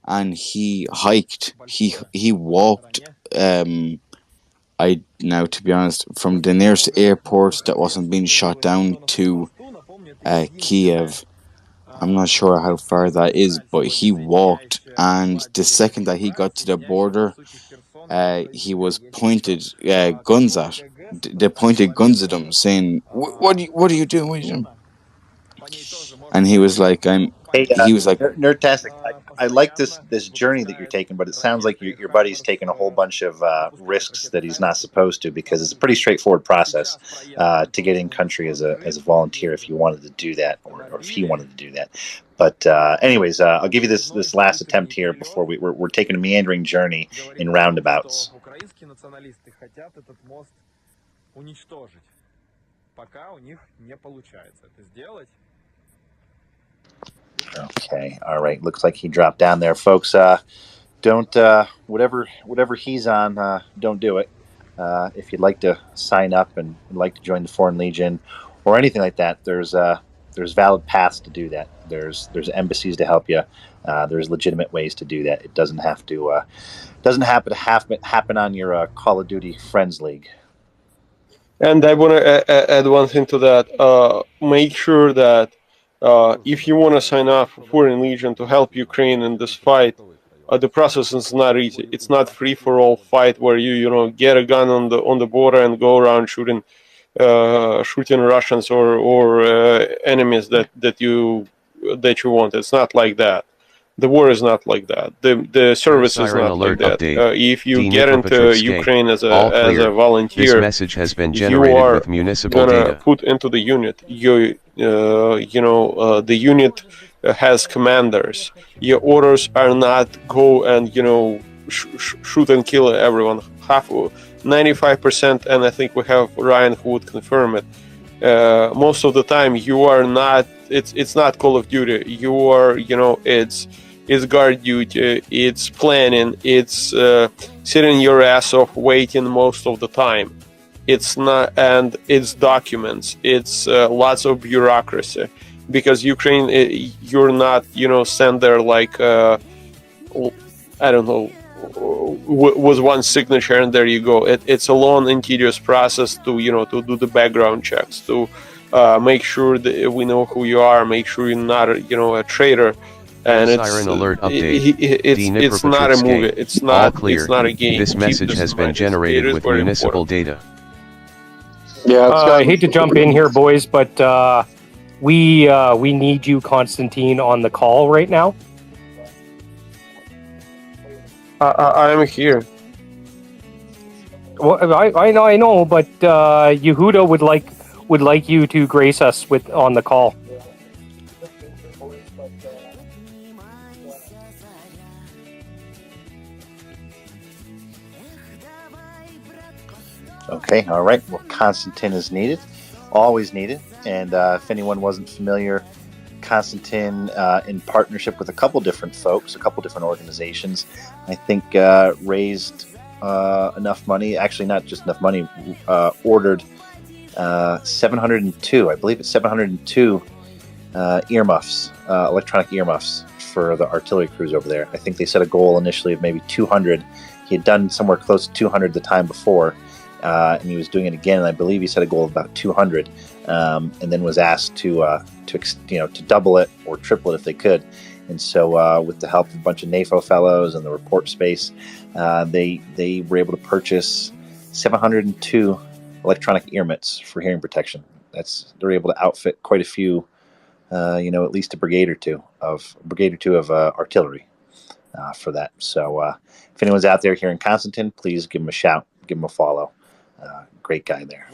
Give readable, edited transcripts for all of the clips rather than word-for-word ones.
and he hiked. He walked. I now, to be honest, from the nearest airport that wasn't being shot down to Kiev. I'm not sure how far that is, but he walked, and the second that he got to the border, he was pointed guns at. They pointed guns at him, saying, what are you doing? What are you doing?" And he was like, "I'm." Hey, He was like, Nerdtastic, I like this journey that you're taking, but it sounds like your buddy's taking a whole bunch of risks that he's not supposed to, because it's a pretty straightforward process to get in country as a volunteer if you wanted to do that, or if he wanted to do that. But anyways, I'll give you this last attempt here before we're taking a meandering journey in roundabouts. Okay, all right. Looks like he dropped down there, folks. Don't whatever he's on. Don't do it. If you'd like to sign up and like to join the Foreign Legion or anything like that, there's valid paths to do that. There's embassies to help you. There's legitimate ways to do that. It doesn't have to happen on your Call of Duty Friends League. And I want to add one thing to that. Make sure that if you want to sign up for Foreign Legion to help Ukraine in this fight, the process is not easy. It's not free for all fight where you get a gun on the border and go around shooting Russians or enemies that you want. It's not like that. The war is not like that. The service is not like that. If you get into Ukraine as a volunteer, this message has been generated you are with municipal gonna data. put into the unit. The unit has commanders. Your orders are not go and shoot and kill everyone. 95%, and I think we have Ryan who would confirm it. Most of the time, you are not. It's not Call of Duty. You are it's guard duty. It's planning. It's sitting your ass off waiting most of the time. It's not, and it's documents. It's lots of bureaucracy, because Ukraine, you're not sent there like I don't know, with one signature and there you go. It's a long and tedious process to to do the background checks, to make sure that we know who you are, make sure you're not a traitor. And Siren alert update. It's not a movie. It's not. All clear. It's not a game. This message has been generated with municipal data. Yeah, I hate to jump in here, boys, but we need you, Constantine, on the call right now. I am here. Well, I know, but Yehuda would like you to grace us on the call. Okay, all right. Well, Constantine is needed, always needed. And if anyone wasn't familiar, Constantine, in partnership with a couple different folks, a couple different organizations, I think raised enough money, actually not just enough money, ordered 702, I believe it's 702 earmuffs, electronic earmuffs for the artillery crews over there. I think they set a goal initially of maybe 200. He had done somewhere close to 200 the time before. And he was doing it again, and I believe he set a goal of about 200, and then was asked to double it or triple it if they could. And so, with the help of a bunch of NAFO fellows and the report space, they were able to purchase 702 electronic ear mitts for hearing protection. They're able to outfit quite a few, at least a brigade or two of artillery for that. So, if anyone's out there hearing Constantine, please give him a shout, give him a follow. Great guy there.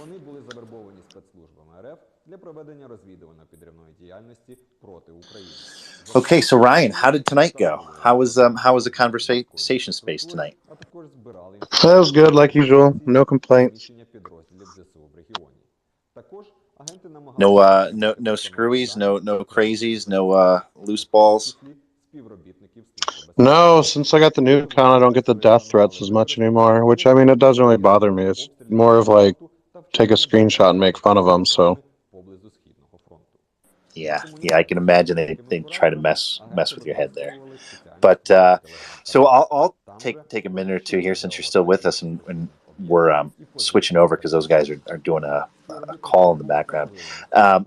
Okay, so Ryan, how did tonight go? How was the conversation space tonight? That was good, like usual. No complaints. No screwies, no crazies, no loose balls. No, since I got the new account, I don't get the death threats as much anymore, which, I mean, it doesn't really bother me. It's more of like, take a screenshot and make fun of them, so. Yeah, I can imagine they try to mess with your head there. But so I'll take a minute or two here since you're still with us, and we're switching over because those guys are doing a call in the background.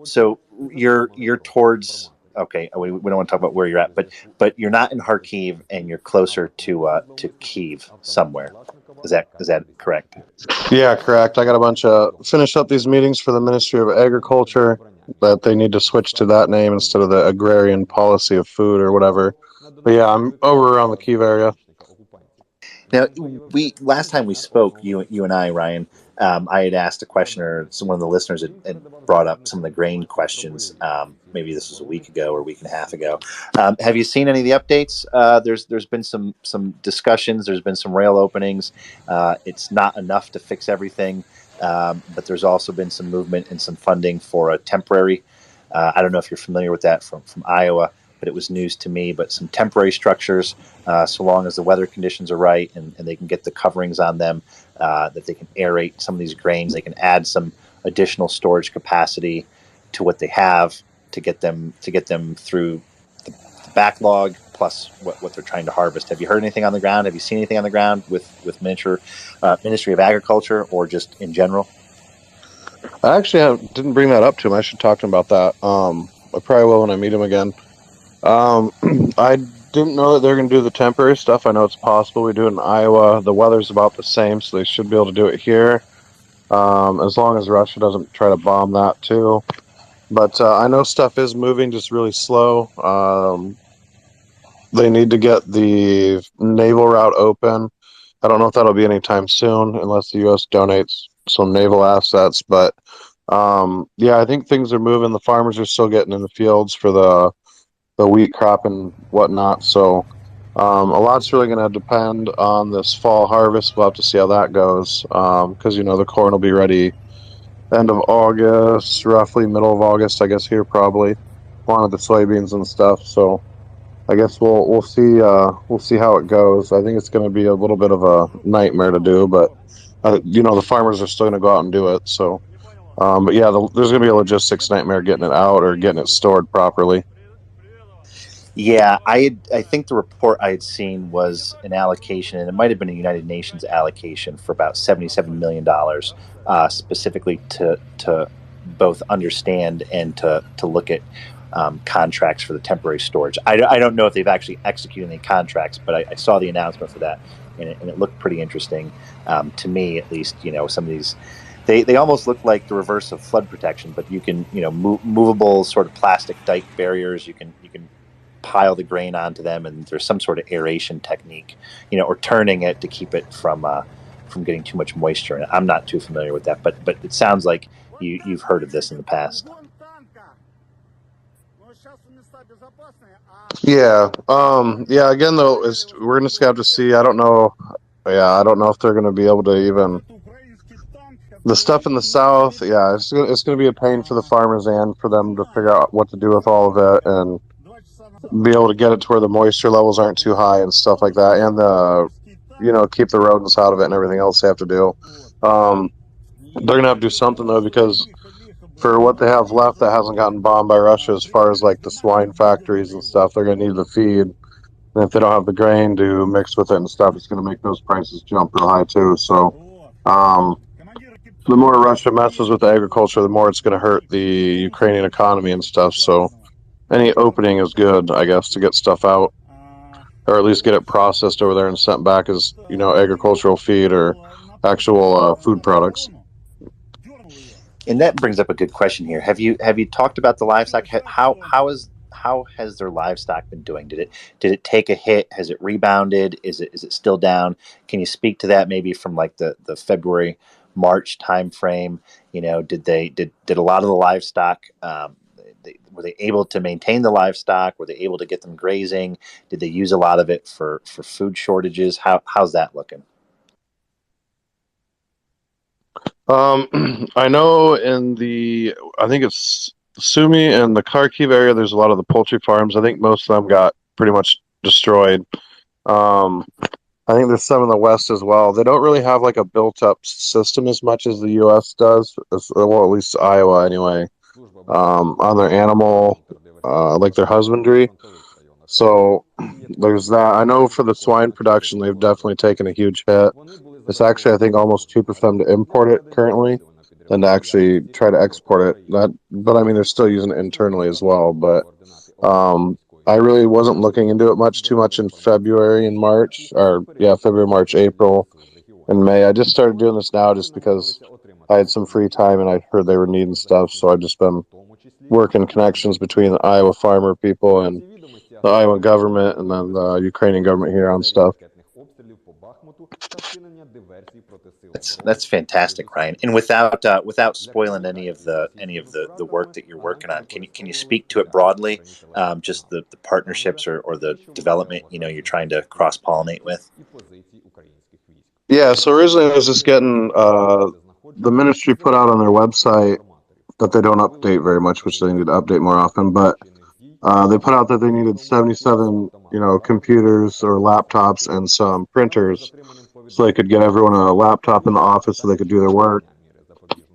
So you're towards. Okay, we don't want to talk about where you're at, but you're not in Kharkiv, and you're closer to Kyiv somewhere. Is that correct? Yeah, correct. I got a bunch of finish up these meetings for the Ministry of Agriculture that they need to switch to that name instead of the Agrarian Policy of Food or whatever. But yeah, I'm over around the Kyiv area. Now, last time we spoke, you and I, Ryan, I had asked a question, or one of the listeners had brought up some of the grain questions. Maybe this was a week ago or a week and a half ago. Have you seen any of the updates? There's been some discussions. There's been some rail openings. It's not enough to fix everything, but there's also been some movement and some funding for a temporary. I don't know if you're familiar with that from Iowa, but it was news to me. But some temporary structures, so long as the weather conditions are right and they can get the coverings on them, that they can aerate some of these grains. They can add some additional storage capacity to what they have to get them through the backlog, plus what they're trying to harvest. Have you heard anything on the ground? Have you seen anything on the ground with Ministry of Agriculture, or just in general? I actually didn't bring that up to him. I should talk to him about that. I probably will when I meet him again. I didn't know that they're going to do the temporary stuff. I know it's possible. We do it in Iowa. The weather's about the same, so they should be able to do it here, as long as Russia doesn't try to bomb that too. But I know stuff is moving, just really slow. They need to get the naval route open. I don't know if that'll be anytime soon, unless the U.S. donates some naval assets. But yeah, I think things are moving. The farmers are still getting in the fields for the wheat crop and whatnot. So a lot's really going to depend on this fall harvest. We'll have to see how that goes, because the corn will be ready end of August, roughly middle of August, I guess, here probably, along with the soybeans and stuff. So I guess we'll see how it goes. I think it's going to be a little bit of a nightmare to do, but the farmers are still going to go out and do it. So, but yeah, there's going to be a logistics nightmare getting it out or getting it stored properly. Yeah, I think the report I had seen was an allocation, and it might have been a United Nations allocation for about $77 million, specifically to both understand and to look at contracts for the temporary storage. I don't know if they've actually executed any contracts, but I saw the announcement for that, and it looked pretty interesting to me, at least. Some of these. They almost look like the reverse of flood protection, but you can movable sort of plastic dike barriers. You can pile the grain onto them, and there's some sort of aeration technique, or turning it to keep it from getting too much moisture. And I'm not too familiar with that, but it sounds like you've heard of this in the past. Yeah. Yeah. Again, though, we're gonna have to see. I don't know. Yeah, I don't know if they're gonna be able to even. The stuff in the south, yeah, it's gonna be a pain for the farmers and for them to figure out what to do with all of it and be able to get it to where the moisture levels aren't too high and stuff like that, and keep the rodents out of it and everything else they have to do. They're gonna have to do something though, because for what they have left that hasn't gotten bombed by Russia, as far as like the swine factories and stuff, they're gonna need the feed. And if they don't have the grain to mix with it and stuff, it's gonna make those prices jump real high too. So the more Russia messes with the agriculture, the more it's gonna hurt the Ukrainian economy and stuff. So any opening is good, I guess, to get stuff out, or at least get it processed over there and sent back as agricultural feed or actual food products. And that brings up a good question here. Have you talked about the livestock? How has their livestock been doing? Did it take a hit? Has it rebounded? Is it still down? Can you speak to that maybe from like the February, March time frame? Did a lot of the livestock? Were they able to maintain the livestock? Were they able to get them grazing? Did they use a lot of it for food shortages? How's that looking? I know I think it's Sumy and the Kharkiv area, there's a lot of the poultry farms. I think most of them got pretty much destroyed. I think there's some in the West as well. They don't really have like a built-up system as much as the U.S. does, well, at least Iowa anyway, on their animal, like their husbandry. So there's that. I know for the swine production, they've definitely taken a huge hit. It's actually, I think, almost cheaper for them to import it currently than to actually try to export it. But I mean, they're still using it internally as well. But I really wasn't looking into it too much in February and March, or yeah, February, March, April, and May. I just started doing this now just because I had some free time and I heard they were needing stuff. So I've just been working connections between the Iowa farmer people and the Iowa government and then the Ukrainian government here on stuff. That's fantastic, Ryan. And without spoiling any of the work that you're working on, can you speak to it broadly? Just the partnerships or the development you're trying to cross pollinate with. Yeah. So originally I was just getting the ministry put out on their website that they don't update very much, which they need to update more often. But they put out that they needed 77, computers or laptops and some printers, so they could get everyone a laptop in the office so they could do their work.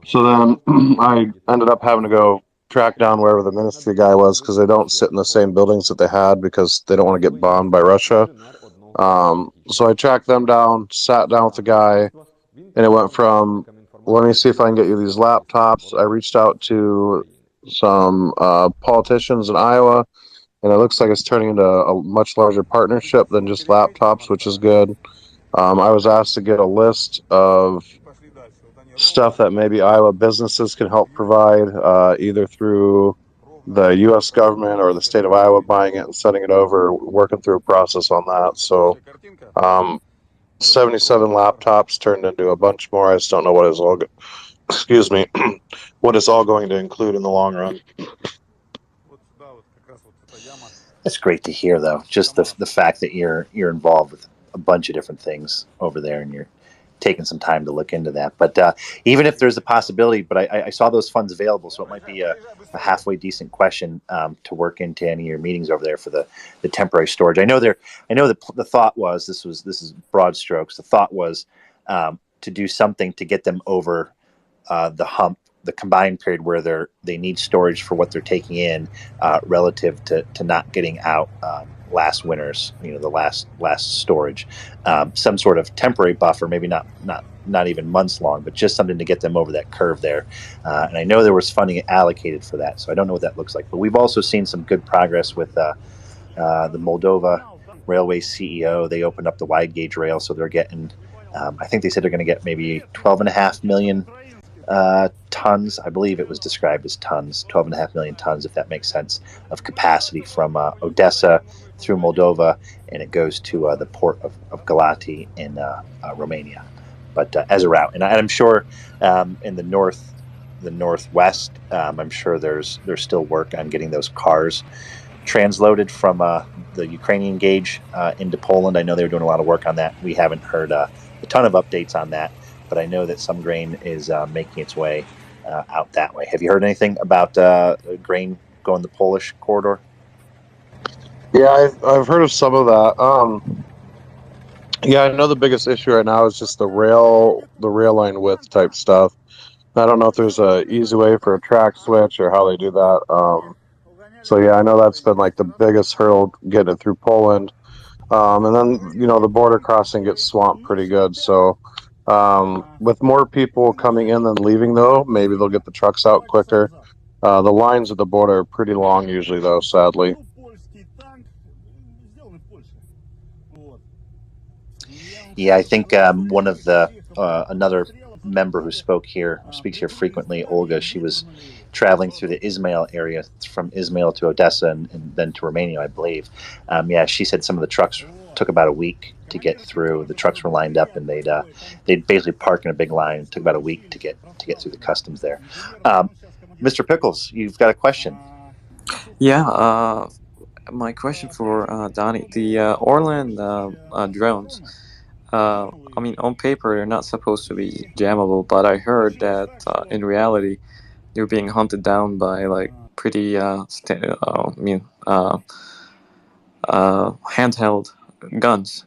So then I ended up having to go track down wherever the ministry guy was because they don't sit in the same buildings that they had because they don't want to get bombed by Russia. So I tracked them down, sat down with the guy, and it went from, let me see if I can get you these laptops. I reached out to some politicians in Iowa, and it looks like it's turning into a much larger partnership than just laptops, which is good. I was asked to get a list of stuff that maybe Iowa businesses can help provide, either through the U.S. government or the state of Iowa buying it and sending it over, working through a process on that. So 77 laptops turned into a bunch more. I just don't know what is all excuse me, what it's all going to include in the long run. That's great to hear, though. Just the fact that you're involved with a bunch of different things over there, and you're taking some time to look into that. But even if there's a possibility, but I saw those funds available, so it might be a halfway decent question to work into any of your meetings over there for the temporary storage. I know the thought was this is broad strokes. The thought was to do something to get them over the hump, the combined period where they need storage for what they're taking in relative to not getting out last winter's, the last storage, some sort of temporary buffer, maybe not even months long, but just something to get them over that curve there. And I know there was funding allocated for that, so I don't know what that looks like. But we've also seen some good progress with the Moldova Railway CEO. They opened up the wide gauge rail, so they're getting, I think they said they're going to get maybe 12.5 million tons. I believe it was described as tons, 12.5 million tons, if that makes sense, of capacity from Odessa through Moldova, and it goes to the port of Galati in Romania. But as a route, and I'm sure in the northwest, I'm sure there's still work on getting those cars transloaded from the Ukrainian gauge into Poland. I know they were doing a lot of work on that. We haven't heard a ton of updates on that, but I know that some grain is making its way out that way. Have you heard anything about grain going the Polish corridor? Yeah, I've heard of some of that. Yeah, I know the biggest issue right now is just the rail line width type stuff. I don't know if there's a easy way for a track switch or how they do that. So yeah, I know that's been like the biggest hurdle getting it through Poland. And then, the border crossing gets swamped pretty good. So with more people coming in than leaving, though, maybe they'll get the trucks out quicker. The lines at the border are pretty long usually, though, sadly. Yeah, I think one of the another member who speaks here frequently, Olga, she was traveling through the Izmail area, from Izmail to Odessa and then to Romania, I believe. Yeah, she said some of the trucks took about a week to get through. The trucks were lined up, and they'd basically park in a big line. It took about a week to get through the customs there. Mr. Pickles, you've got a question. Yeah, my question for Donnie, the Orlan drones. I mean, on paper, they're not supposed to be jammable, but I heard that in reality, they're being hunted down by like pretty handheld guns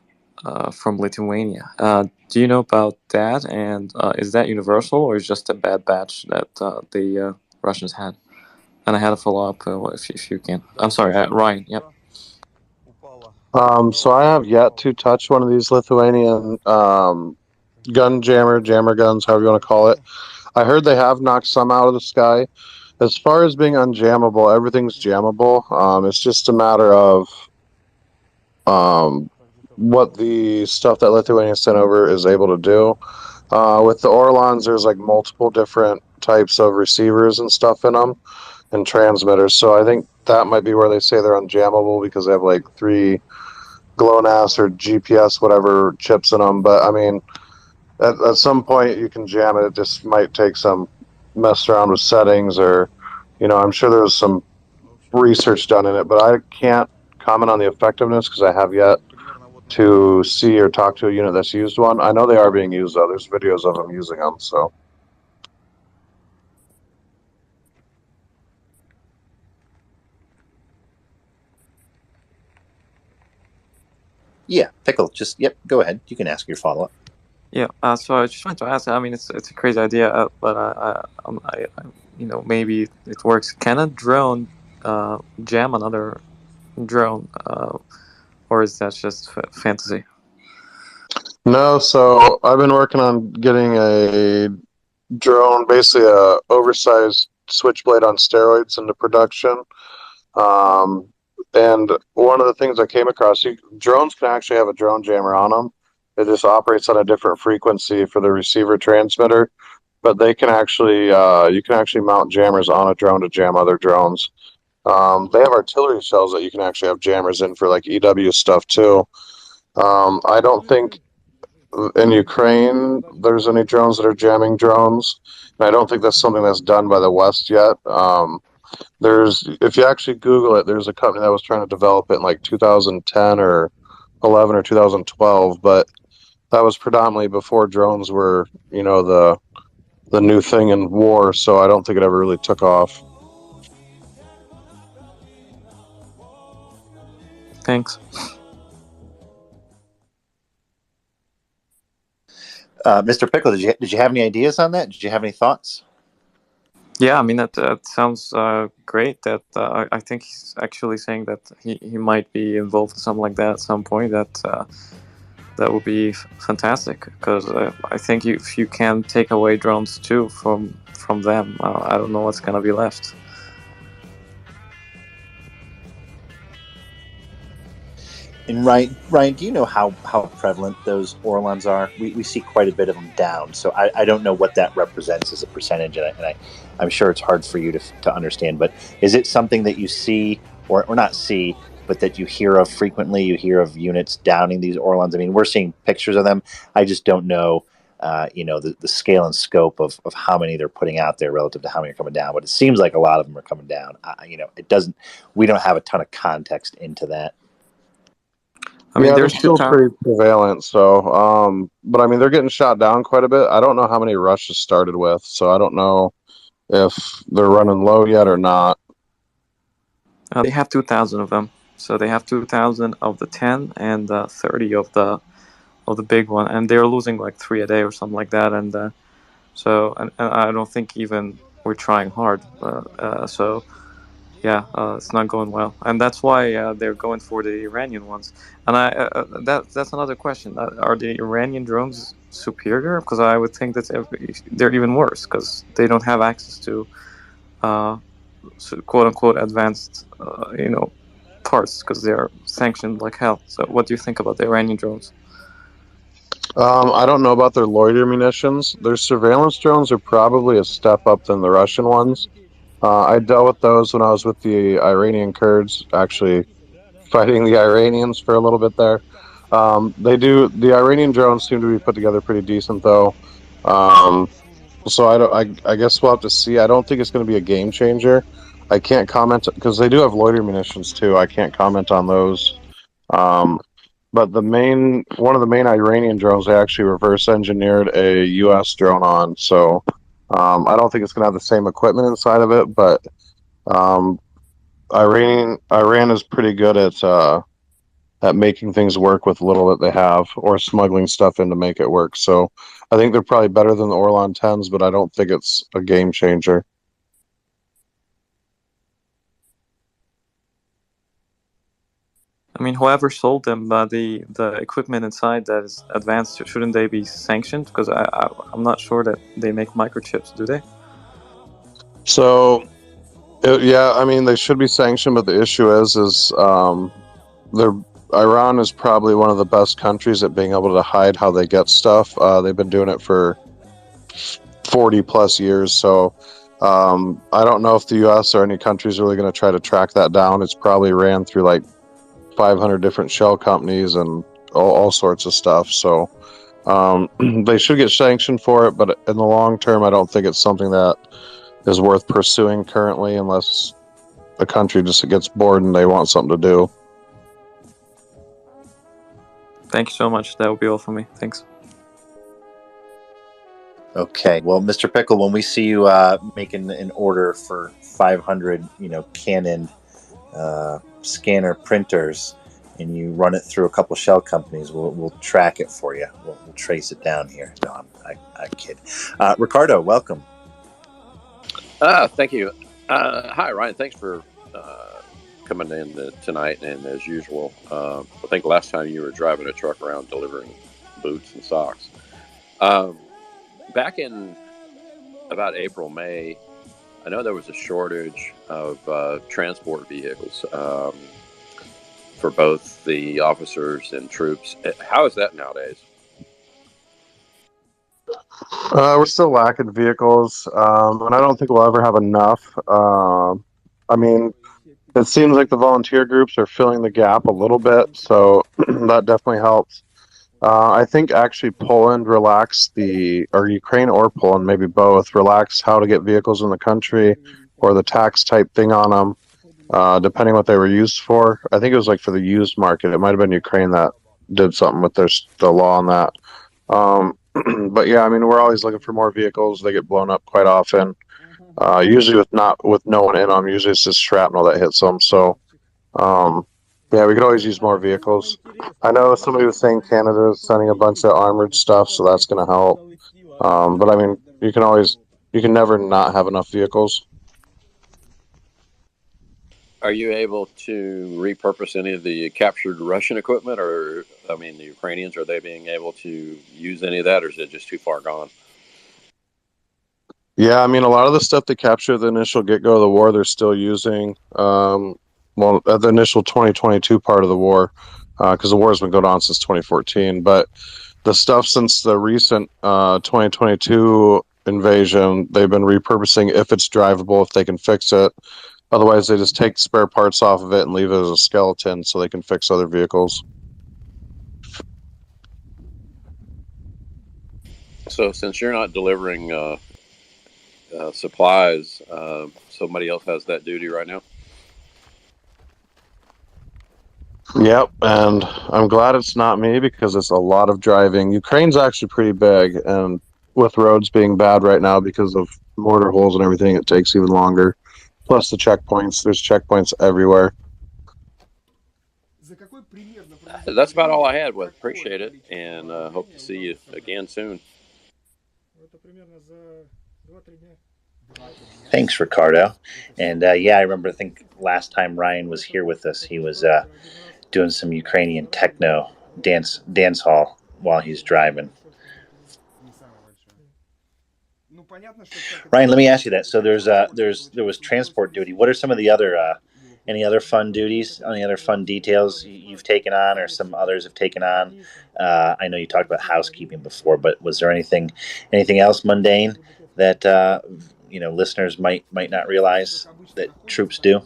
from Lithuania. Do you know about that? And is that universal, or is just a bad batch that the Russians had? And I had a follow up if you can. I'm sorry, Ryan. Yep. So I have yet to touch one of these Lithuanian jammer guns, however you want to call it. I heard they have knocked some out of the sky. As far as being unjammable, everything's jammable. It's just a matter of what the stuff that Lithuania sent over is able to do. With the Orlons, there's like multiple different types of receivers and stuff in them and transmitters. So I think that might be where they say they're unjammable because they have like 3 GLONASS or GPS, whatever chips in them. But I mean, at some point you can jam it. It just might take some mess around with settings or, I'm sure there's some research done in it, but I can't comment on the effectiveness because I have yet to see or talk to a unit that's used one. I know they are being used though. There's videos of them using them, so. Yeah, Pickle, go ahead. You can ask your follow-up. Yeah, so I just wanted to ask. I mean, it's a crazy idea, but maybe it works. Can a drone jam another drone, or is that just fantasy? No, so I've been working on getting a drone, basically a oversized switchblade on steroids into production. And one of the things I came across, drones can actually have a drone jammer on them. It just operates on a different frequency for the receiver transmitter, but they can actually, you can actually mount jammers on a drone to jam other drones. They have artillery shells that you can actually have jammers in for like EW stuff too. I don't think in Ukraine there's any drones that are jamming drones. And I don't think that's something that's done by the West yet. If you actually Google it, there's a company that was trying to develop it in like 2010 or 11 or 2012, but that was predominantly before drones were, the new thing in war. So I don't think it ever really took off. Thanks. Mr. Pickle, did you have any ideas on that? Did you have any thoughts? Yeah, I mean that sounds great. That I think he's actually saying that he might be involved in something like that at some point. That would be fantastic because I think if you can take away drones too from them, I don't know what's gonna be left. And Ryan, do you know how prevalent those Orlons are? We see quite a bit of them down, so I don't know what that represents as a percentage, and I'm sure it's hard for you to understand. But is it something that you see or not see, but that you hear of frequently? You hear of units downing these Orlons. I mean, we're seeing pictures of them. I just don't know, the scale and scope of how many they're putting out there relative to how many are coming down. But it seems like a lot of them are coming down. It doesn't. We don't have a ton of context into that. I mean, they're still pretty prevalent. So, but I mean, they're getting shot down quite a bit. I don't know how many Russia started with, so I don't know if they're running low yet or not. They have 2,000 of them, so they have 2,000 of the 10 and 30 of the big one, and they're losing like 3 a day or something like that. And so I don't think even we're trying hard. So. Yeah, it's not going well, and that's why they're going for the Iranian ones. And that's another question: are the Iranian drones superior? Because I would think that they're even worse because they don't have access to, quote unquote, advanced, parts because they're sanctioned like hell. So, what do you think about the Iranian drones? I don't know about their loiter munitions. Their surveillance drones are probably a step up than the Russian ones. I dealt with those when I was with the Iranian Kurds, actually fighting the Iranians for a little bit there. The Iranian drones seem to be put together pretty decent though. So I guess we'll have to see. I don't think it's going to be a game changer. I can't comment because they do have loiter munitions too. I can't comment on those. But one of the main Iranian drones, they actually reverse engineered a U.S. drone on. So I don't think it's going to have the same equipment inside of it, but Iran is pretty good at making things work with little that they have, or smuggling stuff in to make it work. So I think they're probably better than the Orlan 10s, but I don't think it's a game changer. I mean, whoever sold them, the equipment inside that is advanced, shouldn't they be sanctioned? Because I'm not sure that they make microchips, do they? So, yeah, I mean, they should be sanctioned, but the issue is Iran is probably one of the best countries at being able to hide how they get stuff. They've been doing it for 40 plus years, so I don't know if the U.S. or any countries are really going to try to track that down. It's probably ran through like 500 different shell companies and all sorts of stuff. So they should get sanctioned for it, but in the long term, I don't think it's something that is worth pursuing currently, unless the country just gets bored and they want something to do. Thank you so much. That will be all for me. Thanks. Okay. Well, Mr. Pickle, when we see you making an order for 500, Canon scanner printers, and you run it through a couple shell companies, we'll track it for you. We'll trace it down here. No, I kid. Ricardo, welcome. Thank you. Hi, Ryan. Thanks for coming in tonight. And as usual, I think last time you were driving a truck around delivering boots and socks. Back in about April, May, I know there was a shortage of transport vehicles for both the officers and troops. How is that nowadays? We're still lacking vehicles, and I don't think we'll ever have enough. I mean, it seems like the volunteer groups are filling the gap a little bit, so that definitely helps. I think actually Poland relaxed or Ukraine or Poland, maybe both, relaxed how to get vehicles in the country, or the tax type thing on them, depending what they were used for. I think it was like for the used market. It might have been Ukraine that did something with the law on that. But yeah, I mean, we're always looking for more vehicles. They get blown up quite often. Usually with no one in them. Usually it's just shrapnel that hits them. So, yeah, we could always use more vehicles. I know somebody was saying Canada is sending a bunch of armored stuff, so that's going to help. But I mean, you can never not have enough vehicles. Are you able to repurpose any of the captured Russian equipment, or, I mean, the Ukrainians, are they being able to use any of that, or is it just too far gone? Yeah, I mean, a lot of the stuff they captured at the initial get-go of the war, they're still using. Well, at the initial 2022 part of the war, because the war has been going on since 2014. But the stuff since the recent 2022 invasion, they've been repurposing if it's drivable, if they can fix it. Otherwise, they just take spare parts off of it and leave it as a skeleton so they can fix other vehicles. So since you're not delivering supplies, somebody else has that duty right now? Yep, and I'm glad it's not me, because it's a lot of driving. Ukraine's actually pretty big, and with roads being bad right now because of mortar holes and everything, it takes even longer. Plus the checkpoints. There's checkpoints everywhere. That's about all I had. Appreciate it, and hope to see you again soon. Thanks, Ricardo. And yeah, I remember, I think last time Ryan was here with us, he was doing some Ukrainian techno dance hall while he's driving. Ryan, let me ask you that. So there was transport duty. What are some of the other any other fun duties, any other fun details you've taken on, or some others have taken on? I know you talked about housekeeping before, but was there anything else mundane that listeners might not realize that troops do?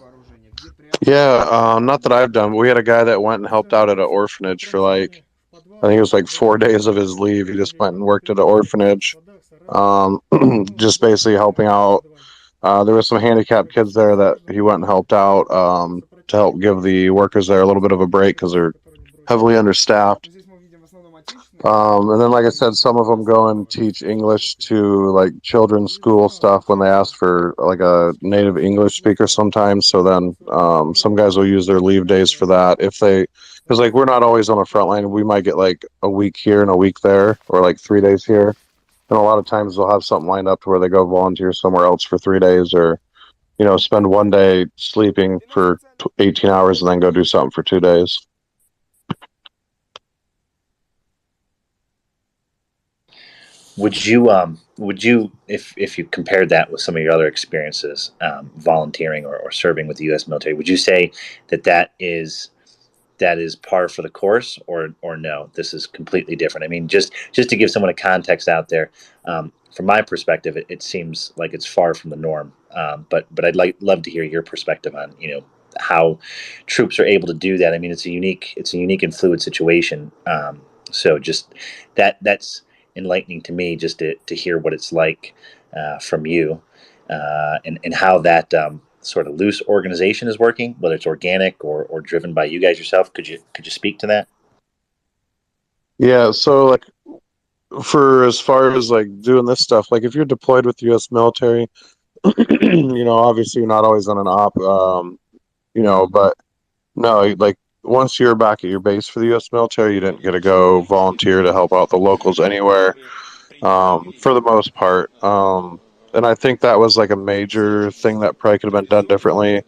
Yeah, not that I've done, but we had a guy that went and helped out at an orphanage for I think it was like 4 days of his leave. He just went and worked at an orphanage, just basically helping out. There were some handicapped kids there that he went and helped out to help give the workers there a little bit of a break because they're heavily understaffed. And then, like I said, some of them go and teach English to like children's school stuff when they ask for like a native English speaker sometimes. So then some guys will use their leave days for that because like we're not always on the front line. We might get like a week here and a week there, or like 3 days here. And a lot of times they'll have something lined up to where they go volunteer somewhere else for 3 days, or spend 1 day sleeping for 18 hours and then go do something for 2 days. Would you, if you compared that with some of your other experiences, volunteering or serving with the U.S. military, would you say that is par for the course, or no, this is completely different? I mean, just to give someone a context out there, from my perspective, it seems like it's far from the norm. But I'd love to hear your perspective on how troops are able to do that. I mean, it's a unique and fluid situation. So just that's enlightening to me, just to hear what it's like from you, and how that sort of loose organization is working, whether it's organic or driven by you guys yourself. Could you speak to that? Yeah, so like for as far as like doing this stuff, like if you're deployed with the U.S. military, obviously you're not always on an op, but no, like once you're back at your base for the U.S. military, you didn't get to go volunteer to help out the locals anywhere, for the most part. And I think that was like a major thing that probably could have been done differently.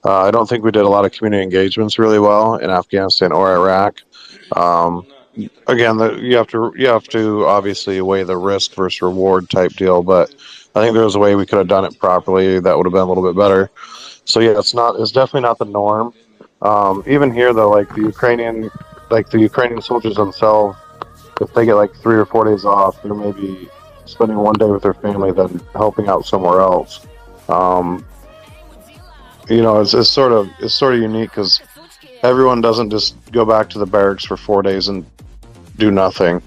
I don't think we did a lot of community engagements really well in Afghanistan or Iraq. Again, you have to obviously weigh the risk versus reward type deal, but I think there was a way we could have done it properly that would have been a little bit better. So yeah, it's definitely not the norm. Even here though, like the Ukrainian soldiers themselves, if they get like 3 or 4 days off, they're maybe spending one day with their family, then helping out somewhere else. It's sort of unique because everyone doesn't just go back to the barracks for 4 days and do nothing.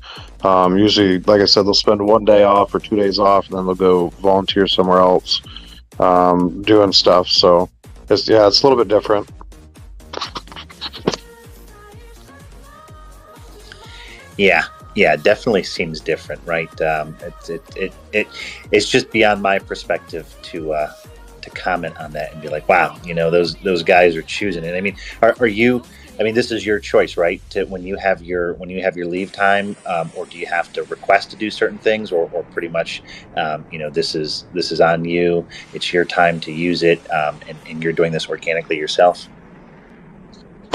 Usually, like I said, they'll spend 1 day off or 2 days off, and then they'll go volunteer somewhere else, doing stuff. So it's a little bit different. Yeah, definitely seems different, right? It's just beyond my perspective to comment on that and be like, wow, those guys are choosing it. I mean, are you? I mean, this is your choice, right? When you have your leave time, or do you have to request to do certain things, or pretty much, this is on you. It's your time to use it, and you're doing this organically yourself.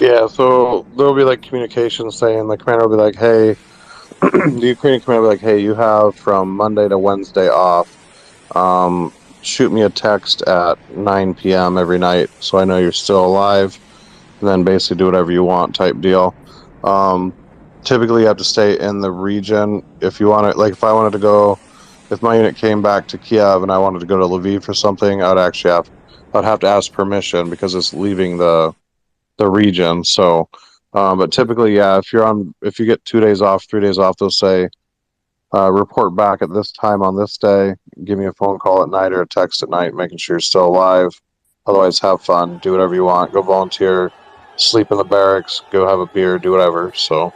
Yeah, so there'll be like communication saying the commander will be like, hey, the Ukrainian commander will be like, hey, you have from Monday to Wednesday off. Shoot me a text at 9 p.m. every night so I know you're still alive, and then basically do whatever you want type deal. Typically you have to stay in the region. If you want to, like if my unit came back to Kiev and I wanted to go to Lviv for something, I'd have to ask permission because it's leaving the region. So, but typically, yeah, if you get 2 days off, 3 days off, they'll say, report back at this time on this day, give me a phone call at night or a text at night, making sure you're still alive. Otherwise, have fun, do whatever you want, go volunteer, sleep in the barracks, go have a beer, do whatever. So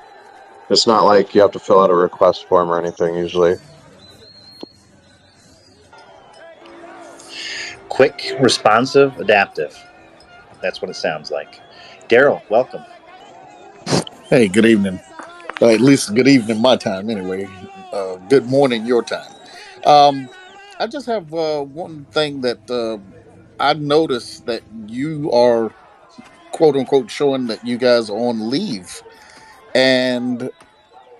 it's not like you have to fill out a request form or anything usually. Quick, responsive, adaptive. That's what it sounds like. Daryl, welcome. Hey, good evening. At least good evening my time anyway. Good morning your time. I just have one thing that I noticed, that you are quote unquote showing that you guys are on leave. And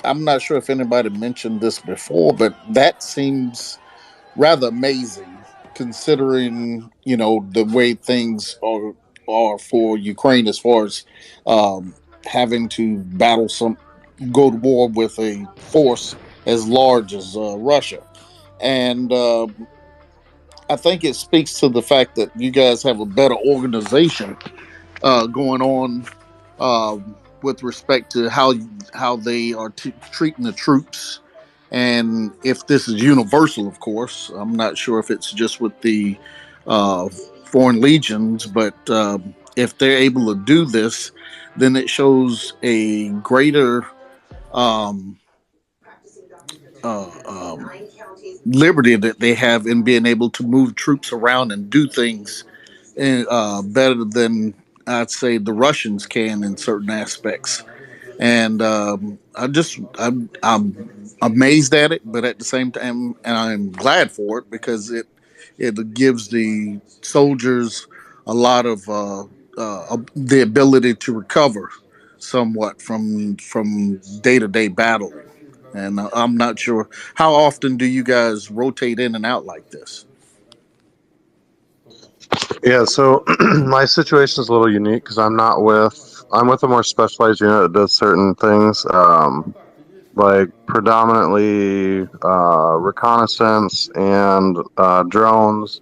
I'm not sure if anybody mentioned this before, but that seems rather amazing considering, the way things are for Ukraine as far as having to go to war with a force as large as Russia. And I think it speaks to the fact that you guys have a better organization going on with respect to how they are treating the troops. And if this is universal, of course, I'm not sure if it's just with the foreign legions, but if they're able to do this, then it shows a greater liberty that they have in being able to move troops around and do things better than I'd say the Russians can in certain aspects. And I'm amazed at it, but at the same time, and I'm glad for it because it gives the soldiers a lot of the ability to recover somewhat from day-to-day battle. and I'm not sure how often do you guys rotate in and out like this. Yeah, so my situation is a little unique because I'm with a more specialized unit that does certain things, like predominantly reconnaissance and drones.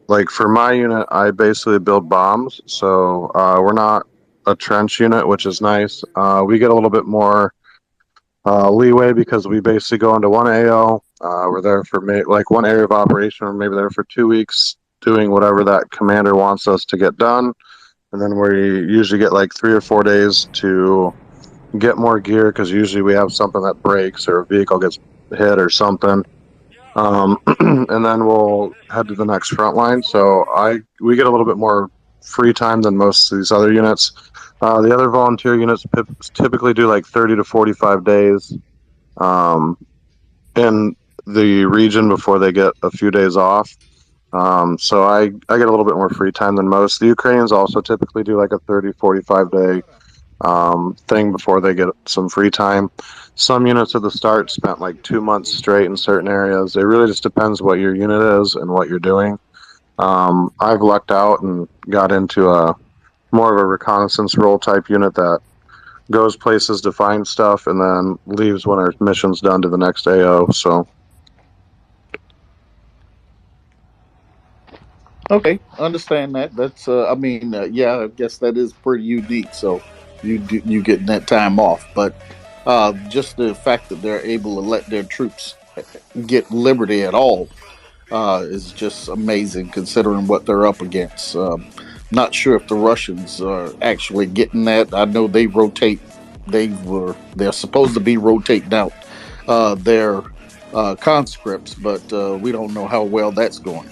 Like for my unit, I basically build bombs, so we're not a trench unit, which is nice. We get a little bit more leeway because we basically go into one AO. We're there for like one area of operation, or maybe there for 2 weeks, doing whatever that commander wants us to get done, and then we usually get like 3 or 4 days to get more gear because usually we have something that breaks or a vehicle gets hit or something. And then we'll head to the next front line. So we get a little bit more free time than most of these other units. The other volunteer units typically do like 30 to 45 days in the region before they get a few days off. So I get a little bit more free time than most. The Ukrainians also typically do like a 30, 45 day thing before they get some free time. Some units at the start spent like 2 months straight in certain areas. It really just depends what your unit is and what you're doing. I've lucked out and got into a more of a reconnaissance role type unit that goes places to find stuff and then leaves when our mission's done to the next AO. So Okay, understand that. That's I mean, yeah, I guess that is pretty unique. So you getting that time off, but just the fact that they're able to let their troops get liberty at all is just amazing, considering what they're up against. Not sure if the Russians are actually getting that. I know they rotate. They're supposed to be rotating out their conscripts, but we don't know how well that's going.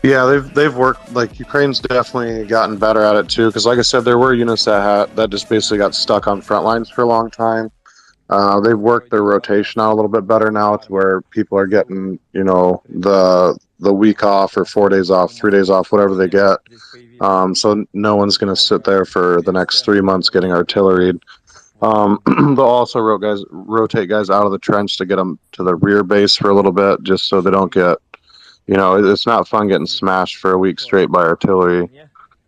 yeah, they've worked, like Ukraine's definitely gotten better at it too. Because like I said, there were units that just basically got stuck on front lines for a long time. They've worked their rotation out a little bit better now to where people are getting, the week off or 4 days off, 3 days off, whatever they get. So no one's going to sit there for the next 3 months getting artilleried. They'll also rotate guys out of the trench to get them to the rear base for a little bit, just so they don't get, it's not fun getting smashed for a week straight by artillery.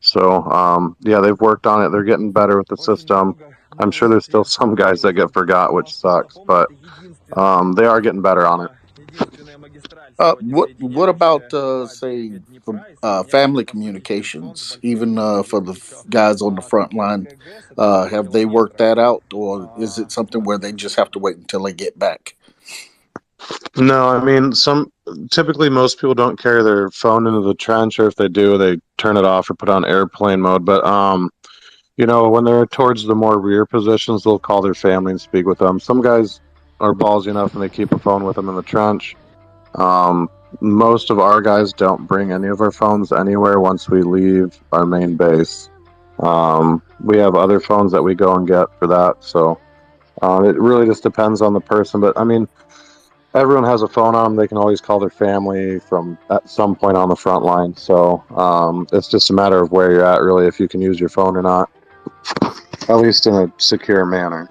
So, yeah, they've worked on it. They're getting better with the system. I'm sure there's still some guys that get forgot, which sucks, but they are getting better on it. What about say family communications? Even for the guys on the front line, have they worked that out, or is it something where they just have to wait until they get back? No, I mean, typically most people don't carry their phone into the trench, or if they do, they turn it off or put on airplane mode. But when they're towards the more rear positions, they'll call their family and speak with them. Some guys are ballsy enough and they keep a phone with them in the trench. Most of our guys don't bring any of our phones anywhere once we leave our main base. We have other phones that we go and get for that. So it really just depends on the person. But I mean, everyone has a phone on them. They can always call their family from at some point on the front line. So it's just a matter of where you're at, really, if you can use your phone or not, at least in a secure manner.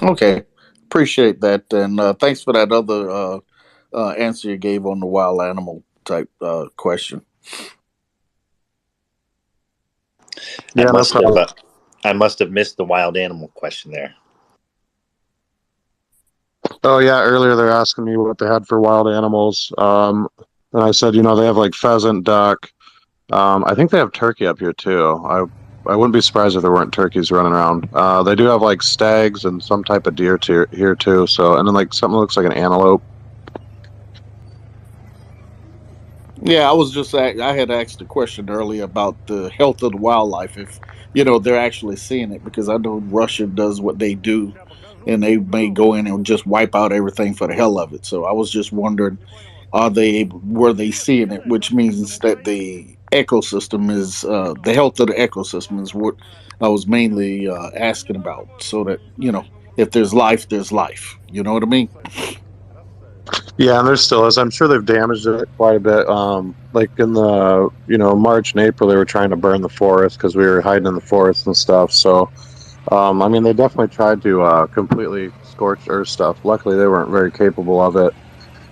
Okay, appreciate that, and thanks for that other answer you gave on the wild animal type question. Yeah, no problem. I must have missed the wild animal question there. Oh yeah, earlier they're asking me what they had for wild animals, and I said, they have like pheasant, duck. I think they have turkey up here too. I wouldn't be surprised if there weren't turkeys running around. They do have like stags and some type of deer here too. So, and then like something that looks like an antelope. Yeah, I had asked a question earlier about the health of the wildlife, if they're actually seeing it, because I know Russia does what they do, and they may go in and just wipe out everything for the hell of it. So I was just wondering, were they seeing it, which means that the ecosystem is the health of the ecosystem is what I was mainly asking about, so that if there's life, there's life. You know what I mean? Yeah, and there still is. I'm sure they've damaged it quite a bit. Like in the March and April, they were trying to burn the forest because we were hiding in the forest and stuff. So I mean, they definitely tried to completely scorch earth stuff. Luckily, they weren't very capable of it.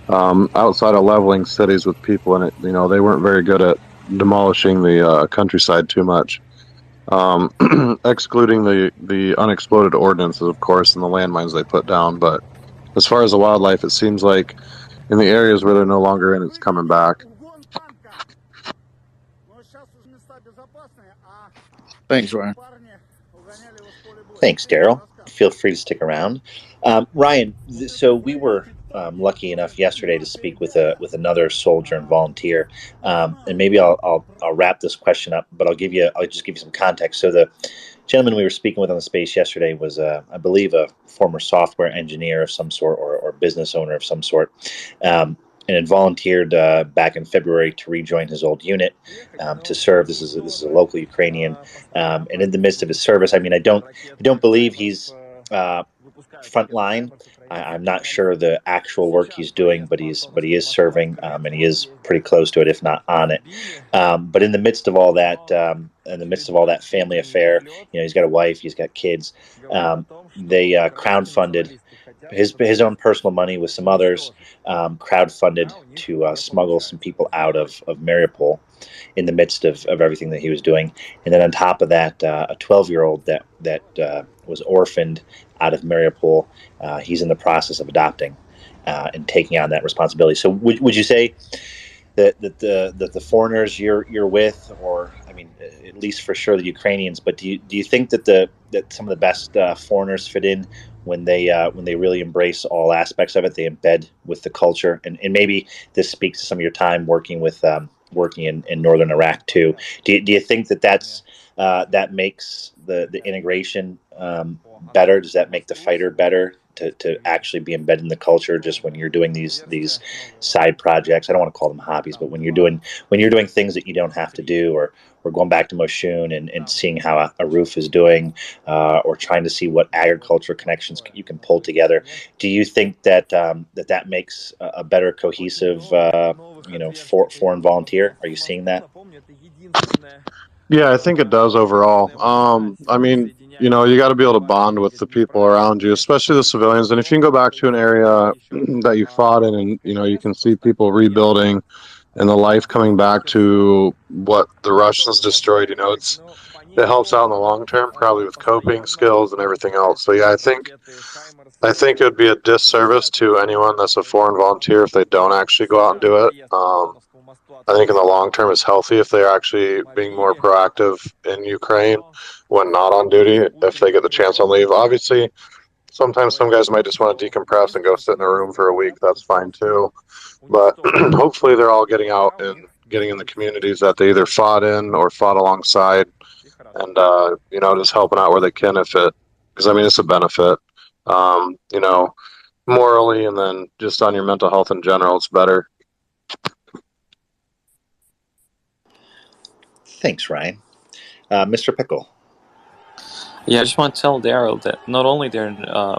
Outside of leveling cities with people in it, they weren't very good at demolishing the countryside too much. Excluding the unexploded ordnances, of course, and the landmines they put down. But as far as the wildlife, it seems like in the areas where they're no longer in, it's coming back. Thanks, Ryan. Thanks, Daryl. Feel free to stick around. Ryan, so we were lucky enough yesterday to speak with another soldier and volunteer, and maybe I'll wrap this question up, but I'll just give you some context. So the gentleman we were speaking with on the space yesterday was, I believe, a former software engineer of some sort or business owner of some sort. And had volunteered back in February to rejoin his old unit to serve. This is a local Ukrainian, and in the midst of his service, I mean, I don't believe he's frontline. I'm not sure the actual work he's doing, but he is serving, and he is pretty close to it, if not on it. But in the midst of all that, family affair, he's got a wife, he's got kids. They crowdfunded his own personal money with some others, crowdfunded to smuggle some people out of Mariupol in the midst of everything that he was doing. And then on top of that, a 12-year-old that was orphaned out of Mariupol, he's in the process of adopting and taking on that responsibility. So would you say that the foreigners you're with, or I mean, at least for sure the Ukrainians, but do you think that some of the best foreigners fit in when they really embrace all aspects of it, they embed with the culture, and maybe this speaks to some of your time working in northern Iraq too. Do you think that makes the integration better? Does that make the fighter better to actually be embedded in the culture? Just when you're doing these side projects, I don't want to call them hobbies, but when you're doing things that you don't have to do, or going back to Moshun and seeing how a roof is doing, or trying to see what agriculture connections you can pull together. Do you think that that makes a better cohesive, foreign volunteer? Are you seeing that? Yeah, I think it does overall. I mean, you got to be able to bond with the people around you, especially the civilians. And if you can go back to an area that you fought in, and you can see people rebuilding and the life coming back to what the Russians destroyed, it helps out in the long term, probably with coping skills and everything else. So yeah, I think it would be a disservice to anyone that's a foreign volunteer if they don't actually go out and do it. I think in the long term it's healthy if they're actually being more proactive in Ukraine when not on duty, if they get the chance on leave. Obviously, sometimes some guys might just want to decompress and go sit in a room for a week. That's fine too. But hopefully they're all getting out and getting in the communities that they either fought in or fought alongside, and just helping out where they can, because I mean, it's a benefit, morally, and then just on your mental health in general, it's better. Thanks, Ryan. Mr. Pickle. Yeah, I just want to tell Daryl that not only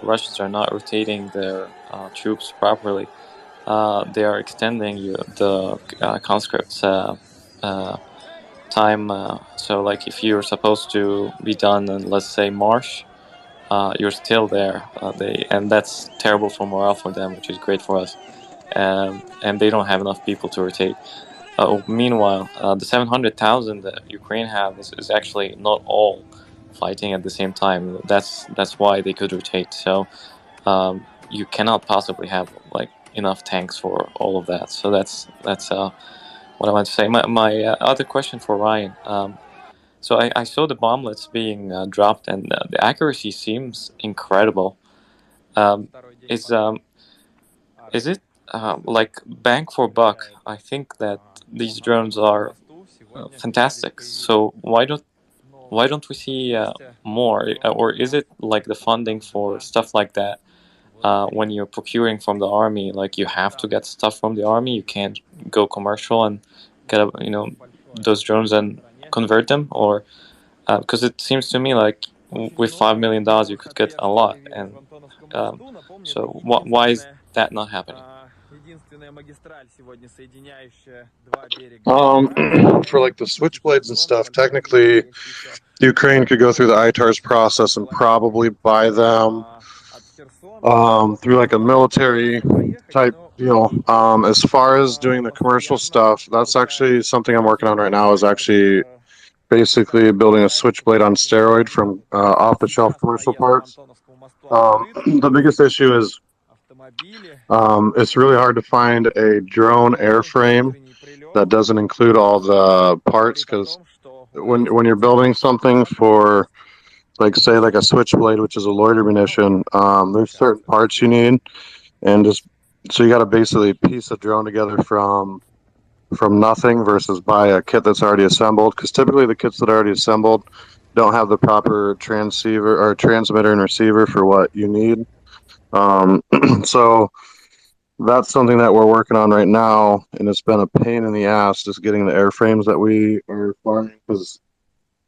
Russians are not rotating their troops properly, they are extending the conscripts time. So, like, if you're supposed to be done in, let's say, March, you're still there. And that's terrible for morale for them, which is great for us. And they don't have enough people to rotate. Meanwhile, the 700,000 that Ukraine have is actually not all fighting at the same time. That's why they could rotate. So you cannot possibly have enough tanks for all of that. So that's what I want to say. My other question for Ryan. So I saw the bomblets being dropped, and the accuracy seems incredible. Is it like bang for buck? I think that these drones are fantastic. So why don't we see more? Or is it like the funding for stuff like that? When you're procuring from the army, like, you have to get stuff from the army. You can't go commercial and get those drones and convert them, or because it seems to me like with $5 million you could get a lot. And so why is that not happening? For like the switchblades and stuff, technically, Ukraine could go through the ITARS process and probably buy them through like a military type deal. As far as doing the commercial stuff, that's actually something I'm working on right now. Is actually basically building a switchblade on steroid from off-the-shelf commercial parts. The biggest issue is it's really hard to find a drone airframe that doesn't include all the parts, because when you're building something for, like, say, like a switchblade, which is a loiter munition, there's certain parts you need, and just so you got to basically piece a drone together from nothing versus buy a kit that's already assembled, because typically the kits that are already assembled don't have the proper transceiver or transmitter and receiver for what you need. So that's something that we're working on right now, and it's been a pain in the ass just getting the airframes that we are flying, because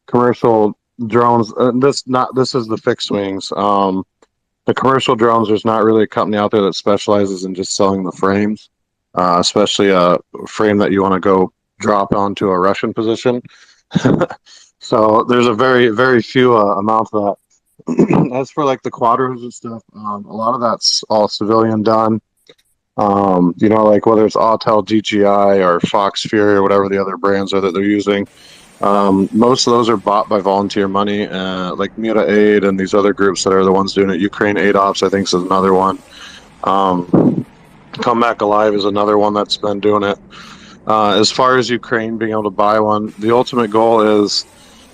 commercial drones, this is the fixed wings. The commercial drones, there's not really a company out there that specializes in just selling the frames, especially a frame that you want to go drop onto a Russian position. So there's a very, very few amount of that. As for like the quadros and stuff, a lot of that's all civilian done. Like whether it's Autel, DJI, or Fox Fury, or whatever the other brands are that they're using. Most of those are bought by volunteer money, like Muta Aid and these other groups that are the ones doing it. Ukraine Aid Ops, I think, is another one. Come Back Alive is another one that's been doing it. As far as Ukraine being able to buy one, the ultimate goal is,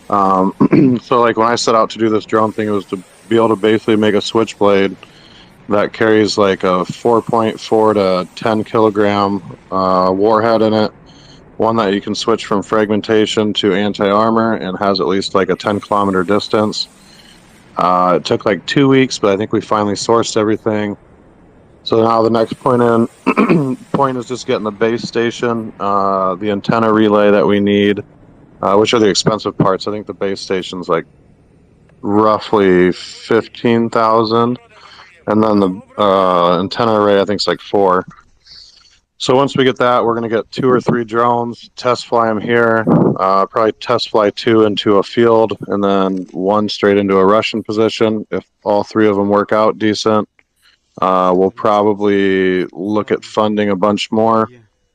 so like when I set out to do this drone thing, it was to be able to basically make a switchblade that carries like a 4.4 to 10 kilogram warhead in it, one that you can switch from fragmentation to anti-armor and has at least like a 10-kilometer distance. It took like 2 weeks, but I think we finally sourced everything. So now the next point is just getting the base station, the antenna relay that we need, which are the expensive parts. I think the base station's like roughly 15,000, and then the antenna array I think is like 4. So once we get that, we're going to get 2 or 3 drones, test fly them here, probably test fly 2 into a field, and then 1 straight into a Russian position. If all 3 of them work out decent, we'll probably look at funding a bunch more.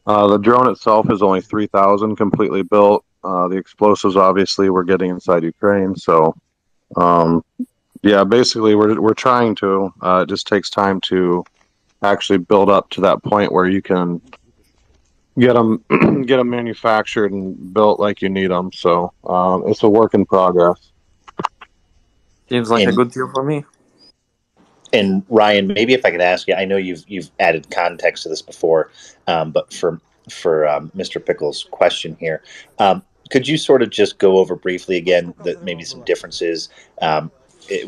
The drone itself is only 3,000 completely built. The explosives, obviously, we're getting inside Ukraine. So, yeah, basically, we're trying to. It just takes time to actually build up to that point where you can get them manufactured and built like you need them. So it's a work in progress. Seems like a good deal for me. And Ryan, maybe if I could ask you, I know you've added context to this before, but for Mr. Pickles' question here, could you sort of just go over briefly again that maybe some differences,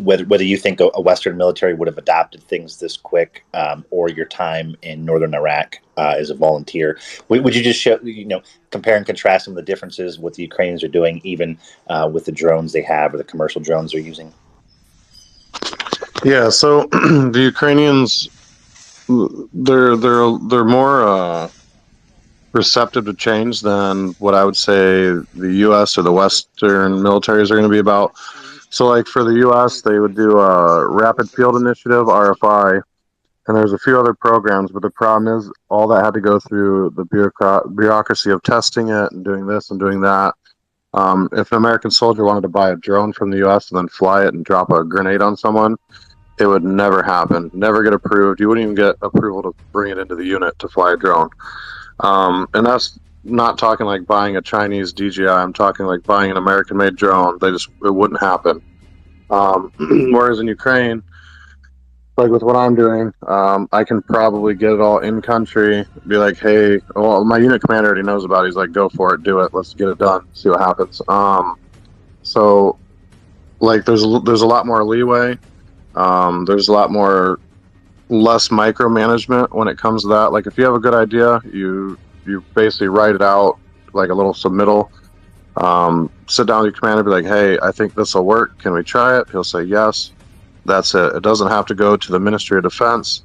whether you think a Western military would have adopted things this quick, or your time in northern Iraq as a volunteer? Would you just show, compare and contrast some of the differences what the Ukrainians are doing, even with the drones they have or the commercial drones they're using? Yeah, so the Ukrainians, they're more receptive to change than what I would say the U.S. or the Western militaries are going to be about. So, like for the U.S., they would do a Rapid Field Initiative, RFI, and there's a few other programs, but the problem is all that had to go through the bureaucracy of testing it and doing this and doing that. If an American soldier wanted to buy a drone from the U.S. and then fly it and drop a grenade on someone, it would never happen, never get approved. You wouldn't even get approval to bring it into the unit to fly a drone. And that's not talking like buying a Chinese DJI. I'm talking like buying an American-made drone. It wouldn't happen. Whereas in Ukraine, like with what I'm doing, I can probably get it all in country, be like, hey, well, my unit commander already knows about it. He's like, go for it, do it, let's get it done, see what happens. So like there's a lot more leeway. There's a lot more less micromanagement when it comes to that. Like if you have a good idea, you basically write it out like a little submittal. Sit down with your commander, be like, hey, I think this will work. Can we try it? He'll say yes. That's it. It doesn't have to go to the Ministry of Defense.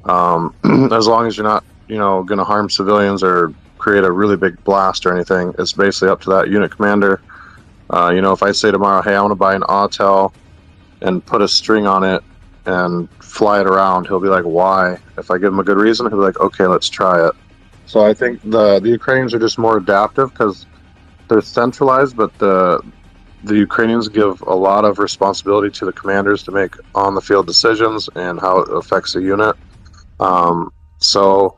As long as you're not going to harm civilians or create a really big blast or anything. It's basically up to that unit commander. If I say tomorrow, hey, I want to buy an Autel and put a string on it and fly it around, he'll be like, why? If I give him a good reason, he'll be like, okay, let's try it. So I think the Ukrainians are just more adaptive because they're centralized, but the Ukrainians give a lot of responsibility to the commanders to make on-the-field decisions and how it affects the unit. So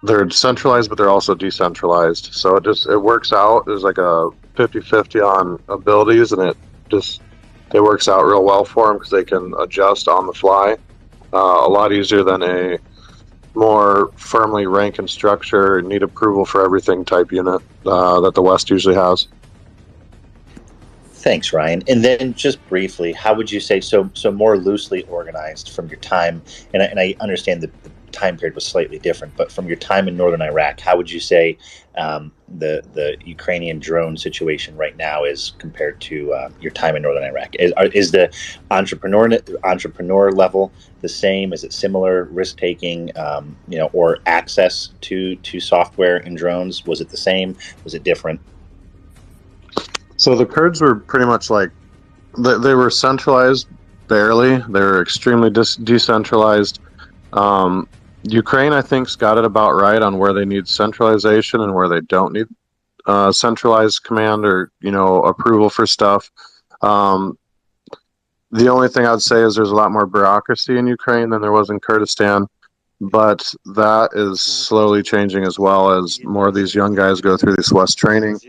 they're centralized, but they're also decentralized. So it works out. There's like a 50-50 on abilities, and it works out real well for them because they can adjust on the fly. A lot easier than a more firmly rank and structure, need approval for everything type unit that the West usually has. Thanks, Ryan. And then just briefly, how would you say, so more loosely organized from your time, and I understand the time period was slightly different, but from your time in northern Iraq, how would you say the Ukrainian drone situation right now is compared to your time in northern Iraq? Is the entrepreneur level the same? Is it similar, risk-taking, or access to software and drones? Was it the same? Was it different? So the Kurds were pretty much like, they were centralized barely. They were extremely decentralized. Ukraine, I think, got it about right on where they need centralization and where they don't need centralized command or approval for stuff. The only thing I'd say is there's a lot more bureaucracy in Ukraine than there was in Kurdistan, but that is slowly changing as well as more of these young guys go through this West training.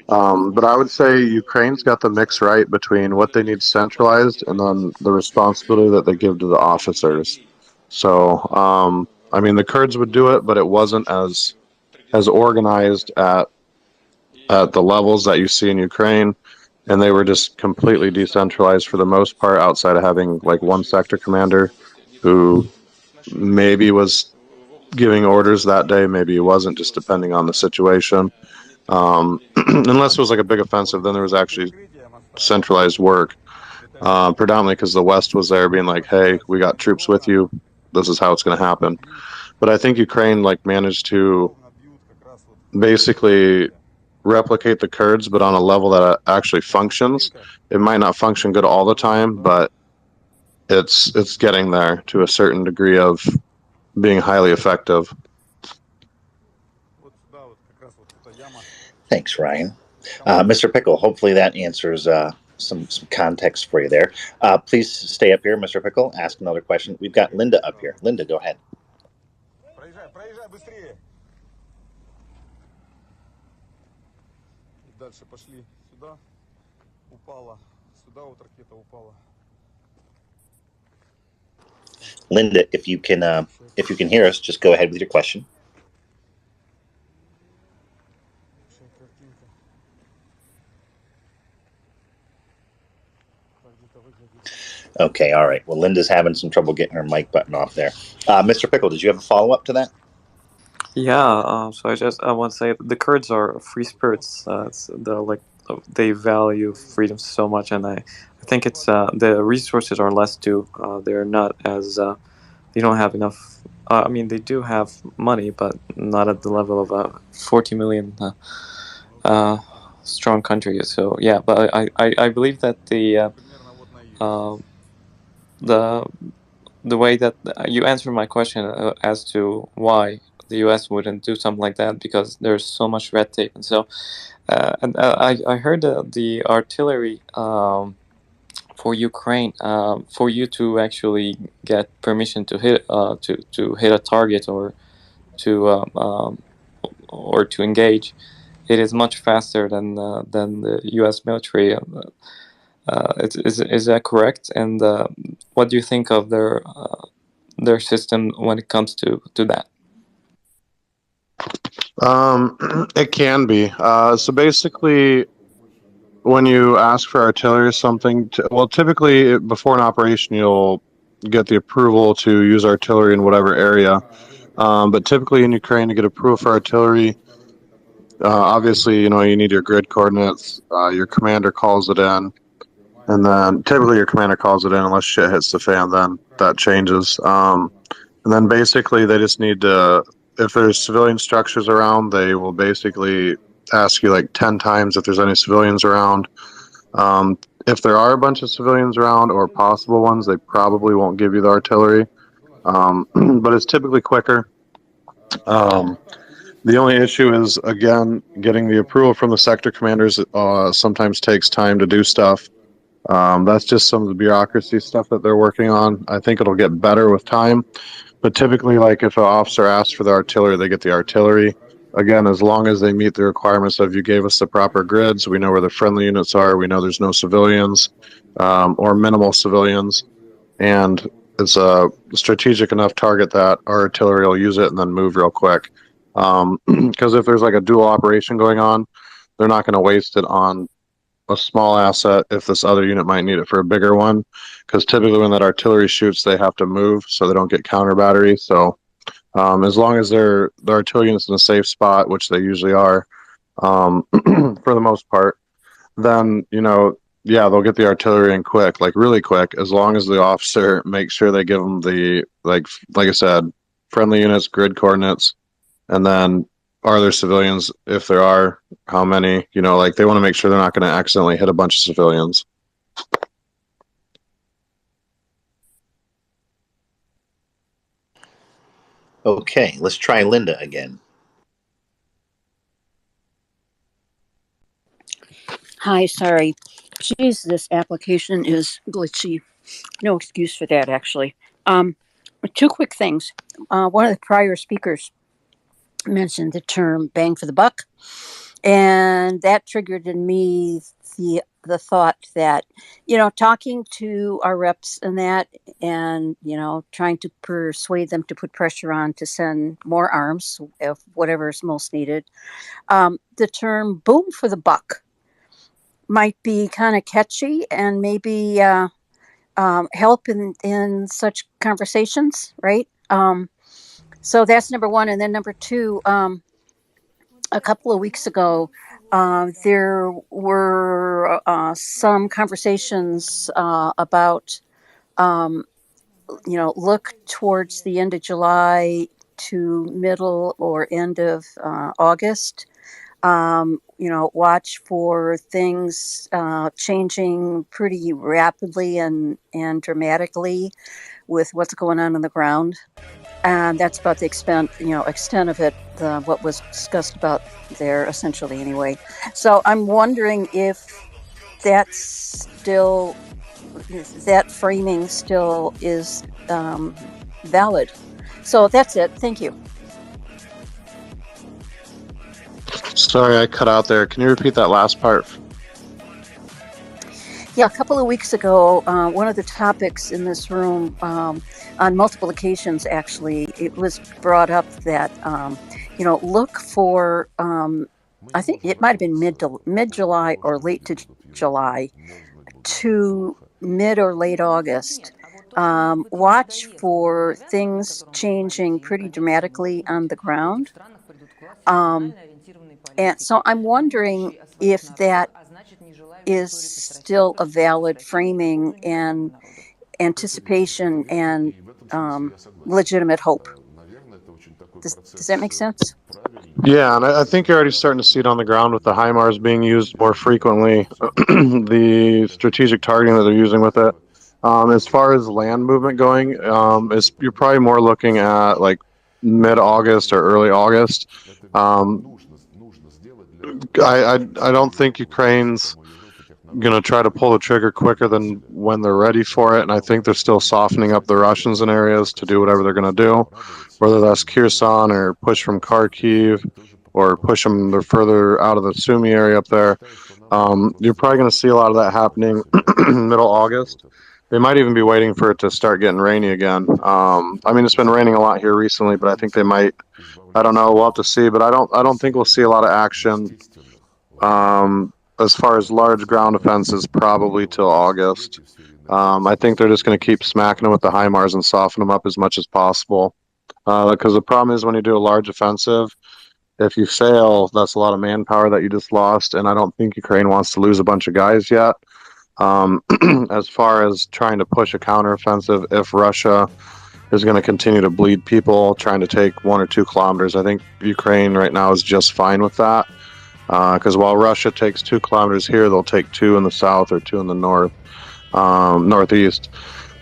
But I would say Ukraine's got the mix right between what they need centralized and then the responsibility that they give to the officers. So, the Kurds would do it, but it wasn't as organized at the levels that you see in Ukraine, and they were just completely decentralized for the most part, outside of having like one sector commander who maybe was giving orders that day, maybe he wasn't, just depending on the situation. Unless it was like a big offensive, then there was actually centralized work, predominantly because the West was there being like, hey, we got troops with you, this is how it's going to happen. But I think Ukraine managed to basically replicate the Kurds, but on a level that actually functions. It might not function good all the time, but it's getting there to a certain degree of being highly effective. Thanks, Ryan. Mr. Pickle, hopefully that answers some context for you there. Please stay up here, Mr. Pickle. Ask another question. We've got Linda up here. Linda, go ahead. Linda, if you can hear us, just go ahead with your question. Okay, all right. Well, Linda's having some trouble getting her mic button off there. Mr. Pickle, did you have a follow-up to that? Yeah, so I want to say the Kurds are free spirits. They value freedom so much, and I think it's the resources are less too. They're not as they don't have enough. They do have money, but not at the level of a 40 million strong country. So yeah, but I believe that the way that you answered my question as to why the U.S. wouldn't do something like that, because there's so much red tape, and so I heard the artillery for Ukraine, for you to actually get permission to hit to hit a target or to engage, it is much faster than the U.S. military. Is that correct? And what do you think of their system when it comes to that? It can be. So basically, when you ask for artillery or something, typically before an operation, you'll get the approval to use artillery in whatever area. But typically in Ukraine, to get approval for artillery, obviously, you need your grid coordinates. Your commander calls it in. And then typically your commander calls it in unless shit hits the fan, then that changes. And then basically they just need to if there's civilian structures around, they will basically ask you like 10 times if there's any civilians around. If there are a bunch of civilians around or possible ones, they probably won't give you the artillery. But it's typically quicker. The only issue is, again, getting the approval from the sector commanders sometimes takes time to do stuff. That's just some of the bureaucracy stuff that they're working on. I think it'll get better with time. But typically, like if an officer asks for the artillery, they get the artillery. Again, as long as they meet the requirements of you gave us the proper grids, we know where the friendly units are, we know there's no civilians or minimal civilians, and it's a strategic enough target that our artillery will use it and then move real quick. Because if there's like a dual operation going on, they're not going to waste it on a small asset if this other unit might need it for a bigger one. Because typically when that artillery shoots, they have to move so they don't get counter battery. So as long as the artillery unit's in a safe spot, which they usually are, for the most part, then yeah, they'll get the artillery in quick, like really quick, as long as the officer makes sure they give them the like I said, friendly units, grid coordinates, and then are there civilians? If there are, how many? Like they want to make sure they're not going to accidentally hit a bunch of civilians. Okay, let's try Linda again. Hi, sorry. Jeez, this application is glitchy. No excuse for that, actually. Two quick things. One of the prior speakers mentioned the term bang for the buck, and that triggered in me the thought that, talking to our reps and that, and, trying to persuade them to put pressure on to send more arms, if whatever is most needed. The term boom for the buck might be kind of catchy and maybe help in such conversations, right? So that's number one. And then number two, a couple of weeks ago, there were some conversations about, look towards the end of July to middle or end of August. Watch for things changing pretty rapidly and dramatically with what's going on the ground. And that's about the extent of it, what was discussed about there, essentially, anyway. So I'm wondering if that framing still is valid. So that's it. Thank you. Sorry, I cut out there. Can you repeat that last part? Yeah, a couple of weeks ago, one of the topics in this room, on multiple occasions, actually, it was brought up that, look for, I think it might have been mid-July or late to July to mid or late August. Watch for things changing pretty dramatically on the ground. And so I'm wondering if that is still a valid framing and anticipation and legitimate hope. Does that make sense? Yeah, and I think you're already starting to see it on the ground with the HIMARS being used more frequently, the strategic targeting that they're using with it. As far as land movement going, you're probably more looking at like mid-August or early August. I don't think Ukraine's going to try to pull the trigger quicker than when they're ready for it, and I think they're still softening up the Russians in areas to do whatever they're going to do, whether that's Kherson or push from Kharkiv or push them further out of the Sumy area up there. You're probably going to see a lot of that happening middle August. They might even be waiting for it to start getting rainy again. It's been raining a lot here recently, but I think they might. I don't know. We'll have to see, but I don't think we'll see a lot of action as far as large ground offenses probably till August. I think they're just going to keep smacking them with the HIMARS and soften them up as much as possible. Because the problem is when you do a large offensive, if you fail, that's a lot of manpower that you just lost, and I don't think Ukraine wants to lose a bunch of guys yet. As far as trying to push a counteroffensive, if Russia is going to continue to bleed people trying to take 1 or 2 kilometers. I think Ukraine right now is just fine with that, because while Russia takes 2 kilometers here, they'll take 2 in the south or 2 in the northeast.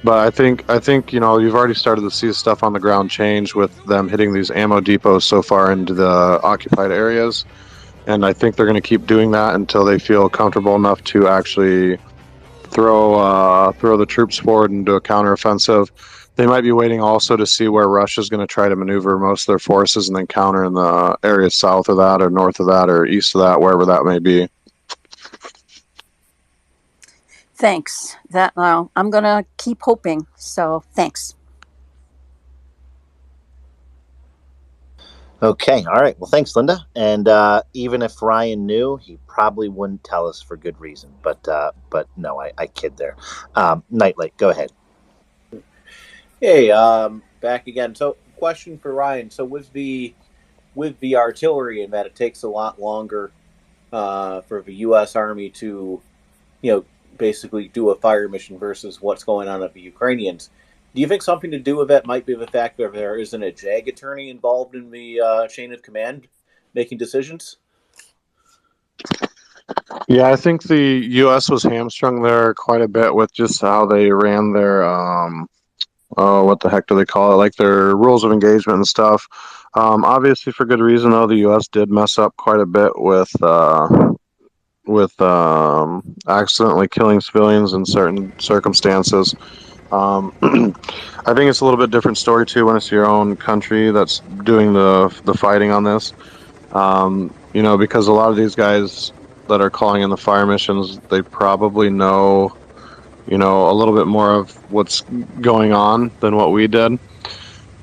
But I think you've already started to see stuff on the ground change with them hitting these ammo depots so far into the occupied areas, and I think they're going to keep doing that until they feel comfortable enough to actually throw the troops forward and do a counteroffensive. They might be waiting also to see where Russia's going to try to maneuver most of their forces and then counter in the areas south of that or north of that or east of that, wherever that may be. Thanks. I'm going to keep hoping. So thanks. Okay. All right. Well, thanks, Linda. And even if Ryan knew, he probably wouldn't tell us for good reason. But no, I kid there. Nightlight, go ahead. Hey, back again. So, question for Ryan. So, with the artillery and that it takes a lot longer for the U.S. Army to, basically do a fire mission versus what's going on with the Ukrainians. Do you think something to do with that might be the fact that there isn't a JAG attorney involved in the chain of command making decisions? Yeah, I think the U.S. was hamstrung there quite a bit with just how they ran their, what the heck do they call it? Like their rules of engagement and stuff. Obviously, for good reason, though, the U.S. did mess up quite a bit with accidentally killing civilians in certain circumstances. I think it's a little bit different story too when it's your own country that's doing the fighting on this. Because a lot of these guys that are calling in the fire missions, they probably know a little bit more of what's going on than what we did.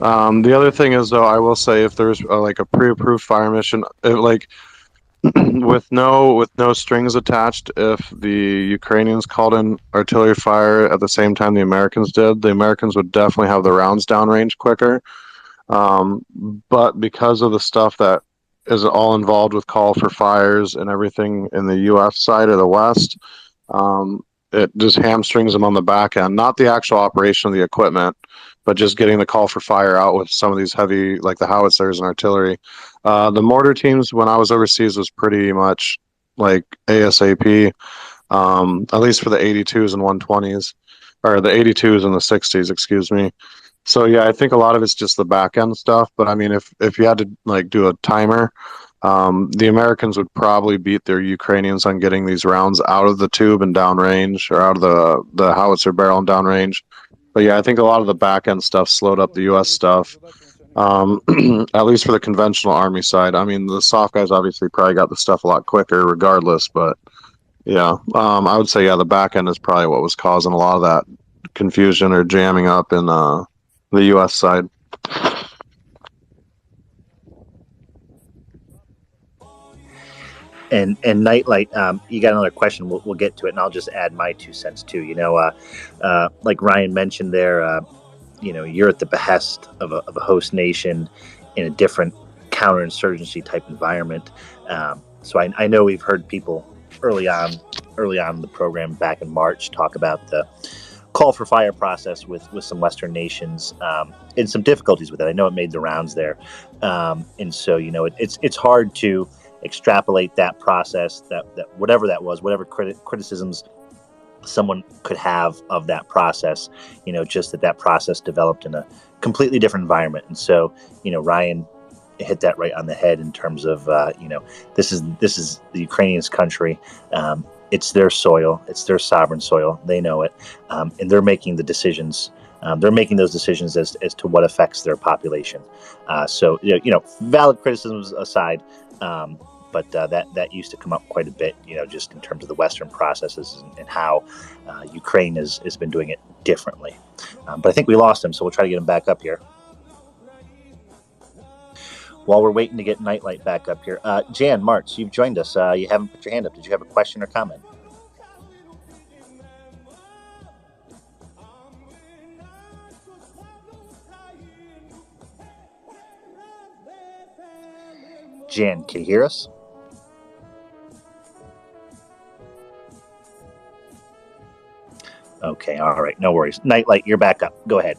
The other thing is, though, I will say if there's a pre-approved fire mission, with no strings attached, if the Ukrainians called in artillery fire at the same time the Americans did, the Americans would definitely have the rounds downrange quicker. But because of the stuff that is all involved with call for fires and everything in the U.S. side or the West, it just hamstrings them on the back end. Not the actual operation of the equipment, but just getting the call for fire out with some of these heavy, like the howitzers and artillery. The mortar teams, when I was overseas, was pretty much like ASAP, at least for the 82s and 120s, or the 82s and the 60s, excuse me. So yeah, I think a lot of it's just the back end stuff. But I mean, if you had to do a timer, the Americans would probably beat their Ukrainians on getting these rounds out of the tube and downrange, or out of the howitzer barrel and downrange. But yeah, I think a lot of the back end stuff slowed up the U.S. stuff, at least for the conventional Army side. I mean, the soft guys obviously probably got the stuff a lot quicker regardless, but yeah, I would say, yeah, the back end is probably what was causing a lot of that confusion or jamming up in the U.S. side. And Nightlight, you got another question. We'll get to it, and I'll just add my 2 cents too. Like Ryan mentioned there, you're at the behest of a host nation in a different counterinsurgency type environment. So I know we've heard people early on in the program back in March talk about the call for fire process with some Western nations, and some difficulties with it. I know it made the rounds there, and so it's hard to extrapolate that process, that whatever that was, whatever criticisms someone could have of that process, just that process developed in a completely different environment. And so, Ryan hit that right on the head in terms of, this is the Ukrainians' country. It's their soil. It's their sovereign soil. They know it. And they're making the decisions. They're making those decisions as to what affects their population. So, valid criticisms aside, but that used to come up quite a bit, just in terms of the Western processes and how Ukraine has been doing it differently. But I think we lost him, so we'll try to get him back up here. While we're waiting to get Nightlight back up here, Jan Martz, you've joined us. You haven't put your hand up. Did you have a question or comment? Jan, can you hear us? Okay, all right, no worries. Nightlight, you're back up. Go ahead.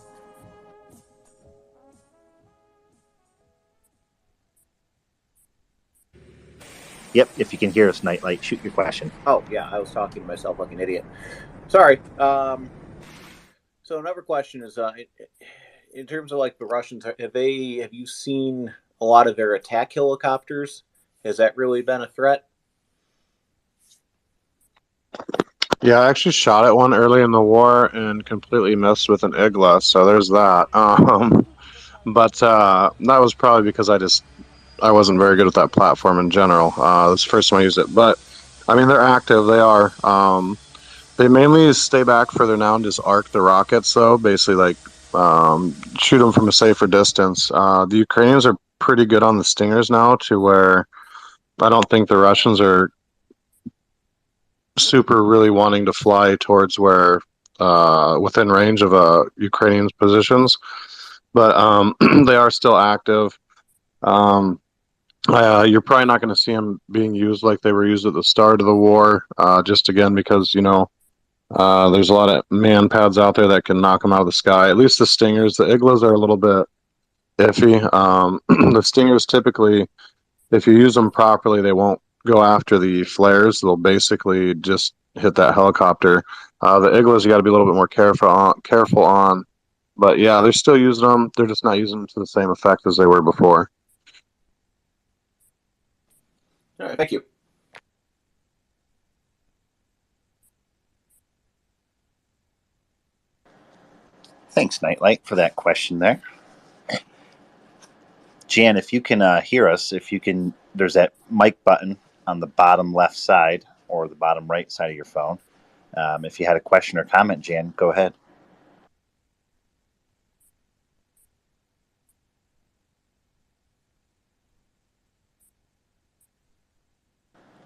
Yep, if you can hear us, Nightlight, shoot your question. Oh, yeah, I was talking to myself like an idiot. Sorry. So another question is, in terms of like the Russians, have you seen a lot of their attack helicopters? Has that really been a threat? Yeah, I actually shot at one early in the war and completely missed with an Igla, so there's that. But that was probably because I wasn't very good at that platform in general. This is the first time I used it. But, I mean, they're active. They are. They mainly stay back further now and just arc the rockets, though. Basically, like, shoot them from a safer distance. The Ukrainians are pretty good on the Stingers now, to where I don't think the Russians are super really wanting to fly towards where within range of Ukrainians' positions. But they are still active. You're probably not going to see them being used like they were used at the start of the war, just again because, there's a lot of man pads out there that can knock them out of the sky. At least the Stingers. The Iglas are a little bit iffy. The Stingers typically, if you use them properly, they won't go after the flares. They'll basically just hit that helicopter. The Iglas, you got to be a little bit more careful on. But yeah, they're still using them. They're just not using them to the same effect as they were before. All right, thank you. Thanks, Nightlight, for that question there. Jan, if you can hear us, there's that mic button on the bottom left side or the bottom right side of your phone. If you had a question or comment, Jan, go ahead.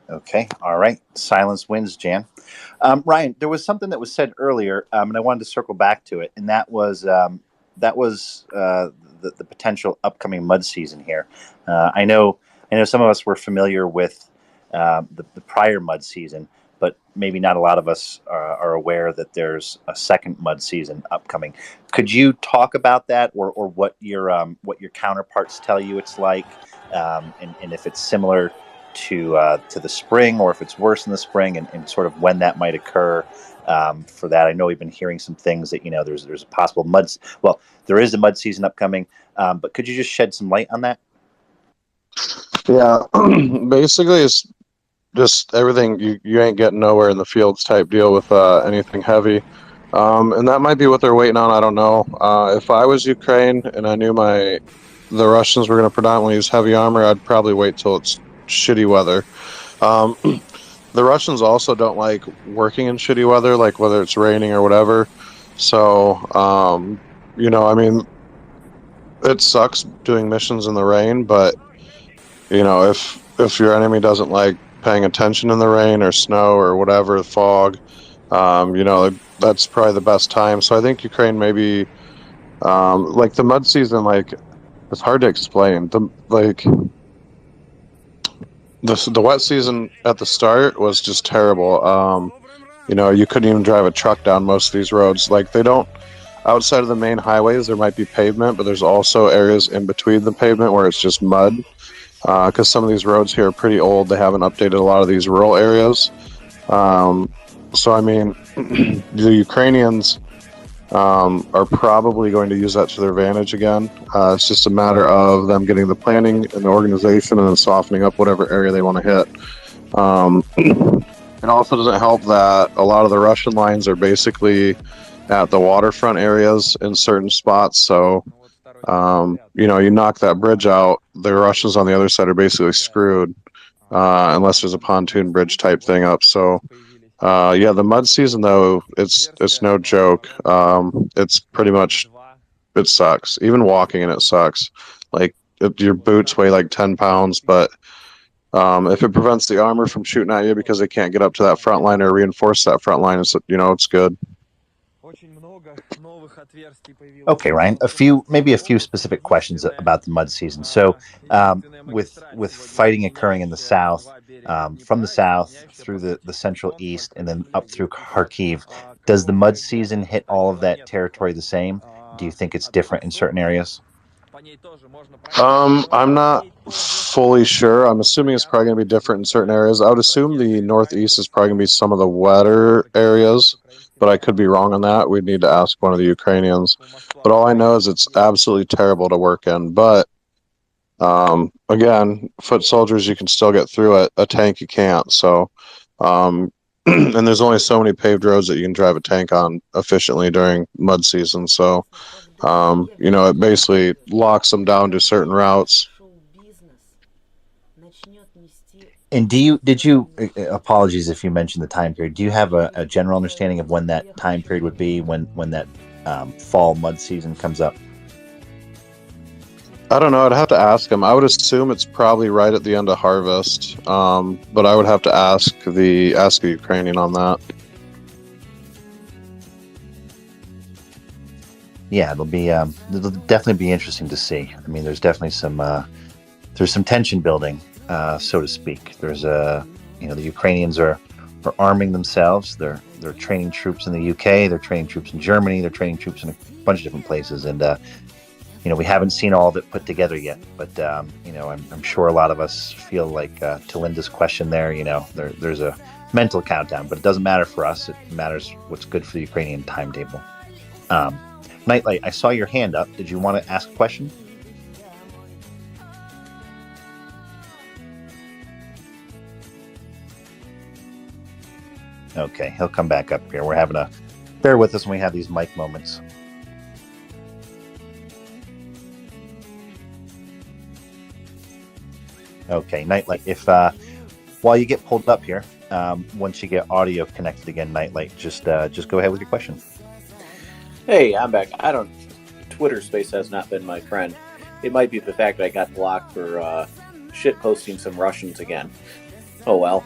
Okay, all right. Silence wins, Jan. Ryan, there was something that was said earlier, and I wanted to circle back to it, and that was the potential upcoming mud season here. I know some of us were familiar with the prior mud season, but maybe not a lot of us are aware that there's a second mud season upcoming. Could you talk about that, or what your counterparts tell you it's like, and if it's similar to the spring, or if it's worse in the spring, and sort of when that might occur for that? I know we've been hearing some things that there's a possible there is a mud season upcoming, but could you just shed some light on that? Yeah, basically it's just everything. You ain't getting nowhere in the fields type deal with anything heavy, and that might be what they're waiting on. I don't know. If I was Ukraine and I knew the Russians were going to predominantly use heavy armor, I'd probably wait till it's shitty weather. The Russians also don't like working in shitty weather, like whether it's raining or whatever. So, I mean, it sucks doing missions in the rain, but if your enemy doesn't like paying attention in the rain or snow or whatever, fog, that's probably the best time. So I think Ukraine maybe, like the mud season, like it's hard to explain. The wet season at the start was just terrible. You couldn't even drive a truck down most of these roads. Like they don't, outside of the main highways, there might be pavement, but there's also areas in between the pavement where it's just mud. Because some of these roads here are pretty old. They haven't updated a lot of these rural areas. So, I mean, the Ukrainians are probably going to use that to their advantage again. It's just a matter of them getting the planning and the organization and then softening up whatever area they want to hit. It also doesn't help that a lot of the Russian lines are basically at the waterfront areas in certain spots. So, you knock that bridge out, the Russians on the other side are basically screwed, unless there's a pontoon bridge type thing up. So, the mud season though, it's no joke. It's pretty much, it sucks. Even walking in it sucks. Like your boots weigh like 10 pounds, but if it prevents the armor from shooting at you because they can't get up to that front line or reinforce that front line, it's good. Okay, Ryan, maybe a few specific questions about the mud season. So, with fighting occurring in the south, from the south through the central east and then up through Kharkiv, does the mud season hit all of that territory the same? Do you think it's different in certain areas? I'm not fully sure. I'm assuming it's probably going to be different in certain areas. I would assume the Northeast is probably going to be some of the wetter areas, but I could be wrong on that. We'd need to ask one of the Ukrainians. But all I know is it's absolutely terrible to work in. But again, foot soldiers, you can still get through it. A tank, you can't. So, and there's only so many paved roads that you can drive a tank on efficiently during mud season. So, it basically locks them down to certain routes. And apologies if you mentioned the time period, do you have a general understanding of when that time period would be, when that fall mud season comes up? I don't know. I'd have to ask him. I would assume it's probably right at the end of harvest, but I would have to ask a Ukrainian on that. Yeah, it'll definitely be interesting to see. I mean, there's definitely some tension building, so to speak. There's the Ukrainians are arming themselves. They're training troops in the UK. They're training troops in Germany. They're training troops in a bunch of different places, and we haven't seen all of it put together yet. But I'm sure a lot of us feel like, to Linda's question there, there's a mental countdown, but it doesn't matter for us. It matters what's good for the Ukrainian timetable. Nightlight, I saw your hand up. Did you want to ask a question? Okay, he'll come back up here. We're having bear with us when we have these mic moments. Okay, Nightlight, if while you get pulled up here, once you get audio connected again, Nightlight, just go ahead with your question. Hey, I'm back. Twitter space has not been my friend. It might be the fact that I got blocked for shit posting some Russians again. Oh well.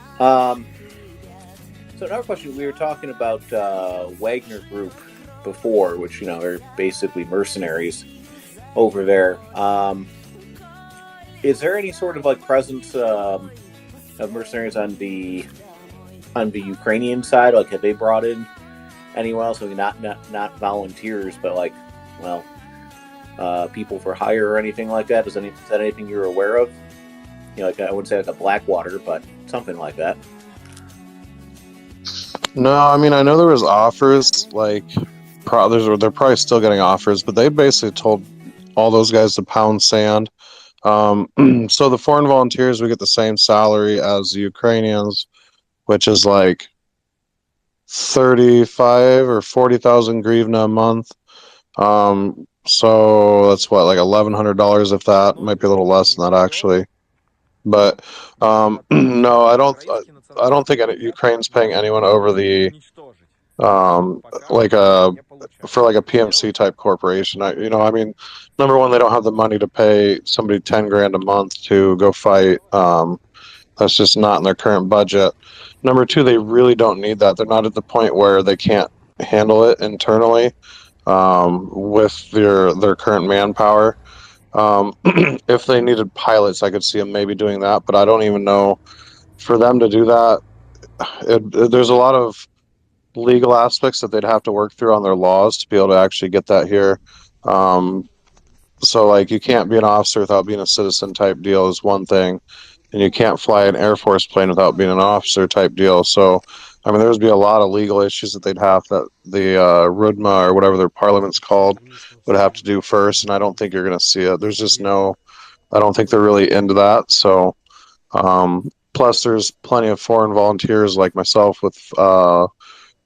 So another question, we were talking about Wagner Group before, which are basically mercenaries over there. Is there any sort of presence of mercenaries on the Ukrainian side? Have they brought in anyone else? Not volunteers, but people for hire or anything like that? Is that anything you're aware of? I wouldn't say a Blackwater, but something like that. No, I mean, I know there was offers. They're probably still getting offers, but they basically told all those guys to pound sand. So the foreign volunteers, we get the same salary as the Ukrainians, which is 35 or 40,000 hryvnia a month. So that's what, $1,100, if that. Might be a little less than that, actually. But no, I don't think Ukraine's paying anyone over the for a PMC type corporation. I mean, number one, they don't have the money to pay somebody $10,000 a month to go fight. That's just not in their current budget. Number two, they really don't need that. They're not at the point where they can't handle it internally with their current manpower. If they needed pilots, I could see them maybe doing that, but I don't even know for them to do that. There's a lot of legal aspects that they'd have to work through on their laws to be able to actually get that here. So you can't be an officer without being a citizen type deal is one thing, and you can't fly an Air Force plane without being an officer type deal. So, I mean, there would be a lot of legal issues that they'd have that the Rudma or whatever their parliament's called would have to do first, and I don't think you're going to see it. There's just I don't think they're really into that. So, plus there's plenty of foreign volunteers like myself with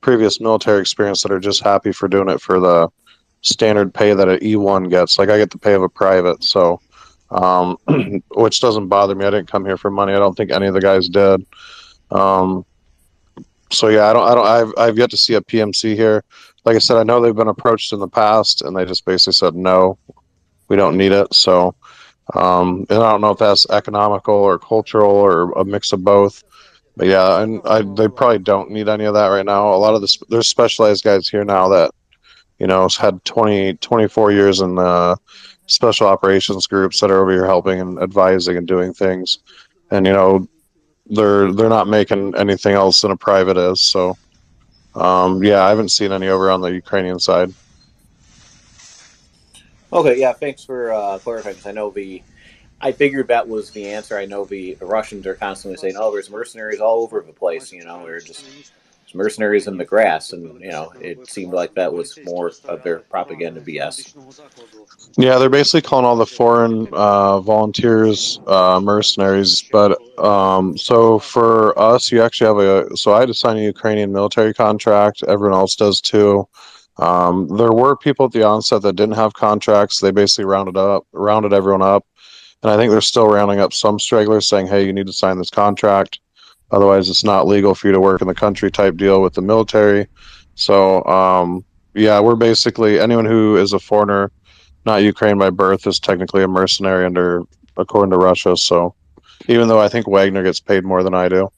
previous military experience that are just happy for doing it for the standard pay that an E1 gets. I get the pay of a private, so which doesn't bother me. I didn't come here for money. I don't think any of the guys did. So yeah, I've yet to see a PMC here. Like I said, I know they've been approached in the past, and they just basically said no, we don't need it. So, and I don't know if that's economical or cultural or a mix of both. But yeah, and they probably don't need any of that right now. A lot of there's specialized guys here now that has had 24 years in special operations groups that are over here helping and advising and doing things, and they're not making anything else than a private is. So yeah, I haven't seen any over on the Ukrainian side. Okay, yeah, thanks for clarifying. 'Cause I figured that was the answer. I know the Russians are constantly saying, "Oh, there's mercenaries all over the place." They're just there's mercenaries in the grass, and it seemed like that was more of their propaganda BS. Yeah, they're basically calling all the foreign volunteers mercenaries. But so for us, you actually have So I had to sign a Ukrainian military contract. Everyone else does too. There were people at the onset that didn't have contracts. They basically rounded everyone up, and I think they're still rounding up some stragglers, saying, "Hey, you need to sign this contract, otherwise it's not legal for you to work in the country." Type deal with the military. So yeah, we're basically anyone who is a foreigner, not Ukraine by birth, is technically a mercenary according to Russia. So even though I think Wagner gets paid more than I do.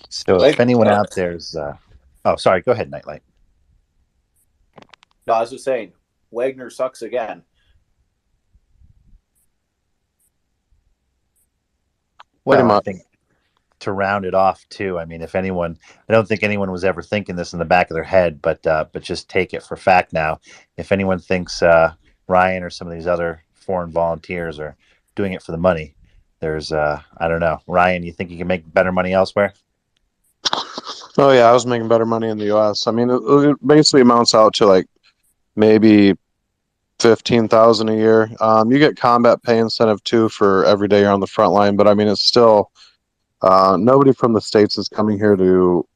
So if anyone out there's, oh, sorry, go ahead, Nightlight. No, I was just saying, Wagner sucks again. Well, I think to round it off too, I mean, if anyone, I don't think anyone was ever thinking this in the back of their head, but just take it for fact now. If anyone thinks Ryan or some of these other foreign volunteers are doing it for the money, there's, I don't know. Ryan, you think you can make better money elsewhere? Oh yeah, I was making better money in the U.S. I mean, it basically amounts out to like maybe 15,000 a year. You get combat pay incentive too for every day you're on the front line, but I mean, it's still nobody from the States is coming here to.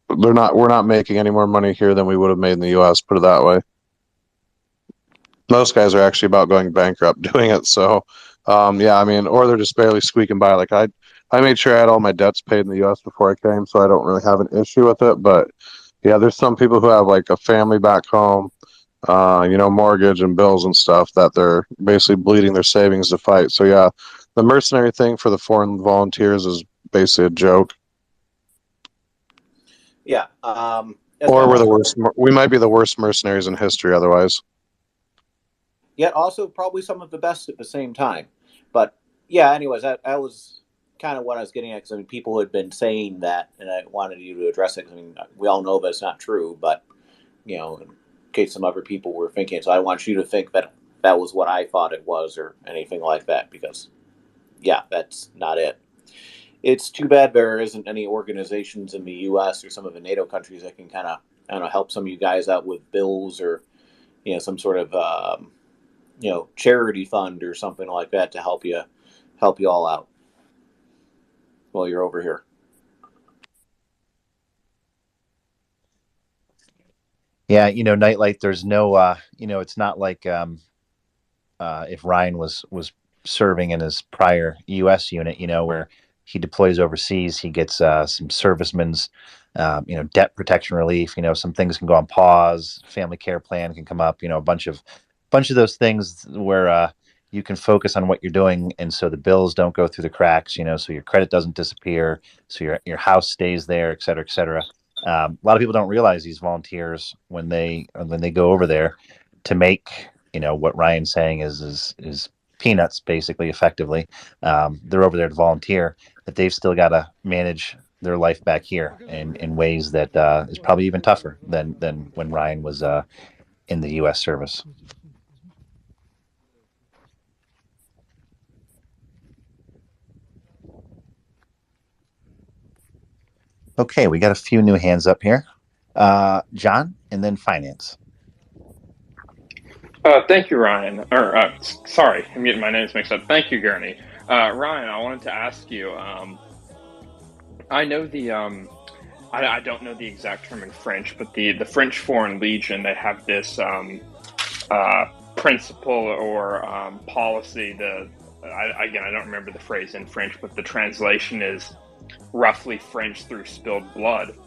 We're not making any more money here than we would have made in the U.S. Put it that way. Most guys are actually about going bankrupt doing it. So, yeah, I mean, or they're just barely squeaking by. Like I made sure I had all my debts paid in the U.S. before I came, so I don't really have an issue with it. But yeah, there's some people who have like a family back home, mortgage and bills and stuff that they're basically bleeding their savings to fight. So yeah, the mercenary thing for the foreign volunteers is basically a joke. Yeah. Or we're the worst. We might be the worst mercenaries in history otherwise. Yet also probably some of the best at the same time. But yeah, anyways, that was kind of what I was getting at, because I mean, people had been saying that, and I wanted you to address it. I mean, we all know that's not true, but in case some other people were thinking, so I want you to think that that was what I thought it was, or anything like that, because yeah, that's not it. It's too bad there isn't any organizations in the U.S. or some of the NATO countries that can kind of, I don't know, help some of you guys out with bills, or some sort of charity fund or something like that to help you all out while you're over here. Yeah, Nightlight, there's no it's not like if Ryan was serving in his prior US unit, where he deploys overseas, he gets some servicemen's debt protection relief, some things can go on pause, family care plan can come up, a bunch of those things where you can focus on what you're doing, and so the bills don't go through the cracks, so your credit doesn't disappear, so your house stays there, et cetera, et cetera. A lot of people don't realize these volunteers when they go over there to make what Ryan's saying is peanuts, basically, effectively. They're over there to volunteer, that they've still got to manage their life back here in ways that is probably even tougher than when Ryan was in the U.S. service. Okay, we got a few new hands up here. John, and then finance. Thank you, Ryan. Sorry, I'm getting my names mixed up. Thank you, Gurney. Ryan, I wanted to ask you. I know I don't know the exact term in French, but the French Foreign Legion, they have this principle or policy. Again, I don't remember the phrase in French, but the translation is roughly French through spilled blood.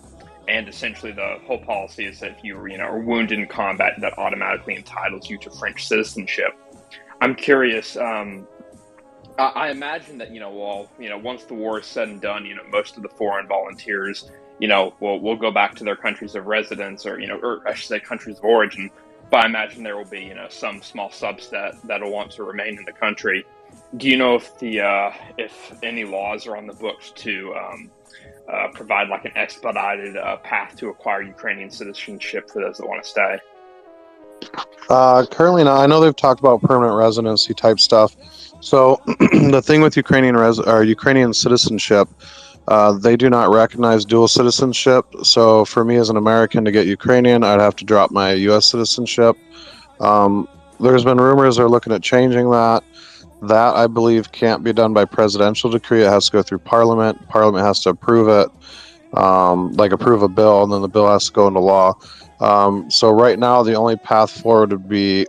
And essentially, the whole policy is that if you are wounded in combat, that automatically entitles you to French citizenship. I'm curious. I imagine that once the war is said and done, most of the foreign volunteers, will go back to their countries of residence, or I should say countries of origin. But I imagine there will be some small subset that'll want to remain in the country. Do you know if any laws are on the books to provide like an expedited path to acquire Ukrainian citizenship for those that want to stay? Currently not. I know they've talked about permanent residency type stuff. So the thing with Ukrainian citizenship, they do not recognize dual citizenship. So for me as an American to get Ukrainian, I'd have to drop my U.S. citizenship. There's been rumors they're looking at changing that. That, I believe, can't be done by presidential decree. It has to go through Parliament. Parliament has to approve it, like approve a bill, and then the bill has to go into law. So right now, the only path forward would be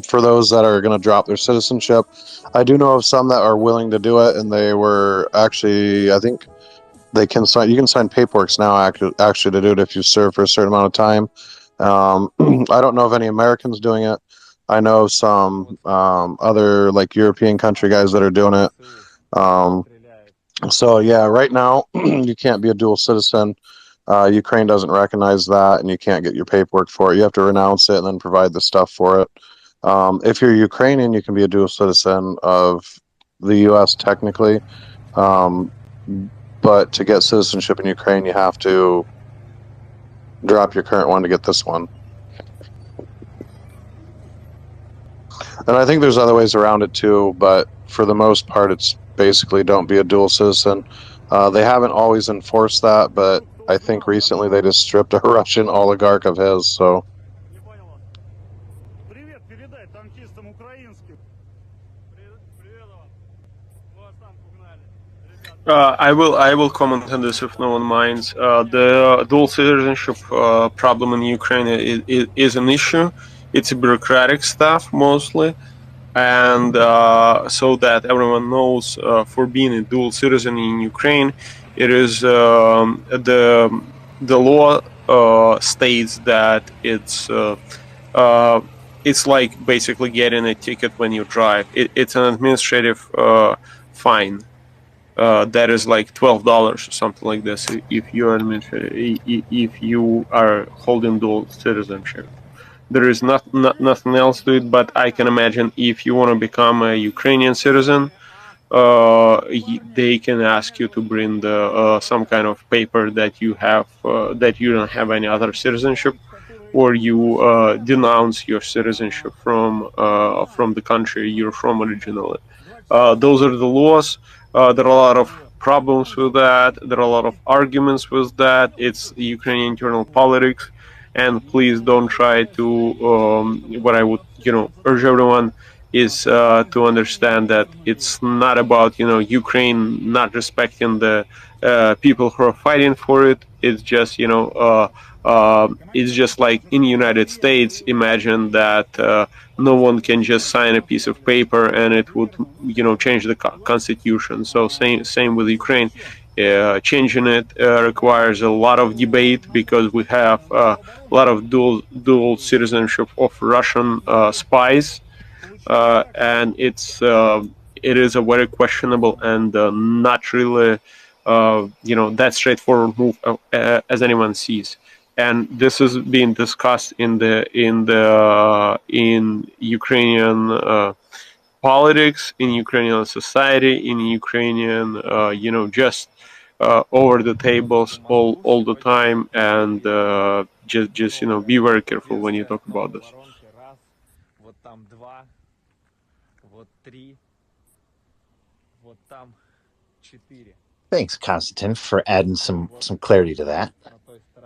for those that are going to drop their citizenship. I do know of some that are willing to do it, and they were actually, I think, they can sign. You can sign paperwork now, actually, to do it if you serve for a certain amount of time. I don't know of any Americans doing it. I know some other like European country guys that are doing it. So yeah, right now you can't be a dual citizen. Ukraine doesn't recognize that, and you can't get your paperwork for it. You have to renounce it and then provide the stuff for it. If you're Ukrainian, you can be a dual citizen of the U.S. technically, but to get citizenship in Ukraine, you have to drop your current one to get this one. And I think there's other ways around it too, but for the most part, it's basically don't be a dual citizen. They haven't always enforced that, but I think recently they just stripped a Russian oligarch of his, so. I will comment on this if no one minds. The dual citizenship problem in Ukraine is an issue. It's bureaucratic stuff mostly, and so that everyone knows, for being a dual citizen in Ukraine, it is the law states that it's like basically getting a ticket when you drive. It's an administrative fine. That is like $12 or something like this if you are holding dual citizenship. There is nothing else to it, but I can imagine if you want to become a Ukrainian citizen, they can ask you to bring some kind of paper that you have that you don't have any other citizenship, or you denounce your citizenship from the country you're from originally. Those are the laws. There are a lot of problems with that. There are a lot of arguments with that. It's Ukrainian internal politics, and please don't try to. What I would, urge everyone is to understand that it's not about Ukraine not respecting the people who are fighting for it. It's just it's just like in the United States. Imagine that no one can just sign a piece of paper and it would change the constitution. So same with Ukraine. Changing it requires a lot of debate because we have a lot of dual citizenship of Russian spies, and it is a very questionable and not really that straightforward move as anyone sees. And this is being discussed in Ukrainian politics, in Ukrainian society, in Ukrainian just over the tables all the time, and just be very careful when you talk about this. Thanks, Konstantin, for adding some clarity to that.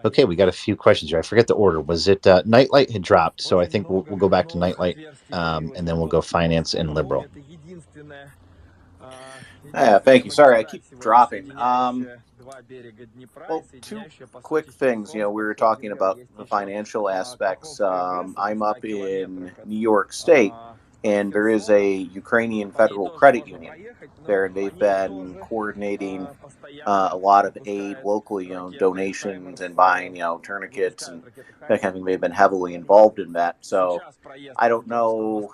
Okay, we got a few questions here. I forget the order. Was it Nightlight had dropped? So I think we'll go back to Nightlight, and then we'll go Finance and Liberal. Yeah, thank you. Sorry, I keep dropping. Well, two quick things. We were talking about the financial aspects. I'm up in New York State, and there is a Ukrainian Federal Credit Union there. They've been coordinating a lot of aid locally, donations and buying, tourniquets and that kind of thing. They've been heavily involved in that. So I don't know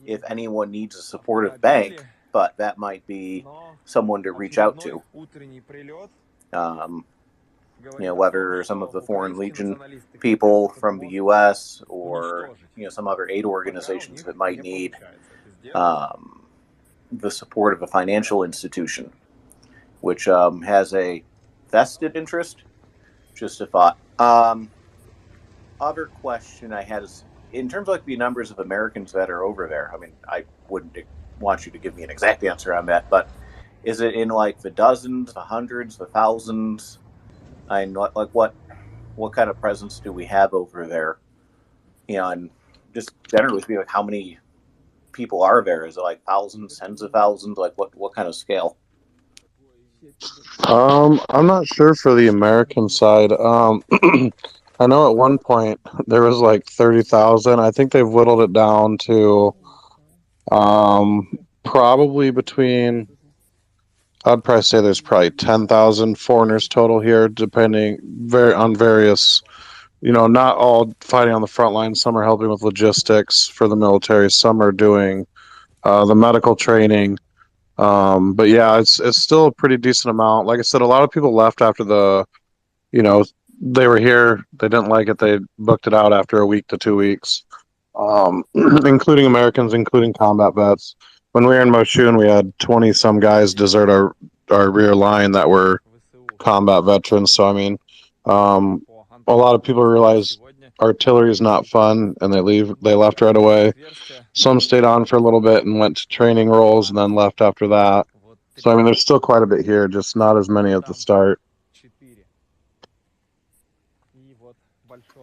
if anyone needs a supportive bank, but that might be someone to reach out to. Whether some of the Foreign Legion people from the U.S. or, some other aid organizations that might need the support of a financial institution, which has a vested interest. Just a thought. Other question I had is, in terms of like the numbers of Americans that are over there, I mean, I wouldn't want you to give me an exact answer on that, but is it in like the dozens, the hundreds, the thousands? I know, like what kind of presence do we have over there? You know, and just generally speaking, like how many people are there? Is it like thousands, tens of thousands? Like what kind of scale? I'm not sure for the American side. I know at one point there was like 30,000. I think they've whittled it down to probably between, I'd probably say there's probably 10,000 foreigners total here, depending on various, not all fighting on the front line. Some are helping with logistics for the military. Some are doing the medical training. But yeah, it's still a pretty decent amount. Like I said, a lot of people left after they were here. They didn't like it. They booked it out after a week to 2 weeks, including Americans, including combat vets. When we were in Moshun, we had 20 some guys desert our rear line that were combat veterans. So I mean, a lot of people realize artillery is not fun, and they left right away. Some stayed on for a little bit and went to training roles and then left after that. So I mean, there's still quite a bit here, just not as many at the start.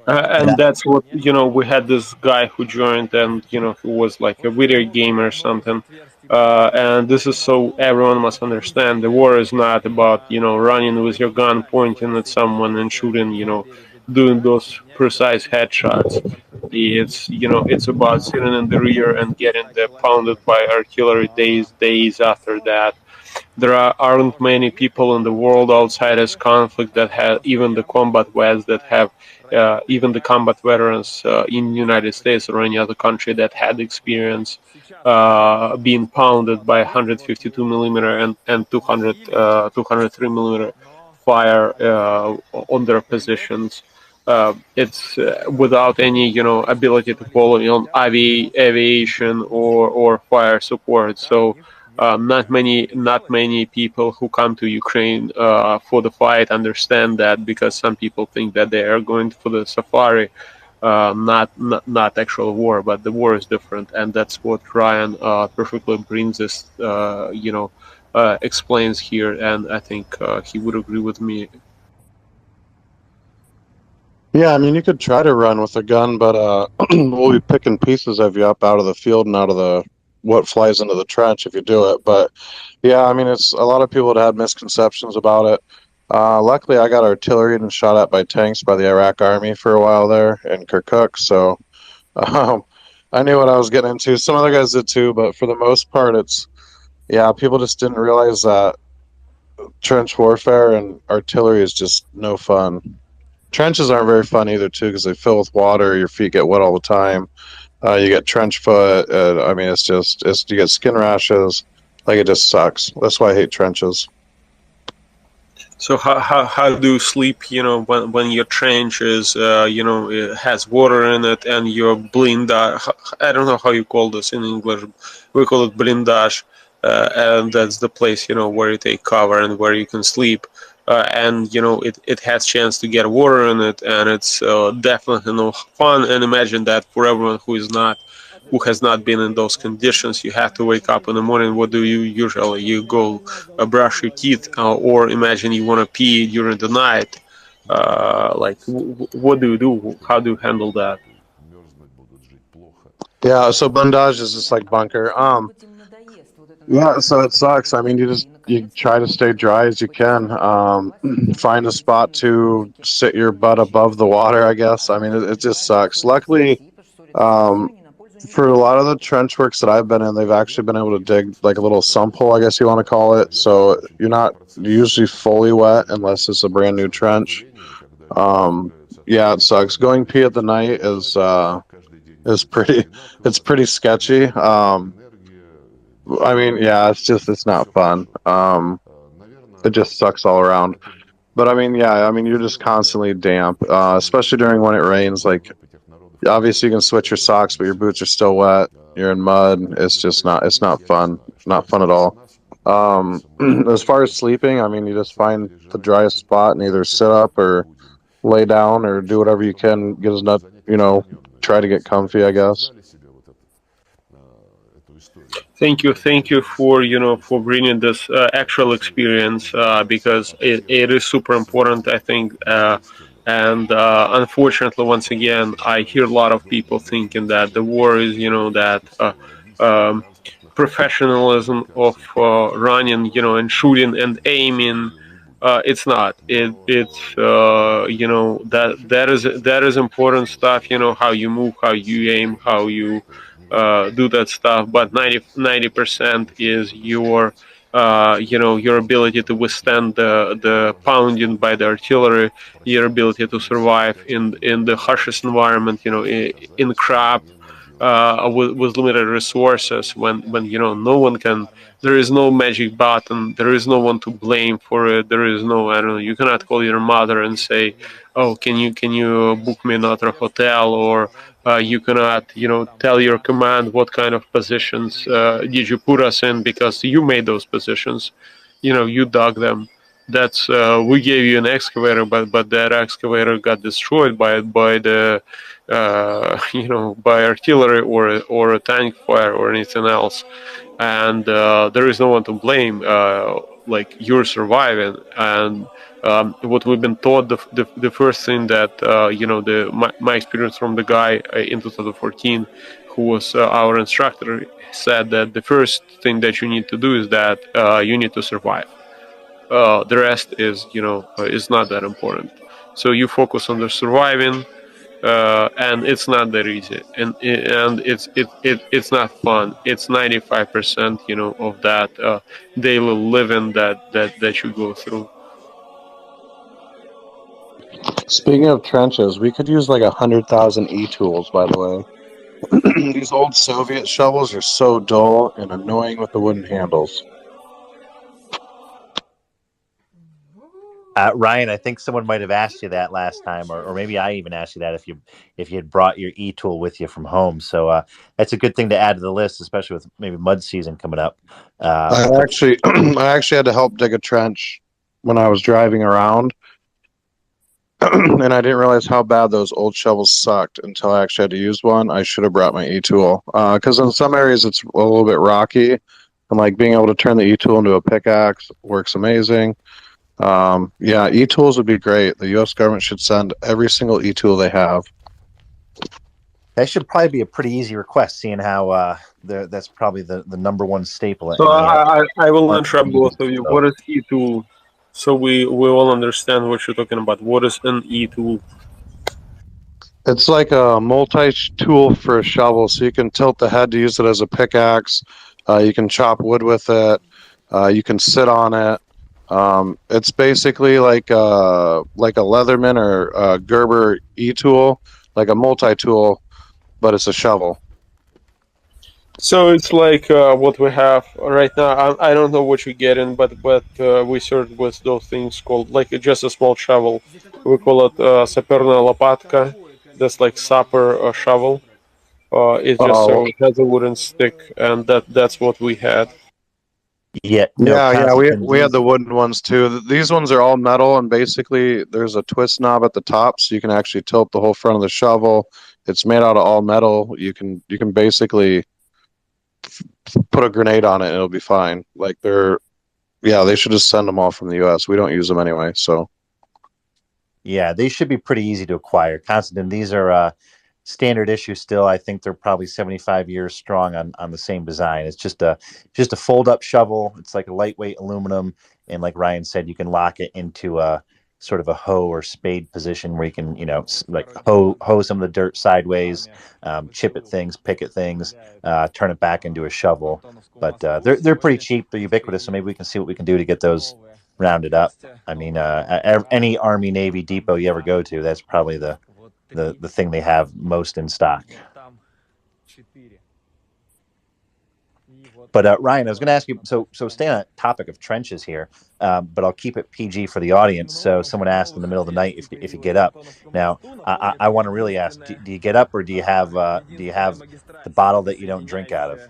And that's what, we had this guy who joined, and, who was like a video gamer or something. And this is so everyone must understand, the war is not about, running with your gun, pointing at someone and shooting, doing those precise headshots. It's about sitting in the rear and getting pounded by artillery days after that. There aren't many people in the world outside this conflict that have, even the combat vets that have, even the combat veterans in the United States or any other country that had experience being pounded by 152 millimeter and 203 millimeter fire on their positions. It's without any, ability to follow on aviation or fire support. So not many people who come to Ukraine for the fight understand that, because some people think that they are going for the safari, not actual war. But the war is different, and that's what Ryan perfectly brings this, explains here, and I think he would agree with me. Yeah, I mean, you could try to run with a gun, but we'll be picking pieces of you up out of the field and out of what flies into the trench if you do it. But yeah, I mean, it's a lot of people had misconceptions about it. Luckily, I got artillery and shot at by tanks by the Iraq Army for a while there in Kirkuk, so I knew what I was getting into. Some other guys did too, but for the most part, people just didn't realize that trench warfare and artillery is just no fun. Trenches aren't very fun either, too, because they fill with water. Your feet get wet all the time. You get trench foot. I mean, you get skin rashes. Like, it just sucks. That's why I hate trenches. So how do you sleep, when your trench is, it has water in it and your blindage, I don't know how you call this in English. We call it blindage. And that's the place, where you take cover and where you can sleep. And it has chance to get water in it, and it's definitely no fun. And imagine that for everyone who has not been in those conditions, you have to wake up in the morning. What do you usually? You go brush your teeth, or imagine you want to pee during the night. What do you do? How do you handle that? Yeah, so blindage is just like bunker. Yeah, so it sucks. I mean, you try to stay dry as you can. Find a spot to sit your butt above the water, I guess. I mean, it just sucks. Luckily, for a lot of the trench works that I've been in, they've actually been able to dig like a little sump hole, I guess you want to call it. So you're not usually fully wet unless it's a brand new trench. Yeah, it sucks. Going pee at the night is pretty sketchy. I mean, yeah, it's not fun. It just sucks all around. But I mean, you're just constantly damp, especially during when it rains. Like, obviously you can switch your socks, but your boots are still wet. You're in mud. It's not fun. Not fun at all. As far as sleeping, I mean, you just find the driest spot and either sit up or lay down or do whatever you can. Get as not, try to get comfy, I guess. Thank you for for bringing this actual experience because it is super important, I think. And unfortunately, once again, I hear a lot of people thinking that the war is that professionalism of running, and shooting and aiming. It's not. It's that is important stuff. How you move, how you aim, how you do that stuff. But 90% is your ability to withstand the pounding by the artillery, your ability to survive in the harshest environment. In crap. With limited resources, when no one can, there is no magic button, there is no one to blame for it, there is no, I don't know, you cannot call your mother and say, oh, can you book me another hotel, or you cannot tell your command what kind of positions did you put us in, because you made those positions, you dug them. That's we gave you an excavator, but that excavator got destroyed by the by artillery or a tank fire or anything else, and there is no one to blame. Like, you're surviving, and what we've been taught, the first thing that my experience from the guy in 2014, who was our instructor, said that the first thing that you need to do is that you need to survive. The rest is not that important. So you focus on the surviving, and it's not that easy, and it's not fun. It's 95% of that daily living that you go through. Speaking of trenches, we could use like 100,000 e-tools, by the way. These old Soviet shovels are so dull and annoying with the wooden handles. Ryan, I think someone might have asked you that last time, or maybe I even asked you that if you had brought your e-tool with you from home. So that's a good thing to add to the list, especially with maybe mud season coming up. I actually had to help dig a trench when I was driving around, and I didn't realize how bad those old shovels sucked until I actually had to use one. I should have brought my e-tool, because in some areas it's a little bit rocky, and like being able to turn the e-tool into a pickaxe works amazing. Yeah, e-tools would be great. The U.S. government should send every single e-tool they have. That should probably be a pretty easy request, seeing how that's probably the number one staple. So I will interrupt both of you. What is e-tool? So we all understand what you're talking about. What is an e-tool? It's like a multi-tool for a shovel, so you can tilt the head to use it as a pickaxe. You can chop wood with it. You can sit on it. It's basically like a Leatherman or a Gerber e-tool, like a multi-tool, but it's a shovel. So it's like what we have right now. I don't know what you're getting, but we served with those things called, like, just a small shovel. We call it saperная лопатка. That's like sapper shovel. It just it has a wooden stick, and that's what we had. Yeah, we had the wooden ones too. These ones are all metal, and basically there's a twist knob at the top, so you can actually tilt the whole front of the shovel. It's made out of all metal. You can basically put a grenade on it, and it'll be fine. Like they should just send them all from the U.S. We don't use them anyway, so. Yeah, they should be pretty easy to acquire. Constantine, these are standard issue still. I think they're probably 75 years strong on the same design. It's just a fold up shovel. It's like a lightweight aluminum, and like Ryan said, you can lock it into a sort of a hoe or spade position where you can like hoe some of the dirt sideways, chip at things, pick at things, turn it back into a shovel. But they're pretty cheap. They're ubiquitous, so maybe we can see what we can do to get those rounded up. I mean, any Army Navy depot you ever go to, that's probably the thing they have most in stock. But Ryan, I was going to ask you, so stay on the topic of trenches here, but I'll keep it PG for the audience. So someone asked in the middle of the night if you get up. Now, I want to really ask, do you get up, or do you have the bottle that you don't drink out of?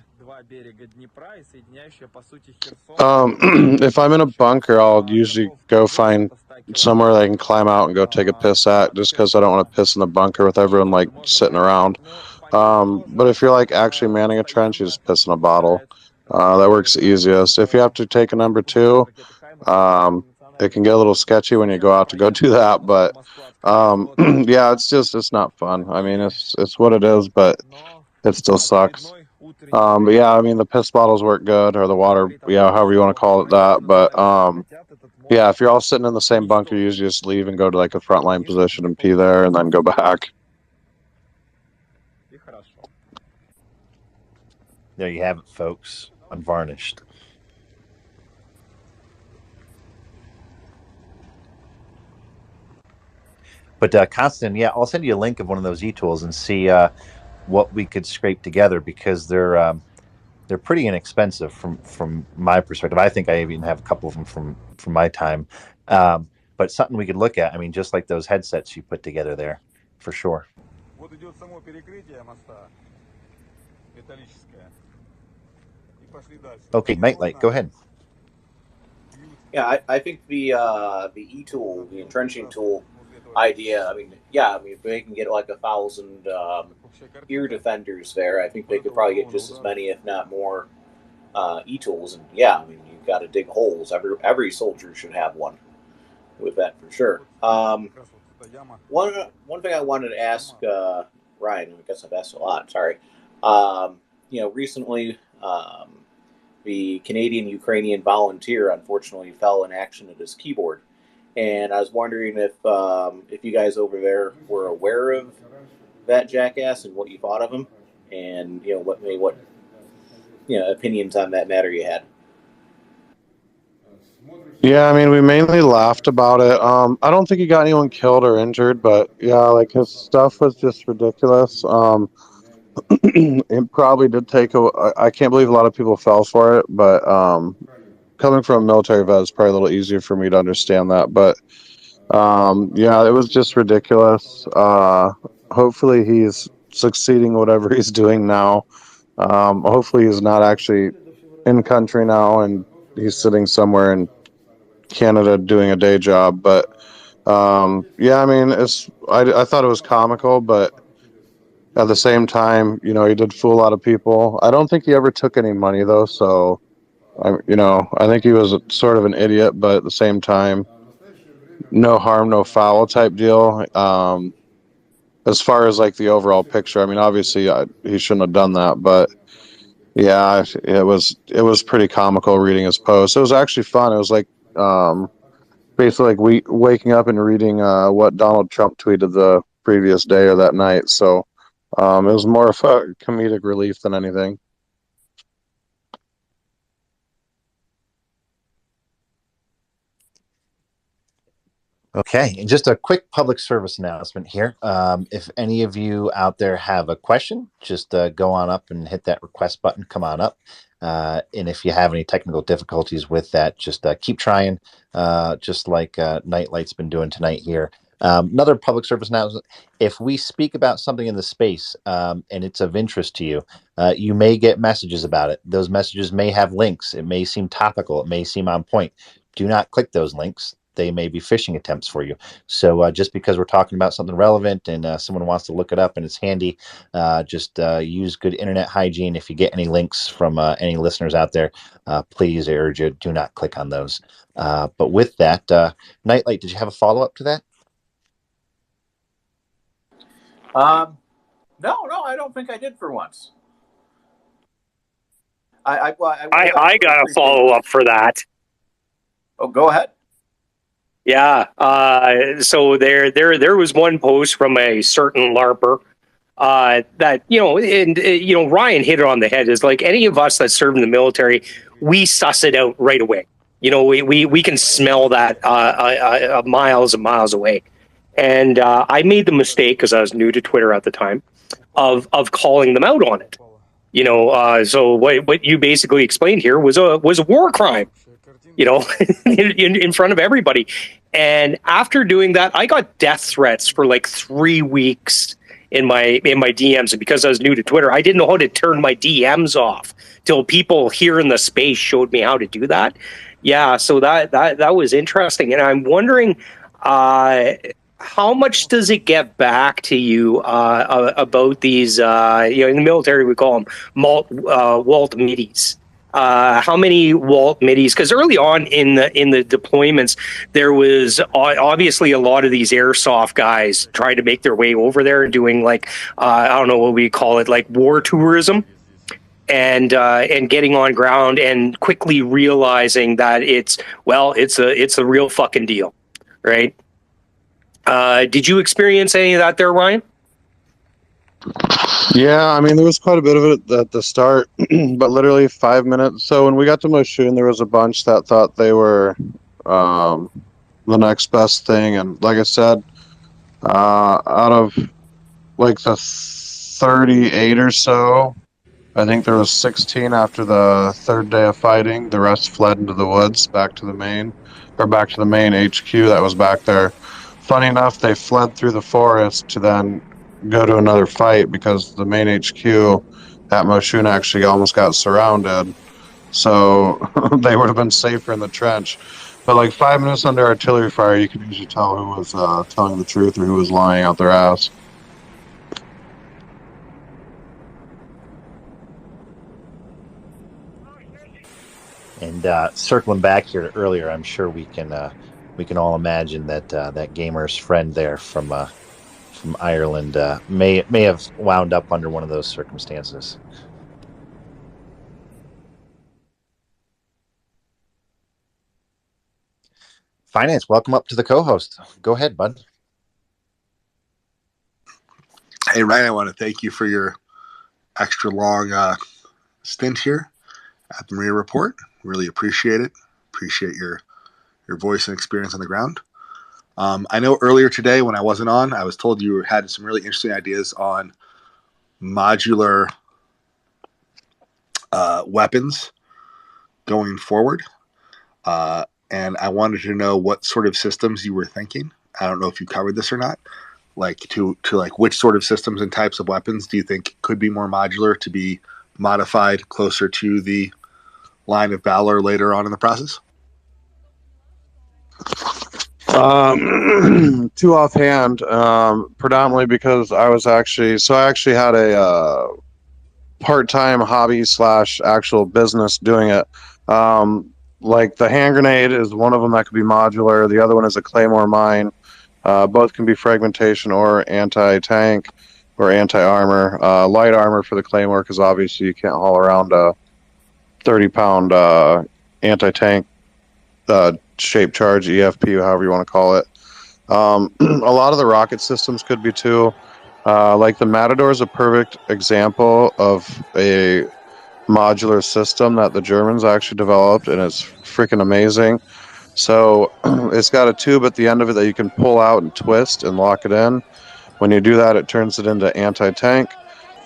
If I'm in a bunker, I'll usually go find somewhere that I can climb out and go take a piss at, just because I don't want to piss in the bunker with everyone like sitting around. But if you're like actually manning a trench, you just piss in a bottle. That works easiest. If you have to take a number two, it can get a little sketchy when you go out to go do that. But yeah, it's not fun. I mean, it's what it is, but it still sucks. But yeah, I mean, the piss bottles work good, or the water, yeah, however you want to call it that. But yeah, if you're all sitting in the same bunker, you usually just leave and go to like a frontline position and pee there, and then go back. There you have it, folks. Unvarnished. But Constantine, yeah, I'll send you a link of one of those e-tools and see what we could scrape together, because they're pretty inexpensive from my perspective. I think I even have a couple of them from my time. But something we could look at. I mean, just like those headsets you put together there, for sure. Okay, Nightlight, go ahead. Yeah, I think the e-tool, the entrenching tool idea, I mean, if they can get like 1,000 ear defenders there, I think they could probably get just as many, if not more, e-tools. And yeah, I mean, you've got to dig holes. Every soldier should have one with that for sure. One thing I wanted to ask Ryan, I guess I've asked a lot, sorry. Recently, the Canadian-Ukrainian volunteer unfortunately fell in action at his keyboard. And I was wondering if you guys over there were aware of that jackass and what you thought of him, and what opinions on that matter you had. Yeah, I mean, we mainly laughed about it. I don't think he got anyone killed or injured, but yeah, like his stuff was just ridiculous. It probably did take I can't believe a lot of people fell for it, but coming from a military vet, it's probably a little easier for me to understand that. But yeah, it was just ridiculous. Hopefully he's succeeding whatever he's doing now. Hopefully he's not actually in country now and he's sitting somewhere in Canada doing a day job. But yeah, I mean, I thought it was comical, but at the same time, he did fool a lot of people. I don't think he ever took any money though, so I think he was sort of an idiot, but at the same time, no harm, no foul type deal. As far as like the overall picture, I mean, obviously he shouldn't have done that, but yeah, it was pretty comical reading his post. It was actually fun. It was like basically like waking up and reading what Donald Trump tweeted the previous day or that night. So it was more of a comedic relief than anything. Okay, and just a quick public service announcement here. If any of you out there have a question, just go on up and hit that request button. Come on up. And if you have any technical difficulties with that, just keep trying, just like Nightlight's been doing tonight here. Another public service announcement: if we speak about something in the space and it's of interest to you, you may get messages about it. Those messages may have links. It may seem topical. It may seem on point. Do not click those links. They may be phishing attempts for you. So just because we're talking about something relevant and someone wants to look it up and it's handy, just use good internet hygiene. If you get any links from any listeners out there, please, I urge you, do not click on those. But with that, Nightlight, did you have a follow-up to that? No, I don't think I did for once. I got a follow-up for that. Oh, go ahead. Yeah. So there was one post from a certain LARPer that, Ryan hit it on the head. Is like any of us that serve in the military, we suss it out right away. We can smell that miles and miles away. And I made the mistake, because I was new to Twitter at the time, of calling them out on it. So what you basically explained here was a war crime. In front of everybody. And after doing that, I got death threats for like 3 weeks in my DMs, and because I was new to Twitter, I didn't know how to turn my DMs off till people here in the space showed me how to do that. Yeah, so that was interesting, and I'm wondering how much does it get back to you about these? In the military we call them Walt middies. How many Walt middies? Because early on in the deployments, there was obviously a lot of these airsoft guys trying to make their way over there and doing like I don't know what we call it, like war tourism. And getting on ground and quickly realizing that it's a real fucking deal, right? Did you experience any of that there, Ryan? Yeah, I mean, there was quite a bit of it at the start, but literally 5 minutes. So when we got to Moshun, there was a bunch that thought they were the next best thing. And like I said, out of like the 38 or so, I think there was 16 after the third day of fighting. The rest fled into the woods back to the main HQ that was back there. Funny enough, they fled through the forest to then go to another fight because the main HQ at Moshun actually almost got surrounded. So they would have been safer in the trench. But like 5 minutes under artillery fire, you could usually tell who was telling the truth or who was lying out their ass. And circling back here to earlier, I'm sure we can all imagine that that gamer's friend there from Ireland may have wound up under one of those circumstances. Finance, welcome up to the co-host. Go ahead, bud. Hey, Ryan, I want to thank you for your extra long stint here at the Marine Report. Really appreciate it. Appreciate your voice and experience on the ground. I know earlier today when I wasn't on, I was told you had some really interesting ideas on modular weapons going forward. And I wanted to know what sort of systems you were thinking. I don't know if you covered this or not. Like to like which sort of systems and types of weapons do you think could be more modular to be modified closer to the line of valor later on in the process? Too offhand, predominantly because I actually had a part-time hobby / actual business doing it. Like the hand grenade is one of them that could be modular. The other one is a claymore mine. Both can be fragmentation or anti-tank or anti-armor. Light armor for the claymore because obviously you can't haul around a 30-pound anti-tank shape charge, EFP, however you want to call it. A lot of the rocket systems could be too. Like the Matador is a perfect example of a modular system that the Germans actually developed, and it's freaking amazing. So it's got a tube at the end of it that you can pull out and twist and lock it in. When you do that, it turns it into anti-tank.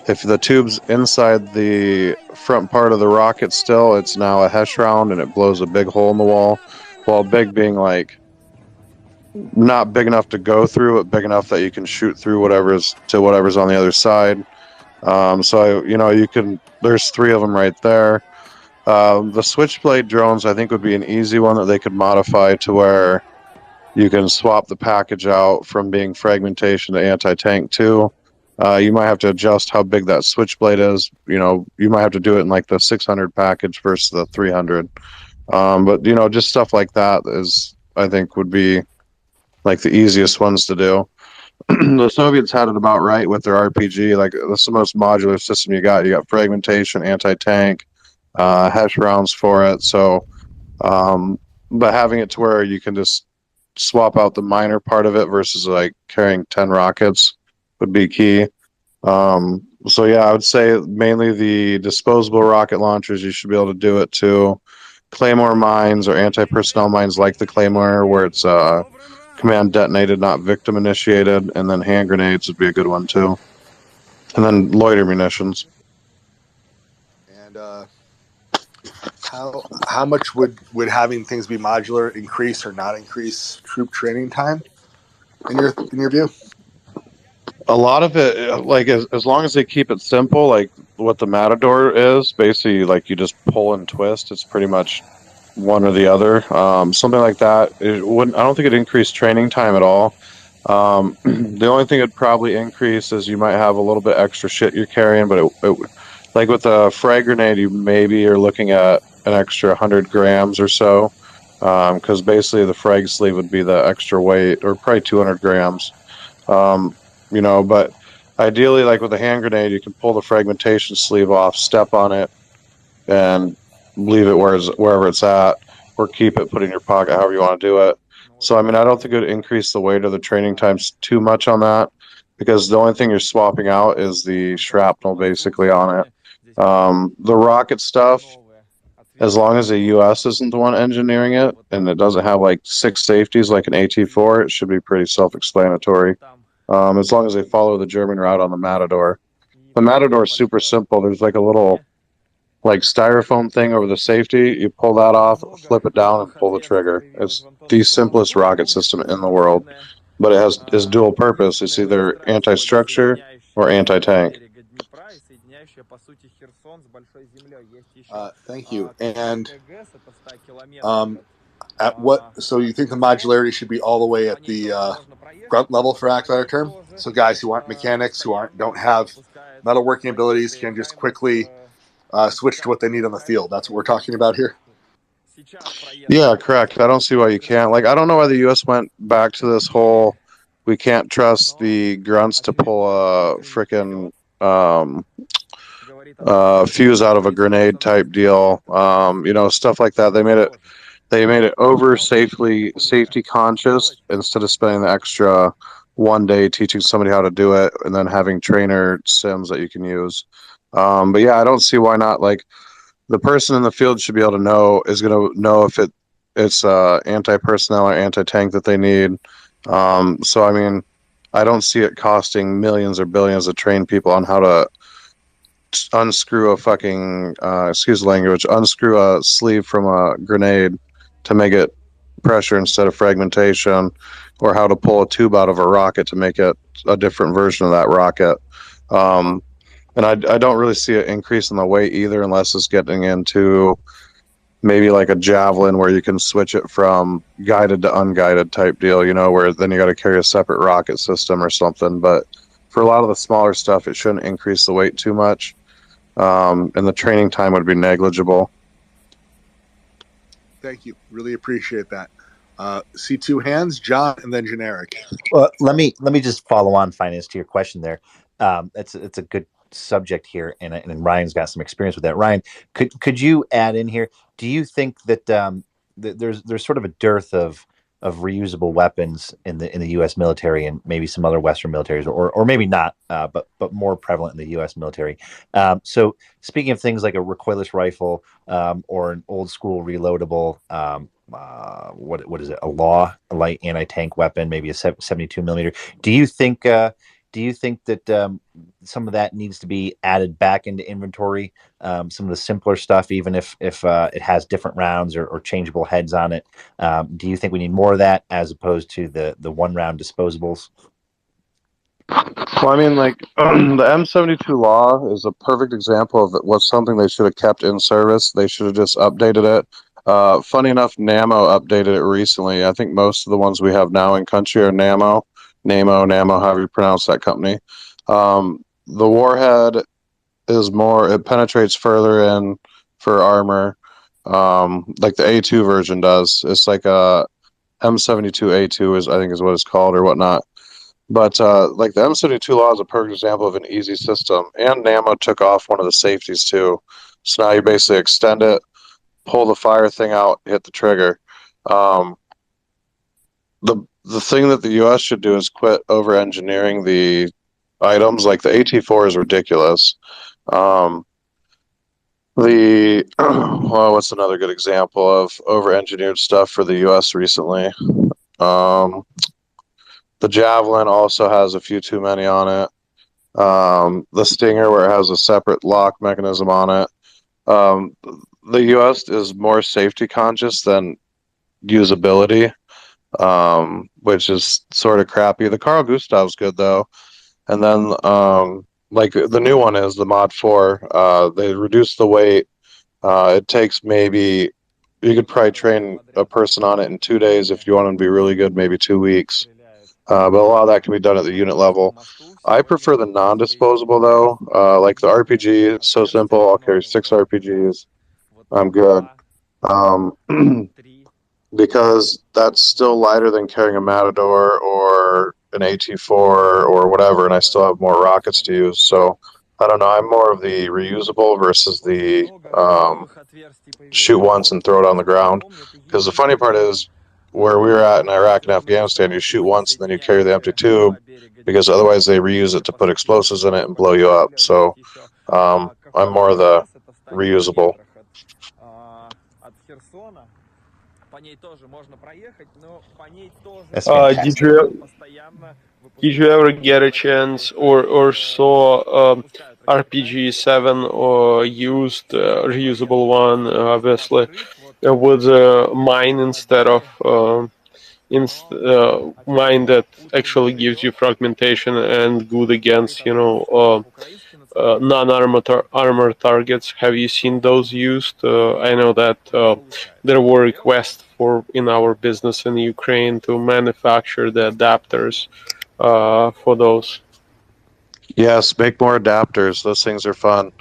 If the tube's inside the front part of the rocket still, it's now a Hesh round and it blows a big hole in the wall. Well, big being like not big enough to go through, but big enough that you can shoot through whatever's on the other side. So you can. There's 3 of them right there. The Switchblade drones, I think, would be an easy one that they could modify to where you can swap the package out from being fragmentation to anti-tank too. You might have to adjust how big that Switchblade is. You might have to do it in like the 600 package versus the 300. But just stuff like that I think would be like the easiest ones to do. The Soviets had it about right with their RPG. Like that's the most modular system you got. You got fragmentation, anti-tank, Hesh rounds for it. So, but having it to where you can just swap out the minor part of it versus like carrying 10 rockets would be key. So yeah, I would say mainly the disposable rocket launchers. You should be able to do it too. Claymore mines or anti-personnel mines like the Claymore, where it's command detonated, not victim initiated, and then hand grenades would be a good one too. And then loiter munitions. And how much would having things be modular increase or not increase troop training time in your view? A lot of it, like as long as they keep it simple, like what the Matador is, basically like you just pull and twist. It's pretty much one or the other. Something like that. It wouldn't. I don't think it increased training time at all. The only thing it'd probably increase is you might have a little bit extra shit you're carrying, but like with a frag grenade, you maybe are looking at an extra 100 grams or so, because basically the frag sleeve would be the extra weight, or probably 200 grams. But ideally, like with a hand grenade, you can pull the fragmentation sleeve off, step on it, and leave it wherever it's at, or keep it, put it in your pocket, however you want to do it. So, I mean, I don't think it would increase the weight or the training times too much on that, because the only thing you're swapping out is the shrapnel basically on it. The rocket stuff, as long as the U.S. isn't the one engineering it, and it doesn't have like 6 safeties like an AT-4, it should be pretty self-explanatory. As long as they follow the German route on the Matador. The Matador is super simple. There's like a little like styrofoam thing over the safety. You pull that off, flip it down, and pull the trigger. It's the simplest rocket system in the world, but it has is dual purpose. It's either anti-structure or anti-tank. Thank you. And at what? So you think the modularity should be all the way at the grunt level, for lack of a better term? So guys who aren't mechanics, don't have metalworking abilities, can just quickly switch to what they need on the field. That's what we're talking about here. Yeah, correct. I don't see why you can't. Like, I don't know why the U.S. went back to this whole we can't trust the grunts to pull a freaking fuse out of a grenade type deal. Stuff like that. They made it over safety conscious instead of spending the extra one day teaching somebody how to do it and then having trainer sims that you can use. But yeah, I don't see why not. Like, the person in the field should be able to is going to know if it's anti-personnel or anti-tank that they need. So, I mean, I don't see it costing millions or billions to train people on how to unscrew a fucking, excuse the language, unscrew a sleeve from a grenade to make it pressure instead of fragmentation, or how to pull a tube out of a rocket to make it a different version of that rocket. And I don't really see an increase in the weight either, unless it's getting into maybe like a javelin where you can switch it from guided to unguided type deal, where then you got to carry a separate rocket system or something. But for a lot of the smaller stuff, it shouldn't increase the weight too much. And the training time would be negligible. Thank you. Really appreciate that. See two hands, John, and then generic. Well, let me just follow on, Finance, to your question there. It's a good subject here, and Ryan's got some experience with that. Ryan, could you add in here? Do you think that there's sort of a dearth of reusable weapons in the U.S. military and maybe some other Western militaries, or maybe not, but more prevalent in the U.S. military? So speaking of things like a recoilless rifle or an old school reloadable, what is it? A light anti-tank weapon, maybe a 72 millimeter. Do you think that some of that needs to be added back into inventory? Some of the simpler stuff, even if it has different rounds or changeable heads on it. Do you think we need more of that as opposed to the one round disposables? Well, I mean, like the M72 law is a perfect example of what's something they should have kept in service. They should have just updated it. Funny enough, NAMO updated it recently. I think most of the ones we have now in country are NAMO, however you pronounce that company. The warhead is it penetrates further in for armor, like the A2 version does. It's like a M72A2 I think is what it's called or whatnot. But like the M72 law is a perfect example of an easy system, and NAMO took off one of the safeties too. So now you basically extend it, pull the fire thing out, hit the trigger. The thing that the U.S. should do is quit over-engineering the items. Like the AT-4 is ridiculous. What's another good example of over-engineered stuff for the U.S. recently? The Javelin also has a few too many on it. The Stinger, where it has a separate lock mechanism on it. The U.S. is more safety conscious than usability, which is sort of crappy. The Carl Gustav's good though. And then like the new one is the Mod 4. They reduced the weight. It takes maybe, you could probably train a person on it in 2 days. If you want them to be really good, maybe 2 weeks. But a lot of that can be done at the unit level. I prefer the non-disposable though. Like the RPG, it's so simple. I'll carry 6 RPGs. I'm good. Because that's still lighter than carrying a Matador or an AT4 or whatever, and I still have more rockets to use. So I don't know. I'm more of the reusable versus the shoot once and throw it on the ground. Because the funny part is, where we were at in Iraq and Afghanistan, you shoot once and then you carry the empty tube, because otherwise they reuse it to put explosives in it and blow you up. So I'm more of the reusable. That's fantastic. Did you ever get a chance or saw RPG 7 or used reusable one, obviously, with a mine instead of mine that actually gives you fragmentation and good against, you know, non-armor targets? Have you seen those used? I know that there were requests in our business in Ukraine to manufacture the adapters for those. Yes, make more adapters. Those things are fun.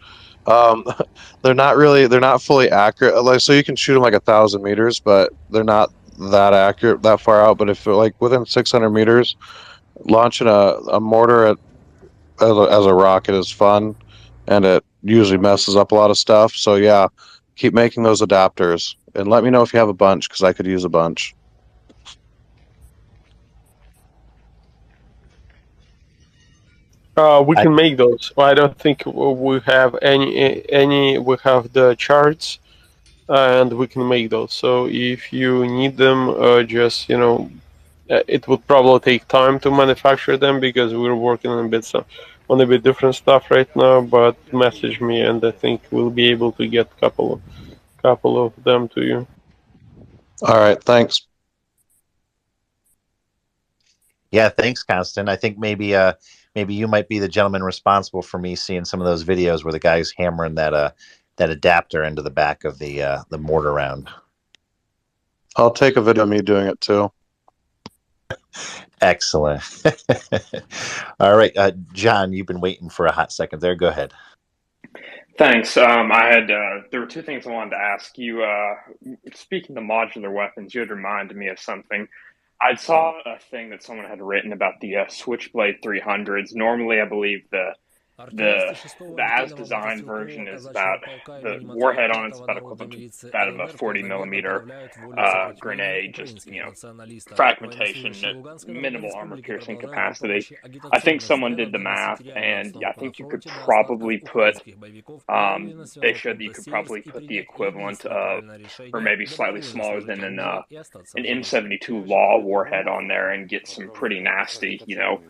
They're not fully accurate. Like, so you can shoot them like 1,000 meters, but they're not that accurate that far out. But if they're like within 600 meters, launching a mortar as a rocket is fun, and it usually messes up a lot of stuff. So yeah, keep making those adapters, and let me know if you have a bunch, because I could use a bunch. We can make those. I don't think we have any. We have the charts, and we can make those. So if you need them, just, you know, it would probably take time to manufacture them because we're working on a bit different stuff right now. But message me, and I think we'll be able to get a couple of them to you. All right, thanks. Yeah, thanks, Constant. I think maybe you might be the gentleman responsible for me seeing some of those videos where the guy's hammering that adapter into the back of the mortar round. I'll take a video of me doing it too. Excellent. All right, John, you've been waiting for a hot second there. Go ahead. Thanks. I had there were two things I wanted to ask you. Speaking of modular weapons, you had reminded me of something. I saw a thing that someone had written about the Switchblade 300s. Normally, I believe the as designed version is about, the warhead on it's about equivalent to that of a 40 millimeter grenade, just, you know, fragmentation, minimal armor piercing capacity. I think someone did the math, and I think you could probably put they showed that you could probably put the equivalent of, or maybe slightly smaller than an M72 Law warhead on there and get some pretty nasty, you know,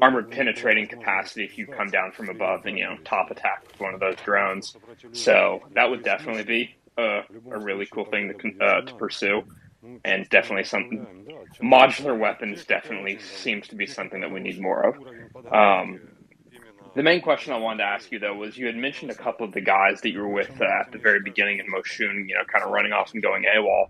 armored penetrating capacity if you come down from above and, you know, top attack with one of those drones. So that would definitely be a really cool thing to pursue, and definitely something. Modular weapons definitely seems to be something that we need more of. The main question I wanted to ask you, though, was you had mentioned a couple of the guys that you were with at the very beginning in Moshun, you know, kind of running off and going AWOL.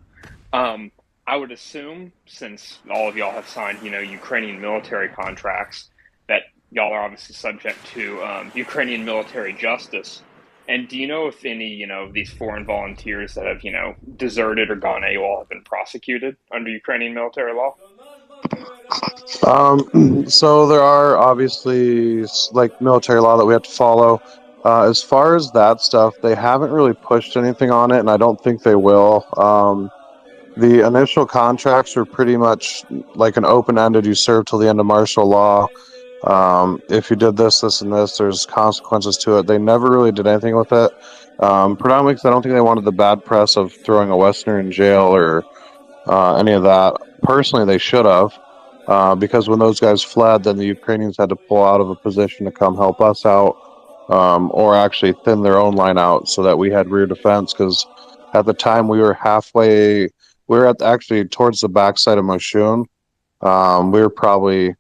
I would assume, since all of y'all have signed, you know, Ukrainian military contracts, that y'all are obviously subject to Ukrainian military justice. And do you know if any, you know, these foreign volunteers that have, you know, deserted or gone AWOL have been prosecuted under Ukrainian military law? So there are obviously like military law that we have to follow. As far as that stuff, they haven't really pushed anything on it, and I don't think they will. The initial contracts were pretty much like an open-ended, you serve till the end of martial law. If you did this, this, and this, there's consequences to it. They never really did anything with it. Predominantly because I don't think they wanted the bad press of throwing a Westerner in jail or any of that. Personally, they should have. Because when those guys fled, then the Ukrainians had to pull out of a position to come help us out, or actually thin their own line out so that we had rear defense. Because at the time we were actually towards the backside of Moshun. We were probably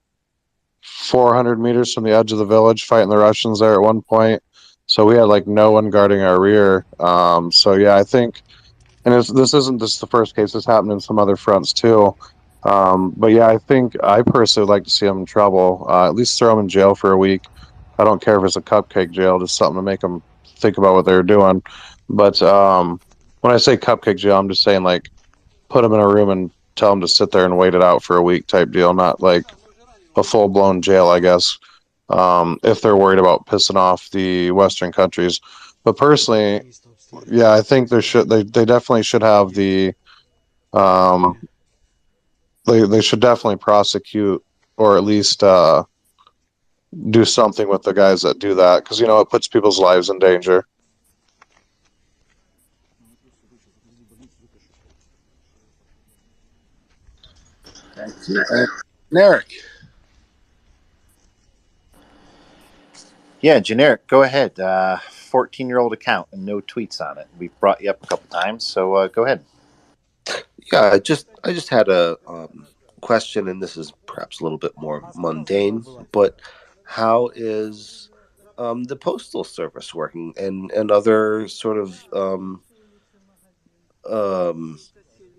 400 meters from the edge of the village fighting the Russians there at one point. So we had like no one guarding our rear. So yeah, I think, and this isn't just the first case. This happened in some other fronts too. But yeah, I think I personally would like to see them in trouble. At least throw them in jail for a week. I don't care if it's a cupcake jail, just something to make them think about what they're doing. But when I say cupcake jail, I'm just saying like put them in a room and tell them to sit there and wait it out for a week type deal, not like a full-blown jail, I guess, if they're worried about pissing off the Western countries. But personally, yeah, I think they definitely should have the they should definitely prosecute or at least do something with the guys that do that, because it puts people's lives in danger. Thank you. Generic. Yeah, generic. Go ahead. 14-year-old account and no tweets on it. We've brought you up a couple times, so go ahead. Yeah, I just had a question, and this is perhaps a little bit more mundane, but how is the postal service working and other sort of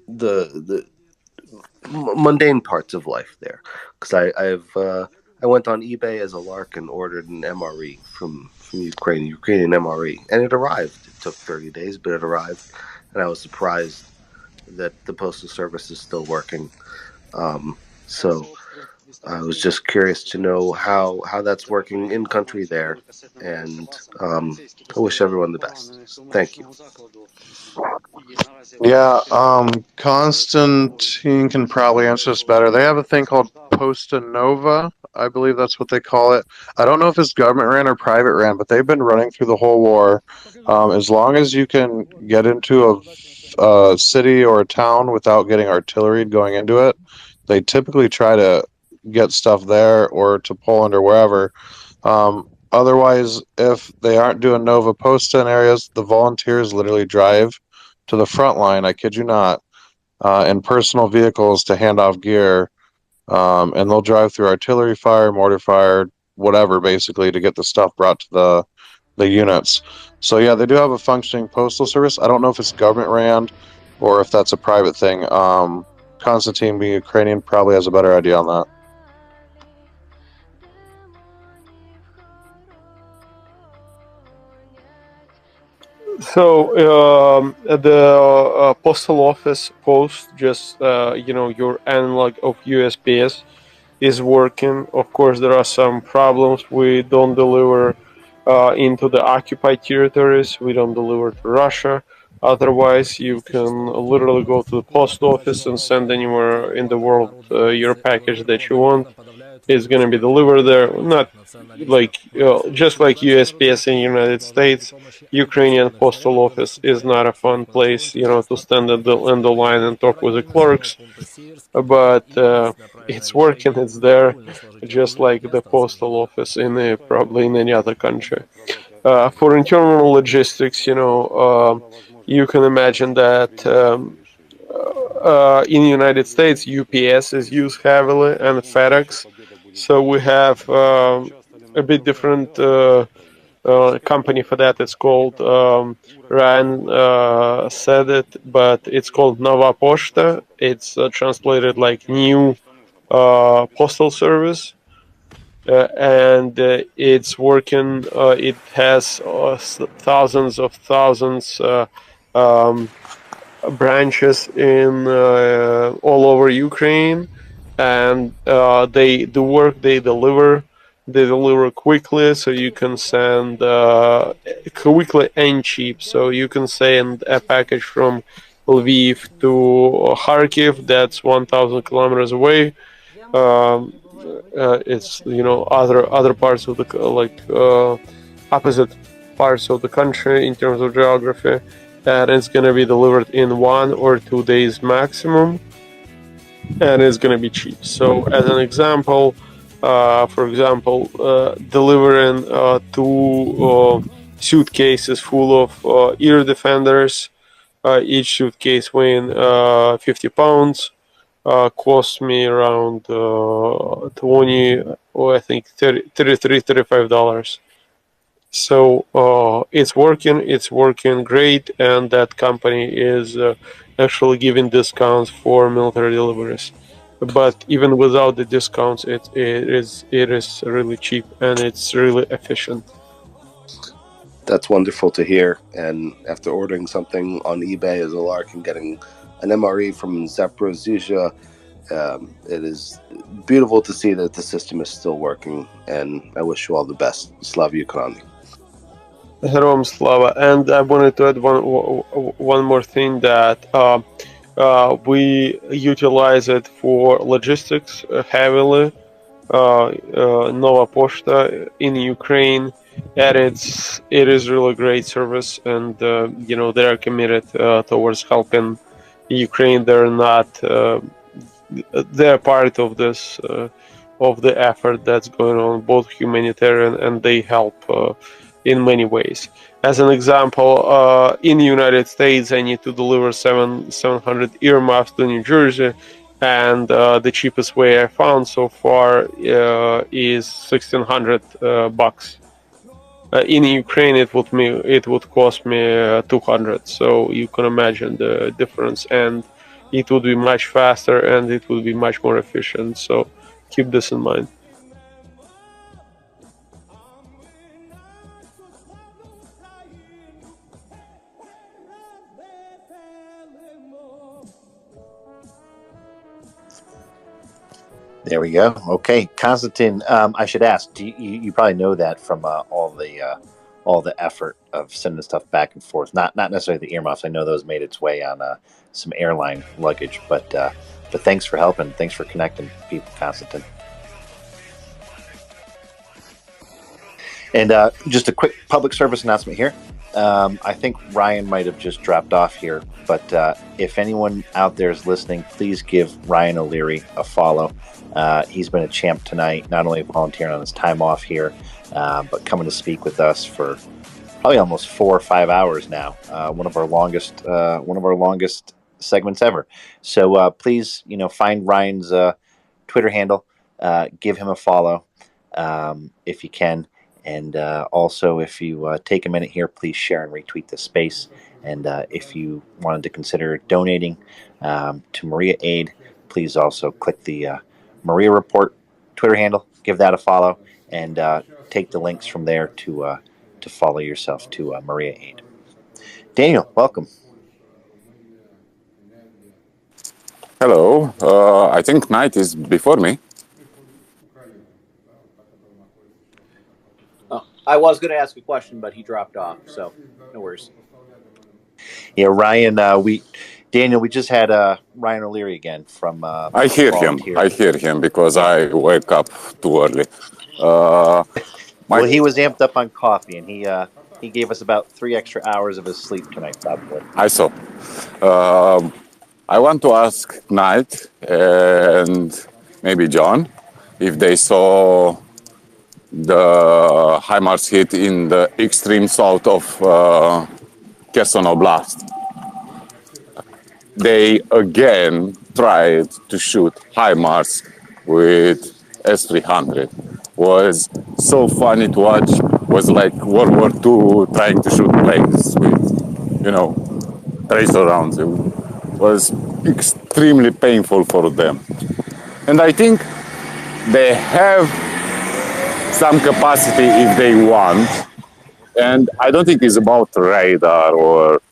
the mundane parts of life there? Because I went on eBay as a lark and ordered an MRE from Ukraine, Ukrainian MRE, and it arrived. It took 30 days, but it arrived, and I was surprised that the postal service is still working. So I was just curious to know how that's working in country there, and I wish everyone the best. Thank you. Yeah, Constantine can probably answer this better. They have a thing called Posta Nova. I believe that's what they call it. I don't know if it's government ran or private ran, but they've been running through the whole war. As long as you can get into a city or a town without getting artillery going into it, they typically try to get stuff there or to Poland or wherever. Otherwise, if they aren't doing Nova Posta in areas, the volunteers literally drive to the front line, I kid you not, in personal vehicles to hand off gear, and they'll drive through artillery fire, mortar fire, whatever, basically, to get the stuff brought to the units. So yeah, they do have a functioning postal service. I don't know if it's government ran or if that's a private thing. Constantine, being Ukrainian, probably has a better idea on that. So the postal office post, just your analog of USPS is working. Of course, there are some problems. We don't deliver into the occupied territories. We don't deliver to Russia. Otherwise, you can literally go to the post office and send anywhere in the world your package that you want. It's going to be delivered there. Not like just like USPS in the United States, Ukrainian postal office is not a fun place, to stand at the end of the line and talk with the clerks. But it's working. It's there, just like the postal office in probably in any other country. For internal logistics, you can imagine that in the United States, UPS is used heavily and FedEx. So we have a bit different company for that. It's called, Ryan said it, but it's called Nova Poshta. It's translated like new postal service. And it's working. It has thousands branches in all over Ukraine, and they do work. They deliver quickly, so you can send quickly and cheap. So you can send a package from Lviv to Kharkiv. That's 1,000 kilometers away. It's other parts of the opposite parts of the country in terms of geography, and it's going to be delivered in 1 or 2 days maximum, and it's going to be cheap. So as an example, delivering 2 suitcases full of ear defenders, each suitcase weighing 50 pounds. cost me around 20, or I think $35. So it's working great, and that company is actually giving discounts for military deliveries. But even without the discounts, it is really cheap and it's really efficient. That's wonderful to hear. And after ordering something on eBay as a lark and getting an MRE from Zaporozhye, it is beautiful to see that the system is still working. And I wish you all the best. Slava Ukraini. Heroam Slava. And I wanted to add one more thing, that we utilize it for logistics heavily. Nova Poshta in Ukraine, and it is really great service, and they are committed towards helping Ukraine. They're part of this of the effort that's going on, both humanitarian, and they help in many ways. As an example, in the United States, I need to deliver 700 earmuffs to New Jersey, and the cheapest way I found so far is $1,600. In Ukraine, it would cost me 200. So you can imagine the difference, and it would be much faster and it would be much more efficient. So keep this in mind. There we go. Okay, Konstantin. I should ask. You probably know that from all the effort of sending stuff back and forth. Not necessarily the earmuffs. I know those made its way on some airline luggage, but thanks for helping. Thanks for connecting people, Konstantin. And just a quick public service announcement here. I think Ryan might have just dropped off here, but if anyone out there is listening, please give Ryan O'Leary a follow. He's been a champ tonight, not only volunteering on his time off here, but coming to speak with us for probably almost 4 or 5 hours now. One of our longest segments ever. So please, find Ryan's Twitter handle, give him a follow if you can. And also, if you take a minute here, please share and retweet this space. And if you wanted to consider donating to Maria Aid, please also click the Maria Report Twitter handle, give that a follow, and take the links from there to follow yourself to Maria Aid. Daniel, welcome. Hello. I think Knight is before me. I was going to ask a question, but he dropped off, so no worries. Yeah, Ryan. Daniel, we just had Ryan O'Leary again from. I hear him because I wake up too early. Well, he was amped up on coffee, and he gave us about 3 extra hours of his sleep tonight, probably. I saw. I want to ask Knight and maybe John if they saw the HIMARS hit in the extreme south of Kherson Oblast. They again tried to shoot HIMARS with S-300. Was so funny to watch. Was like World War II trying to shoot planes with, tracer rounds. It was extremely painful for them. And I think they have some capacity if they want, and I don't think it's about radar or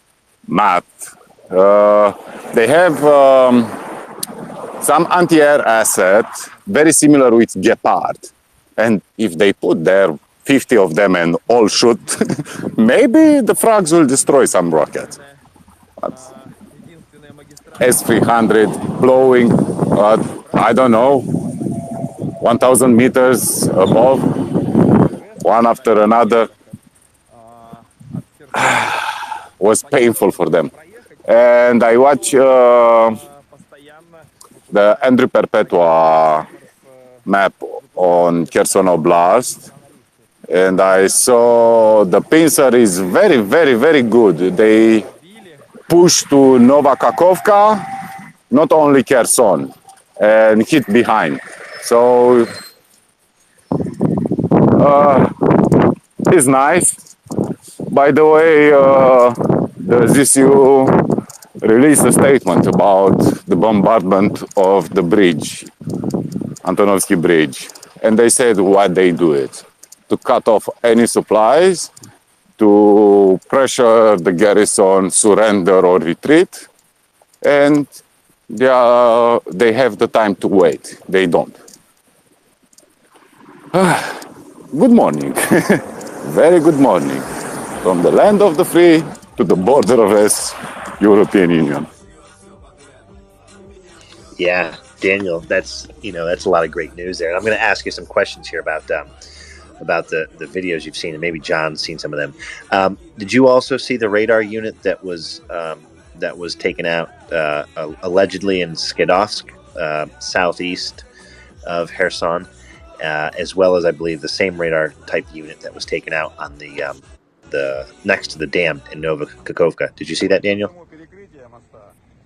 map. They have some anti-air asset, very similar with Gepard, and if they put there 50 of them and all shoot, maybe the frogs will destroy some rockets. But S-300 blowing, I don't know, 1,000 meters above, one after another, was painful for them. And I watch the Andrew Perpetua map on Kherson Oblast, and I saw the pincer is very, very, very good. They push to Nova Kakhovka, not only Kherson. and hit behind. So it's nice. By the way, the ZSU released a statement about the bombardment of the bridge, Antonovsky Bridge, and they said why they do it: to cut off any supplies, to pressure the garrison, surrender or retreat, and they have the time to wait. They don't. Good morning. Very good morning. From the land of the free to the border of the European Union. Yeah, Daniel, that's a lot of great news there. And I'm going to ask you some questions here about the videos you've seen, and maybe John's seen some of them. Did you also see the radar unit that was taken out allegedly in Skidovsk, southeast of Kherson, as well as I believe the same radar type unit that was taken out on the next to the dam in Novokakhovka? Did you see that, Daniel?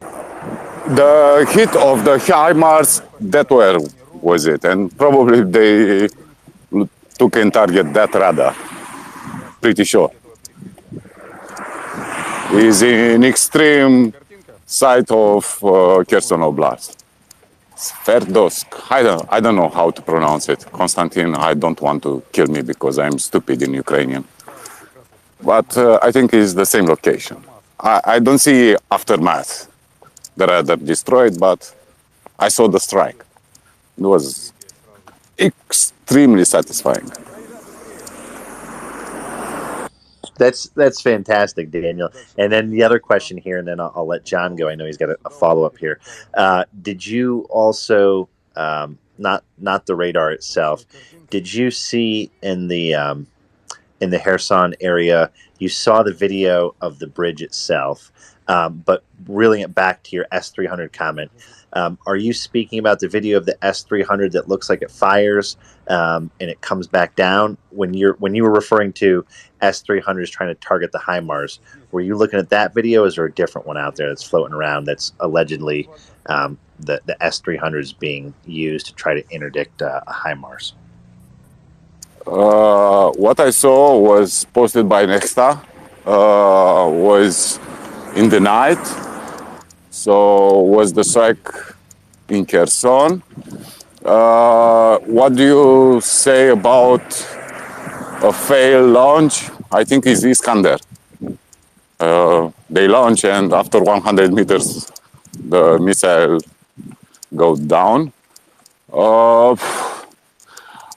The hit of the HIMARS, that where was it? And probably they took and target that radar. Pretty sure. Is in extreme side of Kherson Oblast. Sverdosk. I don't know how to pronounce it. Konstantin, I don't want to kill me because I'm stupid in Ukrainian. But I think it's the same location. I don't see aftermath. The radar destroyed, but I saw the strike. It was extremely satisfying. That's fantastic, Daniel. And then the other question here, and then I'll let John go. I know he's got a follow-up here. Did you also, not the radar itself, did you see in the Kherson area, you saw the video of the bridge itself, but reeling it back to your S-300 comment, are you speaking about the video of the S-300 that looks like it fires and it comes back down? When you were referring to S-300s trying to target the HIMARS, were you looking at that video? Or is there a different one out there that's floating around that's allegedly the S-300s being used to try to interdict a HIMARS? What I saw was posted by Nexta, was in the night. So was the strike in Kherson. What do you say about a failed launch? I think it's Iskander. They launch and after 100 meters, the missile goes down.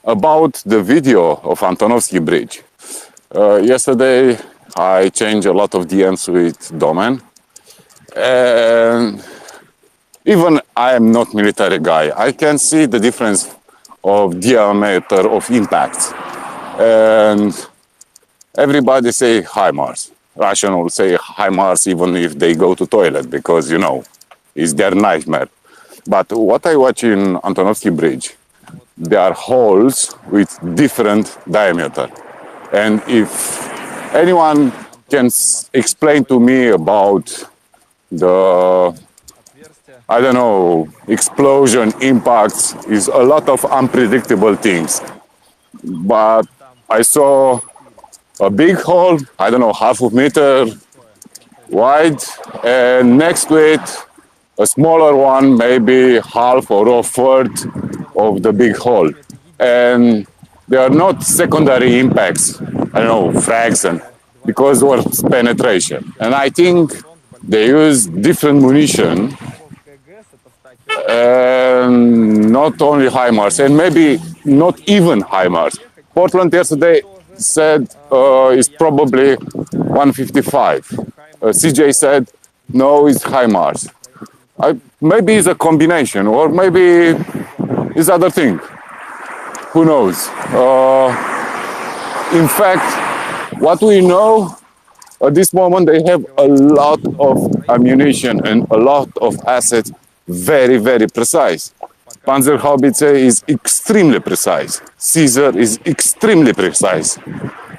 About the video of Antonovsky Bridge. Yesterday, I changed a lot of DMs with Domen. And even I am not military guy, I can see the difference of diameter of impacts. And everybody say HIMARS. Russian will say HIMARS even if they go to toilet because, it's their nightmare. But what I watch in Antonovsky Bridge, there are holes with different diameter. And if anyone can explain to me about the, explosion impacts, is a lot of unpredictable things. But I saw a big hole, half a meter wide, and next to it, a smaller one, maybe half or a third of the big hole. And they are not secondary impacts, frags, and because of penetration. And I think they use different munition, and not only HIMARS, and maybe not even HIMARS. Portland yesterday said it's probably 155. CJ said, no, it's HIMARS. Maybe it's a combination, or maybe it's other thing. Who knows? In fact, what we know at this moment, they have a lot of ammunition and a lot of assets, very, very precise. Panzerhaubitze is extremely precise. Caesar is extremely precise.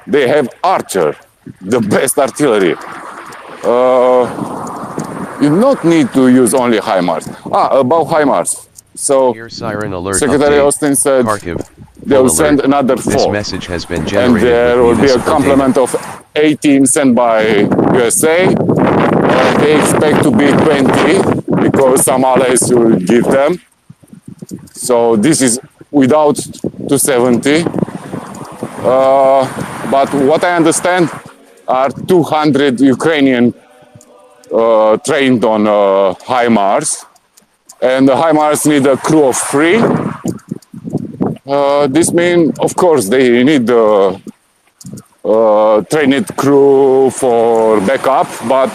They have Archer, the best artillery. You don't need to use only HIMARS. About HIMARS. So Air siren alert Secretary update. Austin said Kharkiv. they'll Full send alert. another This 4. message has been And generated there will with be a municipal complement data. of 18 sent by USA. They expect to be 20 because some allies will give them. So this is without 270. But what I understand are 200 Ukrainian trained on HIMARS. And the HIMARS need a crew of 3. This means, of course, they need trained crew for backup, but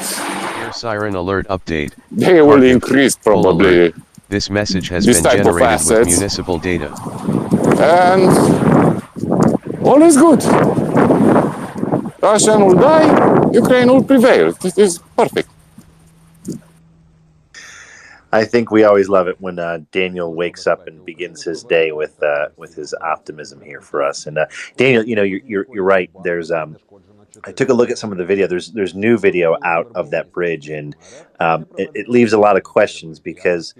Air siren alert update. they will Kharkiv. increase Full probably alert. This message has this been type of generated with assets. municipal data. And all is good. Russia will die, Ukraine will prevail. This is perfect. I think we always love it when Daniel wakes up and begins his day with his optimism here for us. And Daniel, you know, you're right. There's I took a look at some of the video. There's new video out of that bridge, and it leaves a lot of questions because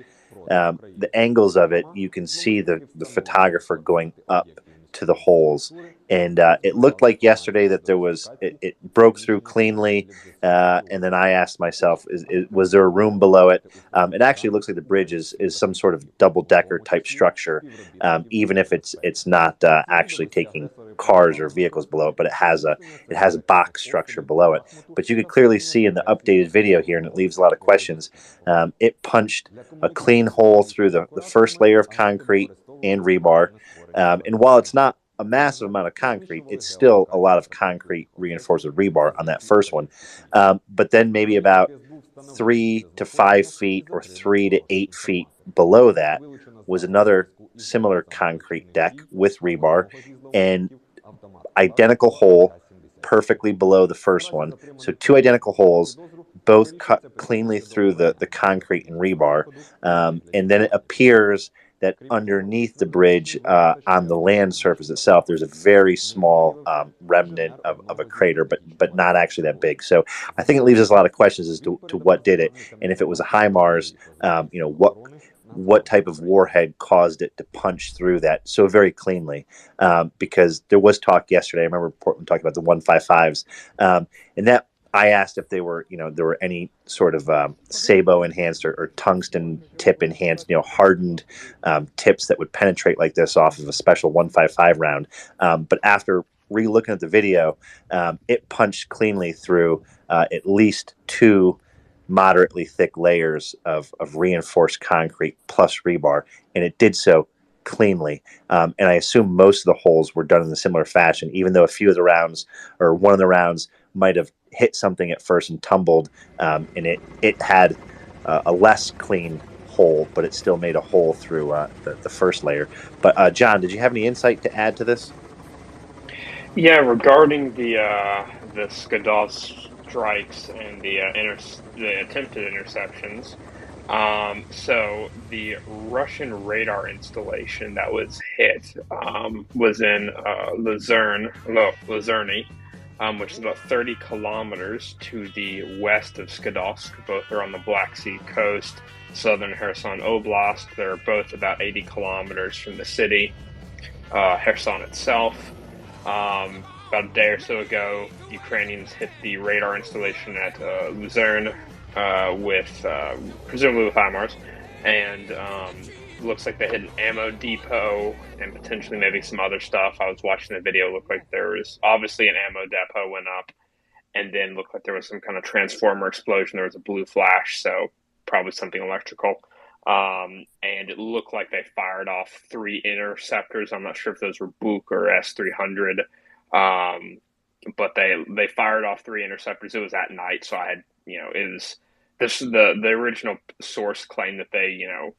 the angles of it, you can see the photographer going up to the holes, and it looked like yesterday that there was it broke through cleanly, and then I asked myself, was there a room below it? It actually looks like the bridge is some sort of double-decker type structure, even if it's not actually taking cars or vehicles below it, but it has a box structure below it. But you can clearly see in the updated video here, and it leaves a lot of questions. It punched a clean hole through the first layer of concrete and rebar. And while it's not a massive amount of concrete, it's still a lot of concrete reinforced with rebar on that first one. But then maybe about 3 to 5 feet or 3 to 8 feet below that was another similar concrete deck with rebar and identical hole perfectly below the first one. So 2 identical holes, both cut cleanly through the concrete and rebar. And then it appears that underneath the bridge on the land surface itself, there's a very small remnant of a crater, but not actually that big. So I think it leaves us a lot of questions as to what did it. And if it was a HIMARS, you know, what type of warhead caused it to punch through that so very cleanly, because there was talk yesterday. I remember Portland talking about the 155s, and that I asked if they were, you know, there were any sort of sabot enhanced or tungsten tip enhanced, you know, hardened tips that would penetrate like this off of a special 155 round. But after re-looking at the video, it punched cleanly through at least 2 moderately thick layers of reinforced concrete plus rebar, and it did so cleanly. And I assume most of the holes were done in a similar fashion, even though a few of the rounds or one of the rounds might have hit something at first and tumbled, and it had a less clean hole, but it still made a hole through the first layer. But John, did you have any insight to add to this? Yeah, regarding the Skadov strikes and the attempted interceptions. So the Russian radar installation that was hit was in Luzerne, which is about 30 kilometers to the west of Skadovsk. Both are on the Black Sea coast, southern Kherson Oblast. They're both about 80 kilometers from the city, Kherson itself. About a day or so ago, Ukrainians hit the radar installation at Luzerne with presumably with HIMARS, and looks like they hit an ammo depot and potentially maybe some other stuff. I was watching the video; it looked like there was obviously an ammo depot went up, and then looked like there was some kind of transformer explosion. There was a blue flash, so probably something electrical. And it looked like they fired off 3 interceptors. I'm not sure if those were Buk or S-300, but they fired off 3 interceptors. It was at night, so I had, you know, it was this the original source claimed that they, you know,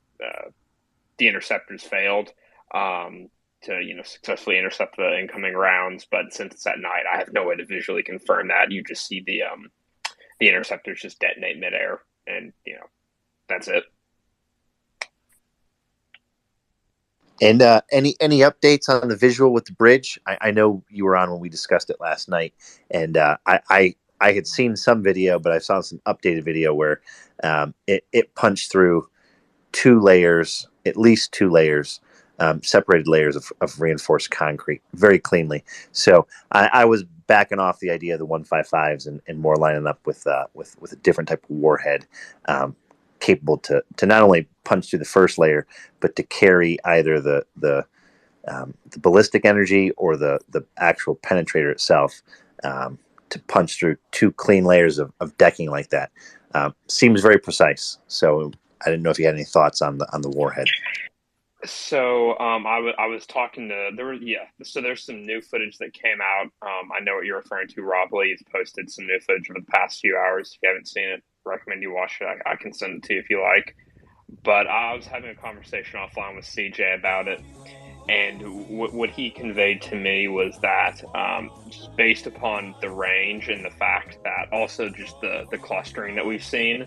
the interceptors failed to, you know, successfully intercept the incoming rounds. But since it's at night, I have no way to visually confirm that. You just see the interceptors just detonate midair, and you know, that's it. And any updates on the visual with the bridge? I know you were on when we discussed it last night, and I had seen some video, but I saw some updated video where it punched through 2 layers at least 2 layers, separated layers of reinforced concrete very cleanly. So I was backing off the idea of the 155s and more lining up with a different type of warhead, capable to not only punch through the first layer, but to carry either the ballistic energy or the actual penetrator itself, to punch through 2 clean layers of decking like that. Seems very precise. So I didn't know if you had any thoughts on the warhead. So I was talking to so there's some new footage that came out. I know what you're referring to. Rob Lee's posted some new footage over the past few hours. If you haven't seen it, recommend you watch it. I can send it to you if you like. But I was having a conversation offline with CJ about it, and what he conveyed to me was that, just based upon the range and the fact that also just the clustering that we've seen,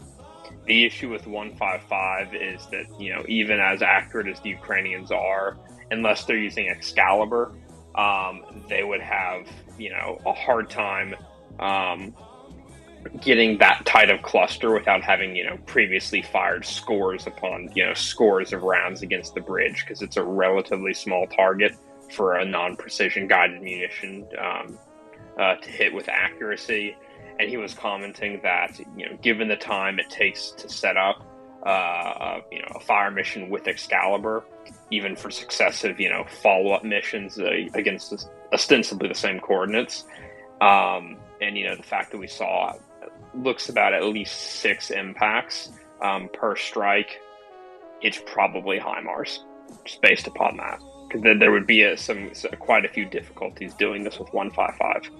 the issue with 155 is that, even as accurate as the Ukrainians are, unless they're using Excalibur, they would have, a hard time getting that tight of cluster without having, previously fired scores upon, scores of rounds against the bridge, because it's a relatively small target for a non-precision guided munition to hit with accuracy. And he was commenting that, given the time it takes to set up, a fire mission with Excalibur, even for successive, follow-up missions against ostensibly the same coordinates, and the fact that we saw looks about at least 6 impacts per strike, it's probably HIMARS, just based upon that, because there would be quite a few difficulties doing this with 155.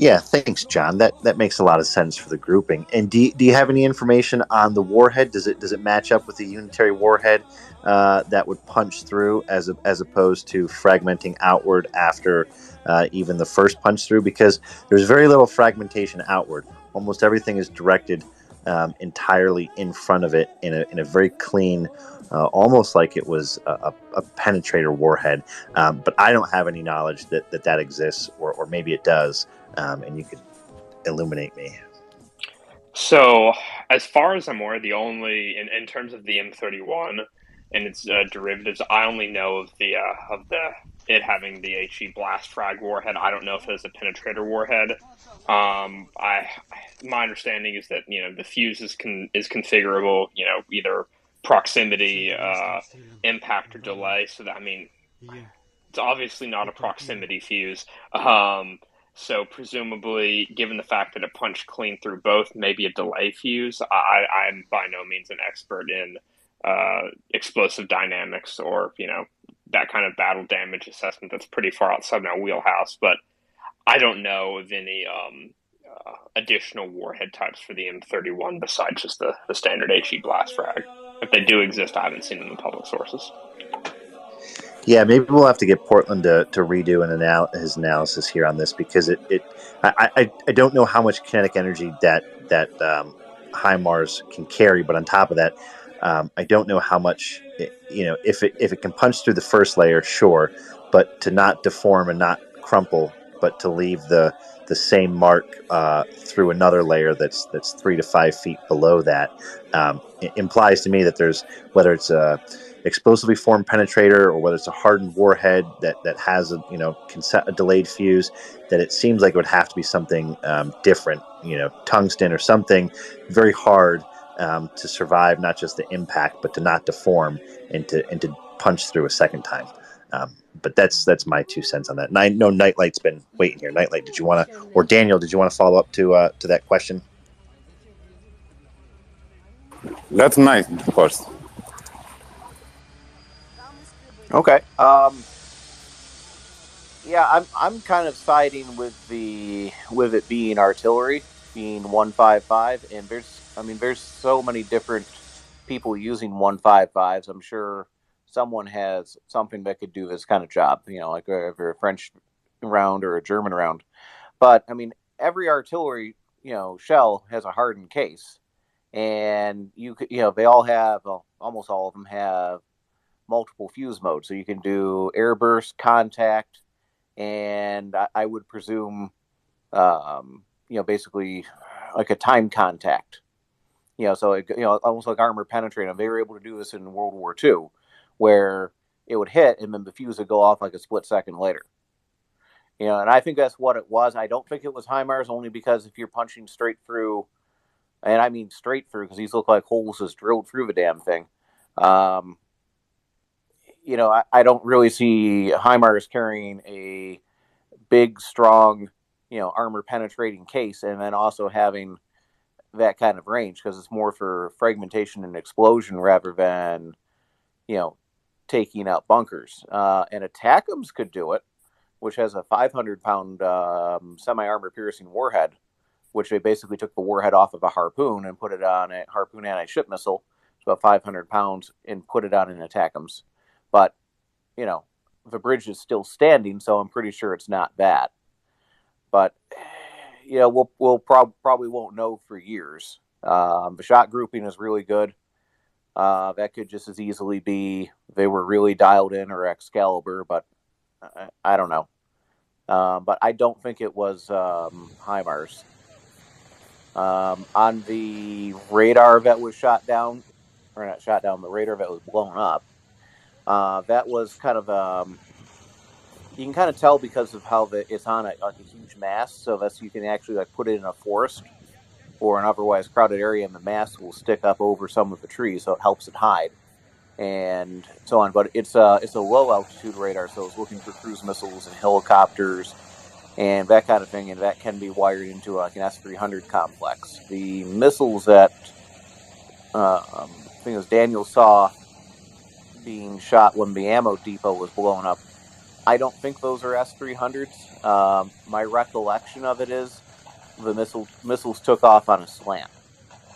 Yeah, thanks, John. That makes a lot of sense for the grouping. And do you have any information on the warhead? Does it match up with the unitary warhead that would punch through as opposed to fragmenting outward after even the first punch through? Because there's very little fragmentation outward. Almost everything is directed entirely in front of it in a very clean, almost like it was a penetrator warhead. But I don't have any knowledge that exists, or maybe it does. And you could illuminate me. So, as far as I'm aware, the only in terms of the M31 and its derivatives, I only know of it having the HE blast frag warhead. I don't know if there's a penetrator warhead. My understanding is that the fuse is configurable. Either proximity, impact, or delay. So that it's obviously not a proximity fuse. So presumably, given the fact that it punched clean through both, maybe a delay fuse. I'm by no means an expert in explosive dynamics or that kind of battle damage assessment. That's pretty far outside my wheelhouse. But I don't know of any additional warhead types for the M31 besides just the standard HE blast frag. If they do exist, I haven't seen them in public sources. Yeah, maybe we'll have to get Portland to redo his analysis here on this, because I don't know how much kinetic energy that HIMARS can carry, but on top of that, I don't know how much if it can punch through the first layer, sure, but to not deform and not crumple, but to leave the same mark through another layer that's 3 to 5 feet below that, it implies to me that there's, whether it's a explosively formed penetrator or whether it's a hardened warhead that has a delayed fuse, that it seems like it would have to be something different, tungsten or something very hard to survive not just the impact, but to not deform and to punch through a second time. But that's my 2 cents on that. And I know Nightlight's been waiting here. Nightlight, did you want to, or Daniel, did you want to follow up to that question? That's nice, of course. Okay. Yeah, I'm kind of siding with it being artillery, being 155, and there's so many different people using 155s. I'm sure someone has something that could do this kind of job, like a French round or a German round. But every artillery, shell has a hardened case, and they all have, almost all of them have multiple fuse modes, so you can do airburst, contact, and I would presume, basically like a time contact. So almost like armor penetrating. They were able to do this in World War II, where it would hit and then the fuse would go off like a split second later. And I think that's what it was. I don't think it was HIMARS, only because if you're punching straight through, and I mean straight through, because these look like holes just drilled through the damn thing. I don't really see HIMARS carrying a big, strong, armor penetrating case, and then also having that kind of range, because it's more for fragmentation and explosion rather than, taking out bunkers. And ATACMS could do it, which has a 500-pound semi-armor piercing warhead, which they basically took the warhead off of a Harpoon and put it on a Harpoon anti-ship missile. It's about 500 pounds, and put it on an ATACMS. But, the bridge is still standing, so I'm pretty sure it's not that. But, we'll probably won't know for years. The shot grouping is really good. That could just as easily be they were really dialed in, or Excalibur, but I don't know. But I don't think it was HIMARS. On the radar that was shot down, or not shot down, the radar that was blown up, that was kind of, you can kind of tell because of how it's on a huge mast, so that you can actually put it in a forest or an otherwise crowded area, and the mast will stick up over some of the trees, so it helps it hide, and so on. But it's a low altitude radar, so it's looking for cruise missiles and helicopters and that kind of thing, and that can be wired into an S-300 complex. The missiles that I think it was Daniel saw being shot when the ammo depot was blown up, I don't think those are S-300s. My recollection of it is the missiles took off on a slant.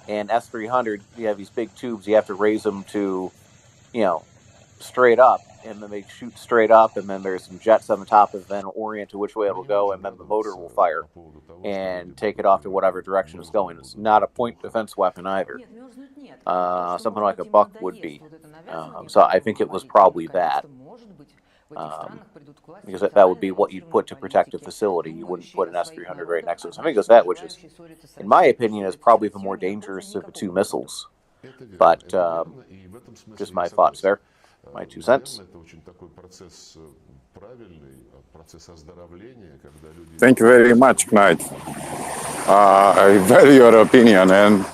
And S-300, you have these big tubes, you have to raise them to, straight up, and then they shoot straight up, and then there's some jets on the top of it, then orient to which way it'll go, and then the motor will fire and take it off to whatever direction it's going. It's not a point defense weapon either. Something like a buck would be. So I think it was probably that. Because that would be what you'd put to protect a facility. You wouldn't put an S-300 right next to it. So I think it was that, which is, in my opinion, is probably the more dangerous of the two missiles. But just my thoughts there. My 2 cents. Thank you very much, Knight. I value your opinion, and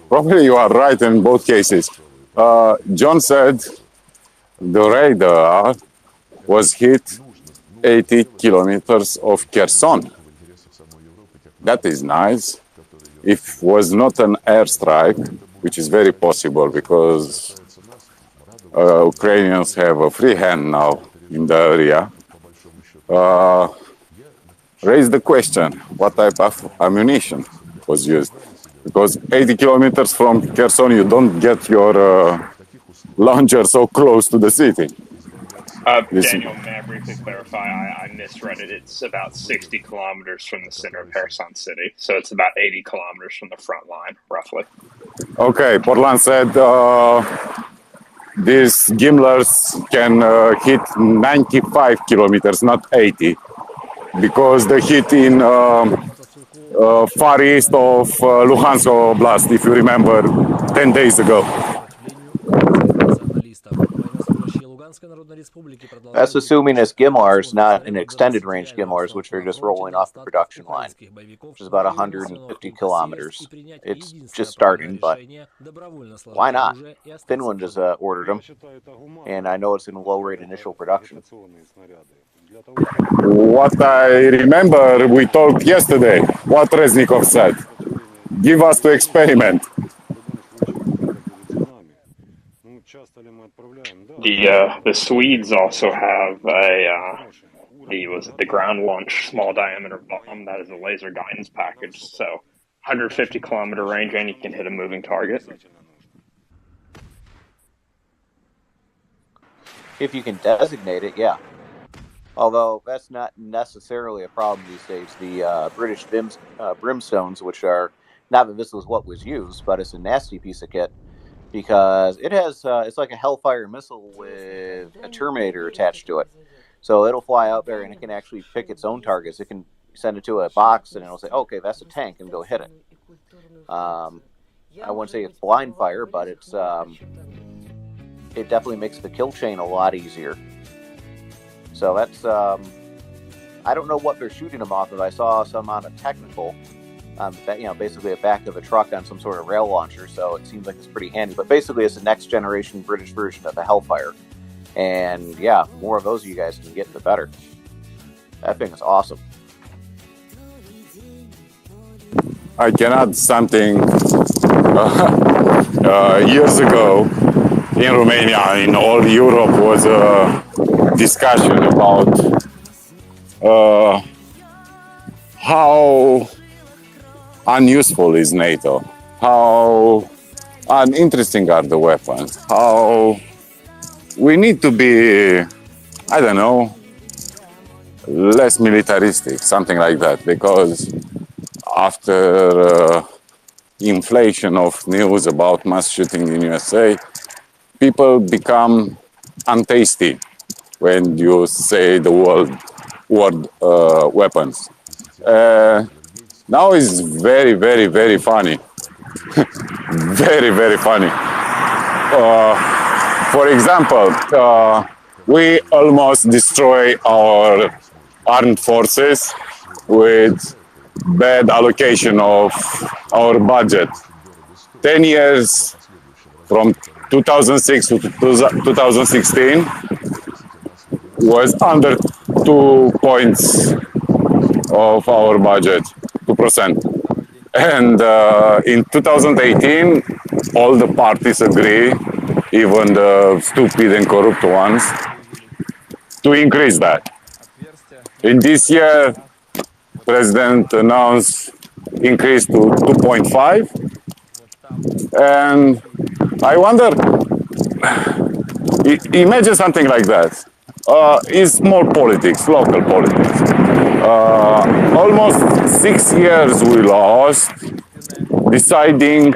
probably you are right in both cases. John said the radar was hit 80 kilometers of Kherson. That is nice. If it was not an airstrike, which is very possible because Ukrainians have a free hand now in the area, raise the question, what type of ammunition was used? Because 80 kilometers from Kherson, you don't get your launcher so close to the city. Daniel, may I briefly clarify? I misread it. It's about 60 kilometers from the center of Kherson City. So it's about 80 kilometers from the front line, roughly. Okay, Portland said these Gimlers can hit 95 kilometers, not 80, because they hit in far east of Luhansk Oblast, if you remember, 10 days ago. That's assuming it's GMLRS, not an extended range GMLRS, which are just rolling off the production line, which is about 150 kilometers. It's just starting, but why not? Finland has ordered them, and I know it's in low rate initial production. What I remember, we talked yesterday, what Reznikov said. Give us to experiment. The Swedes also have the ground launch small diameter bomb that is a laser guidance package. So 150 kilometer range, and you can hit a moving target. If you can designate it, yeah. Although that's not necessarily a problem these days. The British Brimstones, which are, not that this was what was used, but it's a nasty piece of kit. Because it has, it's like a Hellfire missile with a Terminator attached to it. So it'll fly out there and it can actually pick its own targets. It can send it to a box and it'll say, okay, that's a tank, and go hit it. I wouldn't say it's blind fire, but it's it definitely makes the kill chain a lot easier. So that's I don't know what they're shooting them off of. I saw some on a technical, basically a back of a truck on some sort of rail launcher. So it seems like it's pretty handy. But basically, it's the next generation British version of the Hellfire. And yeah, more of those you guys can get, the better. That thing is awesome. I can add something. Years ago, in Romania, in all Europe, was a discussion about how unuseful is NATO, how uninteresting are the weapons, how we need to be, I don't know, less militaristic, something like that, because after inflation of news about mass shooting in USA, people become untasty when you say the word weapons. Now it's very, very, very funny. Very, very funny. For example, we almost destroy our armed forces with bad allocation of our budget. 10 years from 2006 to 2016 was under 2 points of our budget, 2%. And in 2018, all the parties agree, even the stupid and corrupt ones, to increase that. In this year, President announced increase to 2.5, and I wonder, imagine something like that. It's more politics, local politics. Almost 6 years we lost deciding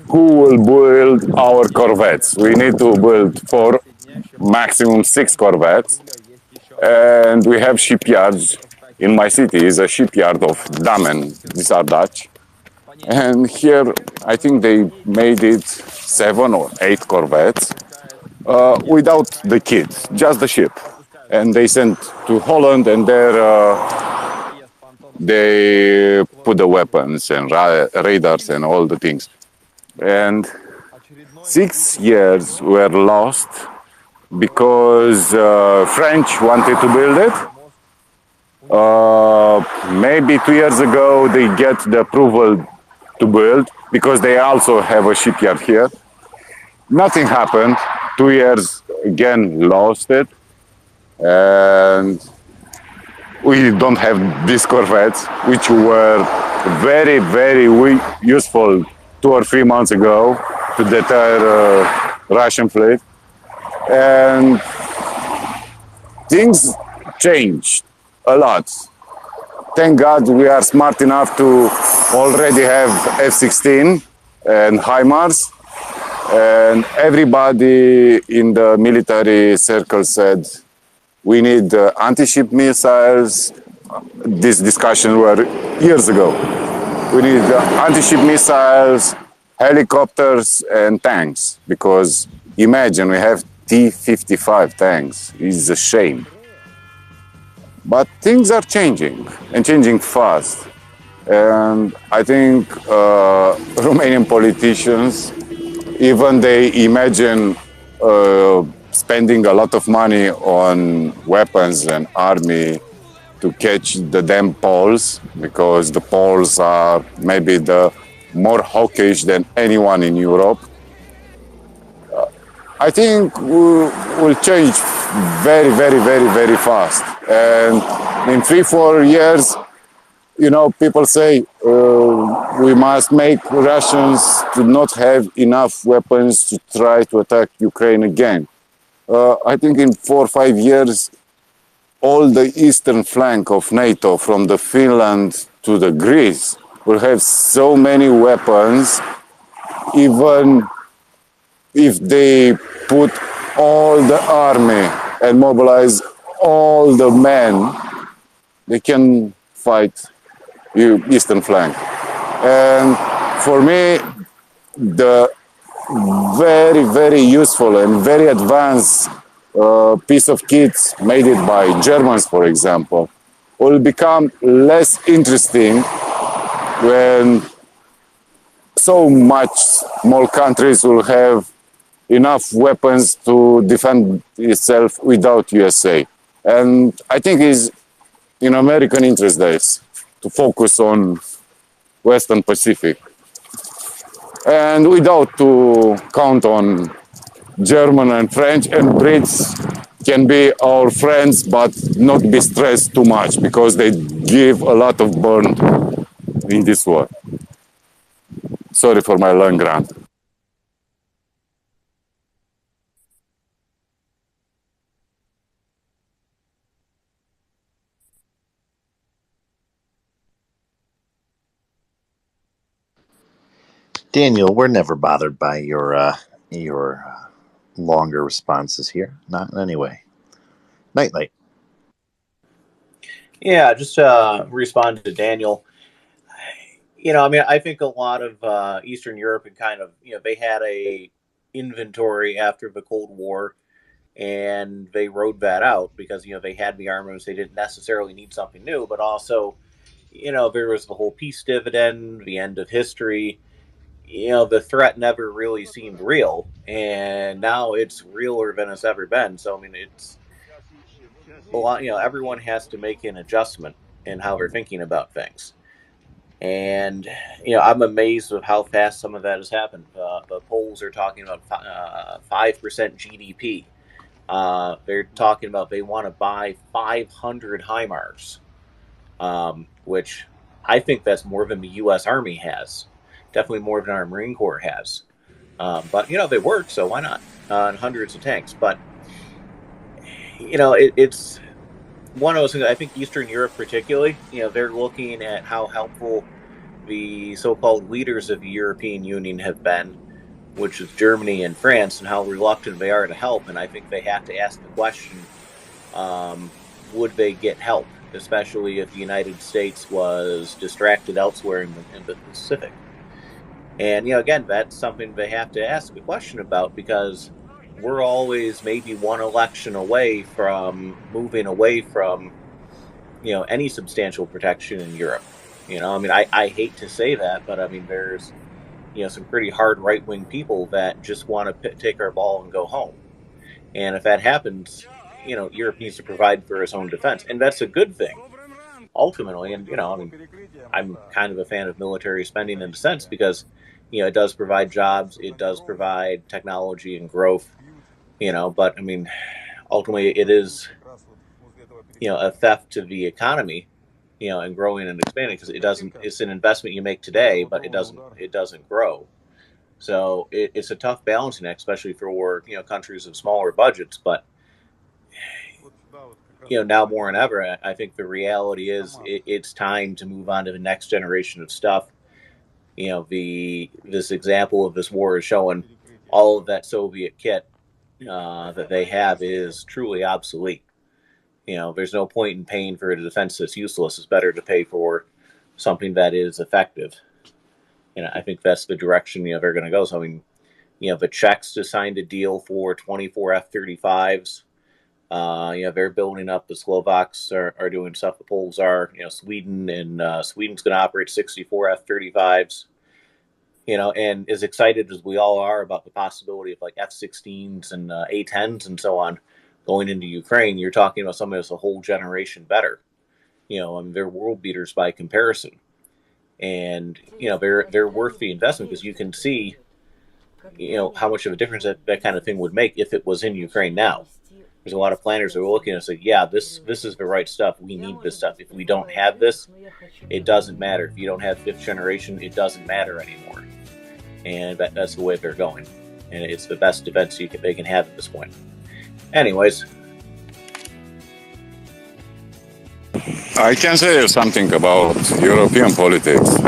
who will build our corvettes. We need to build for maximum 6 corvettes, and we have shipyards. In my city is a shipyard of Damen. These are Dutch. And here, I think they made it 7 or 8 corvettes without the kids, just the ship. And they sent to Holland, and there they put the weapons and radars and all the things. And 6 years were lost because French wanted to build it. Maybe 2 years ago they get the approval to build because they also have a shipyard here. Nothing happened. 2 years again lost it, and we don't have these corvettes, which were very, very useful 2 or 3 months ago to deter Russian fleet. And things changed a lot. Thank God we are smart enough to already have F-16 and HIMARS, and everybody in the military circle said we need anti-ship missiles. This discussion were years ago. We need anti-ship missiles, helicopters, and tanks, because imagine we have T-55 tanks. It's a shame. But things are changing, and changing fast. And I think Romanian politicians, even they imagine spending a lot of money on weapons and army to catch the damn Poles, because the Poles are maybe the more hawkish than anyone in Europe. I think will change very, very, very, very fast. And in 3-4 years, you know, people say we must make Russians to not have enough weapons to try to attack Ukraine again. I think in 4 or 5 years, all the eastern flank of NATO, from the Finland to the Greece, will have so many weapons, even if they put all the army and mobilize all the men, they can fight eastern flank. And for me, the very, very useful and very advanced piece of kits made it by Germans, for example, will become less interesting when so much small countries will have enough weapons to defend itself without USA. And I think it's in American interest days to focus on Western Pacific. And without to count on German and French and Brits can be our friends, but not be stressed too much because they give a lot of burn in this war. Sorry for my long rant. Daniel, we're never bothered by your longer responses here. Not in any way. Nightlight. Yeah, just respond to Daniel. I mean, I think a lot of Eastern Europe and kind of, they had a inventory after the Cold War, and they rode that out because, they had the armaments. They didn't necessarily need something new, but also, there was the whole peace dividend, the end of history. The threat never really seemed real, and now it's realer than it's ever been. So, I mean, it's a lot, everyone has to make an adjustment in how they're thinking about things. And, I'm amazed with how fast some of that has happened. The polls are talking about 5% GDP. They're talking about they want to buy 500 HIMARS, which I think that's more than the U.S. Army has. Definitely more than our Marine Corps has. But, they work, so why not? And hundreds of tanks. But, it's one of those things. I think Eastern Europe particularly, they're looking at how helpful the so-called leaders of the European Union have been, which is Germany and France, and how reluctant they are to help. And I think they have to ask the question, would they get help, especially if the United States was distracted elsewhere in the Pacific? And, again, that's something they have to ask a question about, because we're always maybe one election away from moving away from, any substantial protection in Europe. I mean, I hate to say that, but I mean, there's, some pretty hard right-wing people that just want to take our ball and go home. And if that happens, Europe needs to provide for its own defense. And that's a good thing, ultimately. And, I mean, I'm kind of a fan of military spending in a sense because, it does provide jobs, it does provide technology and growth, but I mean, ultimately it is, a theft to the economy, and growing and expanding, because it's an investment you make today, but it doesn't grow. So it's a tough balancing act, especially for, countries of smaller budgets. But, now more than ever, I think the reality is it's time to move on to the next generation of stuff. This example of this war is showing all of that Soviet kit that they have is truly obsolete. There's no point in paying for a defense that's useless. It's better to pay for something that is effective. I think that's the direction, they're going to go. So, I mean, the Czechs just signed a deal for 24 F-35s. They're building up. The Slovaks are doing stuff. The Poles are, Sweden, and Sweden's going to operate 64 F-35s. And as excited as we all are about the possibility of like F-16s and A-10s and so on going into Ukraine, you're talking about something that's a whole generation better. I mean, they're world beaters by comparison. And, they're worth the investment because you can see, how much of a difference that kind of thing would make if it was in Ukraine now. There's a lot of planners that are looking and say, yeah, this is the right stuff. We need this stuff. If we don't have this, it doesn't matter. If you don't have fifth generation, it doesn't matter anymore. And that's the way they're going. And it's the best defense they can have at this point. Anyways. I can say something about European politics.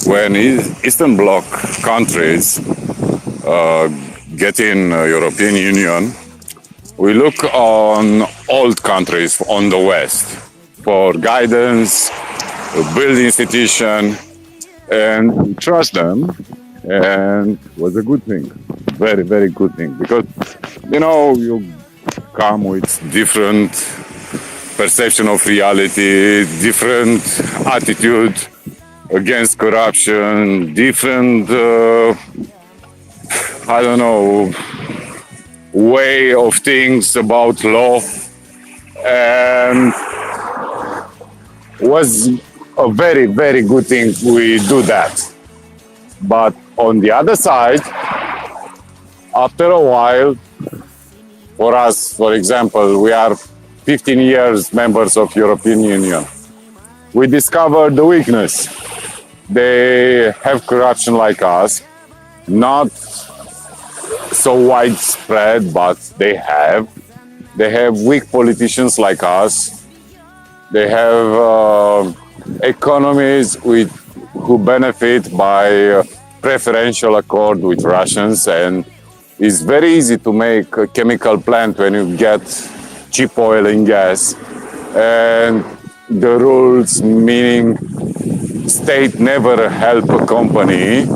When Eastern Bloc countries get in European Union, we look on old countries on the West for guidance, build institution, and trust them and was a good thing, very, very good thing, because you come with different perception of reality, different attitude against corruption, different I don't know, way of things about law, and was a very, very good thing we do that. But on the other side, after a while, for us, for example, we are 15 years members of European Union. We discovered the weakness. They have corruption like us, not so widespread, but they have. They have weak politicians like us. They have economies who benefit by preferential accord with Russians, and it's very easy to make a chemical plant when you get cheap oil and gas. And the rules, meaning state never help a company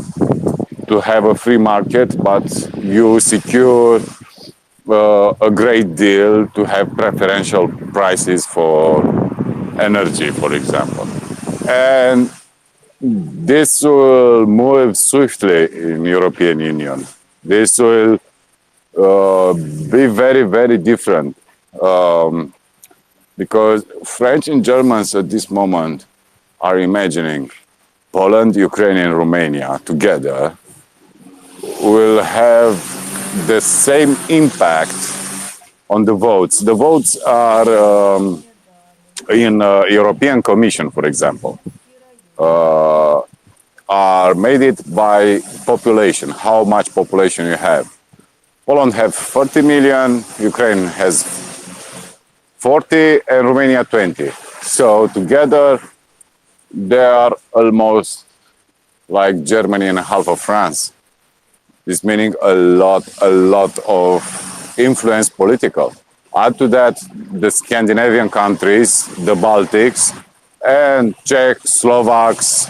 to have a free market, but you secure a great deal to have preferential prices for energy, for example. And this will move swiftly in European Union. This will be very, very different because French and Germans at this moment are imagining Poland, Ukraine, and Romania together will have the same impact on the votes. The votes are in European Commission, for example, are made it by population, how much population you have. Poland has 40 million, Ukraine has 40, and Romania 20. So together they are almost like Germany and half of France. This meaning a lot of influence political. Add to that the Scandinavian countries, the Baltics, and Czechs, Slovaks,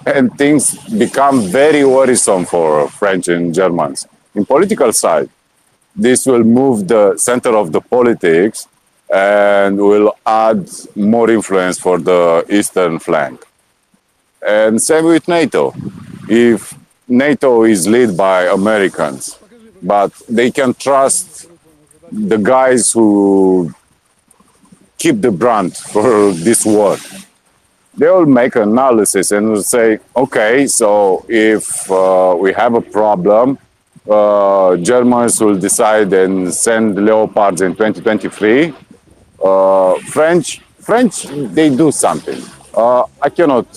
and things become very worrisome for French and Germans. In political side, this will move the center of the politics and will add more influence for the eastern flank. And same with NATO. If NATO is led by Americans, but they can trust the guys who keep the brunt for this war. They will make an analysis and will say, okay, so if we have a problem, Germans will decide and send Leopards in 2023. French, they do something. I cannot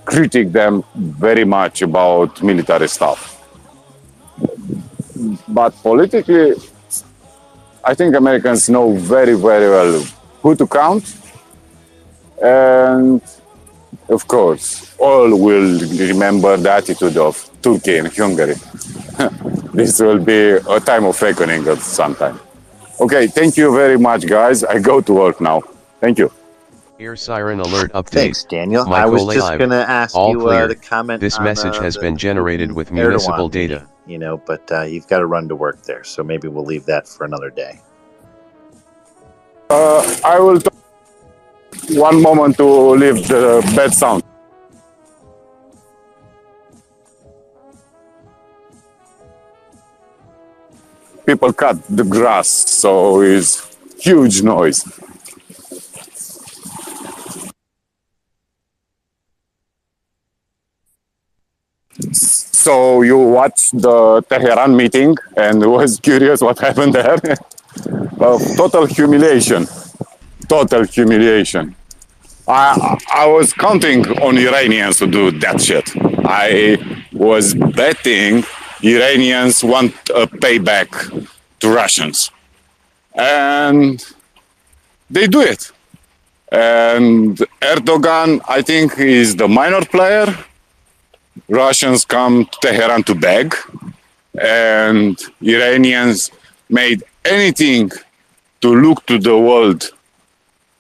critique them very much about military stuff. But politically, I think Americans know very, very well who to count. And of course, all will remember the attitude of Turkey and Hungary. This will be a time of reckoning at some time. Okay, thank you very much, guys. I go to work now. Thank you. Air siren alert update. Thanks, Daniel. I was just going to ask you to comment. This message has been generated with municipal data. You know, but you've got to run to work there, so maybe we'll leave that for another day. I will talk one moment to leave the bad sound. People cut the grass, so it's huge noise. So you watched the Tehran meeting and was curious what happened there? Total humiliation. Total humiliation. I was counting on Iranians to do that shit. I was betting Iranians want a payback to Russians. And they do it. And Erdogan, I think, is the minor player. Russians come to Tehran to beg, and Iranians made anything to look to the world.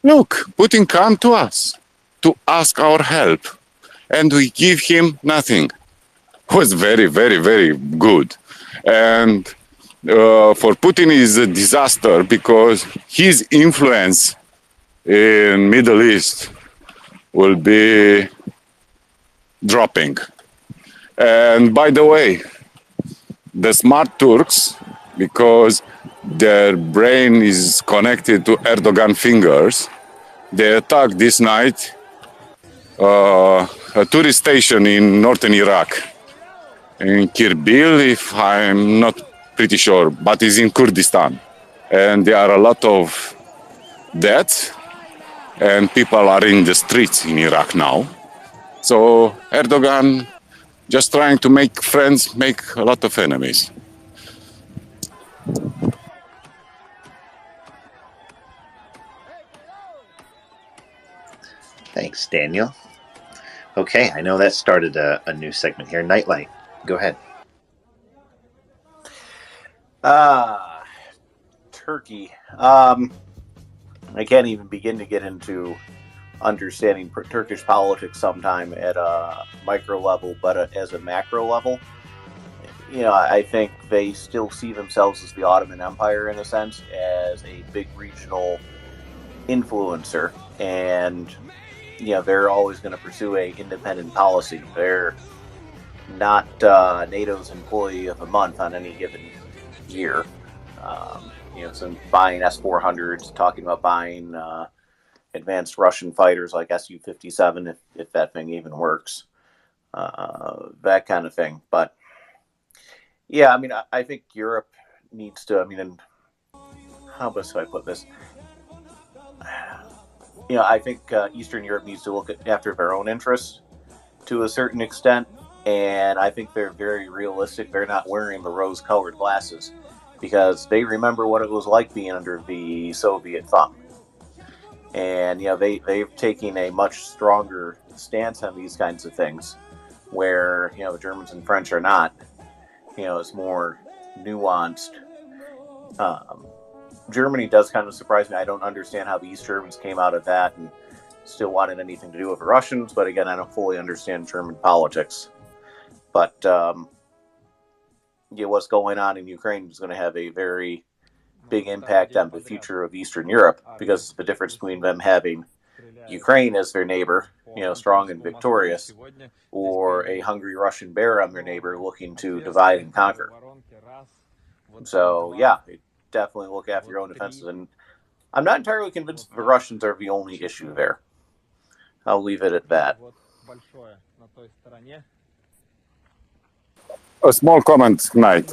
Look, Putin come to us to ask our help. and we give him nothing. Was very, very, very good. And for Putin is a disaster because his influence in Middle East will be dropping. And by the way, the smart Turks, because their brain is connected to Erdogan fingers, they attacked this night a tourist station in northern Iraq, in Kirbil, if I'm not pretty sure, but it's in Kurdistan. And there are a lot of deaths, and people are in the streets in Iraq now. So Erdogan just trying to make friends, make a lot of enemies. Thanks, Daniel. Okay, I know that started a new segment here. Nightlight, go ahead. Turkey. I can't even begin to get into understanding Turkish politics sometime at a micro level, but as a macro level, I think they still see themselves as the Ottoman Empire in a sense, as a big regional influencer, and they're always going to pursue a independent policy. They're not NATO's employee of the month on any given year. So buying S-400s, talking about buying advanced Russian fighters like Su-57, if that thing even works, that kind of thing. But yeah, I think Europe needs to. How best do I put this? I think Eastern Europe needs to look after their own interests to a certain extent, and I think they're very realistic. They're not wearing the rose-colored glasses because they remember what it was like being under the Soviet thumb. And, they've taken a much stronger stance on these kinds of things where, the Germans and French are not. It's more nuanced. Germany does kind of surprise me. I don't understand how the East Germans came out of that and still wanted anything to do with the Russians. But again, I don't fully understand German politics. But what's going on in Ukraine is going to have a very big impact on the future of Eastern Europe, because the difference between them having Ukraine as their neighbor, strong and victorious, or a hungry Russian bear on their neighbor looking to divide and conquer. So, yeah, definitely look after your own defenses. And I'm not entirely convinced the Russians are the only issue there. I'll leave it at that. A small comment tonight.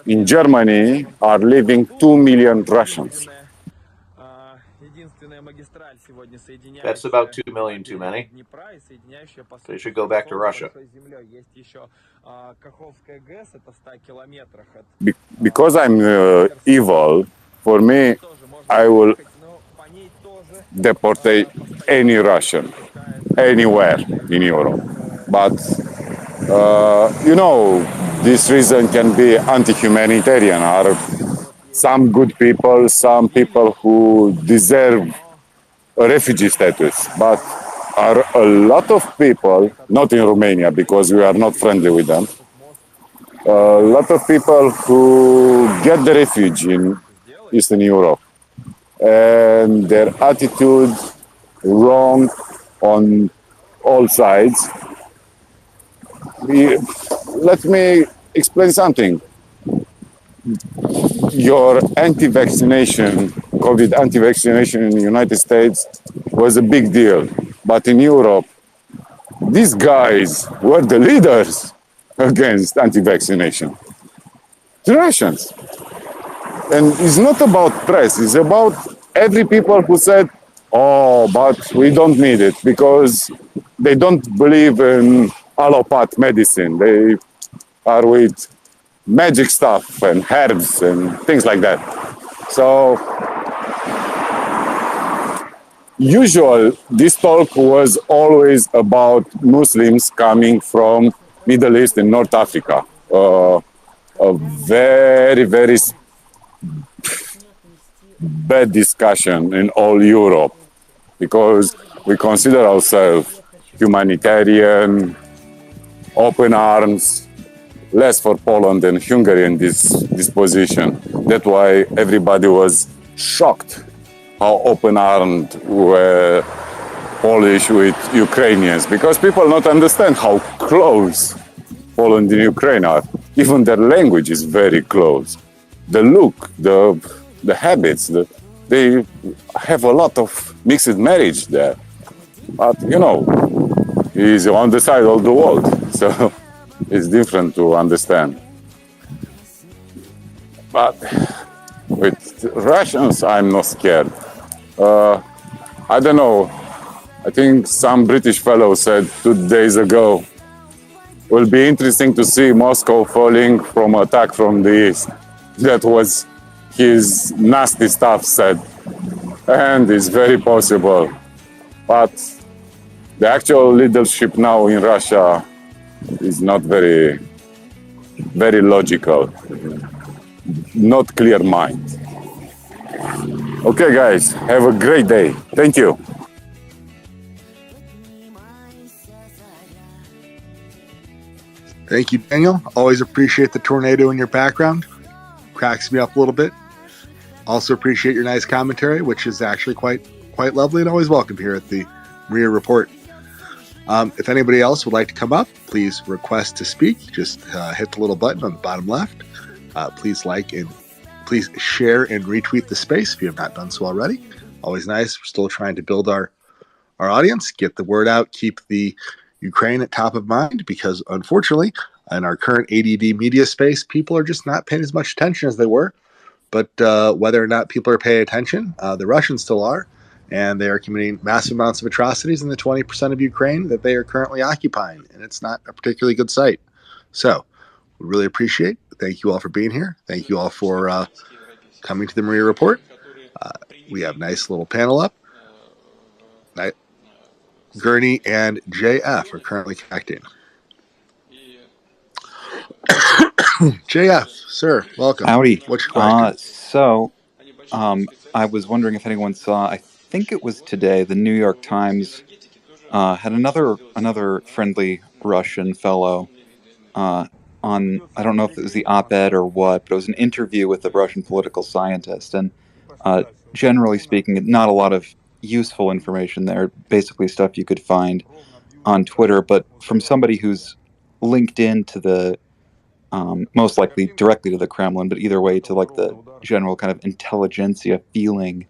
In Germany are living 2 million Russians. That's about 2 million too many. They should go back to Russia. Because I'm evil, for me, I will deport any Russian anywhere in Europe. But this reason can be anti-humanitarian. Are some good people, some people who deserve a refugee status, but are a lot of people, not in Romania because we are not friendly with them, a lot of people who get the refuge in Eastern Europe, and their attitude wrong on all sides. Let me explain something. Your COVID anti-vaccination in the United States was a big deal. But in Europe, these guys were the leaders against anti-vaccination. The Russians. And it's not about press, it's about every people who said, oh, but we don't need it because they don't believe in allopath medicine. They are with magic stuff and herbs and things like that. So, this talk was always about Muslims coming from Middle East and North Africa. A very, very bad discussion in all Europe because we consider ourselves humanitarian, open arms, less for Poland and Hungary in this position. That's why everybody was shocked how open-armed were Polish with Ukrainians, because people don't understand how close Poland and Ukraine are. Even their language is very close. The look, the habits, they have a lot of mixed marriage there. But, he's on the side of the world, so it's different to understand. But with Russians, I'm not scared. I don't know. I think some British fellow said 2 days ago, will be interesting to see Moscow falling from attack from the east. That was his nasty stuff said. And it's very possible. But the actual leadership now in Russia is not very, very logical. Not clear mind. Okay, guys, have a great day. Thank you. Thank you, Daniel. Always appreciate the tornado in your background. Cracks me up a little bit. Also appreciate your nice commentary, which is actually quite lovely and always welcome here at the Maria Report. If anybody else would like to come up, please request to speak. Just hit the little button on the bottom left. Please like and please share and retweet the space if you have not done so already. Always nice. We're still trying to build our audience, get the word out, keep the Ukraine at top of mind, because unfortunately, in our current ADD media space, people are just not paying as much attention as they were. But whether or not people are paying attention, the Russians still are, and they are committing massive amounts of atrocities in the 20% of Ukraine that they are currently occupying, and it's not a particularly good sight. So, we really appreciate. Thank you all for being here. Thank you all for coming to the Maria Report. We have a nice little panel up. Gurney and JF are currently connecting. JF, sir, welcome. Howdy. What's your question? I was wondering if anyone saw, I think it was today, the New York Times had another friendly Russian fellow on, I don't know if it was the op-ed or what, but it was an interview with a Russian political scientist. And generally speaking, not a lot of useful information there, basically stuff you could find on Twitter, but from somebody who's linked in to the most likely directly to the Kremlin, but either way to like the general kind of intelligentsia feeling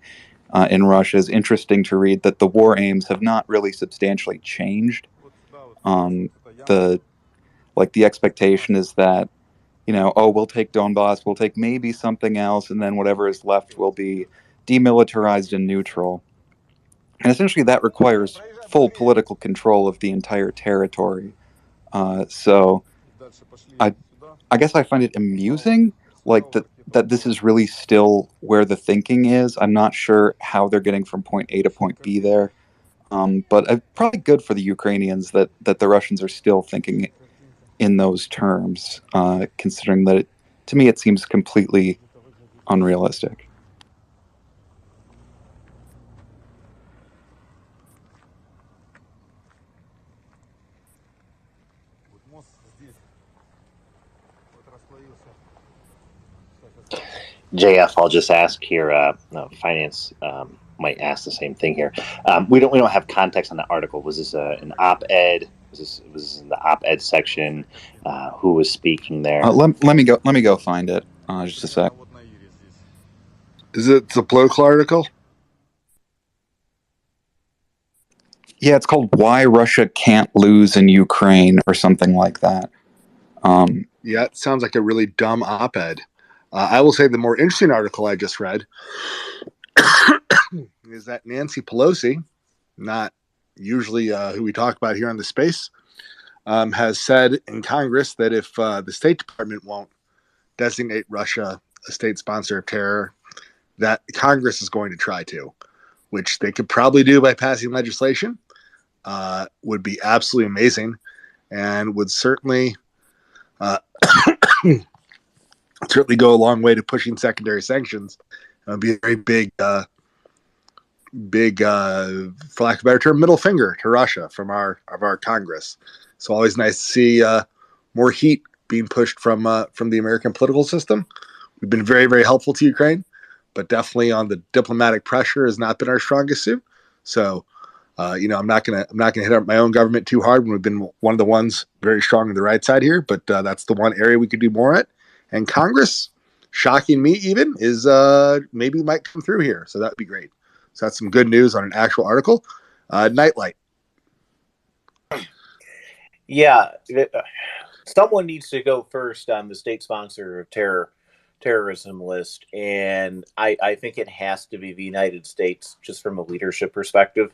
in Russia, is interesting to read that the war aims have not really substantially changed. The expectation is that, we'll take Donbass, we'll take maybe something else, and then whatever is left will be demilitarized and neutral. And essentially that requires full political control of the entire territory. So I guess I find it amusing, that this is really still where the thinking is. I'm not sure how they're getting from point A to point B there. But probably good for the Ukrainians that the Russians are still thinking in those terms, considering that, to me, it seems completely unrealistic. JF, I'll just ask here. Finance might ask the same thing here. We don't have context on the article. Was this an op-ed? Was this in the op-ed section? Who was speaking there? Let me go find it. Just a sec. Is it the political article? Yeah, it's called "Why Russia Can't Lose in Ukraine" or something like that. Yeah, it sounds like a really dumb op-ed. I will say the more interesting article I just read is that Nancy Pelosi, not usually who we talk about here on the space, has said in Congress that if the State Department won't designate Russia a state sponsor of terror, that Congress is going to try to, which they could probably do by passing legislation. Would be absolutely amazing, and would certainly certainly go a long way to pushing secondary sanctions. It would be a very big big, for lack of a better term, middle finger to Russia from our Congress. So always nice to see more heat being pushed from the American political system. We've been very, very helpful to Ukraine, but definitely on the diplomatic pressure has not been our strongest suit. So, I'm not gonna hit up my own government too hard when we've been one of the ones very strong on the right side here. But that's the one area we could do more at. And Congress, shocking me even, is maybe might come through here. So that'd be great. So that's some good news on an actual article. Nightlight. Yeah, someone needs to go first on the state sponsor of terrorism list, and I think it has to be the United States, just from a leadership perspective.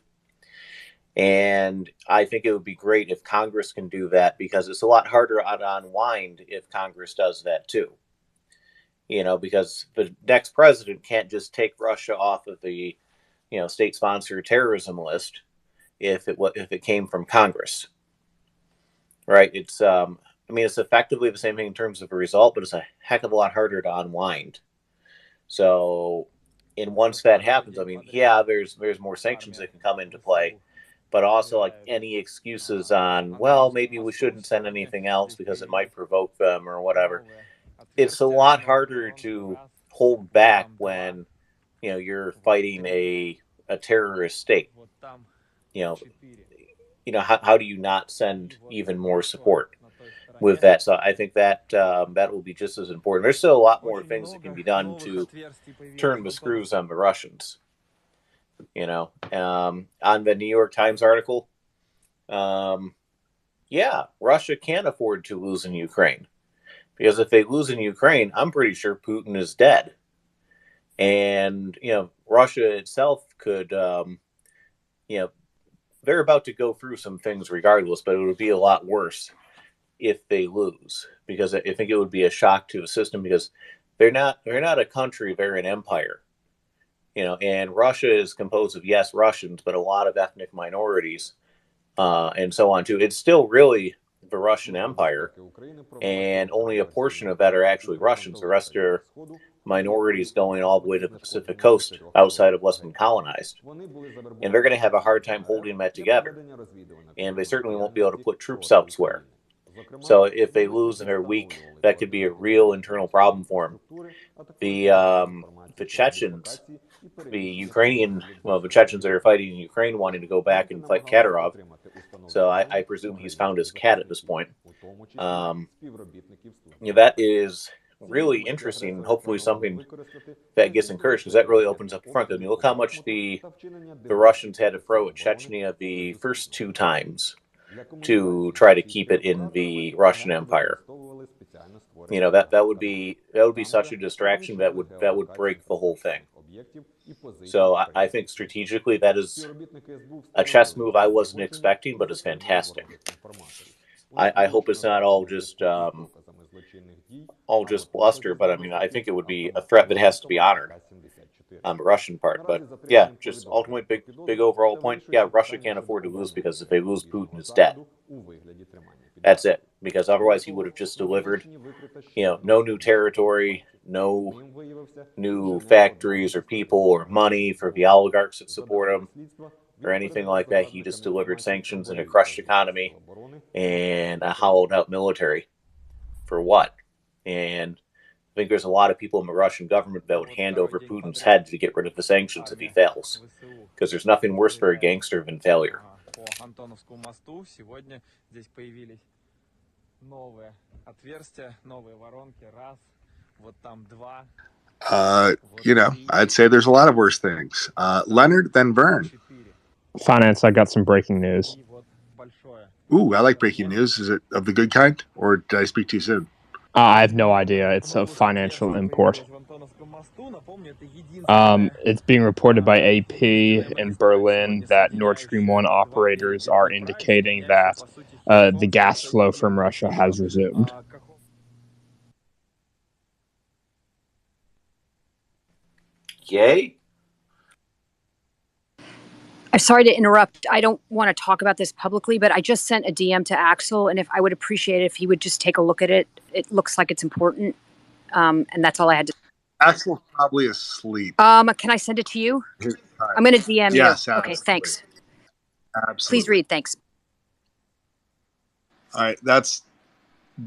And I think it would be great if Congress can do that, because it's a lot harder to unwind if Congress does that too. Because the next president can't just take Russia off of the state sponsor terrorism list if it came from Congress. Right? It's it's effectively the same thing in terms of a result, but it's a heck of a lot harder to unwind. So, once that happens, there's more sanctions that can come into play, but also like any excuses on, well, maybe we shouldn't send anything else because it might provoke them or whatever. It's a lot harder to hold back when you're fighting a terrorist state. How do you not send even more support with that? So I think that that will be just as important. There's still a lot more things that can be done to turn the screws on the Russians. On the New York Times article, Russia can't afford to lose in Ukraine, because if they lose in Ukraine, I'm pretty sure Putin is dead. And, Russia itself could, they're about to go through some things regardless, but it would be a lot worse if they lose, because I think it would be a shock to the system, because they're not a country, they're an empire. And Russia is composed of, yes, Russians, but a lot of ethnic minorities, and so on too. It's still really the Russian Empire, and only a portion of that are actually Russians. The rest are minorities going all the way to the Pacific coast outside of what's been colonized. And they're going to have a hard time holding that together. And they certainly won't be able to put troops elsewhere. So if they lose and they're weak, that could be a real internal problem for them. The Chechens, the Chechens that are fighting in Ukraine wanting to go back and fight Kadyrov. So I presume he's found his cat at this point. That is really interesting, and hopefully something that gets encouraged, because that really opens up the front. Look how much the Russians had to throw at Chechnya the first two times to try to keep it in the Russian Empire. That would be such a distraction that would break the whole thing. So I think strategically that is a chess move I wasn't expecting, but it's fantastic. I hope it's not all just bluster, but I think it would be a threat that has to be honored on the Russian part. But yeah, just ultimately big overall point. Yeah, Russia can't afford to lose, because if they lose, Putin is dead. That's it. Because otherwise he would have just delivered, no new territory, no new factories or people or money for the oligarchs that support him or anything like that. He just delivered sanctions and a crushed economy and a hollowed out military. For what? And I think there's a lot of people in the Russian government that would hand over Putin's head to get rid of the sanctions if he fails. Because there's nothing worse for a gangster than failure. I'd say there's a lot of worse things. Leonard, then Vern. Finance, I got some breaking news. Ooh, I like breaking news. Is it of the good kind, or did I speak too soon? I have no idea. It's of financial import. It's being reported by AP in Berlin that Nord Stream 1 operators are indicating that the gas flow from Russia has resumed. Yay? I'm sorry to interrupt. I don't want to talk about this publicly, but I just sent a DM to Axel, and if I would appreciate it if he would just take a look at it. It looks like it's important, and that's all I had to. Axel's probably asleep. Can I send it to you? I'm going to DM you. Yes, Okay, absolutely. thanks. Absolutely. Please read. Thanks. All right, that's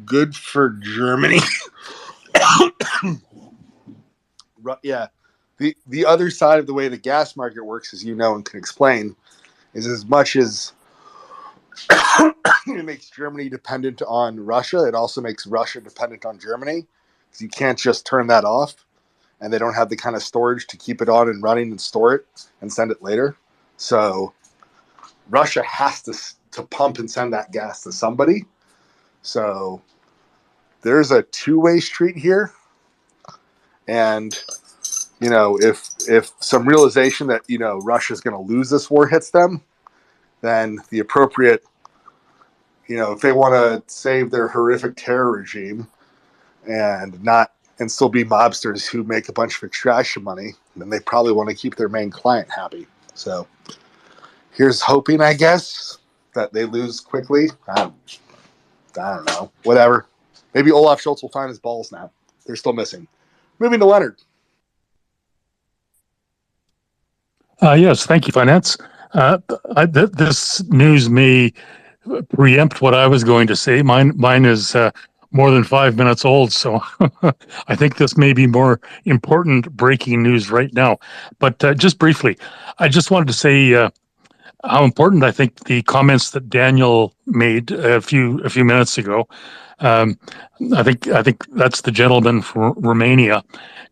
good for Germany. Yeah. The other side of the way the gas market works, as you know and can explain, is as much as it makes Germany dependent on Russia, it also makes Russia dependent on Germany, because you can't just turn that off, and they don't have the kind of storage to keep it on and running and store it and send it later. So Russia has to pump and send that gas to somebody. So there's a two-way street here. And, you know, if some realization that, you know, Russia's going to lose this war hits them, then the appropriate, you know, if they want to save their horrific terror regime and still be mobsters who make a bunch of extraction money, then they probably want to keep their main client happy. So here's hoping, I guess, that they lose quickly. I don't know. Whatever. Maybe Olaf Scholz will find his balls now. They're still missing. Moving to Leonard. Yes, thank you, Finance. This news may preempt what I was going to say. Mine is more than 5 minutes old, so I think this may be more important breaking news right now. But just briefly, I just wanted to say how important I think the comments that Daniel made a few minutes ago. I think that's the gentleman from Romania,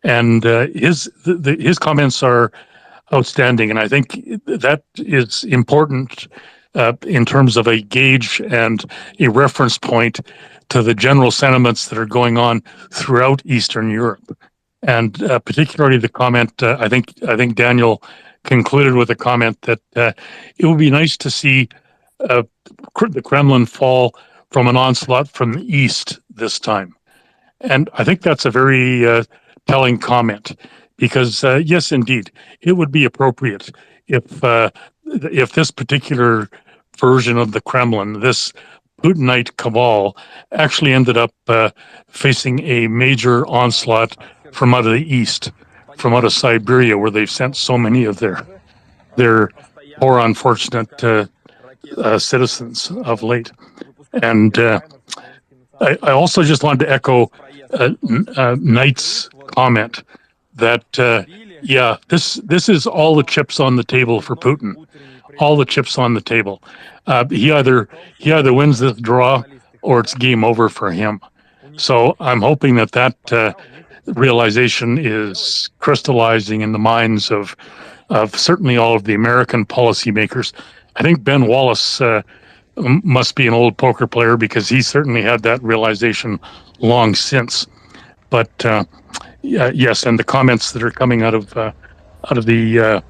and his comments are outstanding, and I think that is important in terms of a gauge and a reference point to the general sentiments that are going on throughout Eastern Europe, and particularly the comment. I think Daniel concluded with a comment that it would be nice to see the Kremlin fall from an onslaught from the east this time, and I think that's a very telling comment. Because yes, indeed, it would be appropriate if this particular version of the Kremlin, this Putinite cabal, actually ended up facing a major onslaught from out of the east, from out of Siberia, where they've sent so many of their poor, unfortunate citizens of late. And I also just wanted to echo Knight's comment that this is all the chips on the table for Putin, all the chips on the table. He either wins this draw or it's game over for him. So I'm hoping that realization is crystallizing in the minds of certainly all of the American policymakers. I think Ben Wallace must be an old poker player, because he certainly had that realization long since. But yes, and the comments that are coming out of the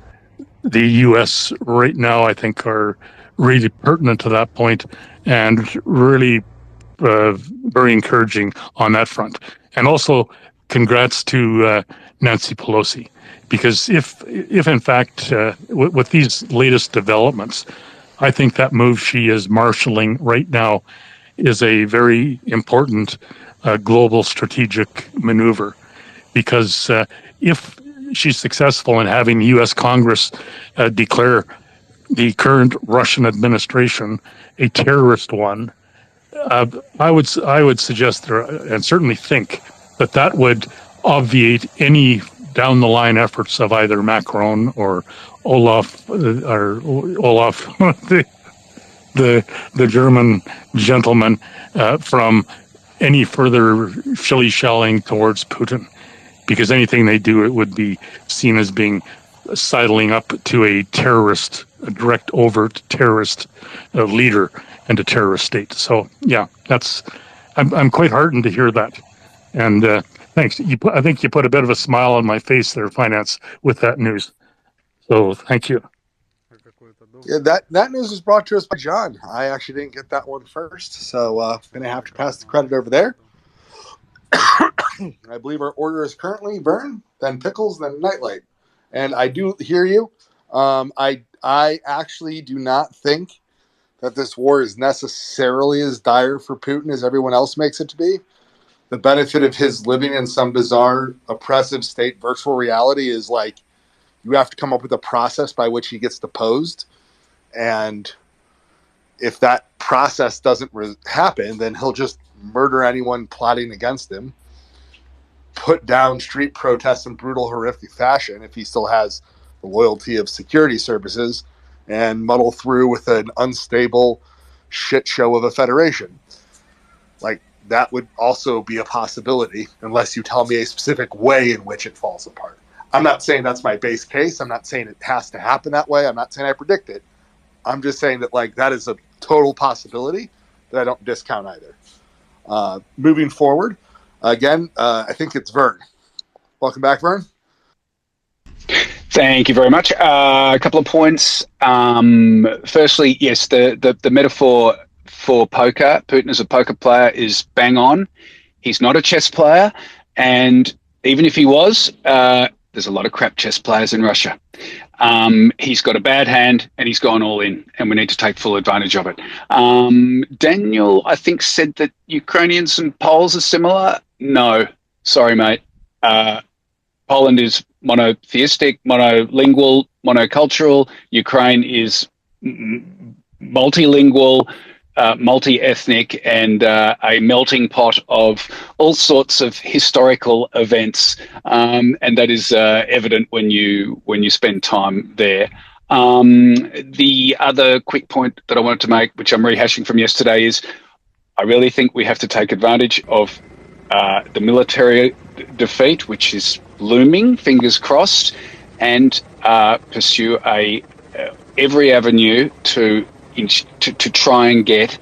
U.S. right now, I think, are really pertinent to that point, and really very encouraging on that front. And also, congrats to Nancy Pelosi, because if in fact with these latest developments, I think that move she is marshaling right now is a very important global strategic maneuver. Because if she's successful in having the U.S. Congress declare the current Russian administration a terrorist one, I would suggest and certainly think that would obviate any down the line efforts of either Macron or Olaf the German gentleman from any further shilly-shallying towards Putin. Because anything they do, it would be seen as being sidling up to a direct, overt terrorist leader and a terrorist state. So, yeah, I'm quite heartened to hear that. And thanks. I think you put a bit of a smile on my face there, Finance, with that news. So, thank you. Yeah, that news was brought to us by John. I actually didn't get that one first, so I'm going to have to pass the credit over there. I believe our order is currently Vern, then Pickles, then Nightlight. And I do hear you. I actually do not think that this war is necessarily as dire for Putin as everyone else makes it to be. the benefit of his living in some bizarre oppressive state virtual reality is like you have to come up with a process by which he gets deposed, and if that process doesn't happen, then he'll just murder anyone plotting against him, put down street protests in brutal, horrific fashion if he still has the loyalty of security services, and muddle through with an unstable shit show of a federation. Like, that would also be a possibility, unless you tell me a specific way in which it falls apart. I'm not saying that's my base case. I'm not saying it has to happen that way. I'm not saying I predict it. I'm just saying that, like, that is a total possibility that I don't discount either. Moving forward, again, I think it's Vern. Welcome back, Vern. Thank you very much. A couple of points. Firstly, yes, the metaphor for poker, Putin as a poker player, is bang on. He's not a chess player, and even if he was, there's a lot of crap chess players in Russia. He's got a bad hand, and he's gone all in, and we need to take full advantage of it. Daniel, I think, said that Ukrainians and Poles are similar. No, sorry, mate. Poland is monotheistic, monolingual, monocultural. Ukraine is multilingual, multi-ethnic, and a melting pot of all sorts of historical events, and that is evident when you spend time there. The other quick point that I wanted to make, which I'm rehashing from yesterday, is I really think we have to take advantage of the military defeat, which is looming, fingers crossed, and pursue every avenue to try and get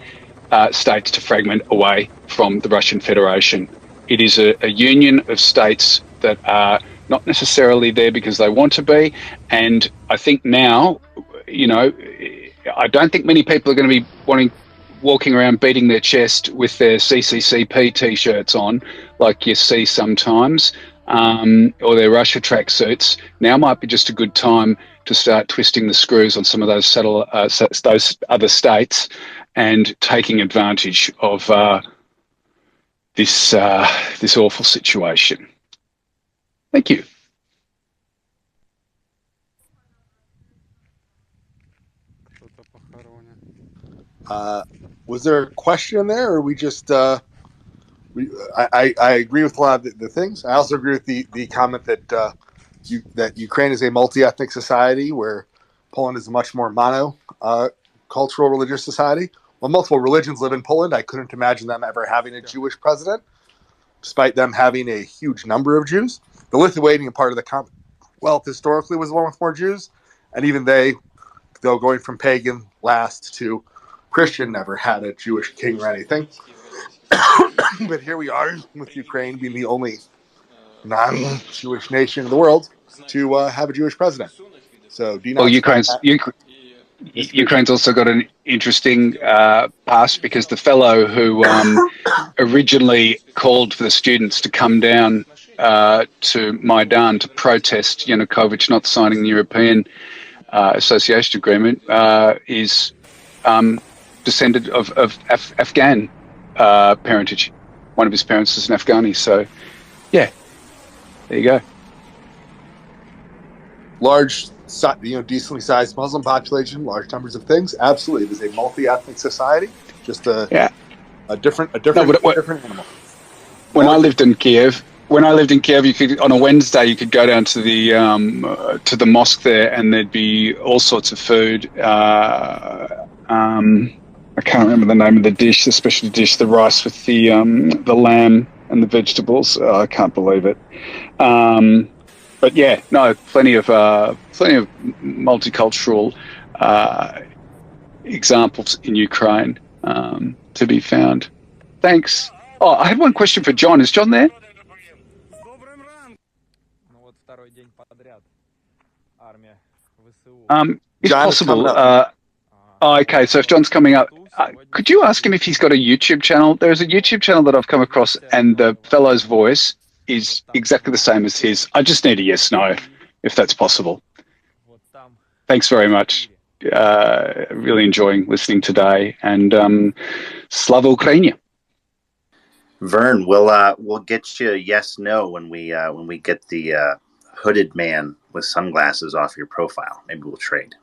states to fragment away from the Russian Federation. It is a union of states that are not necessarily there because they want to be, and I think now, I don't think many people are going to be walking around beating their chest with their CCCP t-shirts on, like you see sometimes, or their Russia tracksuits. Now might be just a good time to start twisting the screws on some of those those other states and taking advantage of this awful situation. Thank you. Was there a question in there, or we just? I agree with a lot of the things. I also agree with the comment that that Ukraine is a multi-ethnic society, where Poland is a much more cultural religious society. Well, multiple religions live in Poland. I couldn't imagine them ever having a Jewish president, despite them having a huge number of Jews. The Lithuanian part of the Commonwealth historically was the one with more Jews, and even they, though going from pagan last to Christian, never had a Jewish king or anything. But here we are with Ukraine being the only non-Jewish nation in the world to have a Jewish president. So do you know? Well, Ukraine's also got an interesting past, because the fellow who originally called for the students to come down to Maidan to protest Yanukovych not signing the European Association Agreement is descended of Afghan parentage. One of his parents is an Afghani. So, yeah, there you go. Large, decently sized Muslim population, large numbers of things. Absolutely, it is a multi-ethnic society. Just a different animal. When I lived in Kiev, you could, on a Wednesday, you could go down to the mosque there, and there'd be all sorts of food. I can't remember the name of the dish, the special dish, the rice with the lamb and the vegetables. I can't believe it. But yeah, no, plenty of multicultural examples in Ukraine to be found. Thanks. Oh, I had one question for John. Is John there? If possible. Okay, so if John's coming up, could you ask him if he's got a YouTube channel? There's a YouTube channel that I've come across, and the fellow's voice is exactly the same as his. I just need a yes/no, if that's possible. Thanks very much. Really enjoying listening today, and Slava Ukraini. Vern, we'll get you a yes no when we get the hooded man with sunglasses off your profile. Maybe we'll trade.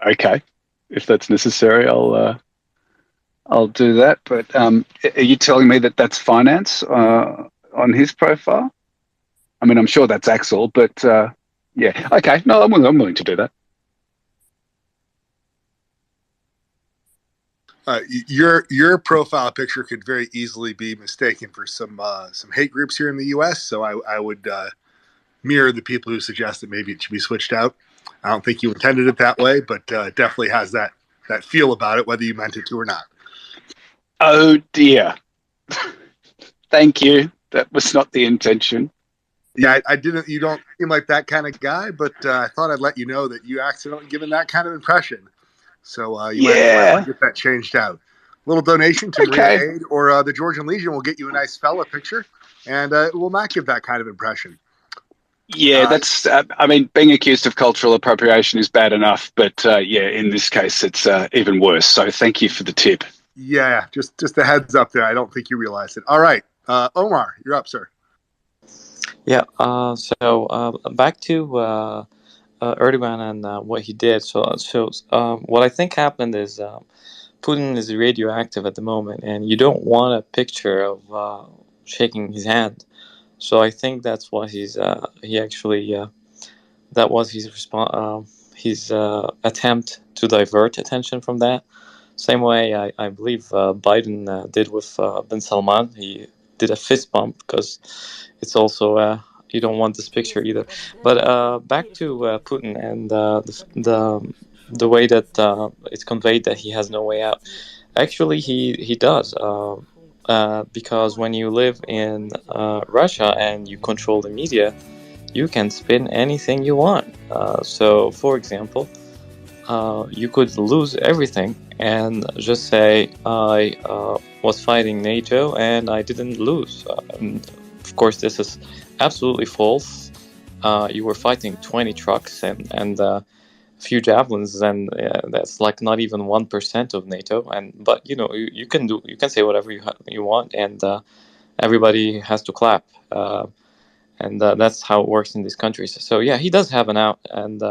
Okay, if that's necessary, I'll do that. But are you telling me that that's finance on his profile? I mean, I'm sure that's Axel, but yeah. Okay, no, I'm willing to do that. Your profile picture could very easily be mistaken for some hate groups here in the U.S. So I would mirror the people who suggest that maybe it should be switched out. I don't think you intended it that way, but definitely has that feel about it, whether you meant it to or not. Oh dear. Thank you. That was not the intention. Yeah, I didn't. You don't seem like that kind of guy, but I thought I'd let you know that you accidentally given that kind of impression. So you might want to get that changed out. A little donation to Maria Aid or the Georgian Legion will get you a nice fella picture, and it will not give that kind of impression. Yeah, that's. I mean, being accused of cultural appropriation is bad enough, but yeah, in this case, it's even worse. So thank you for the tip. Yeah, just a heads up there. I don't think you realize it. All right, Omar, you're up, sir. Yeah. So back to Erdogan and what he did. So what I think happened is Putin is radioactive at the moment, and you don't want a picture of shaking his hand. So I think that's what he actually that was his his attempt to divert attention from that. Same way I believe Biden did with bin Salman. He did a fist bump because it's also you don't want this picture either. But back to Putin and the way that it's conveyed that he has no way out. Actually, he does. Because when you live in Russia and you control the media, you can spin anything you want. So, for example, you could lose everything and just say, I was fighting NATO and I didn't lose. And of course, this is absolutely false. You were fighting 20 trucks and a few javelins, and that's like not even 1% of NATO. But you know, you can say whatever you want, and everybody has to clap. And that's how it works in these countries. So yeah, he does have an out, and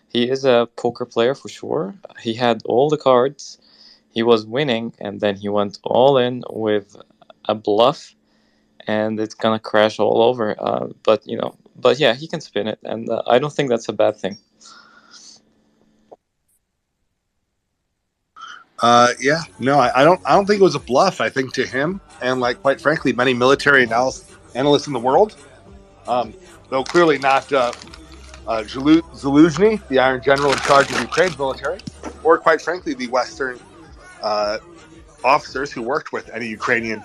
he is a poker player for sure. He had all the cards, he was winning, and then he went all in with a bluff, and it's gonna crash all over. But yeah, he can spin it, and I don't think that's a bad thing. Yeah, no, I don't think it was a bluff. I think to him, and like quite frankly, many military analysts in the world, though clearly not Zaluzhny, the Iron General in charge of Ukraine's military, or quite frankly, the Western officers who worked with any Ukrainian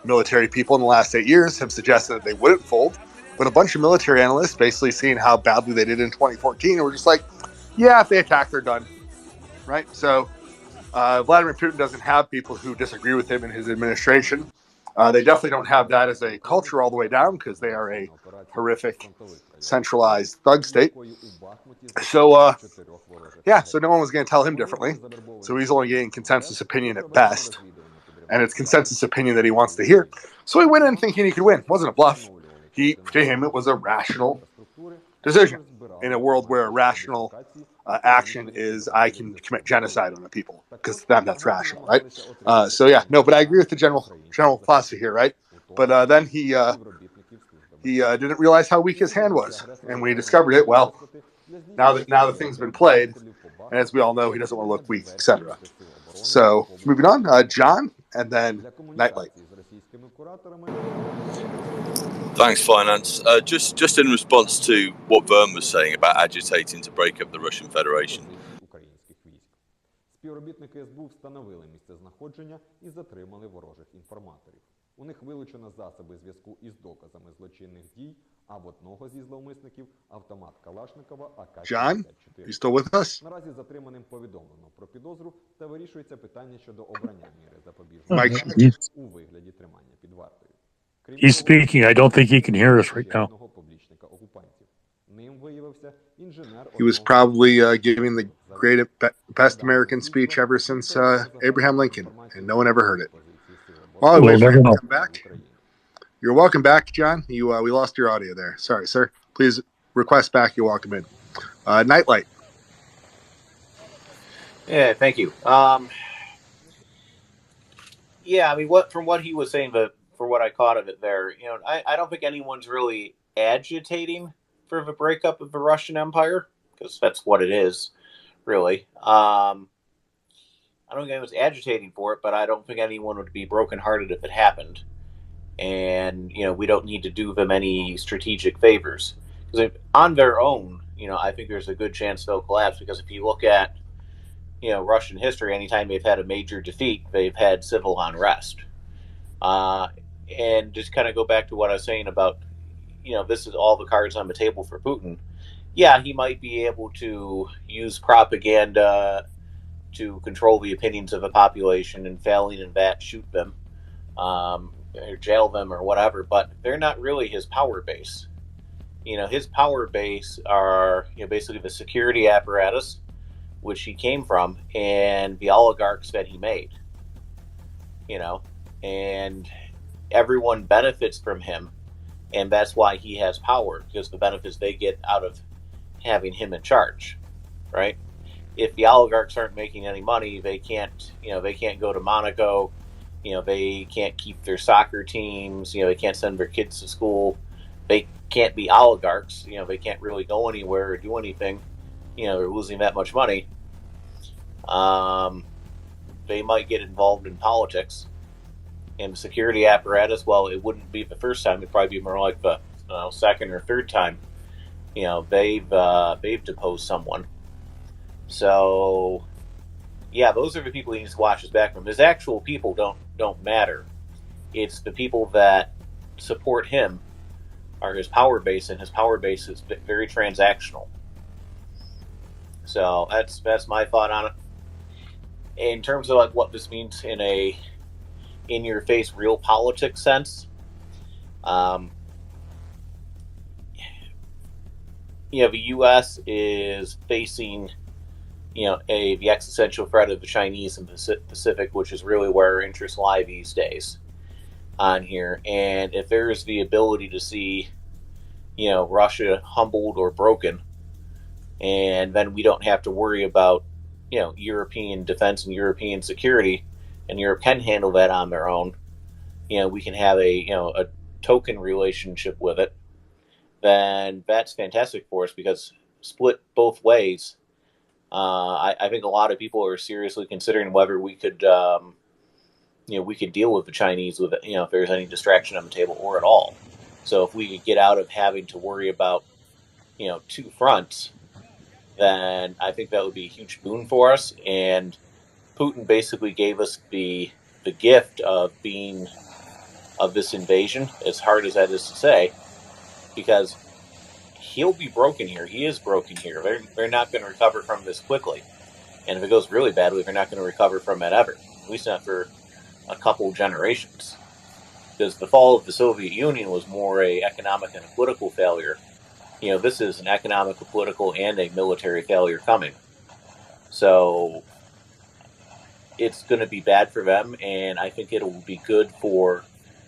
military people in the last 8 years have suggested that they wouldn't fold. But a bunch of military analysts, basically seeing how badly they did in 2014, were just like, yeah, if they attack, they're done. Right? So Vladimir Putin doesn't have people who disagree with him in his administration. They definitely don't have that as a culture all the way down because they are a horrific, centralized thug state. So, yeah, so no one was going to tell him differently. So he's only getting consensus opinion at best. And it's consensus opinion that he wants to hear. So he went in thinking he could win. It wasn't a bluff. To him, it was a rational decision in a world where a rational action is I can commit genocide on the people because to them that's rational, right? So yeah, no, but I agree with the general philosophy here, right? But then he didn't realize how weak his hand was, and when he discovered it, well, now the thing's been played, and as we all know, he doesn't want to look weak, etc. So moving on, John, and then Nightlight. Thanks, Finance. Just in response to what Vern was saying about agitating to break up the Russian Federation. Співробітники СБУ встановили місце знаходження і затримали ворожих інформаторів. У них вилучено засоби зв'язку із доказами злочинних дій, а в одного зі зловмисників автомат Калашникова АК-74. John, you still with us? Наразі затриманим повідомлено про підозру та вирішується питання щодо обрання міри запобіжного у вигляді тримання під вартою. He's speaking. I don't think he can hear us right now. He was probably giving the best American speech ever since Abraham Lincoln, and no one ever heard it. While I We'll wait for never him to know. come back, you're welcome back, John. We lost your audio there. Sorry, sir. Please request back. You're welcome in. Nightlight. Yeah, thank you. Yeah, I mean, from what he was saying, but for what I caught of it there, I don't think anyone's really agitating for the breakup of the Russian Empire, because that's what it is, really. I don't think anyone's agitating for it, but I don't think anyone would be brokenhearted if it happened. And, we don't need to do them any strategic favors. Because on their own, I think there's a good chance they'll collapse, because if you look at Russian history, anytime they've had a major defeat, they've had civil unrest. And just kind of go back to what I was saying about, this is all the cards on the table for Putin. Yeah, he might be able to use propaganda to control the opinions of the population, and failing in that, shoot them, or jail them or whatever, but they're not really his power base. His power base are, basically the security apparatus, which he came from, and the oligarchs that he made. And everyone benefits from him, and that's why he has power, because the benefits they get out of having him in charge, right? If the oligarchs aren't making any money, they can't go to Monaco, they can't keep their soccer teams, they can't send their kids to school, they can't be oligarchs, they can't really go anywhere or do anything, they're losing that much money. They might get involved in politics, and the security apparatus, well, it wouldn't be the first time, it'd probably be more like the second or third time, they've deposed someone. So, yeah, those are the people he needs to watch his back from. His actual people don't matter. It's the people that support him are his power base, and his power base is very transactional. So that's my thought on it. In terms of what this means in a in-your-face real politics sense, the U.S. is facing the existential threat of the Chinese and Pacific, which is really where our interests lie these days on here. And if there's the ability to see, Russia humbled or broken, and then we don't have to worry about, European defense and European security, and Europe can handle that on their own, we can have a token relationship with it, then that's fantastic for us, because split both ways, I think a lot of people are seriously considering whether we could, we could deal with the Chinese with, if there's any distraction on the table or at all. So if we could get out of having to worry about, two fronts, then I think that would be a huge boon for us. And Putin basically gave us the gift of this invasion, as hard as that is to say, because he'll be broken here. He is broken here. They're not going to recover from this quickly. And if it goes really badly, they're not going to recover from it ever, at least not for a couple generations. Because the fall of the Soviet Union was more an economic and a political failure. This is an economic, a political, and a military failure coming. So it's going to be bad for them, and I think it'll be good for,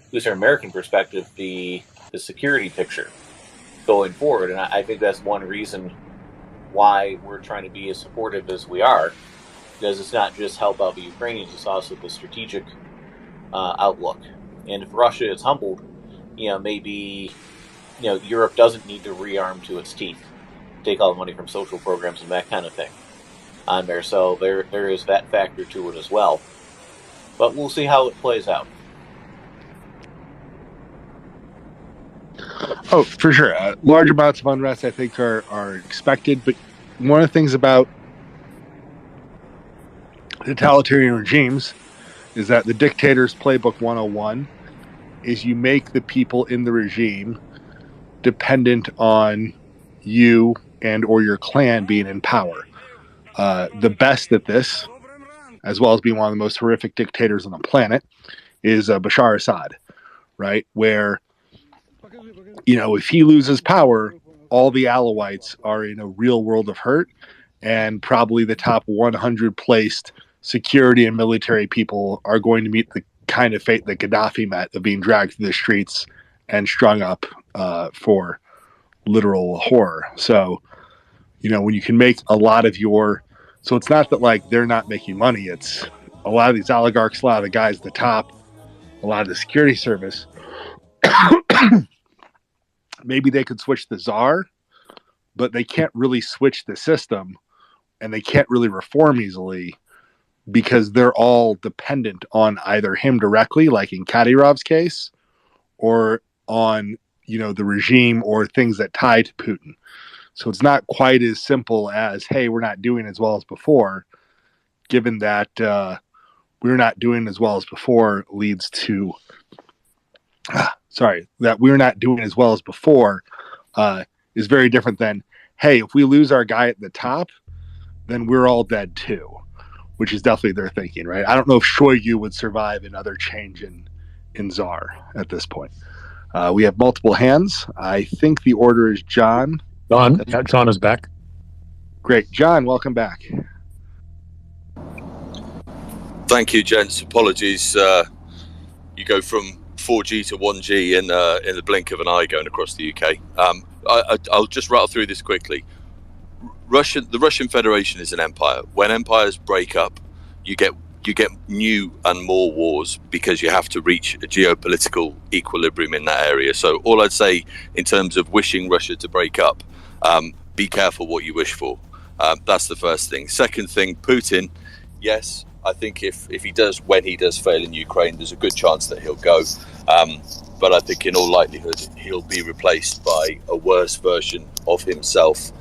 at least from an American perspective, the security picture going forward. And I think that's one reason why we're trying to be as supportive as we are, because it's not just help out the Ukrainians, it's also the strategic outlook. And if Russia is humbled, maybe Europe doesn't need to rearm to its teeth, take all the money from social programs and that kind of thing on there. So there is that factor to it as well. But we'll see how it plays out. Oh, for sure. Large amounts of unrest, I think, are expected. But one of the things about totalitarian regimes is that the dictator's playbook 101 is you make the people in the regime dependent on you and or your clan being in power. The best at this, as well as being one of the most horrific dictators on the planet, is Bashar Assad, right? Where, if he loses power, all the Alawites are in a real world of hurt, and probably the top 100 placed security and military people are going to meet the kind of fate that Gaddafi met, of being dragged through the streets and strung up for literal horror. So, when you can make a lot of so it's not that like they're not making money. It's a lot of these oligarchs, a lot of the guys at the top, a lot of the security service. Maybe they could switch the czar, but they can't really switch the system, and they can't really reform easily because they're all dependent on either him directly, like in Kadyrov's case, or on, the regime or things that tie to Putin. So it's not quite as simple as, hey, we're not doing as well as before, given that we're not doing as well as before leads to, that we're not doing as well as before is very different than, hey, if we lose our guy at the top, then we're all dead too, which is definitely their thinking, right? I don't know if Shoigu would survive another change in czar at this point. We have multiple hands. I think the order is John. John is back. Great. John, welcome back. Thank you, gents. Apologies. You go from 4G to 1G in the blink of an eye going across the UK. I'll just rattle through this quickly. The Russian Federation is an empire. When empires break up, you get new and more wars because you have to reach a geopolitical equilibrium in that area. So all I'd say in terms of wishing Russia to break up, be careful what you wish for. That's the first thing. Second thing, Putin, yes, I think when he does fail in Ukraine, there's a good chance that he'll go. But I think in all likelihood, he'll be replaced by a worse version of himself.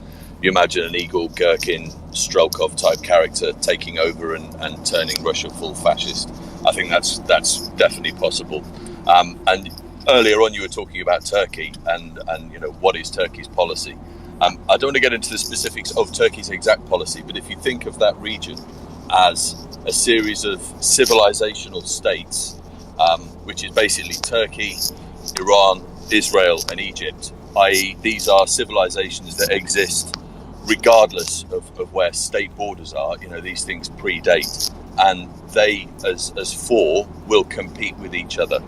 You imagine an Igor Girkin, Strelkov type character taking over and turning Russia full fascist. I think that's definitely possible. And earlier on, you were talking about Turkey and what is Turkey's policy. I don't want to get into the specifics of Turkey's exact policy, but if you think of that region as a series of civilizational states, which is basically Turkey, Iran, Israel, and Egypt, i.e. these are civilizations that exist regardless of where state borders are. These things predate, and they as four will compete with each other.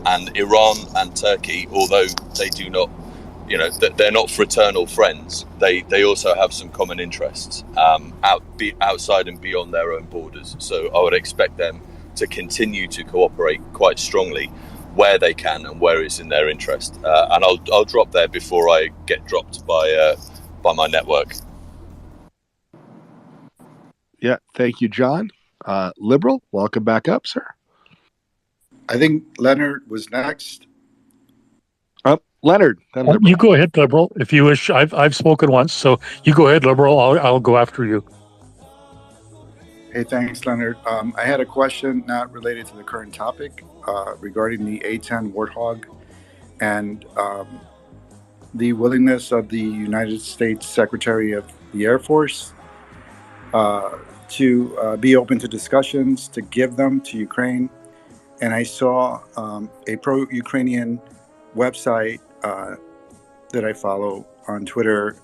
And Iran and Turkey, although they do not, they're not fraternal friends, they also have some common interests outside and beyond their own borders. So I would expect them to continue to cooperate quite strongly where they can and where it's in their interest. And I'll drop there before I get dropped by my network. Yeah, thank you, John. Liberal, welcome back up, sir. I think Leonard was next. Leonard. You go ahead, Liberal, if you wish. I've spoken once, so you go ahead, Liberal. I'll go after you. Hey, thanks, Leonard. I had a question not related to the current topic regarding the A-10 Warthog and the willingness of the United States Secretary of the Air Force to be open to discussions, to give them to Ukraine. And I saw a pro-Ukrainian website that I follow on Twitter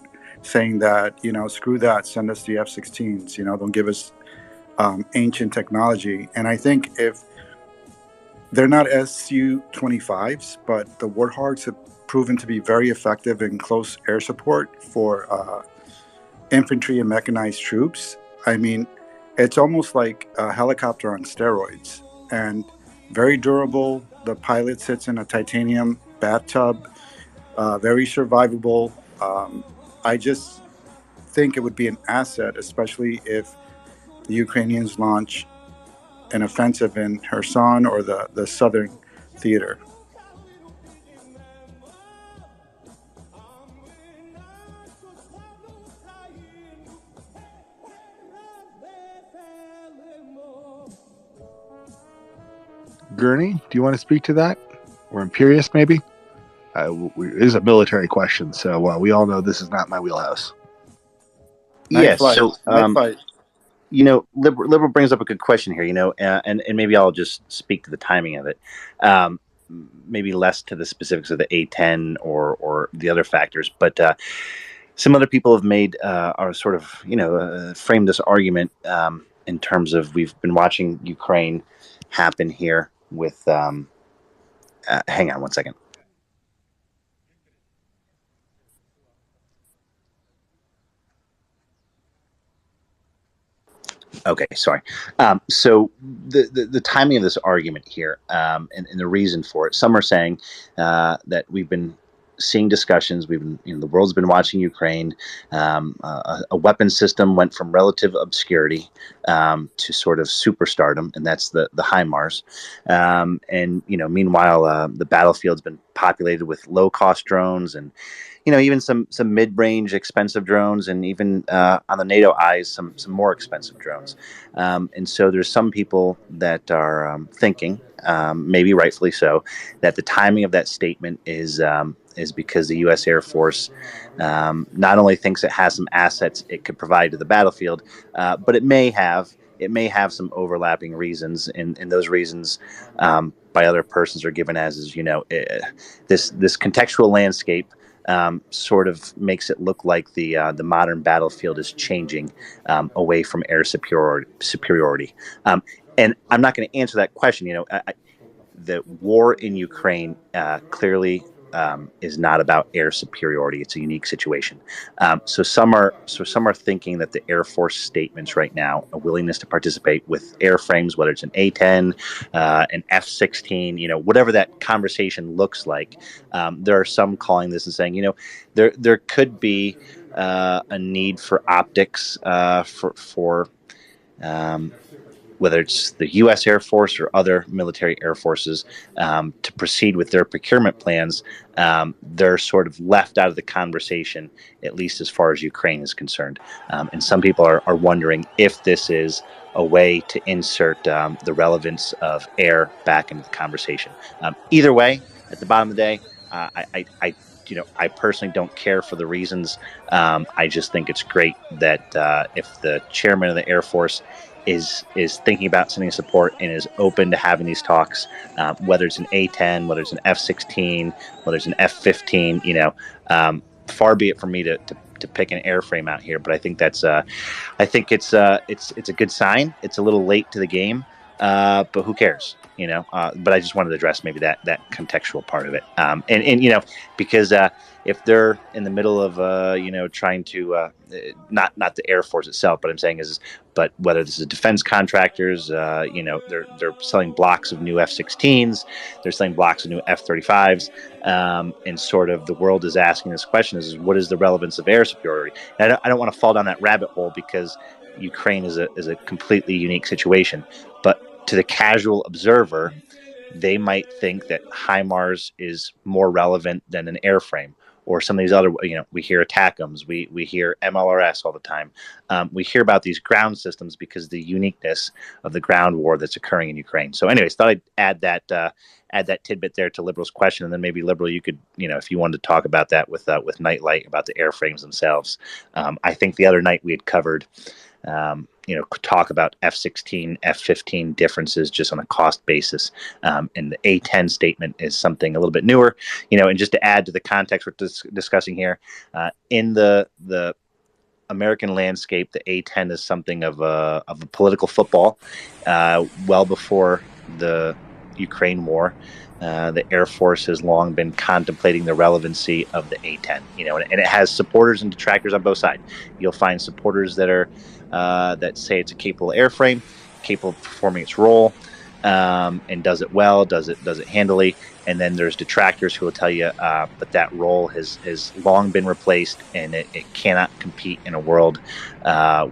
saying that, screw that, send us the F-16s, don't give us ancient technology. And I think if they're not Su-25s, but the Warthogs have proven to be very effective in close air support for infantry and mechanized troops. I mean, it's almost like a helicopter on steroids, and very durable. The pilot sits in a titanium bathtub, very survivable. I just think it would be an asset, especially if the Ukrainians launch an offensive in Kherson or the southern theater. Gurney, do you want to speak to that? Or Imperius, maybe? It is a military question, so we all know this is not my wheelhouse. Yes, so Liberal brings up a good question here, and maybe I'll just speak to the timing of it. Maybe less to the specifics of the A-10 or the other factors, but some other people have made are sort of framed this argument in terms of we've been watching Ukraine happen here with. Hang on one second. Okay, sorry. So the timing of this argument here and the reason for it. Some are saying that we've been seeing discussions. We've been, the world's been watching Ukraine. A weapon system went from relative obscurity to sort of superstardom, and that's the HIMARS. And meanwhile, the battlefield's been populated with low-cost drones and even some mid-range expensive drones, and even on the NATO eyes, some more expensive drones. And so there's some people that are thinking, maybe rightfully so, that the timing of that statement is because the U.S. Air Force not only thinks it has some assets it could provide to the battlefield, but it may have some overlapping reasons, and those reasons by other persons are given as this contextual landscape. Sort of makes it look like the modern battlefield is changing away from air superiority. And I'm not going to answer that question. The war in Ukraine clearly is not about air superiority. It's a unique situation. So some are thinking that the Air Force statements right now, a willingness to participate with airframes, whether it's an A-10, an F-16, whatever that conversation looks like. There are some calling this and saying, there could be a need for optics for whether it's the U.S. Air Force or other military air forces, to proceed with their procurement plans. They're sort of left out of the conversation, at least as far as Ukraine is concerned. And some people are wondering if this is a way to insert the relevance of air back into the conversation. Either way, at the bottom of the day, I personally don't care for the reasons. I just think it's great that if the chairman of the Air Force is thinking about sending support and is open to having these talks, whether it's an A-10, whether it's an F-16, whether it's an F-15, far be it from me to pick an airframe out here, but I think it's a good sign. It's a little late to the game, but who cares? But I just wanted to address maybe that contextual part of it. And because if they're in the middle of trying to not the Air Force itself, but I'm saying but whether this is defense contractors, they're selling blocks of new F-16s, they're selling blocks of new F-35s, and sort of the world is asking this question: is what is the relevance of air superiority? And I don't want to fall down that rabbit hole because Ukraine is a completely unique situation, but to the casual observer, they might think that HIMARS is more relevant than an airframe or some of these other, we hear ATACMS, we hear MLRS all the time. We hear about these ground systems because of the uniqueness of the ground war that's occurring in Ukraine. So anyways, thought I'd add that tidbit there to Liberal's question, and then maybe Liberal, you could, if you wanted to talk about that with Nightlight about the airframes themselves. I think the other night we had covered, talk about F-16, F-15 differences just on a cost basis. And the A-10 statement is something a little bit newer, and just to add to the context we're discussing here, in the American landscape, the A-10 is something of a political football. Well before the Ukraine war, the Air Force has long been contemplating the relevancy of the A-10, and it has supporters and detractors on both sides. You'll find supporters that say it's a capable airframe, capable of performing its role, and does it well, does it handily. And then there's detractors who will tell you, but that role has long been replaced, and it cannot compete in a world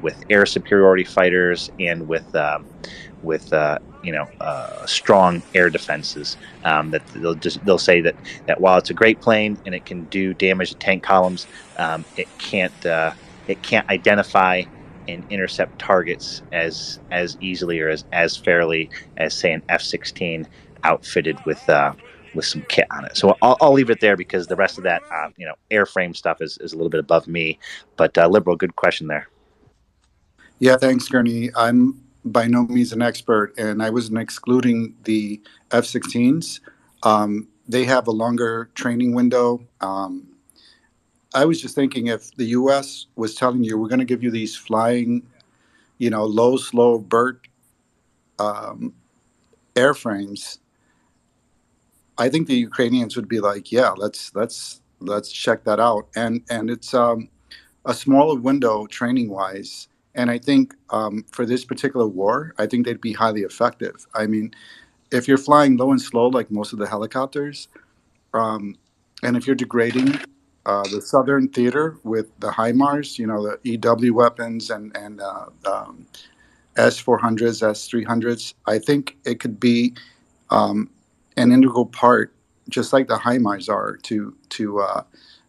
with air superiority fighters and with strong air defenses. That they'll say that while it's a great plane and it can do damage to tank columns, it can't identify and intercept targets as easily or as fairly as, say, an F-16 outfitted with some kit on it. So I'll leave it there because the rest of that airframe stuff is a little bit above me. But Liberal, good question there. Yeah, thanks, Gurney. I'm by no means an expert, and I wasn't excluding the F-16s. They have a longer training window. I was just thinking if the U.S. was telling you we're going to give you these flying, low, slow, Bert airframes, I think the Ukrainians would be like, yeah, let's check that out. And it's a smaller window training wise. And I think for this particular war, I think they'd be highly effective. I mean, if you're flying low and slow like most of the helicopters, and if you're degrading the Southern Theater with the HIMARS, the EW weapons and S-400s, S-300s, I think it could be an integral part, just like the HIMARS are, to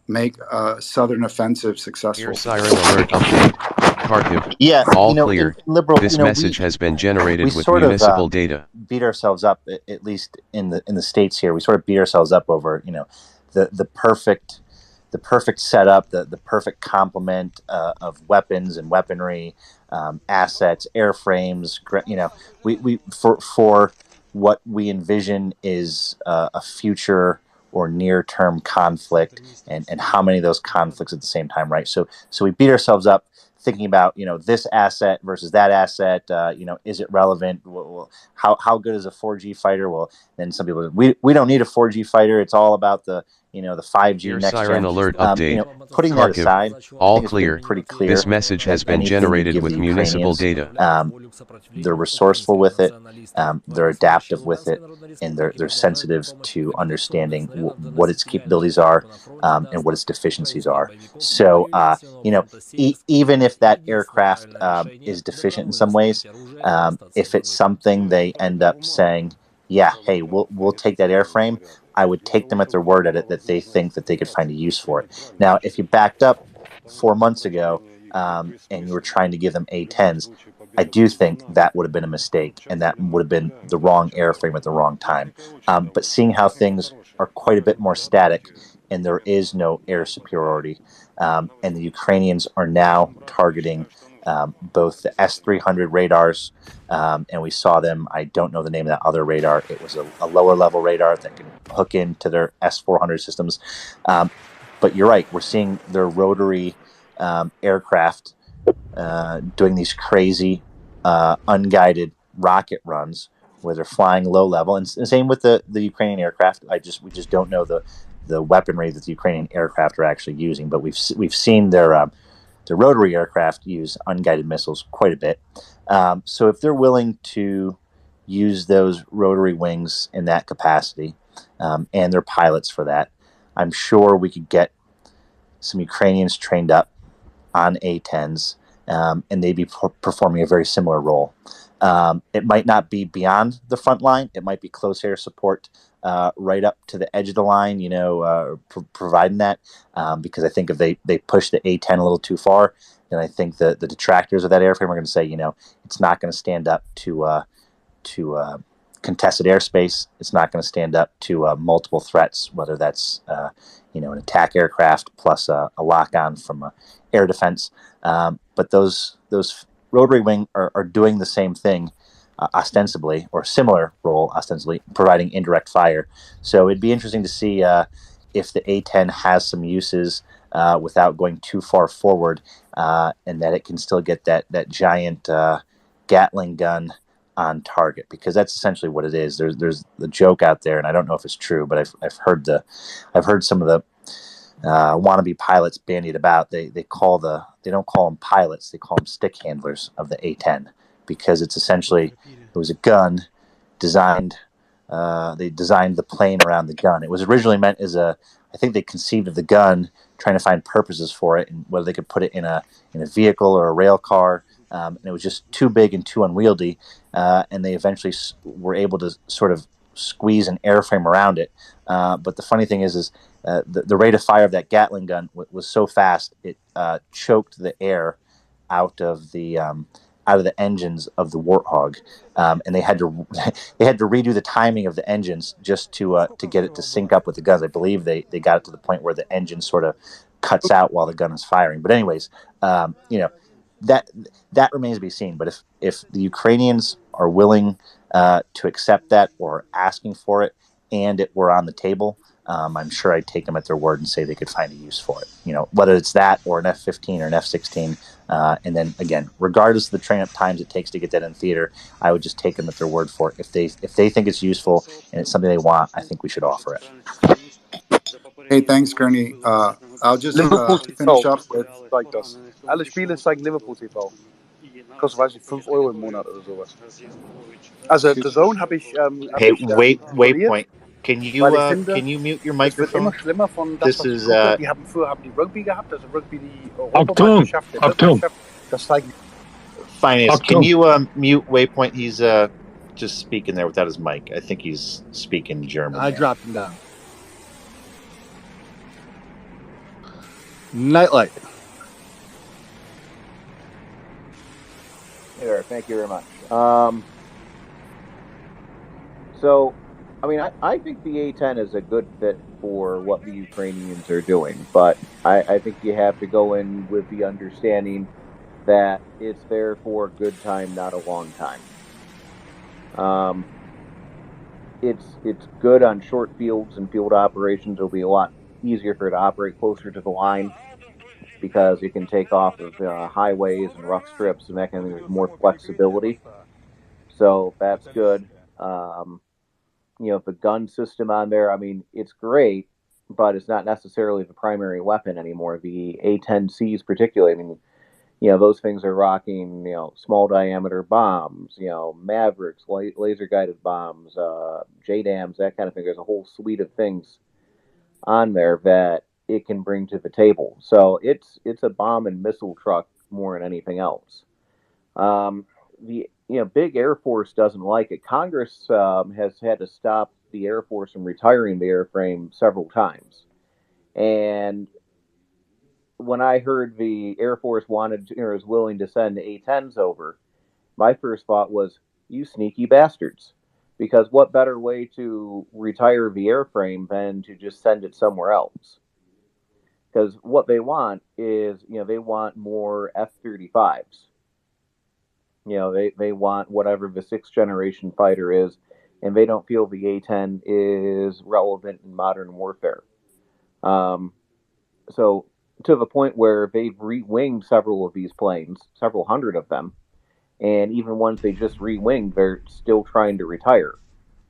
make a Southern offensive successful. Air siren alert update. Kharkiv. Yeah, All clear. liberal. This message has been generated We with sort municipal of data. beat ourselves up, at least in the states here. We sort of beat ourselves up over the perfect setup, the perfect complement of weapons and weaponry, assets, airframes. We for what we envision is a future or near-term conflict, and how many of those conflicts at the same time, right? So we beat ourselves up thinking about this asset versus that asset. Is it relevant? Well, how good is a 4G fighter? Well, then some people we don't need a 4G fighter. It's all about the 5G Air next siren gen. alert update. Putting that Kharkiv. aside, All I think it's been clear. pretty clear. This message has that been anything you generated give with the municipal Ukrainians, data. they're resourceful with it, they're adaptive with it, and they're sensitive to understanding what its capabilities are, and what its deficiencies are. So even if that aircraft is deficient in some ways, if it's something they end up saying, yeah, hey, we'll take that airframe, I would take them at their word at it that they think that they could find a use for it. Now, if you backed up 4 months ago and you were trying to give them A-10s, I do think that would have been a mistake, and that would have been the wrong airframe at the wrong time. But seeing how things are quite a bit more static, and there is no air superiority, and the Ukrainians are now targeting both the S-300 radars, and we saw them. I don't know the name of that other radar. It was a lower level radar that can hook into their S-400 systems. But you're right. We're seeing their rotary aircraft doing these crazy unguided rocket runs where they're flying low level, and same with the Ukrainian aircraft. We just don't know the weaponry that the Ukrainian aircraft are actually using, but we've seen their rotary aircraft use unguided missiles quite a bit. So if they're willing to use those rotary wings in that capacity, and their pilots for that, I'm sure we could get some Ukrainians trained up on A-10s, and they'd be performing a very similar role. It might not be beyond the front line. It might be close air support right up to the edge of the line, providing that, because I think if they push the A-10 a little too far, then I think the detractors of that airframe are going to say, it's not going to stand up to contested airspace. It's not going to stand up to multiple threats, whether that's an attack aircraft plus a lock-on from air defense. But those rotary wing are doing the same thing ostensibly, or similar role ostensibly, providing indirect fire. So it'd be interesting to see if the A-10 has some uses without going too far forward, and that it can still get that giant Gatling gun on target, because that's essentially what it is. There's the joke out there, and I don't know if it's true, but I've heard some of the wannabe pilots bandied about. They don't call them pilots, they call them stick handlers of the A-10, because it's essentially, it was a gun designed. They designed the plane around the gun. It was originally meant as I think they conceived of the gun trying to find purposes for it, and whether they could put it in a vehicle or a rail car. And it was just too big and too unwieldy, and they eventually were able to sort of squeeze an airframe around it. But the funny thing is the rate of fire of that Gatling gun was so fast, it choked the air out of the engines of the Warthog, and they had to redo the timing of the engines just to get it to sync up with the guns. I believe they got it to the point where the engine sort of cuts out while the gun is firing. But anyways, that remains to be seen. But if the Ukrainians are willing to accept that, or asking for it, and it were on the table, I'm sure I'd take them at their word and say they could find a use for it. Whether it's that or an F-15 or an F-16. And then again, regardless of the times it takes to get that in theater, I would just take them at their word for it. If they think it's useful and it's something they want, I think we should offer it. Hey, thanks, Gurney. I'll just Liverpool finish TV up with. zeigt das. Alle Spiele zeigt Liverpool TV. Kostet, weiß ich, 5 Euro im Monat oder sowas. Also, The Zone habe ich, Hey, abonniert, Waypoint, can weil you mute your es wird immer microphone? schlimmer von das, This was ich is gucke. Die haben früher die Rugby gehabt, also Rugby die Achtung, Europameisterschaft, der Achtung. Weltmeisterschaft. Das zeigt Finance, can Achtung. you mute Waypoint? He's just speaking there without his mic. I think he's speaking German. I there. dropped him down. Nightlight. Hey there, thank you very much. So, I mean, I think the A-10 is a good fit for what the Ukrainians are doing, but I think you have to go in with the understanding that it's there for a good time, not a long time. It's good on short fields and field operations. It'll be a lot easier for it to operate closer to the line because it can take off of highways and rough strips and that kind of thing. There's more flexibility. So that's good. The gun system on there, I mean, it's great, but it's not necessarily the primary weapon anymore. The A-10Cs particularly, I mean, those things are rocking, small diameter bombs, Mavericks, laser guided bombs, JDAMs, that kind of thing. There's a whole suite of things on there that it can bring to the table. So it's a bomb and missile truck more than anything else. The big Air Force doesn't like it. Congress has had to stop the Air Force from retiring the airframe several times. And when I heard the Air Force wanted or is willing to send A-10s over, my first thought was, you sneaky bastards. Because what better way to retire the airframe than to just send it somewhere else? Because what they want is, they want more F-35s. They want whatever the 6th generation fighter is, and they don't feel the A-10 is relevant in modern warfare. So to the point where they've re-winged several of these planes, several hundred of them, and even ones they just re-winged, they're still trying to retire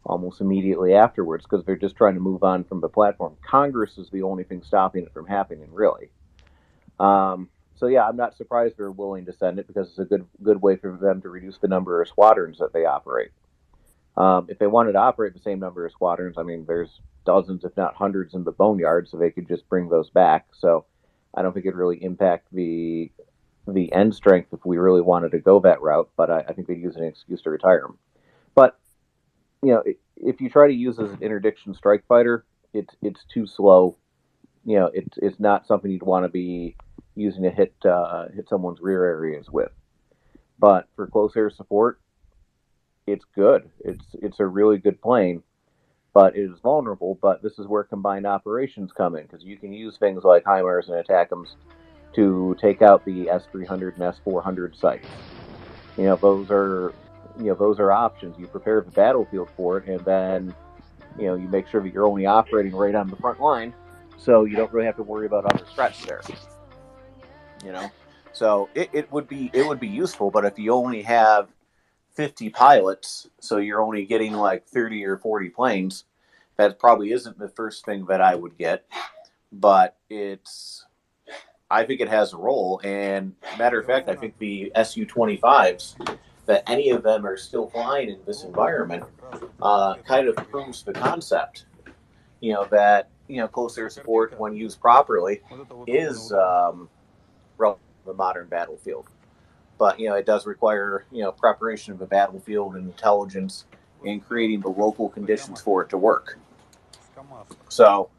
almost immediately afterwards because they're just trying to move on from the platform. Congress is the only thing stopping it from happening, really. So yeah, I'm not surprised they're willing to send it because it's a good way for them to reduce the number of squadrons that they operate. If they wanted to operate the same number of squadrons, I mean, there's dozens, if not hundreds, in the boneyard, so they could just bring those back. So I don't think it'd really impact the end strength if we really wanted to go that route, but I think they'd use an excuse to retire them. But, if you try to use as an interdiction strike fighter, it's too slow. It's not something you'd want to be using to hit someone's rear areas with. But for close air support, it's good. It's a really good plane, but it is vulnerable. But this is where combined operations come in, because you can use things like HIMARS and ATACMS to take out the S-300 and S-400 sites. Those are options. You prepare the battlefield for it, and then you make sure that you're only operating right on the front line, so you don't really have to worry about other threats there. So it would be useful, but if you only have 50 pilots, so you're only getting like 30 or 40 planes, that probably isn't the first thing that I would get. But I think it has a role. And matter of fact, I think the Su-25s, that any of them are still flying in this environment, kind of proves the concept. That close air support, when used properly, is relevant to the modern battlefield. But it does require preparation of the battlefield and intelligence and creating the local conditions for it to work. So,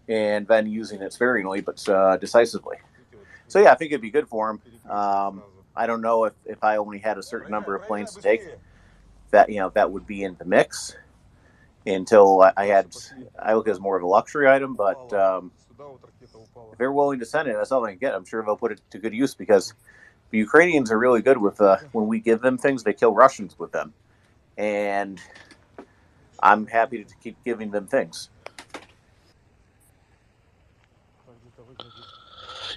and then using it sparingly but decisively. So yeah, I think it'd be good for them. I don't know if I only had a certain number of planes to take, that would be in the mix. Until I look as more of a luxury item, but if they're willing to send it, that's all they can get. I'm sure they'll put it to good use because the Ukrainians are really good with when we give them things, they kill Russians with them, and I'm happy to keep giving them things.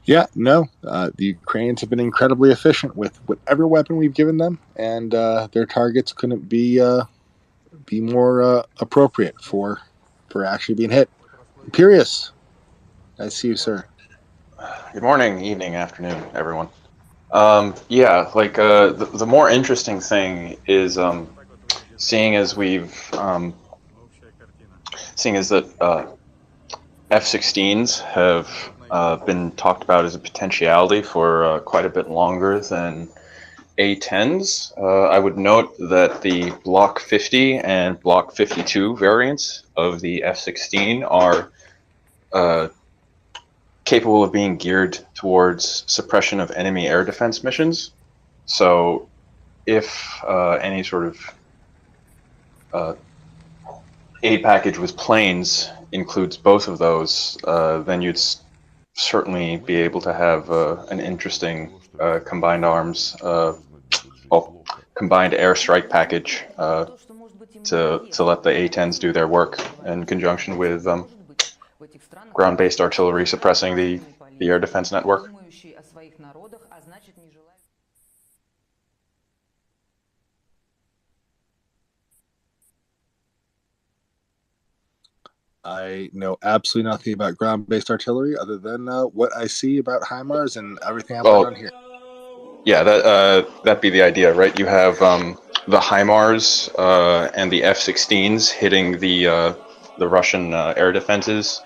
Yeah, no. The Ukrainians have been incredibly efficient with whatever weapon we've given them, and their targets couldn't be more appropriate for actually being hit. Imperious, I see you, sir. Good morning, evening, afternoon, everyone. Yeah, like the more interesting thing is seeing as that F-16s have been talked about as a potentiality for quite a bit longer than A-10s. I would note that the Block 50 and Block 52 variants of the F-16 are capable of being geared towards suppression of enemy air defense missions. So if any sort of aid package with planes includes both of those, then you'd certainly be able to have an interesting combined arms, combined airstrike package to let the A-10s do their work in conjunction with ground-based artillery suppressing the air defense network. I know absolutely nothing about ground-based artillery other than what I see about HIMARS and everything I've read on here. Yeah, that'd be the idea, right? You have the HIMARS and the F-16s hitting the Russian air defenses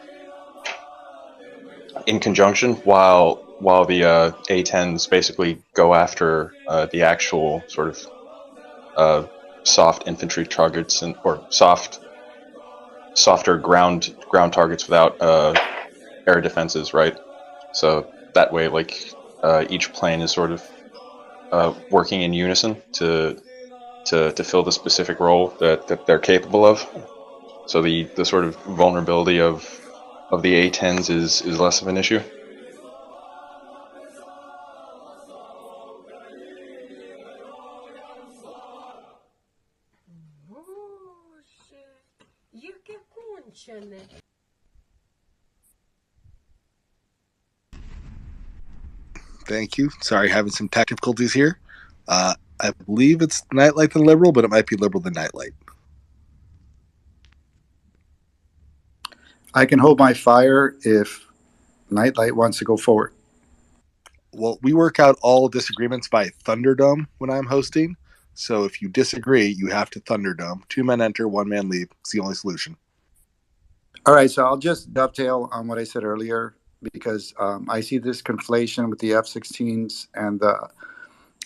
in conjunction, while the A-10s basically go after the actual sort of soft infantry targets or softer ground targets without air defenses, right? So that way, like each plane is sort of working in unison to fill the specific role that they're capable of. So the sort of vulnerability of the A-10s is less of an issue. Thank you. Sorry, having some tech difficulties here. I believe it's Nightlight the Liberal, but it might be Liberal the Nightlight. I can hold my fire if Nightlight wants to go forward. Well, we work out all disagreements by Thunderdome when I'm hosting. So if you disagree, you have to Thunderdome. 2 men enter, 1 man leave. It's the only solution. All right, so I'll just dovetail on what I said earlier because I see this conflation with the F-16s and the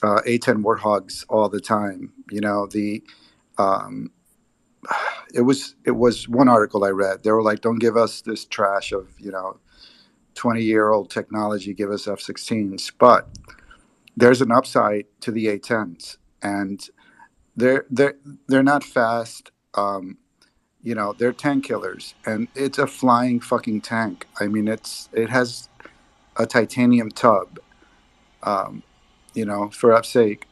A-10 Warthogs all the time. You know, it was one article I read. They were like, "Don't give us this trash of 20-year-old technology. Give us F-16s." But there's an upside to the A-10s, and they're not fast. They're tank killers, and it's a flying fucking tank. I mean, it has a titanium tub. For F's sake,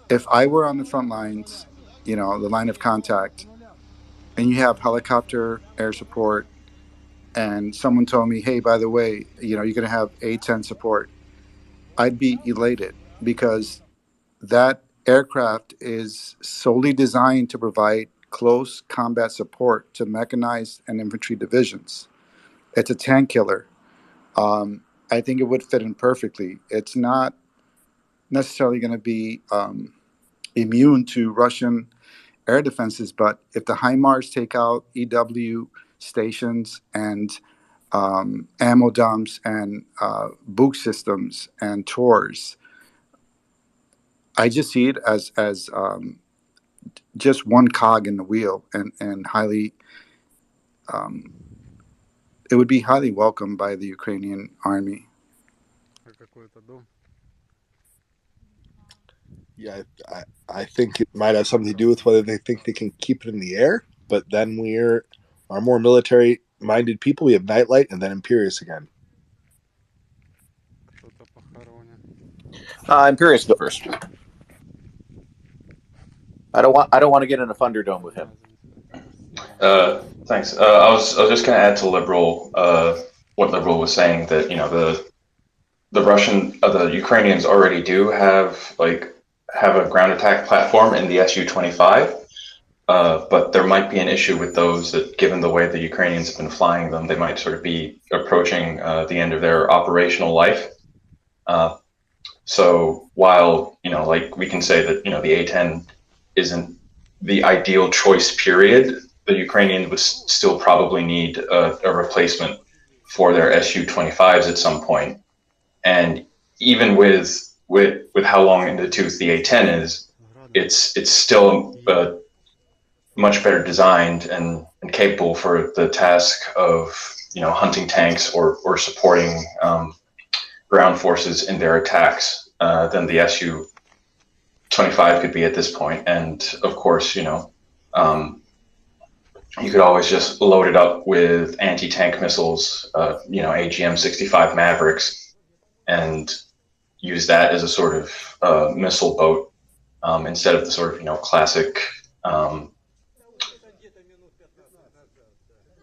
if I were on the front lines, the line of contact, and you have helicopter air support, and someone told me, hey, by the way, you're going to have A-10 support, I'd be elated because that aircraft is solely designed to provide close combat support to mechanized and infantry divisions. It's a tank killer. I think it would fit in perfectly. It's not necessarily going to be immune to Russian air defenses, but if the HIMARS take out EW stations and ammo dumps and Buk systems and TORs, I just see it as just one cog in the wheel, and highly, it would be highly welcomed by the Ukrainian army. Yeah, I think it might have something to do with whether they think they can keep it in the air, but then we're more military-minded people. We have Nightlight and then Imperious again. Imperious go first. I don't want to get in a Thunderdome with him. Thanks. I was just going to add to Liberal what Liberal was saying, that the Ukrainians already do have a ground attack platform in the Su-25, but there might be an issue with those that, given the way the Ukrainians have been flying them, they might sort of be approaching the end of their operational life. So while we can say that the A-10 isn't the ideal choice, period, the Ukrainians would still probably need a replacement for their Su-25s at some point. And even with how long in the tooth the A-10 is, it's still much better designed and capable for the task of hunting tanks or supporting ground forces in their attacks than the Su-25 could be at this point. And of course, you could always just load it up with anti-tank missiles, AGM-65 Mavericks, and use that as a sort of missile boat instead of the sort of classic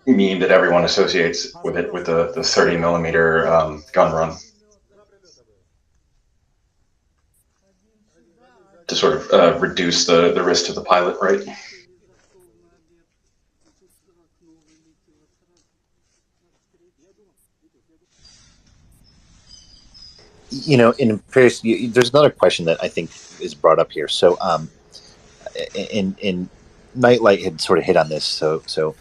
meme that everyone associates with it, with the 30 millimeter gun run, to sort of reduce the risk to the pilot, right? In Paris, there's another question that I think is brought up here. So, in Nightlight had sort of hit on this. So,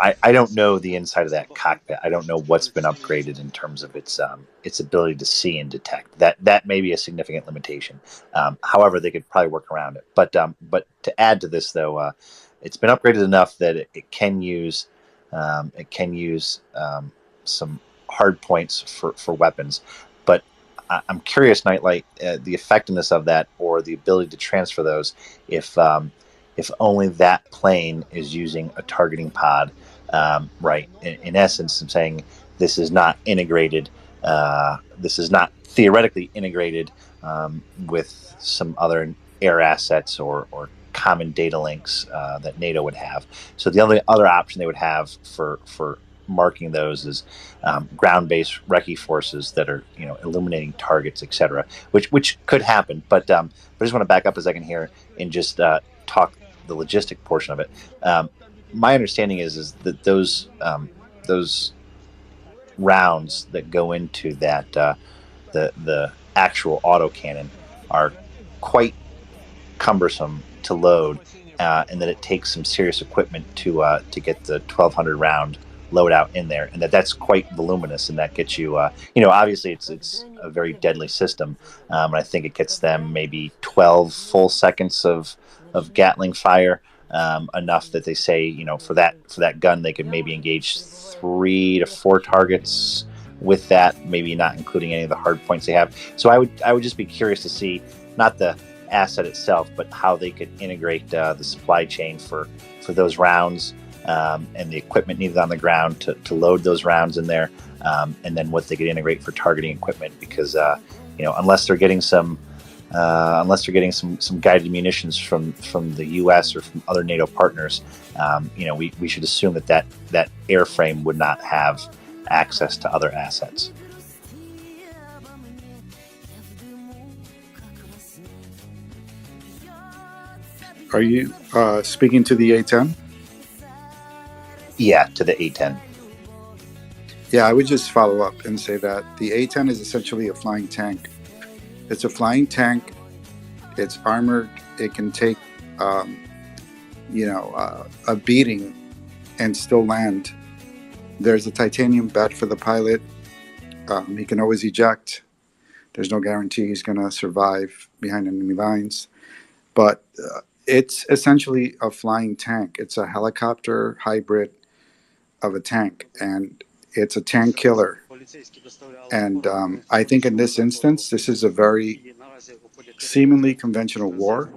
I don't know the inside of that cockpit. I don't know what's been upgraded in terms of its ability to see and detect. That may be a significant limitation. However, they could probably work around it. But to add to this, though, it's been upgraded enough that it can use some hard points for weapons. But I'm curious, Nightlight, the effectiveness of that, or the ability to transfer those, if only that plane is using a targeting pod, right? In essence, I'm saying this is not integrated. This is not theoretically integrated with some other air assets or common data links that NATO would have. So the only other option they would have for marking those is ground-based recce forces that are illuminating targets, etc., which could happen. But I just want to back up a second here and just talk the logistic portion of it. My understanding is that those rounds that go into that the actual autocannon are quite cumbersome to load, and that it takes some serious equipment to get the 1200 round loadout in there, and that's quite voluminous, and that gets you obviously it's a very deadly system, and I think it gets them maybe 12 full seconds of Gatling fire, enough that they say for that gun they could maybe engage 3 to 4 targets with that, maybe not including any of the hard points they have. So I would just be curious to see, not the asset itself, but how they could integrate the supply chain for those rounds, and the equipment needed on the ground to load those rounds in there, and then what they could integrate for targeting equipment, because unless they're getting some guided munitions from the U.S. or from other NATO partners, we should assume that airframe would not have access to other assets. Are you speaking to the A-10? Yeah, to the A-10. Yeah, I would just follow up and say that the A-10 is essentially a flying tank. It's a flying tank. It's armored. It can take, a beating and still land. There's a titanium bed for the pilot. He can always eject. There's no guarantee he's going to survive behind enemy lines. But it's essentially a flying tank. It's a helicopter hybrid of a tank, and it's a tank killer. And I think in this instance, this is a very seemingly conventional war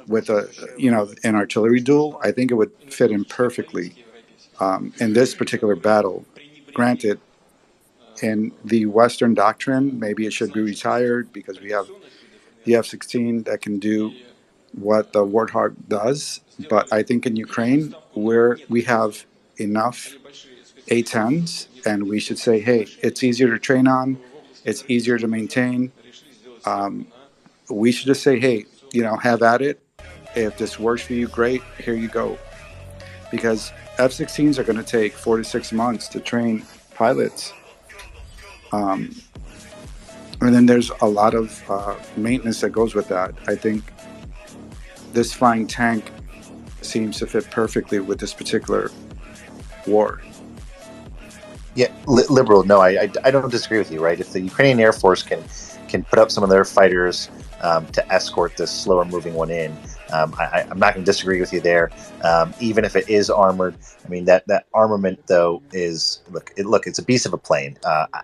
with an artillery duel. I think it would fit in perfectly in this particular battle. Granted, in the Western doctrine, maybe it should be retired because we have the F-16 that can do what the Warthog does. But I think in Ukraine, where we have enough A-10s, and we should say, hey, it's easier to train on, it's easier to maintain. We should just say, hey, have at it. If this works for you, great, here you go. Because F-16s are going to take 4 to 6 months to train pilots. And then there's a lot of maintenance that goes with that. I think this flying tank seems to fit perfectly with this particular war. Yeah, liberal. No, I don't disagree with you. Right, if the Ukrainian Air Force can put up some of their fighters to escort this slower moving one in, I'm not going to disagree with you there. Even if it is armored, I mean that armament though is look, it's a beast of a plane.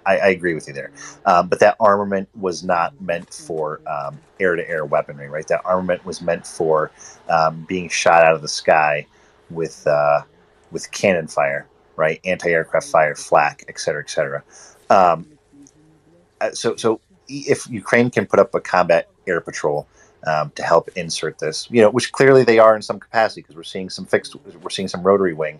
I agree with you there, but that armament was not meant for air-to-air weaponry. Right, that armament was meant for being shot out of the sky with cannon fire. Right, anti-aircraft fire, flak, et cetera, et cetera. So if Ukraine can put up a combat air patrol to help insert this, which clearly they are in some capacity, because we're seeing some rotary wing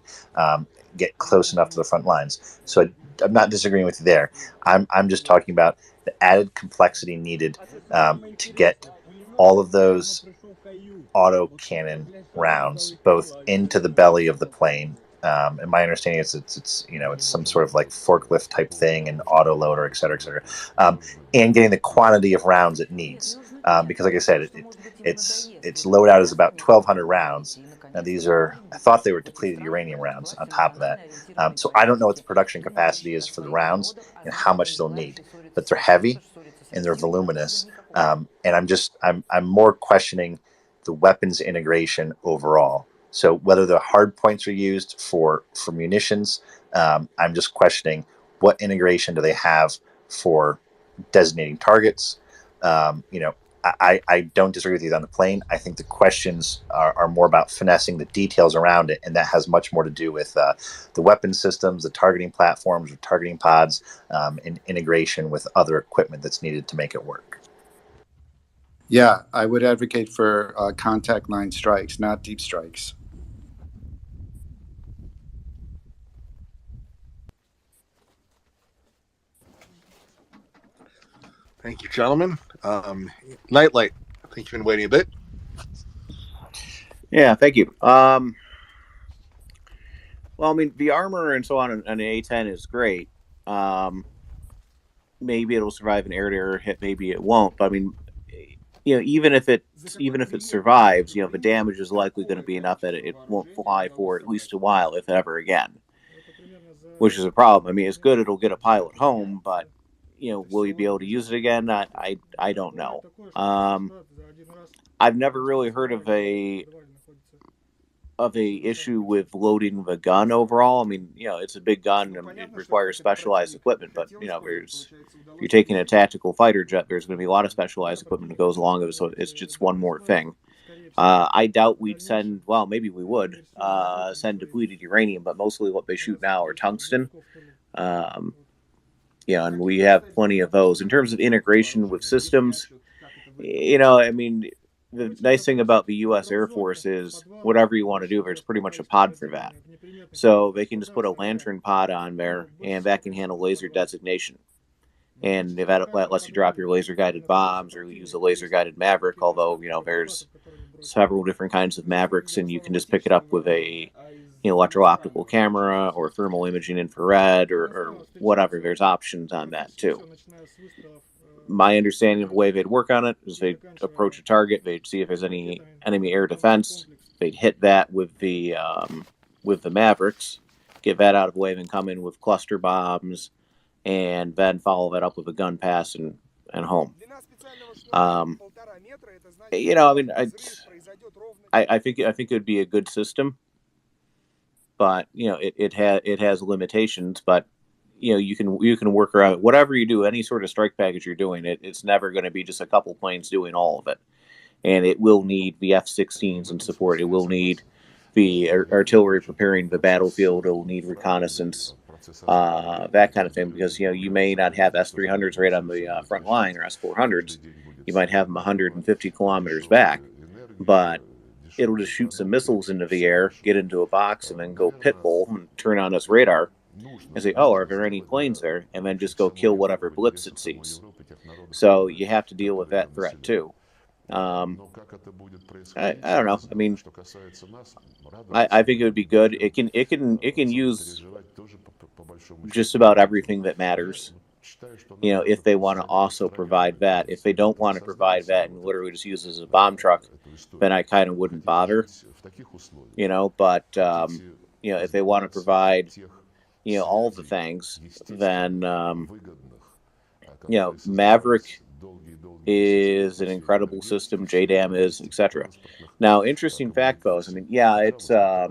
get close enough to the front lines. So I'm not disagreeing with you there. I'm just talking about the added complexity needed to get all of those auto cannon rounds both into the belly of the plane. And my understanding is it's some sort of like forklift type thing and auto loader, et cetera, and getting the quantity of rounds it needs. Because like I said, its loadout is about 1,200 rounds. Now I thought they were depleted uranium rounds on top of that. So I don't know what the production capacity is for the rounds and how much they'll need, but they're heavy and they're voluminous. And I'm more questioning the weapons integration overall. So whether the hard points are used for munitions, I'm just questioning what integration do they have for designating targets. I don't disagree with you on the plane. I think the questions are more about finessing the details around it, and that has much more to do with the weapon systems, the targeting platforms, or targeting pods, and integration with other equipment that's needed to make it work. Yeah, I would advocate for contact line strikes, not deep strikes. Thank you, gentlemen. Nightlight, I think you've been waiting a bit. Yeah, thank you. Well, I mean, the armor and so on an A-10 is great. Maybe it'll survive an air-to-air hit, maybe it won't. But I mean, even if it survives, the damage is likely going to be enough that it won't fly for at least a while, if ever again. Which is a problem. I mean, it's good it'll get a pilot home, but will you be able to use it again? I don't know. I've never really heard of a issue with loading the gun overall. I mean, it's a big gun and it requires specialized equipment, but if you're taking a tactical fighter jet, there's going to be a lot of specialized equipment that goes along with it, so it's just one more thing. I doubt we'd send, well, maybe we would send depleted uranium, but mostly what they shoot now are tungsten. And we have plenty of those. In terms of integration with systems, I mean, the nice thing about the U.S. Air Force is whatever you want to do, there's pretty much a pod for that. So they can just put a lantern pod on there, and that can handle laser designation. And if that lets you drop your laser-guided bombs or use a laser-guided Maverick, although, there's several different kinds of Mavericks, and you can just pick it up with a electro-optical camera or thermal imaging infrared or whatever. There's options on that, too. My understanding of the way they'd work on it is they'd approach a target, they'd see if there's any enemy air defense, they'd hit that with the Mavericks, get that out of the way, then come in with cluster bombs, and then follow that up with a gun pass and home. I mean, I think it would be a good system, but it has limitations, but you can work around it. Whatever you do, any sort of strike package you're doing, it's never going to be just a couple planes doing all of it. And it will need the F-16s in support. It will need the artillery preparing the battlefield. It will need reconnaissance, that kind of thing, because you may not have S-300s right on the front line or S-400s. You might have them 150 kilometers back, but it'll just shoot some missiles into the air, get into a box, and then go pitbull and turn on its radar and say, oh, are there any planes there? And then just go kill whatever blips it sees. So you have to deal with that threat too. I don't know. I mean, I think it would be good. It can use just about everything that matters. You know, if they want to also provide that. If they don't want to provide that and literally just use it as a bomb truck, then I kind of wouldn't bother. You know, but you know, if they want to provide, you know, all the things, then you know, Maverick is an incredible system. JDAM is, etc. Now, interesting fact, though, is, I mean, yeah, it's a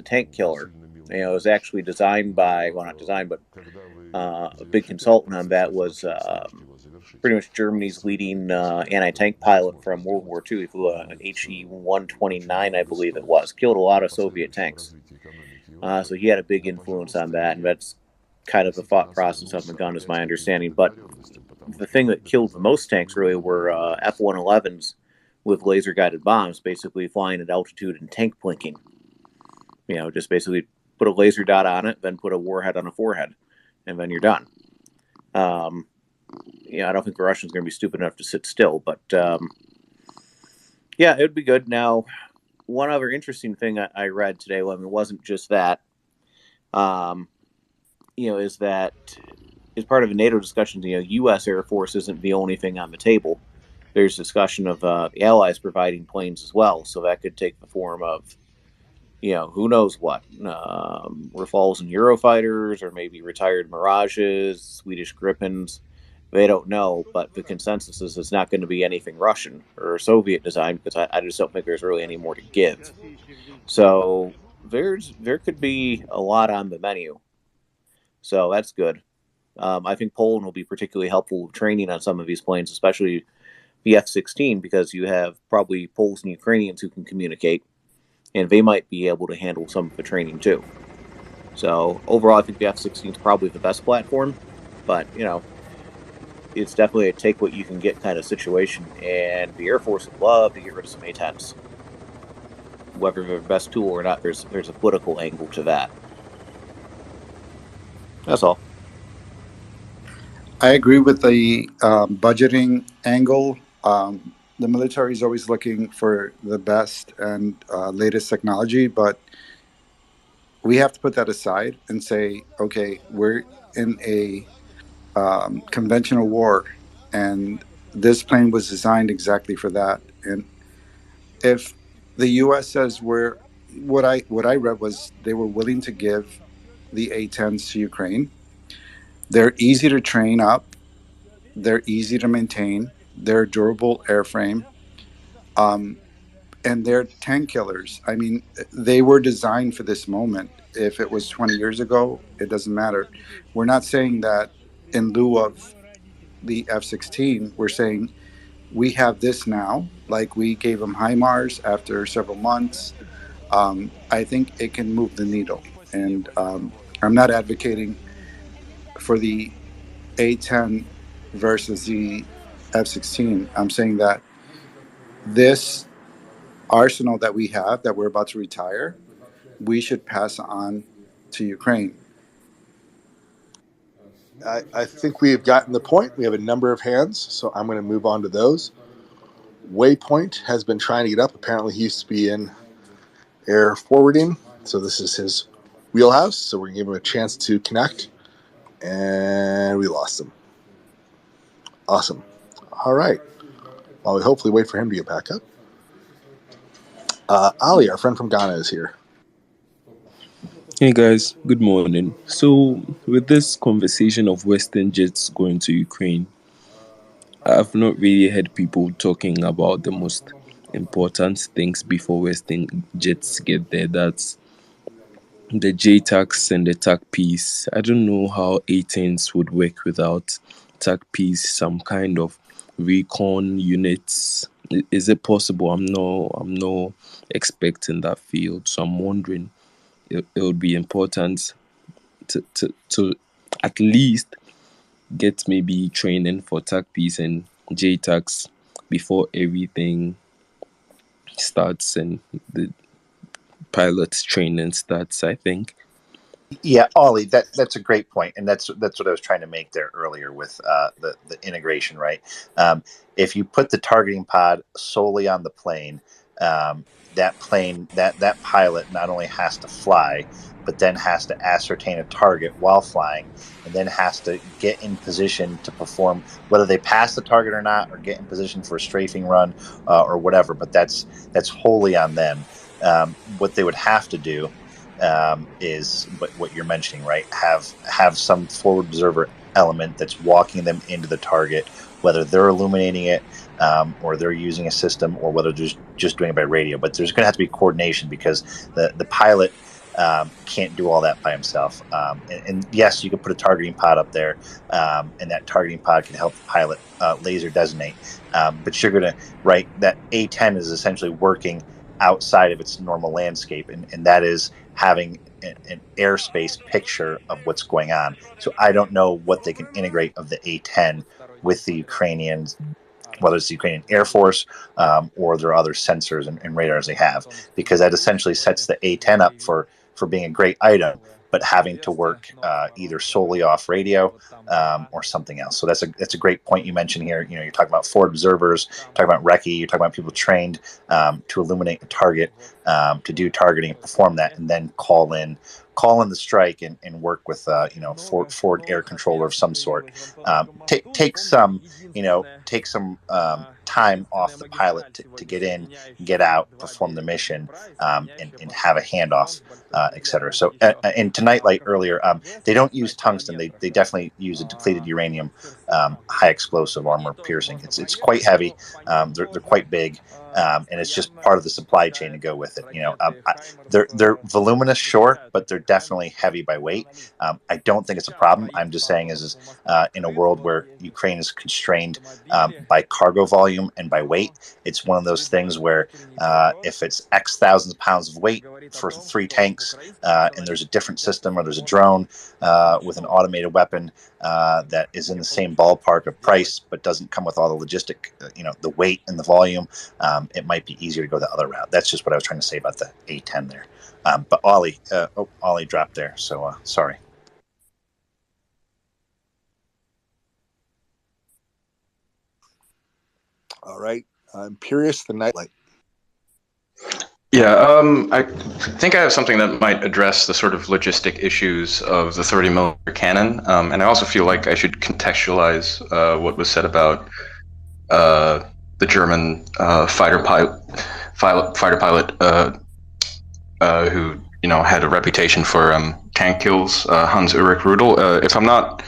tank killer. You know, it was actually designed by, well, not designed, but a big consultant on that was pretty much Germany's leading anti-tank pilot from World War II. He flew an HE-129, I believe it was. Killed a lot of Soviet tanks. So he had a big influence on that, and that's kind of the thought process of the gun, is my understanding. But the thing that killed the most tanks really were F-111s with laser-guided bombs, basically flying at altitude and tank blinking. You know, just basically put a laser dot on it, then put a warhead on a forehead, and then you're done. You know, I don't think the Russians are going to be stupid enough to sit still, but yeah, it would be good. Now, one other interesting thing I read today, well, I mean, it wasn't just that, you know, is that as part of a NATO discussion, you know, U.S. Air Force isn't the only thing on the table. There's discussion of the Allies providing planes as well, so that could take the form of, you know, who knows what, Rafales and Eurofighters, or maybe retired Mirages, Swedish Gripens. They don't know, but the consensus is it's not going to be anything Russian or Soviet design, because I just don't think there's really any more to give. So there could be a lot on the menu. So that's good. I think Poland will be particularly helpful with training on some of these planes, especially the F-16, because you have probably Poles and Ukrainians who can communicate, and they might be able to handle some of the training too. So overall, I think the F-16 is probably the best platform, but, you know, it's definitely a take what you can get kind of situation, and the Air Force would love to get rid of some A-10s. Whether they're the best tool or not, there's a political angle to that. That's all. I agree with the budgeting angle. The military is always looking for the best and latest technology, but we have to put that aside and say, okay, we're in a conventional war, and this plane was designed exactly for that. And if the U.S. says what I read was they were willing to give the A-10s to Ukraine. They're easy to train up. They're easy to maintain. They're a durable airframe. And they're tank killers. I mean, they were designed for this moment. If it was 20 years ago, it doesn't matter. We're not saying that in lieu of the F-16, we're saying we have this now, like we gave them HIMARS after several months. I think it can move the needle. And I'm not advocating for the A-10 versus the F-16. I'm saying that this arsenal that we have, that we're about to retire, we should pass on to Ukraine. I think we have gotten the point. We have a number of hands, so I'm going to move on to those. Waypoint has been trying to get up. Apparently he used to be in air forwarding, so this is his wheelhouse, so we're going to give him a chance to connect. And we lost him. Awesome. All right. While we hopefully wait for him to get back up. Ali, our friend from Ghana, is here. Hey guys, good morning. So, with this conversation of Western jets going to Ukraine, I've not really heard people talking about the most important things before Western jets get there. That's the JTACs and the TAC piece. I don't know how A-10s would work without TAC piece, some kind of recon units. Is it possible? I'm no expert in that field, so I'm wondering. It would be important to at least get maybe training for TAC piece and JTACs before everything starts and the pilot's training starts, I think. Yeah, Ollie, that's a great point, and that's what I was trying to make there earlier with the integration, right? If you put the targeting pod solely on the plane, that pilot not only has to fly, but then has to ascertain a target while flying, and then has to get in position to perform whether they pass the target or not, or get in position for a strafing run or whatever. But that's wholly on them. What they would have to do is what you're mentioning, right? Have some forward observer element that's walking them into the target, whether they're illuminating it or they're using a system, or whether they're just doing it by radio. But there's going to have to be coordination, because the pilot can't do all that by himself. And yes, you could put a targeting pod up there, and that targeting pod can help the pilot laser designate. But you're going to, right, that A-10 is essentially working outside of its normal landscape, and that is having an airspace picture of what's going on. So I don't know what they can integrate of the A-10 with the Ukrainians, whether it's the Ukrainian Air Force or their other sensors and radars they have, because that essentially sets the A-10 up for being a great item, but having to work either solely off radio or something else. So that's a great point you mentioned here. You know, you're talking about forward observers, talking about recce, you're talking about people trained to illuminate a target, to do targeting and perform that, and then call in the strike and work with forward air controller of some sort. Take some time off the pilot to get in, get out, perform the mission, and have a handoff, etc. So in Nightlight earlier, they don't use tungsten. They definitely use a depleted uranium, high explosive armor piercing. It's quite heavy. They're quite big. And it's just part of the supply chain to go with it. You know, they're voluminous, sure, but they're definitely heavy by weight. I don't think it's a problem. I'm just saying is in a world where Ukraine is constrained by cargo volume and by weight, it's one of those things where if it's X thousands of pounds of weight for 3 tanks, and there's a different system, or there's a drone with an automated weapon that is in the same ballpark of price, but doesn't come with all the logistic, the weight and the volume, it might be easier to go the other route. That's just what I was trying to say about the A-10 there. But Ollie dropped there, so sorry. All right, Imperius the Nightlight. Yeah, I think I have something that might address the sort of logistic issues of the 30mm cannon, and I also feel like I should contextualize what was said about the German fighter pilot who had a reputation for tank kills, Hans-Ulrich Rudel. If I'm not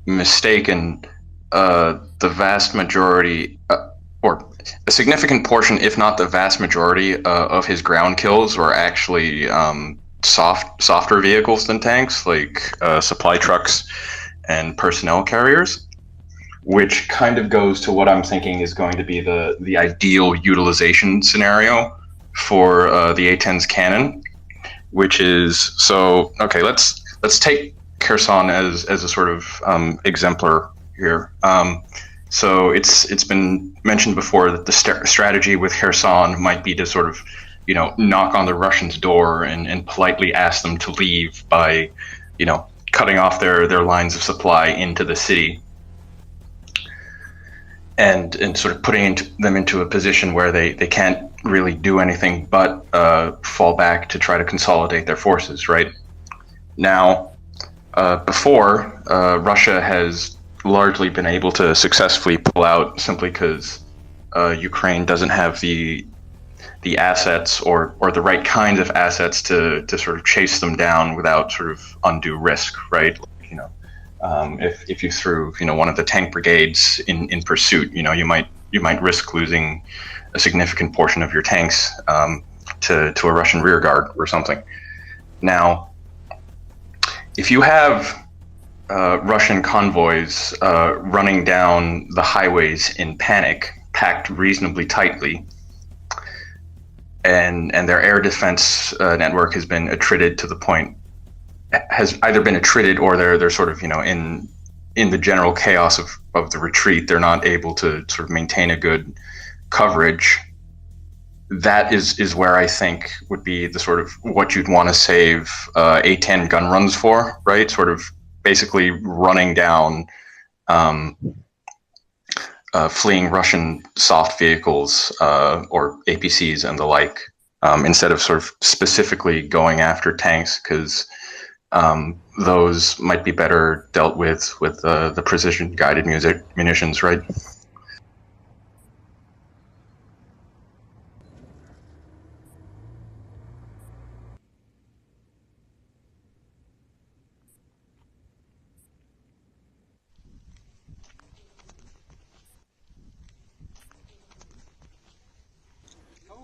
mistaken, the vast majority, or a significant portion, if not the vast majority, of his ground kills were actually softer vehicles than tanks, like supply trucks and personnel carriers, which kind of goes to what I'm thinking is going to be the ideal utilization scenario for the A-10's cannon, which is okay. Let's take Kherson as a sort of exemplar here. So it's been mentioned before that the strategy with Kherson might be to sort of, knock on the Russians' door and politely ask them to leave by, cutting off their lines of supply into the city, and sort of putting them into a position where they can't really do anything but fall back to try to consolidate their forces, right? Now, before, Russia has largely been able to successfully pull out simply because Ukraine doesn't have the assets or the right kinds of assets to sort of chase them down without sort of undue risk, right? If you threw one of the tank brigades in pursuit, you might risk losing a significant portion of your tanks to a Russian rear guard or something. Now, if you have Russian convoys running down the highways in panic, packed reasonably tightly, and their air defense network has been attrited to the point, has either been attrited or they're sort of in the general chaos of the retreat, they're not able to sort of maintain a good coverage. that is where I think would be the sort of what you'd want to save A-10 gun runs for, right? Sort of basically running down fleeing Russian soft vehicles or APCs and the like, instead of sort of specifically going after tanks, because those might be better dealt with the precision guided munitions, right?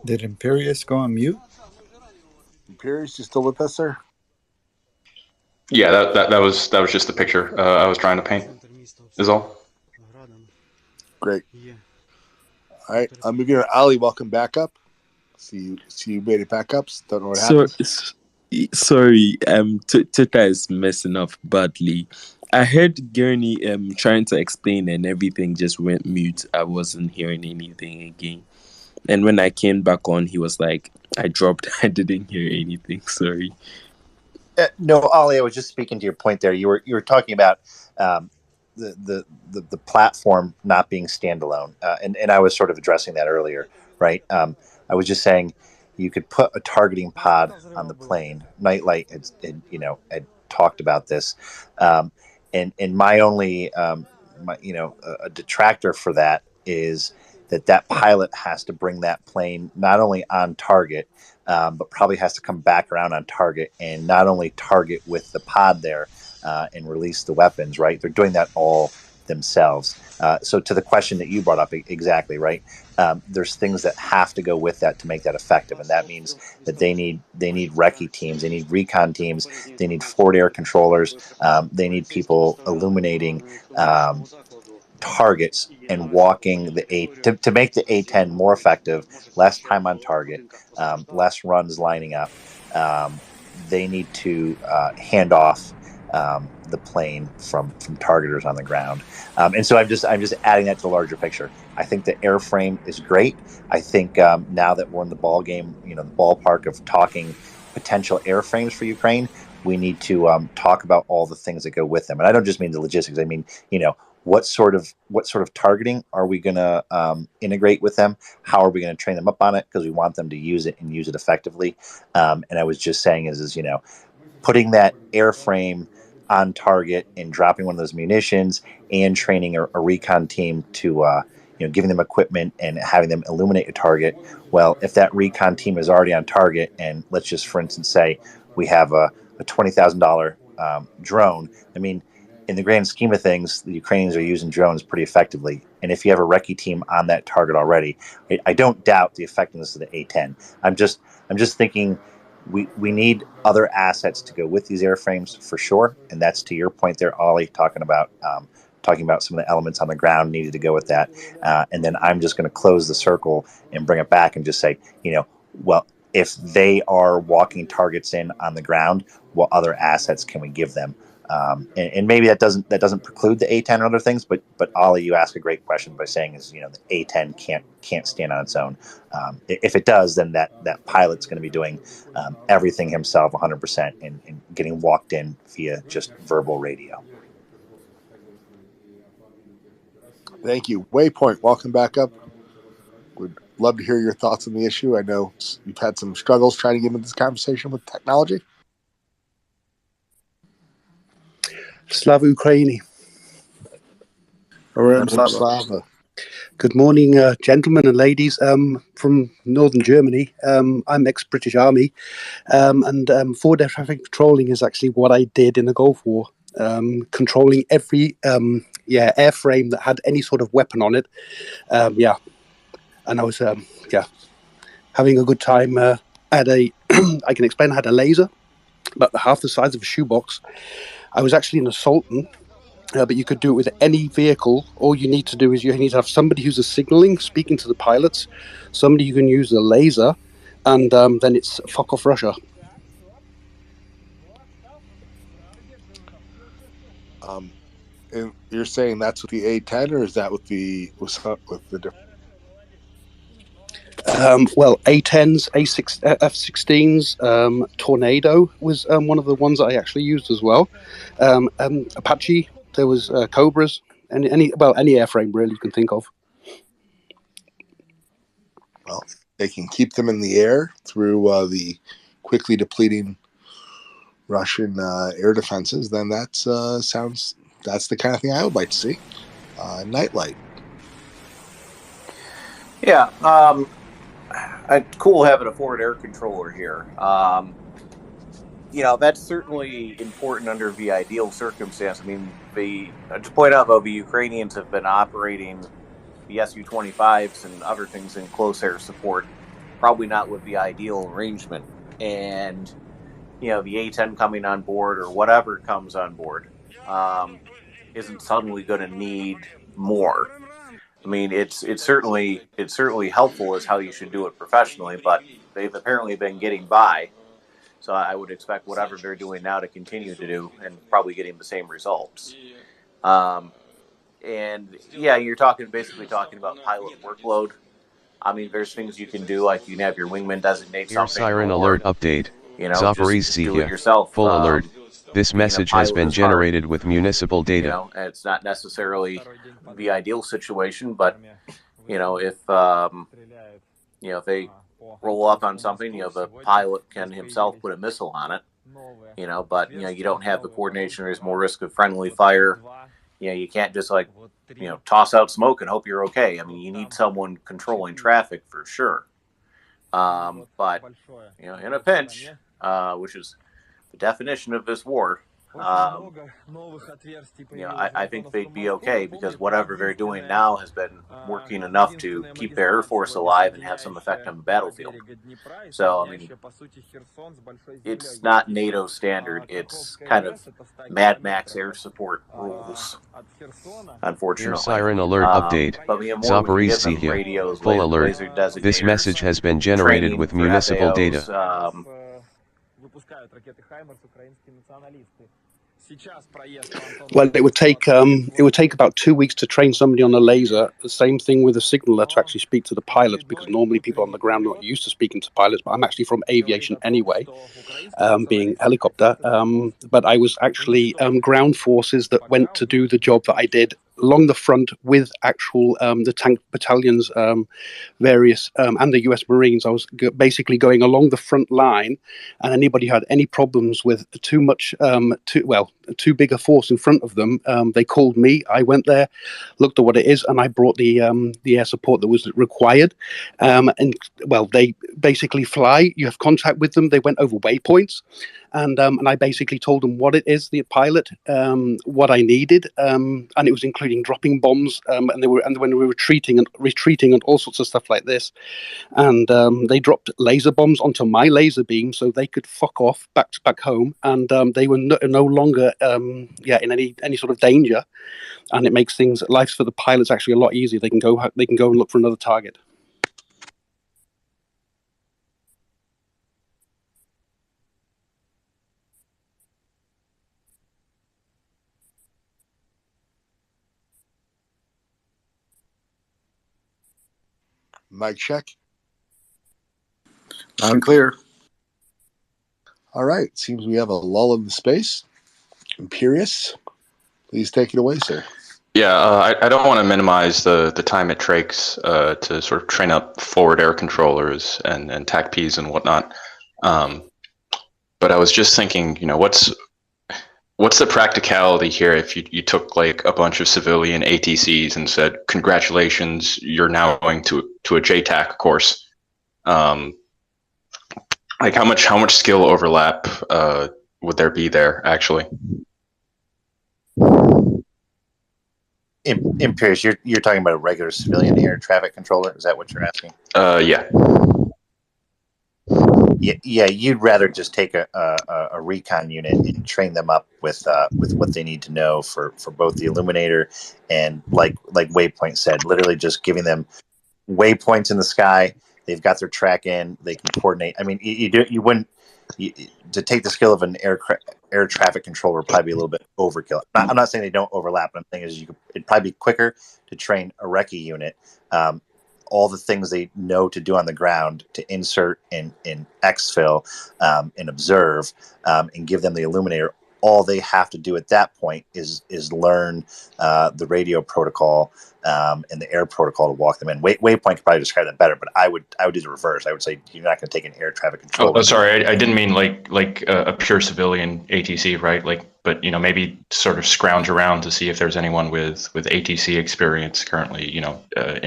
Did Imperius go on mute? Imperius, you still with us, sir? Yeah, that was just the picture I was trying to paint. Is all. Great. All right, I'm going to Ali. Welcome back up. See you made it back up. Don't know what happened. Sorry, Twitter is messing up badly. I heard Gurney trying to explain and everything just went mute. I wasn't hearing anything again. And when I came back on, he was like, I dropped. I didn't hear anything. Sorry. No, Ollie, I was just speaking to your point there. You were talking about the platform not being standalone, and I was sort of addressing that earlier, right? I was just saying you could put a targeting pod on the plane. Nightlight had talked about this, and my only a detractor for that is that pilot has to bring that plane not only on target, but probably has to come back around on target and not only target with the pod there and release the weapons, right? They're doing that all themselves. So to the question that you brought up, exactly, right? There's things that have to go with that to make that effective. And that means that they need recce teams, they need recon teams, they need forward air controllers, they need people illuminating targets and walking to make the A-10 more effective, less time on target, less runs lining up. They need to hand off the plane from targeters on the ground, and so I'm just adding that to the larger picture. I think the airframe is great. I think now that we're in the ball game, the ballpark of talking potential airframes for Ukraine, we need to talk about all the things that go with them. And I don't just mean the logistics. I mean, what sort of targeting are we going to integrate with them? How are we going to train them up on it? Because we want them to use it and use it effectively. And I was just saying is putting that airframe on target and dropping one of those munitions and training a recon team to giving them equipment and having them illuminate a target. Well, if that recon team is already on target, and let's just for instance say we have a $20,000 drone, I mean, in the grand scheme of things, the Ukrainians are using drones pretty effectively. And if you have a recce team on that target already, I don't doubt the effectiveness of the A-10. I'm just thinking we need other assets to go with these airframes for sure. And that's to your point there, Ollie, talking about some of the elements on the ground needed to go with that. And then I'm just going to close the circle and bring it back and just say, well, if they are walking targets in on the ground, what other assets can we give them? And maybe that doesn't preclude the A-10 or other things, but Ollie, you ask a great question by saying the A-10 can't stand on its own. If it does, then that pilot's going to be doing everything himself 100% and getting walked in via just verbal radio. Thank you. Waypoint, welcome back up. Would love to hear your thoughts on the issue. I know you've had some struggles trying to get into this conversation with technology. Slava Ukraini. Slava. Good morning, gentlemen and ladies from northern Germany. I'm ex-British Army, and forward air traffic controlling is actually what I did in the Gulf War, controlling every airframe that had any sort of weapon on it. And I was having a good time. I can explain. I had a laser, about half the size of a shoebox. I was actually an assaultant, but you could do it with any vehicle. All you need to do is you need to have somebody who's signaling, speaking to the pilots, somebody who can use the laser, and then it's fuck off Russia. And you're saying that's with the A-10, or is that with the different? Well, A10s, F16s, Tornado was one of the ones that I actually used as well. Apache, there was Cobras, any airframe really you can think of. Well, they can keep them in the air through the quickly depleting Russian air defenses. Then that's the kind of thing I would like to see. Nightlight. Yeah, cool having a forward air controller here. That's certainly important under the ideal circumstance. I mean, to point out, though, the Ukrainians have been operating the Su-25s and other things in close air support, probably not with the ideal arrangement. And, the A-10 coming on board or whatever comes on board isn't suddenly going to need more. I mean, it's certainly helpful as how you should do it professionally, but they've apparently been getting by. So I would expect whatever they're doing now to continue to do and probably getting the same results. And yeah, you're basically talking about pilot workload. I mean, there's things you can do, like you can have your wingman designate Air something. siren alert update. Just do it yourself. Full alert. This message has been generated with municipal data. And it's not necessarily the ideal situation, but if they roll up on something, the pilot can himself put a missile on it. But you don't have the coordination. There's more risk of friendly fire. You can't just toss out smoke and hope you're okay. I mean, you need someone controlling traffic for sure. But in a pinch, which is the definition of this war, I think they'd be okay because whatever they're doing now has been working enough to keep their Air Force alive and have some effect on the battlefield. So, I mean, it's not NATO standard. It's kind of Mad Max air support rules, unfortunately. Air siren alert update. Zaporizhzhia. Full alert. This message has been generated with municipal data. Well, it would take about 2 weeks to train somebody on a laser. The same thing with a signaler to actually speak to the pilots, because normally people on the ground are not used to speaking to pilots. But I'm actually from aviation anyway, being helicopter. But I was actually ground forces that went to do the job that I did along the front with actual the tank battalions, various and the U.S. Marines. I was basically going along the front line, and anybody who had any problems with too big a force in front of them, they called me. I went there, looked at what it is, and I brought the air support that was required. They basically fly. You have contact with them. They went over waypoints, and I basically told them what it is, the pilot, what I needed, and it was including dropping bombs, and when we were retreating and all sorts of stuff like this, and they dropped laser bombs onto my laser beam so they could fuck off back home, and they were no longer in any sort of danger, and it makes life for the pilots actually a lot easier. They can go and look for another target. Mic check. Loud and clear. All right. Seems we have a lull in the space. Imperious, please take it away, sir. Yeah, I don't want to minimize the time it takes to sort of train up forward air controllers and TACPs and whatnot. But I was just thinking, what's the practicality here if you took like a bunch of civilian ATCs and said, congratulations, you're now going to a JTAC course. Like how much skill overlap would there be there actually? Imperious, you're talking about a regular civilian air traffic controller? Is that what you're asking? Yeah. Yeah, you'd rather just take a recon unit and train them up with what they need to know for both the Illuminator and like Waypoint said, literally just giving them waypoints in the sky. They've got their track in. They can coordinate. I mean, you wouldn't to take the skill of an air traffic controller would probably be a little bit overkill. I'm not saying they don't overlap, but I'm saying it'd probably be quicker to train a recce unit. all the things they know to do on the ground to insert in exfil and observe and give them the illuminator. All they have to do at that point is learn the radio protocol and the air protocol to walk them in. Waypoint could probably describe that better, but I would do the reverse. I would say you're not going to take an air traffic control. Oh, sorry, I didn't mean like a pure civilian ATC, right? But maybe sort of scrounge around to see if there's anyone with ATC experience currently, in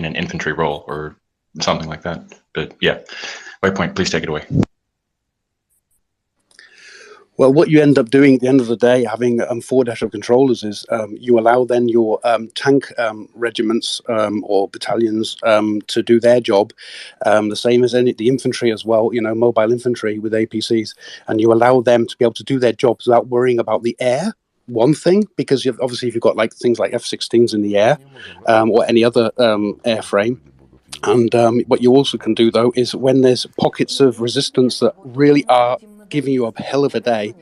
an infantry role or something like that. But yeah, Waypoint, please take it away. Well, what you end up doing at the end of the day, having 4 detachment controllers, is you allow then your tank regiments or battalions to do their job, the same as the infantry as well, mobile infantry with APCs, and you allow them to be able to do their jobs without worrying about the air. One thing, because obviously if you've got things like F-16s in the air or any other airframe. And what you also can do, though, is when there's pockets of resistance that really are giving you a hell of a day,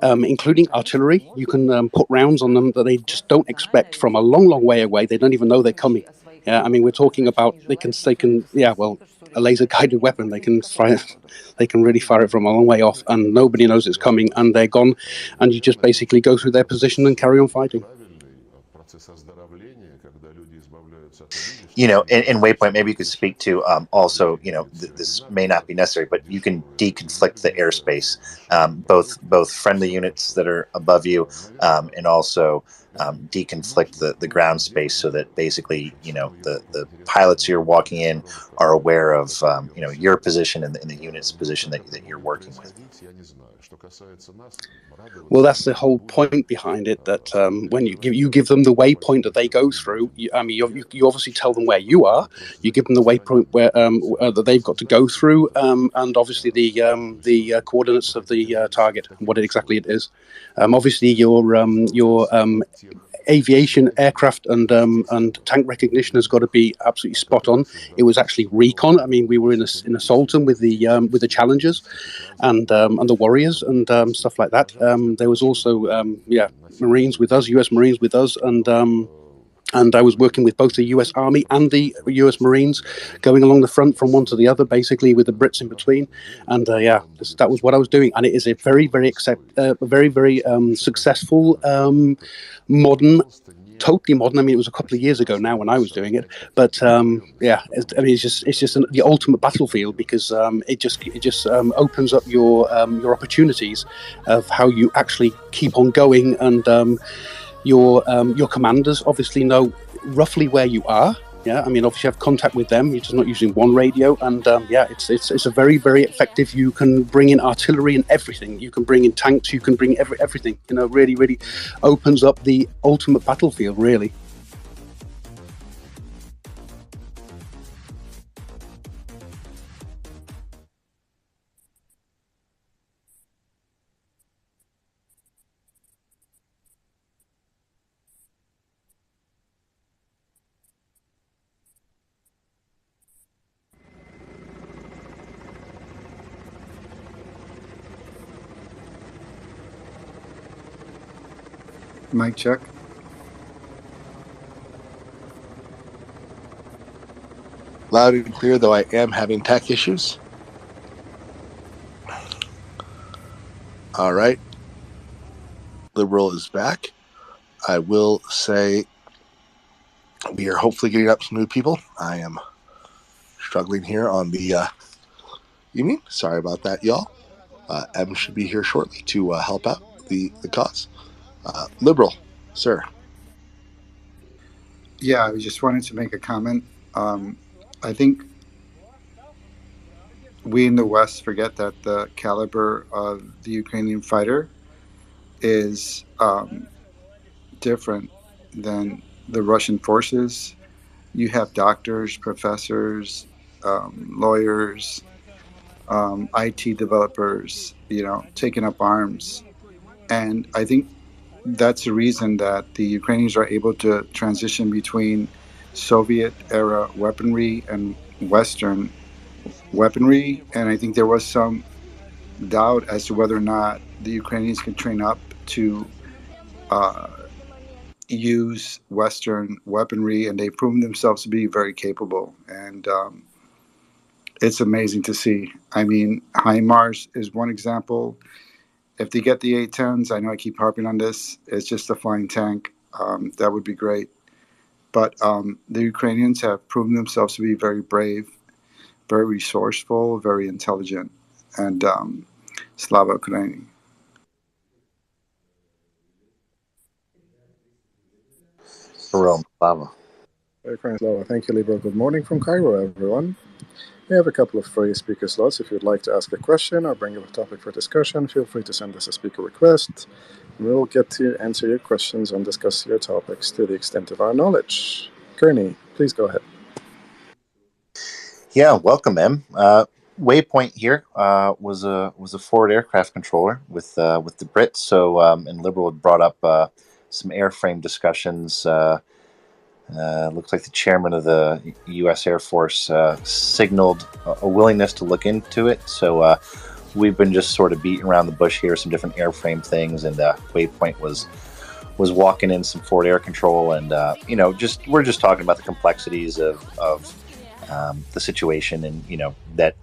including artillery, you can put rounds on them that they just don't expect from a long, long way away. They don't even know they're coming. Yeah, I mean, we're talking about a laser guided weapon. They can really fire it from a long way off, and nobody knows it's coming, and they're gone, and you just basically go through their position and carry on fighting. In Waypoint, maybe you could speak to also, this may not be necessary, but you can deconflict the airspace, both friendly units that are above you and also deconflict the ground space so that basically, the pilots you're walking in are aware of, your position and the unit's position that you're working with. Well, that's the whole point behind it, that when you give them the waypoint that they go through, you obviously tell them where you are, you give them the waypoint where that they've got to go through, and obviously the coordinates of the target, what exactly it is. Obviously your aviation, aircraft, and tank recognition has got to be absolutely spot on. It was actually recon. I mean, we were in a Sultan with the Challengers and the Warriors and stuff like that. There was also Marines with us, U.S. Marines with us, and I was working with both the U.S. Army and the U.S. Marines, going along the front from one to the other, basically with the Brits in between. And that was what I was doing. And it is a very, very successful, modern, totally modern. I mean, it was a couple of years ago now when I was doing it, but it's just the ultimate battlefield, because it just opens up your opportunities of how you actually keep on going, and your commanders obviously know roughly where you are. Yeah, I mean, obviously you have contact with them. You're just not using one radio, and it's a very, very effective. You can bring in artillery and everything. You can bring in tanks. You can bring everything. Really, really opens up the ultimate battlefield. Really. Mic check. Loud and clear, though I am having tech issues. All right. Liberal is back. I will say we are hopefully getting up some new people. I am struggling here on the evening. Sorry about that, y'all. Em should be here shortly to help out the cause. Liberal, sir. Yeah, I just wanted to make a comment. I think we in the West forget that the caliber of the Ukrainian fighter is different than the Russian forces. You have doctors, professors, lawyers, IT developers, taking up arms. And I think that's the reason that the Ukrainians are able to transition between Soviet-era weaponry and Western weaponry. And I think there was some doubt as to whether or not the Ukrainians could train up to use Western weaponry, and they've proven themselves to be very capable. And it's amazing to see. I mean, HIMARS is one example. If they get the A-10s, I know I keep harping on this, it's just a flying tank. That would be great. But the Ukrainians have proven themselves to be very brave, very resourceful, very intelligent, and Slava Ukraini. Slava. Thank you, Libra. Good morning from Cairo, everyone. We have a couple of free speaker slots. If you'd like to ask a question or bring up a topic for discussion, feel free to send us a speaker request. We'll get to answer your questions and discuss your topics to the extent of our knowledge. Kearney, please go ahead. Yeah, welcome, Em. Waypoint here was a forward aircraft controller with the Brits. So and Liberal had brought up some airframe discussions. Looks like the chairman of the U.S. Air Force signaled a willingness to look into it. So we've been just sort of beating around the bush here, some different airframe things, and Waypoint was walking in some forward air control, and we're just talking about the complexities of the situation, and that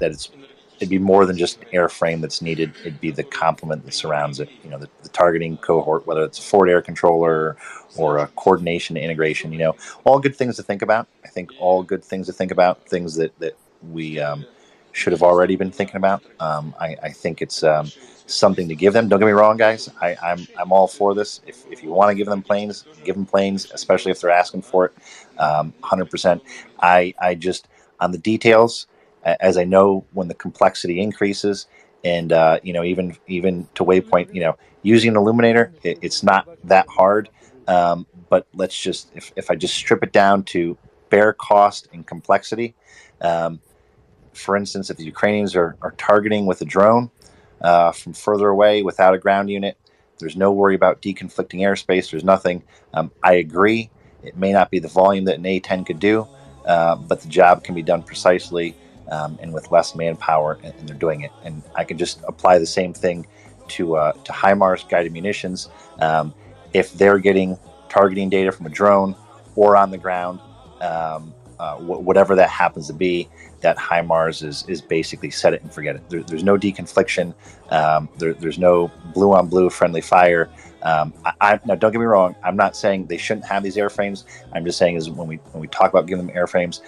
it'd be more than just airframe that's needed. It'd be the complement that surrounds it. The targeting cohort, whether it's a forward air controller or a coordination integration. All good things to think about. I think all good things to think about. Things that we should have already been thinking about. I think it's something to give them. Don't get me wrong, guys. I'm all for this. If you want to give them planes, especially if they're asking for it. 100%. I just on the details. As I know, when the complexity increases, and even to Waypoint, using an illuminator, it's not that hard. But let's just, if I just strip it down to bare cost and complexity, for instance, if the Ukrainians are targeting with a drone from further away without a ground unit, there's no worry about deconflicting airspace. There's nothing. I agree. It may not be the volume that an A-10 could do, but the job can be done precisely. And with less manpower, and they're doing it. And I can just apply the same thing to HIMARS guided munitions. If they're getting targeting data from a drone or on the ground, whatever that happens to be, that HIMARS is basically set it and forget it. There's no deconfliction. There's no blue on blue friendly fire. Now, don't get me wrong. I'm not saying they shouldn't have these airframes. I'm just saying is when we talk about giving them airframes,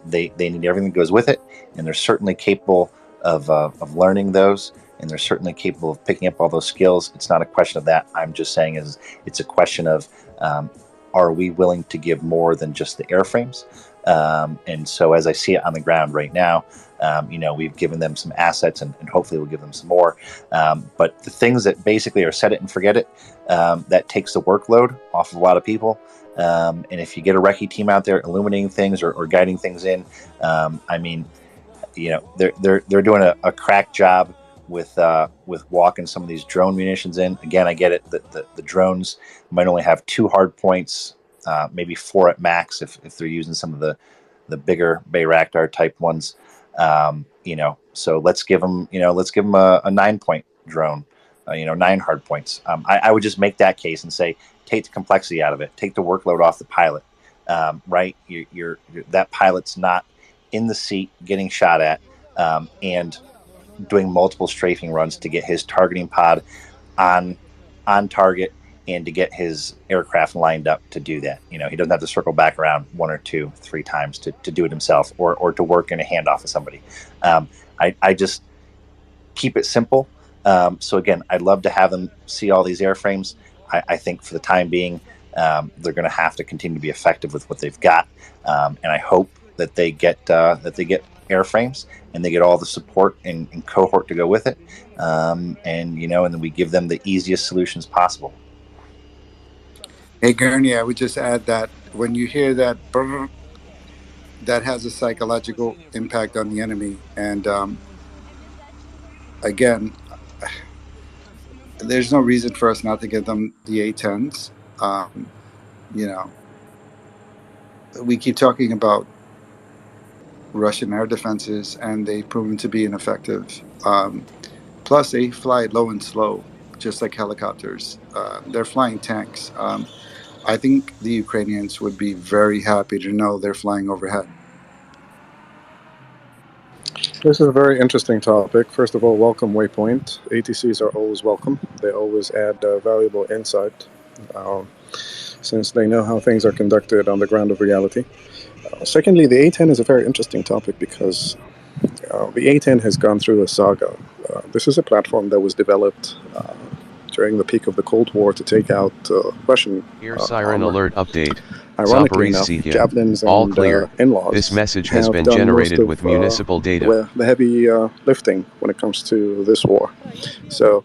they need everything that goes with it, and they're certainly capable of learning those, and they're certainly capable of picking up all those skills. It's not a question of that. I'm just saying it's a question of are we willing to give more than just the airframes? And so as I see it on the ground right now, we've given them some assets, and hopefully we'll give them some more. But the things that basically are set it and forget it, that takes the workload off of a lot of people. And if you get a recce team out there illuminating things or guiding things in, they're doing a crack job with walking some of these drone munitions in. Again, I get it that the drones might only have 2 hard points, maybe 4 at max if they're using some of the bigger Bayraktar type ones. So let's give them a 9-point drone, 9 hard points. I would just make that case and say, take the complexity out of it, take the workload off the pilot, right? You're that pilot's not in the seat getting shot at, and doing multiple strafing runs to get his targeting pod on target and to get his aircraft lined up to do that. He doesn't have to circle back around 1 or 2, 3 times to do it himself or to work in a handoff of somebody. I just keep it simple. So again, I'd love to have them see all these airframes. I think for the time being, they're going to have to continue to be effective with what they've got. And I hope that they get airframes and they get all the support and cohort to go with it. And then we give them the easiest solutions possible. Hey, Gurney, I would just add that when you hear that brr, that has a psychological impact on the enemy. And again, there's no reason for us not to give them the A-10s. We keep talking about Russian air defenses, and they've proven to be ineffective. Plus, they fly low and slow, just like helicopters. They're flying tanks. I think the Ukrainians would be very happy to know they're flying overhead. This is a very interesting topic. First of all, welcome Waypoint. ATCs are always welcome. They always add valuable insight since they know how things are conducted on the ground of reality. Secondly, the A10 is a very interesting topic because the A10 has gone through a saga. This is a platform that was developed during the peak of the Cold War to take out Russian Air siren armor. alert update. Ironically enough, javelins All and clear. in-laws This message has have been done generated most of, with municipal data. the heavy lifting when it comes to this war. So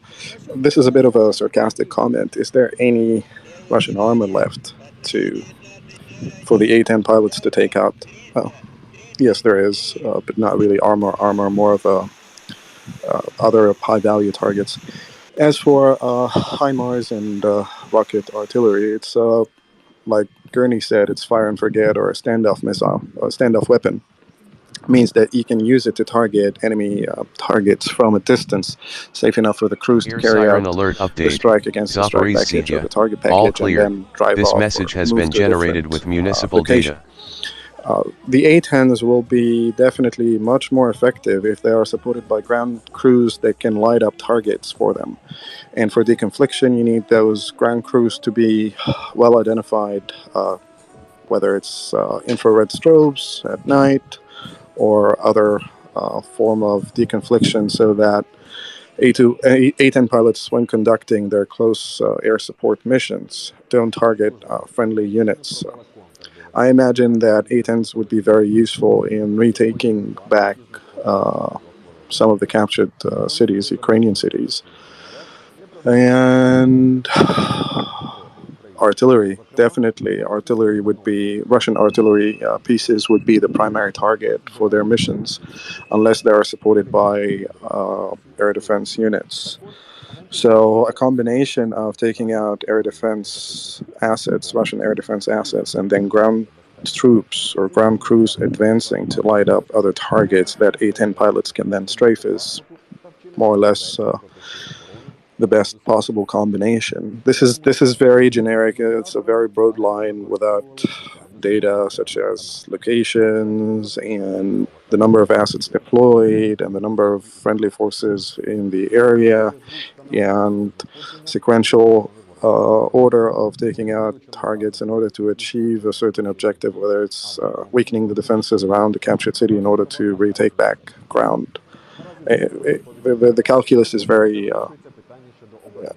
this is a bit of a sarcastic comment. Is there any Russian armor left for the A-10 pilots to take out? Well, yes, there is, but not really armor, more of other high-value targets. As for HIMARS and rocket artillery, it's like Gurney said, it's fire and forget or a standoff missile, or a standoff weapon. Means that you can use it to target enemy targets from a distance, safe enough for the crews to carry siren out alert the update. strike against the strike package or the target package, All clear. and then drive This off message or has move been to a generated different, with municipal location. data. The A-10s will be definitely much more effective if they are supported by ground crews that can light up targets for them. And for deconfliction, you need those ground crews to be well identified, whether it's infrared strobes at night or other form of deconfliction, so that A-10 pilots, when conducting their close air support missions, don't target friendly units. I imagine that A-10s would be very useful in retaking back some of the captured cities, Ukrainian cities. And artillery, definitely. Artillery would be, Russian artillery pieces would be the primary target for their missions, unless they are supported by air defense units. So a combination of taking out air defense assets, Russian air defense assets, and then ground troops or ground crews advancing to light up other targets that A-10 pilots can then strafe is more or less the best possible combination. This is very generic. It's a very broad line without data such as locations and the number of assets deployed and the number of friendly forces in the area and sequential order of taking out targets in order to achieve a certain objective, whether it's weakening the defenses around the captured city in order to retake back ground. The calculus is very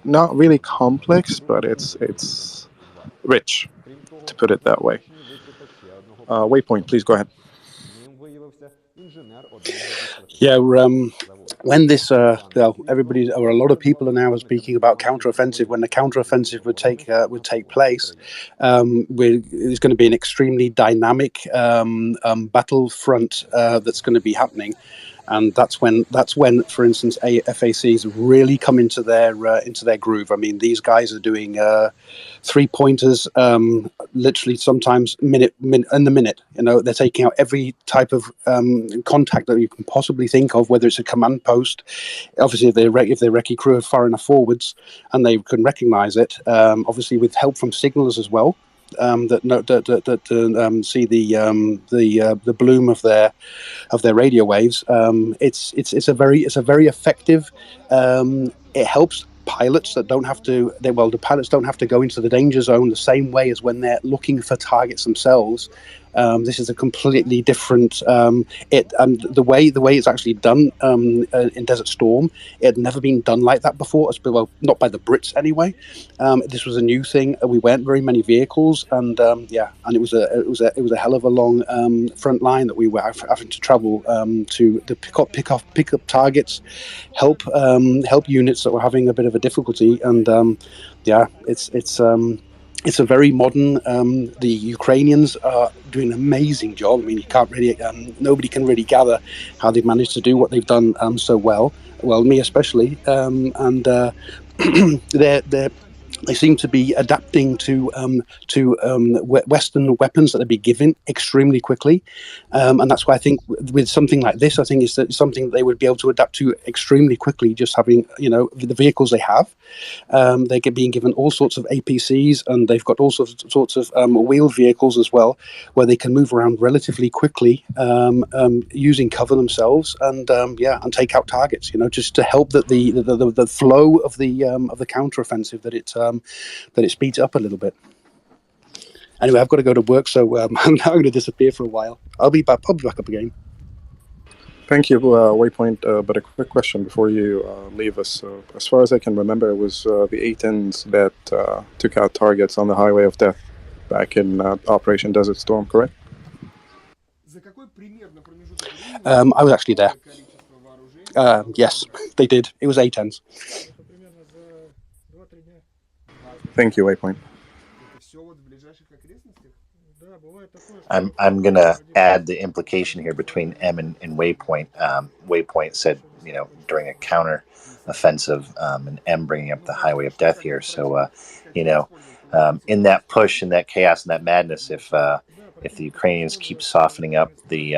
not really complex, but it's rich, to put it that way. Waypoint, please go ahead. Yeah, when this, everybody or a lot of people are now speaking about counteroffensive. When the counteroffensive would take place, there's going to be an extremely dynamic battlefront that's going to be happening. And that's when, for instance, FACs really come into their groove. I mean, these guys are doing 3-pointers, literally sometimes minute in the minute. You know, they're taking out every type of contact that you can possibly think of, whether it's a command post. Obviously, if their recce crew are far enough forwards and they can recognise it, obviously with help from signalers as well. That see the bloom of their radio waves. It's a very effective. It helps pilots that don't have to. The pilots don't have to go into the danger zone the same way as when they're looking for targets themselves. This is a completely different. The way it's actually done in Desert Storm, it had never been done like that before. Well, not by the Brits anyway. This was a new thing. We weren't very many vehicles, and it was a hell of a long front line that we were having to travel to pick up targets, help units that were having a bit of a difficulty, and it's a very modern. The Ukrainians are doing an amazing job. I mean, you can't really, nobody can really gather how they've managed to do what they've done so well. Well, me especially, and they're They seem to be adapting to Western weapons that they've been given extremely quickly, and that's why I think with something like this, I think it's something that they would be able to adapt to extremely quickly. Just having the vehicles they have, they're being given all sorts of APCs, and they've got all sorts of wheeled vehicles as well, where they can move around relatively quickly, using cover themselves, and and take out targets. Just to help that the flow of the counteroffensive that it speeds up a little bit. Anyway, I've got to go to work, so I'm now going to disappear for a while. I'll be back up again. Thank you, Waypoint. But a quick question before you leave us. As far as I can remember, it was the A-10s that took out targets on the Highway of Death back in Operation Desert Storm, correct? I was actually there. Yes, they did. It was A-10s. Thank you, Waypoint. I'm going to add the implication here between M and Waypoint. Waypoint said, during a counter offensive, and M bringing up the Highway of Death here. So, in that push, in that chaos, and that madness, if the Ukrainians keep softening up the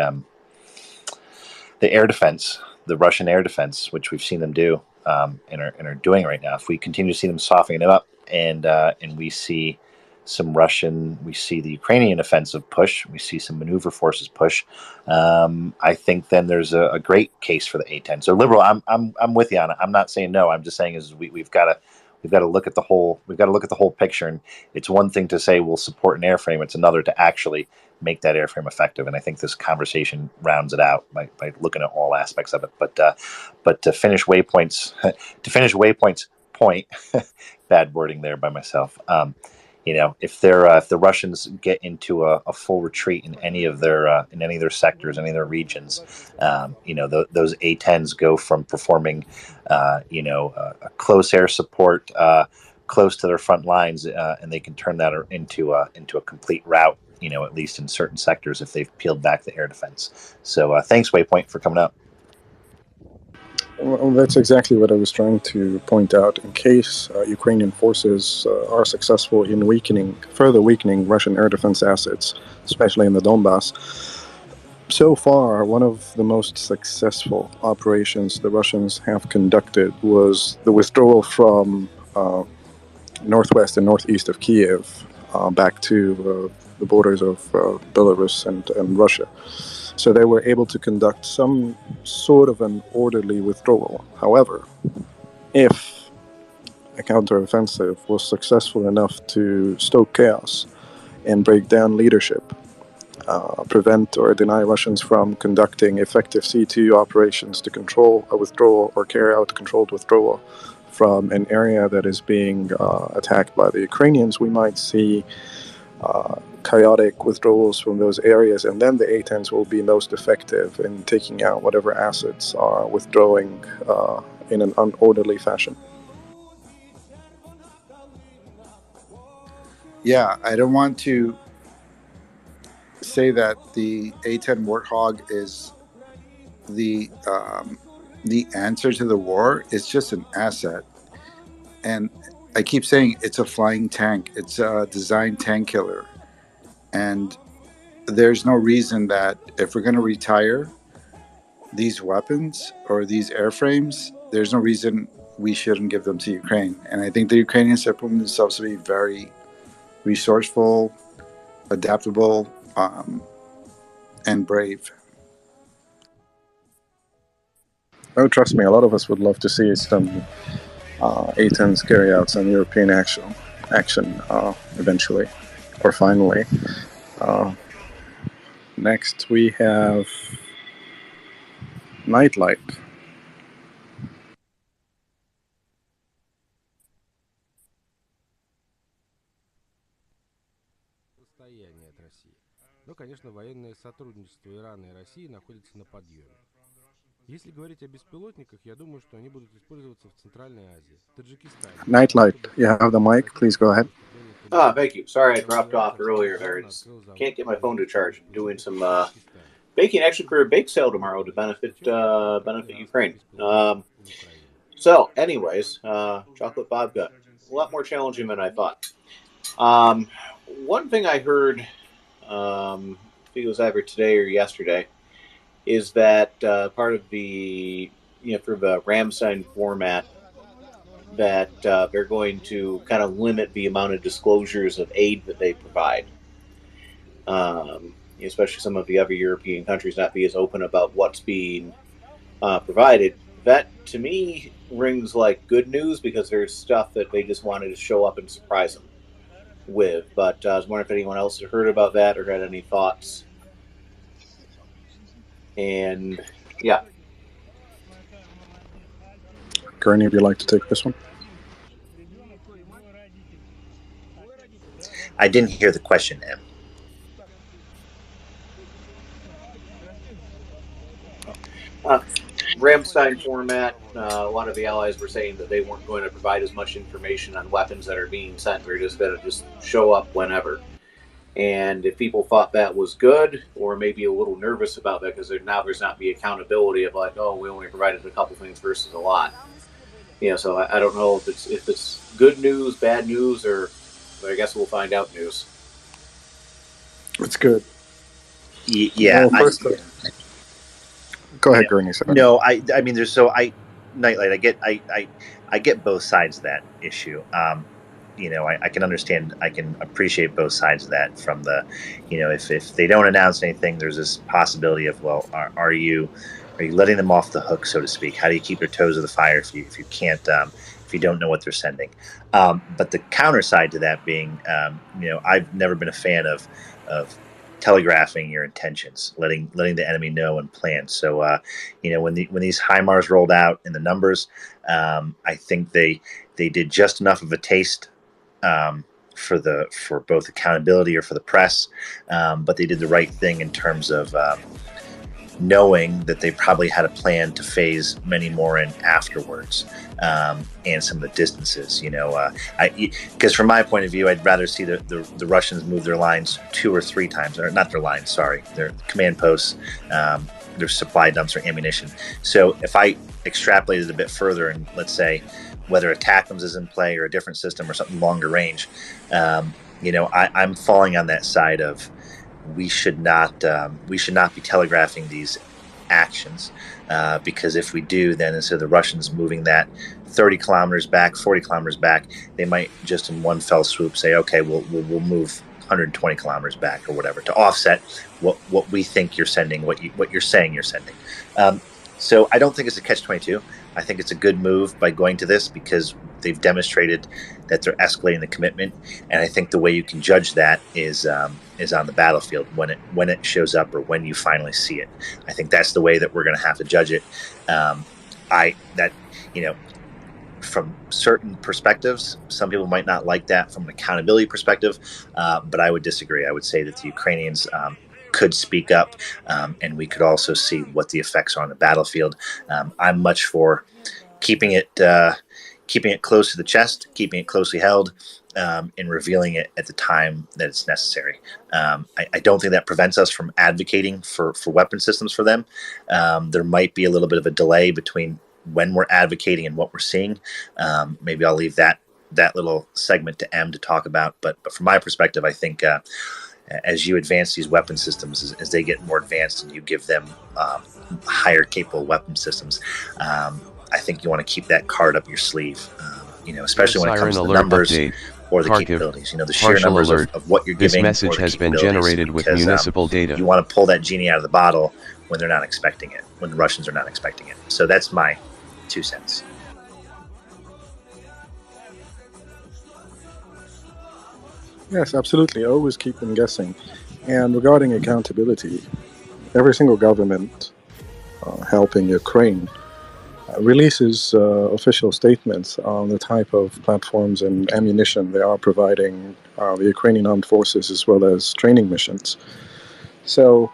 air defense, the Russian air defense, which we've seen them do, and are doing right now, if we continue to see them softening it up, and we see we see the Ukrainian offensive push, we see some maneuver forces push, I think then there's a great case for the A-10. So Liberal, I'm with you on it. I'm not saying no. I'm just saying is we've got to look at the whole picture, and it's one thing to say we'll support an airframe, it's another to actually make that airframe effective. And I think this conversation rounds it out by looking at all aspects of it. But to finish Waypoint's point, bad wording there by myself. If the Russians get into a full retreat in any of their sectors, any of their regions, those A-10s go from performing, a close air support, close to their front lines, and they can turn that into a complete rout. At least in certain sectors, if they've peeled back the air defense. So thanks, Waypoint, for coming up. Well, that's exactly what I was trying to point out. In case Ukrainian forces are successful in further weakening Russian air defense assets, especially in the Donbass. So far, one of the most successful operations the Russians have conducted was the withdrawal from northwest and northeast of Kiev back to the borders of Belarus and Russia. So they were able to conduct some sort of an orderly withdrawal. However, if a counteroffensive was successful enough to stoke chaos and break down leadership, prevent or deny Russians from conducting effective C2 operations to control a withdrawal or carry out controlled withdrawal from an area that is being attacked by the Ukrainians, we might see chaotic withdrawals from those areas, and then the A-10s will be most effective in taking out whatever assets are withdrawing in an unorderly fashion. Yeah, I don't want to say that the A-10 Warthog is the answer to the war. It's just an asset, and I keep saying it's a flying tank. It's a designed tank killer. And there's no reason that if we're going to retire these weapons or these airframes, there's no reason we shouldn't give them to Ukraine. And I think the Ukrainians have proven themselves to be very resourceful, adaptable, and brave. Oh, trust me, a lot of us would love to see some A-10s carry out some European action eventually. Or finally. Next we have Nightlight. Но, конечно, военное сотрудничество Ирана и России находится на подъеме. Если говорить о беспилотниках, я думаю, что они будут использоваться в Центральной Азии, Таджикистане. Nightlight, you have the mic. Please go ahead. Thank you. Sorry I dropped off earlier there. I just can't get my phone to charge. I'm doing some baking action for a bake sale tomorrow to benefit Ukraine. So, anyways, Chocolate Bob got lot more challenging than I thought. One thing I heard, I think it was either today or yesterday, is that part of the for the Ramstein format, that they're going to kind of limit the amount of disclosures of aid that they provide. Especially some of the other European countries not be as open about what's being provided. That, to me, rings like good news, because there's stuff that they just wanted to show up and surprise them with. But I was wondering if anyone else had heard about that or had any thoughts. And, yeah. Gurney, would you like to take this one? I didn't hear the question, Em. Ramstein format, a lot of the allies were saying that they weren't going to provide as much information on weapons that are being sent. They're just going to just show up whenever. And if people thought that was good, or maybe a little nervous about that, because now there's not the accountability of like, oh, we only provided a couple things versus a lot. So I don't know if it's good news, bad news, or I guess we'll find out news. It's good. Yeah. Well, go ahead, Gurney. No, I mean, Nightlight. I get both sides of that issue. I can understand, I can appreciate both sides of that. From the, if they don't announce anything, there's this possibility of, well, are you letting them off the hook, so to speak? How do you keep their toes to the fire if you can't, if you don't know what they're sending? But the counter side to that being, I've never been a fan of telegraphing your intentions, letting the enemy know and plan. So, when these HIMARS rolled out in the numbers, I think they did just enough of a taste for both accountability or for the press, but they did the right thing in terms of knowing that they probably had a plan to phase many more in afterwards, and some of the distances. Because from my point of view, I'd rather see the Russians move their lines 2 or 3 times, or not their lines, sorry, their command posts, their supply dumps or ammunition. So if I extrapolated a bit further, and let's say whether ATACMS is in play or a different system or something longer range, I'm falling on that side of, we should not be telegraphing these actions, because if we do, then instead of the Russians moving that 30 kilometers back, 40 kilometers back, they might just in one fell swoop say, okay, we'll move 120 kilometers back or whatever, to offset what we think you're sending, what you're saying you're sending. So I don't think it's a catch-22. I think it's a good move by going to this, because they've demonstrated that they're escalating the commitment, and I think the way you can judge that is on the battlefield when it shows up, or when you finally see it. I think that's the way that we're going to have to judge it. From certain perspectives, some people might not like that from an accountability perspective, but I would disagree. I would say that the Ukrainians could speak up, and we could also see what the effects are on the battlefield. I'm much for keeping it close to the chest, keeping it closely held, and revealing it at the time that it's necessary. I don't think that prevents us from advocating for weapon systems for them. There might be a little bit of a delay between when we're advocating and what we're seeing. Maybe I'll leave that little segment to M to talk about. But from my perspective, I think as you advance these weapon systems, as they get more advanced and you give them higher capable weapon systems, I think you want to keep that card up your sleeve, especially when it comes to the numbers or the capabilities. The sheer numbers of what you're giving. This message has been generated with municipal data. You want to pull that genie out of the bottle when they're not expecting it, when the Russians are not expecting it. So that's my 2 cents. Yes, absolutely. Always keep them guessing. And regarding accountability, every single government helping Ukraine releases official statements on the type of platforms and ammunition they are providing the Ukrainian armed forces, as well as training missions. So,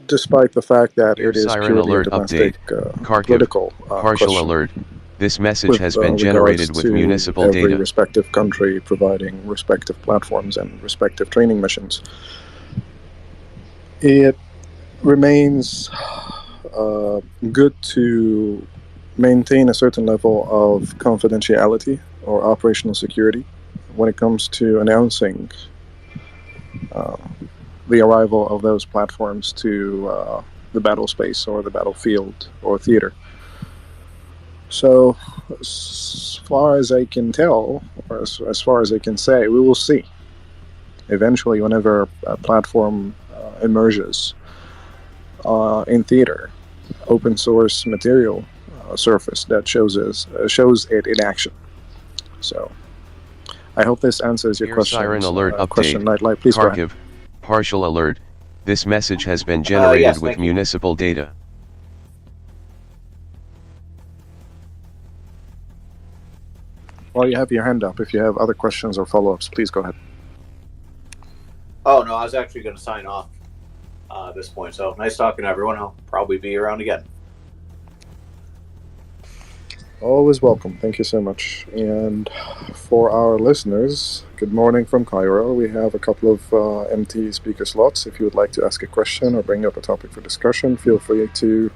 despite the fact that it is purely a domestic political partial question, alert. This message has been generated with municipal every data. respective country providing respective platforms and respective training missions, it remains good to maintain a certain level of confidentiality or operational security when it comes to announcing the arrival of those platforms to the battle space or the battlefield or theater. So, as far as I can tell, or as far as I can say, we will see. Eventually, whenever a platform emerges in theater, open source material surface that shows it in action. So, I hope this answers your question. Siren alert update. Question, Nightlight, please go ahead. Kharkiv, partial alert. This message has been generated yes, with municipal data. While you have your hand up, if you have other questions or follow-ups, please go ahead. Oh, no, I was actually going to sign off at this point. So nice talking to everyone. I'll probably be around again. Always welcome. Thank you so much. And for our listeners, good morning from Cairo. We have a couple of empty speaker slots. If you would like to ask a question or bring up a topic for discussion, feel free to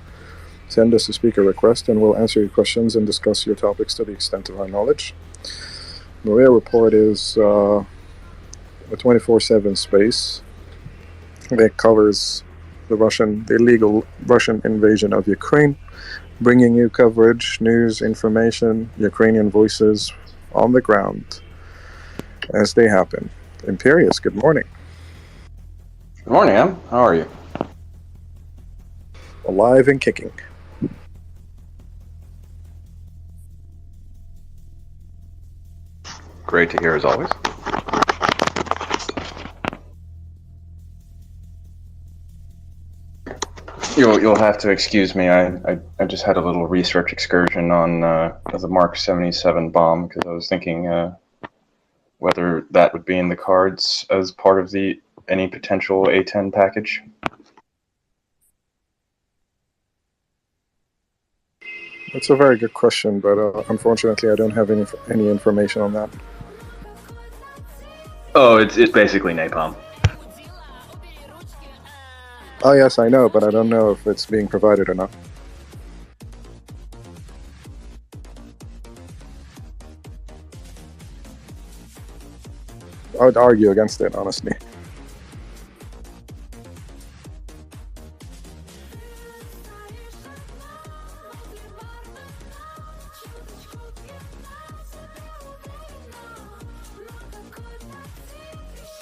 send us a speaker request and we'll answer your questions and discuss your topics to the extent of our knowledge. Maria Report is a 24/7 space that covers the illegal Russian invasion of Ukraine, bringing you coverage, news, information, Ukrainian voices on the ground as they happen. Imperius, good morning. Good morning, Em. How are you? Alive and kicking. Great to hear as always. You'll have to excuse me. I just had a little research excursion on the Mark 77 bomb because I was thinking whether that would be in the cards as part of any potential A-10 package. That's a very good question, but unfortunately I don't have any information on that. Oh, it's basically napalm. Oh yes, I know, but I don't know if it's being provided or not. I would argue against it, honestly.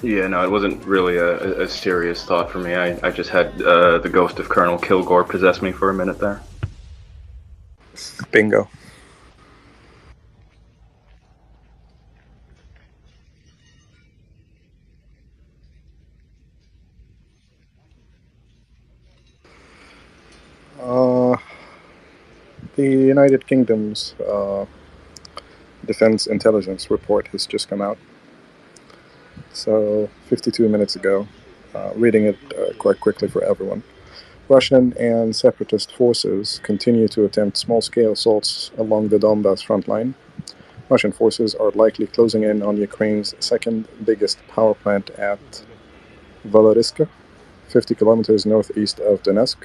Yeah, no, it wasn't really a serious thought for me. I just had the ghost of Colonel Kilgore possess me for a minute there. Bingo. The United Kingdom's Defense Intelligence Report has just come out. So, 52 minutes ago, reading it quite quickly for everyone. Russian and separatist forces continue to attempt small-scale assaults along the Donbas front line. Russian forces are likely closing in on Ukraine's second biggest power plant at Volodymyr, 50 kilometers northeast of Donetsk.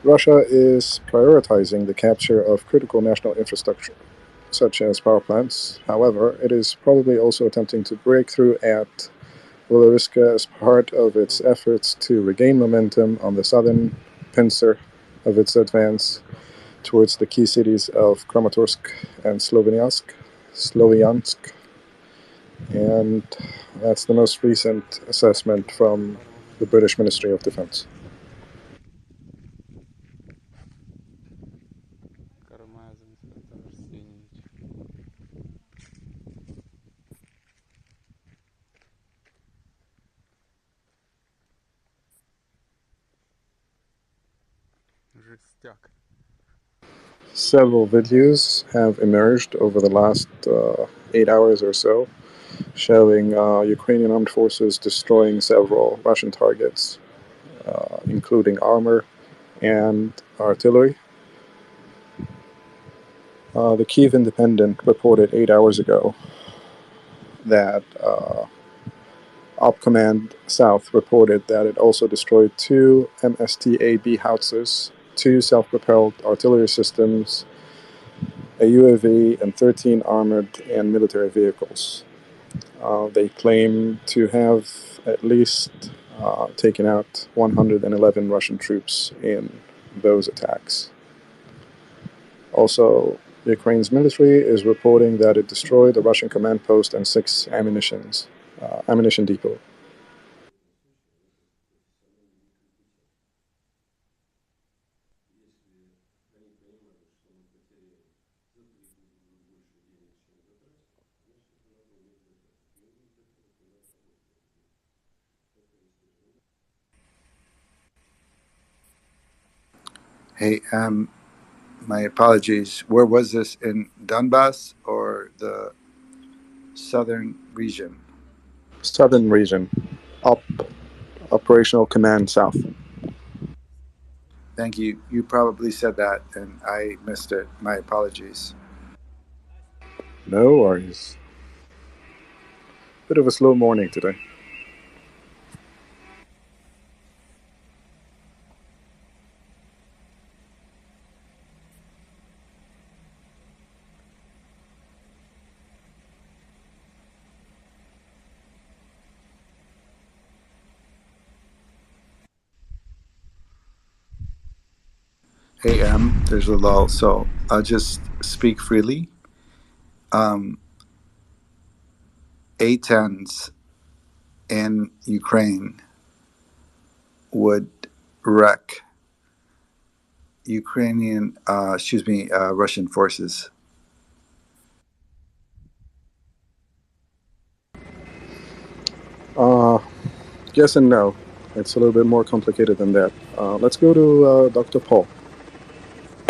Russia is prioritizing the capture of critical national infrastructure, such as power plants. However, it is probably also attempting to break through at Volodymyr as part of its efforts to regain momentum on the southern pincer of its advance towards the key cities of Kramatorsk and Sloviansk. And that's the most recent assessment from the British Ministry of Defense. Several videos have emerged over the last 8 hours or so, showing Ukrainian armed forces destroying several Russian targets, including armor and artillery. The Kyiv Independent reported 8 hours ago that Op Command South reported that it also destroyed 2 MSTA-B howitzers, 2 self-propelled artillery systems, a UAV, and 13 armored and military vehicles. They claim to have at least taken out 111 Russian troops in those attacks. Also, Ukraine's military is reporting that it destroyed a Russian command post and 6 ammunition depots. Hey, my apologies. Where was this, in Donbass or the southern region? Southern region, Operational Command South. Thank you. You probably said that and I missed it. My apologies. No worries. Bit of a slow morning today. Hey, there's a lull, so I'll just speak freely. A-10s in Ukraine would wreck Russian forces. Yes and no. It's a little bit more complicated than that. Let's go to Dr. Paul.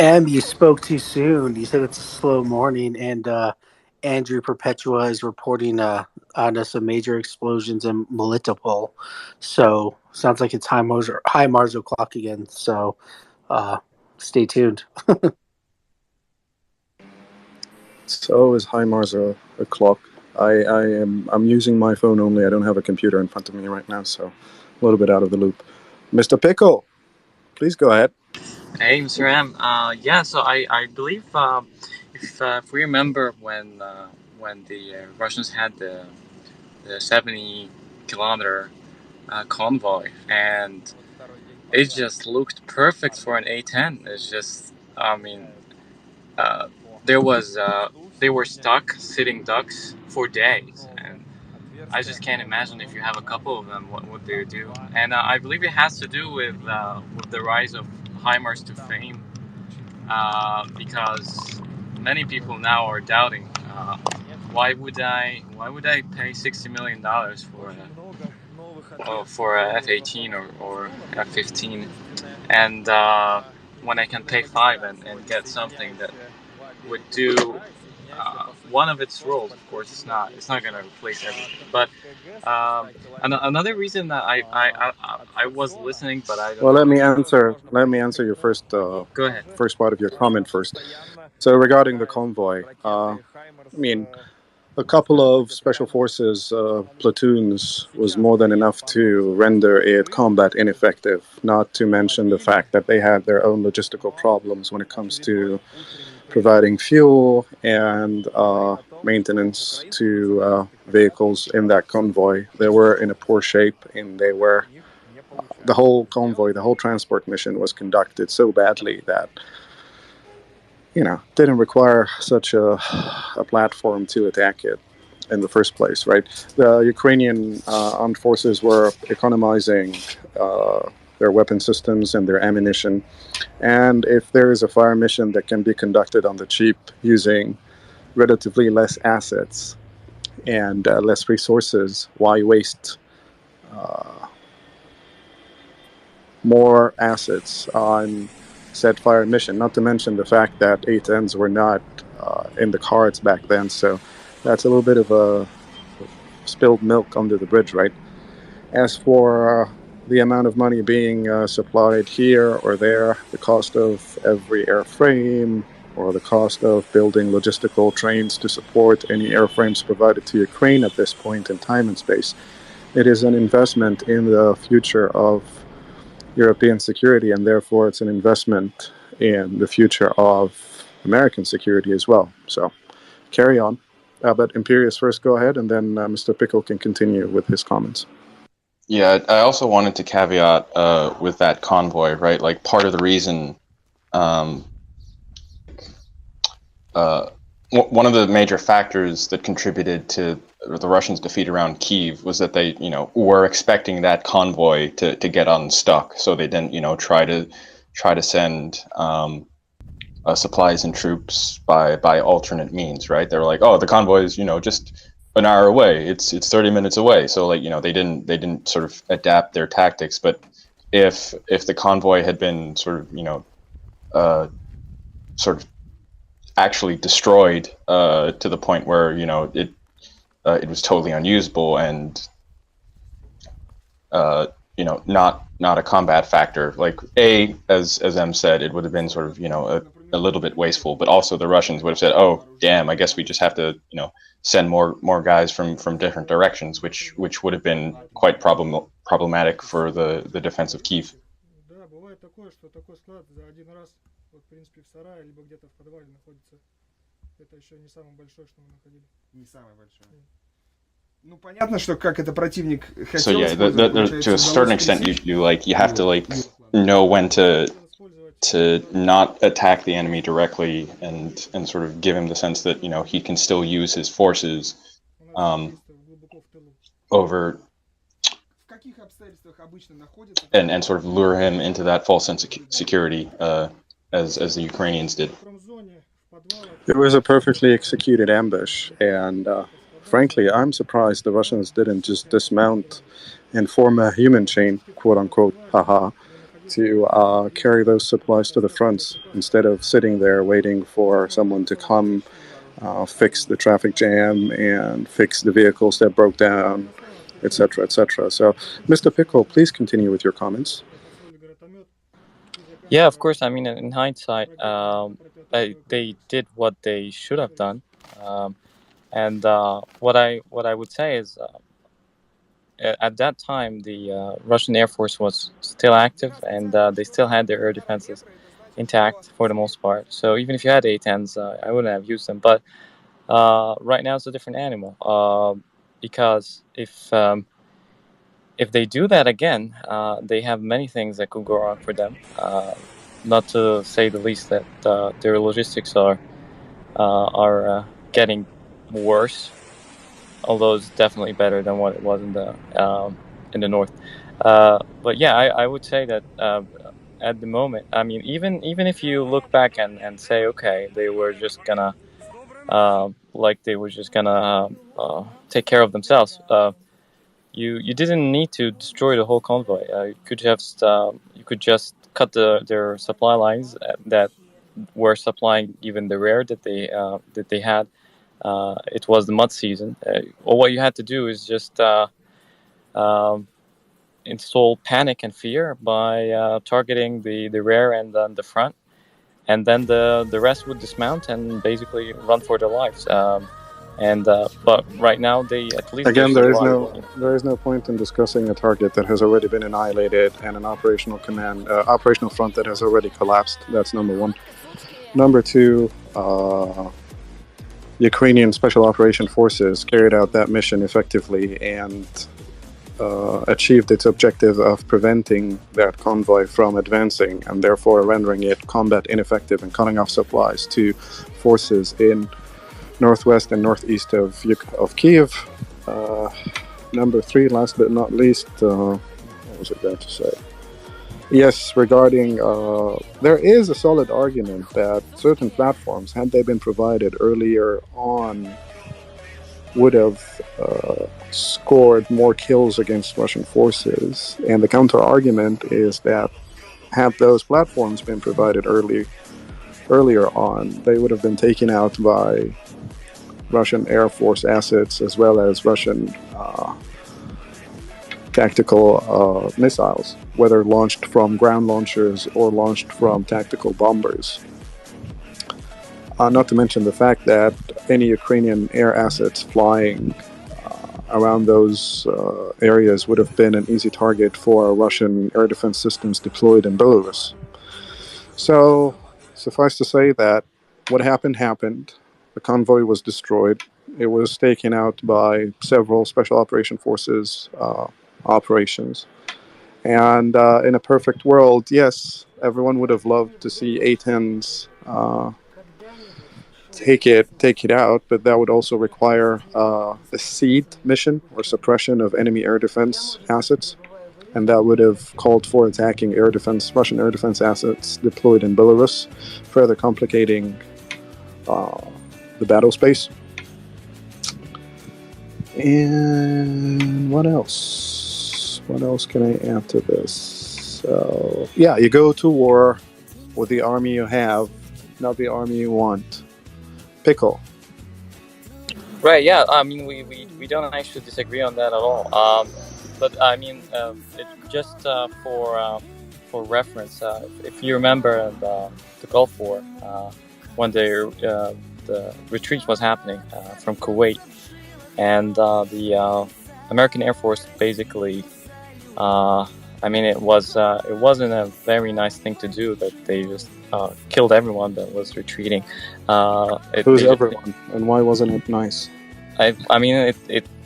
You spoke too soon. You said it's a slow morning, and Andrew Perpetua is reporting on some major explosions in Melitopol. So sounds like it's high Mars o'clock again. So stay tuned. So is HIMARS o'clock. I'm using my phone only. I don't have a computer in front of me right now, so a little bit out of the loop. Mr. Pickle, please go ahead. Hey, Mr. M. Yeah, so I believe if we remember when the Russians had the 70-kilometer convoy, and it just looked perfect for an A-10. It's just, I mean, they were stuck sitting ducks for days, and I just can't imagine if you have a couple of them, what would they do? And I believe it has to do with the rise of HIMARS to fame, because many people now are doubting why would I pay $60 million for a F-18 or F-15, and when I can pay $5 and get something that would do one of its roles. Of course, it's not going to replace everything. But another reason that I was listening, but I don't. Well, let me answer your first Go ahead. First part of your comment first. So regarding the convoy, I mean, a couple of special forces platoons was more than enough to render it combat ineffective. Not to mention the fact that they had their own logistical problems when it comes to providing fuel and maintenance to vehicles in that convoy. They were in a poor shape, and they were the whole convoy, the whole transport mission was conducted so badly that didn't require such a platform to attack it in the first place, right? The Ukrainian armed forces were economizing their weapon systems and their ammunition. And if there is a fire mission that can be conducted on the cheap using relatively less assets and less resources, why waste more assets on said fire mission? Not to mention the fact that A-10s were not in the cards back then, so that's a little bit of a spilled milk under the bridge, right? As for the amount of money being supplied here or there, the cost of every airframe, or the cost of building logistical trains to support any airframes provided to Ukraine at this point in time and space, it is an investment in the future of European security, and therefore it's an investment in the future of American security as well. So carry on. But Imperius first, go ahead, and then Mr. Pickle can continue with his comments. Yeah, I also wanted to caveat with that convoy, right? Like part of the reason, one of the major factors that contributed to the Russians' defeat around Kyiv was that they, were expecting that convoy to get unstuck, so they didn't, try to send supplies and troops by alternate means, right? They were like, oh, the convoy is, just an hour away. It's 30 minutes away. So like, they didn't sort of adapt their tactics. But if the convoy had been sort of, sort of actually destroyed to the point where, it was totally unusable and, not a combat factor. Like as M said, it would have been sort of, a little bit wasteful, but also the Russians would have said, oh, damn, I guess we just have to, send more guys from different directions, which would have been quite problematic for the defense of Kyiv. Да, бывает такое, что такой склад за один раз, вот, в принципе, в сарае, либо где-то в подвале находится. Это еще не самый большой, что мы находили. Не самый большой. Ну, понятно, что как это противник хотел. So yeah, to a certain extent, you have to know when to not attack the enemy directly and sort of give him the sense that he can still use his forces over and sort of lure him into that false sense of security as the Ukrainians did. It was a perfectly executed ambush, and frankly, I'm surprised the Russians didn't just dismount and form a human chain, quote unquote, haha, to carry those supplies to the front instead of sitting there waiting for someone to come fix the traffic jam and fix the vehicles that broke down, etc., etc. So, Mr. Pickle, please continue with your comments. Yeah, of course. I mean, in hindsight, they did what they should have done, and what I would say is, at that time, the Russian Air Force was still active, and they still had their air defenses intact for the most part. So even if you had A-10s, I wouldn't have used them. But right now, it's a different animal, because if they do that again, they have many things that could go wrong for them. Not to say the least that their logistics are getting worse, although it's definitely better than what it was in the north. But yeah, I would say that at the moment, I mean, even if you look back and say, okay, they were just gonna take care of themselves. You didn't need to destroy the whole convoy. You could just cut their supply lines that were supplying even the rear that they had. It was the mud season. All what you had to do is just install panic and fear by targeting the rear and then the front, and then the rest would dismount and basically run for their lives. But right now, they at least again there is no point in discussing a target that has already been annihilated and an operational front that has already collapsed. That's number one. Number two, Ukrainian Special Operation Forces carried out that mission effectively and achieved its objective of preventing that convoy from advancing and therefore rendering it combat ineffective and cutting off supplies to forces in northwest and northeast of Kyiv. Number three, last but not least, what was I going to say? Yes, regarding, there is a solid argument that certain platforms, had they been provided earlier on, would have scored more kills against Russian forces. And the counter-argument is that had those platforms been provided earlier on, they would have been taken out by Russian Air Force assets as well as Russian tactical missiles, whether launched from ground launchers or launched from tactical bombers. Not to mention the fact that any Ukrainian air assets flying around those areas would have been an easy target for Russian air defense systems deployed in Belarus. So, suffice to say that what happened happened. The convoy was destroyed. It was taken out by several special operation forces operations. And in a perfect world, yes, everyone would have loved to see A-10s take it out, but that would also require a SEAD mission, or suppression of enemy air defense assets, and that would have called for attacking Russian air defense assets deployed in Belarus, further complicating the battle space. And what else? What else can I add to this? So, yeah, you go to war with the army you have, not the army you want. Pickle. Right, yeah, I mean, we don't actually disagree on that at all. But I mean, just for reference, if you remember the Gulf War, when the retreat was happening from Kuwait, and the American Air Force basically, I mean, it wasn't a very nice thing to do, that they just killed everyone that was retreating. Who's everyone, and why wasn't it nice? I mean,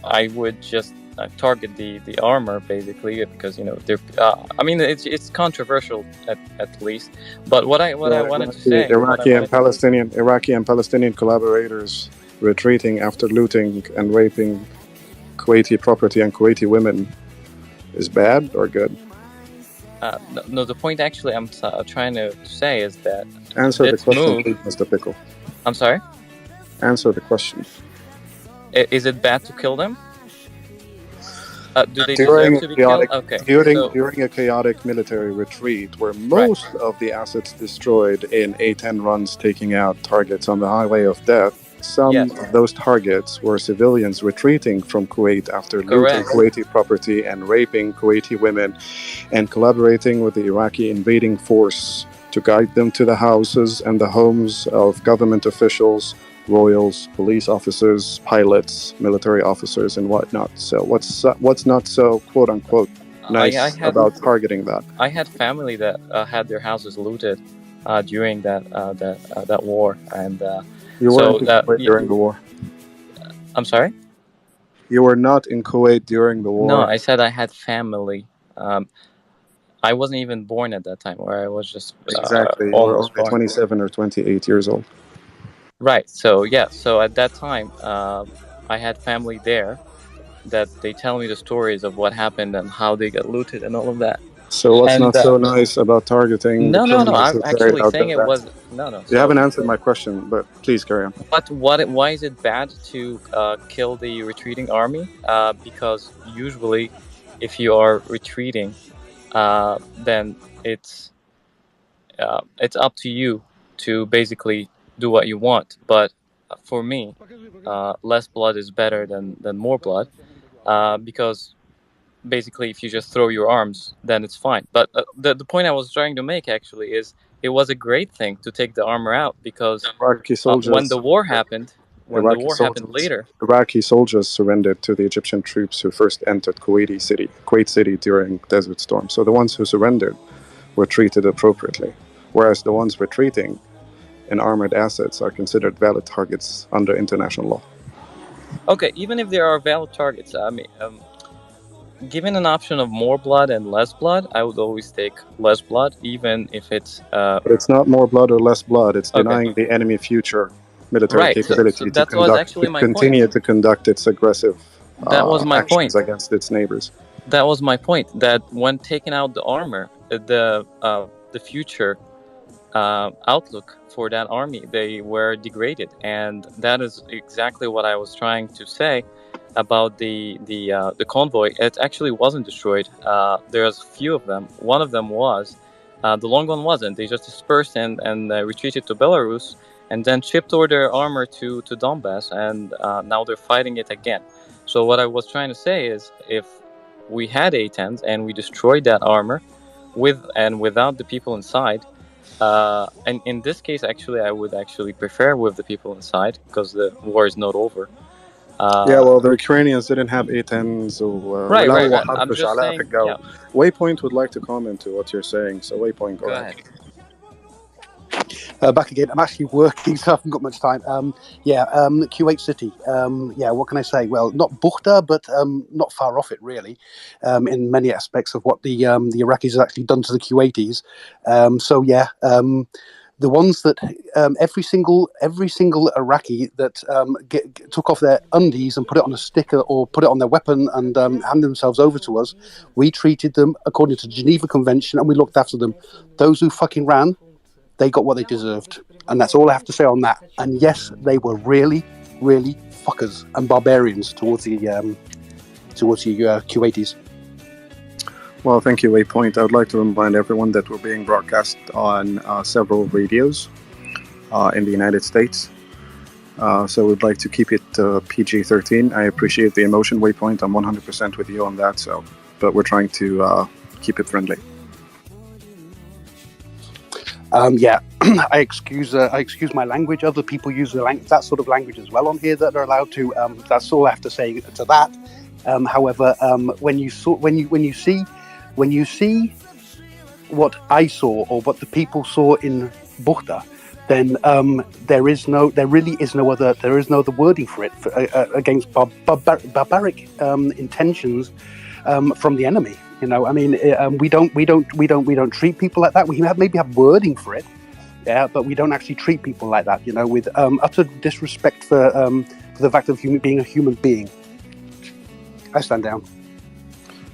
I would just target the armor, basically, because they're. I mean, it's controversial at least. But what I wanted to say, Iraqi and Palestinian collaborators retreating after looting and raping Kuwaiti property and Kuwaiti women is bad or good? No, the point actually I'm trying to say is that answer the question, please, Mr. Pickle. I'm sorry. Answer the question. Is it bad to kill them? Do they deserve to be killed? Okay. During a chaotic military retreat, where most of the assets destroyed in A-10 runs taking out targets on the highway of death, some of those targets were civilians retreating from Kuwait after looting Kuwaiti property and raping Kuwaiti women, and collaborating with the Iraqi invading force to guide them to the houses and the homes of government officials, royals, police officers, pilots, military officers, and whatnot. So what's not so quote unquote nice about targeting that? I had family that had their houses looted during that war, and you weren't in Kuwait during the war. I'm sorry? You were not in Kuwait during the war. No, I said I had family. I wasn't even born at that time, where I was just exactly. You were only 27 or 28 years old. Right. So at that time, I had family there that they tell me the stories of what happened and how they got looted and all of that. So what's not so nice about targeting? No. I'm actually saying it was no. You haven't answered my question, but please carry on. But why is it bad to kill the retreating army? Because usually, if you are retreating, then it's up to you to basically do what you want. But for me, less blood is better than more blood, because basically if you just throw your arms, then it's fine. But the point I was trying to make actually is it was a great thing to take the armor out, because when the war happened, later, Iraqi soldiers surrendered to the Egyptian troops who first entered Kuwait City during Desert Storm. So the ones who surrendered were treated appropriately, whereas the ones retreating in armored assets are considered valid targets under international law. Okay, even if there are valid targets, I mean, given an option of more blood and less blood, I would always take less blood, even if it's... But it's not more blood or less blood, it's denying the enemy future military capability to continue to conduct its aggressive actions against its neighbors. That was my point, that when taking out the armor, the future outlook for that army, they were degraded, and that is exactly what I was trying to say about the convoy. It actually wasn't destroyed. There's a few of them. One of them was, the long one wasn't. They just dispersed and retreated to Belarus, and then shipped all their armor to Donbass, and now they're fighting it again. So what I was trying to say is, if we had A-10s and we destroyed that armor with and without the people inside, and in this case, actually, I would actually prefer with the people inside, because the war is not over. Well, the Ukrainians didn't have A-10s. Right. I'm just saying, Waypoint would like to comment to what you're saying, so Waypoint, go ahead. Back again. I'm actually working, so I haven't got much time. Kuwait City. What can I say? Well, not Bukhta, but not far off it, really, in many aspects of what the Iraqis have actually done to the Kuwaitis. The ones that every single Iraqi that took off their undies and put it on a sticker or put it on their weapon and handed themselves over to us, we treated them according to the Geneva Convention and we looked after them. Those who fucking ran, they got what they deserved, and that's all I have to say on that. And yes, they were really, really fuckers and barbarians towards the Kuwaitis. Well, thank you, Waypoint. I would like to remind everyone that we're being broadcast on several radios in the United States. So we'd like to keep it PG-13. I appreciate the emotion, Waypoint. I'm 100% with you on that. But we're trying to keep it friendly. I excuse my language. Other people use that sort of language as well on here that are allowed to. That's all I have to say to that. However, when you see what I saw or what the people saw in Bukhta, then there is no other wording for it against barbaric intentions from the enemy. You know, I mean, we don't treat people like that. We maybe have wording for it, but we don't actually treat people like that. You know, with utter disrespect for the fact of being a human being. I stand down.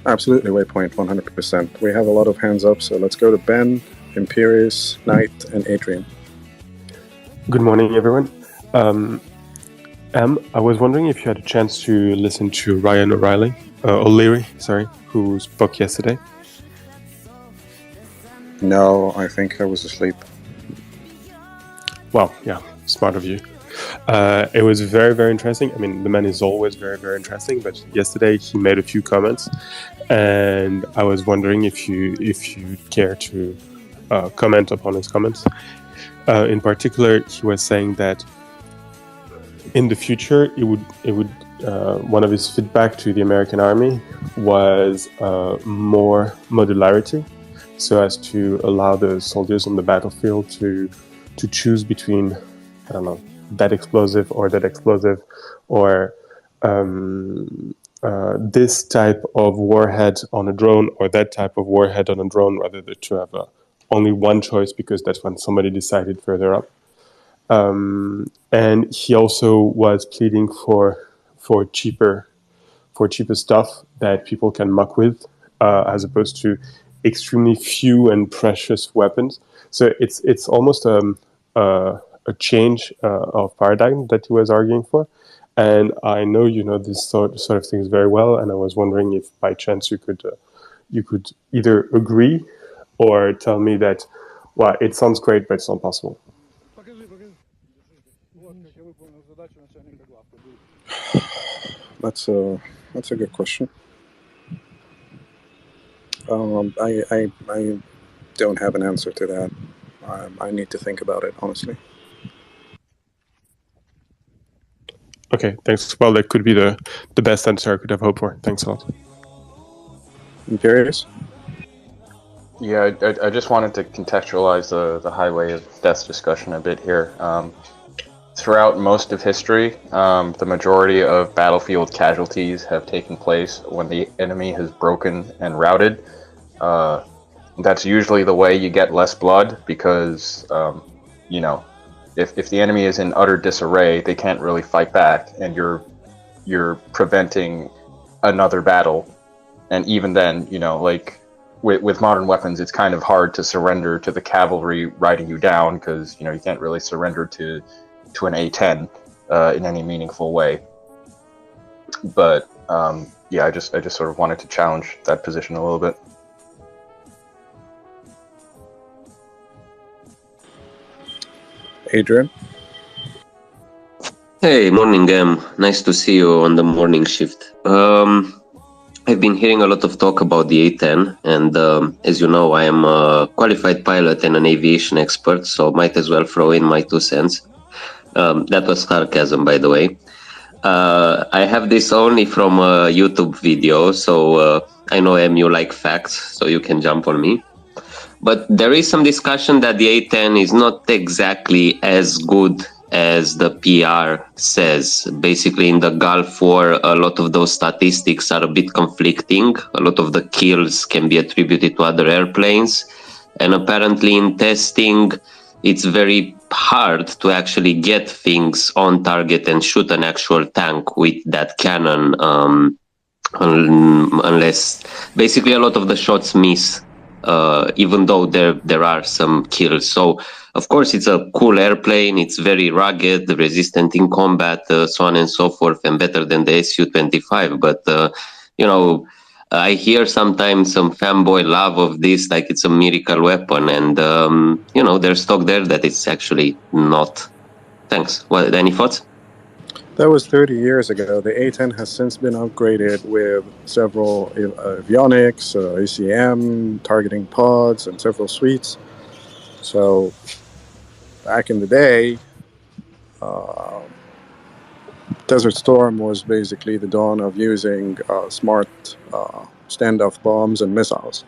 Absolutely, Waypoint, 100%. We have a lot of hands up, so let's go to Ben, Imperius, Knight, and Adrian. Good morning, everyone. I was wondering if you had a chance to listen to Ryan O'Leary, who spoke yesterday. No, I think I was asleep. Well, yeah, smart of you. It was very, very interesting. I mean, the man is always very, very interesting, but yesterday he made a few comments, and I was wondering if you care to comment upon his comments. In particular, he was saying that in the future, it would one of his feedback to the American Army was more modularity, so as to allow the soldiers on the battlefield to choose between, I don't know, that explosive or that explosive, or this type of warhead on a drone or that type of warhead on a drone, rather than to have only one choice, because that's when somebody decided further up. And he also was pleading for cheaper stuff that people can muck with, as opposed to extremely few and precious weapons. So it's almost a change of paradigm that he was arguing for. And I know you know this sort of things very well, and I was wondering if by chance you could either agree or tell me that, well, it sounds great, but it's not possible. That's a good question. I don't have an answer to that. I need to think about it, honestly. Okay, thanks. Well, that could be the best answer I could have hoped for. Thanks a lot. Imperius? Yeah, I just wanted to contextualize the highway of death discussion a bit here. Throughout most of history, the majority of battlefield casualties have taken place when the enemy has broken and routed. That's usually the way you get less blood, because, if the enemy is in utter disarray, they can't really fight back, and you're preventing another battle. And even then, with modern weapons, it's kind of hard to surrender to the cavalry riding you down, because you can't really surrender to an A-10 in any meaningful way. But I just sort of wanted to challenge that position a little bit. Adrian? Hey, morning, nice to see you on the morning shift. I've been hearing a lot of talk about the A-10, and as you know, I am a qualified pilot and an aviation expert, so might as well throw in my 2 cents. That was sarcasm, by the way. I have this only from a YouTube video, so I know you like facts, so you can jump on me. But there is some discussion that the A10 is not exactly as good as the PR says. Basically, in the Gulf War, a lot of those statistics are a bit conflicting. A lot of the kills can be attributed to other airplanes. And apparently in testing, it's very hard to actually get things on target and shoot an actual tank with that cannon, unless basically a lot of the shots miss, even though there are some kills. So of course it's a cool airplane, it's very rugged, resistant in combat, so on and so forth, and better than the Su-25. But I hear sometimes some fanboy love of this, like it's a miracle weapon, and there's talk there that it's actually not. Thanks. What? Any thoughts? That was 30 years ago. The A10 has since been upgraded with several avionics, ACM, targeting pods, and several suites. So back in the day, Desert Storm was basically the dawn of using smart standoff bombs and missiles.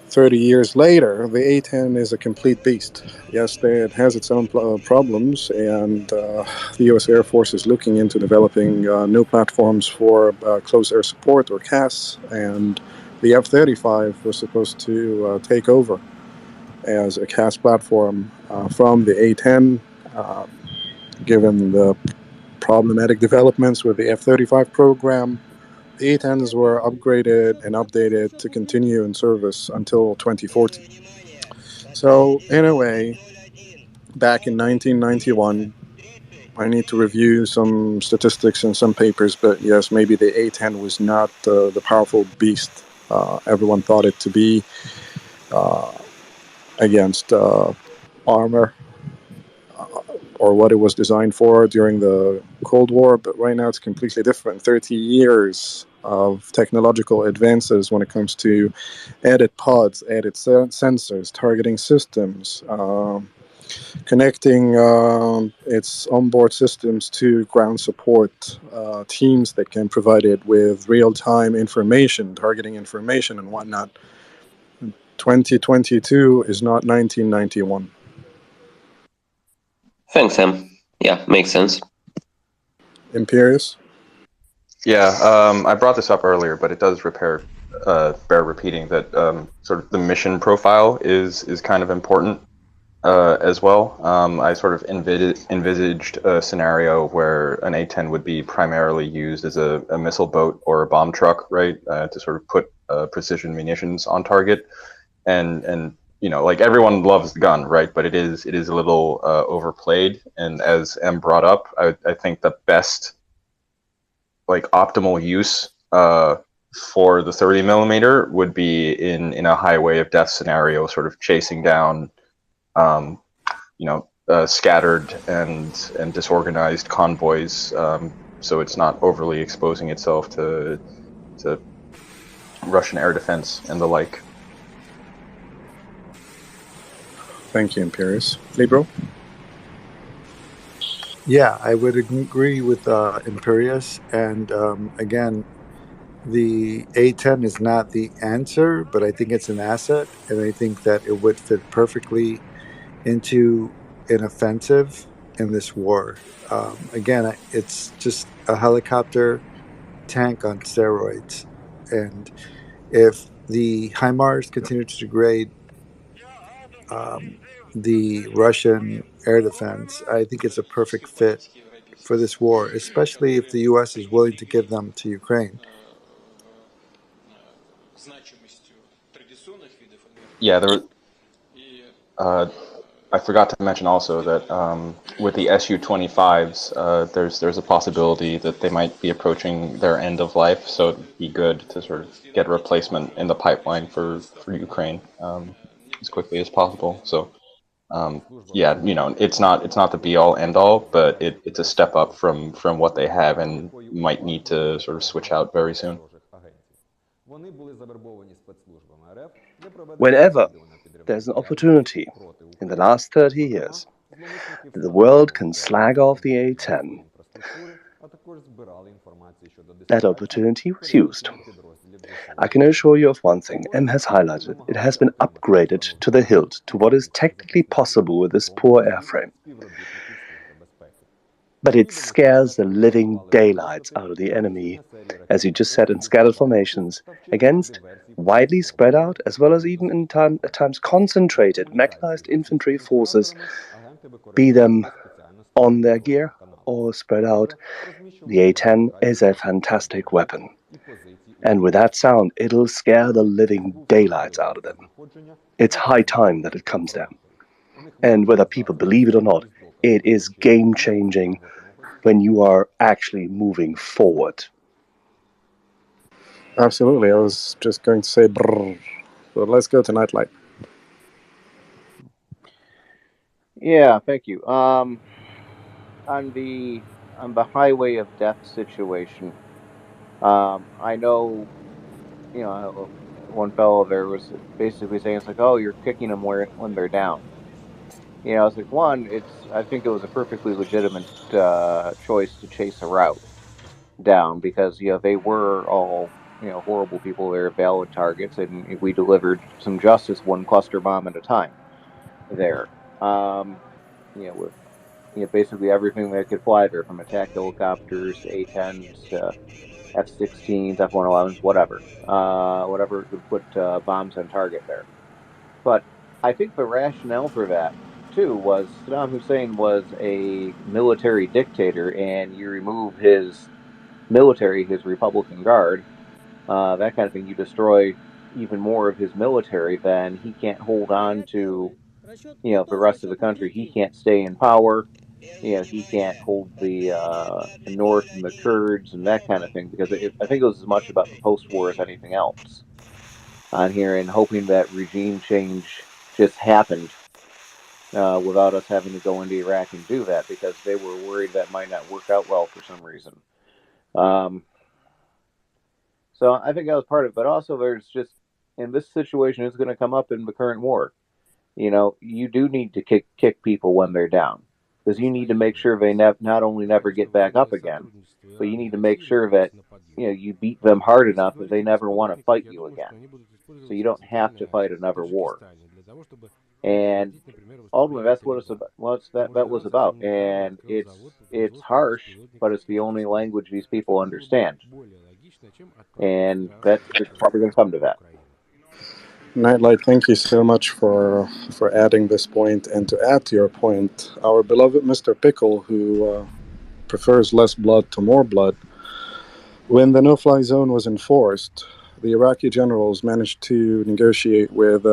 30 years later, the A10 is a complete beast. Yes, it has its own problems, and the U.S. Air Force is looking into developing new platforms for close air support, or CAS, and the F-35 was supposed to take over as a CAS platform from the A10, given the problematic developments with the F-35 program. The A10s were upgraded and updated to continue in service until 2040. So, in a way, back in 1991, I need to review some statistics and some papers, but yes, maybe the A10 was not the powerful beast everyone thought it to be against armor, or what it was designed for during the Cold War, but right now it's completely different. 30 years of technological advances when it comes to added pods, added sensors, targeting systems, connecting its onboard systems to ground support teams that can provide it with real-time information, targeting information and whatnot. 2022 is not 1991. Thanks, Sam. Yeah, makes sense. Imperius? Yeah, I brought this up earlier, but it does bear repeating that sort of the mission profile is kind of important as well. I sort of envisaged a scenario where an A-10 would be primarily used as a missile boat or a bomb truck, right, to sort of put precision munitions on target, and like everyone loves the gun, right? But it is a little overplayed. And as M brought up, I think the best, like, optimal use for the 30 millimeter would be in a highway of death scenario, sort of chasing down, scattered and disorganized convoys, so it's not overly exposing itself to Russian air defense and the like. Thank you, Imperius. Libro? Yeah, I would agree with Imperius. And again, the A-10 is not the answer, but I think it's an asset. And I think that it would fit perfectly into an offensive in this war. Again, it's just a helicopter tank on steroids. And if the HIMARS continue to degrade the Russian air defense, I think it's a perfect fit for this war, especially if the U.S. is willing to give them to Ukraine. Yeah, I forgot to mention also that with the Su-25s, there's a possibility that they might be approaching their end of life, so it'd be good to sort of get a replacement in the pipeline for Ukraine as quickly as possible. So it's not the be all end all, but it's a step up from what they have and might need to sort of switch out very soon. Whenever there's an opportunity in the last 30 years that the world can slag off the A-10, that opportunity was used. I can assure you of one thing. M has highlighted. It has been upgraded to the hilt, to what is technically possible with this poor airframe. But it scares the living daylights out of the enemy, as you just said, in scattered formations, against widely spread out, as well as even at times concentrated mechanized infantry forces, be them on their gear or spread out. The A-10 is a fantastic weapon. And with that sound, it'll scare the living daylights out of them. It's high time that it comes down. And whether people believe it or not, it is game-changing when you are actually moving forward. Absolutely. I was just going to say brrr. But let's go to Nightlight. Yeah, thank you. On the highway of death situation, I know, one fellow there was basically saying it's like, oh, you're kicking them when they're down. I was like, one, I think it was a perfectly legitimate choice to chase a route down because they were all horrible people. They're valid targets, and we delivered some justice one cluster bomb at a time there. With basically everything that could fly there, from attack helicopters, A-10s to F-16s, F-111s, whatever could put bombs on target there. But I think the rationale for that too was Saddam Hussein was a military dictator, and you remove his military, his Republican Guard, that kind of thing, you destroy even more of his military, then he can't hold on to the rest of the country. He can't stay in power. He can't hold the North and the Kurds and that kind of thing, because I think it was as much about the post-war as anything else on here, and hoping that regime change just happened without us having to go into Iraq and do that, because they were worried that might not work out well for some reason. So I think that was part of it. But also there's just, in this situation, it's going to come up in the current war. You do need to kick people when they're down, because you need to make sure they not only never get back up again, but you need to make sure that you beat them hard enough that they never want to fight you again. So you don't have to fight another war. And ultimately, that's what that was about. And it's harsh, but it's the only language these people understand. And it's probably going to come to that. Nightlight, thank you so much for adding this point. And to add to your point, our beloved Mr. Pickle, who prefers less blood to more blood, when the no-fly zone was enforced, the Iraqi generals managed to negotiate with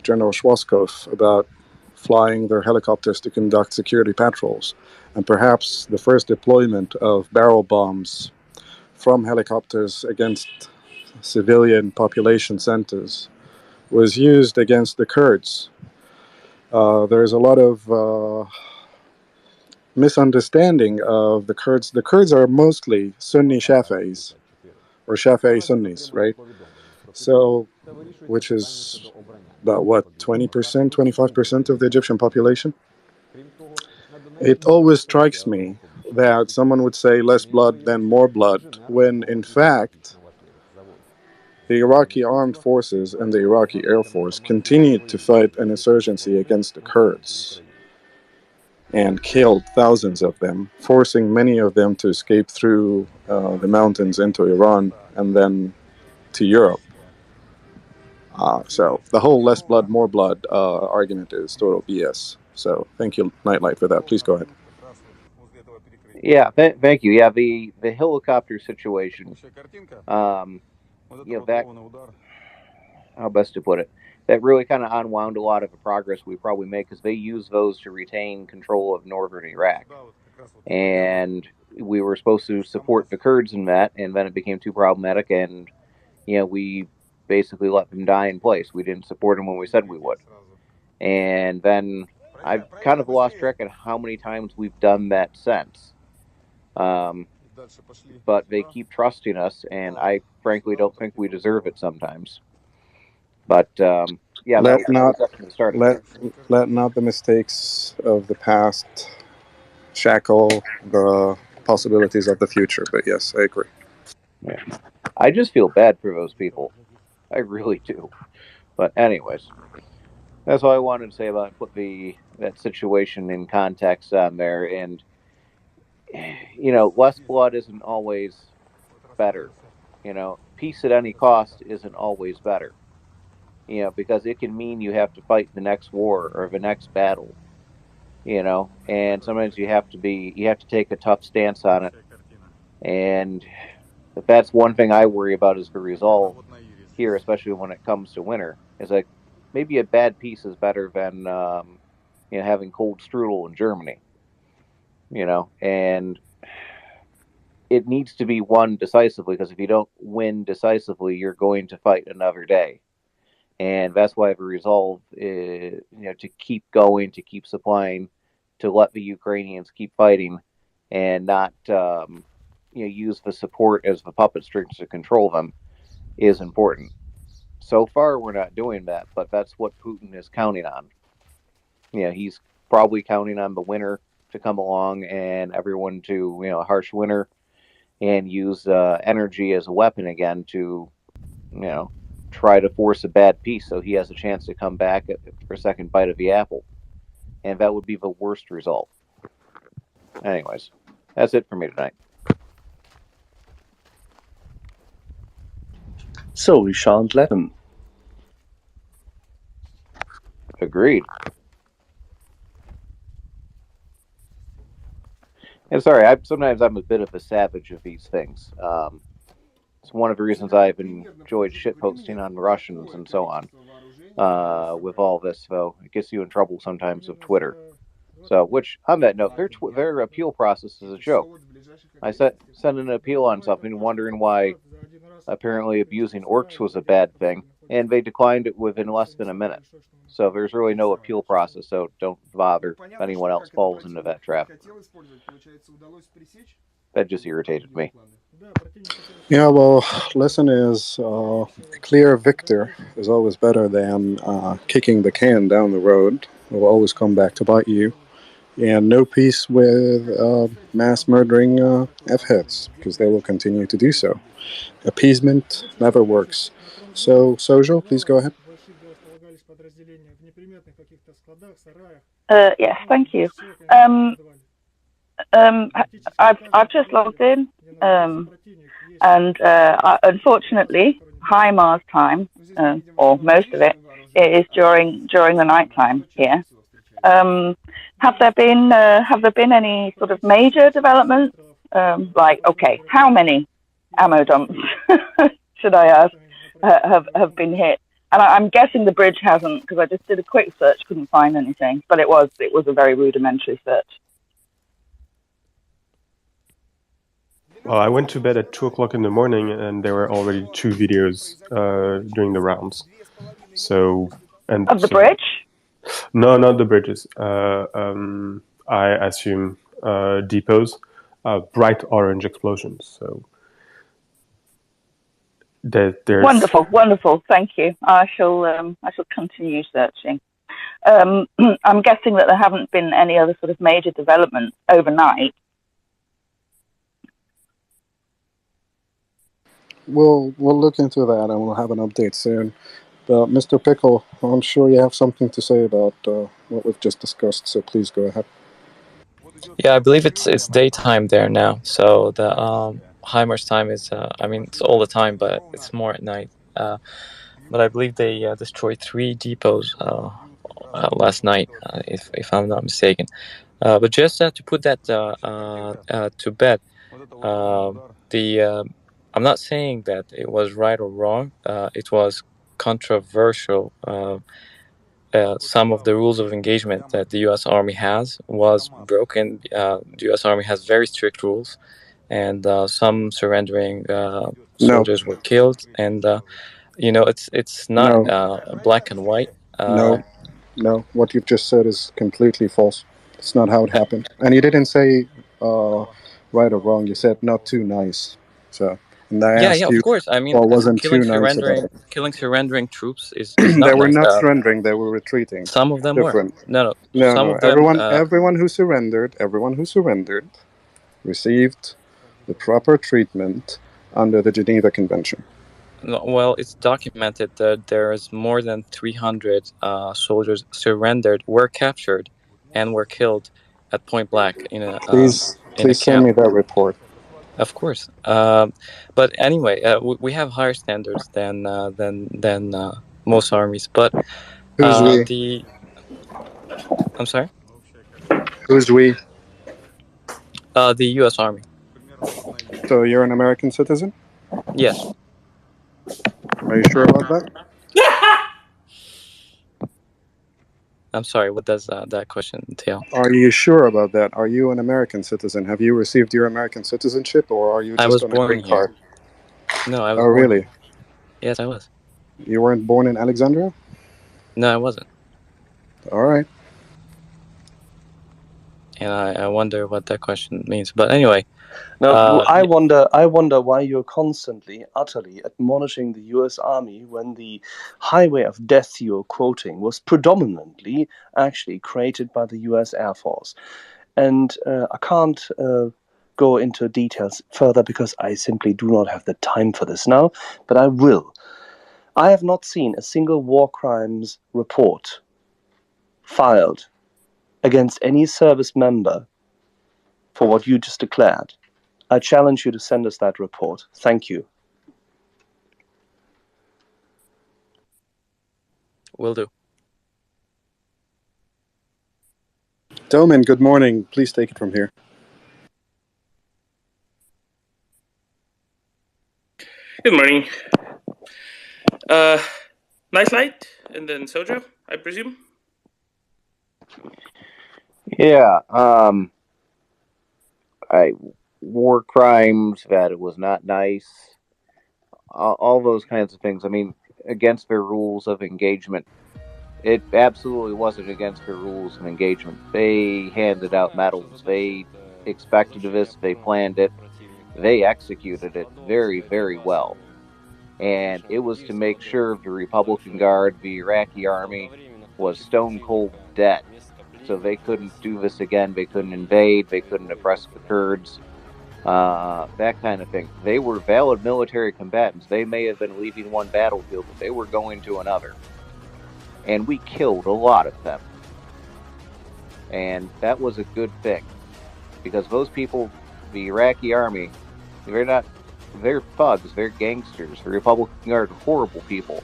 General Schwarzkopf about flying their helicopters to conduct security patrols. And perhaps the first deployment of barrel bombs from helicopters against civilian population centers was used against the Kurds. There's a lot of misunderstanding of the Kurds. The Kurds are mostly Sunni Shafi'is, or Shafi'i Sunnis, right? So, which is about what, 20%, 25% of the Egyptian population? It always strikes me that someone would say less blood than more blood, when in fact the Iraqi armed forces and the Iraqi Air Force continued to fight an insurgency against the Kurds and killed thousands of them, forcing many of them to escape through the mountains into Iran and then to Europe. So the whole less blood, more blood argument is total BS. So thank you, Nightlight, for that. Please go ahead. Yeah, thank you. Yeah, the helicopter situation, that, how best to put it, that really kind of unwound a lot of the progress we probably made, because they used those to retain control of northern Iraq. And we were supposed to support the Kurds in that, and then it became too problematic, and we basically let them die in place. We didn't support them when we said we would. And then I've kind of lost track of how many times we've done that since. But they keep trusting us, and I frankly don't think we deserve it sometimes. But yeah, let not the mistakes of the past shackle the possibilities of the future. But yes, I agree. Yeah. I just feel bad for those people. I really do. But anyways, that's all I wanted to say about put that situation in context on there. And less blood isn't always better. Peace at any cost isn't always better. Because it can mean you have to fight the next war or the next battle. And sometimes you have to take a tough stance on it. And that's one thing I worry about is the resolve here, especially when it comes to winter. Is like maybe a bad peace is better than having cold strudel in Germany. And it needs to be won decisively, because if you don't win decisively, you're going to fight another day. And that's why the resolve is, to keep going, to keep supplying, to let the Ukrainians keep fighting, and not use the support as the puppet strings to control them, is important. So far, we're not doing that, but that's what Putin is counting on. He's probably counting on the winter to come along and everyone to, a harsh winter, and use energy as a weapon again to, try to force a bad peace so he has a chance to come back for a second bite of the apple. And that would be the worst result. Anyways, that's it for me tonight. So we shan't let him. Agreed. And sorry, sometimes I'm a bit of a savage of these things. It's one of the reasons I've enjoyed shitposting on Russians and so on. With all this, though, it gets you in trouble sometimes with Twitter. So, which, on that note, their appeal process is a joke. I sent an appeal on something, wondering why apparently abusing orcs was a bad thing, and they declined it within less than a minute. So there's really no appeal process, so don't bother if anyone else falls into that trap. That just irritated me. Yeah, well, lesson is a clear victor is always better than kicking the can down the road. It will always come back to bite you. And no peace with mass murdering F-heads, because they will continue to do so. Appeasement never works. So, Sojo, please go ahead. Yes, thank you. I've just logged in, and unfortunately, HIMARS time, or most of it, is during the night time here. Have there been any sort of major developments? Like, okay, how many ammo dumps should I ask have been hit? And I'm guessing the bridge hasn't, because I just did a quick search, couldn't find anything. But it was a very rudimentary search. Well, I went to bed at 2 o'clock in the morning, and there were already 2 videos doing the rounds. So, Of the bridge? No, not the bridges. I assume depots, bright orange explosions. So there's wonderful. Thank you. I shall continue searching. I'm guessing that there haven't been any other sort of major developments overnight. We'll look into that, and we'll have an update soon. But Mr. Pickle, I'm sure you have something to say about what we've just discussed, so please go ahead. Yeah, I believe it's daytime there now. So the HIMARS time is, it's all the time, but it's more at night. But I believe they destroyed 3 depots last night, if I'm not mistaken. But just to put that to bed, I'm not saying that it was right or wrong. It was controversial. Some of the rules of engagement that the U.S. Army has was broken. The U.S. Army has very strict rules, and some surrendering soldiers were killed. And it's not black and white. No, what you've just said is completely false. It's not how it happened. And you didn't say right or wrong. You said not too nice. So. And I asked you, of course. I mean, wasn't killing too nice about it. killing surrendering troops is not They were nice. not surrendering; they were retreating. Some of them Different. were. No. Of them, everyone who surrendered received the proper treatment under the Geneva Convention? No, well, it's documented that there's more than 300 soldiers surrendered, were captured, and were killed at point blank in a Please send me that report. Of course. But anyway, we have higher standards than most armies. But Who's we? I'm sorry. Who's we? The U.S. Army. So you're an American citizen? Yes. Are you sure about that? I'm sorry, what does that question entail? Are you sure about that? Are you an American citizen? Have you received your American citizenship, or are you just on a green card? No, I was Oh, born really? here. Yes, I was. You weren't born in Alexandria? No, I wasn't. All right. And I wonder what that question means. But anyway. Now, I wonder why you're constantly, utterly admonishing the U.S. Army when the highway of death you're quoting was predominantly actually created by the U.S. Air Force. And I can't go into details further because I simply do not have the time for this now, but I will. I have not seen a single war crimes report filed against any service member for what you just declared. I challenge you to send us that report. Thank you. Will do. Doman, good morning. Please take it from here. Good morning. Nice light, and then Sojo, I presume? Yeah, war crimes, that it was not nice, all those kinds of things. I mean, against their rules of engagement. It absolutely wasn't against their rules of engagement. They handed out medals. They expected this. They planned it. They executed it very, very well. And it was to make sure the Republican Guard, the Iraqi army, was stone cold dead. So they couldn't do this again. They couldn't invade. They couldn't oppress the Kurds. That kind of thing. They were valid military combatants. They may have been leaving one battlefield, but they were going to another. And we killed a lot of them. And that was a good thing. Because those people, the Iraqi army, they're thugs, they're gangsters. The Republican Guard are horrible people.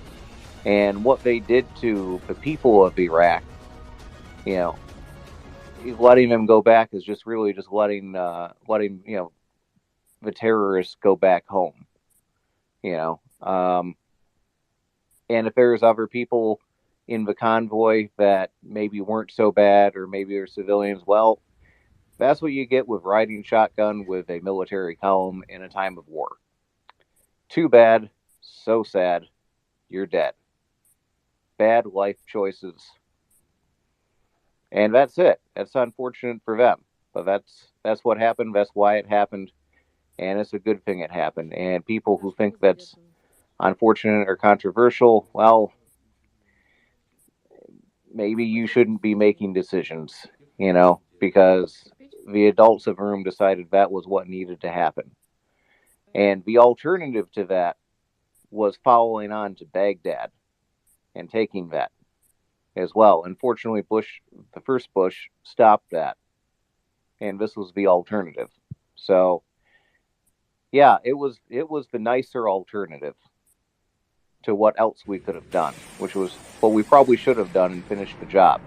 And what they did to the people of Iraq, letting them go back is just really just letting the terrorists go back home. And if there's other people in the convoy that maybe weren't so bad, or maybe they're civilians, well, that's what you get with riding shotgun with a military column in a time of war. Too bad, so sad, you're dead. Bad life choices. And that's it. That's unfortunate for them. But that's what happened. That's why it happened. And it's a good thing it happened. And people who think that's unfortunate or controversial, well, maybe you shouldn't be making decisions, because the adults of the room decided that was what needed to happen. And the alternative to that was following on to Baghdad and taking that as well. Unfortunately, the first Bush, stopped that. And this was the alternative. So, yeah, it was the nicer alternative to what else we could have done, which was what we probably should have done and finished the job.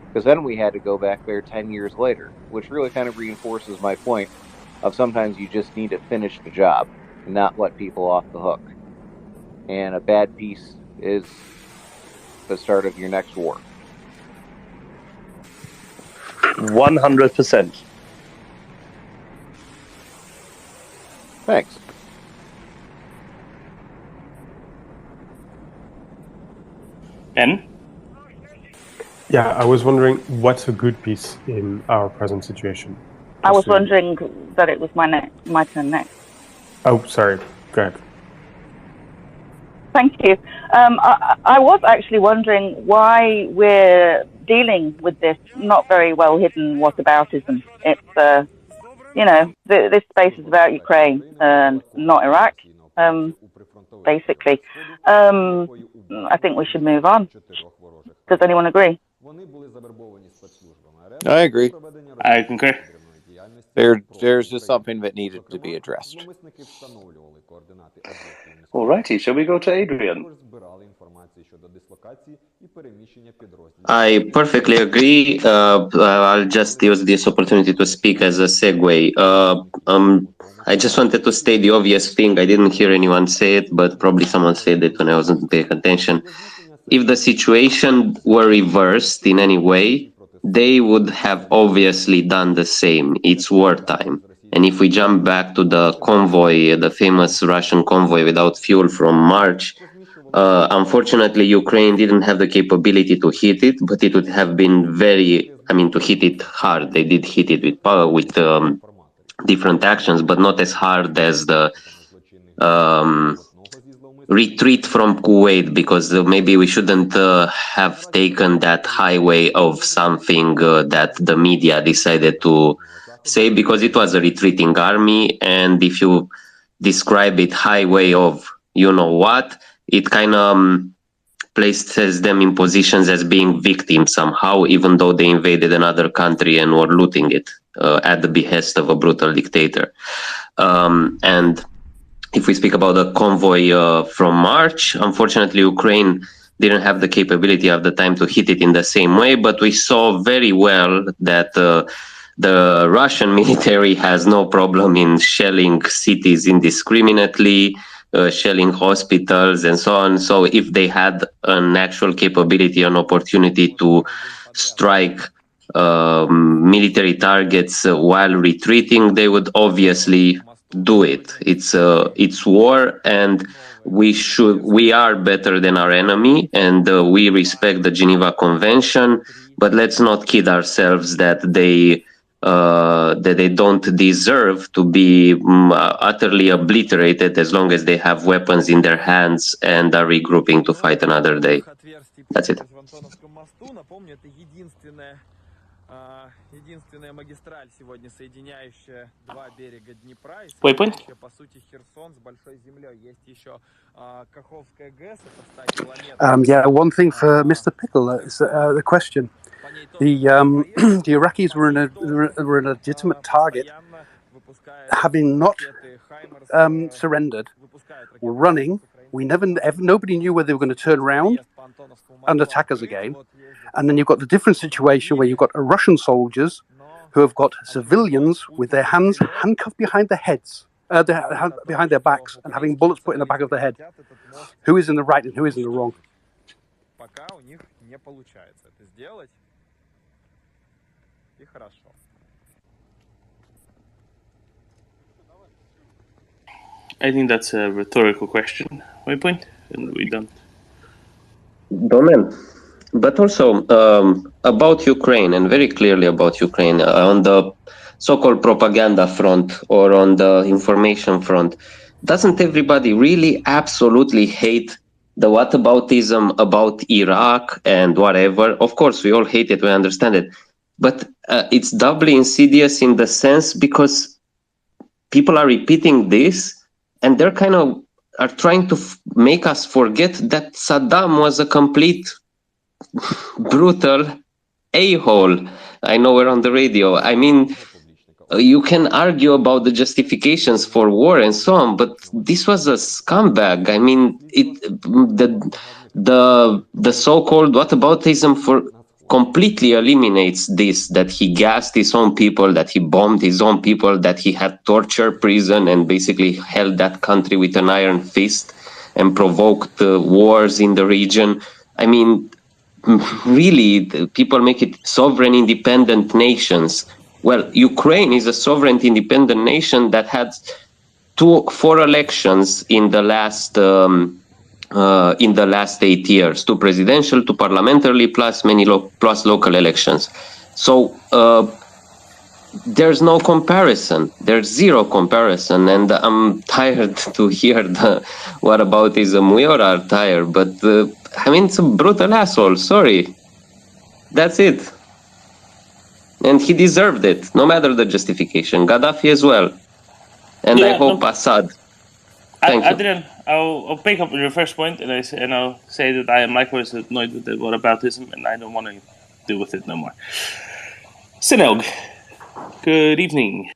Because then we had to go back there 10 years later, which really kind of reinforces my point of sometimes you just need to finish the job and not let people off the hook. And a bad peace is the start of your next war. 100%. Thanks. Ben? Yeah, I was wondering what's a good peace in our present situation. I was wondering that it was my turn next. Oh, sorry. Go ahead. Thank you. I was actually wondering why we're dealing with this not very well hidden whataboutism. It's this space is about Ukraine and not Iraq, basically. I think we should move on. Does anyone agree? I agree. I concur. There's just something that needed to be addressed. Alrighty, shall we go to Adrian? I perfectly agree. I'll just use this opportunity to speak as a segue. I just wanted to state the obvious thing. I didn't hear anyone say it, but probably someone said it when I wasn't paying attention. If the situation were reversed in any way, they would have obviously done the same. It's wartime. And if we jump back to the convoy, the famous Russian convoy without fuel from March, unfortunately, Ukraine didn't have the capability to hit it, but it would have been to hit it hard. They did hit it with power, with different actions, but not as hard as the retreat from Kuwait, because maybe we shouldn't have taken that highway of something that the media decided to say, because it was a retreating army, and if you describe it highway of you know what, it kind of places them in positions as being victims somehow, even though they invaded another country and were looting it at the behest of a brutal dictator. And if we speak about the convoy from March, unfortunately, Ukraine didn't have the capability of the time to hit it in the same way, but we saw very well that the Russian military has no problem in shelling cities indiscriminately, shelling hospitals and so on. So if they had an actual capability, an opportunity to strike military targets while retreating, they would obviously do it. It's war, and we are better than our enemy, and we respect the Geneva Convention, but let's not kid ourselves that they don't deserve to be utterly obliterated as long as they have weapons in their hands and are regrouping to fight another day. That's it. Единственная магистраль сегодня, соединяющая два берега Днепра, и по сути Херсон с большой землей. Есть еще Каховская ГЭС, это 100 километров. Yeah, one thing for Mr. Pickle is the question. The Iraqis were a legitimate target, having not surrendered, were running. Nobody knew whether they were going to turn around and attack us again. And then you've got the different situation where you've got Russian soldiers who have got civilians with their hands handcuffed behind their heads, behind their backs, and having bullets put in the back of their head. Who is in the right and who is in the wrong? I think that's a rhetorical question. Waypoint, and we don't. Domen. But also about Ukraine, and very clearly about Ukraine, on the so-called propaganda front or on the information front, doesn't everybody really absolutely hate the whataboutism about Iraq and whatever? Of course, we all hate it, we understand it. But it's doubly insidious in the sense because people are repeating this and they're kind of are trying to make us forget that Saddam was a complete brutal a-hole. I know we're on the radio. I mean, you can argue about the justifications for war and so on, but this was a scumbag. I mean, the so-called whataboutism completely eliminates this, that he gassed his own people, that he bombed his own people, that he had torture prison and basically held that country with an iron fist and provoked wars in the region. I mean, really, people make it sovereign independent nations. Well, Ukraine is a sovereign independent nation that had 4 elections in the last 8 years, 2 presidential, 2 parliamentary, plus plus local elections. So there's no comparison. There's zero comparison, and I'm tired to hear the whataboutism. We all are tired, but I mean, it's a brutal asshole. Sorry, that's it. And he deserved it, no matter the justification. Gaddafi as well. And I hope Assad. Thank you. Adrian, I'll pick up on your first point, and I'll say that I am likewise annoyed with the whataboutism, and I don't want to deal with it no more. Sinelg, good evening.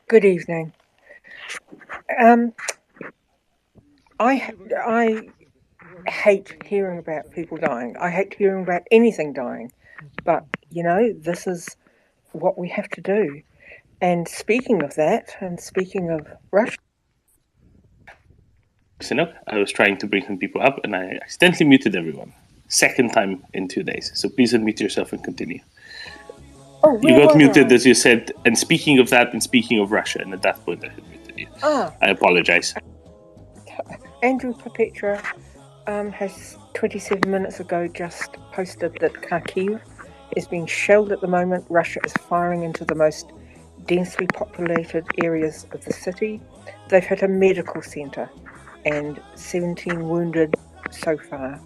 Good evening. I hate hearing about people dying. I hate hearing about anything dying. But, you know, this is what we have to do. And speaking of that, and speaking of Russia... Sinelg, I was trying to bring some people up, and I accidentally muted everyone. Second time in 2 days. So please unmute yourself and continue. Oh, you got muted as you said, and speaking of that, and speaking of Russia, and at that point I had muted you. I apologize. Andrew Perpetua has 27 minutes ago just posted that Kharkiv is being shelled at the moment. Russia is firing into the most densely populated areas of the city. They've hit a medical centre and 17 wounded so far.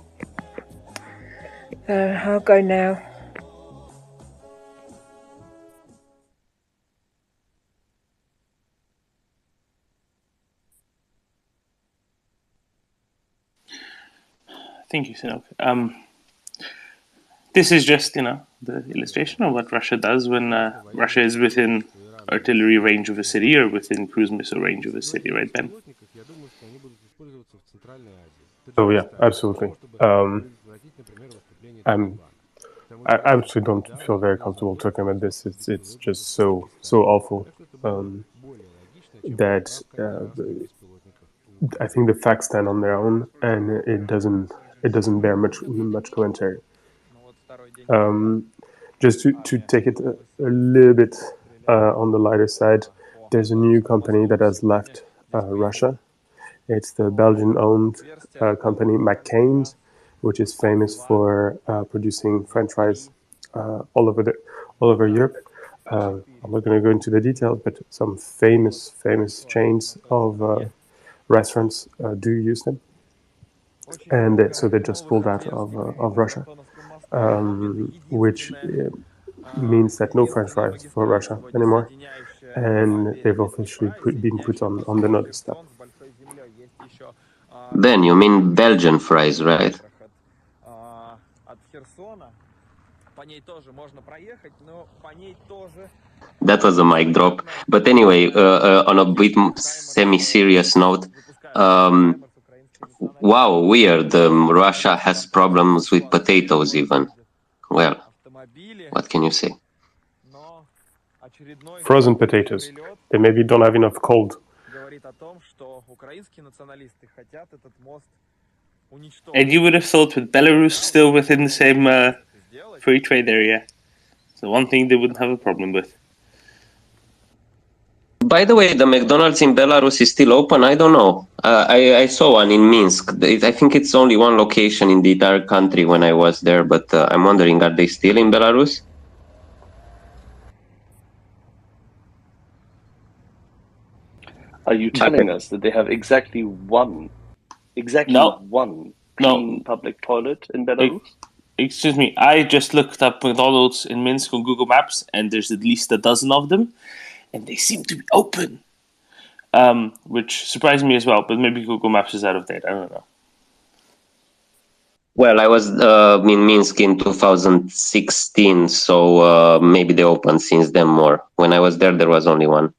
I'll go now. Thank you, Sinelg. This is just, the illustration of what Russia does when Russia is within artillery range of a city or within cruise missile range of a city, right, Ben? Oh yeah, absolutely. I actually don't feel very comfortable talking about this. It's just so awful that I think the facts stand on their own, and it doesn't bear much commentary. Just to take it a little bit on the lighter side, there's a new company that has left Russia. It's the Belgian-owned company McCain's, which is famous for producing French fries all over Europe. I'm not going to go into the details, but some famous chains of restaurants do use them, and so they just pulled out of Russia, which means that no French fries for Russia anymore, and they've officially been put on the notice tab. Ben, you mean Belgian fries, right? That was a mic drop. But anyway, on a bit semi-serious note, wow, weird. Russia has problems with potatoes even. Well, what can you say? Frozen potatoes. They maybe don't have enough cold. And you would have thought with Belarus still within the same free trade area. So one thing they wouldn't have a problem with. By the way, the McDonald's in Belarus is still open? I don't know. I saw one in Minsk. I think it's only one location in the entire country when I was there, but I'm wondering, are they still in Belarus? Are you telling us that they have exactly one clean public toilet in Belarus? Excuse me, I just looked up McDonald's in Minsk on Google Maps, and there's at least a dozen of them, and they seem to be open, which surprised me as well, but maybe Google Maps is out of date, I don't know. Well, I was in Minsk in 2016, so maybe they opened since then more. When I was there was only one.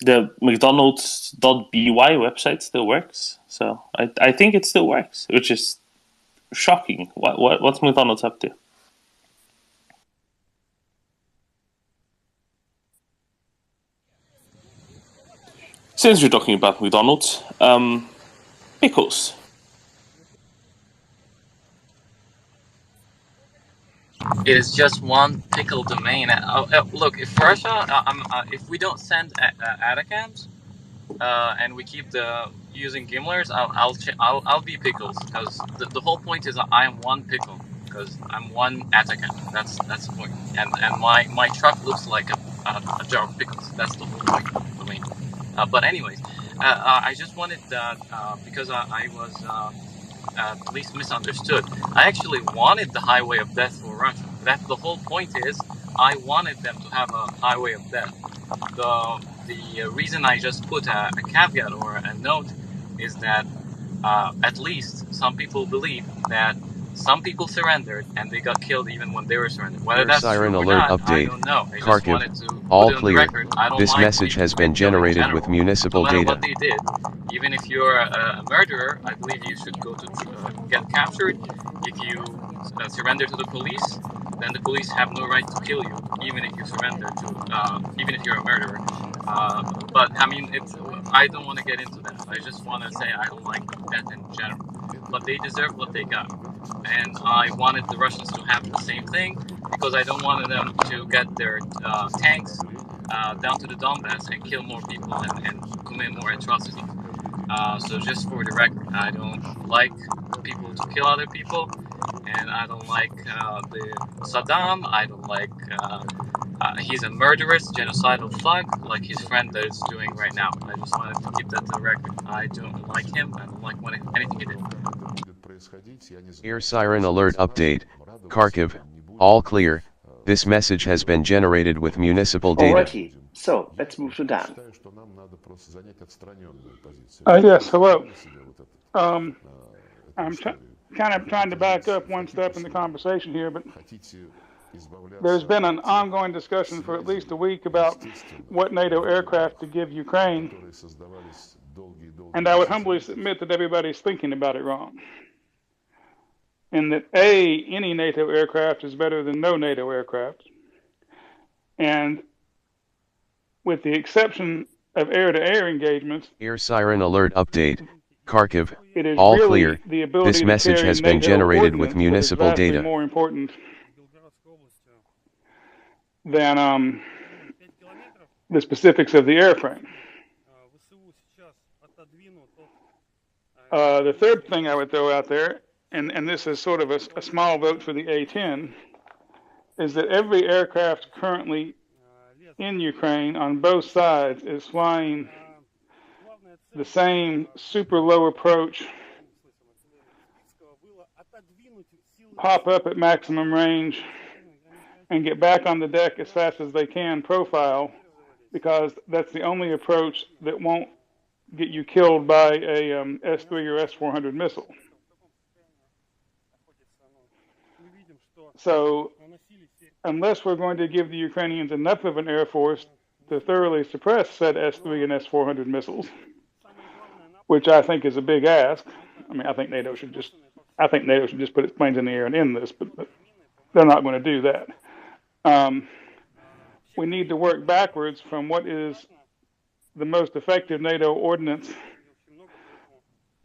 The McDonald's.by website still works, so I think it still works, which is shocking. What's McDonald's up to? Since we're talking about McDonald's, pickles. It is just one pickle domain. Look, if Russia, if we don't send Atacams, and we keep using Gimlers, I'll be pickles, because the whole point is I am one pickle because I'm one Atacam. That's the point. And my truck looks like a jar of pickles. That's the whole point of the domain. But anyways, I just wanted that because I was at least misunderstood. I actually wanted the highway of death for Russia. That's the whole point. Is I wanted them to have a highway of death. The reason I just put a caveat or a note is that at least some people believe that some people surrendered and they got killed even when they were surrendered. Whether Air that's siren true or alert not, I update. don't know. I just Kharkiv. wanted to All put it on the clear. record. I don't This like message has been people in generated with general, municipal no matter data. what they did. Even if you're a murderer, I believe you should go to get captured. If you surrender to the police, then the police have no right to kill you, even if you surrender to, even if you're a murderer. But I mean, I don't want to get into that. I just want to say I don't like death in general. But they deserve what they got. And I wanted the Russians to have the same thing because I don't want them to get their tanks down to the Donbass and kill more people and commit more atrocities. So just for the record, I don't like people to kill other people, and I don't like the Saddam. I don't like he's a murderous, genocidal thug like his friend that is doing right now. I just wanted to keep that to the record. I don't like him. I don't like anything he did. Air siren alert update. Kharkiv. All clear. This message has been generated with municipal data. Alrighty, so let's move to Dan. Yes, hello. I'm kind of trying to back up one step in the conversation here, but there's been an ongoing discussion for at least a week about what NATO aircraft to give Ukraine, and I would humbly submit that everybody's thinking about it wrong. And that any NATO aircraft is better than no NATO aircraft. And with the exception of air-to-air engagements, Air siren alert update. Kharkiv. it is All really clear. the ability This to message carry has been NATO generated with ordnance that is municipal vastly data. more important than the specifics of the airframe. The third thing I would throw out there, and this is sort of a small vote for the A-10, is that every aircraft currently in Ukraine on both sides is flying the same super low approach, pop up at maximum range, and get back on the deck as fast as they can profile, because that's the only approach that won't get you killed by a S-3 or S-400 missile. So unless we're going to give the Ukrainians enough of an air force to thoroughly suppress said S-3 and S-400 missiles, which I think is a big ask. I mean, I think NATO should just put its planes in the air and end this, but they're not going to do that. We need to work backwards from what is the most effective NATO ordnance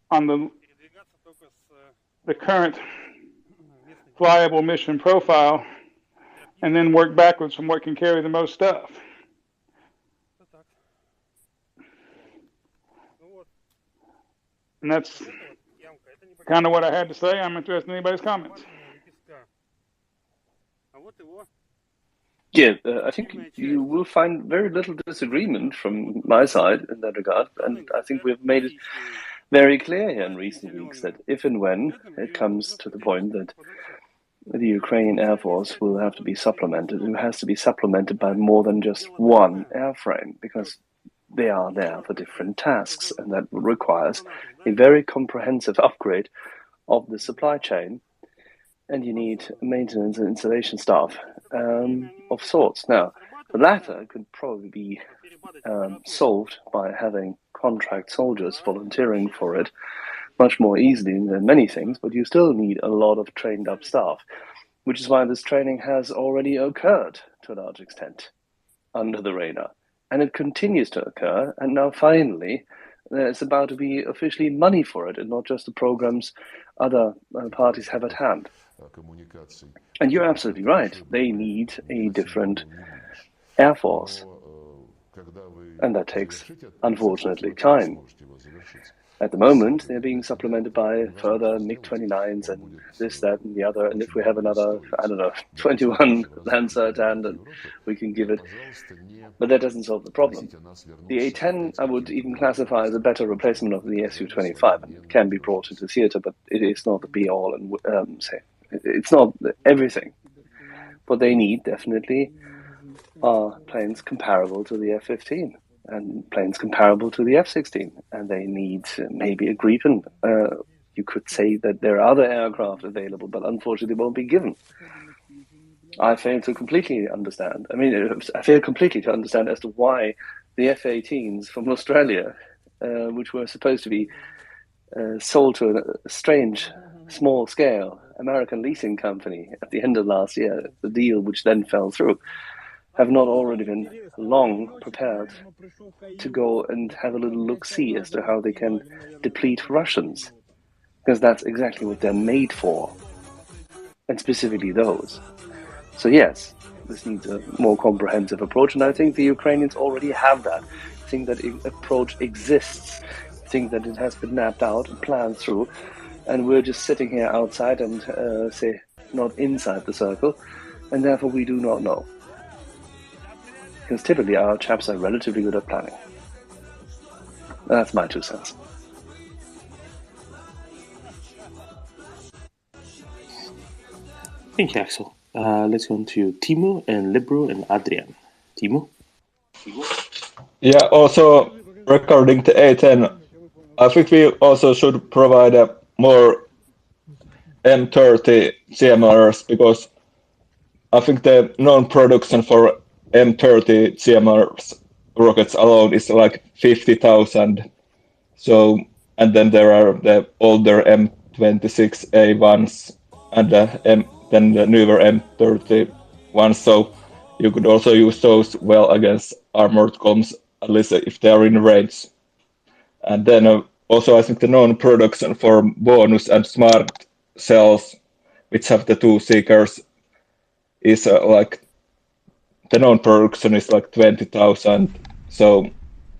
on the current flyable mission profile, and then work backwards from what can carry the most stuff. And that's kind of what I had to say. I'm interested in anybody's comments. Yeah, I think you will find very little disagreement from my side in that regard, and I think we've made it very clear here in recent weeks that if and when it comes to the point that the Ukrainian Air Force will have to be supplemented, it has to be supplemented by more than just one airframe, because they are there for different tasks, and that requires a very comprehensive upgrade of the supply chain, and you need maintenance and installation staff of sorts. Now, the latter could probably be solved by having contract soldiers volunteering for it much more easily than many things, but you still need a lot of trained up staff, which is why this training has already occurred to a large extent under the radar. And it continues to occur, and now finally there's about to be officially money for it, and not just the programs other parties have at hand. And you're absolutely right. They need a different air force And that takes, unfortunately, time. At the moment, they're being supplemented by further MiG-29s and this, that, and the other. And if we have another, I don't know, 21 Lancer at hand, then we can give it. But that doesn't solve the problem. The A-10, I would even classify as a better replacement of the Su-25. And it can be brought into theater, but it is not the be-all and it's not everything. What they need, definitely, are planes comparable to the F-15. And planes comparable to the F-16, and they need maybe a Gripen. You could say that there are other aircraft available, but unfortunately won't be given. I fail to completely understand. I fail completely to understand as to why the F-18s from Australia, which were supposed to be sold to a strange, small-scale American leasing company at the end of last year, the deal which then fell through, have not already been long prepared to go and have a little look-see as to how they can deplete Russians. Because that's exactly what they're made for. And specifically those. So yes, this needs a more comprehensive approach, and I think the Ukrainians already have that. I think that approach exists. I think that it has been mapped out and planned through, and we're just sitting here outside and, not inside the circle, and therefore we do not know. Because typically our chaps are relatively good at planning. That's my 2 cents. Thank you, Axel. Let's go on to Timo and Libro and Adrian. Timo? Yeah, also regarding the A10, I think we also should provide more M30 CMRs, because I think the non-production for M30 CMRs rockets alone is like 50,000. So, and then there are the older M26A1s and then the newer M30 ones. So you could also use those well against armored comms, at least if they are in range. And then also I think the non-production for bonus and smart cells, which have the 2 seekers, is like the non-production is like 20,000, so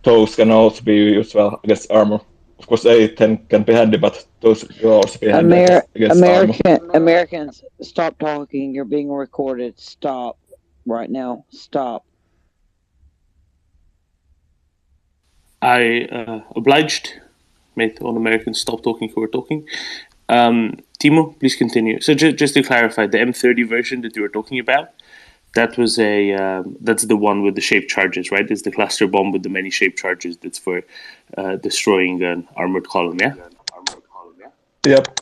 those can also be used well against armor. Of course, A10 can be handy, but those will also be handy against armor. Americans, stop talking. You're being recorded. Stop right now. Stop. I obliged. Made all Americans stop talking who were talking. Timo, please continue. So just to clarify, the M30 version that you were talking about, that was that's the one with the shaped charges, right? It's the cluster bomb with the many shaped charges. That's for destroying an armored column, yeah? Yep.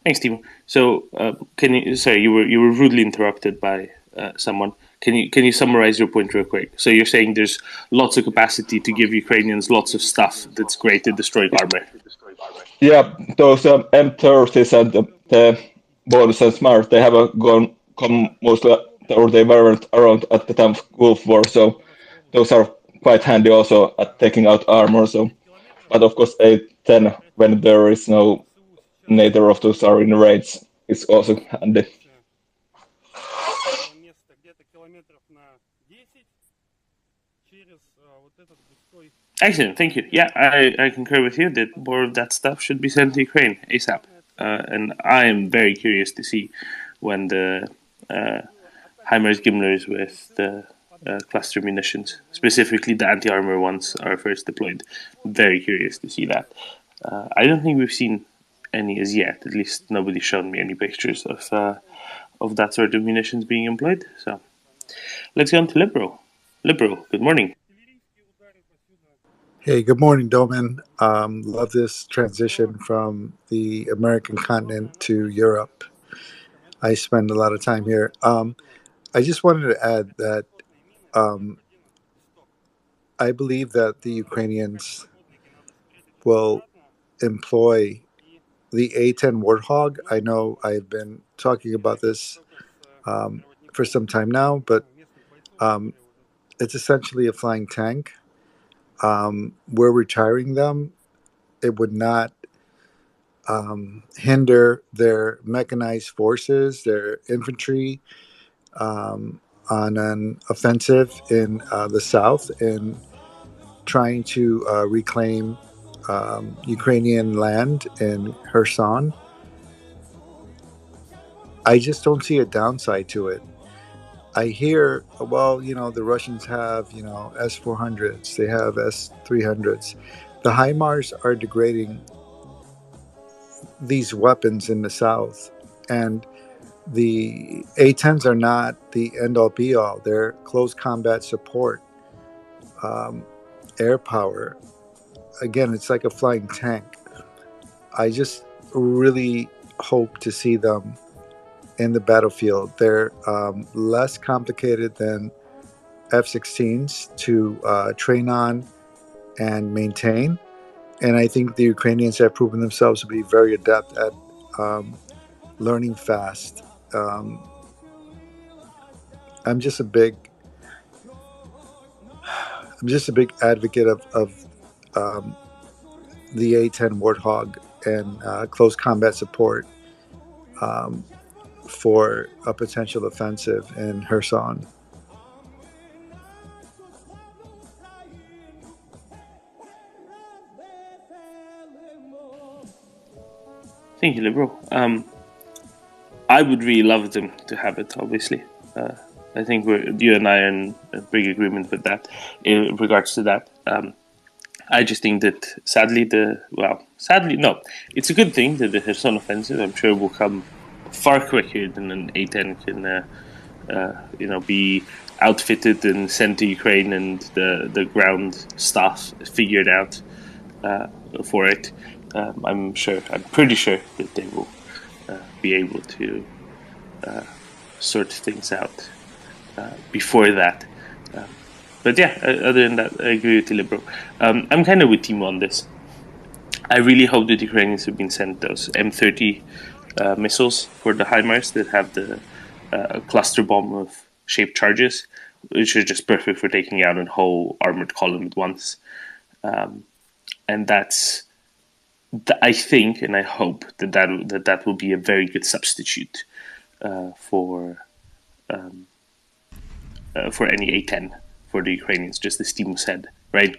Thanks, Timo. So, can you? Sorry, you were rudely interrupted by someone. Can you summarize your point real quick? So you're saying there's lots of capacity to give Ukrainians lots of stuff that's great at destroying armor. Yeah, those M30s and the bonus and smart, they have come mostly, or they weren't around at the time of Gulf War, so those are quite handy also at taking out armor. So, but of course, A10, when there is no neither of those are in range, is also handy. Excellent, thank you. Yeah, I concur with you that more of that stuff should be sent to Ukraine ASAP. And I am very curious to see when the HIMARS Gimlers with the cluster munitions, specifically the anti-armor ones, are first deployed. Very curious to see that. I don't think we've seen any as yet. At least nobody's shown me any pictures of that sort of munitions being employed. So let's go on to Libro. Libro, good morning. Hey, good morning, Doman. Love this transition from the American continent to Europe. I spend a lot of time here. I just wanted to add that I believe that the Ukrainians will employ the A-10 Warthog. I know I've been talking about this for some time now, but it's essentially a flying tank. We're retiring them. It would not hinder their mechanized forces, their infantry. on an offensive in the south and trying to reclaim Ukrainian land in Kherson. I just don't see a downside to it. I hear, well, the Russians have, S-400s, they have S-300s. The HIMARS are degrading these weapons in the south, and the A-10s are not the end-all be-all. They're close combat support, air power. Again, it's like a flying tank. I just really hope to see them in the battlefield. They're less complicated than F-16s to train on and maintain. And I think the Ukrainians have proven themselves to be very adept at learning fast. I'm just a big advocate of the A-10 Warthog and close combat support for a potential offensive in Kherson. Thank you, Libro. I would really love them to have it, obviously. I think you and I are in a big agreement with that in regards to that. I just think that sadly no. It's a good thing that the Kherson offensive, I'm sure, will come far quicker than an A-10 can, be outfitted and sent to Ukraine and the ground staff figured out for it. I'm pretty sure that they will be able to sort things out before that. But yeah, other than that, I agree with Libro. I'm kind of with Timo on this. I really hope that the Ukrainians have been sent those M30 missiles for the HIMARS that have the cluster bomb of shaped charges, which are just perfect for taking out a whole armored column at once. And that's, I think, and I hope that will be a very good substitute for any A-10 for the Ukrainians, just as Timo said, right?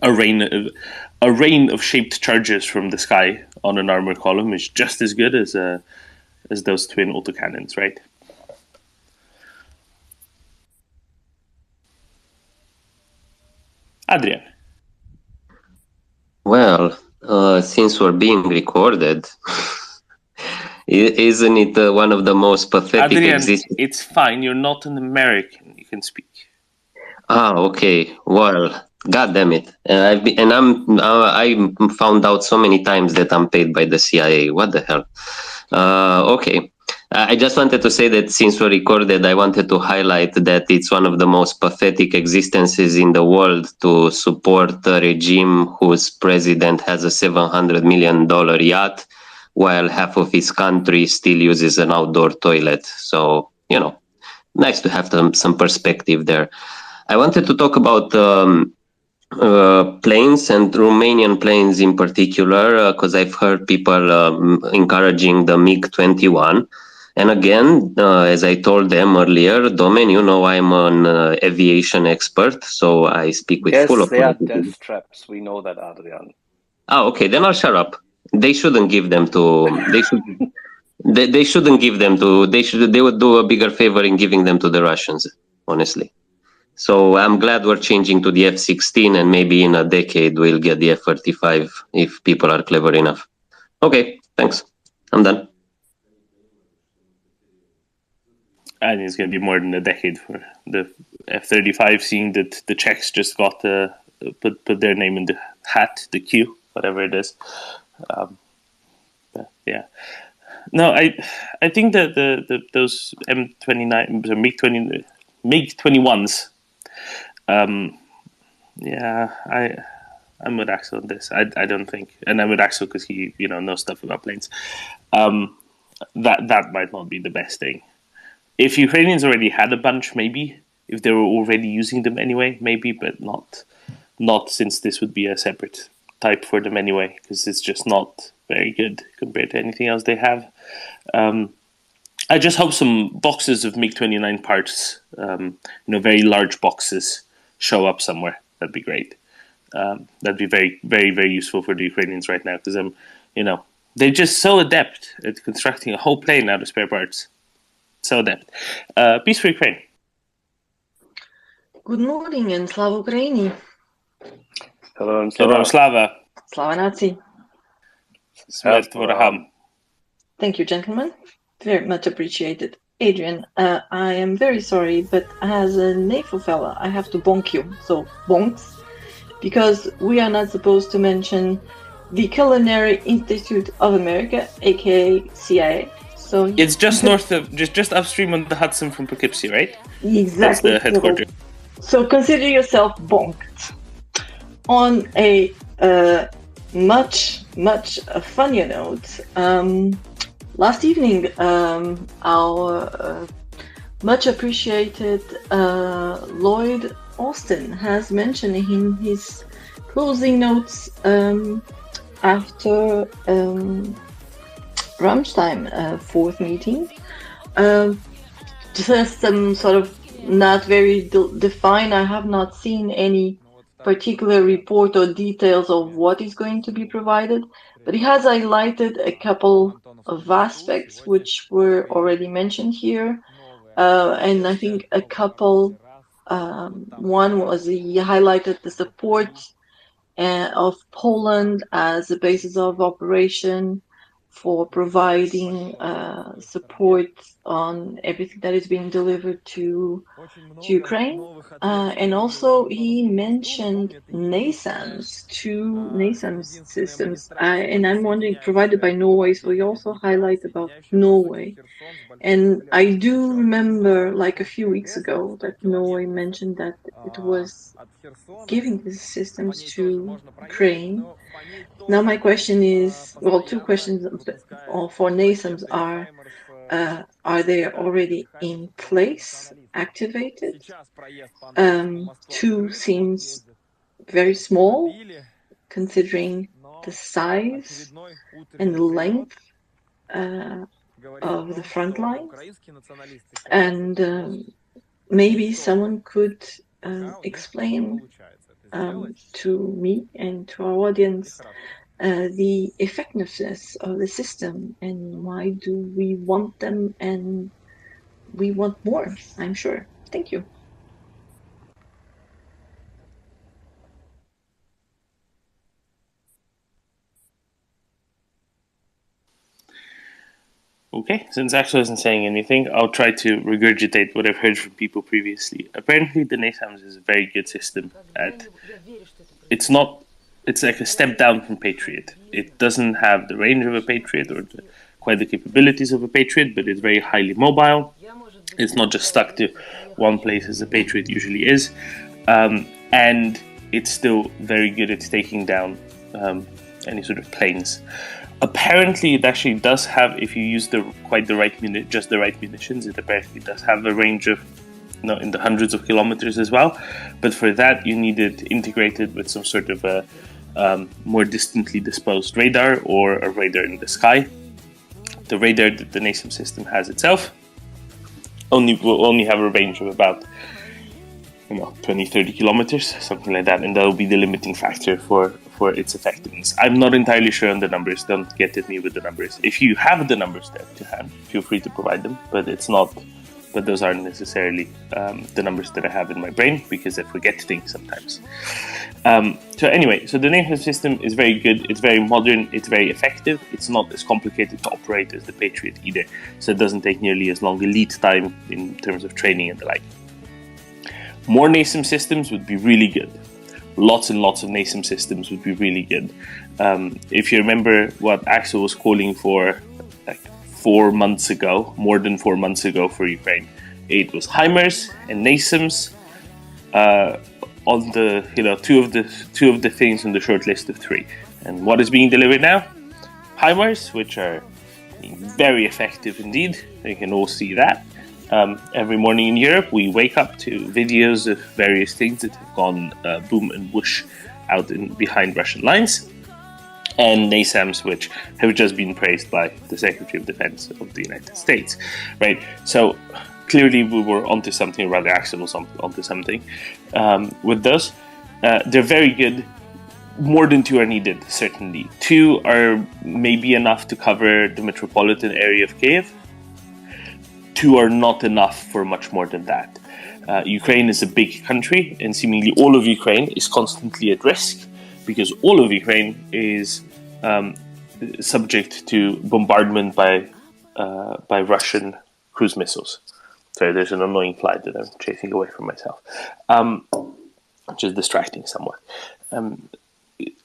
A rain of shaped charges from the sky on an armor column is just as good as those twin autocannons, right? Adrian. Well, since we're being recorded, isn't it one of the most pathetic Adrian, it's fine. You're not an American. You can speak. Okay. Well, God damn it! I found out so many times that I'm paid by the CIA. What the hell? Okay. I just wanted to say that since we recorded, I wanted to highlight that it's one of the most pathetic existences in the world to support a regime whose president has a $700 million yacht, while half of his country still uses an outdoor toilet. So, nice to have some perspective there. I wanted to talk about planes and Romanian planes in particular, because I've heard people encouraging the MiG-21. And again, as I told them earlier, Domen, I'm an aviation expert, so I speak with full Yes, they are authority. death traps. We know that, Adrian. Okay, then I'll shut up. They shouldn't give them to. They shouldn't give them to. They would do a bigger favor in giving them to the Russians, honestly. So I'm glad we're changing to the F-16, and maybe in a decade we'll get the F-35 if people are clever enough. Okay, thanks. I'm done. I think it's going to be more than a decade for the F-35, seeing that the Czechs just got put their name in the hat, the queue, whatever it is. Yeah. No, I think that those M29, MiG-21s. I'm with Axel on this. I don't think, and I'm with Axel because he knows stuff about planes. That might not be the best thing. If Ukrainians already had a bunch, maybe. If they were already using them anyway, maybe, but not since this would be a separate type for them anyway, because it's just not very good compared to anything else they have. I just hope some boxes of MiG-29 parts, very large boxes, show up somewhere. That'd be great. That'd be very, very, very useful for the Ukrainians right now, because they're just so adept at constructing a whole plane out of spare parts. So adept. Peace for Ukraine. Good morning and Slava Ukraini. Hello, and Hello, Slava. Slava Nazi. Smert Voraham. Thank you, gentlemen. Very much appreciated. Adrian, I am very sorry, but as a NATO fella, I have to bonk you. So, bonks. Because we are not supposed to mention the Culinary Institute of America, aka CIA. So it's just north of, just upstream on the Hudson from Poughkeepsie, right? Exactly. That's the headquarters. So consider yourself bonked. On a much funnier note, last evening, our much appreciated Lloyd Austin has mentioned in his closing notes after Rammstein fourth meeting, just some sort of not very defined. I have not seen any particular report or details of what is going to be provided, but he has highlighted a couple of aspects which were already mentioned here, and I think a couple. One was he highlighted the support of Poland as a basis of operation for providing support on everything that is being delivered to Ukraine. And also he mentioned NASAMS, two NASAMS systems. And I'm wondering, provided by Norway, so he also highlighted about Norway. And I do remember like a few weeks ago that Norway mentioned that it was giving these systems to Ukraine. Now my question is, well, two questions for NASAMS are they already in place, activated? Two seems very small, considering the size and the length of the front lines. And maybe someone could explain to me and to our audience the effectiveness of the system and why do we want them, and we want more, I'm sure. Thank you. Okay, since Axel isn't saying anything, I'll try to regurgitate what I've heard from people previously. Apparently, the NASAMS is a very good system. It's like a step down from Patriot. It doesn't have the range of a Patriot or quite the capabilities of a Patriot, but it's very highly mobile. It's not just stuck to one place as a Patriot usually is. And it's still very good at taking down any sort of planes. Apparently, it actually does have, if you use the right munitions, it apparently does have a range of, in the hundreds of kilometers as well. But for that, you need it integrated with some sort of a more distantly disposed radar or a radar in the sky. The radar that the NASAMS system has itself will only have a range of about 20-30 kilometers, something like that, and that will be the limiting factor for its effectiveness. I'm not entirely sure on the numbers. Don't get at me with the numbers. If you have the numbers there to hand, feel free to provide them, but those aren't necessarily the numbers that I have in my brain, because I forget things sometimes. So anyway, so the NASAMS system is very good, it's very modern, it's very effective, it's not as complicated to operate as the Patriot either, so it doesn't take nearly as long a lead time in terms of training and the like. More NASAMS systems would be really good. Lots and lots of NASAMS systems would be really good. If you remember what Axel was calling for like 4 months ago, more than 4 months ago for Ukraine, it was HIMARS and NASAMS on the two of the things on the short list of 3. And what is being delivered now? HIMARS, which are very effective indeed. You can all see that. Every morning in Europe, we wake up to videos of various things that have gone boom and whoosh out behind Russian lines. and NASAMS, which have just been praised by the Secretary of Defense of the United States, right? So clearly we were onto something, rather Axel was onto something with those. They're very good. More than 2 are needed, certainly. 2 are maybe enough to cover the metropolitan area of Kiev. 2 are not enough for much more than that. Ukraine is a big country, and seemingly all of Ukraine is constantly at risk because all of Ukraine is subject to bombardment by Russian cruise missiles. Sorry, there's an annoying fly that I'm chasing away from myself, which is distracting somewhat.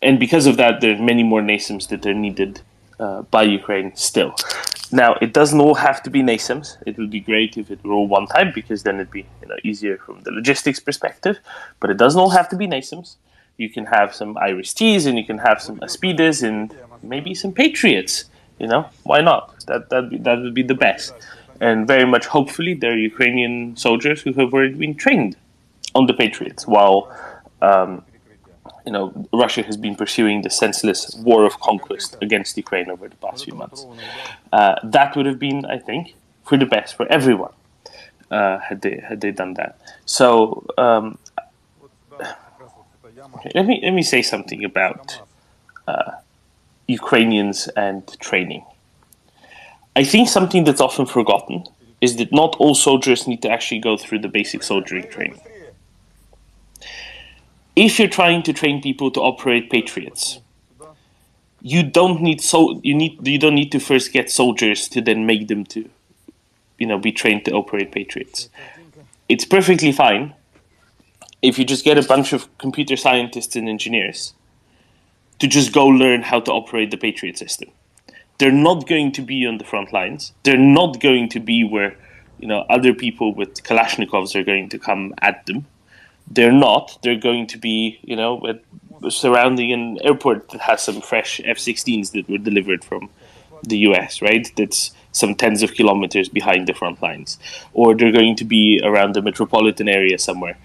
And because of that, there are many more NASAMS that are needed by Ukraine still. Now, it doesn't all have to be NASAMS. It would be great if it were all one time, because then it'd be easier from the logistics perspective. But it doesn't all have to be NASAMS. You can have some IRIS-Ts, and you can have some ASPIDES, and maybe some Patriots. Why not? That would be the best. And very much, hopefully, there are Ukrainian soldiers who have already been trained on the Patriots, while Russia has been pursuing the senseless war of conquest against Ukraine over the past few months. That would have been, I think, for the best for everyone had they done that. So let me say something about Ukrainians and training. I think something that's often forgotten is that not all soldiers need to actually go through the basic soldiering training. If you're trying to train people to operate Patriots, you don't need to first get soldiers to then make them to, be trained to operate Patriots. It's perfectly fine if you just get a bunch of computer scientists and engineers to just go learn how to operate the Patriot system. They're not going to be on the front lines. They're not going to be where, other people with Kalashnikovs are going to come at them. They're not. They're going to be, surrounding an airport that has some fresh F-16s that were delivered from the US, right? That's some tens of kilometers behind the front lines. Or they're going to be around the metropolitan area somewhere.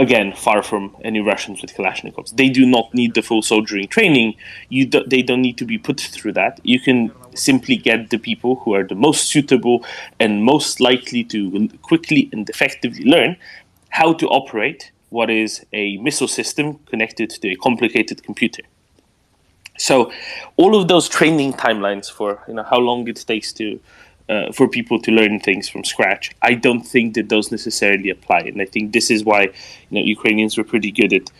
Again, far from any Russians with Kalashnikovs. They do not need the full soldiering training. They don't need to be put through that. You can simply get the people who are the most suitable and most likely to quickly and effectively learn how to operate what is a missile system connected to a complicated computer. So all of those training timelines for how long it takes to for people to learn things from scratch, I don't think that those necessarily apply. And I think this is why Ukrainians were pretty good at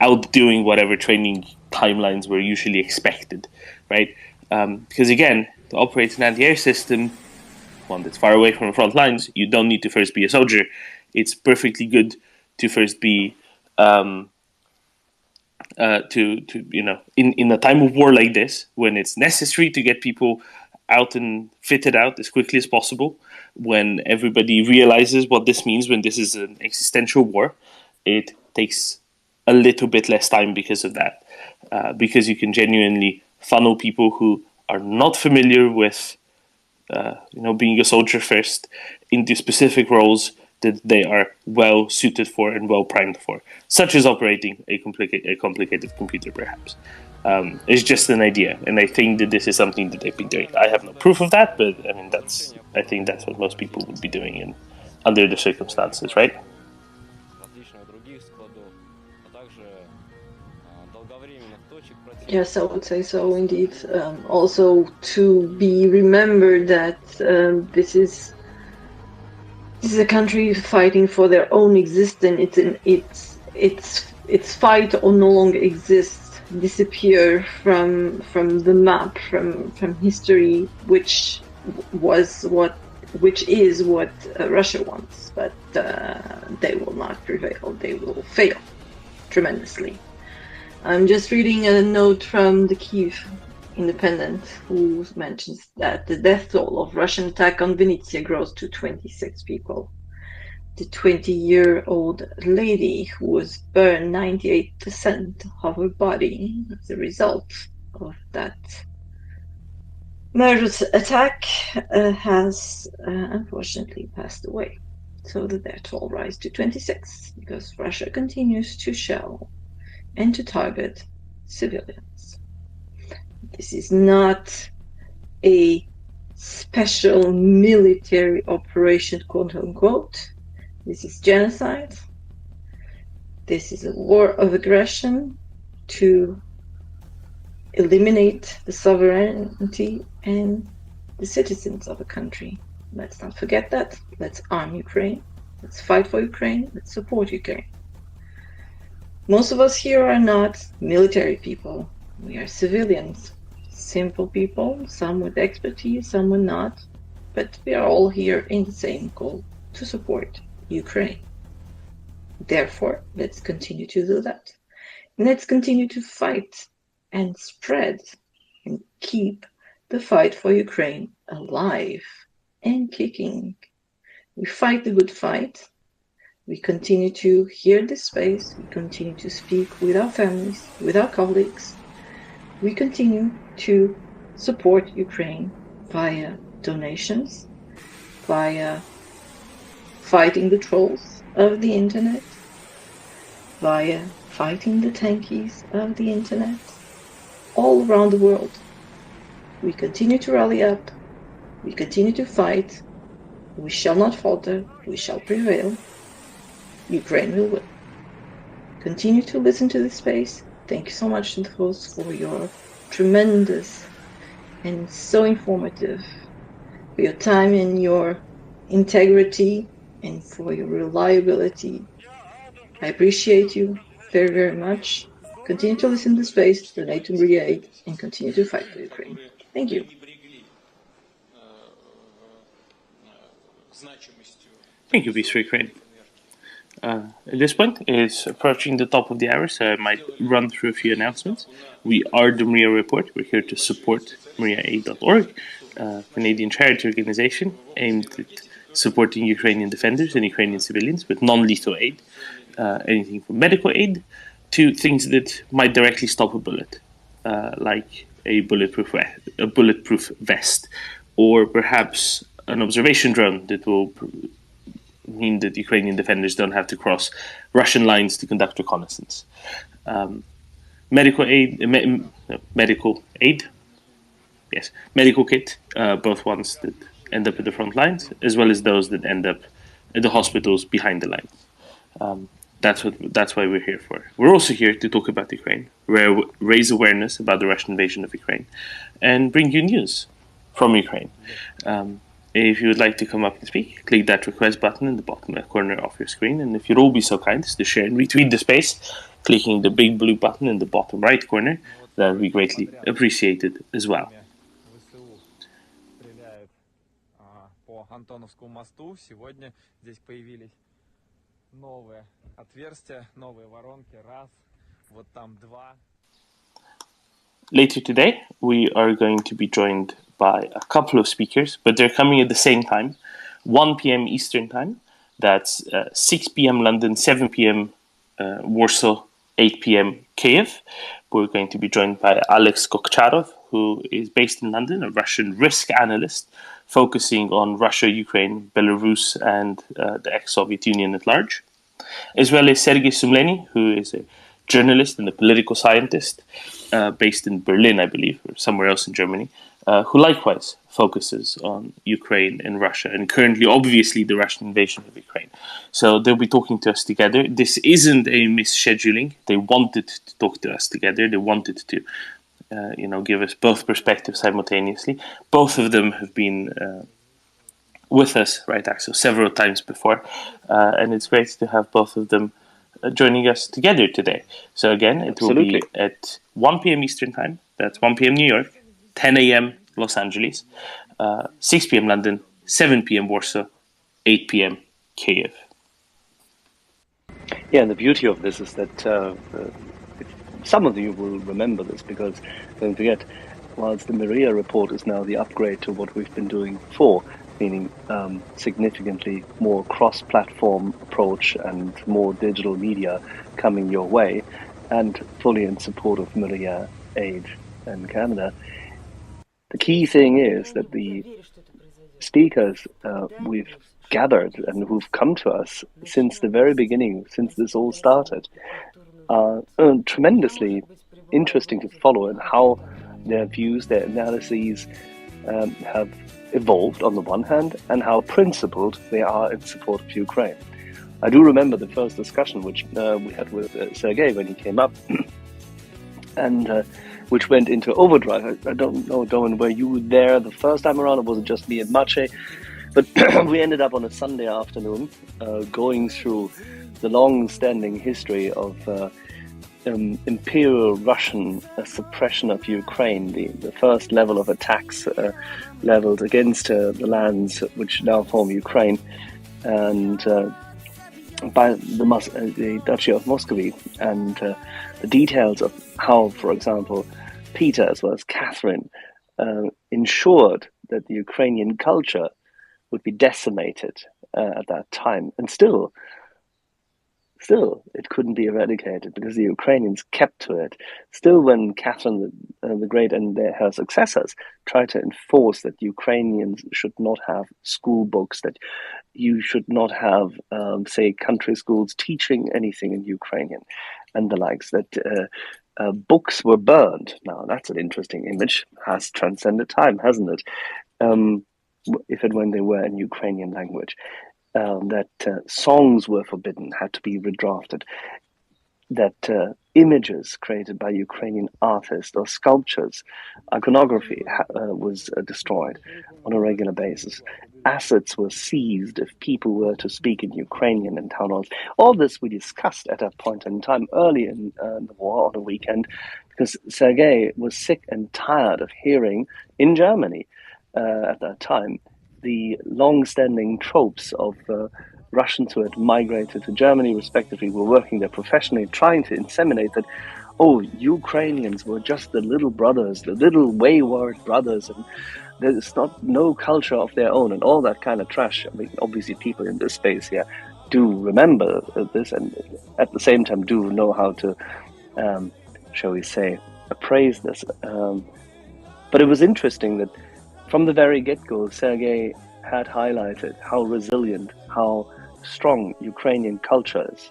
outdoing whatever training timelines were usually expected, right? Because again, to operate an anti-air system, one that's far away from the front lines, you don't need to first be a soldier. It's perfectly good to first be in a time of war like this, when it's necessary to get people out and fitted out as quickly as possible, when everybody realizes what this means, when this is an existential war, it takes a little bit less time because of that, because you can genuinely funnel people who are not familiar with being a soldier first into specific roles that they are well suited for and well primed for, such as operating a complicated computer, perhaps. It's just an idea, and I think that this is something that they've been doing. I have no proof of that, but I think that's what most people would be doing under the circumstances, right? Yes, I would say so indeed. Also, to be remembered that this is a country fighting for their own existence. Its fight or no longer exists, disappear from the map, from history, which is what Russia wants, but they will not prevail. They will fail tremendously. I'm just reading a note from the Kyiv Independent, who mentions that the death toll of Russian attack on Vinnytsia grows to 26 people. The 20-year-old lady who was burned 98% of her body as a result of that murderous attack has unfortunately passed away. So the death toll rises to 26 because Russia continues to shell and to target civilians. This is not a special military operation, quote unquote. This is genocide. This is a war of aggression to eliminate the sovereignty and the citizens of a country. Let's not forget that. Let's arm Ukraine. Let's fight for Ukraine. Let's support Ukraine. Most of us here are not military people. We are civilians, simple people, some with expertise, some with not. But we are all here in the same goal, to support Ukraine. Therefore, let's continue to do that. Let's continue to fight and spread and keep the fight for Ukraine alive and kicking. We fight the good fight. We continue to hear this space. We continue to speak with our families, with our colleagues. We continue to support Ukraine via donations, via fighting the trolls of the internet, via fighting the tankies of the internet, all around the world. We continue to rally up. We continue to fight. We shall not falter. We shall prevail. Ukraine will win. Continue to listen to this space. Thank you so much, Nthos, for your tremendous and so informative, for your time and your integrity and for your reliability. I appreciate you very, very much. Continue to listen to the space, donate to Maria Aid, and continue to fight for Ukraine. Thank you. Thank you, Peace for Ukraine. At this point, it's approaching the top of the hour, so I might run through a few announcements. We are the Maria Report. We're here to support MariaAid.org, a Canadian charity organization aimed at supporting Ukrainian defenders and Ukrainian civilians with non-lethal aid, anything from medical aid to things that might directly stop a bullet, like a bulletproof vest, or perhaps an observation drone that will mean that Ukrainian defenders don't have to cross Russian lines to conduct reconnaissance. Medical kit, both ones that end up at the front lines, as well as those that end up at the hospitals behind the lines. That's why we're here for. We're also here to talk about Ukraine, raise awareness about the Russian invasion of Ukraine, and bring you news from Ukraine. If you would like to come up and speak, click that request button in the bottom left corner of your screen. And if you'd all be so kind as to share and retweet the space, clicking the big blue button in the bottom right corner, that would be greatly appreciated as well. По Антоновскому мосту сегодня здесь появились новые отверстия, новые воронки. Раз, вот там два. Later today, we are going to be joined by a couple of speakers, but they're coming at the same time, 1 p.m. Eastern Time. That's 6 p.m. London, 7 p.m. Warsaw, 8 p.m. Kiev. We're going to be joined by Alex Kokcharov, who is based in London, a Russian risk analyst focusing on Russia, Ukraine, Belarus, and the ex-Soviet Union at large, as well as Sergei Sumleny, who is a journalist and a political scientist based in Berlin, I believe, or somewhere else in Germany, who likewise focuses on Ukraine and Russia, and currently, obviously, the Russian invasion of Ukraine. So they'll be talking to us together. This isn't a misscheduling. They wanted to talk to us together. They wanted to, give us both perspectives simultaneously. Both of them have been with us, right, Axel, several times before, and it's great to have both of them joining us together today. So again, it will be at 1 p.m. Eastern Time. That's 1 p.m. New York, 10 a.m. Los Angeles, 6 p.m. London, 7 p.m. Warsaw, 8 p.m. Kiev. Yeah, and the beauty of this is that some of you will remember this, because don't forget, whilst the Maria Report is now the upgrade to what we've been doing before, meaning significantly more cross-platform approach and more digital media coming your way, and fully in support of Maria Aid in Canada. The key thing is that the speakers we've gathered and who've come to us since the very beginning, since this all started, are tremendously interesting to follow, and how their views, their analyses have evolved on the one hand, and how principled they are in support of Ukraine. I do remember the first discussion which we had with Sergei when he came up, and which went into overdrive. I don't know, Doan, were you there the first time around, or was it just me and Maciej? But we ended up on a Sunday afternoon going through the long-standing history of Imperial Russian suppression of Ukraine, the first level of attacks leveled against the lands which now form Ukraine, and by the Duchy of Muscovy, and the details of how, for example, Peter as well as Catherine ensured that the Ukrainian culture would be decimated at that time, and still it couldn't be eradicated because the Ukrainians kept to it. Still, when Catherine the Great and her successors tried to enforce that Ukrainians should not have school books, that you should not have, say, country schools teaching anything in Ukrainian and the likes, that books were burned. Now, that's an interesting image, has transcended time, hasn't it? If and when they were in Ukrainian language. That songs were forbidden, had to be redrafted, that images created by Ukrainian artists or sculptures, iconography was destroyed on a regular basis. Assets were seized if people were to speak in Ukrainian in town halls. All this we discussed at a point in time early in the war on a weekend, because Sergei was sick and tired of hearing in Germany at that time the long-standing tropes of Russians who had migrated to Germany, respectively, were working there professionally, trying to inseminate that, oh, Ukrainians were just the little brothers, the little wayward brothers, and there's no culture of their own, and all that kind of trash. I mean, obviously, people in this space here do remember this, and at the same time do know how to, shall we say, appraise this. But it was interesting that from the very get-go, Sergei had highlighted how resilient, how strong Ukrainian culture is.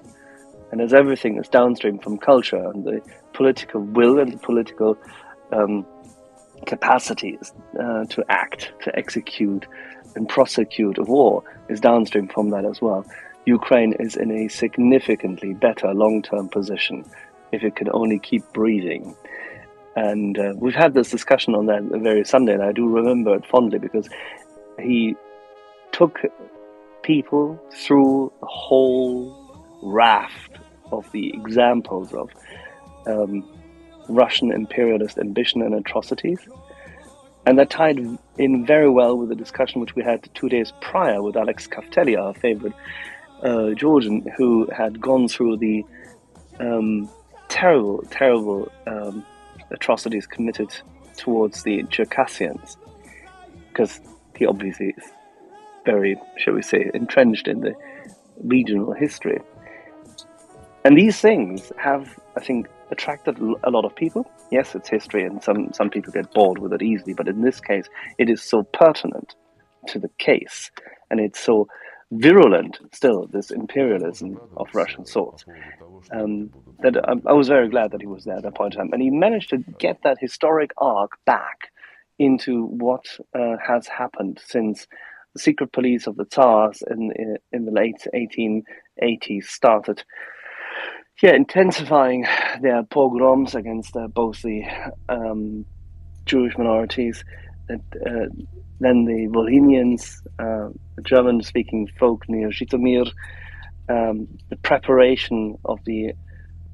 And as everything is downstream from culture, and the political will and the political capacities to act, to execute and prosecute a war is downstream from that as well. Ukraine is in a significantly better long-term position if it can only keep breathing. And we've had this discussion on that very Sunday, and I do remember it fondly because he took people through the whole raft of the examples of Russian imperialist ambition and atrocities. And that tied in very well with the discussion which we had 2 days prior with Alex Kaftelli, our favorite Georgian, who had gone through the terrible atrocities committed towards the Circassians, because he obviously is very, shall we say, entrenched in the regional history. And these things have, I think, attracted a lot of people. Yes, it's history, and some people get bored with it easily, but in this case, it is so pertinent to the case, and it's so virulent still, this imperialism of Russian sorts, that I was very glad that he was there at that point in time. And he managed to get that historic arc back into what has happened since the secret police of the Tsars in the late 1880s started intensifying their pogroms against both the Jewish minorities, then the Volhynians, the German-speaking folk near Zhytomyr, the preparation of the,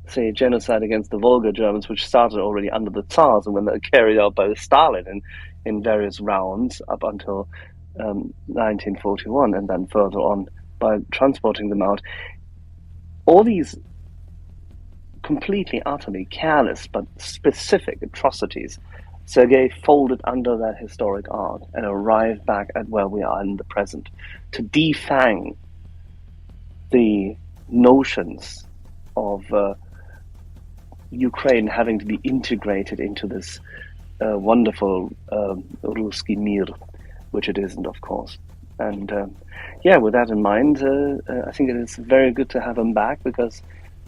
say, genocide against the Volga Germans, which started already under the Tsars and when they were carried out by Stalin in various rounds up until 1941, and then further on by transporting them out. All these completely, utterly careless but specific atrocities, Sergei folded under that historic arc and arrived back at where we are in the present to defang the notions of Ukraine having to be integrated into this wonderful Ruski Mir, which it isn't, of course. And with that in mind, I think it is very good to have him back, because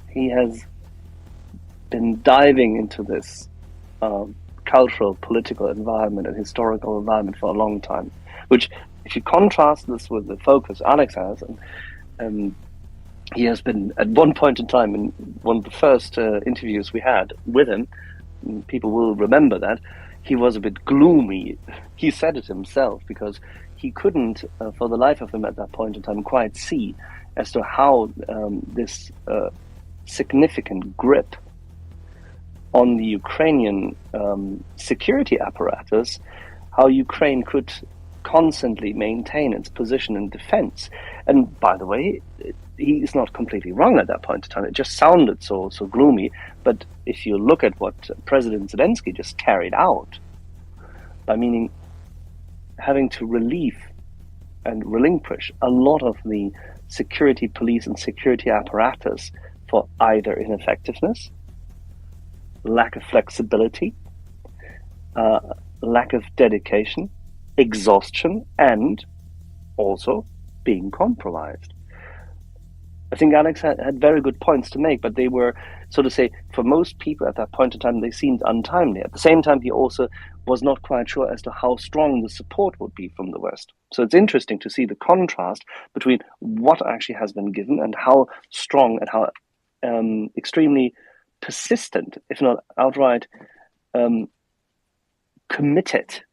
he has been diving into this cultural, political environment and historical environment for a long time. Which, if you contrast this with the focus Alex has, and he has been at one point in time in one of the first interviews we had with him, people will remember that, he was a bit gloomy. He said it himself, because he couldn't, for the life of him at that point in time, quite see as to how this significant grip on the Ukrainian security apparatus, how Ukraine could constantly maintain its position in defense. And by the way, he is not completely wrong at that point in time. It just sounded so gloomy. But if you look at what President Zelensky just carried out, by meaning having to relieve and relinquish a lot of the security police and security apparatus for either ineffectiveness, lack of flexibility, lack of dedication, exhaustion, and also being compromised. I think Alex had very good points to make, but they were, so to say, for most people at that point in time, they seemed untimely. At the same time, he also was not quite sure as to how strong the support would be from the West. So it's interesting to see the contrast between what actually has been given and how strong and how extremely persistent, if not outright committed,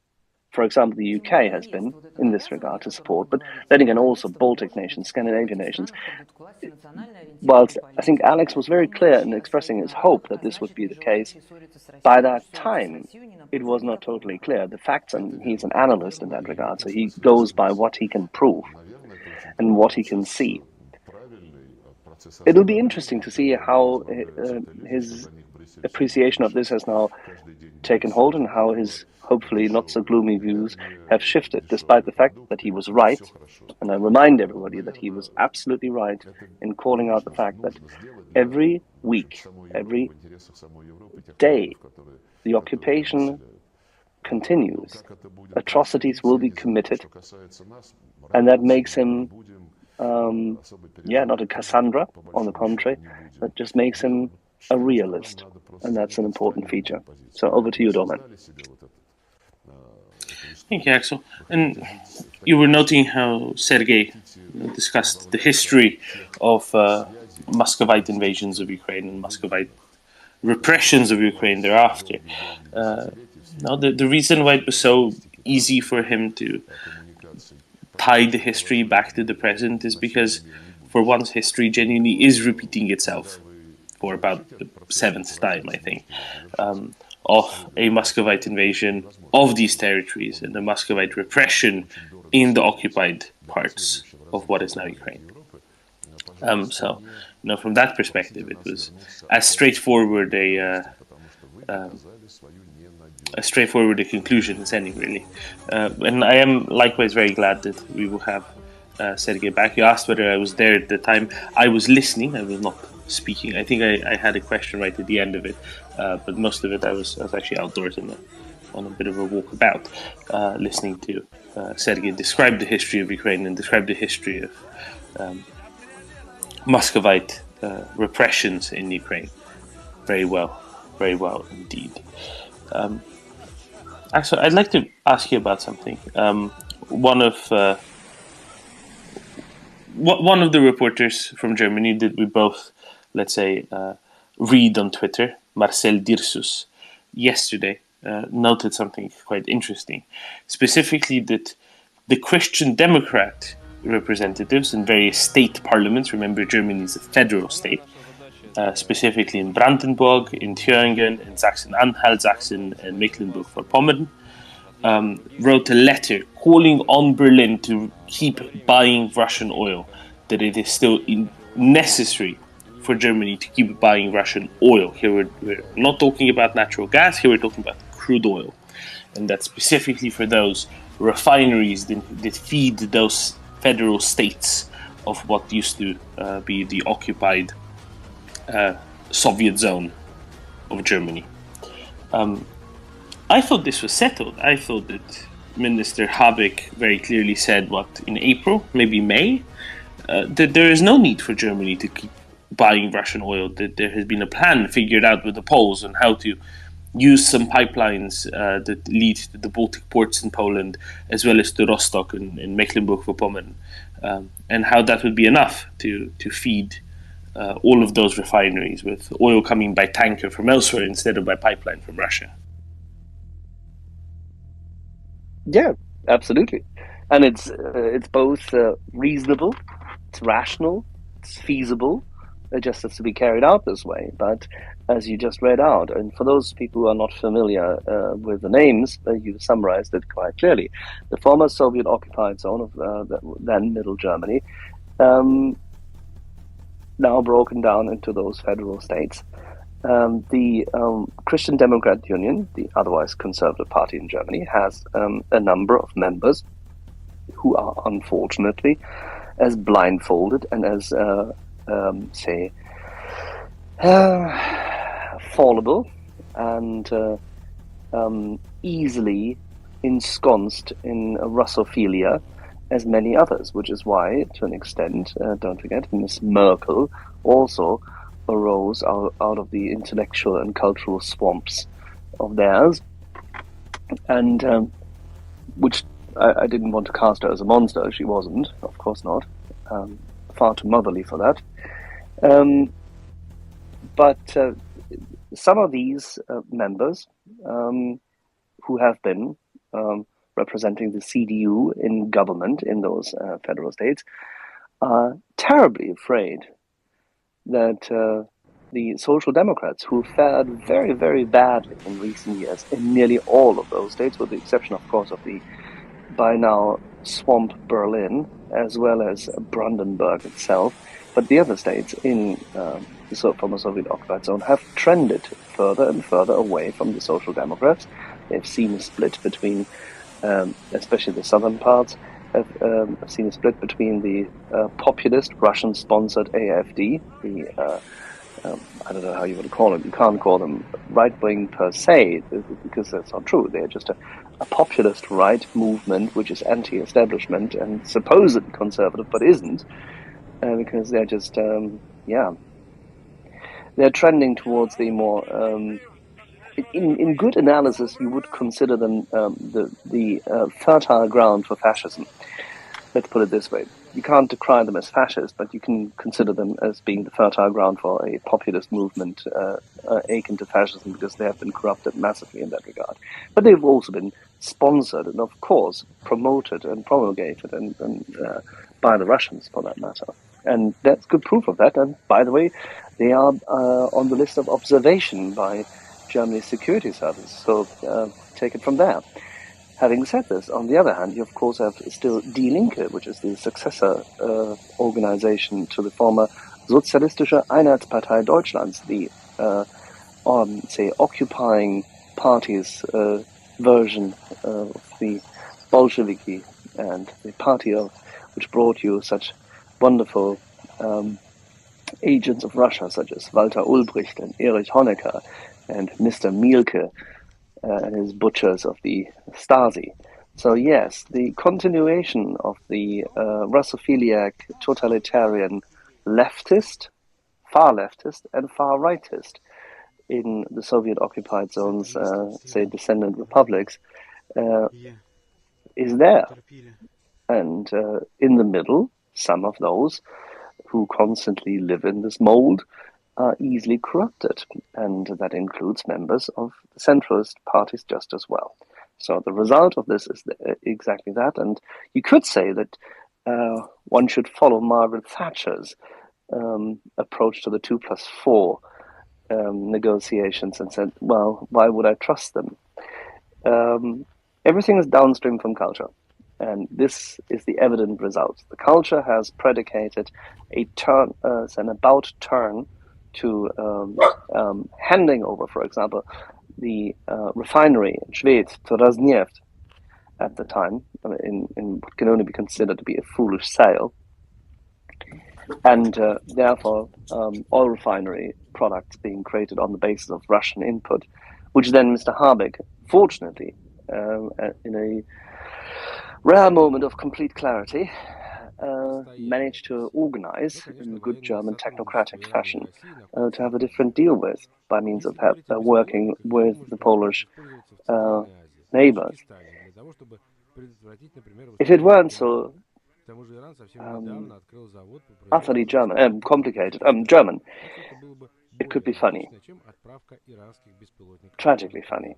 for example, the UK has been in this regard to support, but then again also Baltic nations, Scandinavian nations. Whilst I think Alex was very clear in expressing his hope that this would be the case, by that time it was not totally clear. The facts, and he's an analyst in that regard, so he goes by what he can prove and what he can see. It'll be interesting to see how his appreciation of this has now taken hold and how his hopefully not so gloomy views have shifted, despite the fact that he was right. And I remind everybody that he was absolutely right in calling out the fact that every week, every day, the occupation continues. Atrocities will be committed, and that makes him not a Cassandra, on the contrary, that just makes him a realist, and that's an important feature. So over to you, Domen. Thank you, Axel. And you were noting how Sergei discussed the history of Muscovite invasions of Ukraine and Muscovite repressions of Ukraine thereafter. Now, the reason why it was so easy for him to tie the history back to the present is because, for once, history genuinely is repeating itself for about the 7th time, I think, of a Muscovite invasion of these territories and the Muscovite repression in the occupied parts of what is now Ukraine. So, from that perspective, it was as straightforward a conclusion as any, really. And I am likewise very glad that we will have Sergei back. You asked whether I was there at the time. I was listening, I was not speaking. I think I had a question right at the end of it, but most of it I was actually outdoors on a bit of a walkabout, listening to Sergei describe the history of Ukraine and describe the history of Muscovite repressions in Ukraine very well indeed. Actually, I'd like to ask you about something. One of the reporters from Germany that we both, let's say, read on Twitter, Marcel Dirsus, yesterday noted something quite interesting. Specifically that the Christian Democrat representatives in various state parliaments, remember Germany is a federal state, specifically in Brandenburg, in Thüringen, in Sachsen-Anhalt, Sachsen and Mecklenburg-Vorpommern, wrote a letter calling on Berlin to keep buying Russian oil, that it is still necessary for Germany to keep buying Russian oil. Here we're not talking about natural gas, here we're talking about crude oil. And that's specifically for those refineries that feed those federal states of what used to be the occupied Soviet zone of Germany. I thought this was settled. I thought that Minister Habeck very clearly said, in April, maybe May, that there is no need for Germany to keep buying Russian oil, that there has been a plan figured out with the Poles on how to use some pipelines that lead to the Baltic ports in Poland, as well as to Rostock in Mecklenburg-Vorpommern, and how that would be enough to feed all of those refineries with oil coming by tanker from elsewhere instead of by pipeline from Russia. Yeah, absolutely, and it's both reasonable, it's rational, it's feasible. It just has to be carried out this way. But as you just read out, and for those people who are not familiar with the names, you summarized it quite clearly. The former Soviet-occupied zone of then Middle Germany, now broken down into those federal states. The Christian Democrat Union, the otherwise conservative party in Germany, has a number of members who are unfortunately as blindfolded and as fallible and easily ensconced in Russophilia as many others, which is why, to an extent, don't forget, Miss Merkel also arose out of the intellectual and cultural swamps of theirs, and which I didn't want to cast her as a monster. She wasn't, of course not. Far too motherly for that. But some of these members who have been representing the CDU in government in those federal states are terribly afraid that the Social Democrats, who fared very, very badly in recent years in nearly all of those states, with the exception, of course, of the by now swamp Berlin, as well as Brandenburg itself, but the other states in the former Soviet-occupied zone have trended further and further away from the Social Democrats. They've seen a split between, especially the southern parts, have seen a split between the populist Russian-sponsored AfD, the I don't know how you would call them. You can't call them right-wing per se, because that's not true. They're just a populist right movement which is anti-establishment and supposedly conservative, but isn't, because they're just, they're trending towards the more, in good analysis, you would consider them the fertile ground for fascism. Let's put it this way. You can't decry them as fascist, but you can consider them as being the fertile ground for a populist movement akin to fascism, because they have been corrupted massively in that regard. But they've also been sponsored and, of course, promoted and promulgated and by the Russians, for that matter. And that's good proof of that. And, by the way, they are on the list of observation by Germany's security service. So take it from there. Having said this, on the other hand, you of course have still Die Linke, which is the successor organization to the former Sozialistische Einheitspartei Deutschlands, the occupying party's version of the Bolsheviki, and the party which brought you such wonderful agents of Russia, such as Walter Ulbricht and Erich Honecker and Mr. Mielke, and his butchers of the Stasi. So yes, the continuation of the Russophiliac, totalitarian leftist, far leftist, and far rightist in the Soviet-occupied zones, descendant republics, is there. And in the middle, some of those who constantly live in this mold are easily corrupted, and that includes members of the centralist parties just as well. So the result of this is exactly that, and you could say that one should follow Margaret Thatcher's approach to the 2+4 negotiations and said, well, why would I trust them? Everything is downstream from culture, and this is the evident result. The culture has predicated a turn, an about turn to handing over, for example, the refinery in Schwedt to Rosneft at the time, in what can only be considered to be a foolish sale, and therefore oil refinery products being created on the basis of Russian input, which then Mr. Habeck, fortunately, in a rare moment of complete clarity, managed to organize in good German technocratic fashion to have a different deal with by means of working with the Polish neighbors. If it weren't so utterly German, complicated, German, it could be funny, tragically funny.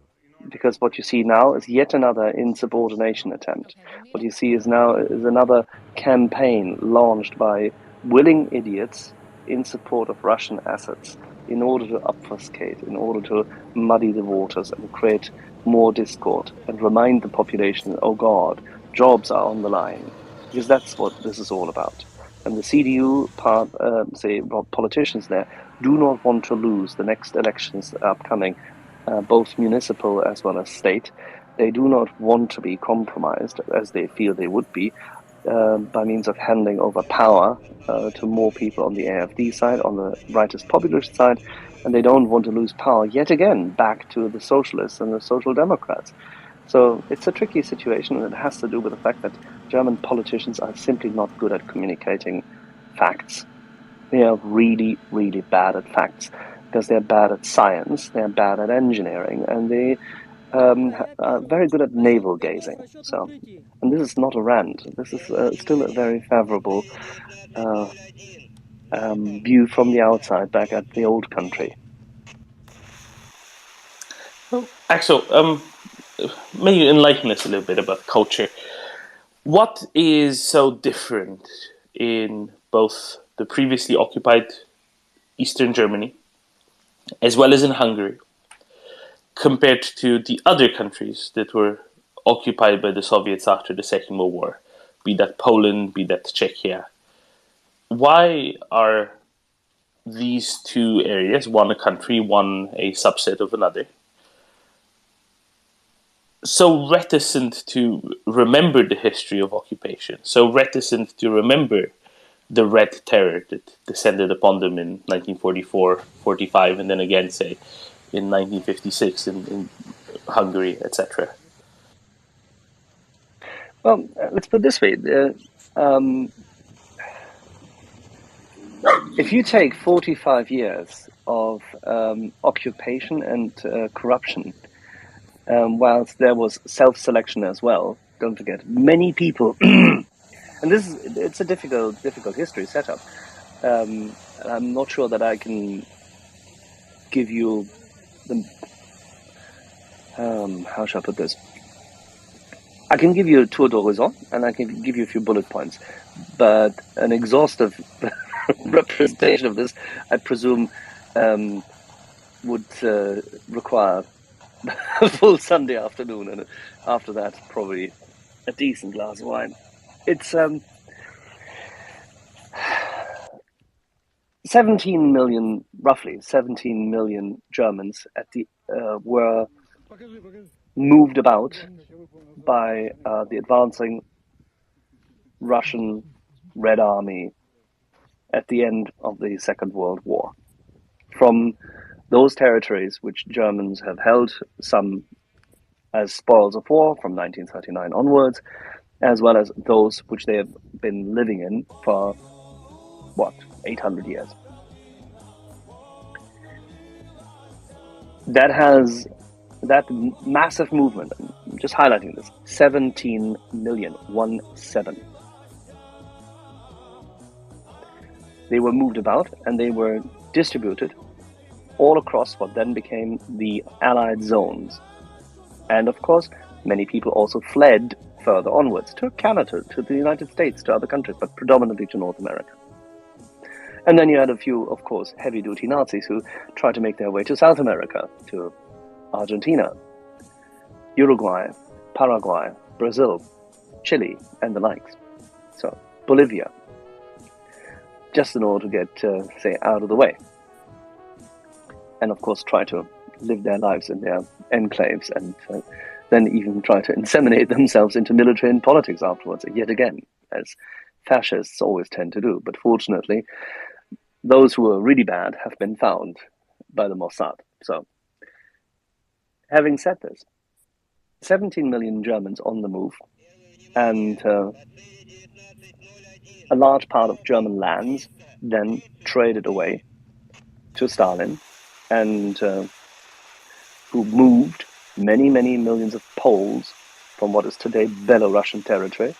Because what you see now is yet another insubordination attempt. What you see is another campaign launched by willing idiots in support of Russian assets in order to obfuscate, in order to muddy the waters and create more discord and remind the population, oh God, jobs are on the line. Because that's what this is all about. And the CDU politicians there do not want to lose the next elections upcoming, both municipal as well as state. They do not want to be compromised, as they feel they would be, by means of handing over power to more people on the AfD side, on the rightist populist side, and they don't want to lose power yet again back to the socialists and the social democrats. So it's a tricky situation, and it has to do with the fact that German politicians are simply not good at communicating facts. They are really, really bad at facts, because they're bad at science, they're bad at engineering, and they are very good at navel gazing. So, and this is not a rant. This is still a very favorable view from the outside back at the old country. Axel, may you enlighten us a little bit about culture? What is so different in both the previously occupied Eastern Germany as well as in Hungary compared to the other countries that were occupied by the Soviets after the Second World War, be that Poland, be that Czechia? Why are these two areas, one a country, one a subset of another, so reticent to remember the history of occupation, so reticent to remember the Red Terror that descended upon them in 1944, 45, and then again, say, in 1956 in Hungary, etc.? Well, let's put it this way. If you take 45 years of occupation and corruption, whilst there was self-selection as well, don't forget, many people, and it's a difficult history setup. I'm not sure that I can give you the, how shall I put this? I can give you a tour d'horizon, and I can give you a few bullet points, but an exhaustive representation of this, I presume, would require a full Sunday afternoon, and after that, probably a decent glass of wine. It's 17 million, roughly 17 million Germans were moved about by the advancing Russian Red Army at the end of the Second World War. From those territories which Germans have held, some as spoils of war from 1939 onwards, as well as those which they have been living in for, 800 years. That massive movement, I'm just highlighting this, 17 million, 17. They were moved about and they were distributed all across what then became the Allied zones. And of course, many people also fled further onwards to Canada, to the United States, to other countries, but predominantly to North America. And then you had a few, of course, heavy-duty Nazis who tried to make their way to South America, to Argentina, Uruguay, Paraguay, Brazil, Chile, and the likes. So, Bolivia, just in order to get, say, out of the way. And of course, try to live their lives in their enclaves and then even try to inseminate themselves into military and politics afterwards, yet again, as fascists always tend to do. But fortunately, those who are really bad have been found by the Mossad. So, having said this, 17 million Germans on the move, and a large part of German lands then traded away to Stalin, and who moved many, many millions of Poles from what is today Belarusian territory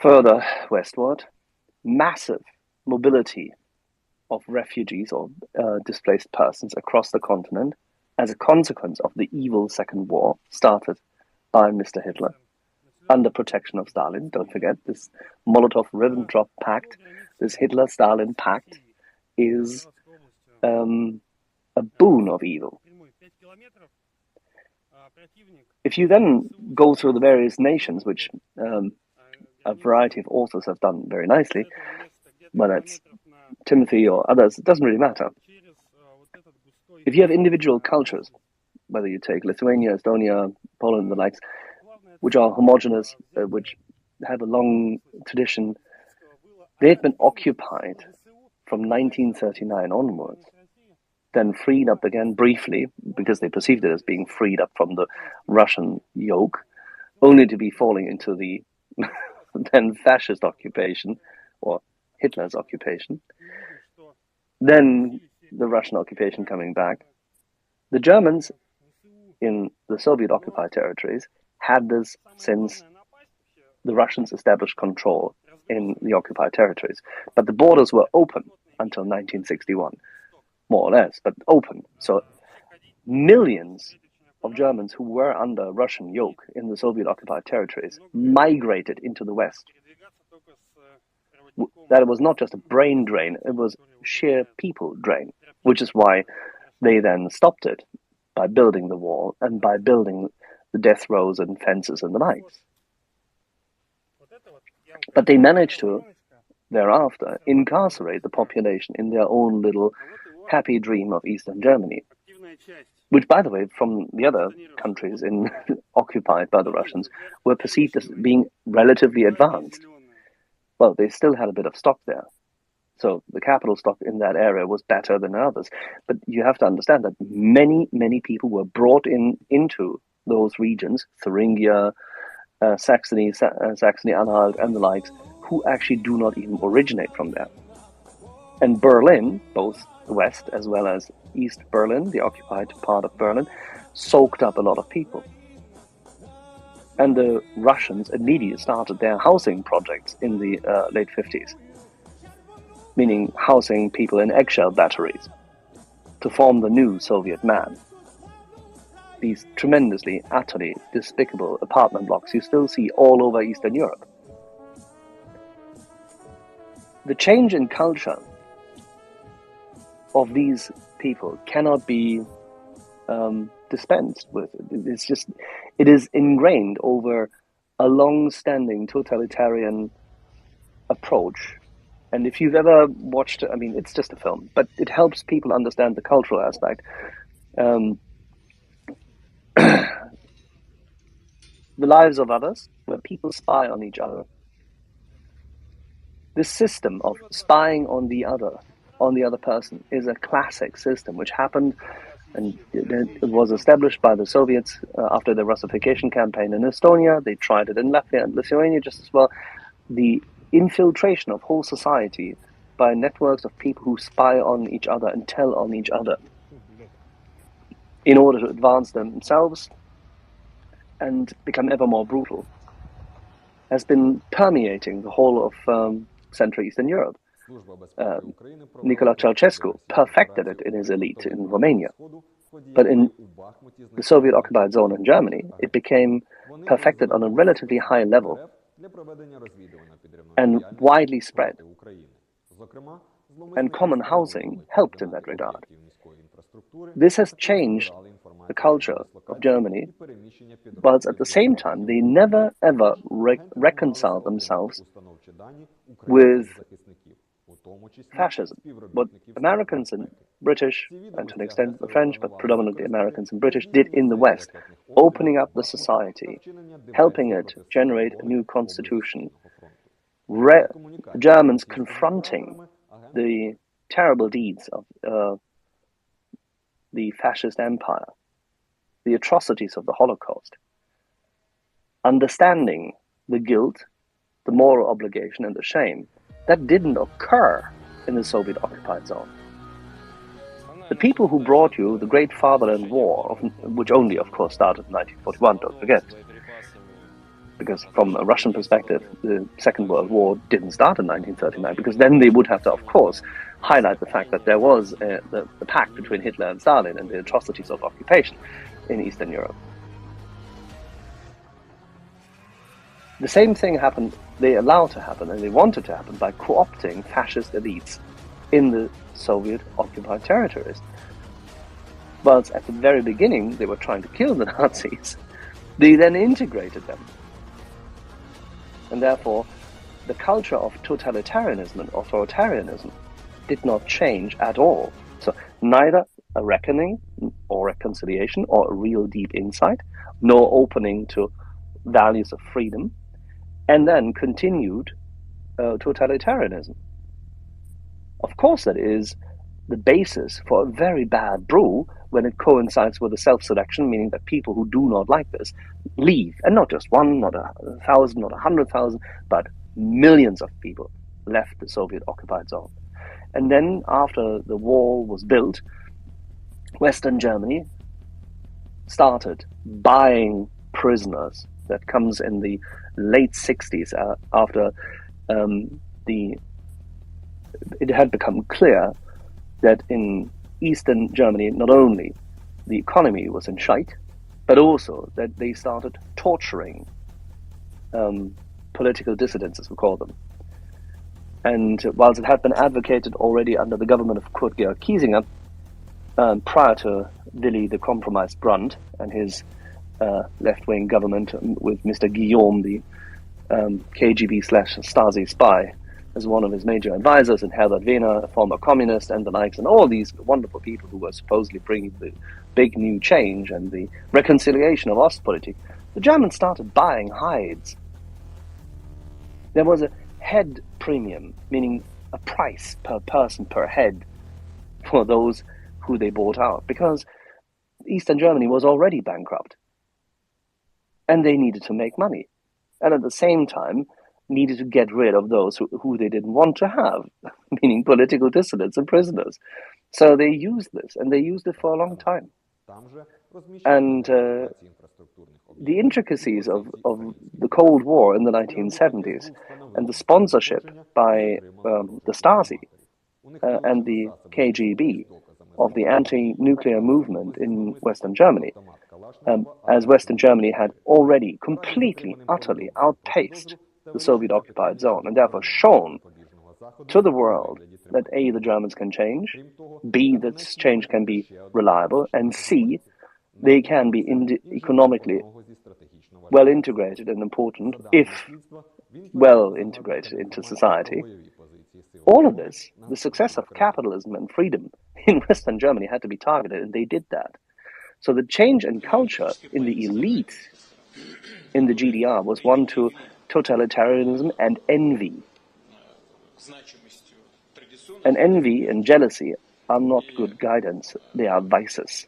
further westward. Massive mobility of refugees or displaced persons across the continent as a consequence of the evil Second War started by Mr. Hitler under protection of Stalin. Don't forget, this Molotov-Ribbentrop Pact, this Hitler-Stalin Pact, is a boon of evil. If you then go through the various nations, which a variety of authors have done very nicely, whether it's Timothy or others, it doesn't really matter. If you have individual cultures, whether you take Lithuania, Estonia, Poland, and the likes, which are homogeneous, which have a long tradition, they've been occupied from 1939 onwards, then freed up again briefly, because they perceived it as being freed up from the Russian yoke, only to be falling into the then fascist occupation, or Hitler's occupation, then the Russian occupation coming back. The Germans in the Soviet-occupied territories had this since the Russians established control in the occupied territories. But the borders were open until 1961, more or less, but open. So millions of Germans who were under Russian yoke in the Soviet-occupied territories migrated into the West. That it was not just a brain drain, it was sheer people drain, which is why they then stopped it by building the wall and by building the death rows and fences and the likes. But they managed to, thereafter, incarcerate the population in their own little happy dream of Eastern Germany, which, by the way, from the other countries occupied by the Russians, were perceived as being relatively advanced. Well, they still had a bit of stock there. So the capital stock in that area was better than others. But you have to understand that many, many people were brought into those regions, Thuringia, Saxony, Saxony-Anhalt, and the likes, who actually do not even originate from there. And Berlin, both West as well as East Berlin, the occupied part of Berlin, soaked up a lot of people. And the Russians immediately started their housing projects in the late 50s, meaning housing people in eggshell batteries to form the new Soviet man. These tremendously, utterly despicable apartment blocks you still see all over Eastern Europe. The change in culture of these people cannot be dispensed with. It is ingrained over a long-standing totalitarian approach. And if you've ever watched, I mean, it's just a film, but it helps people understand the cultural aspect. The Lives of Others, where people spy on each other. This system of spying on the other person, is a classic system which happened, and it was established by the Soviets after the Russification campaign in Estonia. They tried it in Latvia and Lithuania just as well. The infiltration of whole society by networks of people who spy on each other and tell on each other in order to advance themselves and become ever more brutal, has been permeating the whole of Central Eastern Europe. Nicolae Ceausescu perfected it in his elite in Romania. But in the Soviet-occupied zone in Germany, it became perfected on a relatively high level and widely spread. And common housing helped in that regard. This has changed the culture of Germany, but at the same time, they never ever reconciled themselves with fascism. What Americans and British, and to an extent the French, but predominantly Americans and British, did in the West, opening up the society, helping it generate a new constitution, Germans confronting the terrible deeds of the fascist empire, the atrocities of the Holocaust, understanding the guilt, the moral obligation and the shame. That didn't occur in the Soviet-occupied zone. The people who brought you the Great Fatherland War, which only, of course, started in 1941, don't forget, because from a Russian perspective, the Second World War didn't start in 1939, because then they would have to, of course, highlight the fact that there was the pact between Hitler and Stalin and the atrocities of occupation in Eastern Europe. The same thing happened, they allowed to happen, and they wanted to happen by co-opting fascist elites in the Soviet-occupied territories. Whilst at the very beginning they were trying to kill the Nazis, they then integrated them. And therefore, the culture of totalitarianism and authoritarianism did not change at all. So neither a reckoning or reconciliation or a real deep insight, nor opening to values of freedom, and then continued totalitarianism. Of course, that is the basis for a very bad brew when it coincides with a self-selection, meaning that people who do not like this leave, and not just one, not 1,000, not 100,000, but millions of people left the Soviet-occupied zone. And then, after the wall was built, Western Germany started buying prisoners. That comes in the late 60s, after it had become clear that in Eastern Germany, not only the economy was in shite, but also that they started torturing political dissidents, as we call them. And whilst it had been advocated already under the government of Kurt Georg Kiesinger, prior to Willy the Compromised Brandt and his left-wing government with Mr. Guillaume, the KGB/Stasi spy, as one of his major advisors, and Herbert Wehner, a former communist, and the likes, and all these wonderful people who were supposedly bringing the big new change and the reconciliation of Ostpolitik, the Germans started buying hides. There was a head premium, meaning a price per person per head for those who they bought out, because Eastern Germany was already bankrupt. And they needed to make money. And at the same time, needed to get rid of those who they didn't want to have, meaning political dissidents and prisoners. So they used this, and they used it for a long time. And the intricacies of the Cold War in the 1970s and the sponsorship by the Stasi and the KGB of the anti-nuclear movement in Western Germany, as Western Germany had already completely, utterly outpaced the Soviet-occupied zone, and therefore shown to the world that A, the Germans can change, B, that change can be reliable, and C, they can be economically well integrated and important, if well integrated into society. All of this, the success of capitalism and freedom in Western Germany had to be targeted, and they did that. So the change in culture in the elite in the GDR was one to totalitarianism and envy. And envy and jealousy are not good guidance, they are vices.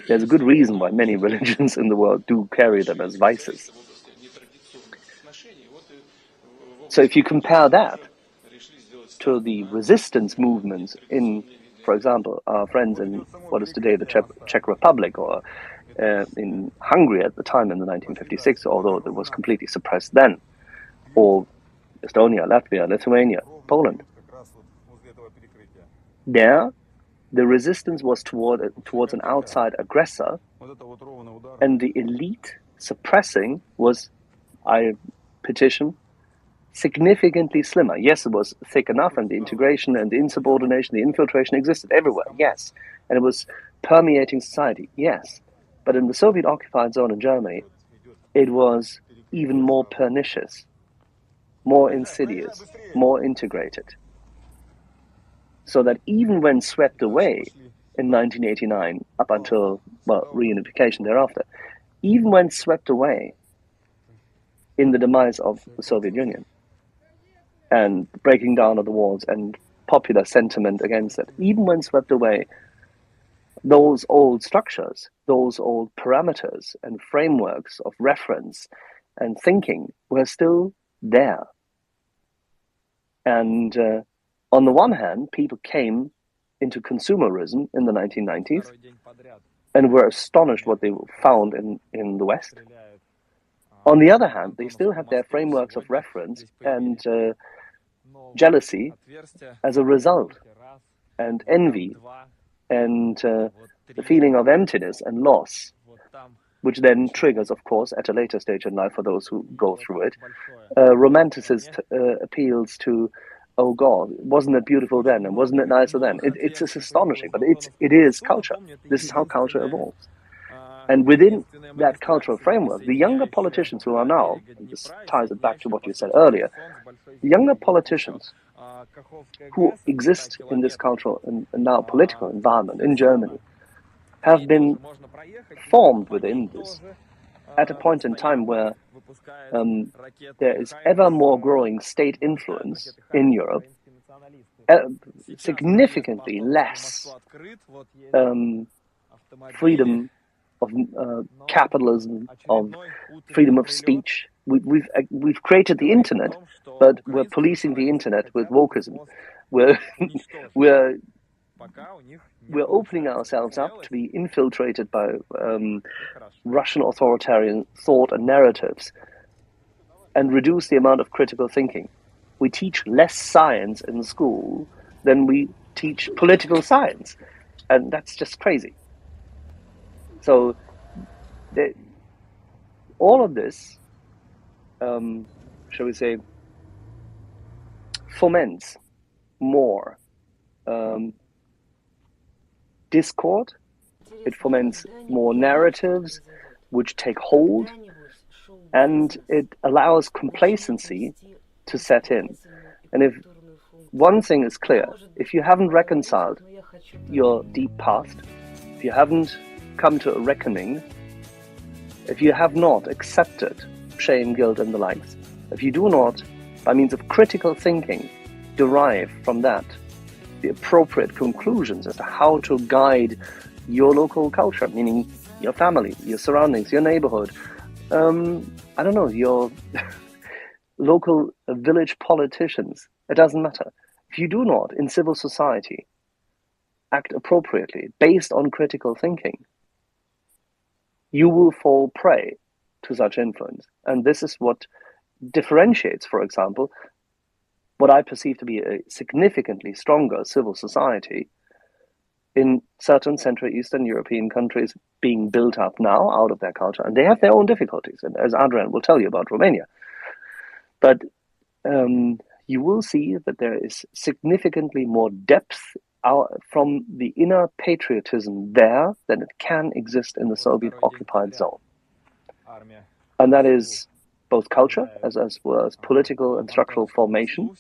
There's a good reason why many religions in the world do carry them as vices. So if you compare that to the resistance movements in, for example, our friends in what is today the Czech Republic, or in Hungary at the time in the 1956, although it was completely suppressed then, or Estonia, Latvia, Lithuania, Poland. There, the resistance was towards an outside aggressor, and the elite suppressing was, I petition, significantly slimmer. Yes, it was thick enough, and the integration and the insubordination, the infiltration existed everywhere, yes. And it was permeating society, yes. But in the Soviet-occupied zone in Germany, it was even more pernicious, more insidious, more integrated. So that even when swept away in 1989, up until, well, reunification thereafter, even when swept away in the demise of the Soviet Union and breaking down of the walls and popular sentiment against it, even when swept away, those old structures, those old parameters and frameworks of reference and thinking were still there. And on the one hand, people came into consumerism in the 1990s and were astonished what they found in the West. On the other hand, they still had their frameworks of reference and jealousy as a result, and envy, and the feeling of emptiness and loss, which then triggers, of course, at a later stage in life for those who go through it, romanticist appeals to, oh God, wasn't it beautiful then, and wasn't it nicer then? It's just astonishing, but it is culture. This is how culture evolves. And within that cultural framework, the younger politicians who are now, this ties it back to what you said earlier, the younger politicians who exist in this cultural and now political environment in Germany have been formed within this at a point in time where there is ever more growing state influence in Europe, significantly less freedom of capitalism, of freedom of speech. We've created the internet, but we're policing the internet with wokeism. We're opening ourselves up to be infiltrated by Russian authoritarian thought and narratives, and reduce the amount of critical thinking. We teach less science in school than we teach political science, and that's just crazy. So all of this, shall we say, foments more discord. It foments more narratives which take hold, and it allows complacency to set in. And if one thing is clear, if you haven't reconciled your deep past, if you haven't come to a reckoning, if you have not accepted shame, guilt, and the likes, if you do not, by means of critical thinking, derive from that the appropriate conclusions as to how to guide your local culture, meaning your family, your surroundings, your neighborhood, I don't know, your local village politicians, it doesn't matter. If you do not, in civil society, act appropriately based on critical thinking, you will fall prey to such influence. And this is what differentiates, for example, what I perceive to be a significantly stronger civil society in certain Central Eastern European countries being built up now out of their culture. And they have their own difficulties, and as Adrian will tell you about Romania. But you will see that there is significantly more depth from the inner patriotism there than it can exist in the Soviet-occupied zone. And that is both culture as well as political and structural formation.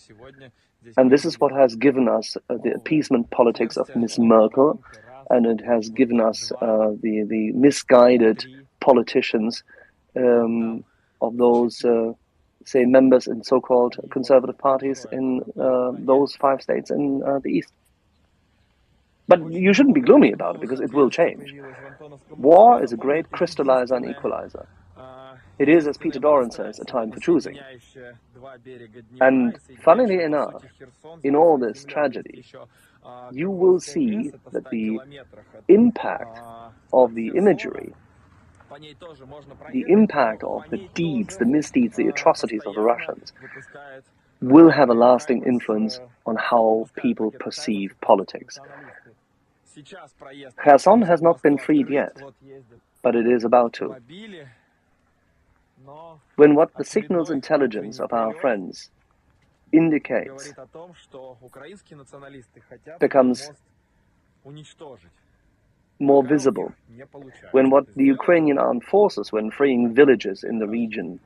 And this is what has given us the appeasement politics of Ms. Merkel, and it has given us the misguided politicians of those, say, members in so-called conservative parties in those 5 states in the East. But you shouldn't be gloomy about it, because it will change. War is a great crystallizer and equalizer. It is, as Peter Doran says, a time for choosing. And funnily enough, in all this tragedy, you will see that the impact of the imagery, the impact of the deeds, the misdeeds, the atrocities of the Russians, will have a lasting influence on how people perceive politics. Kherson has not been freed yet, but it is about to. When what the signals intelligence of our friends indicates becomes more visible, when what the Ukrainian armed forces, when freeing villages in the region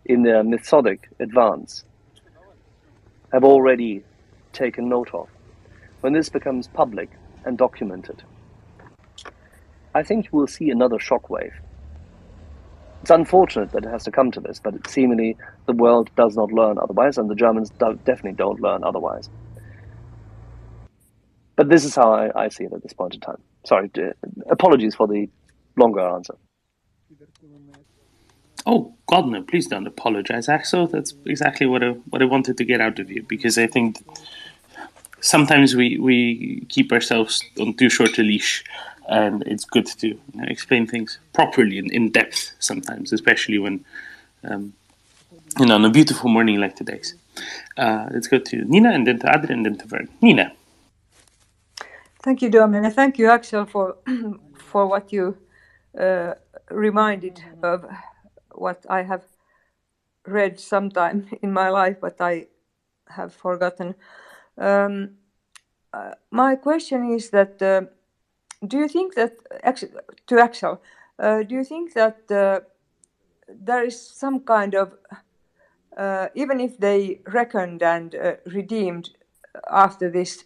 in their methodic advance, have already taken note of, when this becomes public and documented, I think you will see another shockwave. It's unfortunate that it has to come to this, but seemingly the world does not learn otherwise, and the Germans definitely don't learn otherwise. But this is how I see it at this point in time. Sorry, apologies for the longer answer. Oh God, no! Please don't apologize, Axel. That's exactly what I wanted to get out of you, because I think sometimes we keep ourselves on too short a leash, and it's good to explain things properly and in depth sometimes, especially when on a beautiful morning like today's. Let's go to Nina, and then to Adrian, and then to Vern. Nina. Thank you, Domin, and thank you, Axel, for for what you reminded of what I have read sometime in my life, but I have forgotten. My question is that do you think that, to Axel, do you think that there is some kind of, even if they reckoned and redeemed after this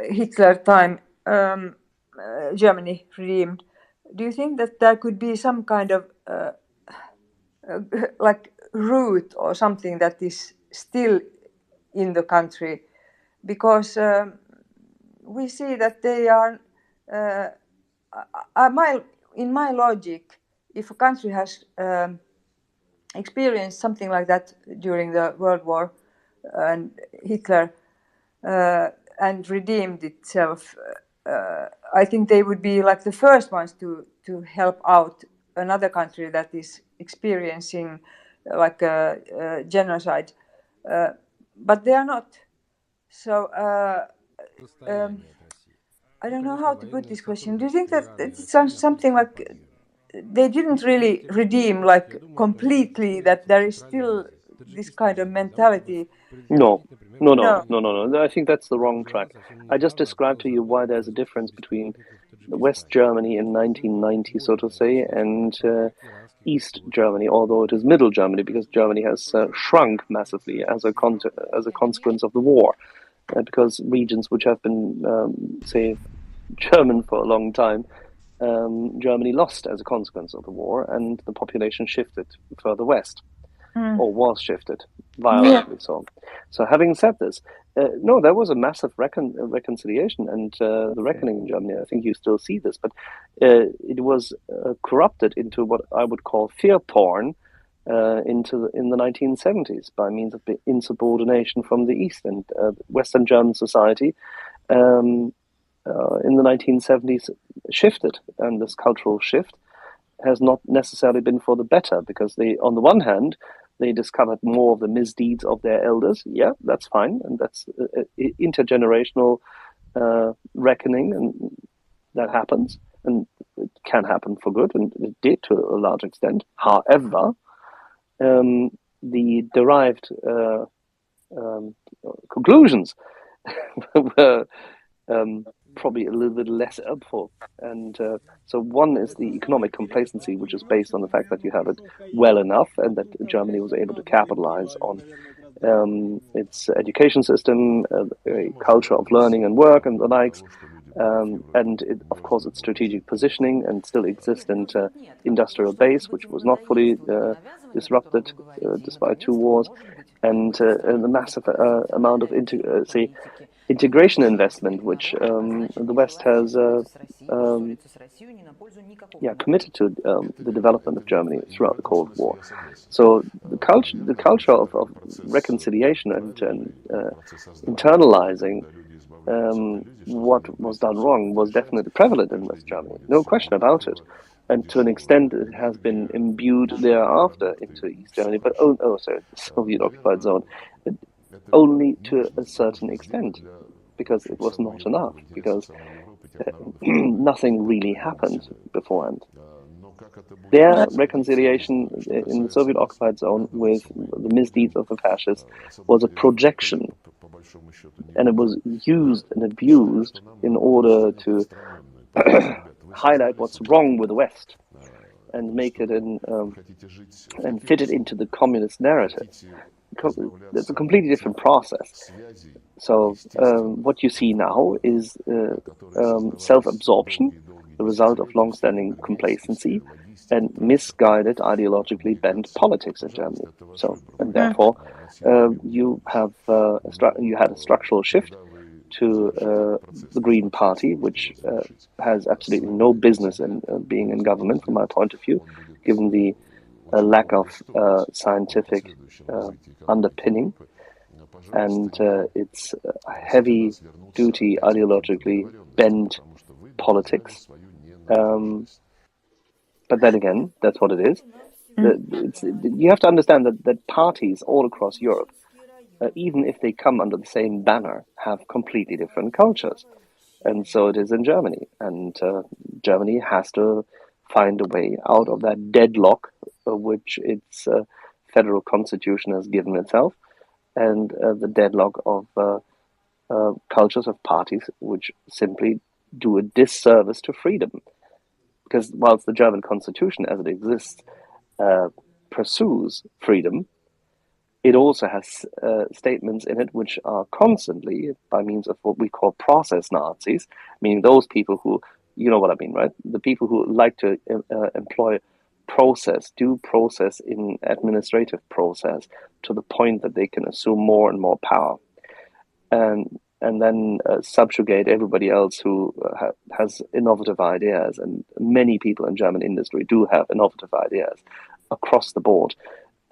Hitler time, Germany redeemed, do you think that there could be some kind of like root or something that is still in the country? Because we see that they are, in my logic, if a country has experienced something like that during the World War and Hitler and redeemed itself, I think they would be like the first ones to help out another country that is experiencing like a genocide, but they are not. So I don't know how to put this question. Do you think that it's something like they didn't really redeem like completely, that there is still this kind of mentality? No. I think that's the wrong track. I just described to you why there's a difference between West Germany in 1990, so to say, and East Germany, although it is Middle Germany, because Germany has shrunk massively as a consequence of the war, because regions which have been, say, German for a long time, Germany lost as a consequence of the war, and the population shifted further west. Or was shifted violently. So having said this, no, there was a massive reconciliation and the reckoning in Germany. I think you still see this, but it was corrupted into what I would call fear porn in the 1970s by means of insubordination from the East, and Western German society in the 1970s shifted, and this cultural shift has not necessarily been for the better, because they, on the one hand, they discovered more of the misdeeds of their elders. Yeah, that's fine, and that's intergenerational reckoning, and that happens, and it can happen for good, and it did to a large extent. However, the derived conclusions were probably a little bit less helpful. And so one is the economic complacency, which is based on the fact that you have it well enough, and that Germany was able to capitalize on its education system, a culture of learning and work and the likes, and of course its strategic positioning, and still existent industrial base, which was not fully disrupted despite two wars, and the massive amount of integration investment, which the West has committed to the development of Germany throughout the Cold War. So the culture of reconciliation and internalizing what was done wrong was definitely prevalent in West Germany, no question about it. And to an extent, it has been imbued thereafter into East Germany, but the Soviet-occupied zone, only to a certain extent, because it was not enough, because nothing really happened beforehand. Their reconciliation in the Soviet-occupied zone with the misdeeds of the fascists was a projection, and it was used and abused in order to highlight what's wrong with the West and make it and fit it into the communist narrative. It's a completely different process. So what you see now is self-absorption, the result of long-standing complacency and misguided, ideologically bent politics in Germany. So, and therefore, you had a structural shift to the Green Party, which has absolutely no business in being in government, from my point of view, given the lack of scientific underpinning and its heavy-duty, ideologically bent politics. But then again, that's what it is. You have to understand that parties all across Europe, even if they come under the same banner, have completely different cultures. And so it is in Germany. And Germany has to find a way out of that deadlock which its federal constitution has given itself, and the deadlock of cultures of parties which simply do a disservice to freedom. Because whilst the German constitution as it exists pursues freedom, it also has statements in it which are constantly, by means of what we call process Nazis, meaning those people who, you know what I mean, right? The people who like to employ due process in administrative process to the point that they can assume more and more power, and then subjugate everybody else who has innovative ideas. And many people in German industry do have innovative ideas across the board,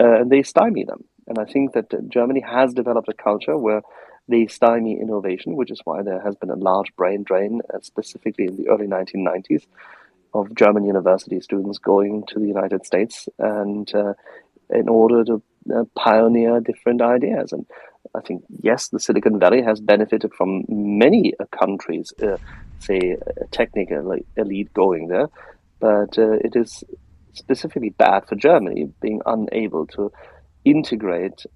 and they stymie them. And I think that Germany has developed a culture where they stymie innovation, which is why there has been a large brain drain, specifically in the early 1990s, of German university students going to the United States and in order to pioneer different ideas. And I think, yes, the Silicon Valley has benefited from many countries, say, a technical elite going there, but it is specifically bad for Germany being unable to integrate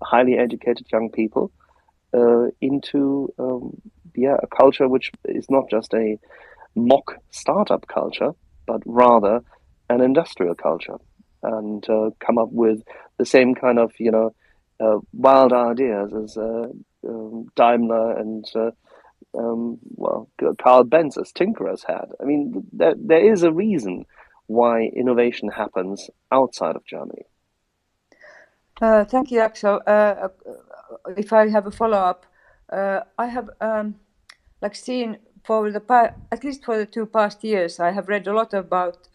highly educated young people into a culture which is not just a mock startup culture, but rather an industrial culture, and come up with the same kind of wild ideas as Daimler and Carl Benz as tinkerers had. I mean, there is a reason why innovation happens outside of Germany. Thank you, Axel. If I have a follow-up, I have seen for at least for the 2 past years, I have read a lot about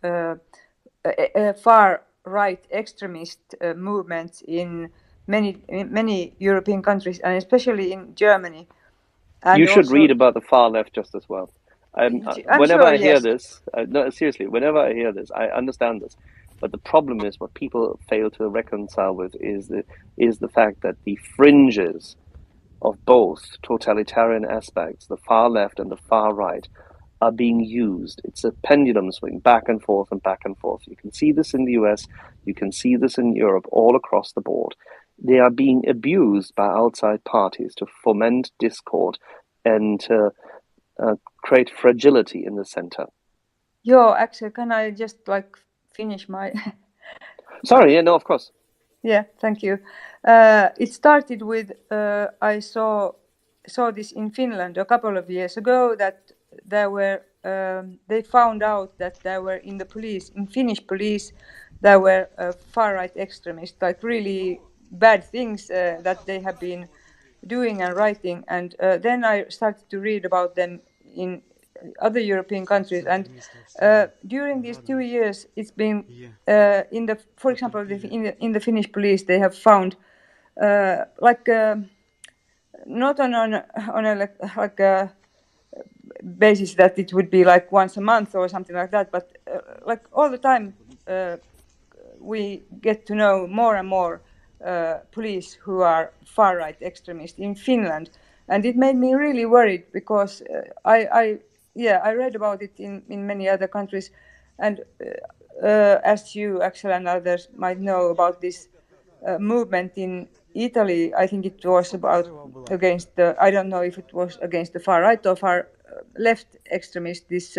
far-right extremist movements in many European countries, and especially in Germany. And you should read about the far left just as well. Whenever I hear this, no, seriously, whenever I hear this, I understand this. But the problem is what people fail to reconcile with is the fact that the fringes of both totalitarian aspects, the far left and the far right, are being used. It's a pendulum swing back and forth and back and forth. You can see this in the US, you can see this in Europe, all across the board. They are being abused by outside parties to foment discord and to create fragility in the center. Axel, can I just finish my... Sorry, yeah, no, of course. Yeah, thank you. It started with, I saw this in Finland a couple of years ago, that there were, they found out that there were in Finnish police, there were far-right extremists, really bad things that they have been doing and writing. And then I started to read about them in other European countries, and during these 2 years, it's been for example, in the Finnish police, they have found not on a basis that it would be once a month or something like that, but all the time we get to know more and more police who are far-right extremists in Finland, and it made me really worried because I read about it in many other countries, and as you, Axel, and others might know about this movement in Italy, I think it was against I don't know if it was against the far right or far left extremists. This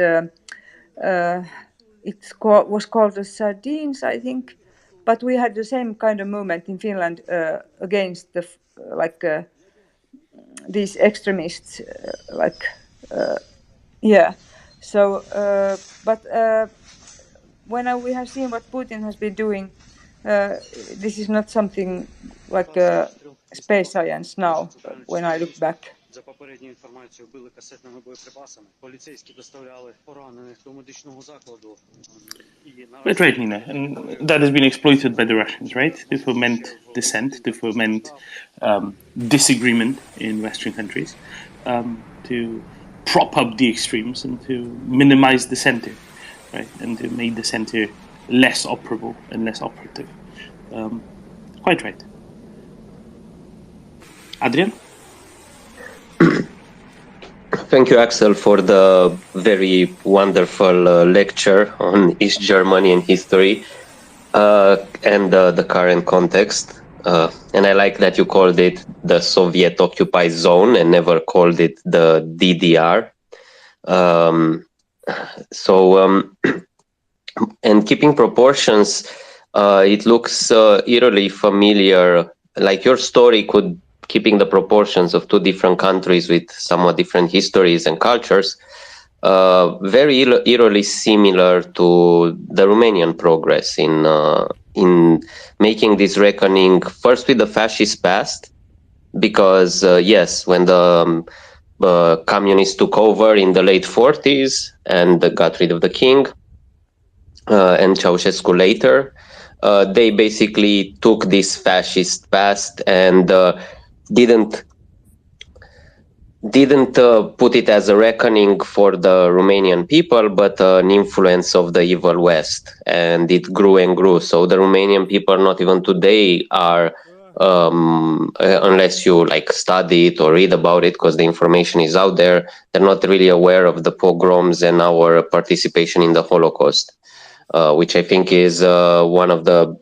was called the Sardines, I think, but we had the same kind of movement in Finland against the these extremists, So, but when we have seen what Putin has been doing, this is not something space science now when I look back. За попередньою інформацією били касетними боєприпасами. Поліцейські доставляли поранених до медичного закладу. That's right, Nina. And that has been exploited by the Russians, right? To foment dissent, to foment disagreement in Western countries, to prop up the extremes and to minimize the center, right? And to make the center less operable and less operative. Quite right. Adrian? Thank you, Axel, for the very wonderful lecture on East Germany and history and the current context. And I like that you called it the Soviet-occupied zone and never called it the DDR. And keeping proportions, it looks eerily familiar. Like your story could keeping the proportions of two different countries with somewhat different histories and cultures, very eerily similar to the Romanian progress in making this reckoning first with the fascist past, because yes, when the communists took over in the late 40s and got rid of the king, and Ceausescu later, they basically took this fascist past and didn't put it as a reckoning for the Romanian people, but an influence of the evil West, and it grew and grew. So the Romanian people, not even today, are unless you like study it or read about it, because the information is out there, they're not really aware of the pogroms and our participation in the Holocaust, which I think is one of the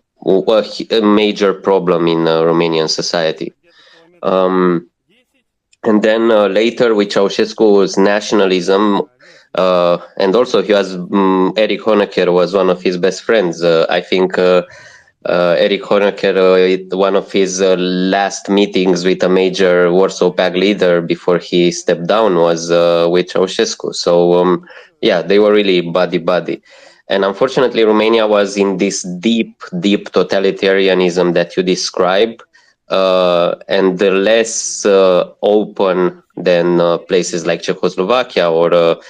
major problem in Romanian society. And then later with Ceausescu's nationalism, and also he was Erich Honecker was one of his best friends. I think Erich Honecker, one of his last meetings with a major Warsaw Pact leader before he stepped down was with Ceausescu. So yeah, they were really buddy-buddy. And unfortunately, Romania was in this deep totalitarianism that you describe, and less open than places like Czechoslovakia or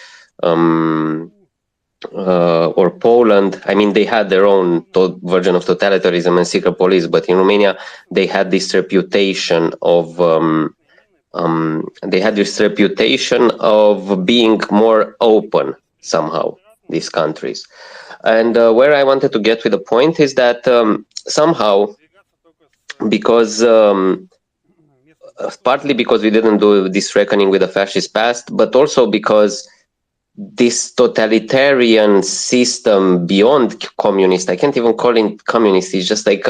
Poland. I mean, they had their own version of totalitarianism and secret police, but in Romania, they had this reputation of being more open somehow, these countries. And where I wanted to get with the point is that somehow, because partly because we didn't do this reckoning with the fascist past, but also because this totalitarian system beyond communist, I can't even call it communist, it's just like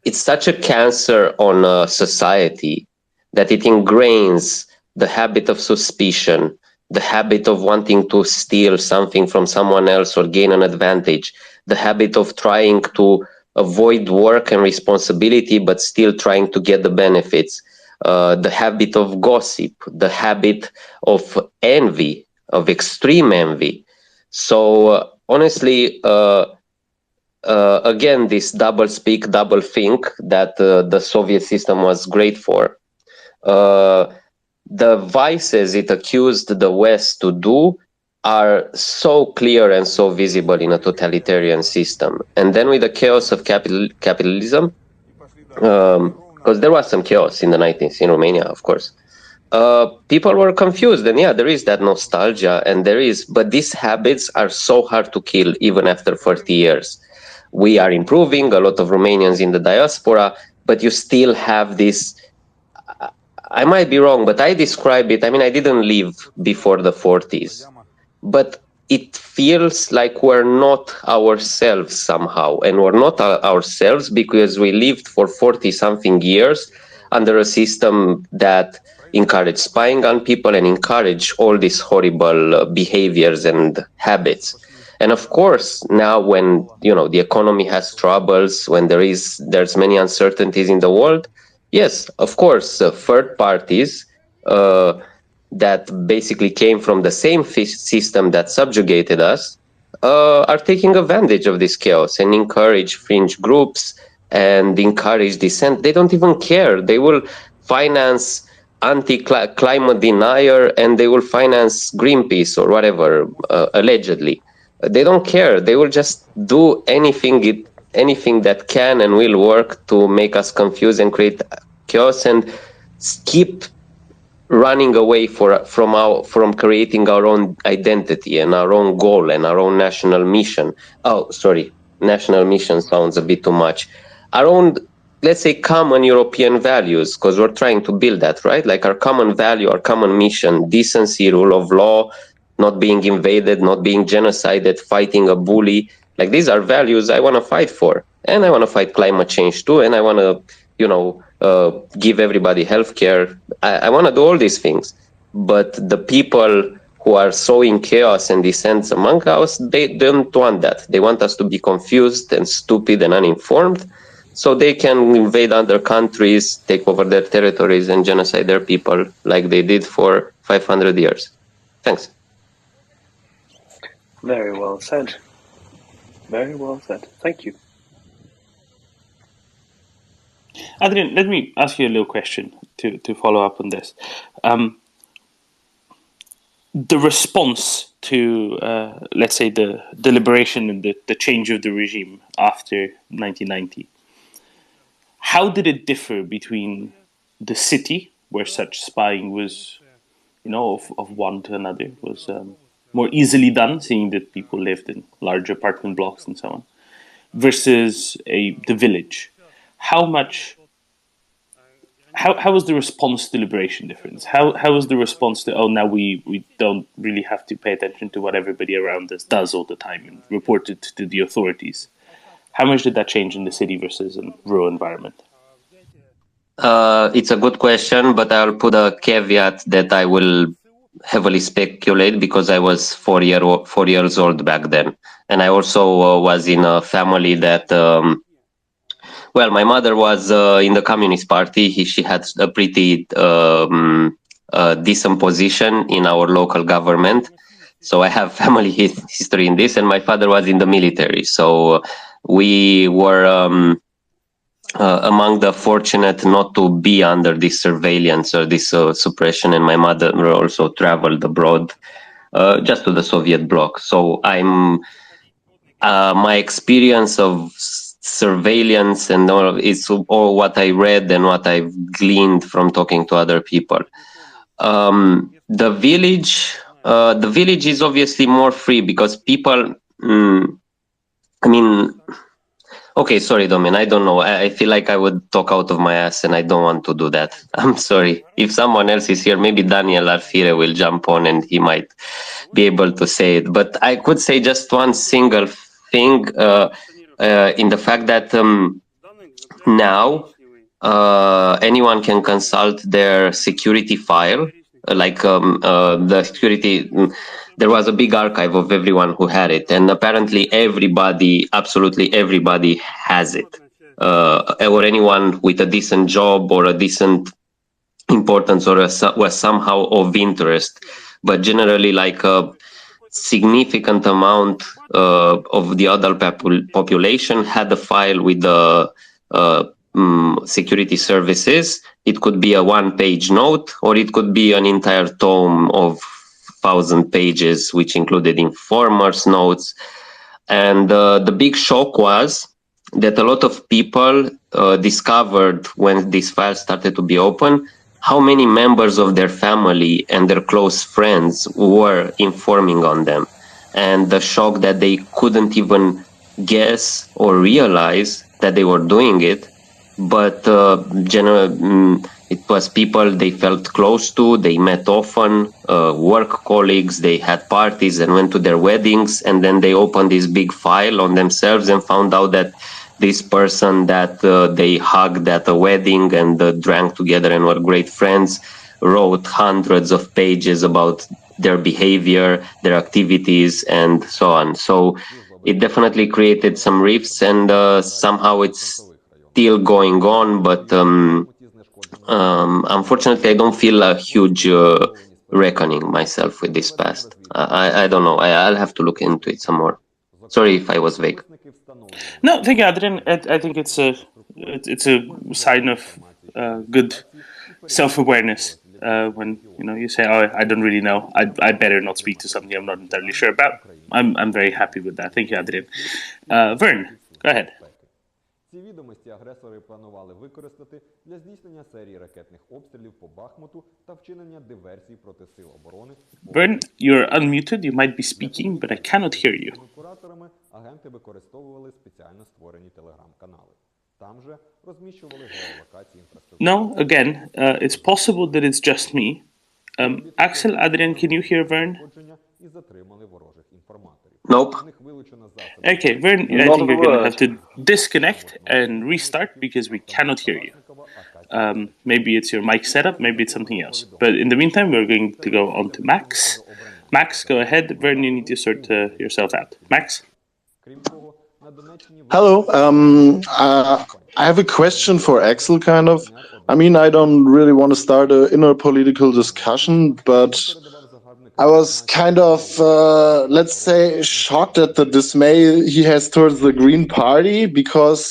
it's such a cancer on society that it ingrains the habit of suspicion, the habit of wanting to steal something from someone else or gain an advantage, the habit of trying to avoid work and responsibility, but still trying to get the benefits, the habit of gossip, the habit of envy, of extreme envy. So honestly, again, this double speak, double think that the Soviet system was great for. The vices it accused the West to do are so clear and so visible in a totalitarian system. And then with the chaos of capitalism, because there was some chaos in the 90s in Romania, of course, people were confused. And yeah, there is that nostalgia, and but these habits are so hard to kill even after 40 years. We are improving, a lot of Romanians in the diaspora, but you still have this. I might be wrong, but I describe it, I mean, I didn't live before the 40s. But it feels like we're not ourselves somehow, and we're not ourselves because we lived for 40-something years under a system that encouraged spying on people and encouraged all these horrible behaviors and habits. And of course, now when the economy has troubles, when there's many uncertainties in the world, yes, of course, third parties that basically came from the same system that subjugated us are taking advantage of this chaos and encourage fringe groups and encourage dissent. They don't even care. They will finance anti-climate denier, and they will finance Greenpeace or whatever, allegedly. They don't care. They will just do anything that can and will work to make us confused and create chaos, and keep running away from creating our own identity and our own goal and our own national mission. Oh, sorry, national mission sounds a bit too much. Our own, let's say, common European values, because we're trying to build that, right? Like our common value, our common mission, decency, rule of law, not being invaded, not being genocided, fighting a bully. Like, these are values I want to fight for. And I want to fight climate change too. And I want to, give everybody healthcare. I want to do all these things. But the people who are sowing chaos and dissent among us, they don't want that. They want us to be confused and stupid and uninformed, so they can invade other countries, take over their territories, and genocide their people like they did for 500 years. Thanks. Very well said. Very well said. Thank you. Adrian, let me ask you a little question to follow up on this. The response to, let's say, the liberation and the change of the regime after 1990, how did it differ between the city, where such spying was, of one to another, was more easily done, seeing that people lived in large apartment blocks and so on, versus the village? How was the response to liberation different? How was the response to, now we don't really have to pay attention to what everybody around us does all the time and report it to the authorities? How much did that change in the city versus in rural environment? It's a good question, but I'll put a caveat that I will heavily speculate, because I was 4 years old back then. And I also was in a family that, my mother was in the Communist Party. She had a pretty decent position in our local government. So I have family history in this, and my father was in the military. So we were among the fortunate not to be under this surveillance or this suppression. And my mother also traveled abroad, just to the Soviet bloc. So my experience of surveillance and all is all what I read and what I've gleaned from talking to other people. The village is obviously more free, because people, okay, sorry, Domin, I don't know. I feel like I would talk out of my ass, and I don't want to do that. I'm sorry. If someone else is here, maybe Daniel Alfire will jump on and he might be able to say it. But I could say just one single thing, in the fact that now anyone can consult their security file, like the security. There was a big archive of everyone who had it, and apparently everybody, absolutely everybody, has it, or anyone with a decent job or a decent importance or was somehow of interest. But generally, like a significant amount of the adult population had a file with the security services. It could be a one-page note, or it could be an entire tome of 1,000 pages, which included informers' notes. And the big shock was that a lot of people discovered, when these files started to be open, how many members of their family and their close friends were informing on them. And the shock that they couldn't even guess or realize that they were doing it. But it was people they felt close to, they met often, work colleagues, they had parties and went to their weddings, and then they opened this big file on themselves and found out that this person that they hugged at a wedding and drank together and were great friends wrote hundreds of pages about their behavior, their activities, and so on. So it definitely created some rifts, and somehow it's still going on, but unfortunately I don't feel a huge reckoning myself with this past. I don't know. I'll have to look into it some more. Sorry if I was vague. No, thank you, Adrian. I think it's it's a sign of good self-awareness when you say, "Oh, I don't really know. I better not speak to something I'm not entirely sure about." I'm very happy with that. Thank you, Adrian. Vern, go ahead. Ці відомості агресори планували використати для здійснення серії ракетних обстрілів по Бахмуту та вчинення диверсій проти сил оборони. Vern, you're unmuted. You might be speaking, but I cannot hear you. Кураторами агенти використовували спеціально створені телеграм-канали. Там же розміщували геолокації інфраструктури. No, again, it's possible that it's just me. Axel, Adrian, can you hear Vern? І затримали ворожих інформаторів. Nope. Okay, Vern, I think you're going to have to disconnect and restart because we cannot hear you. Maybe it's your mic setup, maybe it's something else. But in the meantime, we're going to go on to Max. Max, go ahead. Vern, you need to sort yourself out. Max? Hello. I have a question for Axel, kind of. I mean, I don't really want to start an inner political discussion, but I was kind of, let's say, shocked at the dismay he has towards the Green Party, because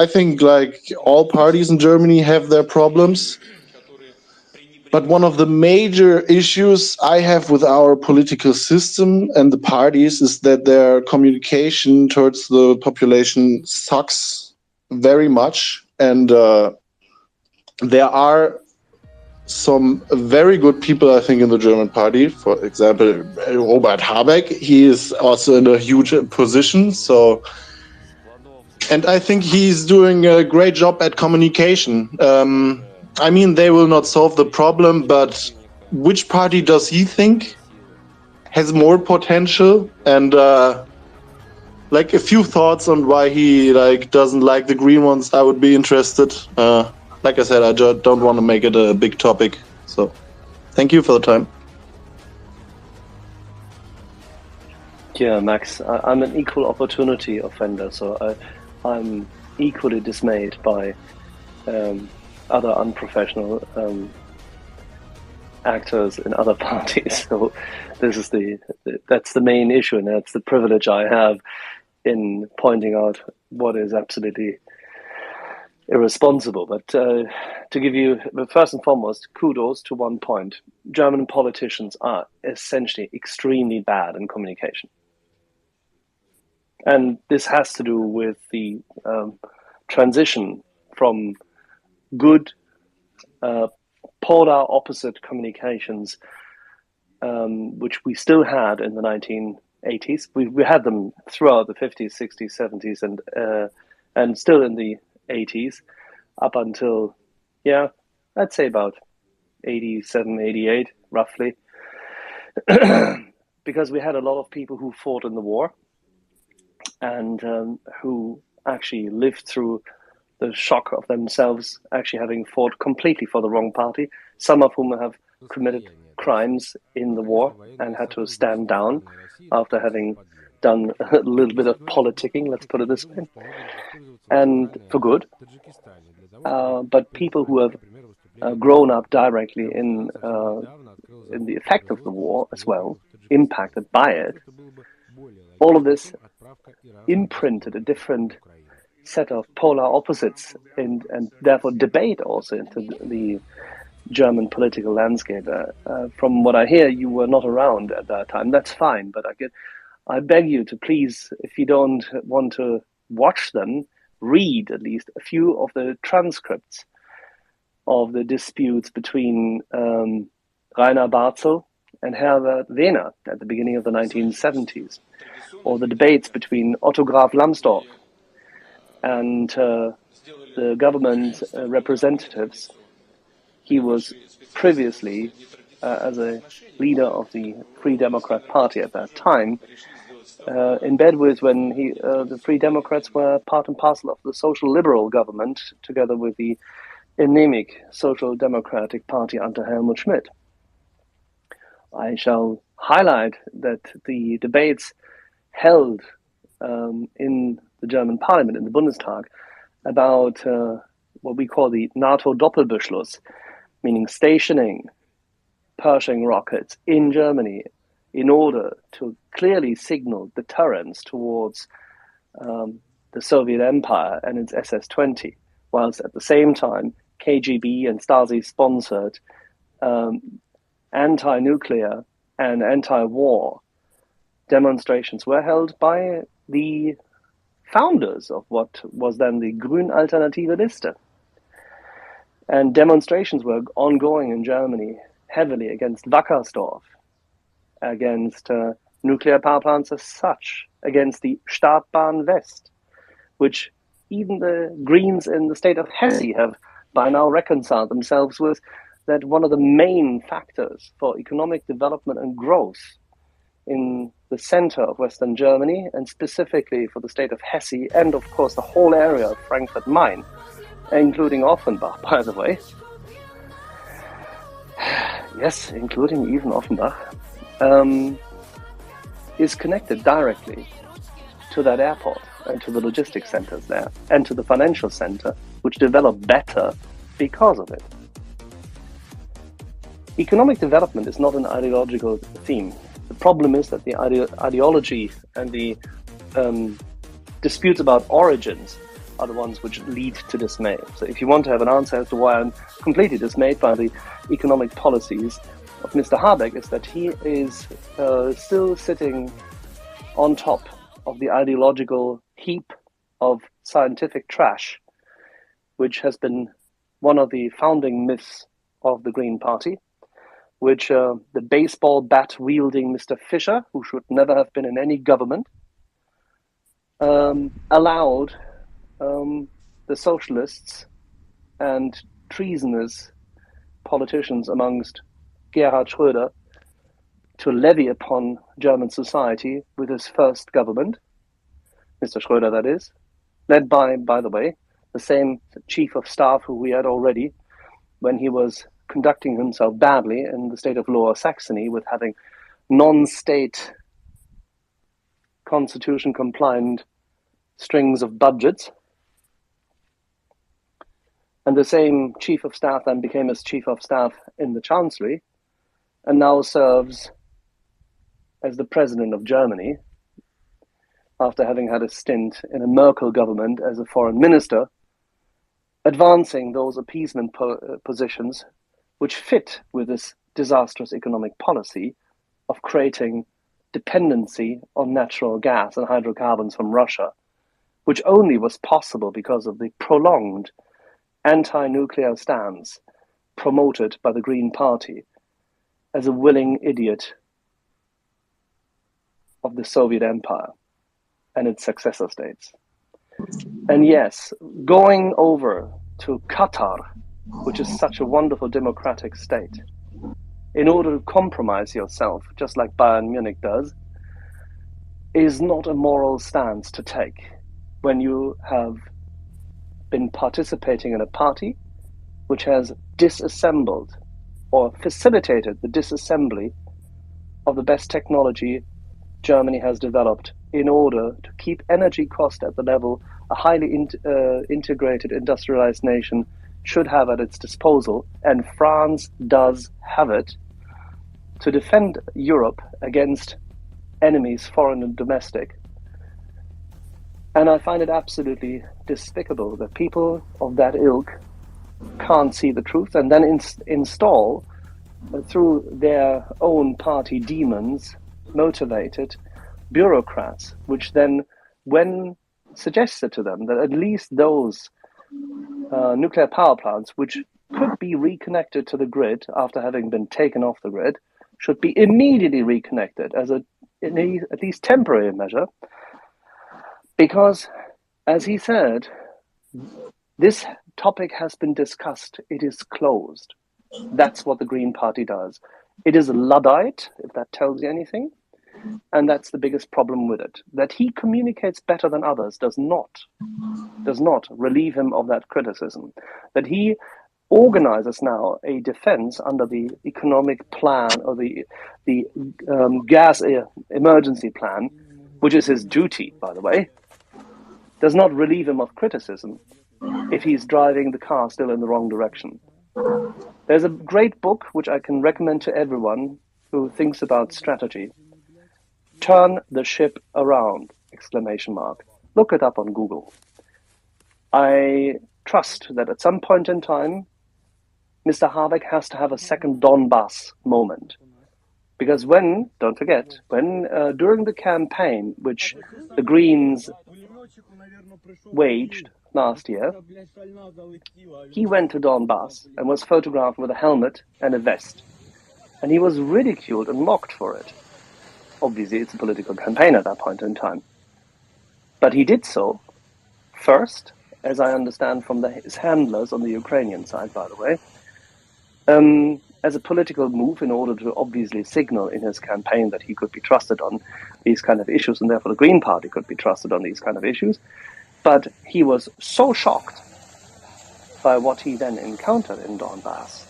I think like all parties in Germany have their problems. But one of the major issues I have with our political system and the parties is that their communication towards the population sucks very much. And there are some very good people, I think, in the German party. For example, Robert Habeck, he is also in a huge position. And I think he's doing a great job at communication. I mean, they will not solve the problem, but which party does he think has more potential? And like a few thoughts on why he doesn't like the green ones, I would be interested. Like I said, I just don't want to make it a big topic. So, thank you for the time. Yeah, Max, I'm an equal opportunity offender, so I'm equally dismayed by other unprofessional actors in other parties. So this is that's the main issue, and that's the privilege I have in pointing out what is absolutely irresponsible. But to give you, first and foremost, kudos to one point. German politicians are essentially extremely bad in communication. And this has to do with the transition from good polar opposite communications, which we still had in the 1980s. We had them throughout the 50s, 60s, 70s, and still in the 80s, up until, I'd say about 87, 88, roughly. Because we had a lot of people who fought in the war and who actually lived through the shock of themselves actually having fought completely for the wrong party, some of whom have committed crimes in the war and had to stand down after having done a little bit of politicking, let's put it this way, and for good. But people who have grown up directly in the effect of the war as well, impacted by it, all of this imprinted a different set of polar opposites and therefore debate also into the German political landscape. From what I hear, you were not around at that time. That's fine, but I beg you to please, if you don't want to watch them, read at least a few of the transcripts of the disputes between Rainer Barzel and Herbert Wehner at the beginning of the 1970s, or the debates between Otto Graf Lambsdorff and the government representatives. He was previously, as a leader of the Free Democrat Party at that time, in bed with when the Free Democrats were part and parcel of the Social Liberal government, together with the anemic Social Democratic Party under Helmut Schmidt. I shall highlight that the debates held in the German parliament, in the Bundestag, about what we call the NATO Doppelbeschluss, meaning stationing Pershing rockets in Germany in order to clearly signal deterrence towards the Soviet Empire and its SS-20, whilst at the same time KGB and Stasi sponsored anti-nuclear and anti-war demonstrations were held by the founders of what was then the Grün Alternative Liste. And demonstrations were ongoing in Germany heavily against Wackersdorf, against nuclear power plants as such, against the Stadtbahn West, which even the Greens in the state of Hesse have by now reconciled themselves with, that one of the main factors for economic development and growth in the center of Western Germany, and specifically for the state of Hesse, and of course the whole area of Frankfurt-Main, including Offenbach, by the way. Yes, including even Offenbach, is connected directly to that airport and to the logistics centers there and to the financial center, which developed better because of it. Economic development is not an ideological theme. The problem is that the ideology and the disputes about origins are the ones which lead to dismay. So if you want to have an answer as to why I'm completely dismayed by the economic policies of Mr. Habeck, is that he is still sitting on top of the ideological heap of scientific trash, which has been one of the founding myths of the Green Party, which the baseball bat-wielding Mr. Fischer, who should never have been in any government, allowed the socialists and treasonous politicians amongst Gerhard Schröder to levy upon German society with his first government, Mr. Schröder that is, led by the way, the same chief of staff who we had already when he was conducting himself badly in the state of Lower Saxony with having non-state constitution-compliant strings of budgets. And the same chief of staff then became his chief of staff in the Chancellery and now serves as the president of Germany after having had a stint in a Merkel government as a foreign minister, advancing those appeasement positions which fit with this disastrous economic policy of creating dependency on natural gas and hydrocarbons from Russia, which only was possible because of the prolonged anti-nuclear stance promoted by the Green Party as a willing idiot of the Soviet Empire and its successor states. And yes, going over to Qatar, which is such a wonderful democratic state, in order to compromise yourself, just like Bayern Munich does, is not a moral stance to take when you have been participating in a party which has disassembled or facilitated the disassembly of the best technology Germany has developed in order to keep energy cost at the level a highly integrated industrialized nation should have at its disposal, and France does have it, to defend Europe against enemies, foreign and domestic. And I find it absolutely despicable that people of that ilk can't see the truth and then install, through their own party demons, motivated bureaucrats, which then, when suggested to them that at least those nuclear power plants, which could be reconnected to the grid after having been taken off the grid, should be immediately reconnected as at least temporary measure, because, as he said, this topic has been discussed, it is closed. That's what the Green Party does. It is Luddite, if that tells you anything, and that's the biggest problem with it. That he communicates better than others does not relieve him of that criticism. That he organizes now a defense under the economic plan, or the gas emergency plan, which is his duty, by the way, does not relieve him of criticism if he's driving the car still in the wrong direction. There's a great book which I can recommend to everyone who thinks about strategy. Turn the Ship Around! Look it up on Google. I trust that at some point in time, Mr. Habeck has to have a second Donbass moment. Because don't forget, during the campaign which the Greens waged last year, he went to Donbass and was photographed with a helmet and a vest. And he was ridiculed and mocked for it. Obviously, it's a political campaign at that point in time. But he did so first, as I understand from his handlers on the Ukrainian side, by the way, as a political move in order to obviously signal in his campaign that he could be trusted on these kind of issues, and therefore the Green Party could be trusted on these kind of issues. But he was so shocked by what he then encountered in Donbass,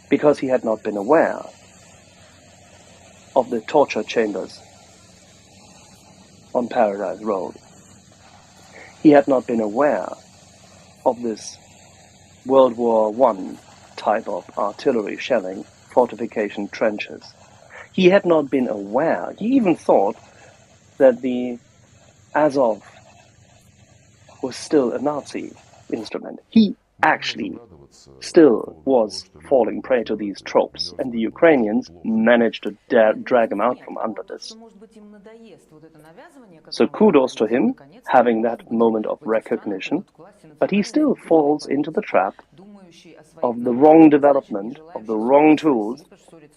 because he had not been aware of the torture chambers on Paradise Road. He had not been aware of this World War I type of artillery shelling, fortification trenches. He had not been aware, he even thought that the Azov was still a Nazi instrument. He actually still was falling prey to these tropes, and the Ukrainians managed to drag him out from under this. So kudos to him, having that moment of recognition, but he still falls into the trap of the wrong development, of the wrong tools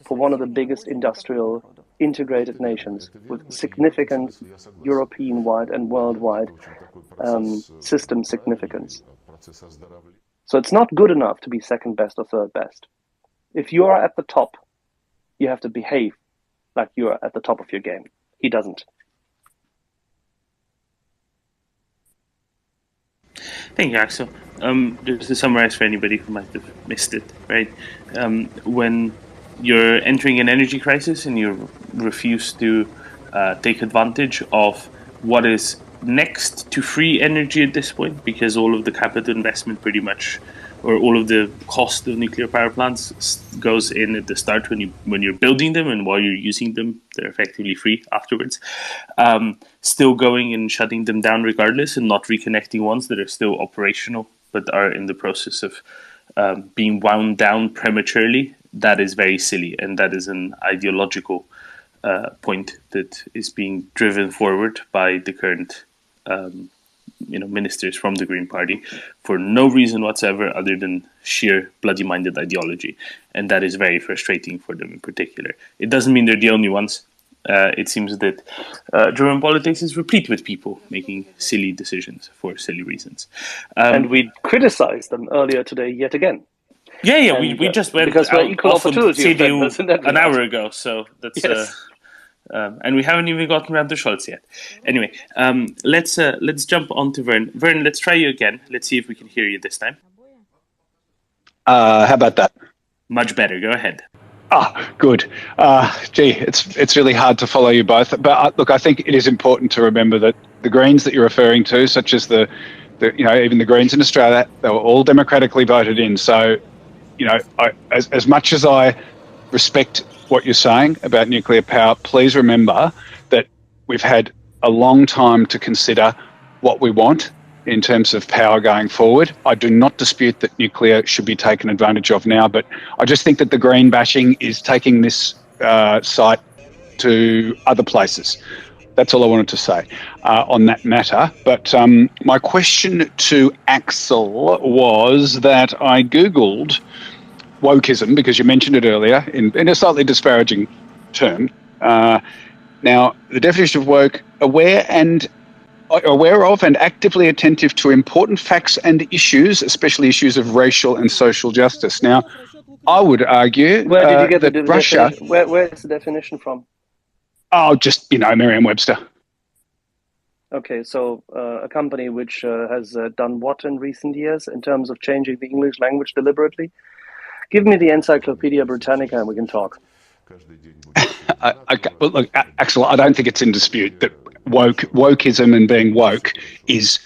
for one of the biggest industrial integrated nations with significant European-wide and worldwide system significance. So it's not good enough to be second best or third best. If you are at the top, you have to behave like you are at the top of your game. He doesn't. Thank you, Axel. Just to summarize for anybody who might have missed it, right? When you're entering an energy crisis and you refuse to take advantage of what is next to free energy at this point, because all of the capital investment pretty much, or all of the cost of nuclear power plants goes in at the start when you're building them, and while you're using them, they're effectively free afterwards. Still going and shutting them down regardless, and not reconnecting ones that are still operational but are in the process of being wound down prematurely. That is very silly, and that is an ideological point that is being driven forward by the current ministers from the Green Party for no reason whatsoever other than sheer bloody-minded ideology. And that is very frustrating for them in particular. It doesn't mean they're the only ones. It seems that German politics is replete with people making silly decisions for silly reasons. And we criticized them earlier today yet again. Yeah, we just went because we're equal opportunity offenders an hour ago, so that's yes. And we haven't even gotten around to Scholz yet. Anyway, let's jump on to Vern. Vern, let's try you again. Let's see if we can hear you this time. How about that? Much better. Go ahead. Good. It's really hard to follow you both. But look, I think it is important to remember that the Greens that you're referring to, such as the even the Greens in Australia, they were all democratically voted in. So, as much as I respect what you're saying about nuclear power, please remember that we've had a long time to consider what we want in terms of power going forward. I do not dispute that nuclear should be taken advantage of now, but I just think that the green bashing is taking this site to other places. That's all I wanted to say on that matter. But my question to Axel was that I Googled wokeism, because you mentioned it earlier in a slightly disparaging term. Now, the definition of woke: aware of and actively attentive to important facts and issues, especially issues of racial and social justice. Now, I would argue where did you get that Russia... Where is the definition from? Just, Merriam-Webster. Okay, so a company which has done what in recent years in terms of changing the English language deliberately? Give me the Encyclopedia Britannica and we can talk. Okay, well, look, Axel, I don't think it's in dispute that wokeism and being woke is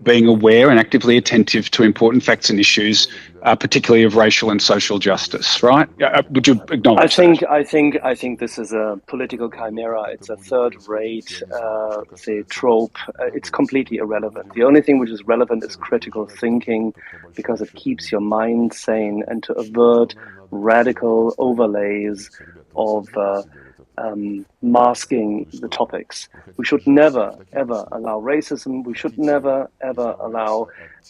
being aware and actively attentive to important facts and issues particularly of racial and social justice, right? Would you acknowledge that? I think this is a political chimera. It's a third-rate, say, trope. It's completely irrelevant. The only thing which is relevant is critical thinking, because it keeps your mind sane, and to avert radical overlays of masking the topics. We should never, ever allow racism. We should never, ever allow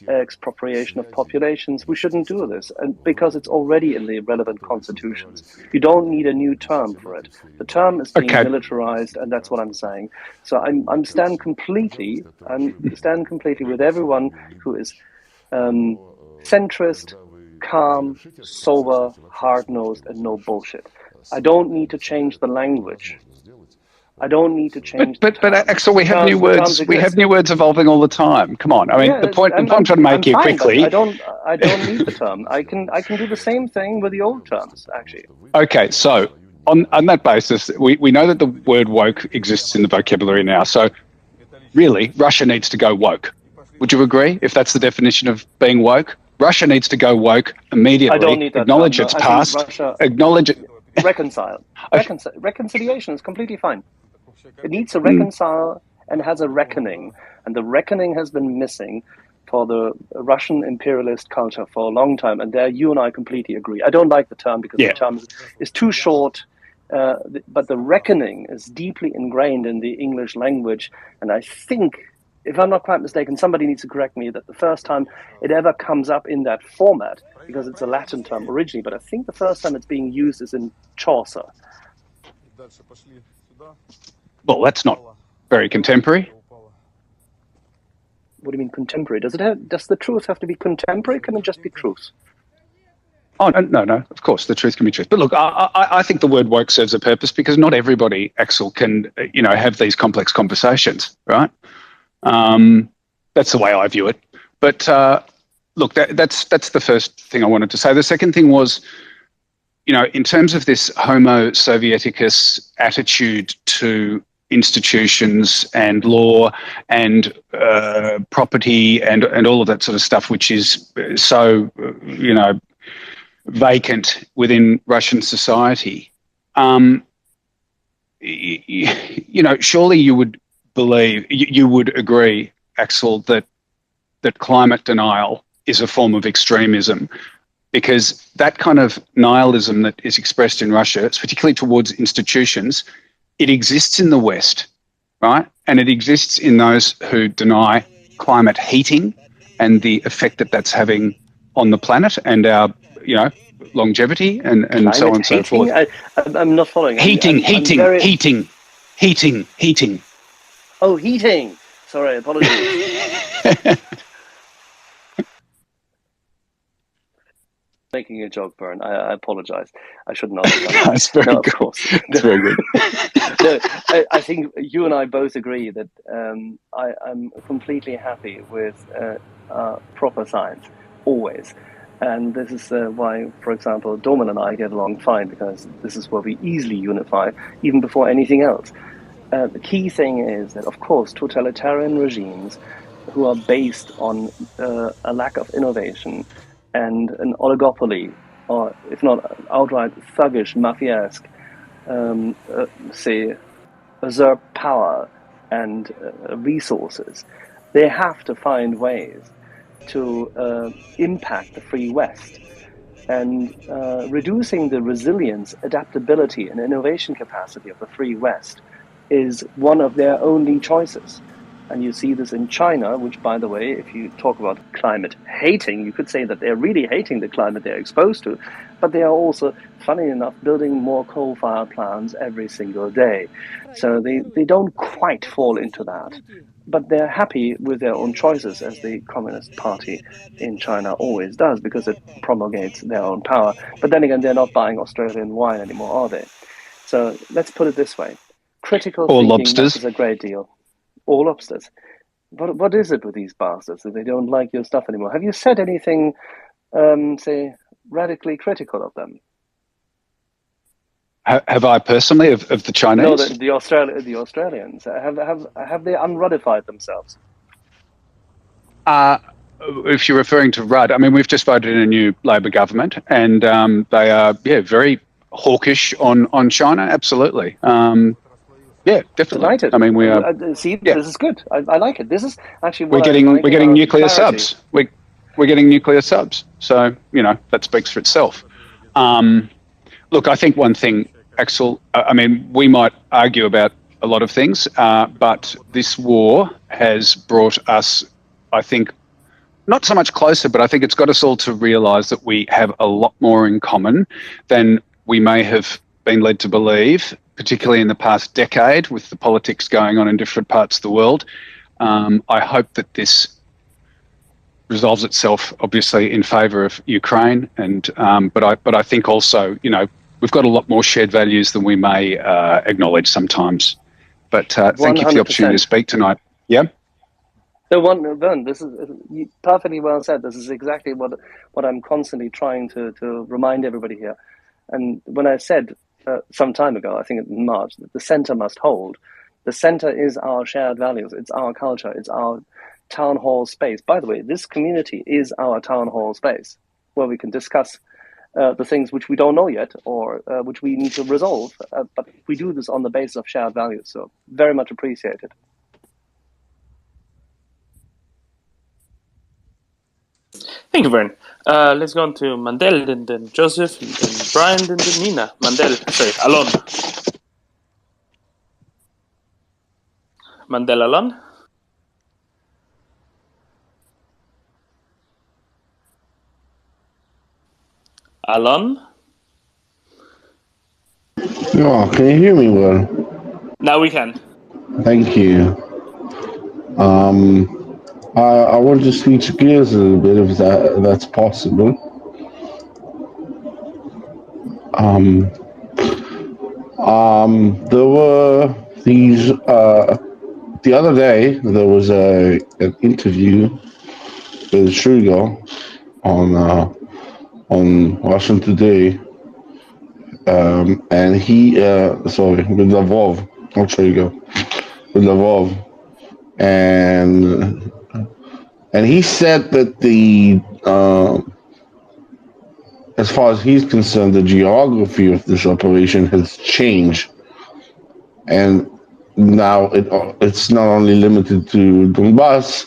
expropriation of populations. We shouldn't do this, and because it's already in the relevant constitutions. You don't need a new term for it. The term is being militarized, and that's what I'm saying. So I'm stand completely with everyone who is centrist, calm, sober, hard-nosed, and no bullshit. I don't need to change the language. I don't need to change. But Axel, we have new words. We have new words evolving all the time. Come on. I mean, the point I'm trying to make here quickly. I don't need the term. I can do the same thing with the old terms, actually. Okay, so on that basis, we know that the word woke exists in the vocabulary now. So really, Russia needs to go woke. Would you agree? If that's the definition of being woke, Russia needs to go woke immediately. I don't need that. Acknowledge its past. Acknowledge it. Reconcile. Reconciliation is completely fine. It needs to reconcile and has a reckoning. And the reckoning has been missing for the Russian imperialist culture for a long time. And there you and I completely agree. I don't like the term because the term is too short. But the reckoning is deeply ingrained in the English language. And I think, if I'm not quite mistaken, somebody needs to correct me, that the first time it ever comes up in that format, because it's a Latin term originally, but I think the first time it's being used is in Chaucer. Well, that's not very contemporary. What do you mean contemporary? Does the truth have to be contemporary? Can it just be truth? Oh, no, of course, the truth can be truth. But look, I think the word woke serves a purpose, because not everybody, Axel, can, have these complex conversations, right? That's the way I view it. But look, that's the first thing I wanted to say. The second thing was, in terms of this Homo Sovieticus attitude to institutions and law and property and all of that sort of stuff, which is so, vacant within Russian society, surely you would believe, you would agree, Axel, that climate denial is a form of extremism, because that kind of nihilism that is expressed in Russia, it's particularly towards institutions, it exists in the West, right? And it exists in those who deny climate heating and the effect that that's having on the planet and our, longevity and so on and so forth. I'm not following. Heating. Oh, heating. Sorry, apologies. Making a joke, Bern. I apologize. I should not have done that. That's very good. Of course. That's very good. No, I think you and I both agree that I'm completely happy with proper science, always. And this is why, for example, Doman and I get along fine, because this is where we easily unify, even before anything else. The key thing is that, of course, totalitarian regimes who are based on a lack of innovation and an oligopoly, or if not outright thuggish, mafia-esque, say, usurp power and resources, they have to find ways to impact the free West. And reducing the resilience, adaptability, and innovation capacity of the free West is one of their only choices. And you see this in China, which, by the way, if you talk about climate hating, you could say that they're really hating the climate they're exposed to, but they are also, funny enough, building more coal-fired plants every single day. So they don't quite fall into that. But they're happy with their own choices, as the Communist Party in China always does, because it promulgates their own power. But then again, they're not buying Australian wine anymore, are they? So let's put it this way. Critical thinking is a great deal. All lobsters. What is it with these bastards that they don't like your stuff anymore? Have you said anything, say, radically critical of them? Have I personally of the Chinese? No, the Australians. Have they unratified themselves? if you're referring to Rudd, I mean, we've just voted in a new Labor government, and they are, very hawkish on China. Absolutely. Yeah, definitely. Delighted. I mean, we are. See, Yeah. this is good. I like it. This is actually what We're getting nuclear clarity. subs. We're getting nuclear subs. So that speaks for itself. Look, I think one thing, Axel. I mean, we might argue about a lot of things, but this war has brought us, I think, not so much closer, but I think it's got us all to realise that we have a lot more in common than we may have been led to believe, particularly in the past decade with the politics going on in different parts of the world. I hope that this resolves itself, obviously, in favour of Ukraine, and but I think also, we've got a lot more shared values than we may acknowledge sometimes. But thank you for the opportunity to speak tonight. Yeah. Vern, this is perfectly well said. This is exactly what I'm constantly trying to remind everybody here. And when I said some time ago, I think in March, that the center must hold. The center is our shared values. It's our culture. It's our town hall space. By the way, this community is our town hall space where we can discuss the things which we don't know yet or which we need to resolve. But we do this on the basis of shared values. So very much appreciated. Thank you, Vern. Let's go on to Mandel, and then Joseph, and then Brian, and then Nina. Mandel, sorry, Alon. Mandel, Alon. Alon. Oh, can you hear me well? Now we can. Thank you. I want to switch gears a little bit if that's possible. There were these the other day there was an interview with Shruga on Russian Today, and he with Lavrov, not Shruga, with Lavrov, and he said that as far as he's concerned, the geography of this operation has changed, and now it's not only limited to Donbass,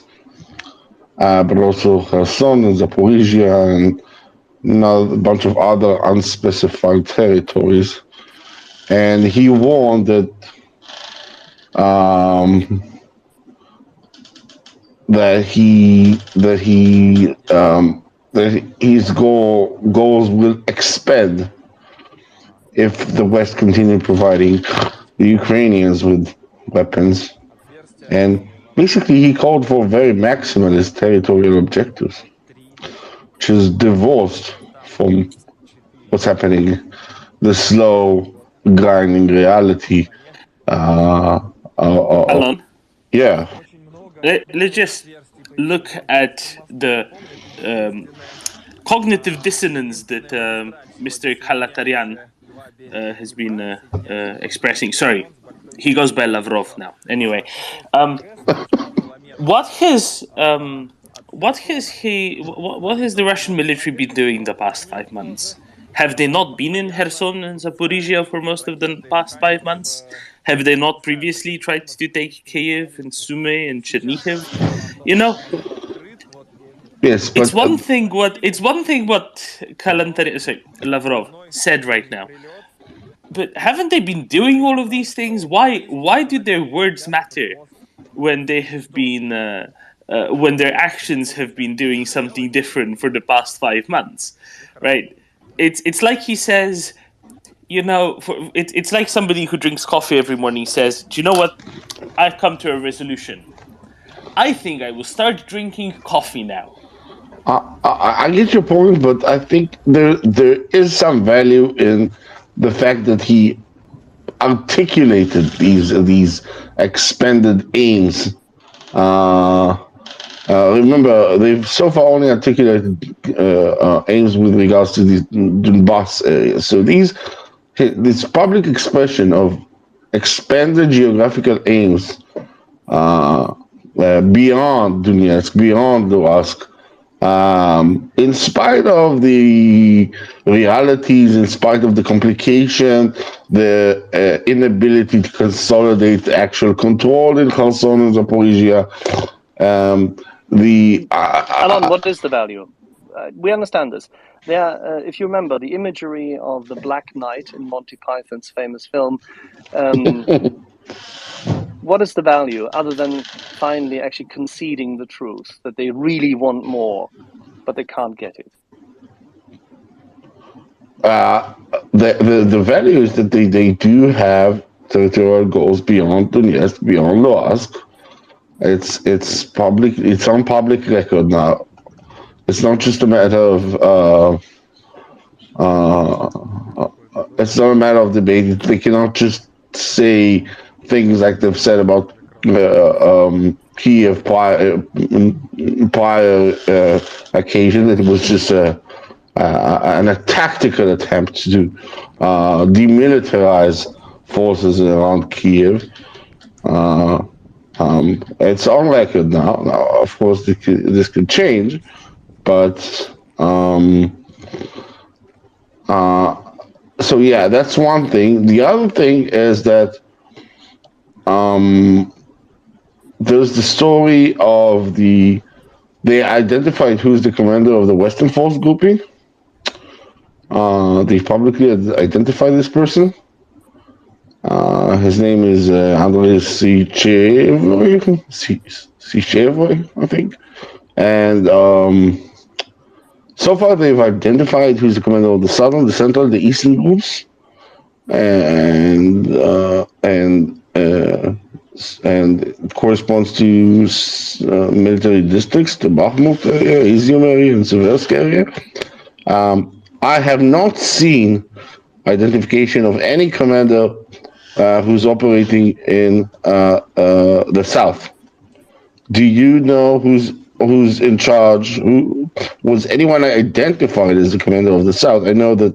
but also Kherson and Zaporizhia and a bunch of other unspecified territories. And he warned that his goals will expand if the West continue providing the Ukrainians with weapons. And basically he called for very maximalist territorial objectives, which is divorced from what's happening, the slow grinding reality. Alon. Yeah. Let's just look at the cognitive dissonance that Mr. Kalataryan has been expressing. Sorry, he goes by Lavrov now. Anyway, what has the Russian military been doing the past 5 months? Have they not been in Kherson and Zaporizhia for most of the past 5 months? Have they not previously tried to take Kyiv and Sumy and Chernihiv? Yes, but it's one thing what Lavrov said right now. But haven't they been doing all of these things? Why do their words matter when they have been when their actions have been doing something different for the past 5 months, right? It's like he says, it's like somebody who drinks coffee every morning says, "Do you know what? I've come to a resolution. I think I will start drinking coffee now." I get your point, but I think there is some value in the fact that he articulated these expanded aims. Remember, they've so far only articulated aims with regards to these Donbass areas. So this public expression of expanded geographical aims beyond Donetsk, beyond Luhansk, In spite of the realities, in spite of the complication, the inability to consolidate actual control in Kherson and Zaporizhia, Alan, what is the value? We understand this. If you remember the imagery of the Black Knight in Monty Python's famous film, what is the value other than finally actually conceding the truth that they really want more, but they can't get it? The value is that they do have territorial goals beyond Donetsk, beyond Luhansk. It's public. It's on public record now. It's not just a matter of it's not a matter of debate. They cannot just say things like they've said about Kiev prior occasion. It was just a tactical attempt to demilitarize forces around Kiev. It's on record now. Now, of course, this could change, but so yeah, that's one thing. The other thing is that there's the story of they identified who's the commander of the Western Force grouping. They publicly identified this person. His name is Andrei Sychevoy, I think. And so far they've identified who's the commander of the Southern, the Central, the Eastern groups, and it corresponds to military districts, the Bakhmut area, Izium area, and Seversk area. I have not seen identification of any commander who's operating in the south. Do you know who's in charge? Was anyone identified as the commander of the south? I know that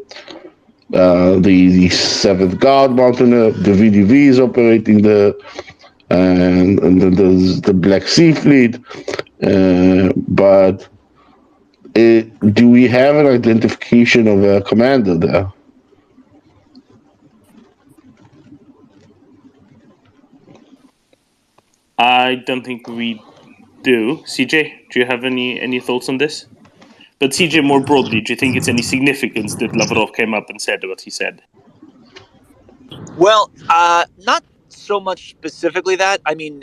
the 7th Guard Mountaineer, the VDV, is operating there, and then there's the Black Sea Fleet. But do we have an identification of a commander there? I don't think we do. CJ, do you have any thoughts on this? But CJ, more broadly, do you think it's any significance that Lavrov came up and said what he said? Well, not so much specifically that. I mean,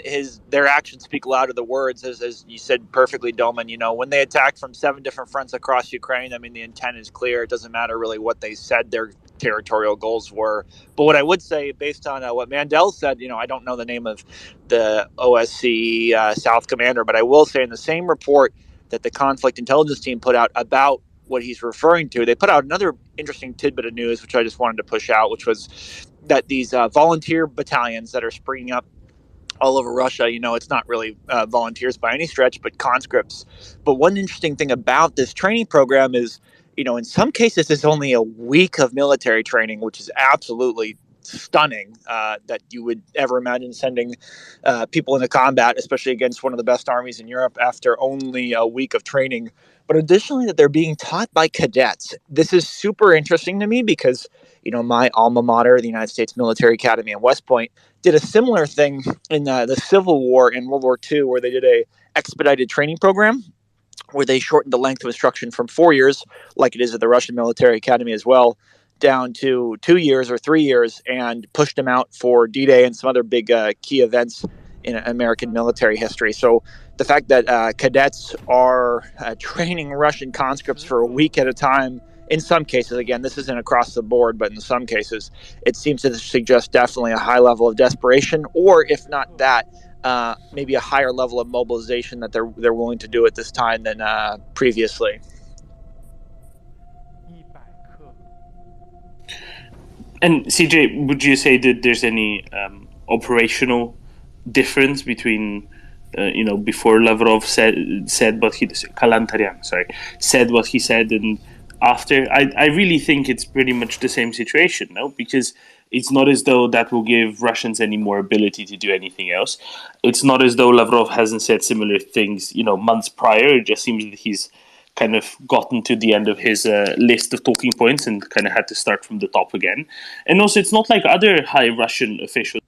their actions speak louder than words, as you said perfectly, Doman. You know, when they attacked from 7 different fronts across Ukraine, I mean, the intent is clear. It doesn't matter really what they said their territorial goals were. But what I would say, based on what Mandel said, you know, I don't know the name of the OSCE South commander, but I will say in the same report that the conflict intelligence team put out about what he's referring to, they put out another interesting tidbit of news, which I just wanted to push out, which was that these volunteer battalions that are springing up all over Russia, you know, it's not really volunteers by any stretch, but conscripts. But one interesting thing about this training program is, you know, in some cases, it's only a week of military training, which is absolutely stunning that you would ever imagine sending people into combat, especially against one of the best armies in Europe, after only a week of training. But additionally, that they're being taught by cadets. This is super interesting to me because, you know, my alma mater, the United States Military Academy in West Point, did a similar thing in the Civil War in World War II, where they did a expedited training program where they shortened the length of instruction from 4 years, like it is at the Russian Military Academy as well, down to 2 years or 3 years, and pushed them out for D-Day and some other big key events in American military history. So the fact that cadets are training Russian conscripts for a week at a time, in some cases, again, this isn't across the board, but in some cases, it seems to suggest definitely a high level of desperation, or if not that, maybe a higher level of mobilization that they're willing to do at this time than previously. And CJ, would you say that there's any operational difference between, before Lavrov said what he Kalantarian, said what he said, and after? I really think it's pretty much the same situation, no? Because it's not as though that will give Russians any more ability to do anything else. It's not as though Lavrov hasn't said similar things, months prior. It just seems that he's kind of gotten to the end of his list of talking points and kind of had to start from the top again. And also, it's not like other high Russian officials.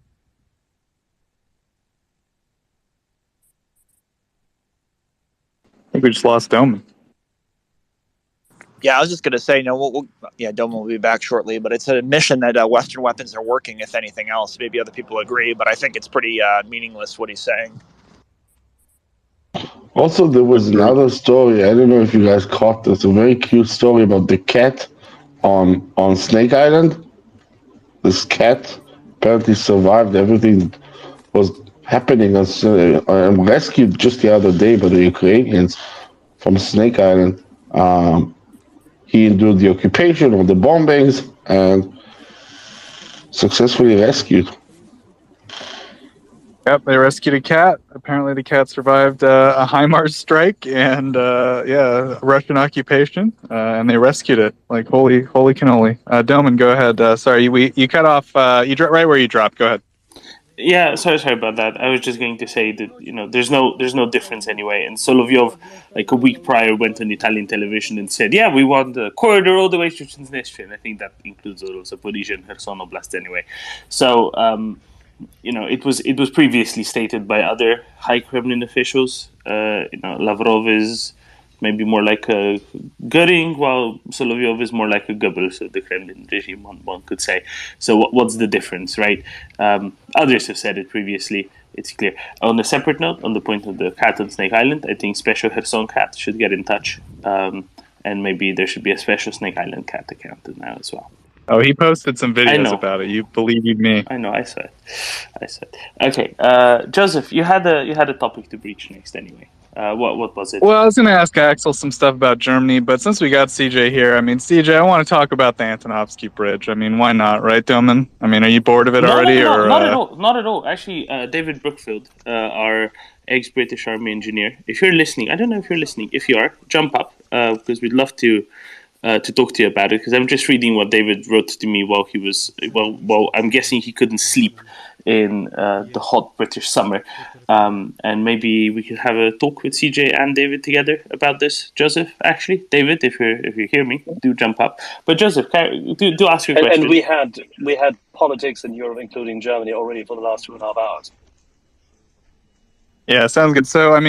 I think we just lost Doman. Yeah, I was just going to say, Doman will be back shortly, but it's an admission that Western weapons are working, if anything else. Maybe other people agree, but I think it's pretty meaningless what he's saying. Also, there was another story. I don't know if you guys caught this. A very cute story about the cat on Snake Island. This cat apparently survived everything that was happening and rescued just the other day by the Ukrainians from Snake Island. He endured the occupation or the bombings and successfully rescued. Yep, they rescued a cat. Apparently the cat survived a HIMARS strike and Russian occupation, and they rescued it. Like holy cannoli. Doman, go ahead. Sorry, you cut off. You right where you dropped. Go ahead. Yeah, sorry about that. I was just going to say that there's no difference anyway. And Solovyov, like a week prior, went on Italian television and said, "Yeah, we want the corridor all the way to Transnistria." And I think that includes all of Zaporizhzhia and Kherson Oblast anyway. So it was previously stated by other high Kremlin officials. Lavrov is maybe more like a Göring, while Solovyov is more like a Goebbels of the Kremlin regime, one could say. So what's the difference, right? Others have said it previously. It's clear. On a separate note, on the point of the cat on Snake Island, I think Special Kherson Cat should get in touch. And maybe there should be a Special Snake Island Cat account now as well. Oh, he posted some videos about it. You believe me? I know. I saw it. Okay, Joseph, you had a topic to breach next anyway. What was it? Well, I was going to ask Axel some stuff about Germany, but since we got CJ here, CJ, I want to talk about the Antonovsky Bridge. Why not, right, Doman? Are you bored of it already? No, not at all. Actually, David Brookfield, our ex-British Army engineer, if you're listening, I don't know if you're listening. If you are, jump up, because we'd love to talk to you about it, because I'm just reading what David wrote to me while he was, well, I'm guessing he couldn't sleep in the hot British summer. And maybe we could have a talk with CJ and David together about this. Joseph, actually, David, if you hear me, do jump up. But Joseph, do ask your question. And we had politics in Europe, including Germany, already for the last 2.5 hours. Yeah, sounds good. So, we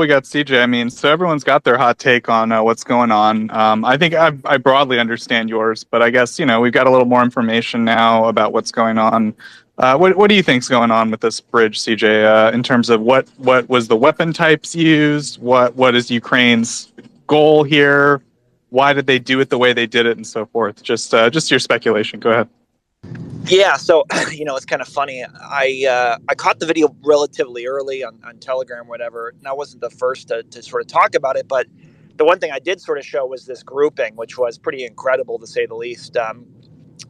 got CJ. So everyone's got their hot take on what's going on. I think I broadly understand yours, but I guess, we've got a little more information now about what's going on. What do you think's going on with this bridge, CJ, in terms of what was the weapon types used? What is Ukraine's goal here? Why did they do it the way they did it and so forth? Just your speculation. Go ahead. Yeah, so it's kind of funny. I caught the video relatively early on Telegram, whatever, and I wasn't the first to sort of talk about it. But the one thing I did sort of show was this grouping, which was pretty incredible to say the least.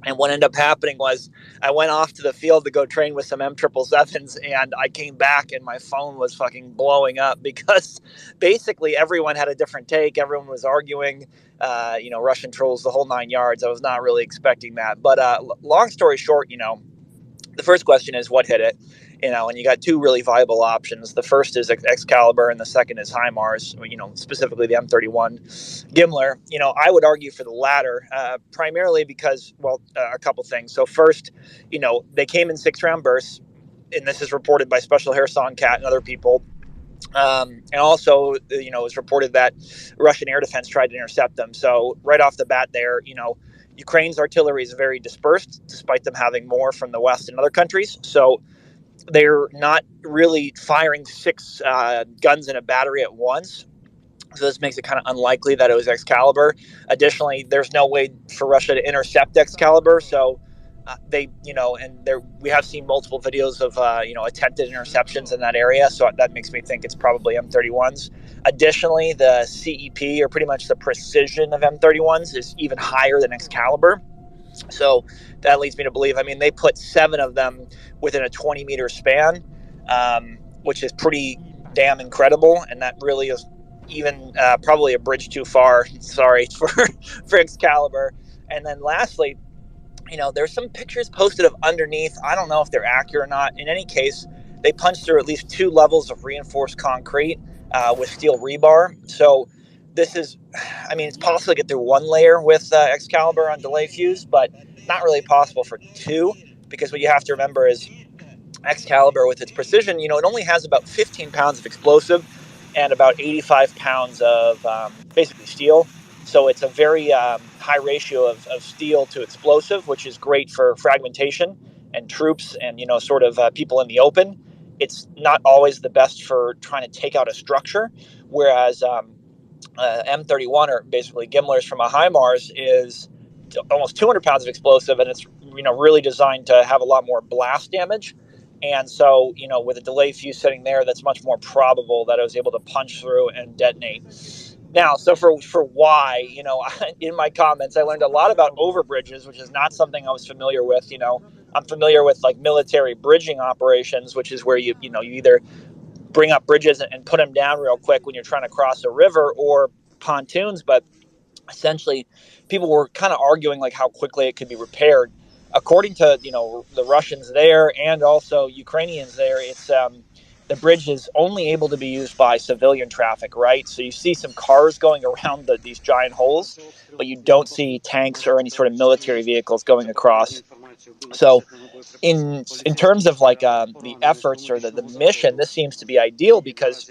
And what ended up happening was I went off to the field to go train with some M777s, and I came back and my phone was fucking blowing up because basically everyone had a different take. Everyone was arguing, Russian trolls, the whole 9 yards. I was not really expecting that. But long story short, the first question is what hit it? And you got two really viable options. The first is Excalibur, and the second is HIMARS, specifically the M31 Gimler. I would argue for the latter, primarily because, a couple things. So first, they came in 6-round bursts, and this is reported by Special Kherson Cat and other people. And also, it was reported that Russian air defense tried to intercept them. So right off the bat there, Ukraine's artillery is very dispersed, despite them having more from the West and other countries. So they're not really firing 6 guns in a battery at once. So this makes it kind of unlikely that it was Excalibur. Additionally, there's no way for Russia to intercept Excalibur. So we have seen multiple videos of, attempted interceptions in that area. So that makes me think it's probably M31s. Additionally, the CEP, or pretty much the precision of M31s, is even higher than Excalibur. So that leads me to believe, they put 7 of them within a 20-meter span, which is pretty damn incredible. And that really is even probably a bridge too far, sorry, for Excalibur. And then lastly, there's some pictures posted of underneath. I don't know if they're accurate or not. In any case, they punched through at least 2 levels of reinforced concrete with steel rebar. So this is, I mean, it's possible to get through one layer with Excalibur on delay fuse, but not really possible for two, because what you have to remember is Excalibur, with its precision, it only has about 15 pounds of explosive and about 85 pounds of basically steel. So it's a very high ratio of steel to explosive, which is great for fragmentation and troops and, sort of people in the open. It's not always the best for trying to take out a structure, whereas M31, or basically Gimlers from a HIMARS, is almost 200 pounds of explosive, and it's really designed to have a lot more blast damage. And so, with a delay fuse sitting there, that's much more probable that I was able to punch through and detonate. Now, so for why, in my comments, I learned a lot about overbridges, which is not something I was familiar with. I'm familiar with like military bridging operations, which is where you either bring up bridges and put them down real quick when you're trying to cross a river, or pontoons. But essentially, people were kind of arguing like how quickly it could be repaired. According to the Russians there and also Ukrainians there, it's the bridge is only able to be used by civilian traffic, right? So you see some cars going around these giant holes, but you don't see tanks or any sort of military vehicles going across. So in terms of like the efforts or the mission, this seems to be ideal, because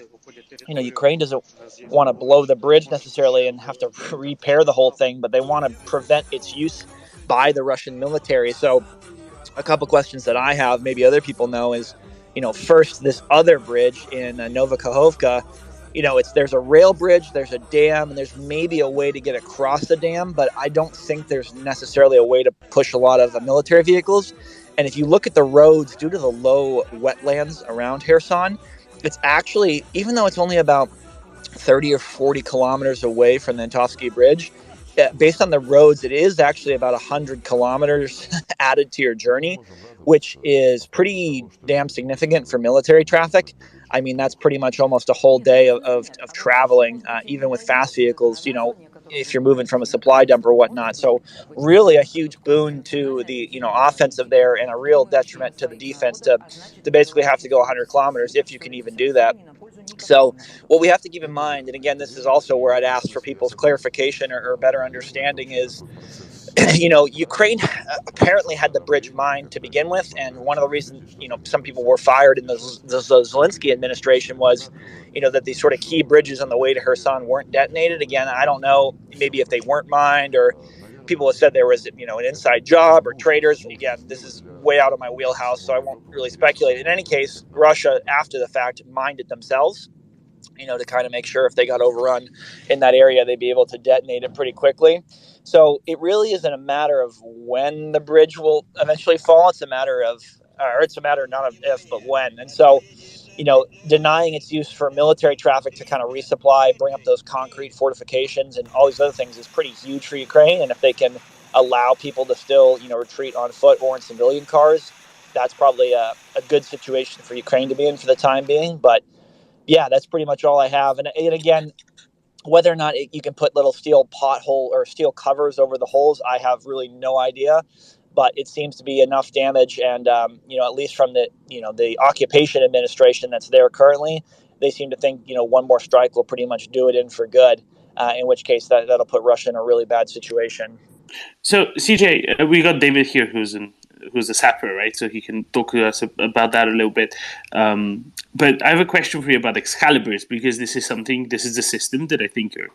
Ukraine doesn't want to blow the bridge necessarily and have to repair the whole thing, but they want to prevent its use by the Russian military. So a couple questions that I have, maybe other people know, is first, this other bridge in Nova Kakhovka, there's a rail bridge, there's a dam, and there's maybe a way to get across the dam, but I don't think there's necessarily a way to push a lot of military vehicles. And if you look at the roads, due to the low wetlands around Kherson, it's actually, even though it's only about 30 or 40 kilometers away from the Antovsky Bridge, based on the roads, it is actually about 100 kilometers added to your journey, which is pretty damn significant for military traffic. I mean, that's pretty much almost a whole day of traveling, even with fast vehicles, if you're moving from a supply dump or whatnot. So really a huge boon to the, offensive there, and a real detriment to the defense to basically have to go 100 kilometers, if you can even do that. So what we have to keep in mind, and again, this is also where I'd ask for people's clarification or better understanding, is, Ukraine apparently had the bridge mined to begin with. And one of the reasons, some people were fired in the Zelensky administration was, that these sort of key bridges on the way to Kherson weren't detonated. Again, I don't know, maybe if they weren't mined, or people have said there was, an inside job or traitors. Again, this is way out of my wheelhouse, so I won't really speculate. In any case, Russia, after the fact, mined it themselves, to kind of make sure if they got overrun in that area, they'd be able to detonate it pretty quickly. So it really isn't a matter of when the bridge will eventually fall. It's a matter not of if, but when. And so, denying its use for military traffic to kind of resupply, bring up those concrete fortifications and all these other things is pretty huge for Ukraine. And if they can allow people to still, retreat on foot or in civilian cars, that's probably a good situation for Ukraine to be in for the time being. But yeah, that's pretty much all I have. And again, whether or not you can put little steel pothole or steel covers over the holes, I have really no idea. But it seems to be enough damage, and at least from the occupation administration that's there currently, they seem to think one more strike will pretty much do it in for good. In which case that'll put Russia in a really bad situation. So CJ, we got David here, who's a sapper, right? So he can talk to us about that a little bit. But I have a question for you about Excaliburs, because this is a system that I think you're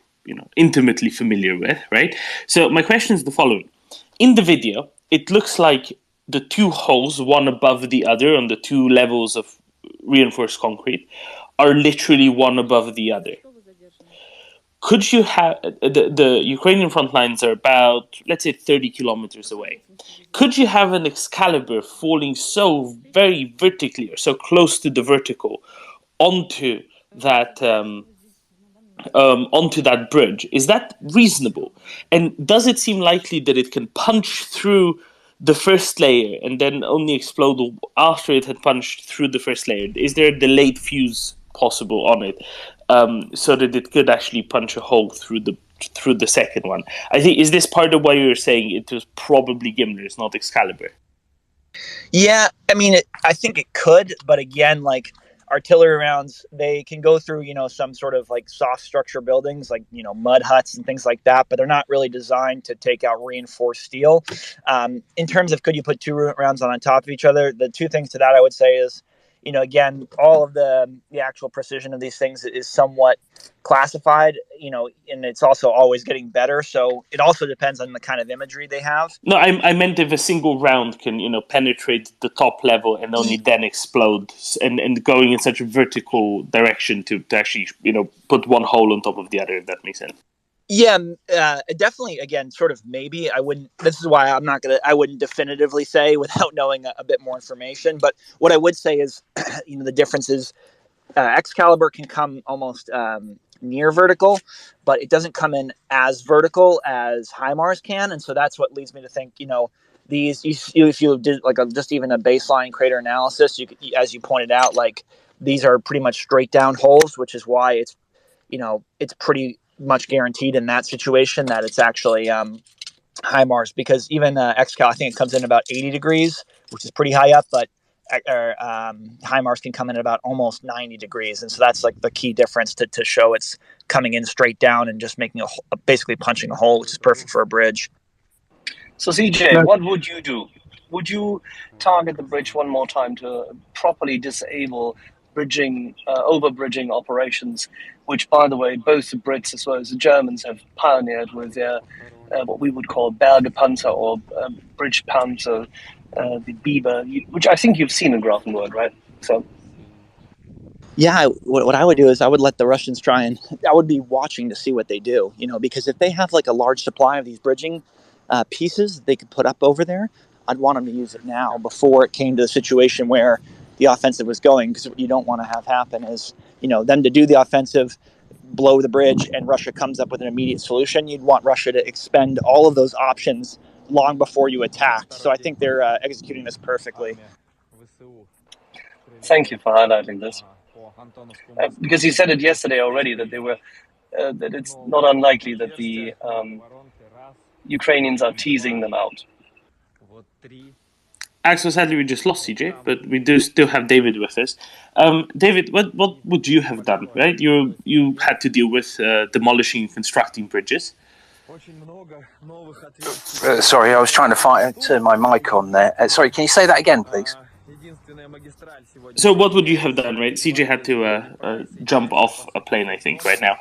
intimately familiar with, right? So my question is the following: in the video, it looks like the two holes, one above the other on the two levels of reinforced concrete, are literally one above the other. Could you have the Ukrainian front lines are about, let's say, 30 kilometers away? Could you have an Excalibur falling so very vertically or so close to the vertical onto that bridge? Is that reasonable? And does it seem likely that it can punch through the first layer and then only explode after it had punched through the first layer? Is there a delayed fuse possible on it, so that it could actually punch a hole through the second one? I think, is this part of why you're saying it was probably Gimlers, not Excalibur? Yeah, I mean, I think it could, but again, like, artillery rounds, they can go through, some sort of like soft structure buildings, like, mud huts and things like that, but they're not really designed to take out reinforced steel. In terms of could you put 2 rounds on top of each other, the 2 things to that I would say is, again, all of the actual precision of these things is somewhat classified, and it's also always getting better. So it also depends on the kind of imagery they have. No, I meant if a single round can, penetrate the top level and only then explode, and going in such a vertical direction to actually, put one hole on top of the other, if that makes sense. Yeah, definitely. Again, sort of maybe. I wouldn't. This is why I wouldn't definitively say without knowing a bit more information. But what I would say is, the difference is Excalibur can come almost near vertical, but it doesn't come in as vertical as HIMARS can, and so that's what leads me to think, these. If you did like just even a baseline crater analysis, you could, as you pointed out, like these are pretty much straight down holes, which is why it's, it's pretty much guaranteed in that situation that it's actually HIMARS, because even Excal, I think it comes in about 80 degrees, which is pretty high up, but HIMARS can come in at about almost 90 degrees, and so that's like the key difference to show it's coming in straight down and just making basically punching a hole, which is perfect for a bridge. So CJ, what would you do? Would you target the bridge one more time to properly disable over-bridging operations, which, by the way, both the Brits as well as the Germans have pioneered with their what we would call Bergepanzer or bridge panzer, the Biber, which I think you've seen in Grafenwald, right? So, yeah, what I would do is I would let the Russians try, and I would be watching to see what they do, because if they have like a large supply of these bridging pieces they could put up over there, I'd want them to use it now before it came to the situation where the offensive was going, because what you don't want to have happen is, them to do the offensive, blow the bridge, and Russia comes up with an immediate solution. You'd want Russia to expend all of those options long before you attack. So I think they're executing this perfectly. Thank you for highlighting this. Because you said it yesterday already that they were that it's not unlikely that the Ukrainians are teasing them out. Axel, sadly we just lost CJ, but we do still have David with us. David, what would you have done? Right, you had to deal with demolishing and constructing bridges. Sorry, I was trying to turn my mic on there. Sorry, can you say that again, please? So what would you have done, right? CJ had to jump off a plane, I think, right now.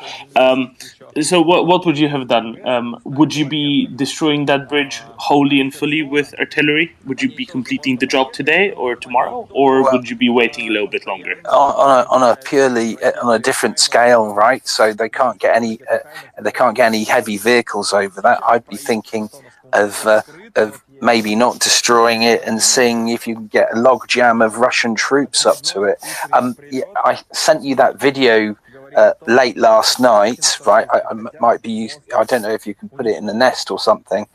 So what would you have done? Would you be destroying that bridge wholly and fully with artillery? Would you be completing the job today or tomorrow? Or would you be waiting a little bit longer? On a purely on a different scale, right? So they can't get any heavy vehicles over that. I'd be thinking of maybe not destroying it and seeing if you can get a logjam of Russian troops up to it. I sent you that video late last night, right? I don't know if you can put it in the nest or something,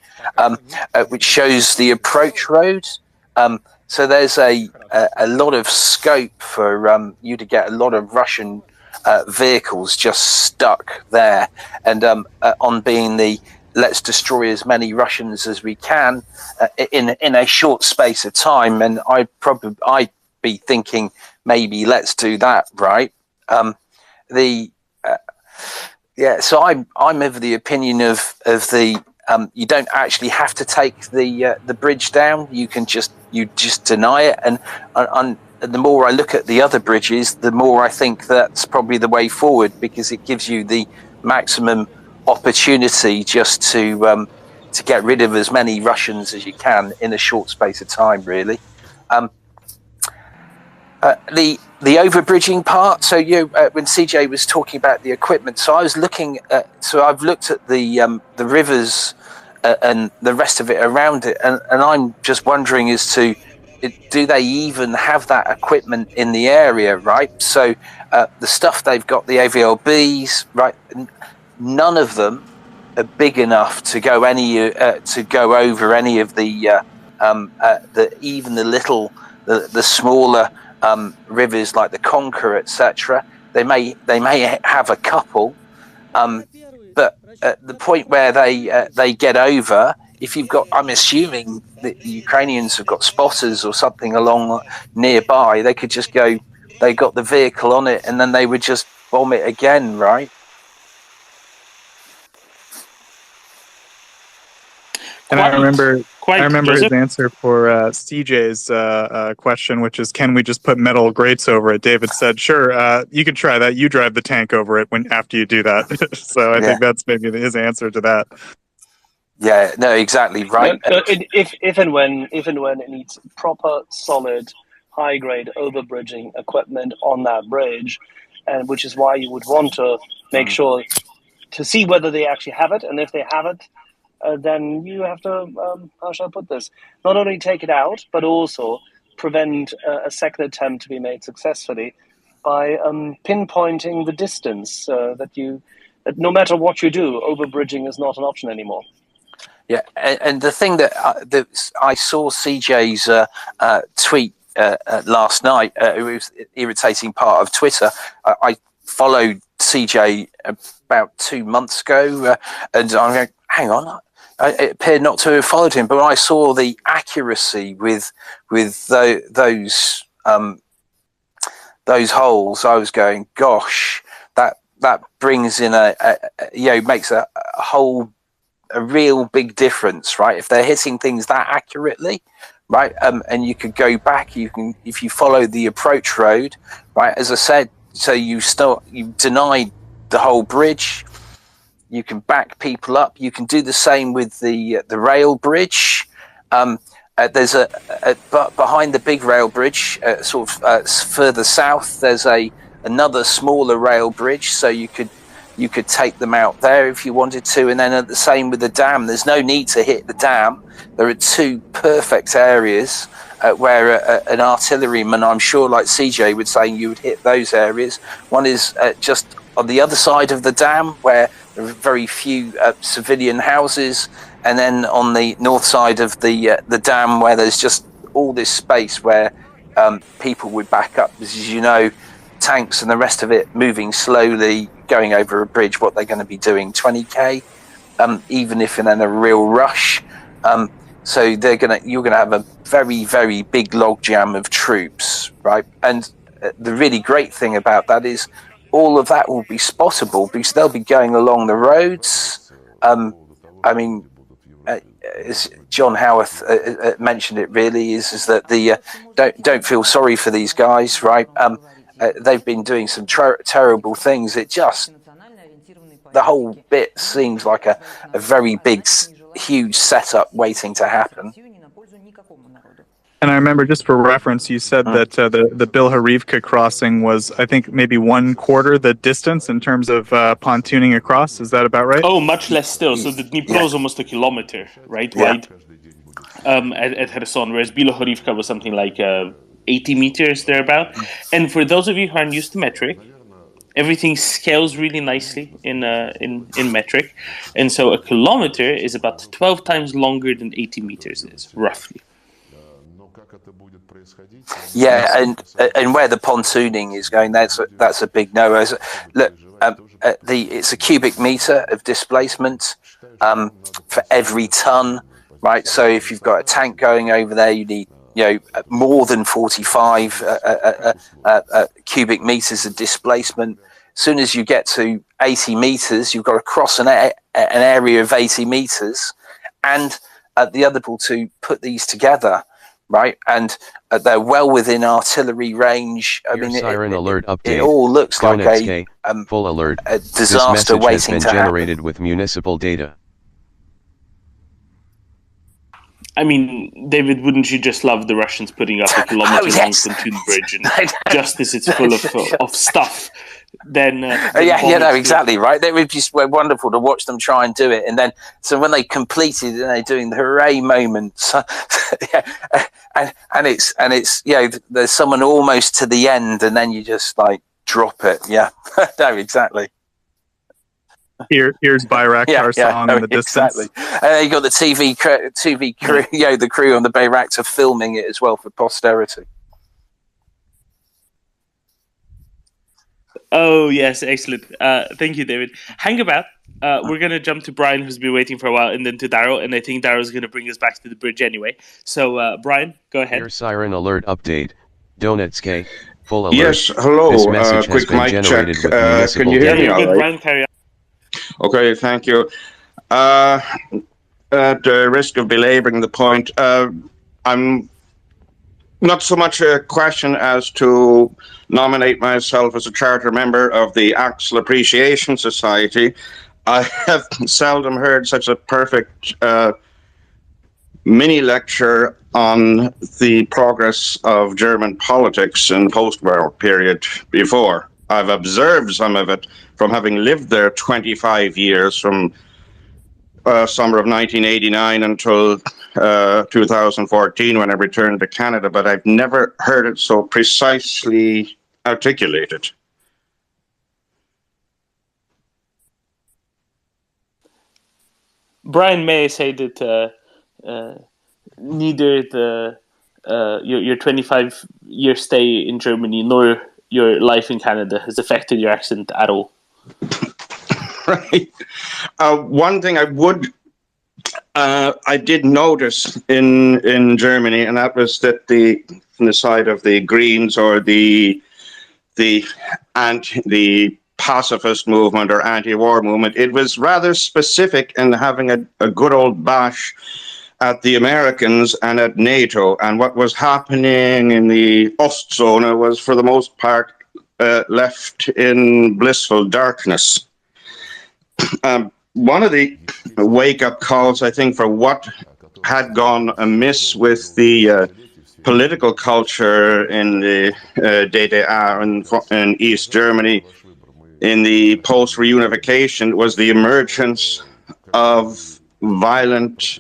which shows the approach road. So there's a lot of scope for you to get a lot of Russian vehicles just stuck there, and on being the let's destroy as many Russians as we can in a short space of time. And I'd be thinking maybe let's do that, right? So I'm of the opinion of the you don't actually have to take the bridge down. You just deny it, and the more I look at the other bridges, the more I think that's probably the way forward, because it gives you the maximum opportunity just to get rid of as many Russians as you can in a short space of time, really. The overbridging part. So when CJ was talking about the equipment, so I was looking at. So I've looked at the rivers and the rest of it around it, and I'm just wondering as to do they even have that equipment in the area, right? So the stuff they've got, the AVLBs, right? None of them are big enough to go over any of the even the smaller rivers like the Conquer, etc. They may have a couple, but at the point where they get over, if you've got, I'm assuming that the Ukrainians have got spotters or something along nearby, they could just go they got the vehicle on it, and then they would just bomb it again, right? And I remember his Joseph? answer for CJ's question, which is, can we just put metal grates over it? David said, sure, you can try that. You drive the tank over it after you do that. So I think that's maybe his answer to that. Yeah, no, exactly right. If and when it needs proper, solid, high-grade overbridging equipment on that bridge, and which is why you would want to make sure to see whether they actually have it, and if they have it, then you have to, how shall I put this, not only take it out, but also prevent a second attempt to be made successfully by pinpointing the distance that no matter what you do, overbridging is not an option anymore. Yeah, and the thing that I saw CJ's tweet last night, it was an irritating part of Twitter. I followed CJ about 2 months ago, and I'm going, hang on, it appeared not to have followed him, but when I saw the accuracy with those holes, I was going, gosh, that brings in makes a real big difference, right? If they're hitting things that accurately, right, and you could go back, if you follow the approach road, right, as I said, so you denied the whole bridge. You can back people up. You can do the same with the rail bridge. There's behind the big rail bridge, further south. There's another smaller rail bridge, so you could take them out there if you wanted to. And then the same with the dam. There's no need to hit the dam. There are two perfect areas where an artilleryman, I'm sure, like CJ would say, you would hit those areas. One is just on the other side of the dam, where there are very few civilian houses, and then on the north side of the dam, where there's just all this space where people would back up. As you know, tanks and the rest of it moving slowly, going over a bridge, what they're going to be doing, 20k, even if in a real rush. So you're going to have a very, very big logjam of troops, right? And the really great thing about that is all of that will be spottable because they'll be going along the roads. As John Howarth mentioned it, really is that don't feel sorry for these guys, right? They've been doing some terrible things. The whole bit seems like a very big, huge setup waiting to happen. And I remember, just for reference, you said that the Bilharivka crossing was, I think, maybe 1/4 the distance in terms of pontooning across. Is that about right? Oh, much less still. So the Dnipro is almost a kilometer, right, wide at Kherson, whereas Bilharivka was something like 80 meters thereabout. And for those of you who aren't used to metric, everything scales really nicely in metric. And so a kilometer is about 12 times longer than 80 meters is, roughly. Yeah, and where the pontooning is going, that's a big no. Look, it's a cubic meter of displacement for every ton, right? So if you've got a tank going over there, you need more than 45 cubic meters of displacement. As soon as you get to 80 meters, you've got to cross an area of 80 meters, and the other people to put these together. Right, and they're well within artillery range. I mean, siren alert update. It all looks like full alert. A disaster this message waiting has been to generated happen. with municipal data. I mean, David, wouldn't you just love the Russians putting up a kilometer-long pontoon bridge, and just as it's full of stuff, then exactly right. It would be wonderful to watch them try and do it, and then so when they completed and they're doing the hooray moments, and it's there's someone almost to the end, and then you just like drop it. Yeah, no, exactly. Here's Bayraktar song in the distance. Exactly. And you got the TV crew, the crew on the Bayraktar filming it as well for posterity. Oh, yes, excellent. Thank you, David. Hang about. We're going to jump to Brian, who's been waiting for a while, and then to Daryl, and I think Daryl's going to bring us back to the bridge anyway. So, Brian, go ahead. Siren alert update. Donetsk. Full alert. Yes, hello. This message has Quick been mic check. generated with Can municipal you hear me data. all Good, right? Brian, carry on. Okay, thank you. At the risk of belaboring the point, I'm not so much a question as to nominate myself as a charter member of the Axel Appreciation Society. I have seldom heard such a perfect mini lecture on the progress of German politics in the post-war period before. I've observed some of it from having lived there 25 years, from summer of 1989 until 2014 when I returned to Canada, but I've never heard it so precisely articulated. Brian, may I say that neither your 25-year stay in Germany nor your life in Canada has affected your accent at all. Right. One thing I did notice in Germany, and that was that from the side of the Greens or the pacifist movement or anti-war movement, it was rather specific in having a good old bash at the Americans and at NATO. And what was happening in the Ostzone was, for the most part, left in blissful darkness. One of the wake-up calls, I think, for what had gone amiss with the political culture in the DDR in East Germany in the post-reunification was the emergence of violent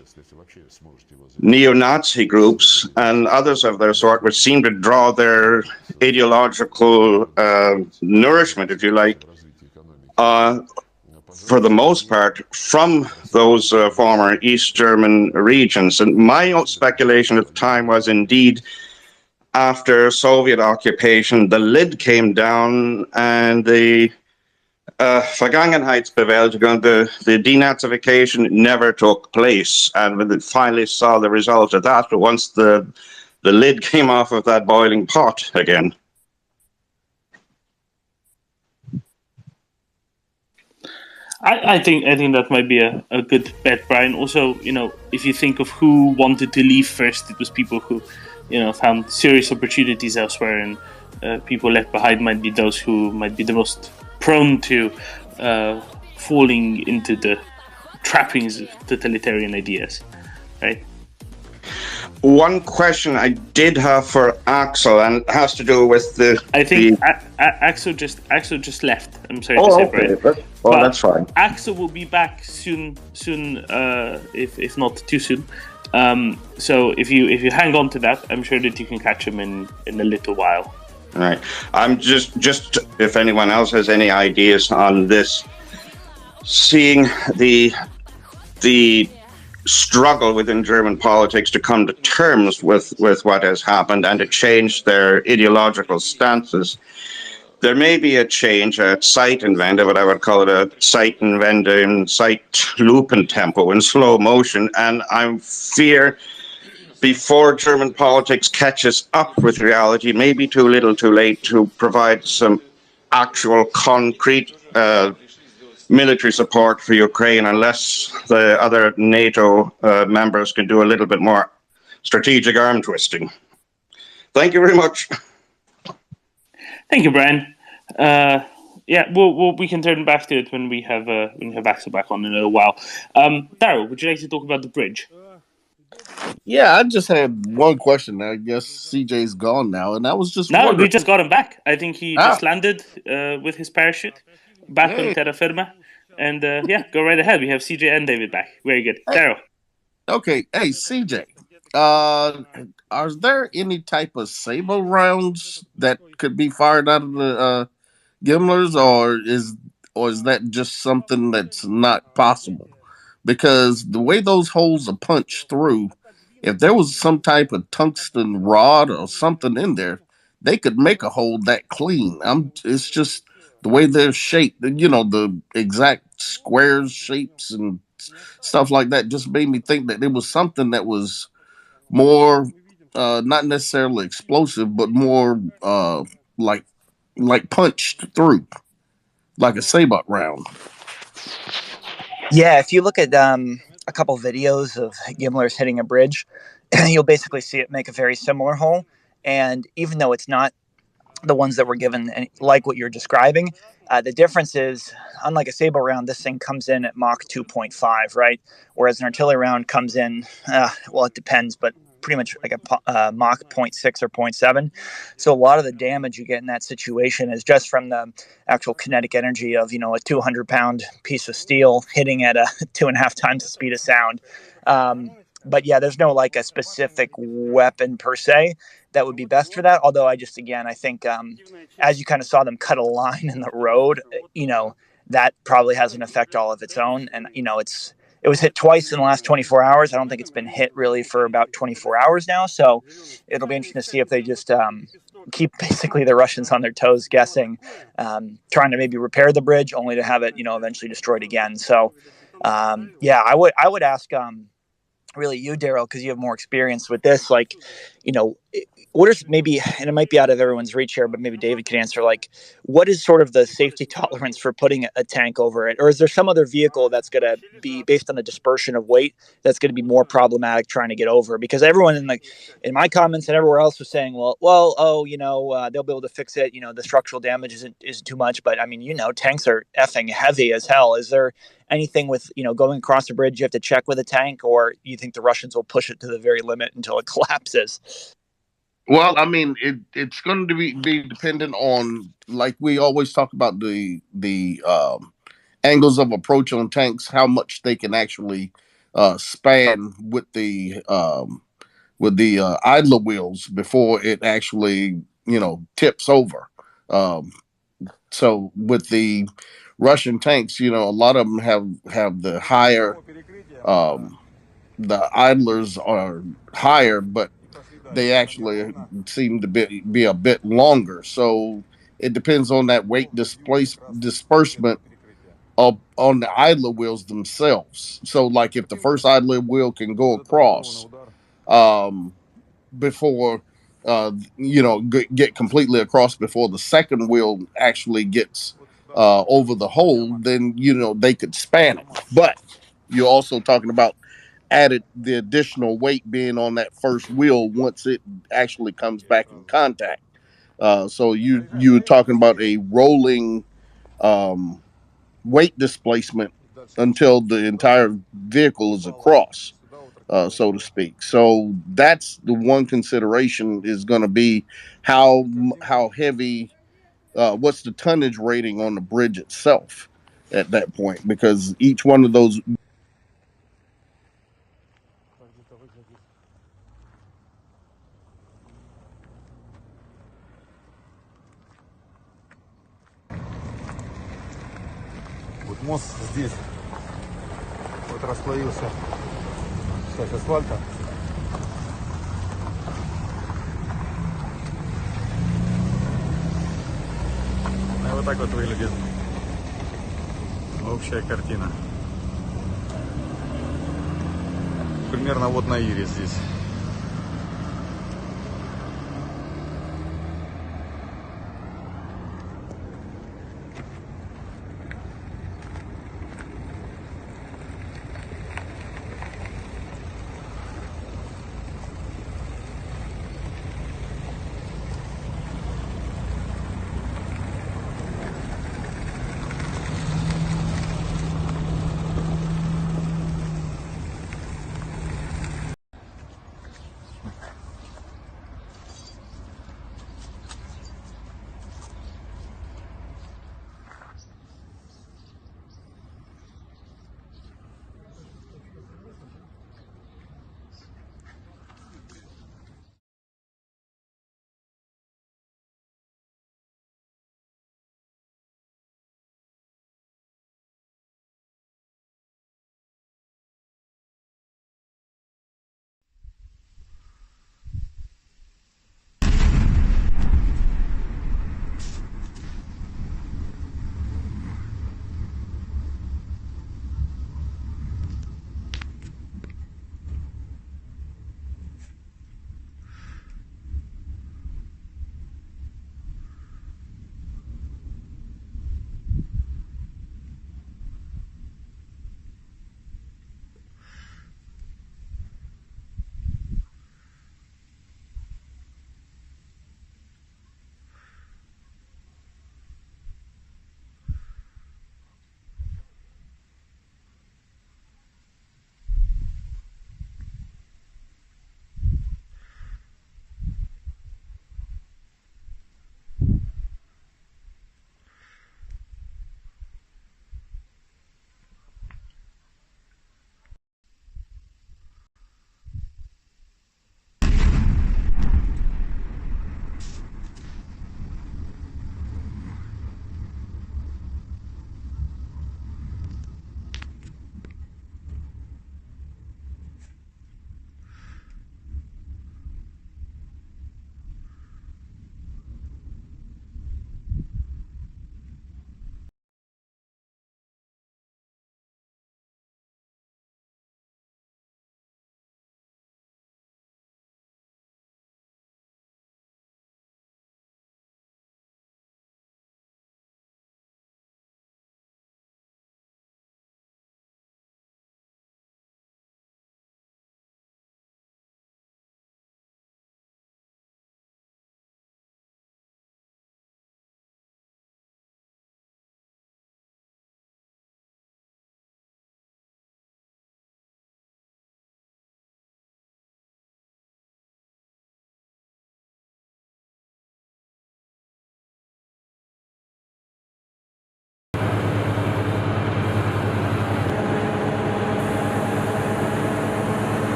neo-Nazi groups and others of their sort, which seemed to draw their ideological nourishment, if you like, for the most part, from those former East German regions. And my speculation at the time was, indeed, after Soviet occupation, the lid came down and the Vergangenheitsbewältigung, the denazification, never took place. And we finally saw the result of that, but once the lid came off of that boiling pot again. I think that might be a good bet, Brian. Also, if you think of who wanted to leave first, it was people who, found serious opportunities elsewhere, and people left behind might be those who might be the most prone to falling into the trappings of totalitarian ideas, right? One question I did have for Axel, and it has to do with the... I think Axel just left. I'm sorry to say, okay. Brian. That's fine. Axel will be back soon, if not too soon. So if you hang on to that, I'm sure that you can catch him in a little while. All right. I'm just if anyone else has any ideas on this, seeing the struggle within German politics to come to terms with what has happened and to change their ideological stances. There may be a change, a Zeitenwende, what I would call it a Zeitenwende in Zeitlupentempo, in slow motion, and I fear before German politics catches up with reality, it may be too little too late to provide some actual concrete military support for Ukraine unless the other NATO members can do a little bit more strategic arm twisting. Thank you very much. Thank you, Brian. We can turn back to it when we have Axel back on in a little while. Daryl, would you like to talk about the bridge? Yeah, I just had one question. I guess CJ's gone now, and I was just No, wondering. we just got him back. I think he just landed with his parachute back on terra firma. And go right ahead. We have CJ and David back. Very good. Daryl. Okay, hey CJ, are there any type of saber rounds that could be fired out of the Gimlers, or is that just something that's not possible? Because the way those holes are punched through, if there was some type of tungsten rod or something in there, they could make a hole that clean. It's just the way they're shaped, the exact squares, shapes, and stuff like that just made me think that it was something that was more, not necessarily explosive, but more like punched through like a sabot round. Yeah, if you look at a couple videos of Gimlers hitting a bridge, you'll basically see it make a very similar hole. And even though it's not the ones that were given like what you're describing, the difference is, unlike a saber round, this thing comes in at Mach 2.5, right? Whereas an artillery round comes in, well, it depends, but pretty much like a Mach 0.6 or 0.7. So a lot of the damage you get in that situation is just from the actual kinetic energy of, you know, a 200-pound piece of steel hitting at a 2.5 times the speed of sound. But yeah, there's no like a specific weapon per se that would be best for that. Although I think as you kind of saw them cut a line in the road, you know, that probably has an effect all of its own. And, you know, it was hit twice in the last 24 hours. I don't think it's been hit really for about 24 hours now. So it'll be interesting to see if they just keep basically the Russians on their toes, guessing, trying to maybe repair the bridge only to have it, you know, eventually destroyed again. So yeah, I would ask really you, Daryl, because you have more experience with this, like, you know, what is maybe, and it might be out of everyone's reach here, but maybe David can answer, like, what is sort of the safety tolerance for putting a tank over it? Or is there some other vehicle that's going to be, based on the dispersion of weight, that's going to be more problematic trying to get over? Because everyone in my comments and everywhere else was saying, they'll be able to fix it. You know, the structural damage isn't too much, but I mean, you know, tanks are effing heavy as hell. Is there anything with, you know, going across the bridge you have to check with a tank, or you think the Russians will push it to the very limit until it collapses? Well, I mean, it's going to be dependent on, like we always talk about, the angles of approach on tanks, how much they can actually span with the idler wheels before it actually, you know, tips over. So with the Russian tanks, you know, a lot of them have the higher, the idlers are higher, but they actually seem to be a bit longer. So it depends on that weight disbursement on the idler wheels themselves. So like if the first idler wheel can go across before you know, get completely across before the second wheel actually gets over the hole, then, you know, they could span it. But you're also talking about the additional weight being on that first wheel once it actually comes back in contact. So you were talking about a rolling weight displacement until the entire vehicle is across, so to speak. So that's the one consideration, is going to be how heavy, what's the tonnage rating on the bridge itself at that point, because each one of those. Вот мост здесь вот расслоился часть асфальта. И вот так вот выглядит общая картина. Примерно вот на Ире здесь.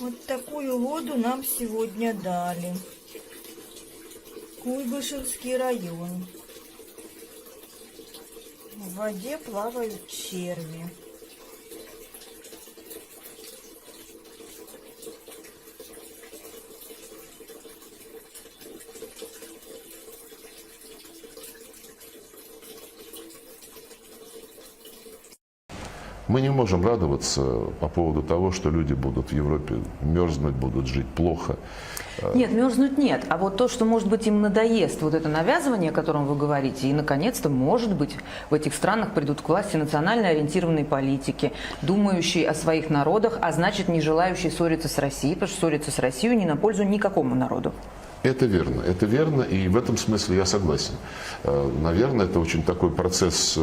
Вот такую воду нам сегодня дали. Куйбышевский район. В воде плавают черви. Мы не можем радоваться по поводу того, что люди будут в Европе мерзнуть, будут жить плохо. Нет, мерзнуть нет. А вот то, что, может быть, им надоест вот это навязывание, о котором вы говорите, и, наконец-то, может быть, в этих странах придут к власти национально ориентированные политики, думающие о своих народах, а значит, не желающие ссориться с Россией, потому что ссориться с Россией не на пользу никакому народу. Это верно, и в этом смысле я согласен. Наверное, это очень такой процесс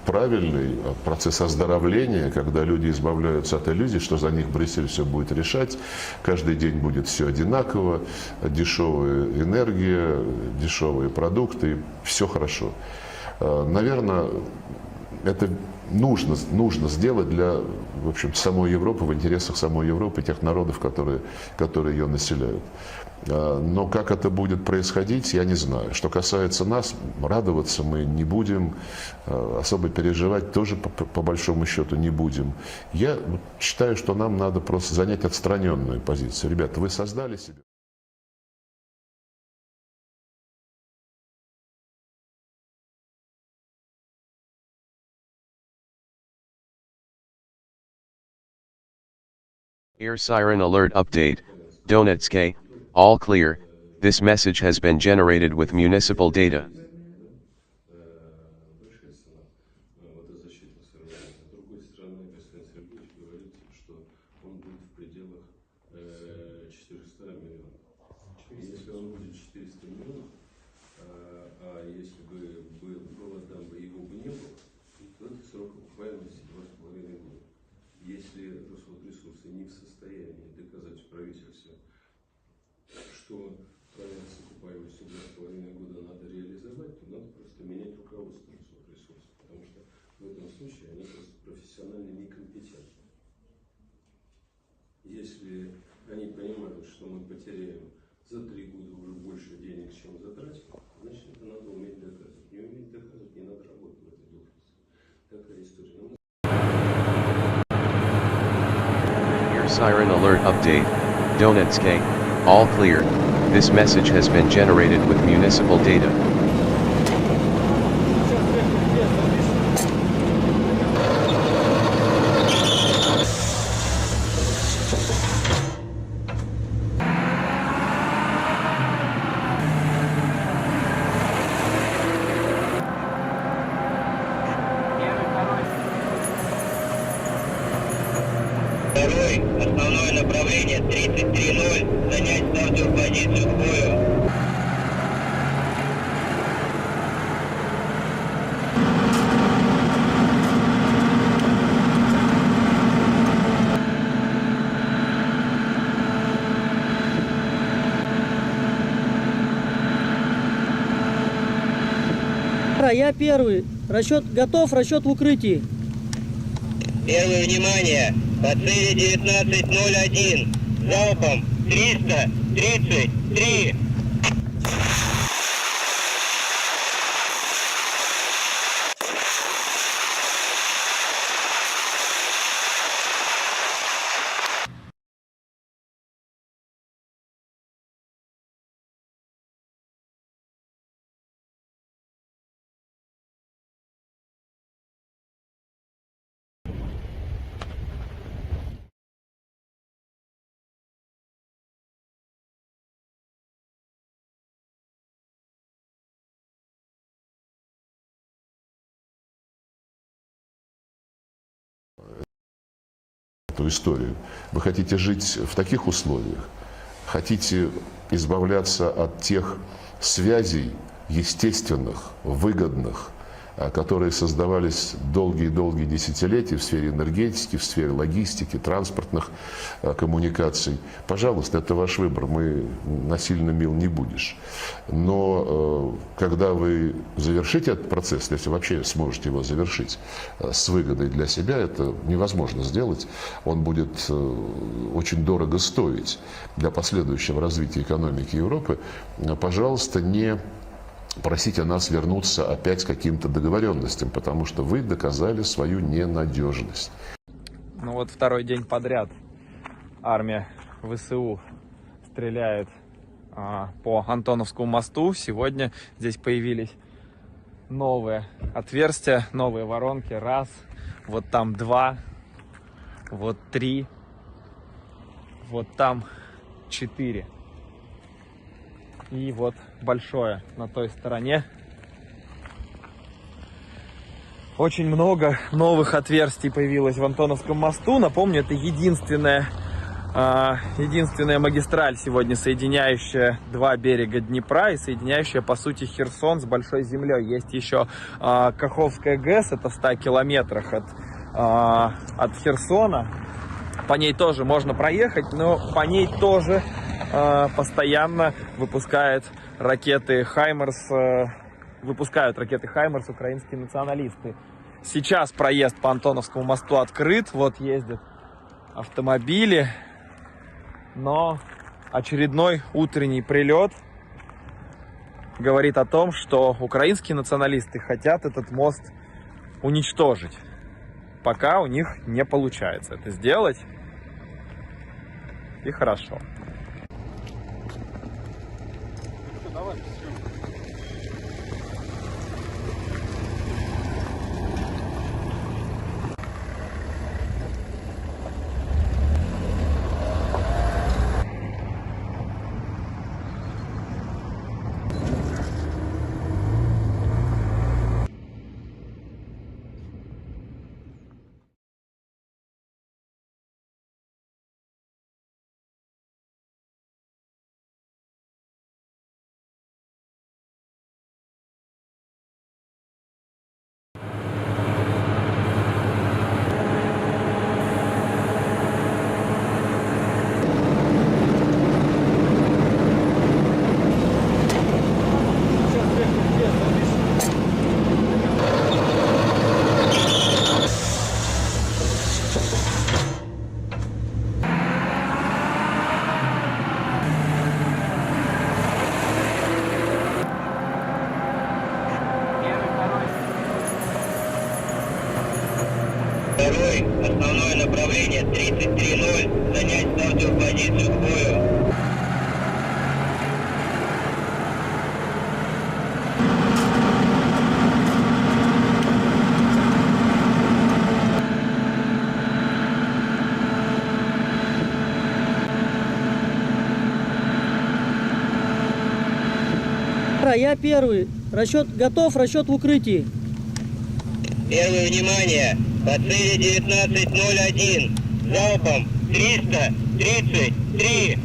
правильный, процесс оздоровления, когда люди избавляются от иллюзий, что за них Брюссель все будет решать, каждый день будет все одинаково, дешевая энергия, дешевые продукты, все хорошо. Наверное, это нужно сделать для, в общем, самой Европы, в интересах самой Европы, тех народов, которые ее населяют. Но как это будет происходить, я не знаю. Что касается нас, радоваться мы не будем, особо переживать тоже по большому счету не будем. Я считаю, что нам надо просто занять отстраненную позицию. Ребята, вы создали себе... Air siren alert update. Donetsk, all clear. This message has been generated with municipal data. Если Росресурсы не в состоянии доказать правительству, что проект с окупаемостью 2,5 года надо реализовать, то надо просто менять руководство Росресурсов, потому что в этом случае они просто профессионально некомпетентны. Если они понимают, что мы потеряем за 3 года уже больше денег, чем затратим, значит, это надо уметь доказывать. Не уметь доказывать, не надо работать в этой должности. Такая история. Siren alert update. Donetsk, all clear. This message has been generated with municipal data. Основное направление 33-0, занять стартовую позицию к бою. Я первый. Расчет готов, расчет в укрытии. Первое внимание. По цели 19.01. Залпом 333. эту историю? Вы хотите жить в таких условиях? Хотите избавляться от тех связей естественных, выгодных, которые создавались долгие-долгие десятилетия в сфере энергетики, в сфере логистики, транспортных коммуникаций. Пожалуйста, это ваш выбор, мы насильно мил не будешь. Но когда вы завершите этот процесс, если вообще сможете его завершить с выгодой для себя, это невозможно сделать. Он будет очень дорого стоить для последующего развития экономики Европы. Пожалуйста, не просите нас вернуться опять к каким-то договоренностям, потому что вы доказали свою ненадежность. Ну вот второй день подряд армия ВСУ стреляет по Антоновскому мосту. Сегодня здесь появились новые отверстия, новые воронки. Раз, вот там 2, вот 3, вот там 4. И вот большое на той стороне. Очень много новых отверстий появилось в Антоновском мосту. Напомню, это единственная магистраль сегодня, соединяющая два берега Днепра и соединяющая, по сути, Херсон с Большой землей. Есть еще Каховская ГЭС, это в 100 километрах от Херсона. По ней тоже можно проехать, но по ней тоже постоянно выпускают ракеты «Хаймерс» украинские националисты. Сейчас проезд по Антоновскому мосту открыт, вот ездят автомобили, но очередной утренний прилет говорит о том, что украинские националисты хотят этот мост уничтожить. Пока у них не получается это сделать, и хорошо. Второй, основное направление 33-0, занять стартовую позицию к бою. Я первый. Расчет готов, расчет в укрытии. Первое внимание. По цели 19.01. Залпом 333.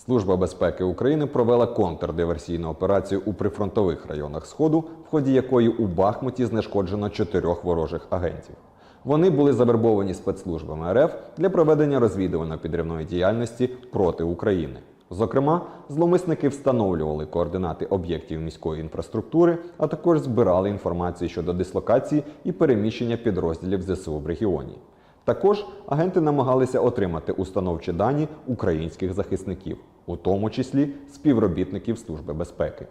Служба безпеки України провела контрдиверсійну операцію у прифронтових районах Сходу, в ході якої у Бахмуті знешкоджено 4 ворожих агентів. Вони були завербовані спецслужбами РФ для проведення розвідувально-підривної діяльності проти України. Зокрема, зловмисники встановлювали координати об'єктів міської інфраструктури, а також збирали інформацію щодо дислокації і переміщення підрозділів ЗСУ в регіоні. Також агенти намагалися отримати установчі дані українських захисників, у тому числі співробітників Служби безпеки.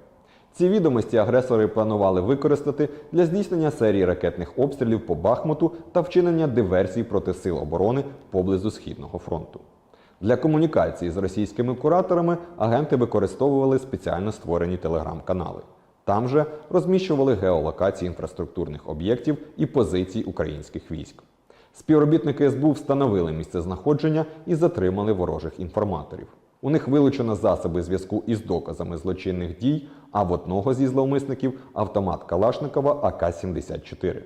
Ці відомості агресори планували використати для здійснення серії ракетних обстрілів по Бахмуту та вчинення диверсій проти сил оборони поблизу Східного фронту. Для комунікації з російськими кураторами агенти використовували спеціально створені телеграм-канали. Там же розміщували геолокації інфраструктурних об'єктів і позицій українських військ. Співробітники СБУ встановили місце знаходження і затримали ворожих інформаторів. У них вилучено засоби зв'язку із доказами злочинних дій, а в одного зі зловмисників – автомат Калашникова АК-74.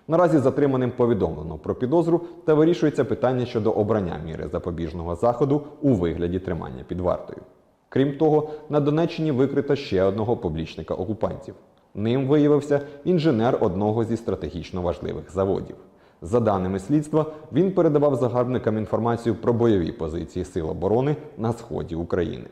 Наразі затриманим повідомлено про підозру та вирішується питання щодо обрання міри запобіжного заходу у вигляді тримання під вартою. Крім того, на Донеччині викрито ще одного поплічника окупантів. Ним виявився інженер одного зі стратегічно важливих заводів. За даними слідства, він передавав загарбникам інформацію про бойові позиції Сил оборони на сході України.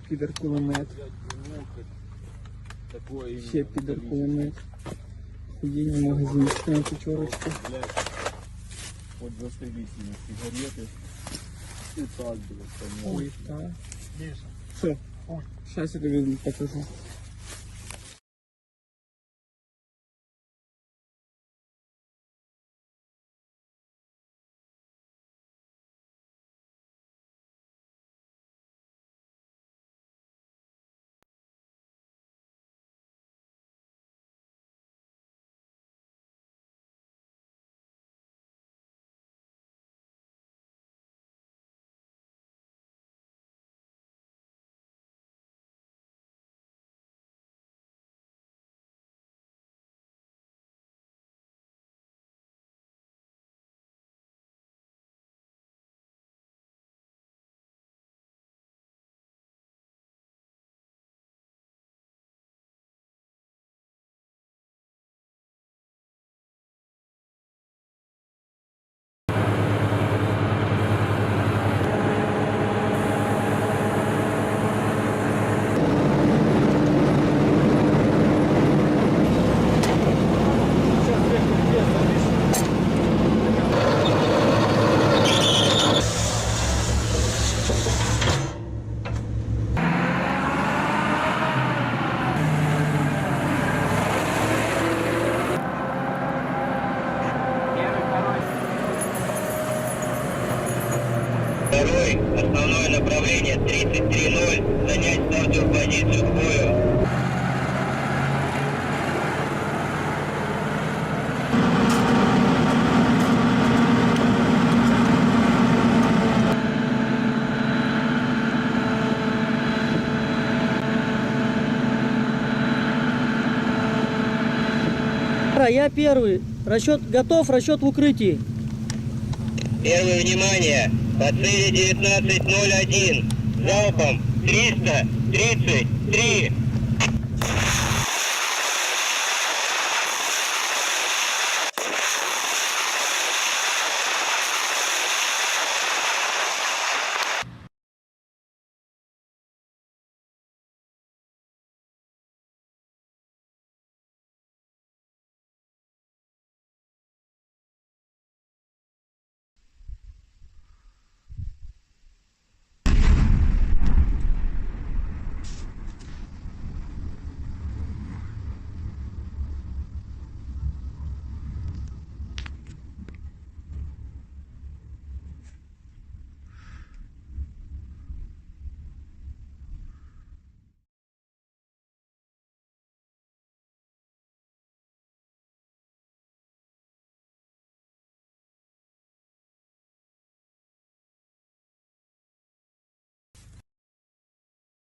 Підар-кулемет. Ще підар-кулемет. Охуєнний магазин, на печорочку. От застрелись на сигареты. И так было, конечно. Ой, так. Все, сейчас я тебе покажу. Второй, основное направление 33-0, занять стартовую позицию к бою. Я первый. Расчет готов, расчет в укрытии. Первое внимание, по цели 19.01, залпом 333.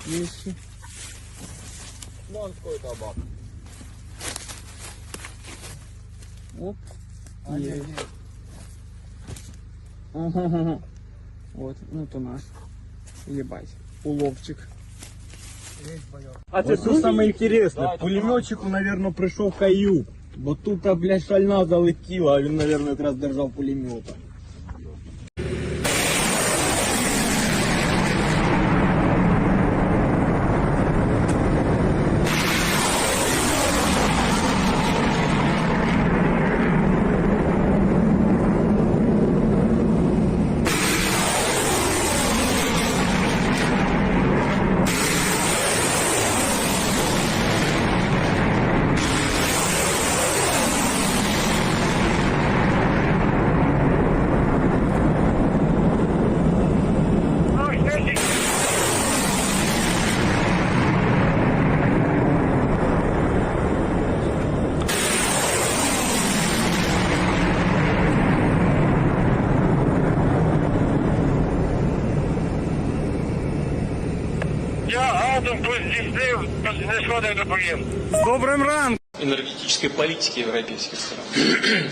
вещи. Донской табак. Оп. Есть. Ого-го-го. Вот, ну то наш. Ебать. Уловчик. А це що саме інтересне, пулеметчику, наверное, прийшов каюк, бо тут, блядь, шальна залетіла, а він, наверное, якраз держав пулемета. С добрым ранком! Энергетической политики европейских стран,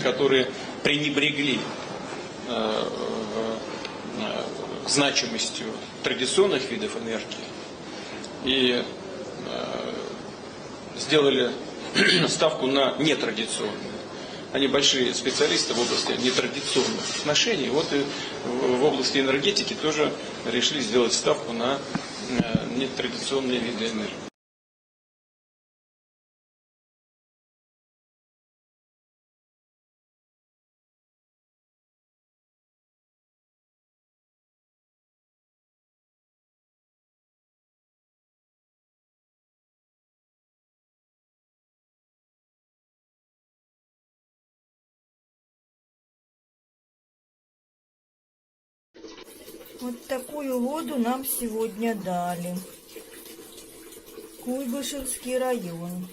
которые пренебрегли значимостью традиционных видов энергии и сделали ставку на нетрадиционные. Они большие специалисты в области нетрадиционных отношений. Вот и в области энергетики тоже решили сделать ставку на нетрадиционные виды энергии. Вот такую воду нам сегодня дали. Куйбышевский район.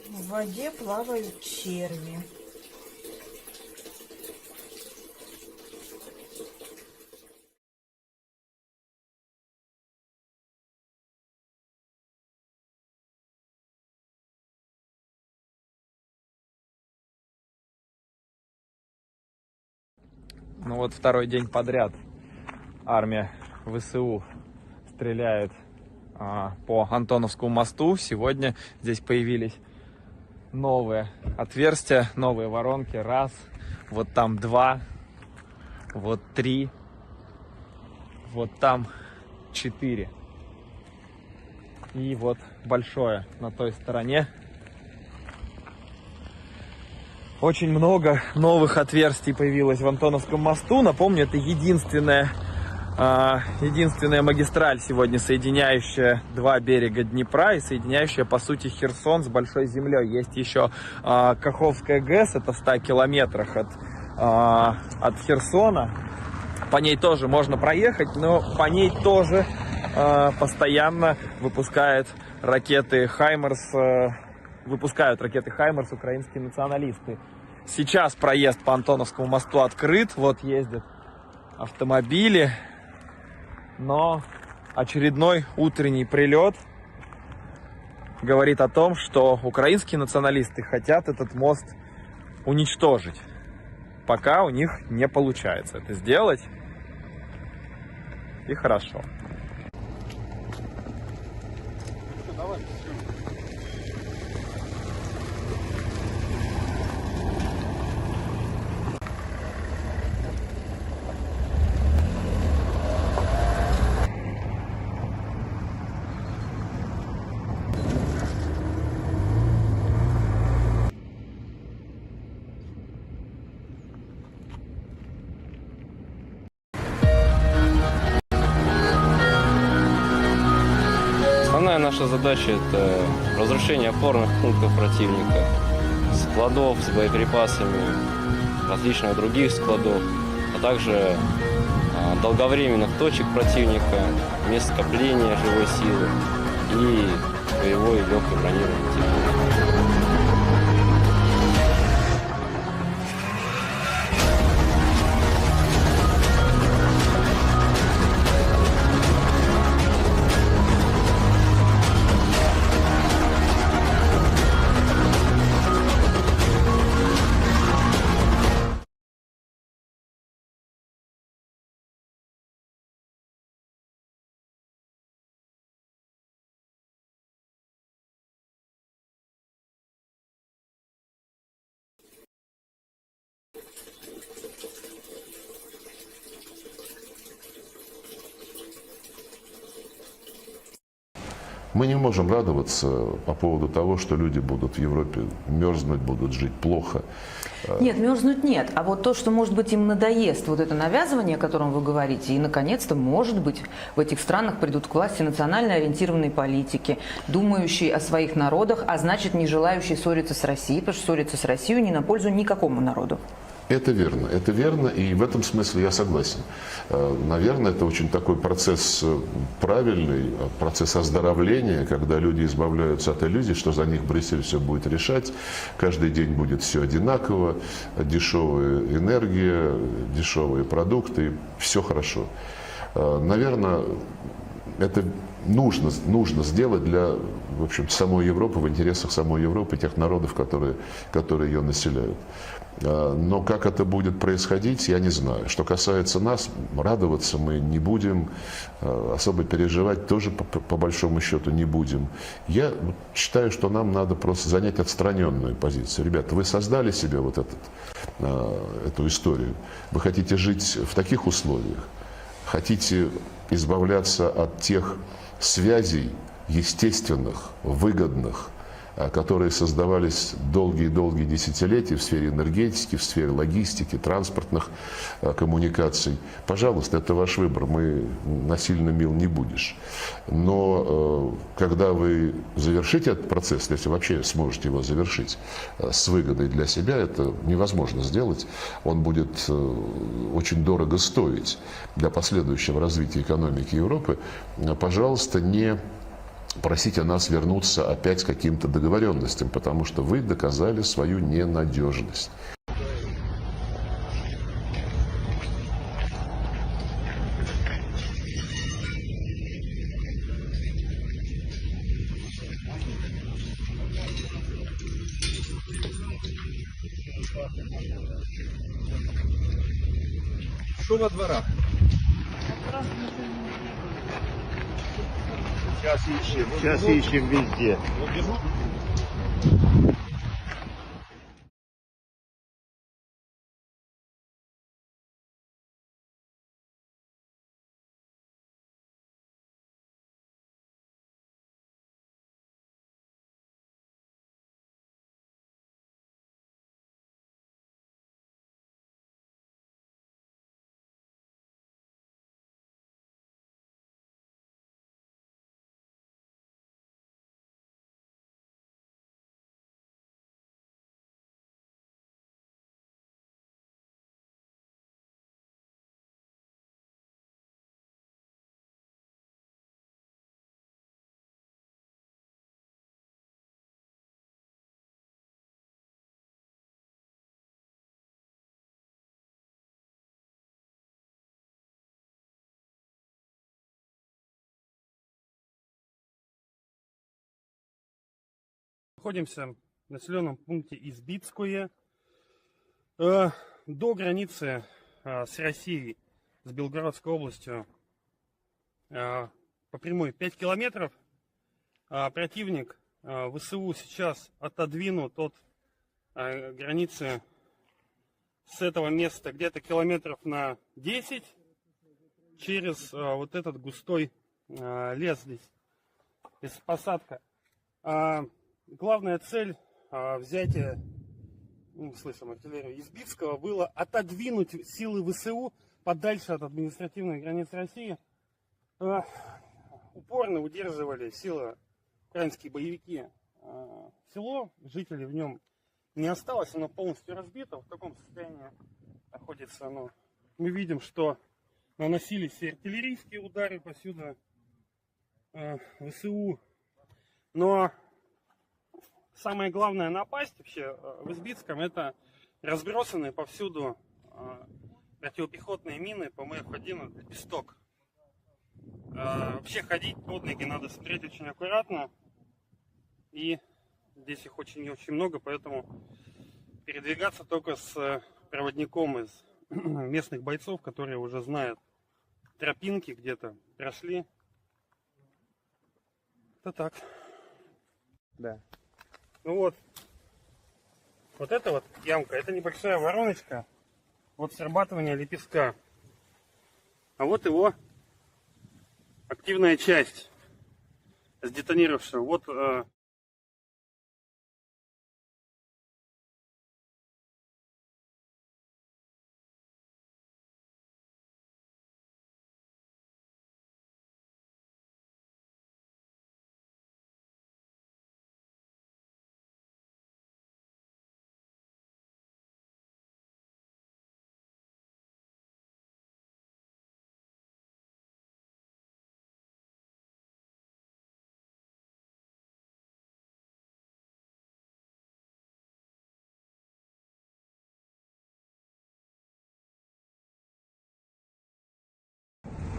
В воде плавают черви. Ну вот второй день подряд армия ВСУ стреляет по Антоновскому мосту. Сегодня здесь появились новые отверстия, новые воронки. Раз, вот там 2, вот 3, вот там 4. И вот большое на той стороне. Очень много новых отверстий появилось в Антоновском мосту. Напомню, это единственная магистраль сегодня, соединяющая два берега Днепра и соединяющая, по сути, Херсон с Большой землей. Есть еще Каховская ГЭС, это в 100 километрах от Херсона. По ней тоже можно проехать, но по ней тоже постоянно выпускают ракеты «Хаймерс», украинские националисты. Сейчас проезд по Антоновскому мосту открыт, вот ездят автомобили, но очередной утренний прилет говорит о том, что украинские националисты хотят этот мост уничтожить. Пока у них не получается это сделать, и хорошо. Основная наша задача – это разрушение опорных пунктов противника, складов с боеприпасами, различных других складов, а также долговременных точек противника, мест скопления живой силы и боевой и легкой бронированной техники. Мы не можем радоваться по поводу того, что люди будут в Европе мерзнуть, будут жить плохо. Нет, мерзнуть нет. А вот то, что, может быть, им надоест вот это навязывание, о котором вы говорите, и, наконец-то, может быть, в этих странах придут к власти национально ориентированные политики, думающие о своих народах, а значит, не желающие ссориться с Россией, потому что ссориться с Россией не на пользу никакому народу. Это верно, и в этом смысле я согласен. Наверное, это очень такой процесс правильный, процесс оздоровления, когда люди избавляются от иллюзий, что за них Брюссель все будет решать, каждый день будет все одинаково, дешевая энергия, дешевые продукты, все хорошо. Наверное, это нужно сделать для, в общем, самой Европы, в интересах самой Европы, тех народов, которые ее населяют. Но как это будет происходить, я не знаю. Что касается нас, радоваться мы не будем, особо переживать тоже по большому счету не будем. Я считаю, что нам надо просто занять отстраненную позицию. Ребята, вы создали себе вот эту историю. Вы хотите жить в таких условиях, хотите избавляться от тех связей естественных, выгодных, которые создавались долгие-долгие десятилетия в сфере энергетики, в сфере логистики, транспортных коммуникаций. Пожалуйста, это ваш выбор, мы насильно мил не будешь. Но когда вы завершите этот процесс, если вообще сможете его завершить с выгодой для себя, это невозможно сделать. Он будет очень дорого стоить для последующего развития экономики Европы. Пожалуйста, не просите нас вернуться опять к каким-то договоренностям, потому что вы доказали свою ненадежность. Что во дворах? Сейчас ищем везде. Находимся в населенном пункте Избицкое. До границы с Россией, с Белгородской областью, по прямой 5 километров. Противник ВСУ сейчас отодвинут от границы с этого места где-то километров на 10 через вот этот густой лес здесь, без посадка. Главная цель взятия, слышим, артиллерию Избицкого было отодвинуть силы ВСУ подальше от административной границы России. Упорно удерживали силы украинские боевики село, жителей в нем не осталось, оно полностью разбито, в таком состоянии находится оно. Мы видим, что наносились и артиллерийские удары повсюду ВСУ, но самое главное напасть вообще в Избицком — это разбросанные повсюду противопехотные мины ПМФ-1, это песток. Вообще ходить под ноги надо смотреть очень аккуратно. И здесь их очень много, поэтому передвигаться только с проводником из местных бойцов, которые уже знают тропинки, где-то прошли. Это так. Да. Ну вот эта вот ямка, это небольшая вороночка от срабатывания лепестка. А вот его активная часть. сдетонировавшего. Вот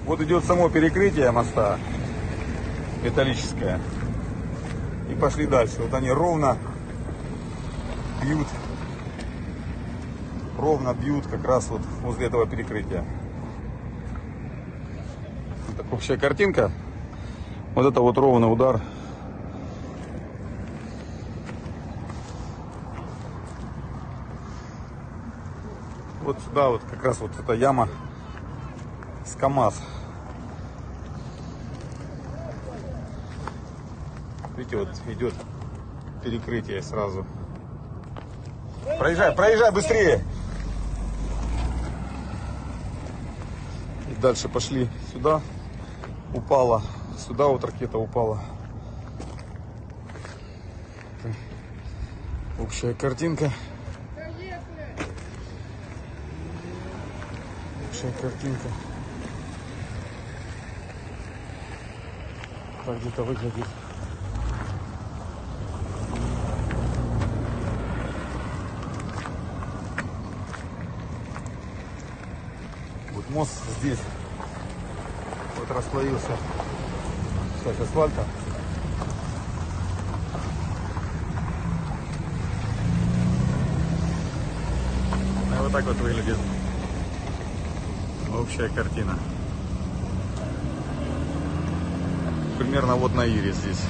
Вот идет само перекрытие моста металлическое. И пошли дальше. Вот они ровно бьют как раз вот возле этого перекрытия. Вот так общая картинка. Вот это вот ровный удар. Вот сюда вот как раз вот эта яма с КАМАЗ. Видите, вот идет перекрытие сразу. Проезжай быстрее! И дальше пошли сюда. Упала. Сюда вот ракета упала. Общая картинка. Общая картинка. Так где-то выглядит. Вот мост здесь. Вот расслоился часть асфальта. И вот так вот выглядит общая картина. Примерно вот на Ире здесь.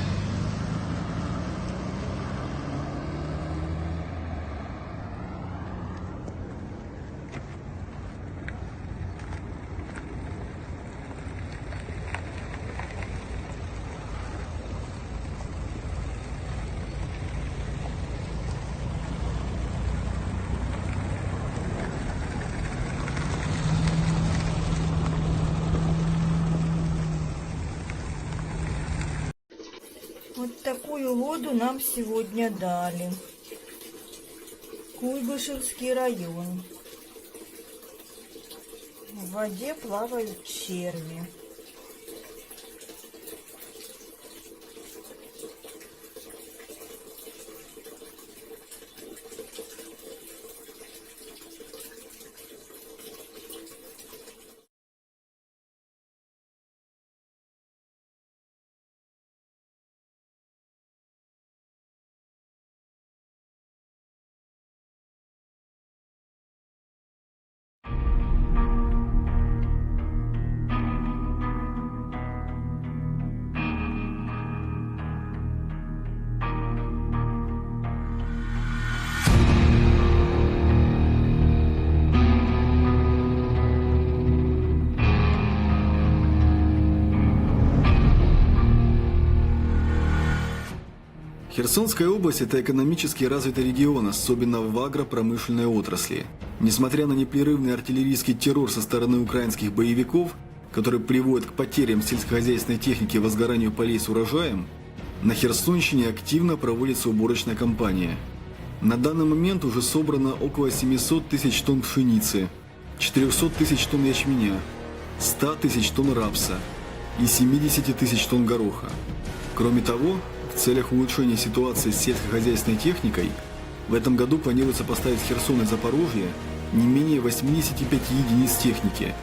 Вот такую воду нам сегодня дали. Куйбышевский район. В воде плавают черви. Херсонская область – это экономически развитый регион, особенно в агропромышленной отрасли. Несмотря на непрерывный артиллерийский террор со стороны украинских боевиков, который приводит к потерям сельскохозяйственной техники и возгоранию полей с урожаем, на Херсонщине активно проводится уборочная кампания. На данный момент уже собрано около 700 тысяч тонн пшеницы, 400 тысяч тонн ячменя, 100 тысяч тонн рапса и 70 тысяч тонн гороха. Кроме того, в целях улучшения ситуации с сельскохозяйственной техникой в этом году планируется поставить в Херсон и Запорожье не менее 85 единиц техники,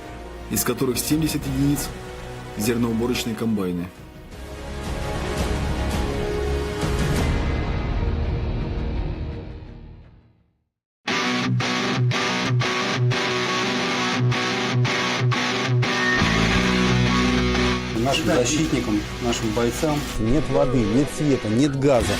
из которых 70 единиц – зерноуборочные комбайны. Нашим защитникам, нашим бойцам нет воды, нет света, нет газа.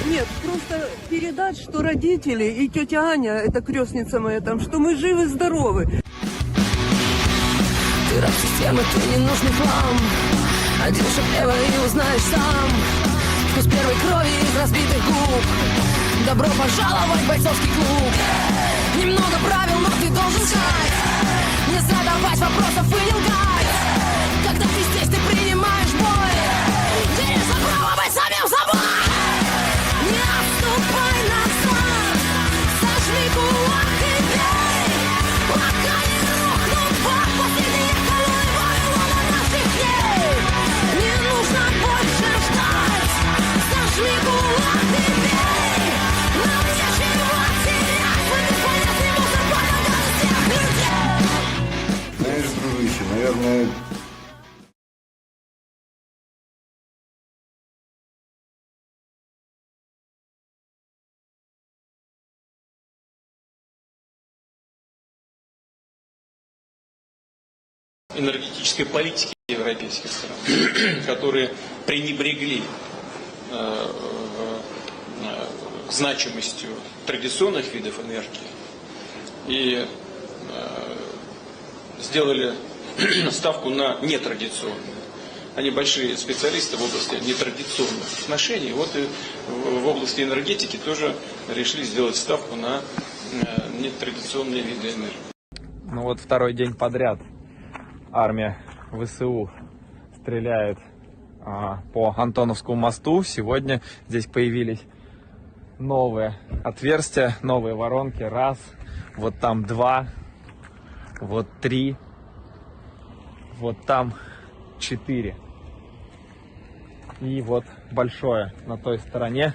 Нет, просто перед передать, что родители и тетя Аня, это крестница моя там, что мы живы-здоровы. Ты раб системы, ты ненужный хлам. Один шаг влево и узнаешь сам вкус первой крови из разбитых губ. Добро пожаловать в бойцовский клуб. Немного правил, но ты должен знать. Не задавать вопросов и не лгать. Когда ты здесь, ты принимаешь бой. Веришь в право быть самим собой. Не отступай назад. Сожми кулак и бей. Пока не рухнут два последние колонны Вавилона наших дней. Не нужно больше ждать. Сожми кулак и бей. Нам нечего терять. Мы бесполезный мусор помогает всех людей. Знаешь, дружище, наверное... энергетической политики европейских стран, которые пренебрегли значимостью традиционных видов энергии и сделали ставку на нетрадиционные. Они большие специалисты в области нетрадиционных отношений. Вот и в области энергетики тоже решили сделать ставку на нетрадиционные виды энергии. Ну вот второй день подряд армия ВСУ стреляет по Антоновскому мосту. Сегодня здесь появились новые отверстия, новые воронки. Раз, вот там два, вот три, вот там 4. И вот большое на той стороне.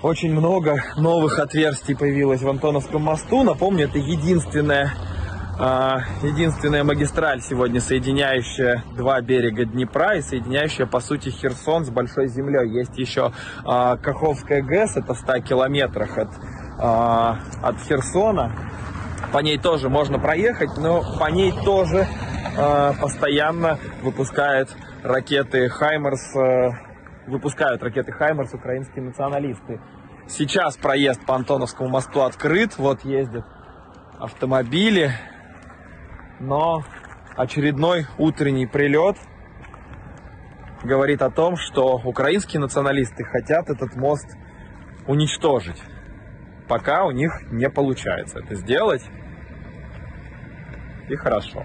Очень много новых отверстий появилось в Антоновском мосту. Напомню, это единственная магистраль сегодня, соединяющая два берега Днепра и соединяющая, по сути, Херсон с Большой землей. Есть еще Каховская ГЭС, это в 100 километрах от Херсона. По ней тоже можно проехать, но по ней тоже постоянно выпускают ракеты «Хаймерс», украинские националисты. Сейчас проезд по Антоновскому мосту открыт, вот ездят автомобили, но очередной утренний прилет говорит о том, что украинские националисты хотят этот мост уничтожить. Пока у них не получается это сделать, и хорошо.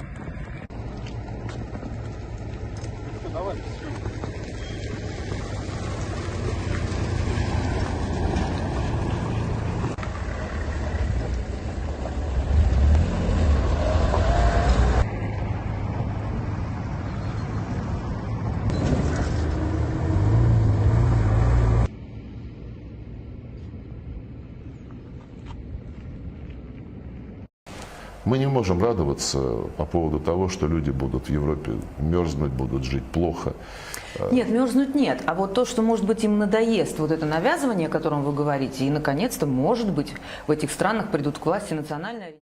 Мы не можем радоваться по поводу того, что люди будут в Европе мерзнуть, будут жить плохо. Нет, мерзнуть нет. А вот то, что, может быть, им надоест вот это навязывание, о котором вы говорите, и, наконец-то, может быть, в этих странах придут к власти национальные...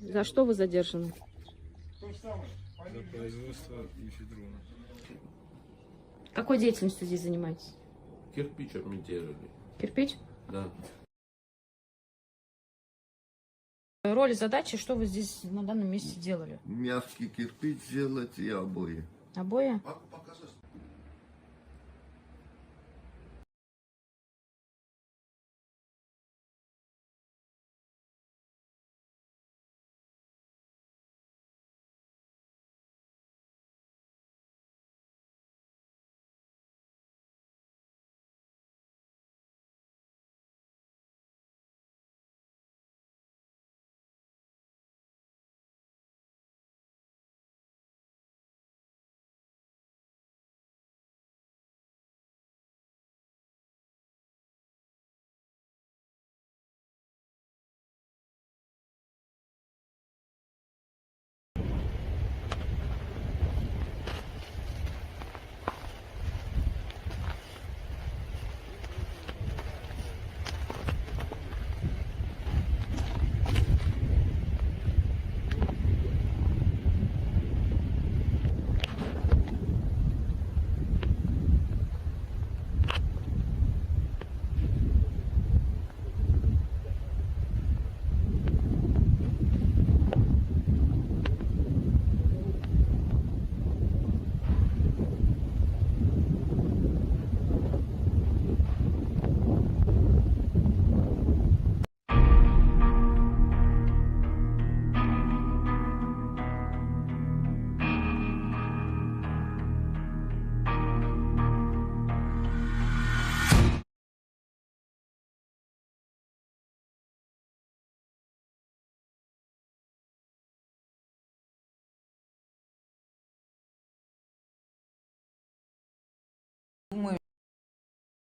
За что вы задержаны? За производство мефедрона. Какой деятельностью здесь занимаетесь? Кирпич обмонтировали. Кирпич? Да. Роль и задачи, что вы здесь на данном месте делали? Мягкий кирпич сделать и обои. Обои?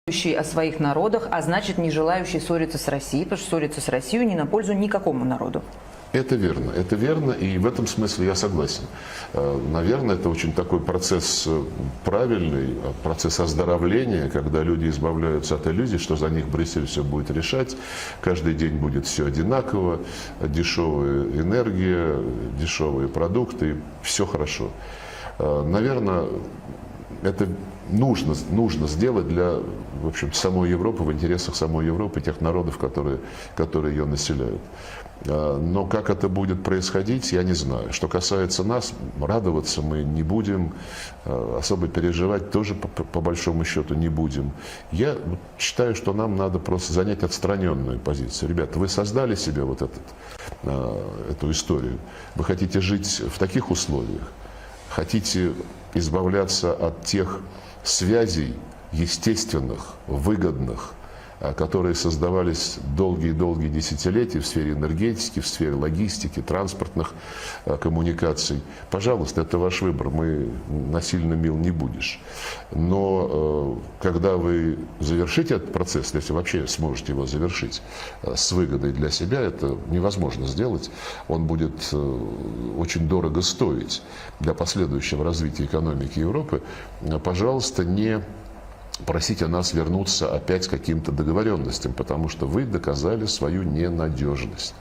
о своих народах, а значит не желающий ссориться с Россией, потому что ссориться с Россией не на пользу никакому народу. Это верно, и в этом смысле я согласен. Наверное, это очень такой процесс правильный, процесс оздоровления, когда люди избавляются от иллюзий, что за них Брюссель все будет решать, каждый день будет все одинаково, дешевая энергия, дешевые продукты, все хорошо. Наверное, это нужно сделать для, в общем, самой Европы, в интересах самой Европы, тех народов, которые ее населяют. Но как это будет происходить, я не знаю. Что касается нас, радоваться мы не будем, особо переживать тоже по большому счету не будем. Я считаю, что нам надо просто занять отстраненную позицию. Ребята, вы создали себе вот эту историю. Вы хотите жить в таких условиях, хотите избавляться от тех связей естественных, выгодных, которые создавались долгие-долгие десятилетия в сфере энергетики, в сфере логистики, транспортных коммуникаций. Пожалуйста, это ваш выбор, мы насильно мил не будешь. Но когда вы завершите этот процесс, если вообще сможете его завершить с выгодой для себя, это невозможно сделать, он будет очень дорого стоить для последующего развития экономики Европы. Пожалуйста, не просите нас вернуться опять к каким-то договоренностям, потому что вы доказали свою ненадежность.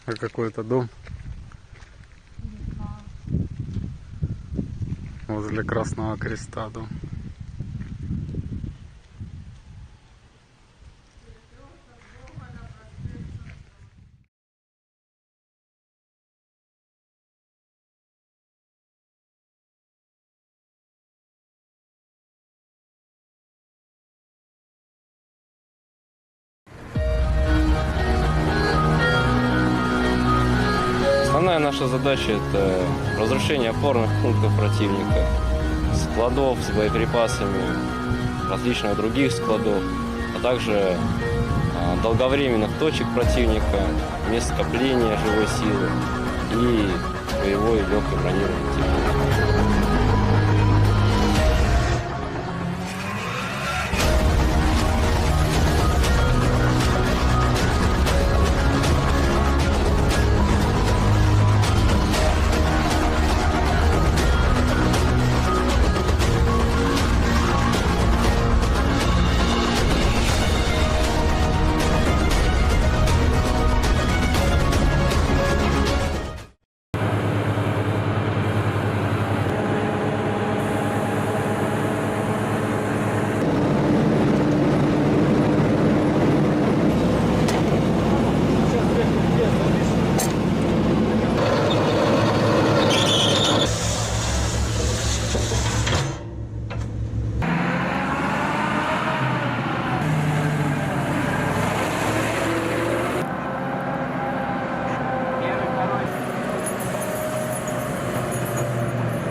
А какой-то дом возле Красного Креста дом. Основная наша задача – это разрушение опорных пунктов противника, складов с боеприпасами, различных других складов, а также долговременных точек противника, мест скопления живой силы и боевой легкой бронированной техники.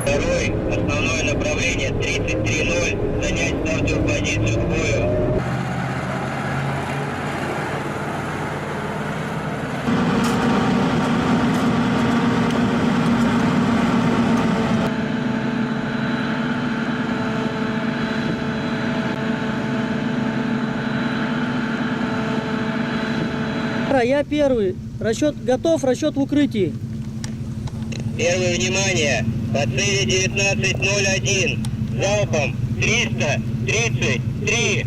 Второй, основное направление 33-0, занять стартовую позицию к бою. Я первый. Расчет готов, расчет в укрытии. Первое внимание, по цели 19.01, залпом 333.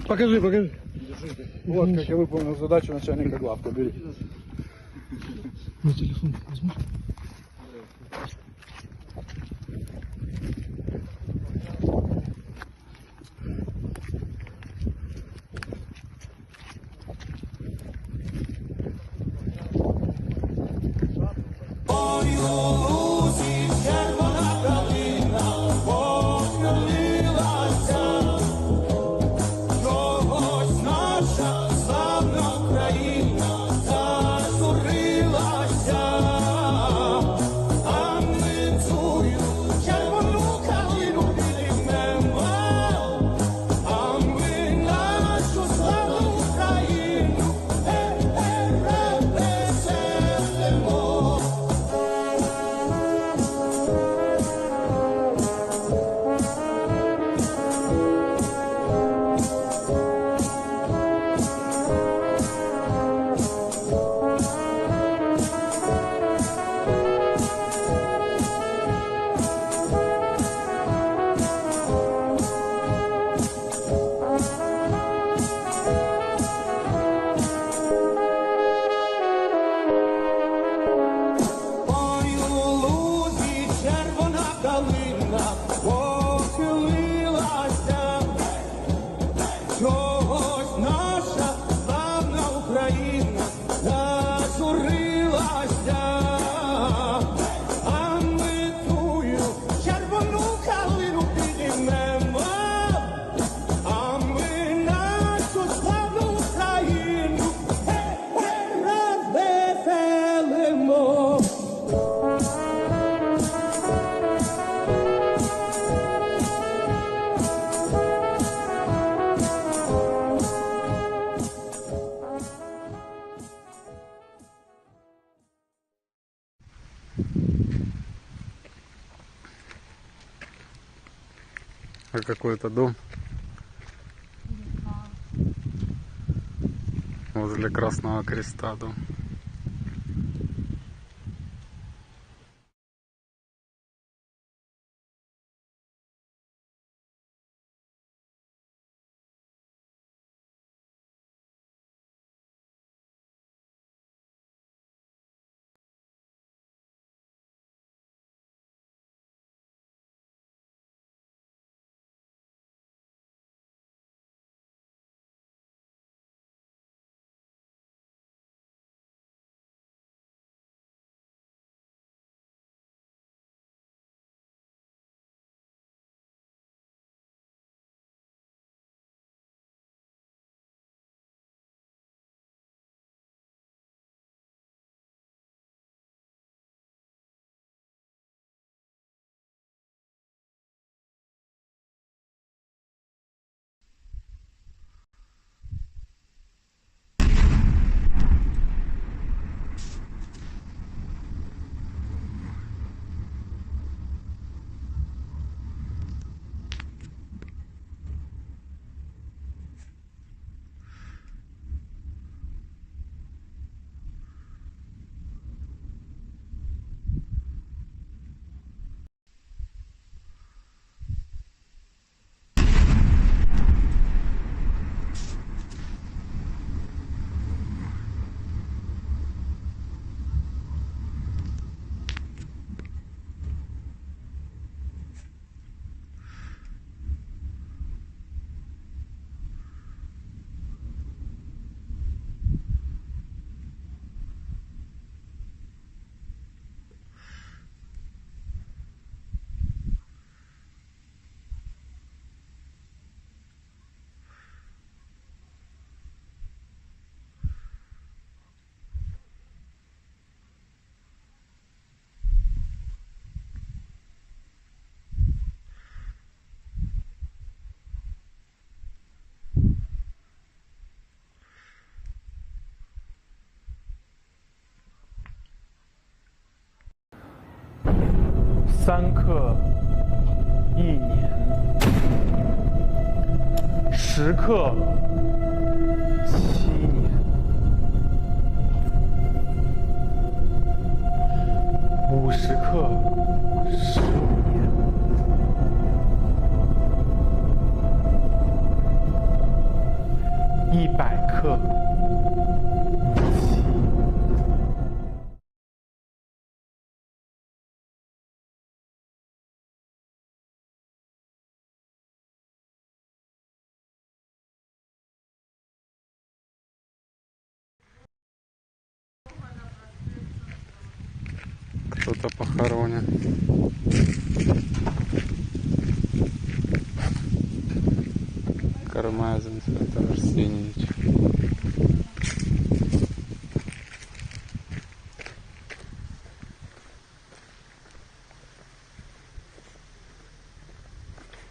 Покажи. Вот как я выполнил задачу начальника главка. Бери. Мой телефон возьми. А какой-то дом возле Красного Креста дом.3克1年，10克7年，50克15年。 100 100克武器。Кто-то похоронен. Кармазин Федор Арсеньевич.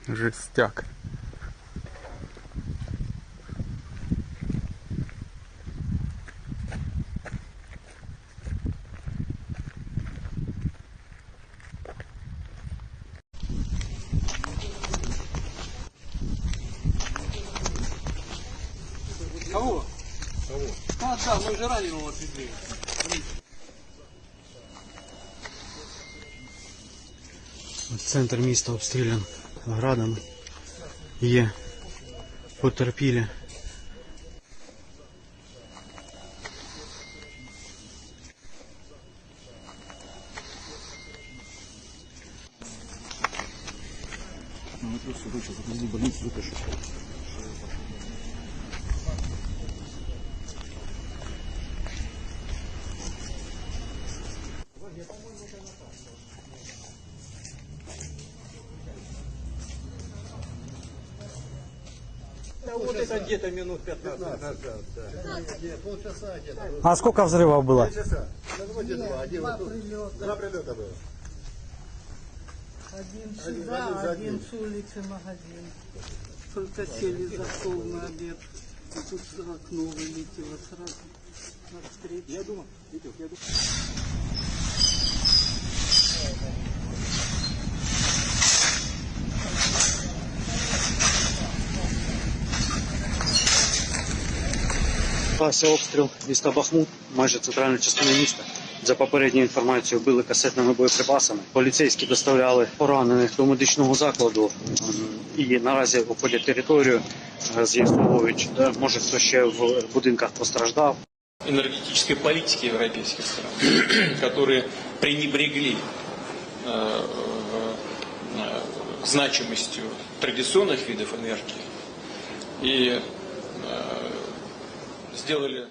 Жестяк. Кого? Кого? Да, мы же раненого отвезли. Центр міста обстрілян градом. Є потерпілі. Мы просто сейчас отвезли в больницу, вытащили. Да вот это где-то минут 15 назад. Нет, полчаса где-то. А сколько взрывов было? Полчаса. Давайте два прилета было. Один сюда, один с улицы магазин. Только сели за стол на обед. И тут за окно вылетело сразу. Навстречу. Я думал, Витек, я думал. Стався обстріл міста Бахмут, майже центральну частину міста. За попередньою інформацією, били касетними боєприпасами. Поліцейські доставляли поранених до медичного закладу і наразі обходять територію, з'ясовують, може хто ще в будинках постраждав. Энергетической политики европейских стран, которые пренебрегли значимостью традиционных видов энергии и сделали...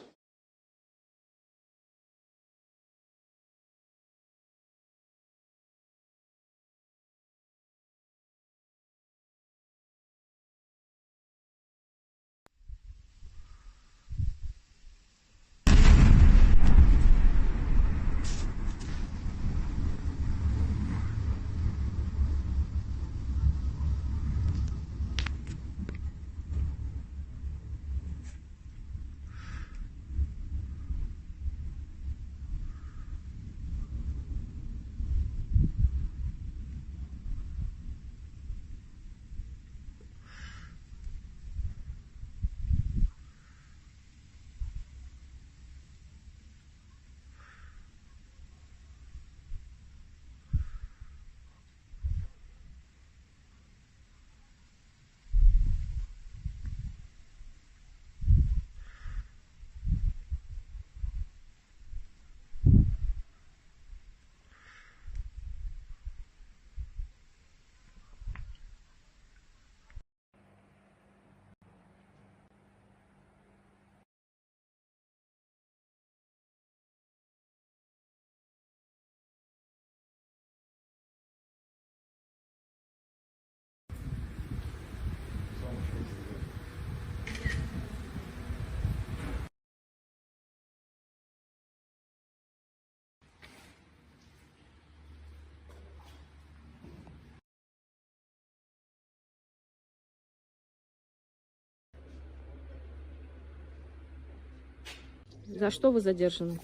За что вы задержаны?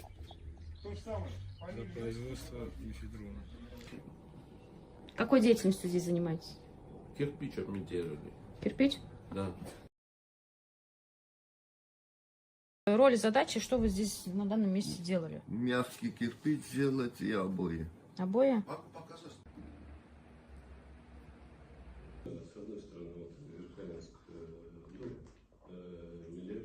За производство мефедрона. Какой деятельностью здесь занимаетесь? Кирпич обмонтировали. Кирпич? Да. Роль, задачи, что вы здесь на данном месте делали? Мягкий кирпич сделать и обои. Обои? С одной стороны, вот Верховенск, Миллер,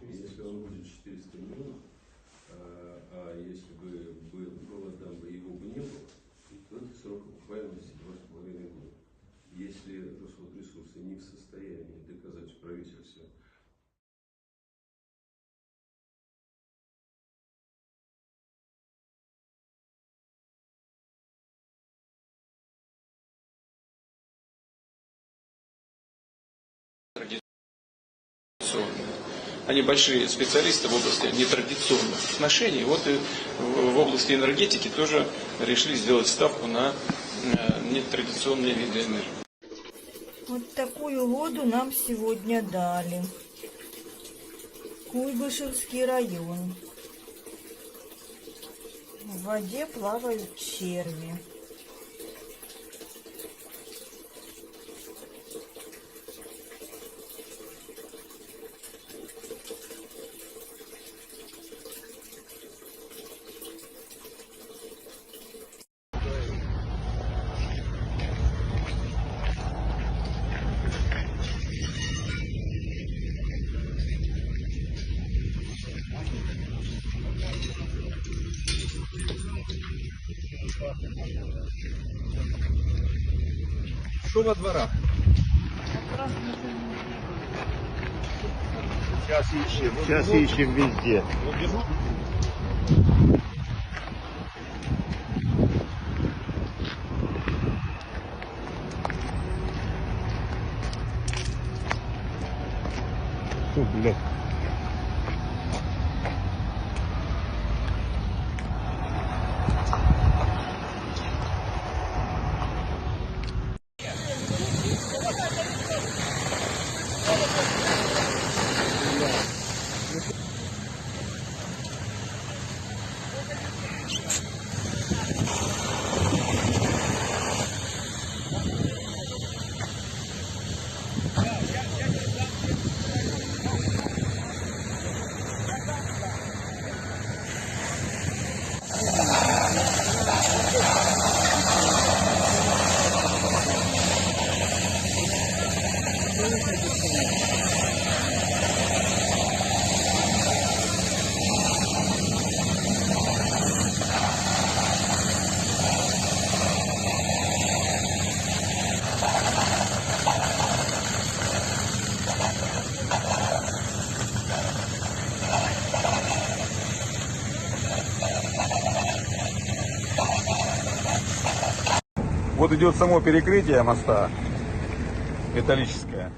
Если он будет 400 миллионов, а если бы был отдан бы, его бы не было, то это срок окупаемости 2,5 года. Если Росресурсы не в состоянии доказать в правительстве, они большие специалисты в области нетрадиционных отношений. Вот и в области энергетики тоже решили сделать ставку на нетрадиционные виды энергии. Вот такую воду нам сегодня дали. Куйбышевский район. В воде плавают черви. Что во дворах? Сейчас ищем везде. Фу, блядь. Вот идет само перекрытие моста, металлическое.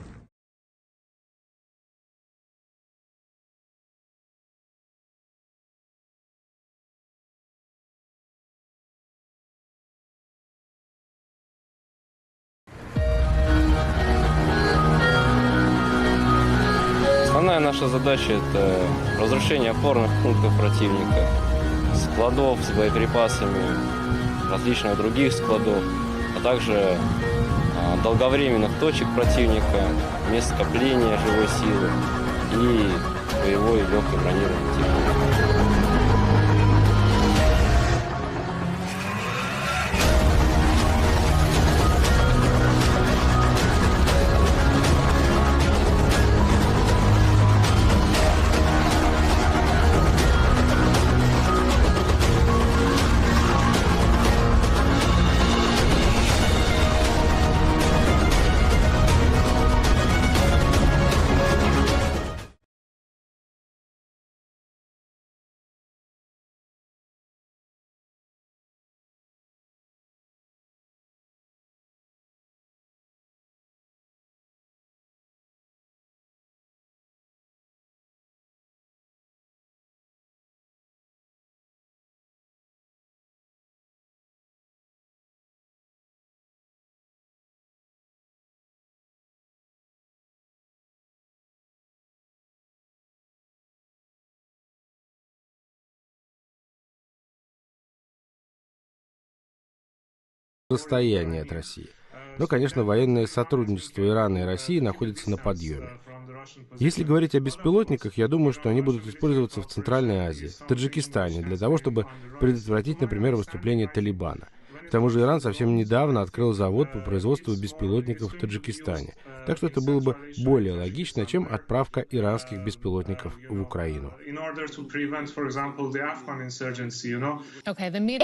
Основная наша задача – это разрушение опорных пунктов противника, складов с боеприпасами, различных других складов, а также долговременных точек противника, мест скопления живой силы и боевой легкой бронированной техники. Расстояние от России. Но, конечно, военное сотрудничество Ирана и России находится на подъеме. Если говорить о беспилотниках, я думаю, что они будут использоваться в Центральной Азии, в Таджикистане, для того, чтобы предотвратить, например, выступление Талибана. К тому же Иран совсем недавно открыл завод по производству беспилотников в Таджикистане. Так что это было бы более логично, чем отправка иранских беспилотников в Украину.3克1年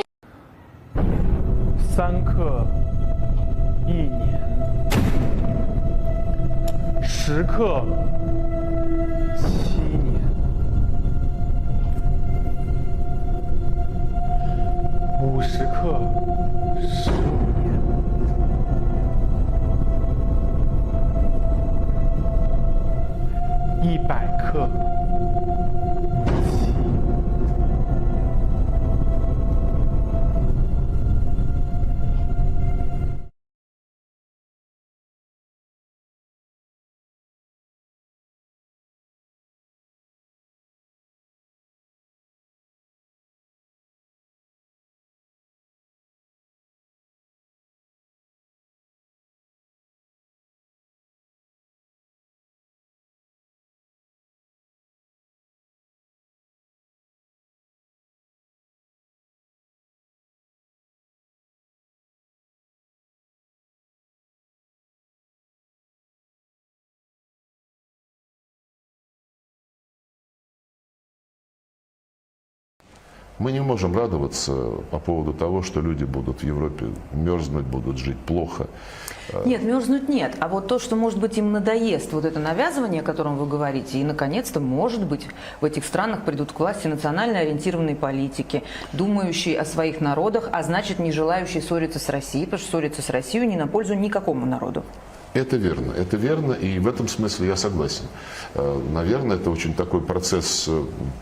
，10克7年，50克15年，100克7。Мы не можем радоваться по поводу того, что люди будут в Европе мерзнуть, будут жить плохо. Нет, мерзнуть нет. А вот то, что, может быть, им надоест вот это навязывание, о котором вы говорите, и, наконец-то, может быть, в этих странах придут к власти национально ориентированные политики, думающие о своих народах, а значит, не желающие ссориться с Россией, потому что ссориться с Россией не на пользу никакому народу. Это верно, и в этом смысле я согласен. Наверное, это очень такой процесс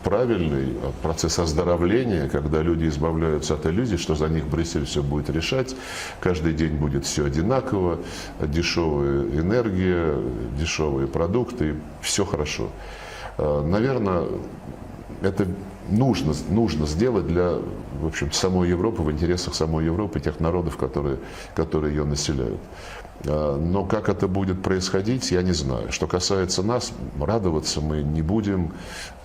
правильный, процесс оздоровления, когда люди избавляются от иллюзий, что за них Брюссель все будет решать, каждый день будет все одинаково, дешевая энергия, дешевые продукты, все хорошо. Наверное, это нужно сделать для, в общем, самой Европы, в интересах самой Европы, тех народов, которые ее населяют. Но как это будет происходить, я не знаю. Что касается нас, радоваться мы не будем,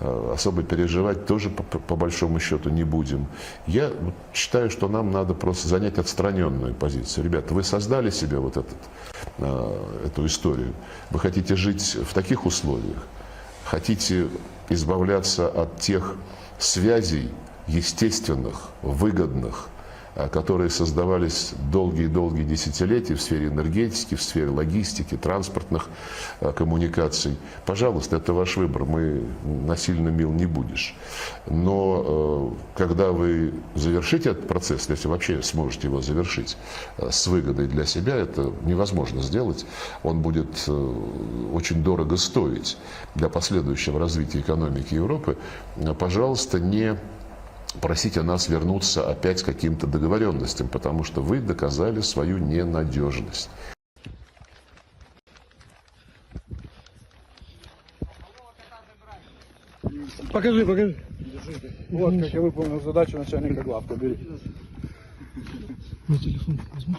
особо переживать тоже по большому счету не будем. Я считаю, что нам надо просто занять отстраненную позицию. Ребята, вы создали себе вот эту историю. Вы хотите жить в таких условиях, хотите избавляться от тех связей естественных, выгодных, которые создавались долгие-долгие десятилетия в сфере энергетики, в сфере логистики, транспортных коммуникаций. Пожалуйста, это ваш выбор, мы насильно мил не будешь. Но когда вы завершите этот процесс, если вообще сможете его завершить с выгодой для себя, это невозможно сделать. Он будет очень дорого стоить для последующего развития экономики Европы. Пожалуйста, не просите нас вернуться опять к каким-то договоренностям, потому что вы доказали свою ненадежность. Покажи. Вот, как я выполнил задачу начальника главка. Бери. Мой телефон возьмешь?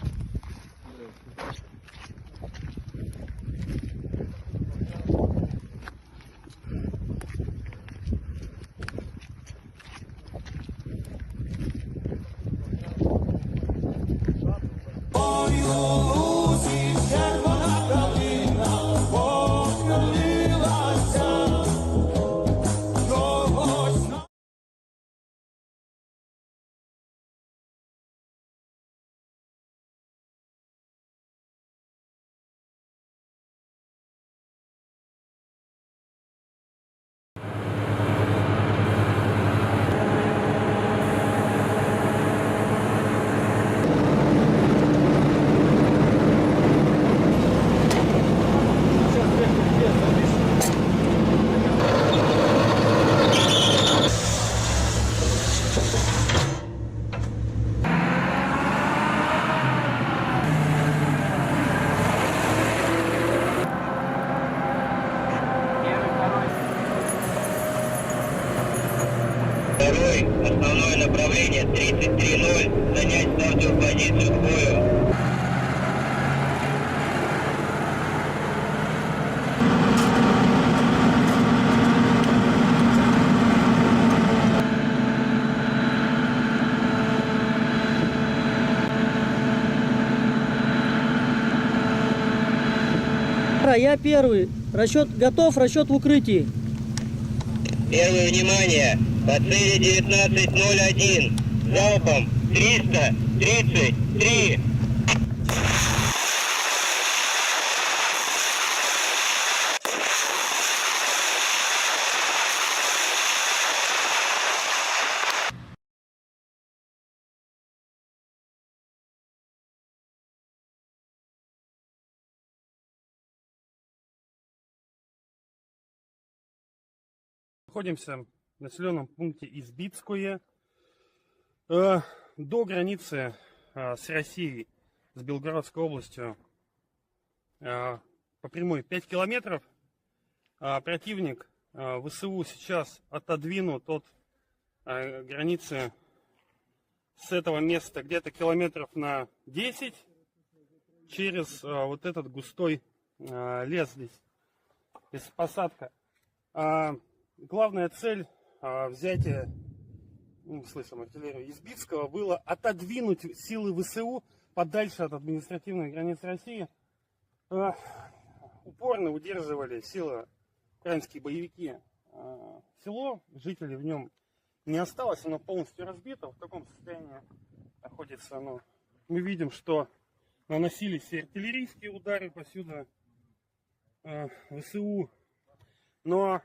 Основное направление 33-0. Занять стартовую позицию к бою. я первый. Расчет готов, расчет в укрытии. Первое внимание. По цели 19:01. Залпом 333. Находимся в населенном пункте Избитское. До границы с Россией, с Белгородской областью, по прямой 5 километров. Противник ВСУ сейчас отодвинут от границы с этого места где-то километров на 10 через вот этот густой лес здесь, без посадка. Главная цель взятия, слышим артиллерию, Избитского было отодвинуть силы ВСУ подальше от административной границы России. Упорно удерживали силы украинские боевики село, жителей в нем не осталось, оно полностью разбито, в таком состоянии находится оно. Мы видим, что наносились и артиллерийские удары посюда ВСУ, но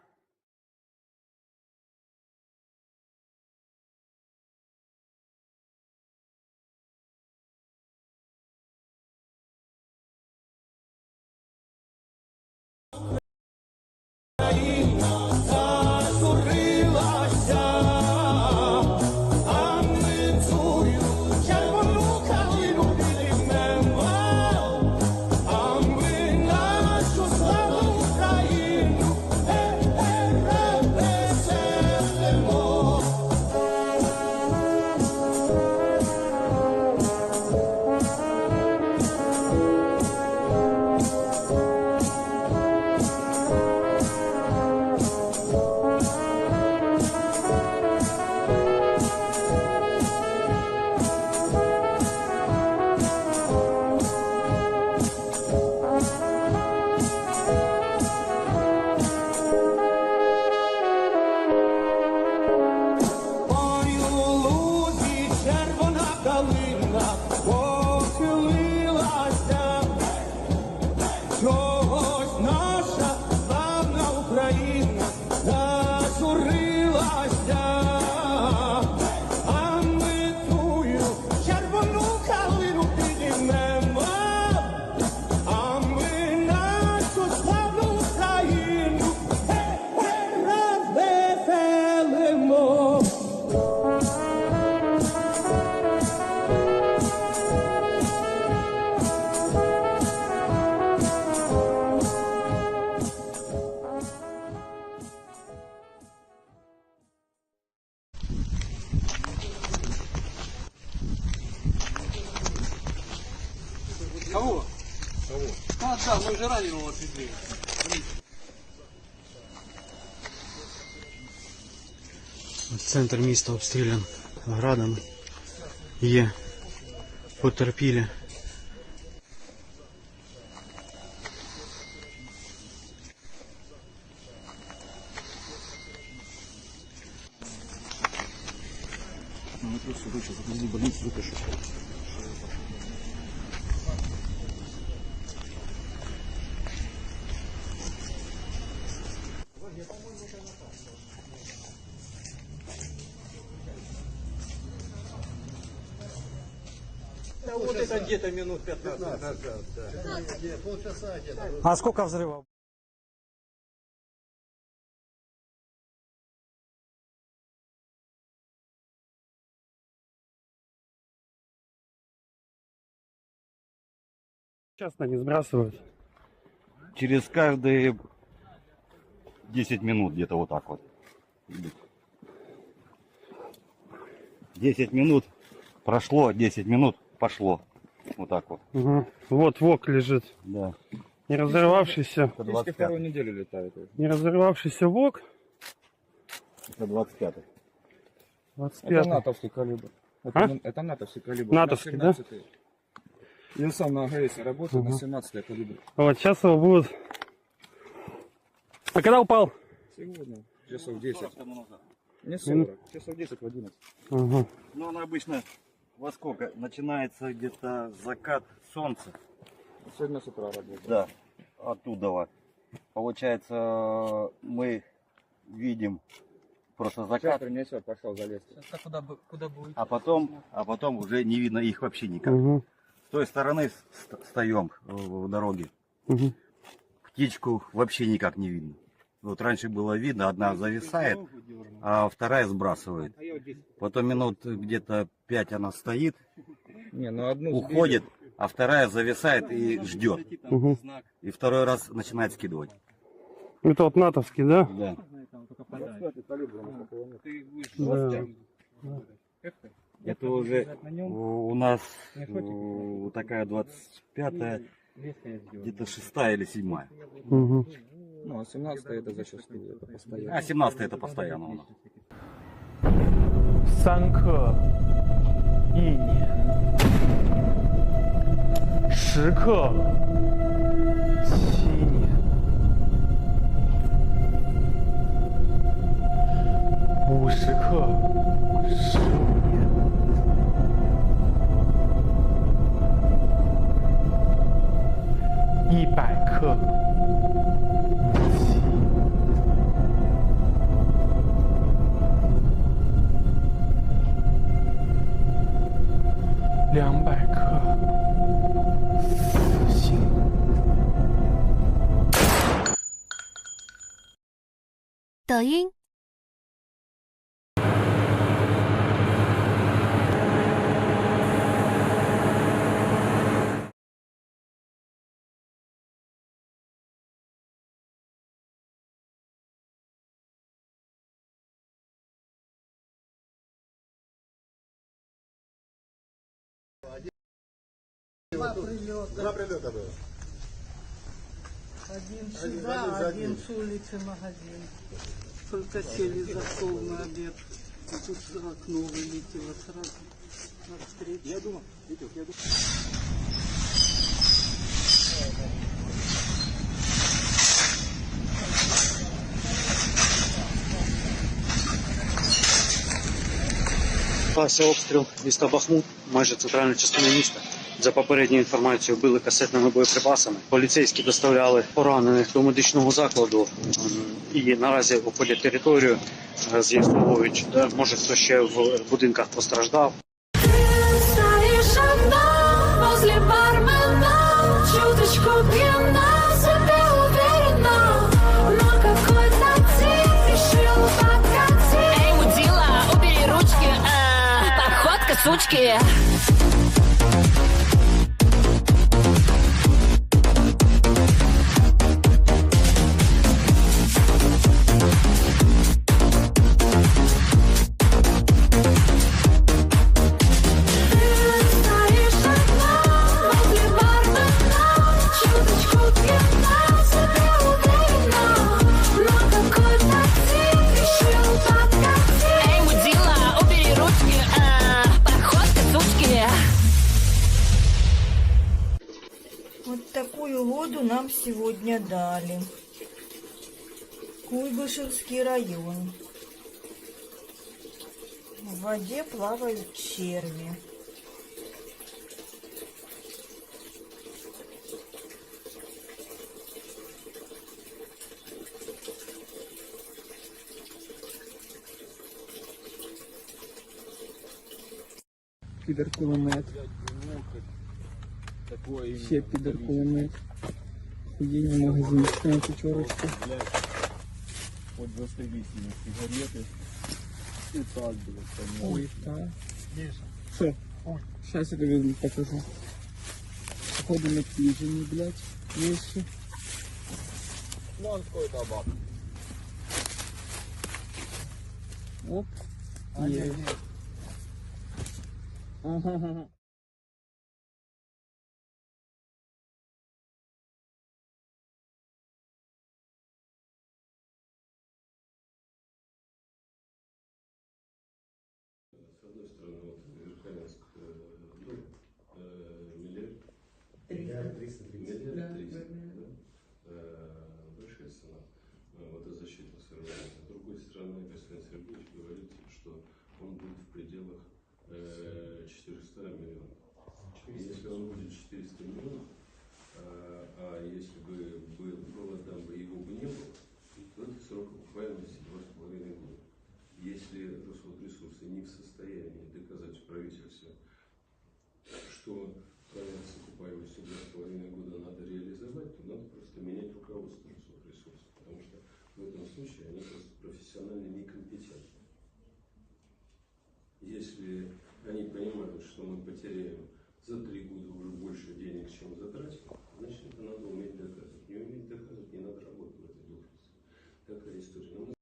Кого? Кого? Да, мы же раненого отвезли. Центр міста обстрілян градами. Є потерпілі. Мы просто сейчас отвезли в больницу, выпишу. Да вот это где-то минут 15 назад. Да. Полчаса где-то. А сколько взрывов? Часто не сбрасывают. Через каждые 10 минут где-то вот так вот. 10 минут прошло, 10 минут пошло. Вот так вот. Угу. Вот ВОК лежит. Да. Не разорвавшийся. Это 25-й. неделю летает. Не разорвавшийся ВОК. Это 25-й. 25-й. Это натовский калибр. Это натовский калибр. Натовский, да? Я сам на АГС работаю, на 17-й калибр. Вот сейчас его будут А когда упал? Сегодня, часов 10. Не 40, часов 10 в 11. Ага. Ну, она обычно во сколько? Начинается где-то закат солнца. Сегодня с утра работает. Да, оттуда. Получается, мы видим просто закат. Сейчас принесет, пошел залезть. Куда будет? А потом уже не видно их вообще никак. Угу. С той стороны встаем в дороге. Угу. Птичку вообще никак не видно. Вот раньше было видно, одна зависает, а вторая сбрасывает. Потом минут где-то 5 она стоит, уходит, а вторая зависает и ждет. Угу. И второй раз начинает скидывать. Это вот натовский, да? Да. Да. Это уже у нас такая 25-я, где-то 6-я или 7-я. Угу. Ну, а 17-е это зачастую, это постоянно. А 17-я это постоянно у нас. 3克1年，10克7年，50克15年，100克200克死刑。抖音。Два прилета было. Один сюда, один с улицы магазин. Только сели за стол на обед. И тут за окно вылетело сразу навстречу. Я думал, Стався обстріл міста Бахмут, майже центральну частину міста. За попередньою інформацією, били касетними боєприпасами. Поліцейські доставляли поранених до медичного закладу і наразі обходять територію, з'ясовують, може хто ще в будинках постраждав. Стоишь одна возле бармена, чуточку пьяна, себе уверена, но какой-то тип решил покатить. Эй, мудила, убери ручки, походка сучки. Вот такую воду нам сегодня дали. Куйбышевский район. В воде плавают черви. Пидор-кулемет. Все пидор-кулемет. Сиденье магазинчика на пятерочку. Вот застрелись на сигареты. И так, блядь, Ой, да. Что? Сейчас я тебе покажу. Походу на пижине, блядь, вещи. Вон какой-то баб. Оп. Есть. Ага. С одной стороны, вот Верховенск, миллиард 300, большая цена. что он будет в пределах 400 миллионов. Если он будет 400 миллионов, а если бы было там бы его бы не было, то это срок окупаемости 2,5 года. Если Росресурсы не в состоянии доказать в правительстве, что проект с окупаемостью 2,5 года надо реализовать, то надо просто менять руководство Росресурсов, потому что в этом случае они просто профессионально некомпетентны. Если они понимают, что мы потеряем за 3 года уже больше денег, чем затратим, значит, это надо уметь доказывать. Не уметь доказывать, не надо работать в этой должности. Такая история.3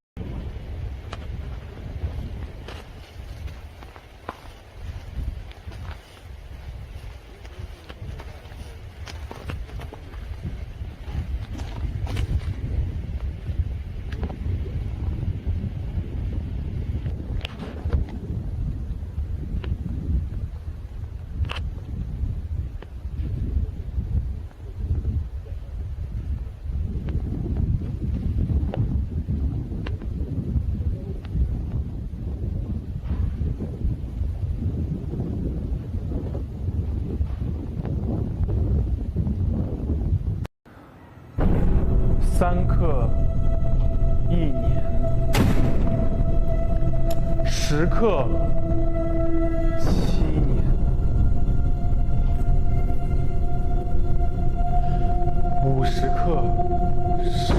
克1年，10克7年，50克15年，100克5期。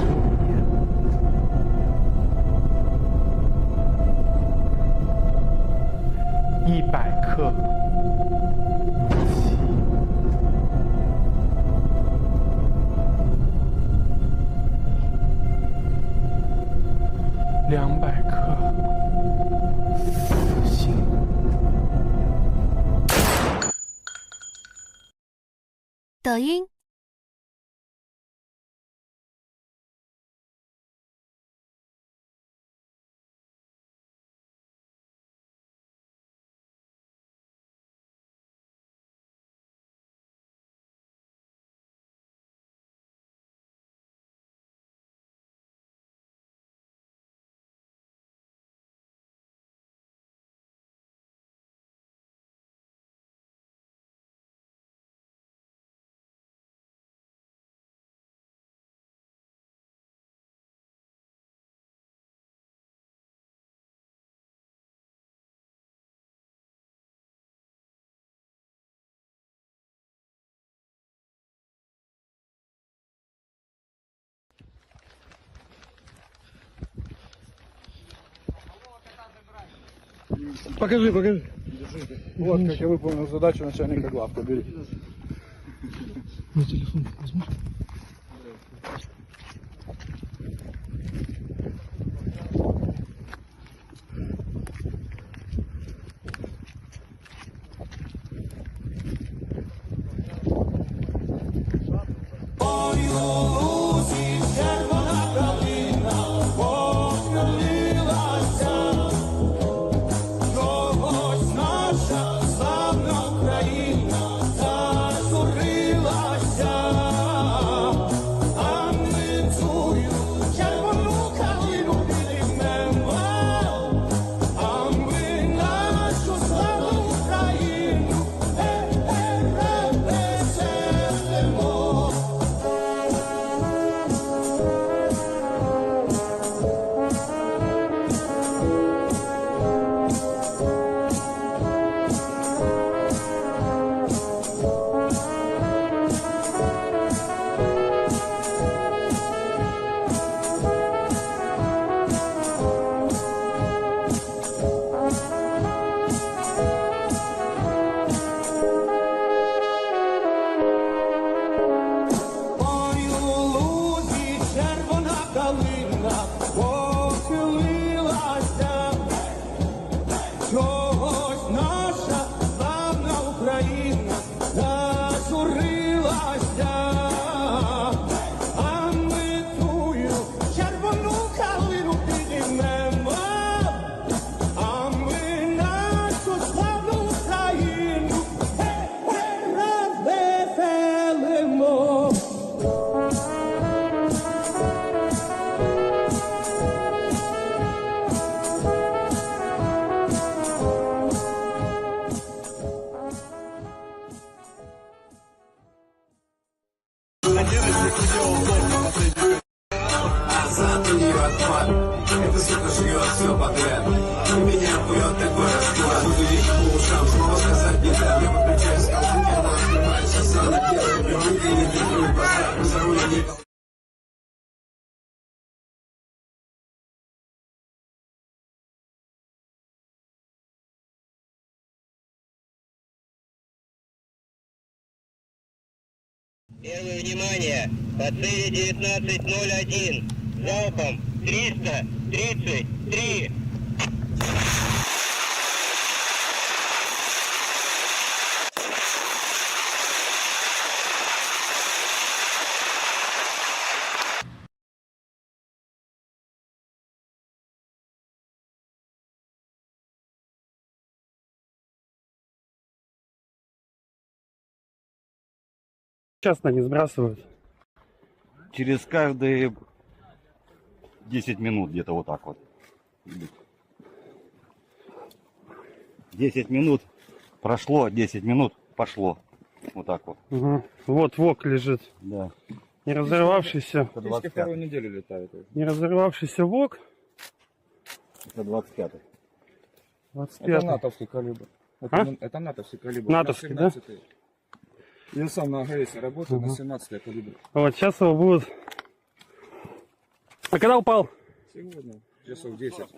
200克死刑。抖音。Покажи. Вот как я выполнил задачу начальника главка. Бери. Мой телефон возьмешь? назад у нее отпад. Эта сука жрет все подряд. И меня пует такой расклад. Будильник по ушам, снова сказать не дам. Я выключаю скалку, не открываю сосана. Делаю руки, не держу базар. За рулем не... Первое внимание, по цели 19:01, залпом 333. Часто не сбрасывают. Через каждые 10 минут где-то вот так вот. 10 минут прошло, 10 минут пошло. Вот так вот. Угу. Вот ВОК лежит. Да. Не разорвавшийся. Это вторую неделю летает. Не разорвавшийся ВОК. Это 25-й. 25-й. Это натовский калибр. Это натовский калибр. Натовский, да? Я сам на АГС работаю, на 17-й калибр. Вот, сейчас его будут... А когда упал? Сегодня, часов 10.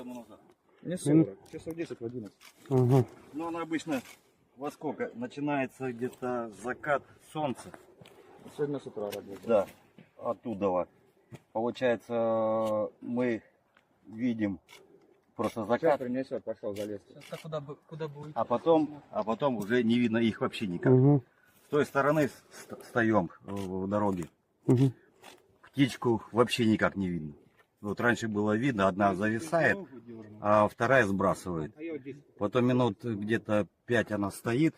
Не 40, часов 10 в 11. Угу. Ну, он обычно во сколько? Начинается где-то закат солнца. Сегодня с утра работает. Да, оттуда вот. Получается, мы видим просто закат. Сейчас принесет, пошел залез. Куда бы уйти? А потом уже не видно их вообще никак. Угу. С той стороны встаем в дороге. Угу. Птичку вообще никак не видно. Вот раньше было видно, одна зависает, а вторая сбрасывает. Потом минут где-то 5 она стоит,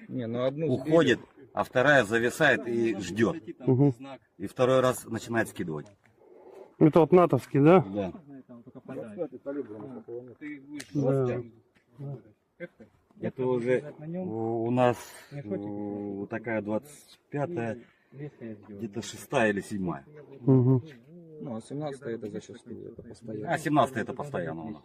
уходит, а вторая зависает и ждет. Угу. И второй раз начинает скидывать. Это вот натовский, да? Да. Да. Это уже у нас такая 25-я, где-то 6-я или 7-я. Угу. Ну, а 17-я это зачастую, это постоянно. А 17-я это постоянно у нас.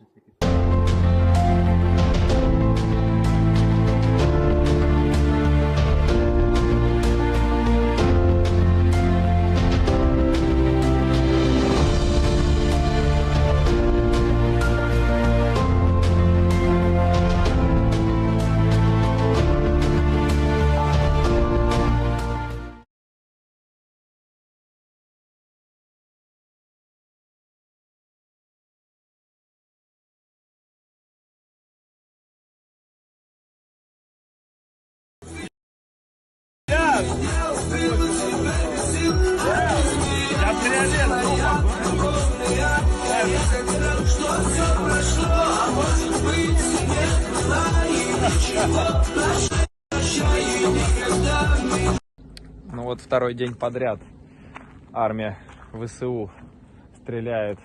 Ну вот второй день подряд армия ВСУ стреляет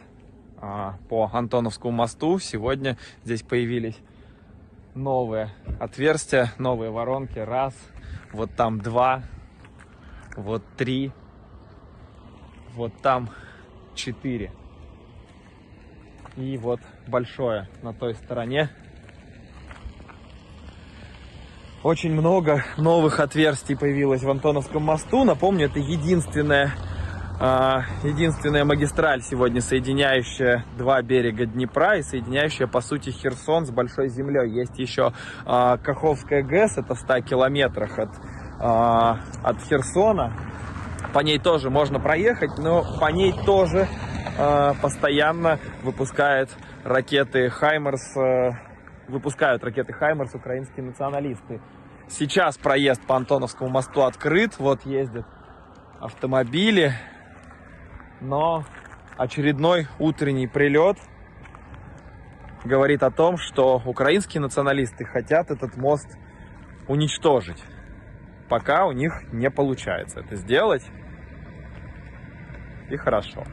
по Антоновскому мосту. Сегодня здесь появились новые отверстия, новые воронки. Раз, вот там 2, вот 3, вот там 4. И вот большое на той стороне. Очень много новых отверстий появилось в Антоновском мосту. Напомню, это единственная магистраль сегодня, соединяющая два берега Днепра и соединяющая, по сути, Херсон с Большой землей. Есть еще Каховская ГЭС, это в 100 километрах от Херсона. По ней тоже можно проехать, но по ней тоже постоянно выпускают ракеты «Хаймерс», украинские националисты. Сейчас проезд по Антоновскому мосту открыт, вот ездят автомобили, но очередной утренний прилет говорит о том, что украинские националисты хотят этот мост уничтожить. Пока у них не получается это сделать, и хорошо.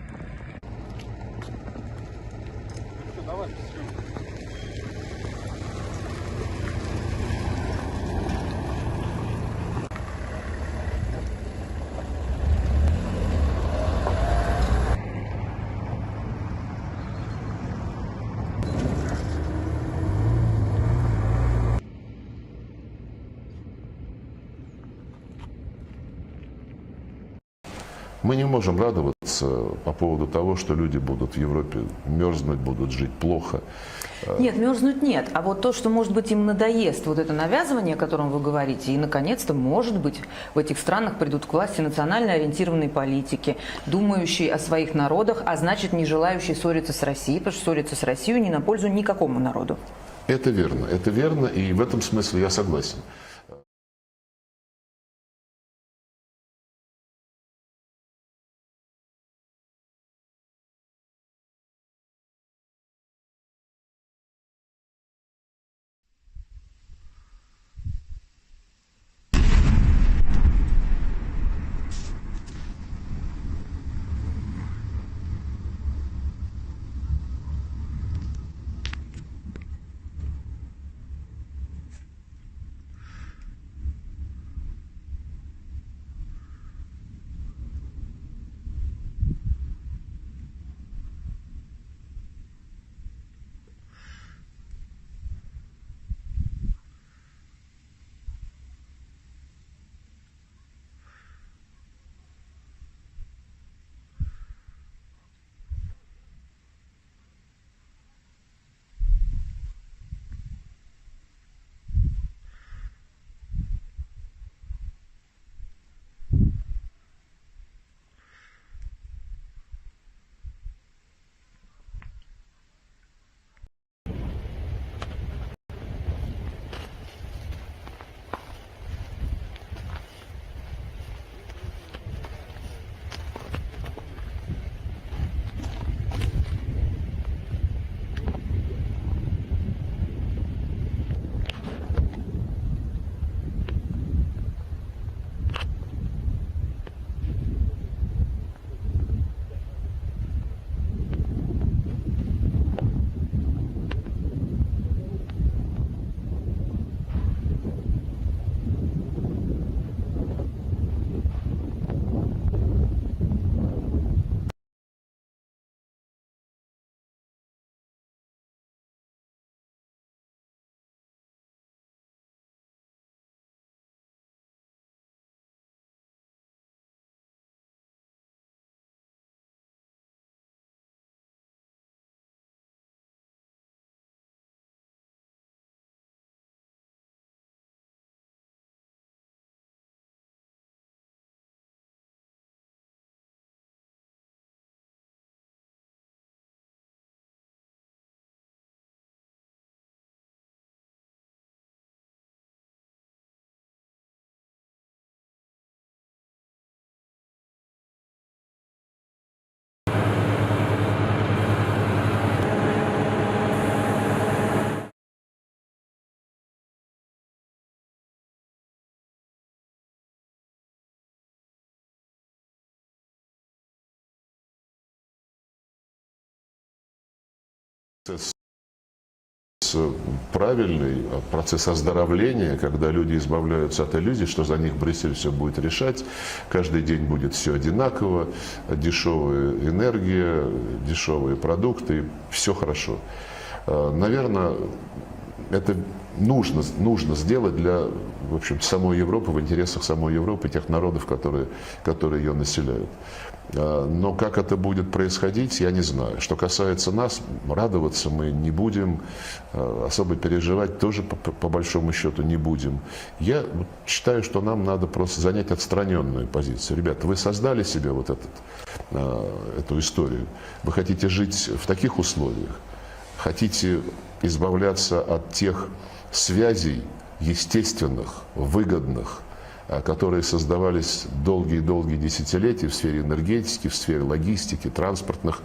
Мы не можем радоваться по поводу того, что люди будут в Европе мерзнуть, будут жить плохо. Нет, мерзнуть нет. А вот то, что, может быть, им надоест вот это навязывание, о котором вы говорите, и, наконец-то, может быть, в этих странах придут к власти национально ориентированные политики, думающие о своих народах, а значит, не желающие ссориться с Россией, потому что ссориться с Россией не на пользу никакому народу. Это верно, и в этом смысле я согласен. Правильный процесс оздоровления, когда люди избавляются от иллюзий, что за них Брюссель все будет решать, каждый день будет все одинаково, дешевая энергия, дешевые продукты, все хорошо. Наверное, это нужно сделать для, в общем, самой Европы, в интересах самой Европы, тех народов, которые ее населяют. Но как это будет происходить, я не знаю. Что касается нас, радоваться мы не будем, особо переживать тоже по большому счету не будем. Я считаю, что нам надо просто занять отстраненную позицию. Ребята, вы создали себе вот эту историю. Вы хотите жить в таких условиях? Хотите избавляться от тех связей естественных, выгодных, которые создавались долгие-долгие десятилетия в сфере энергетики, в сфере логистики, транспортных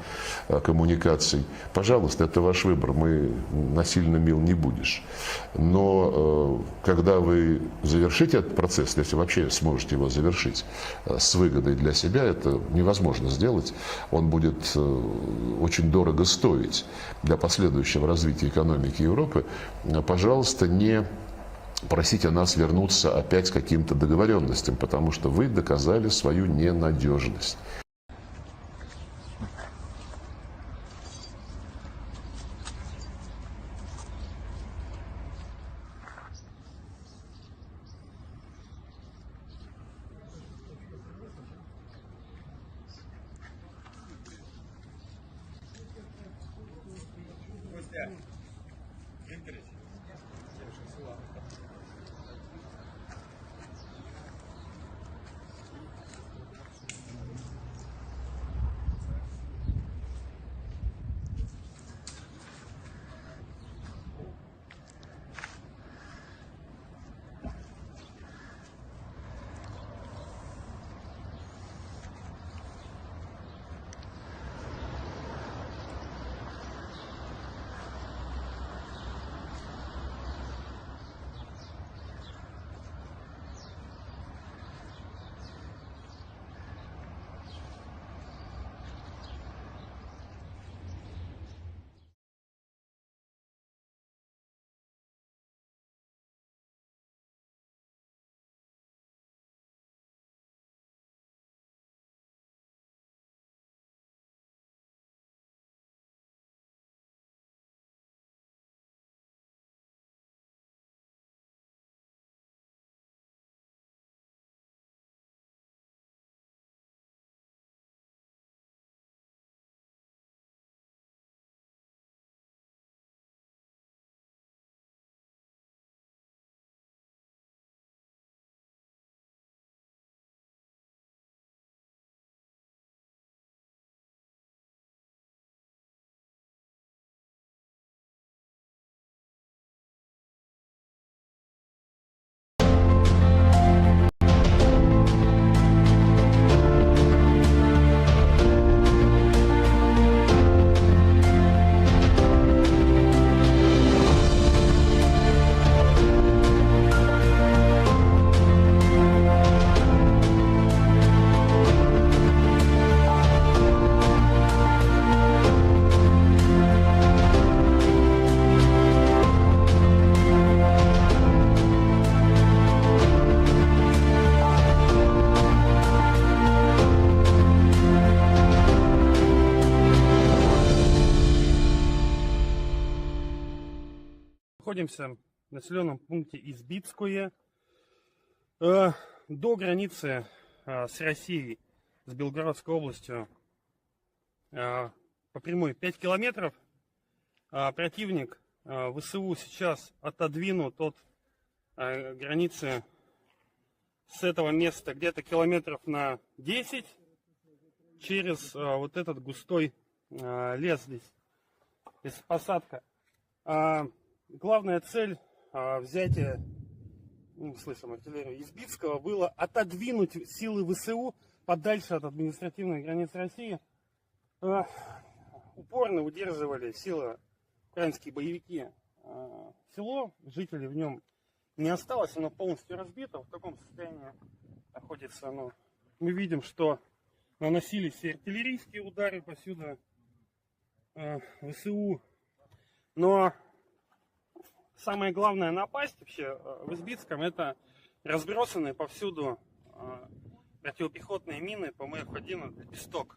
коммуникаций. Пожалуйста, это ваш выбор, мы насильно мил не будешь. Но когда вы завершите этот процесс, если вообще сможете его завершить с выгодой для себя, это невозможно сделать. Он будет очень дорого стоить для последующего развития экономики Европы. Пожалуйста, не просите нас вернуться опять к каким-то договоренностям, потому что вы доказали свою ненадежность. Находимся в населенном пункте Избицкое. До границы с Россией, с Белгородской областью, по прямой 5 километров. Противник ВСУ сейчас отодвинут от границы с этого места где-то километров на 10 через вот этот густой лес здесь. Здесь посадка. Главная цель взятия, слышим, артиллерию Избицкого было отодвинуть силы ВСУ подальше от административной границы России. Упорно удерживали силы украинские боевики село, жителей в нем не осталось, оно полностью разбито, в таком состоянии находится оно. Мы видим, что наносились и артиллерийские удары повсюду ВСУ, но самое главное напасть вообще в Избицком — это разбросанные повсюду противопехотные мины по МФ-1 «Лепесток».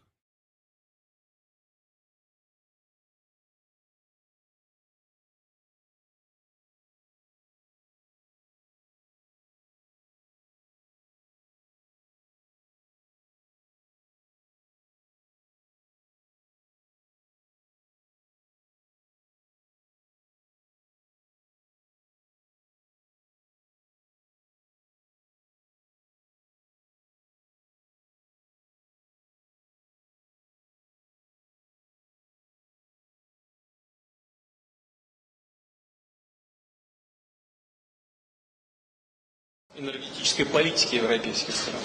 Энергетической политики европейских стран,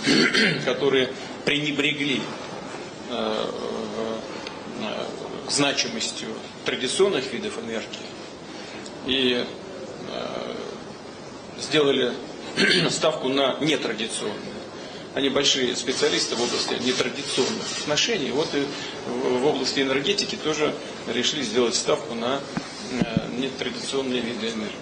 которые пренебрегли значимостью традиционных видов энергии и сделали ставку на нетрадиционные. Они большие специалисты в области нетрадиционных отношений. Вот и в области энергетики тоже решили сделать ставку на нетрадиционные виды энергии.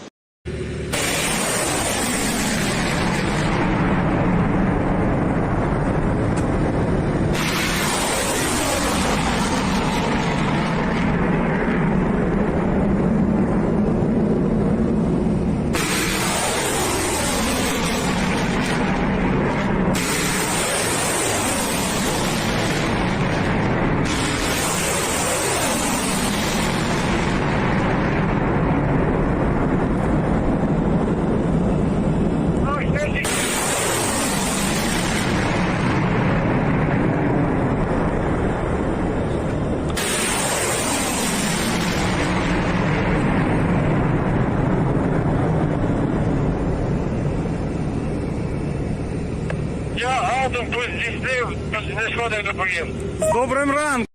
З добрим ранком!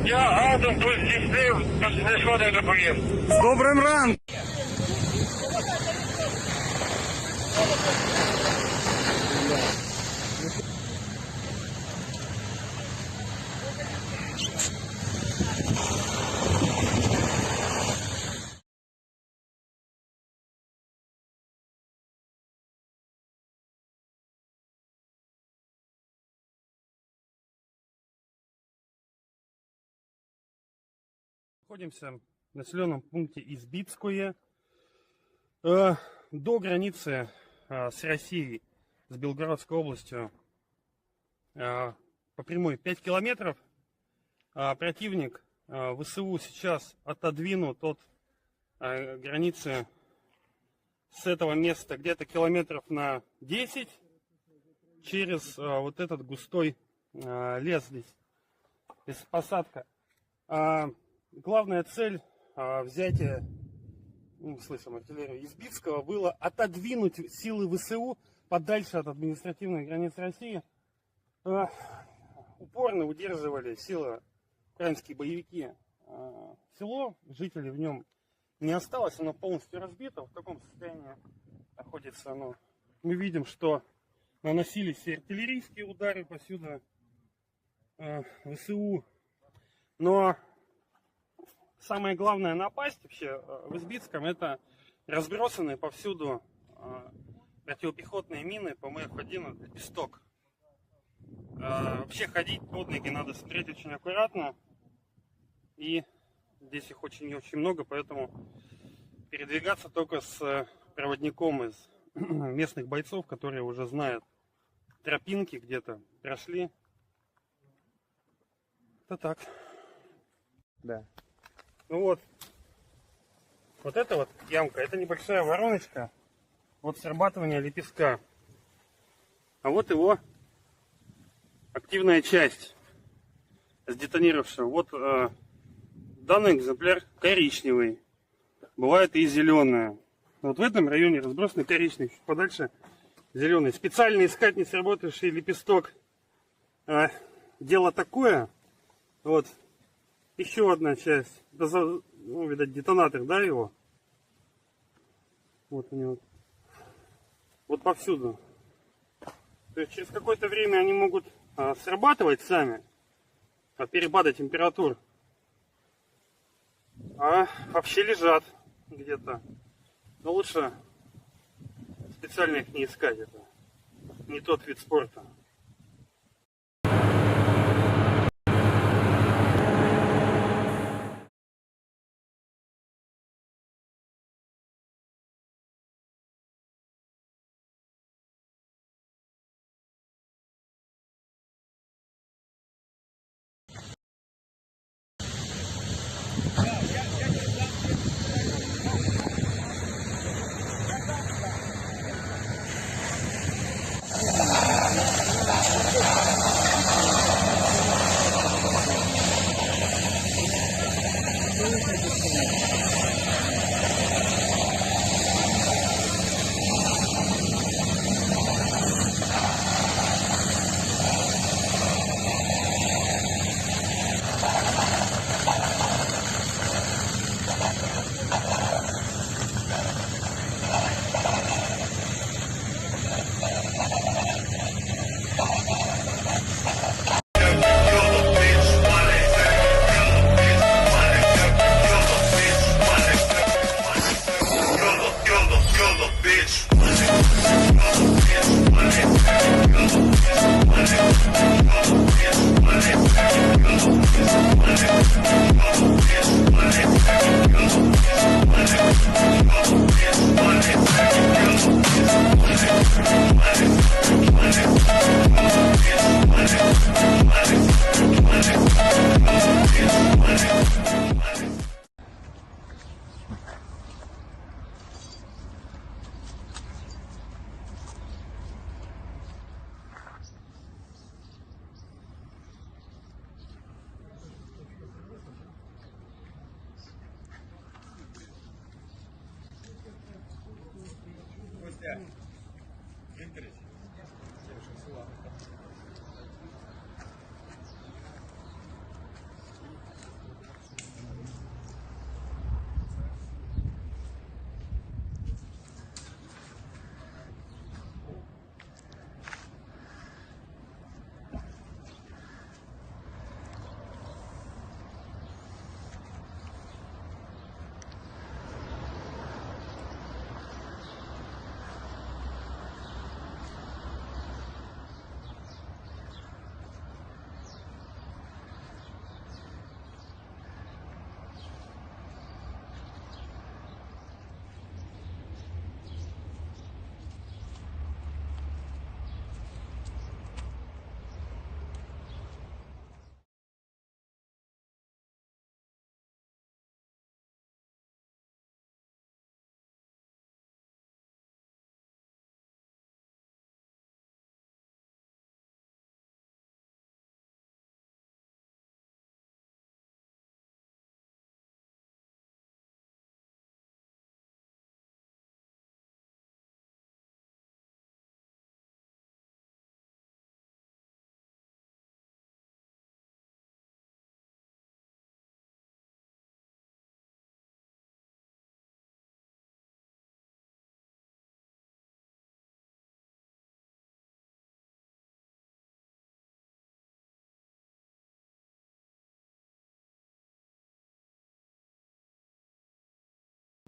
Я Атом тут здійснив, не шкода доповім. З добрим ранком! Находимся в населенном пункте Избицкое. До границы с Россией, с Белгородской областью, по прямой 5 километров. Противник ВСУ сейчас отодвинут от границы с этого места где-то километров на 10 через вот этот густой лес здесь, без посадка. Главная цель взятия, слышим, артиллерии Избицкого было отодвинуть силы ВСУ подальше от административной границы России. Упорно удерживали силы украинские боевики село, жителей в нем не осталось, оно полностью разбито, в таком состоянии находится оно. Мы видим, что наносились и артиллерийские удары повсюду ВСУ, но самое главное напасть вообще в Избицком — это разбросанные повсюду противопехотные мины по МФ-1 «Лепесток». Вообще ходить под ноги надо смотреть очень аккуратно. И здесь их очень много, поэтому передвигаться только с проводником из местных бойцов, которые уже знают тропинки, где-то прошли. Это так. Да. Ну вот эта вот ямка, это небольшая вороночка от срабатывания лепестка. А вот его активная часть сдетонировавшего. Вот данный экземпляр коричневый. Бывает и зеленая. Вот в этом районе разбросаны коричневый, чуть подальше зеленый. Специально искать не сработавший лепесток. Дело такое. Вот еще одна часть. Ну, видать, детонатор, да, его? Вот они вот. Вот повсюду. То есть через какое-то время они могут срабатывать сами от перепада температур. А вообще лежат где-то. Но лучше специально их не искать. Это не тот вид спорта.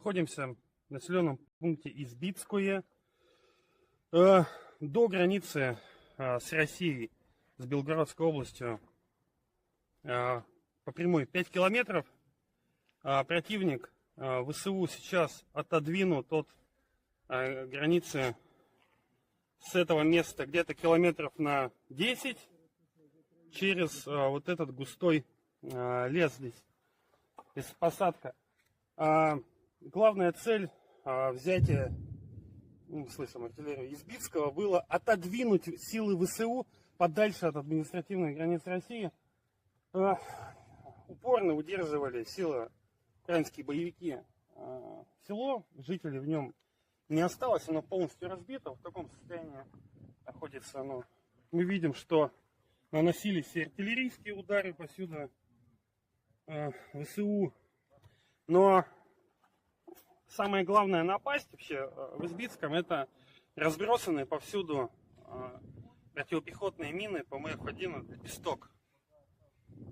находимся в населенном пункте Избицкое. До границы с Россией, с Белгородской областью, по прямой 5 километров. Противник ВСУ сейчас отодвинут от границы с этого места где-то километров на 10 через вот этот густой лес здесь, здесь посадка. Главная цель взятия, слышим, артиллерии Избицкого, было отодвинуть силы ВСУ подальше от административной границы России. Упорно удерживали силы украинские боевики село, жителей в нем не осталось, оно полностью разбито, в таком состоянии находится оно. Мы видим, что наносились и артиллерийские удары повсюду ВСУ, но самое главное напасть вообще в Избицком — это разбросанные повсюду противопехотные мины по МФ-1, это песток.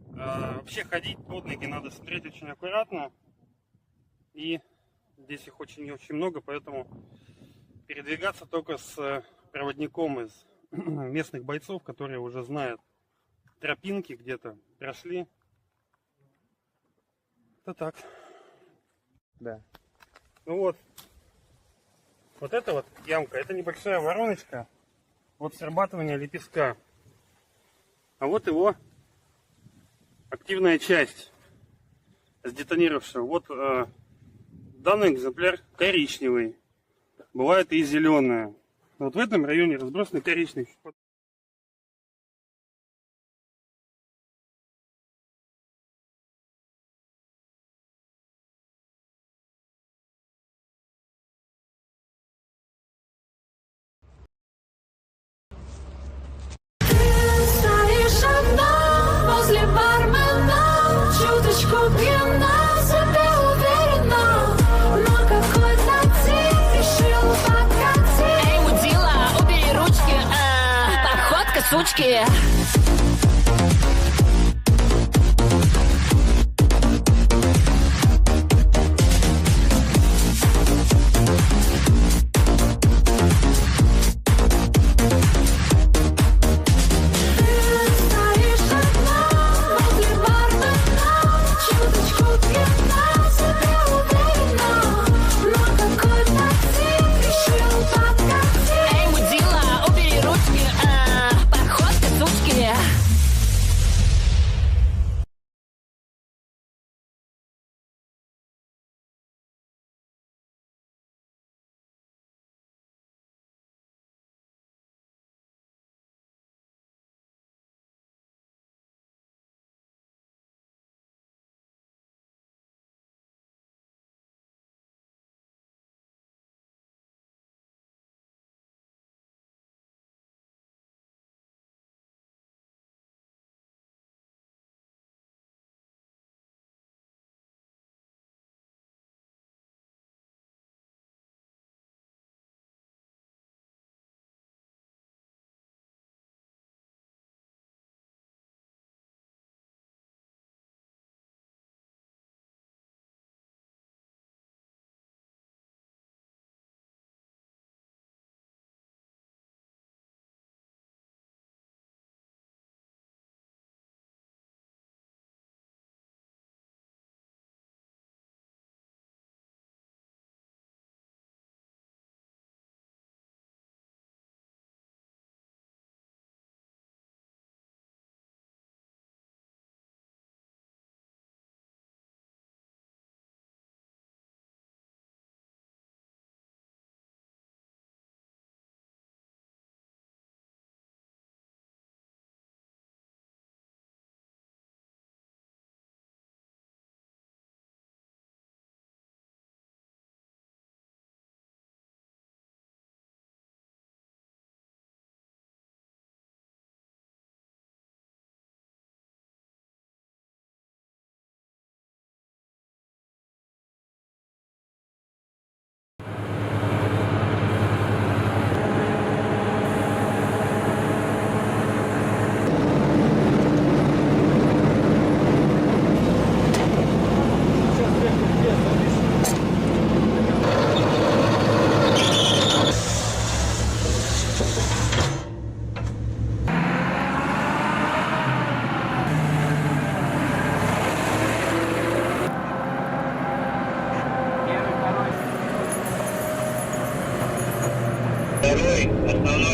Вообще ходить под ноги надо смотреть очень аккуратно, и здесь их очень много, поэтому передвигаться только с проводником из местных бойцов, которые уже знают тропинки, где-то прошли. Это так. Да. Ну вот это вот ямка, это небольшая вороночка от срабатывания лепестка. А вот его активная часть сдетонировавшего. Вот данный экземпляр коричневый. Бывает и зеленая. Вот в этом районе разбросаны коричневые. Стоишь одна возле бармена, чуточку пьяна, себе уверена, но какой-то тип решил покатить. Эй, мудила, убери ручки, походка сучки. Yeah.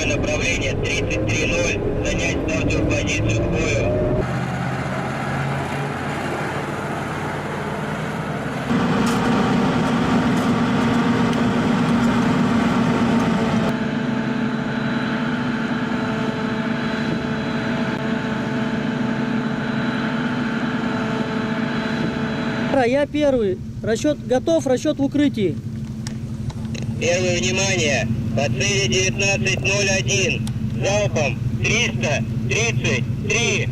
Основное направление 33-0. Занять стартовую позицию к бою. Я первый. Расчет готов, расчет в укрытии. Первое внимание. По цели 19.01. Залпом 333.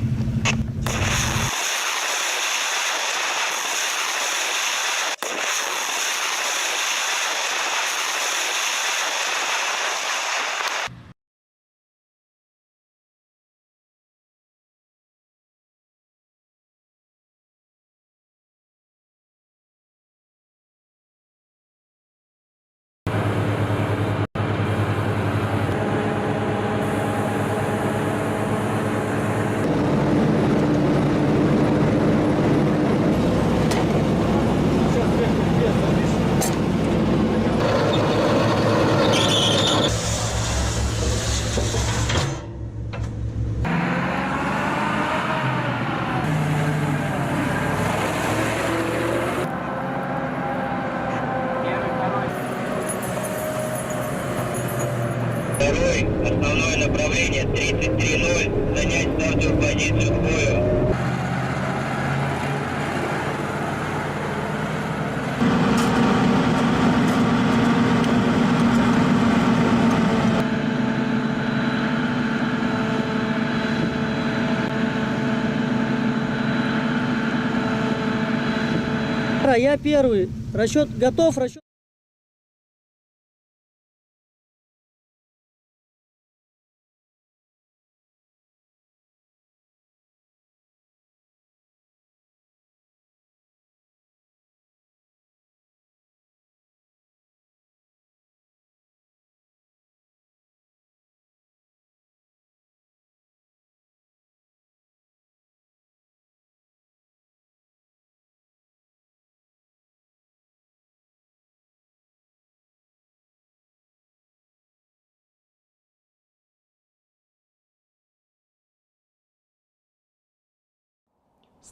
Второй, основное направление 33-0. Занять стартовую позицию к бою. Я первый. Расчет готов, расчет.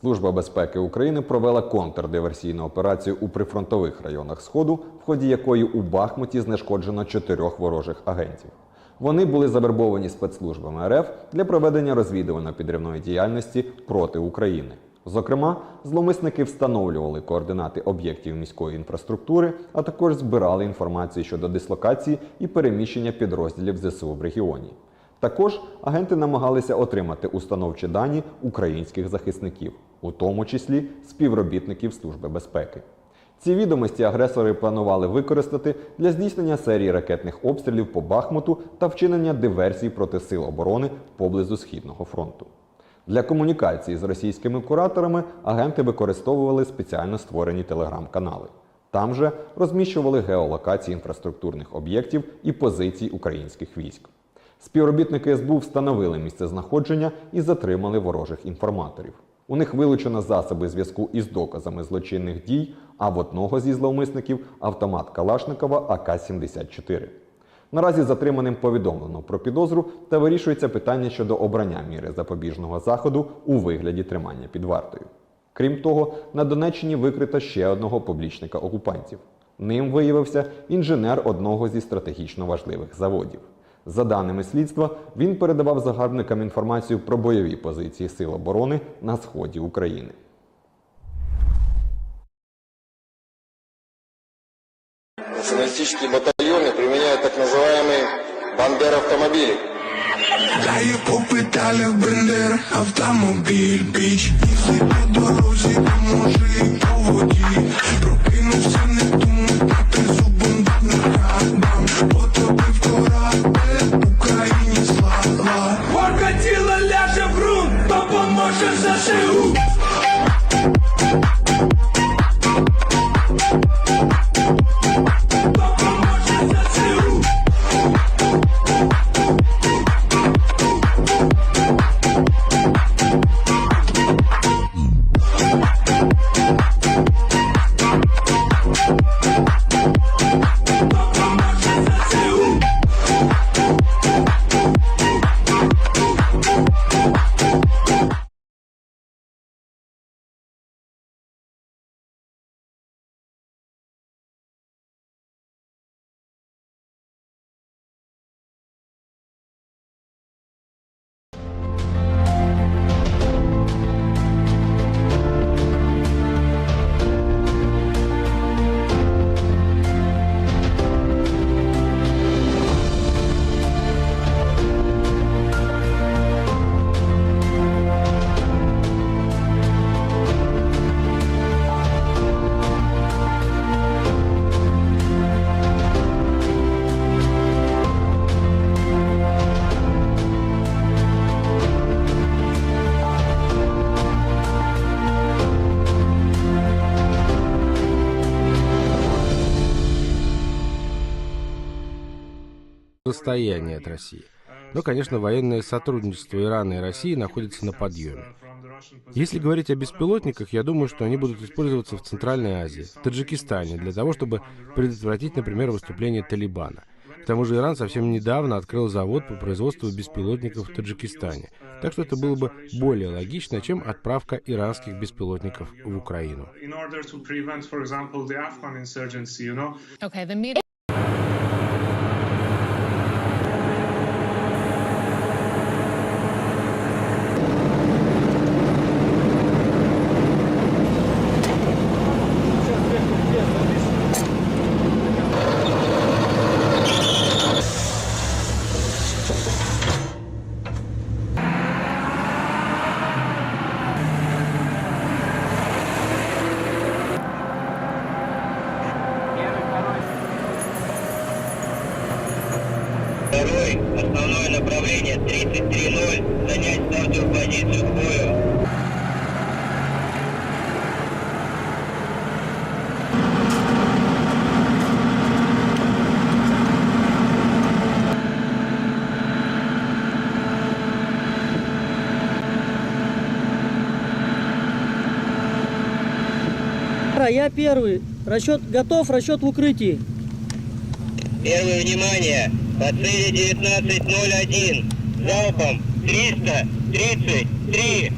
Служба безпеки України провела контрдиверсійну операцію у прифронтових районах Сходу, в ході якої у Бахмуті знешкоджено 4 ворожих агентів. Вони були завербовані спецслужбами РФ для проведення розвідувально-підривної діяльності проти України. Зокрема, зловмисники встановлювали координати об'єктів міської інфраструктури, а також збирали інформацію щодо дислокації і переміщення підрозділів ЗСУ в регіоні. Також агенти намагалися отримати установчі дані українських захисників, у тому числі співробітників Служби безпеки. Ці відомості агресори планували використати для здійснення серії ракетних обстрілів по Бахмуту та вчинення диверсій проти сил оборони поблизу Східного фронту. Для комунікації з російськими кураторами агенти використовували спеціально створені телеграм-канали. Там же розміщували геолокації інфраструктурних об'єктів і позицій українських військ. Співробітники СБУ встановили місце знаходження і затримали ворожих інформаторів. У них вилучено засоби зв'язку із доказами злочинних дій, а в одного зі зловмисників – автомат Калашникова АК-74. Наразі затриманим повідомлено про підозру та вирішується питання щодо обрання міри запобіжного заходу у вигляді тримання під вартою. Крім того, на Донеччині викрито ще одного поплічника окупантів. Ним виявився інженер одного зі стратегічно важливих заводів. За даними слідства, він передавав загарбникам інформацію про бойові позиції Сил оборони на сході України. Националистические батальоны применяют так называемые бандер-автомобили. Да и по педалях бендер, автомобіль, біч. Їздить по дорозі, поможи по воді. Прокинувся, не думай, ти зубом не радам. Потопив корабель, Україні слава. Покатіла ляже брун, допоможе ЗСУ. расстоянии от России. Но, конечно, военное сотрудничество Ирана и России находится на подъеме. Если говорить о беспилотниках, я думаю, что они будут использоваться в Центральной Азии, в Таджикистане, для того, чтобы предотвратить, например, выступление Талибана. К тому же Иран совсем недавно открыл завод по производству беспилотников в Таджикистане. Так что это было бы более логично, чем отправка иранских беспилотников в Украину. Второй, основное направление 33-0, занять стартовую позицию к бою. Я первый. Расчет готов, расчет в укрытии. Первое внимание, по цели 19.01, залпом 333.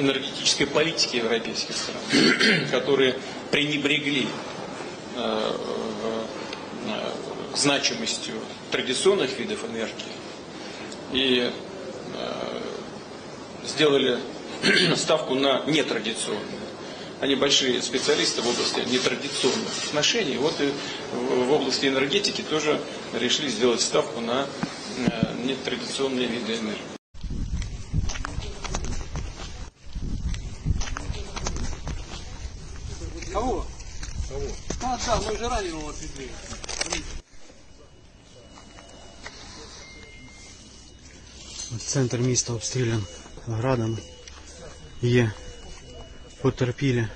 Энергетической политики европейских стран, которые пренебрегли значимостью традиционных видов энергии и сделали ставку на нетрадиционные. Они большие специалисты в области нетрадиционных отношений. Вот и в области энергетики тоже решили сделать ставку на нетрадиционные виды энергии. Кого? Да, мы же раненого отвезли. Центр міста обстрілян градами. Є потерпілі.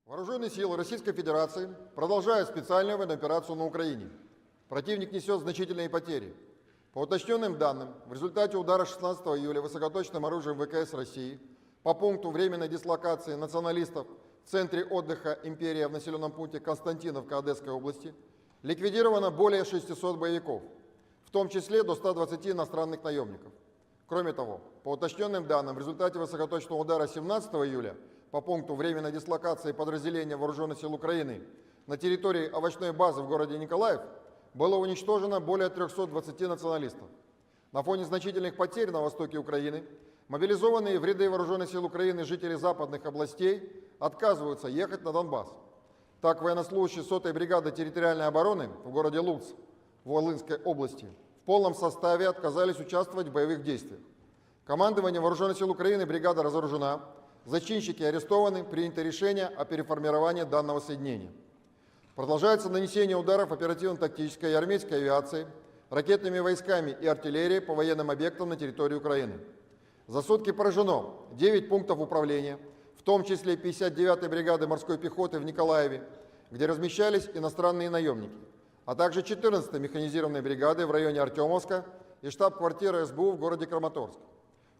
Вооруженные силы Российской Федерации продолжают специальную военную операцию на Украине. Противник несет значительные потери. По уточненным данным, в результате удара 16 июля высокоточным оружием ВКС России по пункту временной дислокации националистов в центре отдыха «Империя» в населенном пункте Константиновка Одесской области ликвидировано более 600 боевиков, в том числе до 120 иностранных наемников. Кроме того, по уточненным данным, в результате высокоточного удара 17 июля по пункту временной дислокации подразделения Вооруженных сил Украины на территории овощной базы в городе Николаев было уничтожено более 320 националистов. На фоне значительных потерь на востоке Украины мобилизованные в ряды Вооруженных сил Украины жители западных областей отказываются ехать на Донбасс. Так, военнослужащие 100-й бригады территориальной обороны в городе Луцк в Волынской области в полном составе отказались участвовать в боевых действиях. Командование Вооруженных сил Украины бригада разоружена, зачинщики арестованы, принято решение о переформировании данного соединения. Продолжается нанесение ударов оперативно-тактической и армейской авиации, ракетными войсками и артиллерией по военным объектам на территории Украины. За сутки поражено 9 пунктов управления, в том числе 59-й бригады морской пехоты в Николаеве, где размещались иностранные наемники, а также 14-й механизированной бригады в районе Артемовска и штаб-квартиры СБУ в городе Краматорск.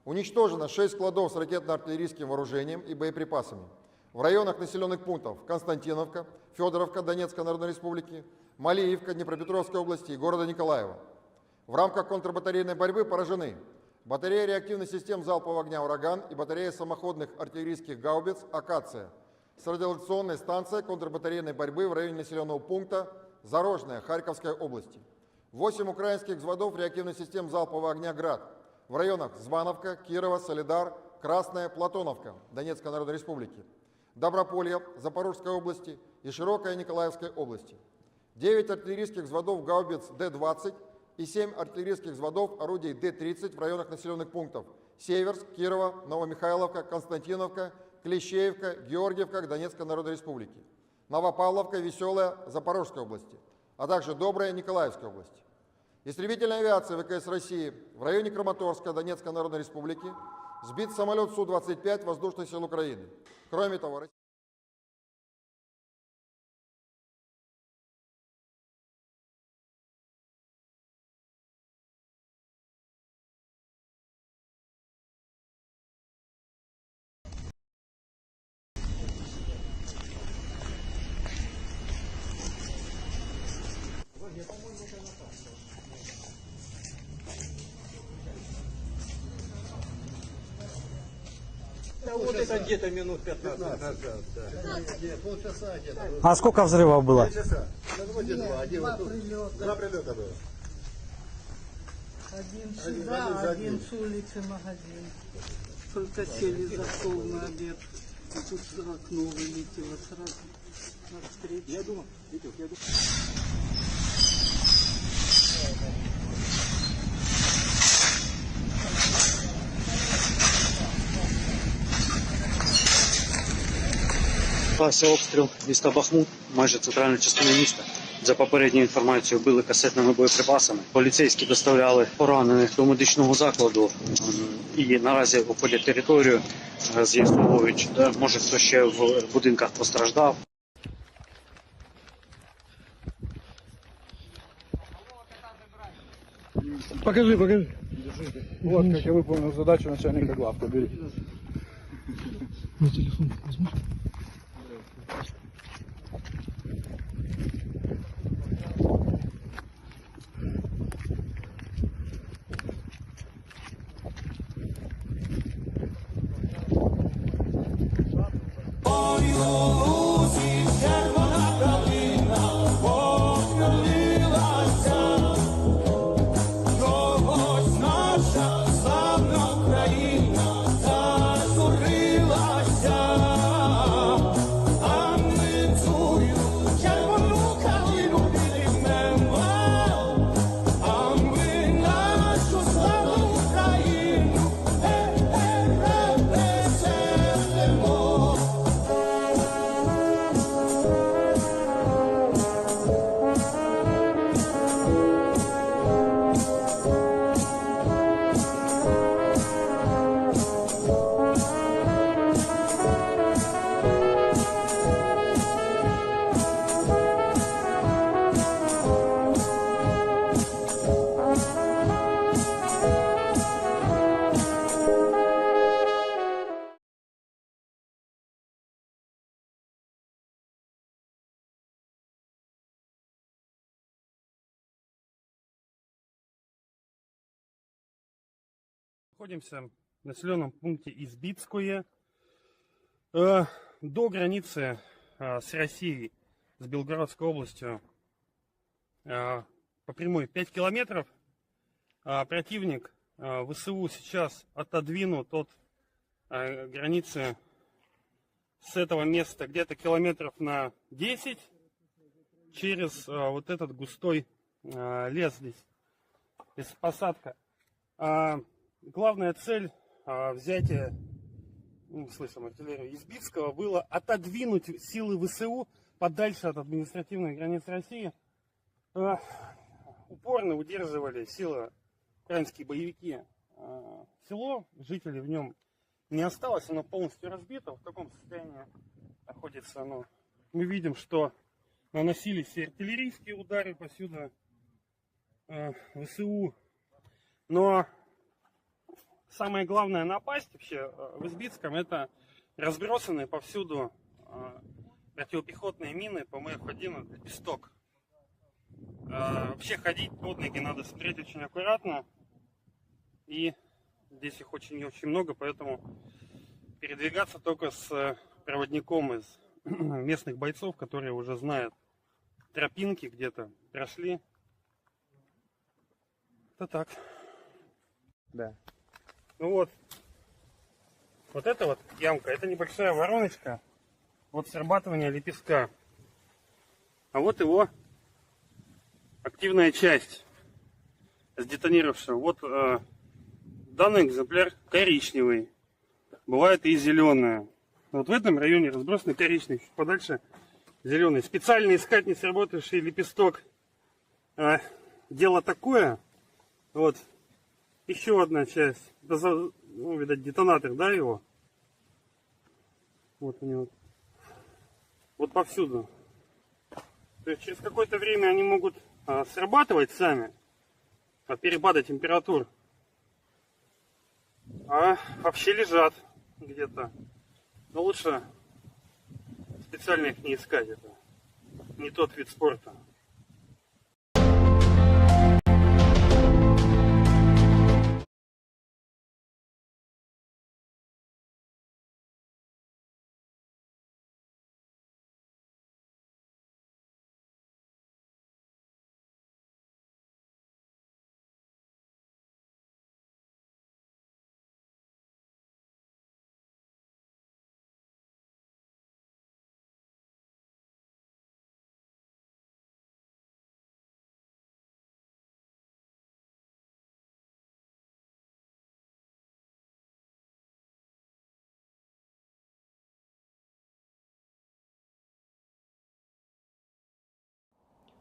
Уничтожено 6 складов с ракетно-артиллерийским вооружением и боеприпасами в районах населенных пунктов Константиновка, Федоровка Донецкой Народной Республики, Малиевка Днепропетровской области и города Николаева. В рамках контрбатарейной борьбы поражены батарея реактивных систем залпового огня «Ураган» и батарея самоходных артиллерийских гаубиц «Акация» с радиолокационной станцией контрбатарейной борьбы в районе населенного пункта Зарожная Харьковской области. 8 украинских взводов реактивных систем залпового огня «Град» в районах Звановка, Кирова, Солидар, Красная, Платоновка Донецкой Народной Республики, Доброполье Запорожской области и Широкая Николаевской области. 9 артиллерийских взводов гаубиц Д-20 и 7 артиллерийских взводов орудий Д-30 в районах населенных пунктов Северск, Кирова, Новомихайловка, Константиновка, Клещеевка, Георгиевка Донецкой Народной Республики, Новопавловка, Веселая Запорожской области, а также Добрая Николаевской области. Истребительная авиация ВКС России в районе Краматорска Донецкой Народной Республики сбит самолет Су-25 Воздушных сил Украины. Кроме того, Вот это где-то минут 15 назад. Полчаса где-то. А сколько взрывов было? 2 часа. Два прилета было. Один сюда, один с улицы магазин. Только сели за стол на обед. И тут в окно вылетело сразу. Навстречу. Я думал, Стався обстріл міста Бахмут, майже центральну частину міста. За попередньою інформацією, били касетними боєприпасами. Поліцейські доставляли поранених до медичного закладу і наразі обходять територію, з'ясовують, може хто ще в будинках постраждав. Покажи. Вот как я выполнил задачу начальника главка. Бери. Мой телефон возьмешь? Находимся в населенном пункте Избицкое. До границы с Россией, с Белгородской областью, по прямой 5 километров. Противник ВСУ сейчас отодвинут от границы с этого места где-то километров на 10 через вот этот густой лес здесь, без посадка. Главная цель взятия, слышим, артиллерии Избицкого, было отодвинуть силы ВСУ подальше от административных границ России. Упорно удерживали силы украинские боевики село, жителей в нем не осталось, оно полностью разбито, в таком состоянии находится оно. Мы видим, что наносились и артиллерийские удары повсюду ВСУ, но самое главное напасть вообще в Избицком — это разбросанные повсюду противопехотные мины по МФ-1 «Лепесток». Вообще ходить под ноги надо смотреть очень аккуратно, и здесь их очень много, поэтому передвигаться только с проводником из местных бойцов, которые уже знают тропинки, где-то прошли. Это так. Да. Ну вот это вот ямка, это небольшая вороночка от срабатывания лепестка. А вот его активная часть сдетонировавшая. Вот данный экземпляр коричневый. Бывает и зеленая. Вот в этом районе разбросаны коричневый, чуть подальше зеленый. Специально искать не сработавший лепесток. Дело такое. Вот еще одна часть. Это, ну, видать, детонатор, да, его? Вот они вот. Вот повсюду. То есть через какое-то время они могут срабатывать сами от перепада температур. А вообще лежат где-то. Но лучше специально их не искать. Это не тот вид спорта.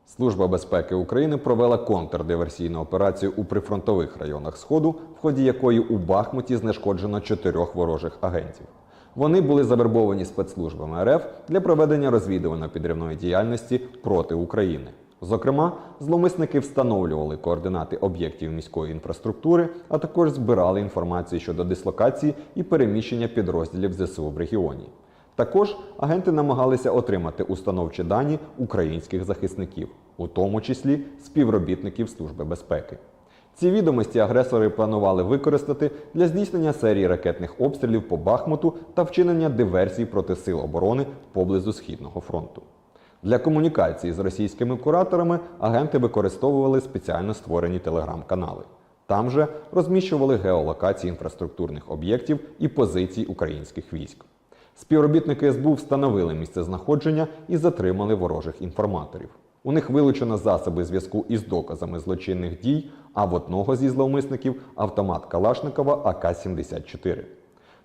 Служба безпеки України провела контрдиверсійну операцію у прифронтових районах Сходу, в ході якої у Бахмуті знешкоджено 4 ворожих агентів. Вони були завербовані спецслужбами РФ для проведення розвідувально-підривної діяльності проти України. Зокрема, зловмисники встановлювали координати об'єктів міської інфраструктури, а також збирали інформацію щодо дислокації і переміщення підрозділів ЗСУ в регіоні. Також агенти намагалися отримати установчі дані українських захисників, у тому числі співробітників Служби безпеки. Ці відомості агресори планували використати для здійснення серії ракетних обстрілів по Бахмуту та вчинення диверсій проти сил оборони поблизу Східного фронту. Для комунікації з російськими кураторами агенти використовували спеціально створені телеграм-канали. Там же розміщували геолокації інфраструктурних об'єктів і позицій українських військ. Співробітники СБУ встановили місцезнаходження і затримали ворожих інформаторів. У них вилучено засоби зв'язку із доказами злочинних дій, а в одного зі зловмисників – автомат Калашникова АК-74.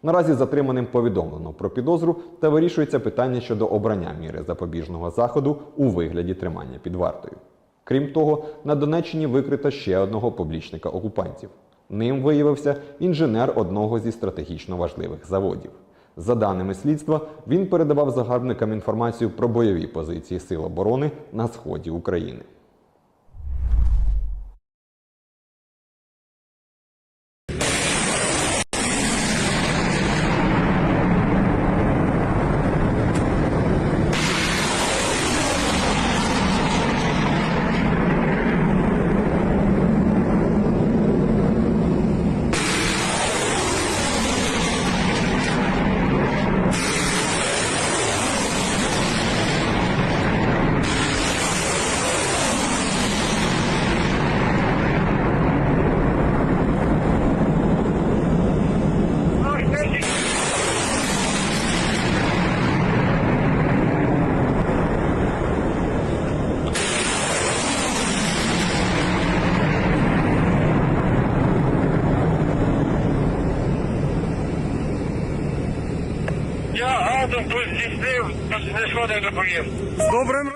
Наразі затриманим повідомлено про підозру та вирішується питання щодо обрання міри запобіжного заходу у вигляді тримання під вартою. Крім того, на Донеччині викрито ще одного поплічника окупантів. Ним виявився інженер одного зі стратегічно важливих заводів. За даними слідства, він передавав загарбникам інформацію про бойові позиції Сил оборони на сході України. Потім пусть здійснив, не шкода доповім. З добрим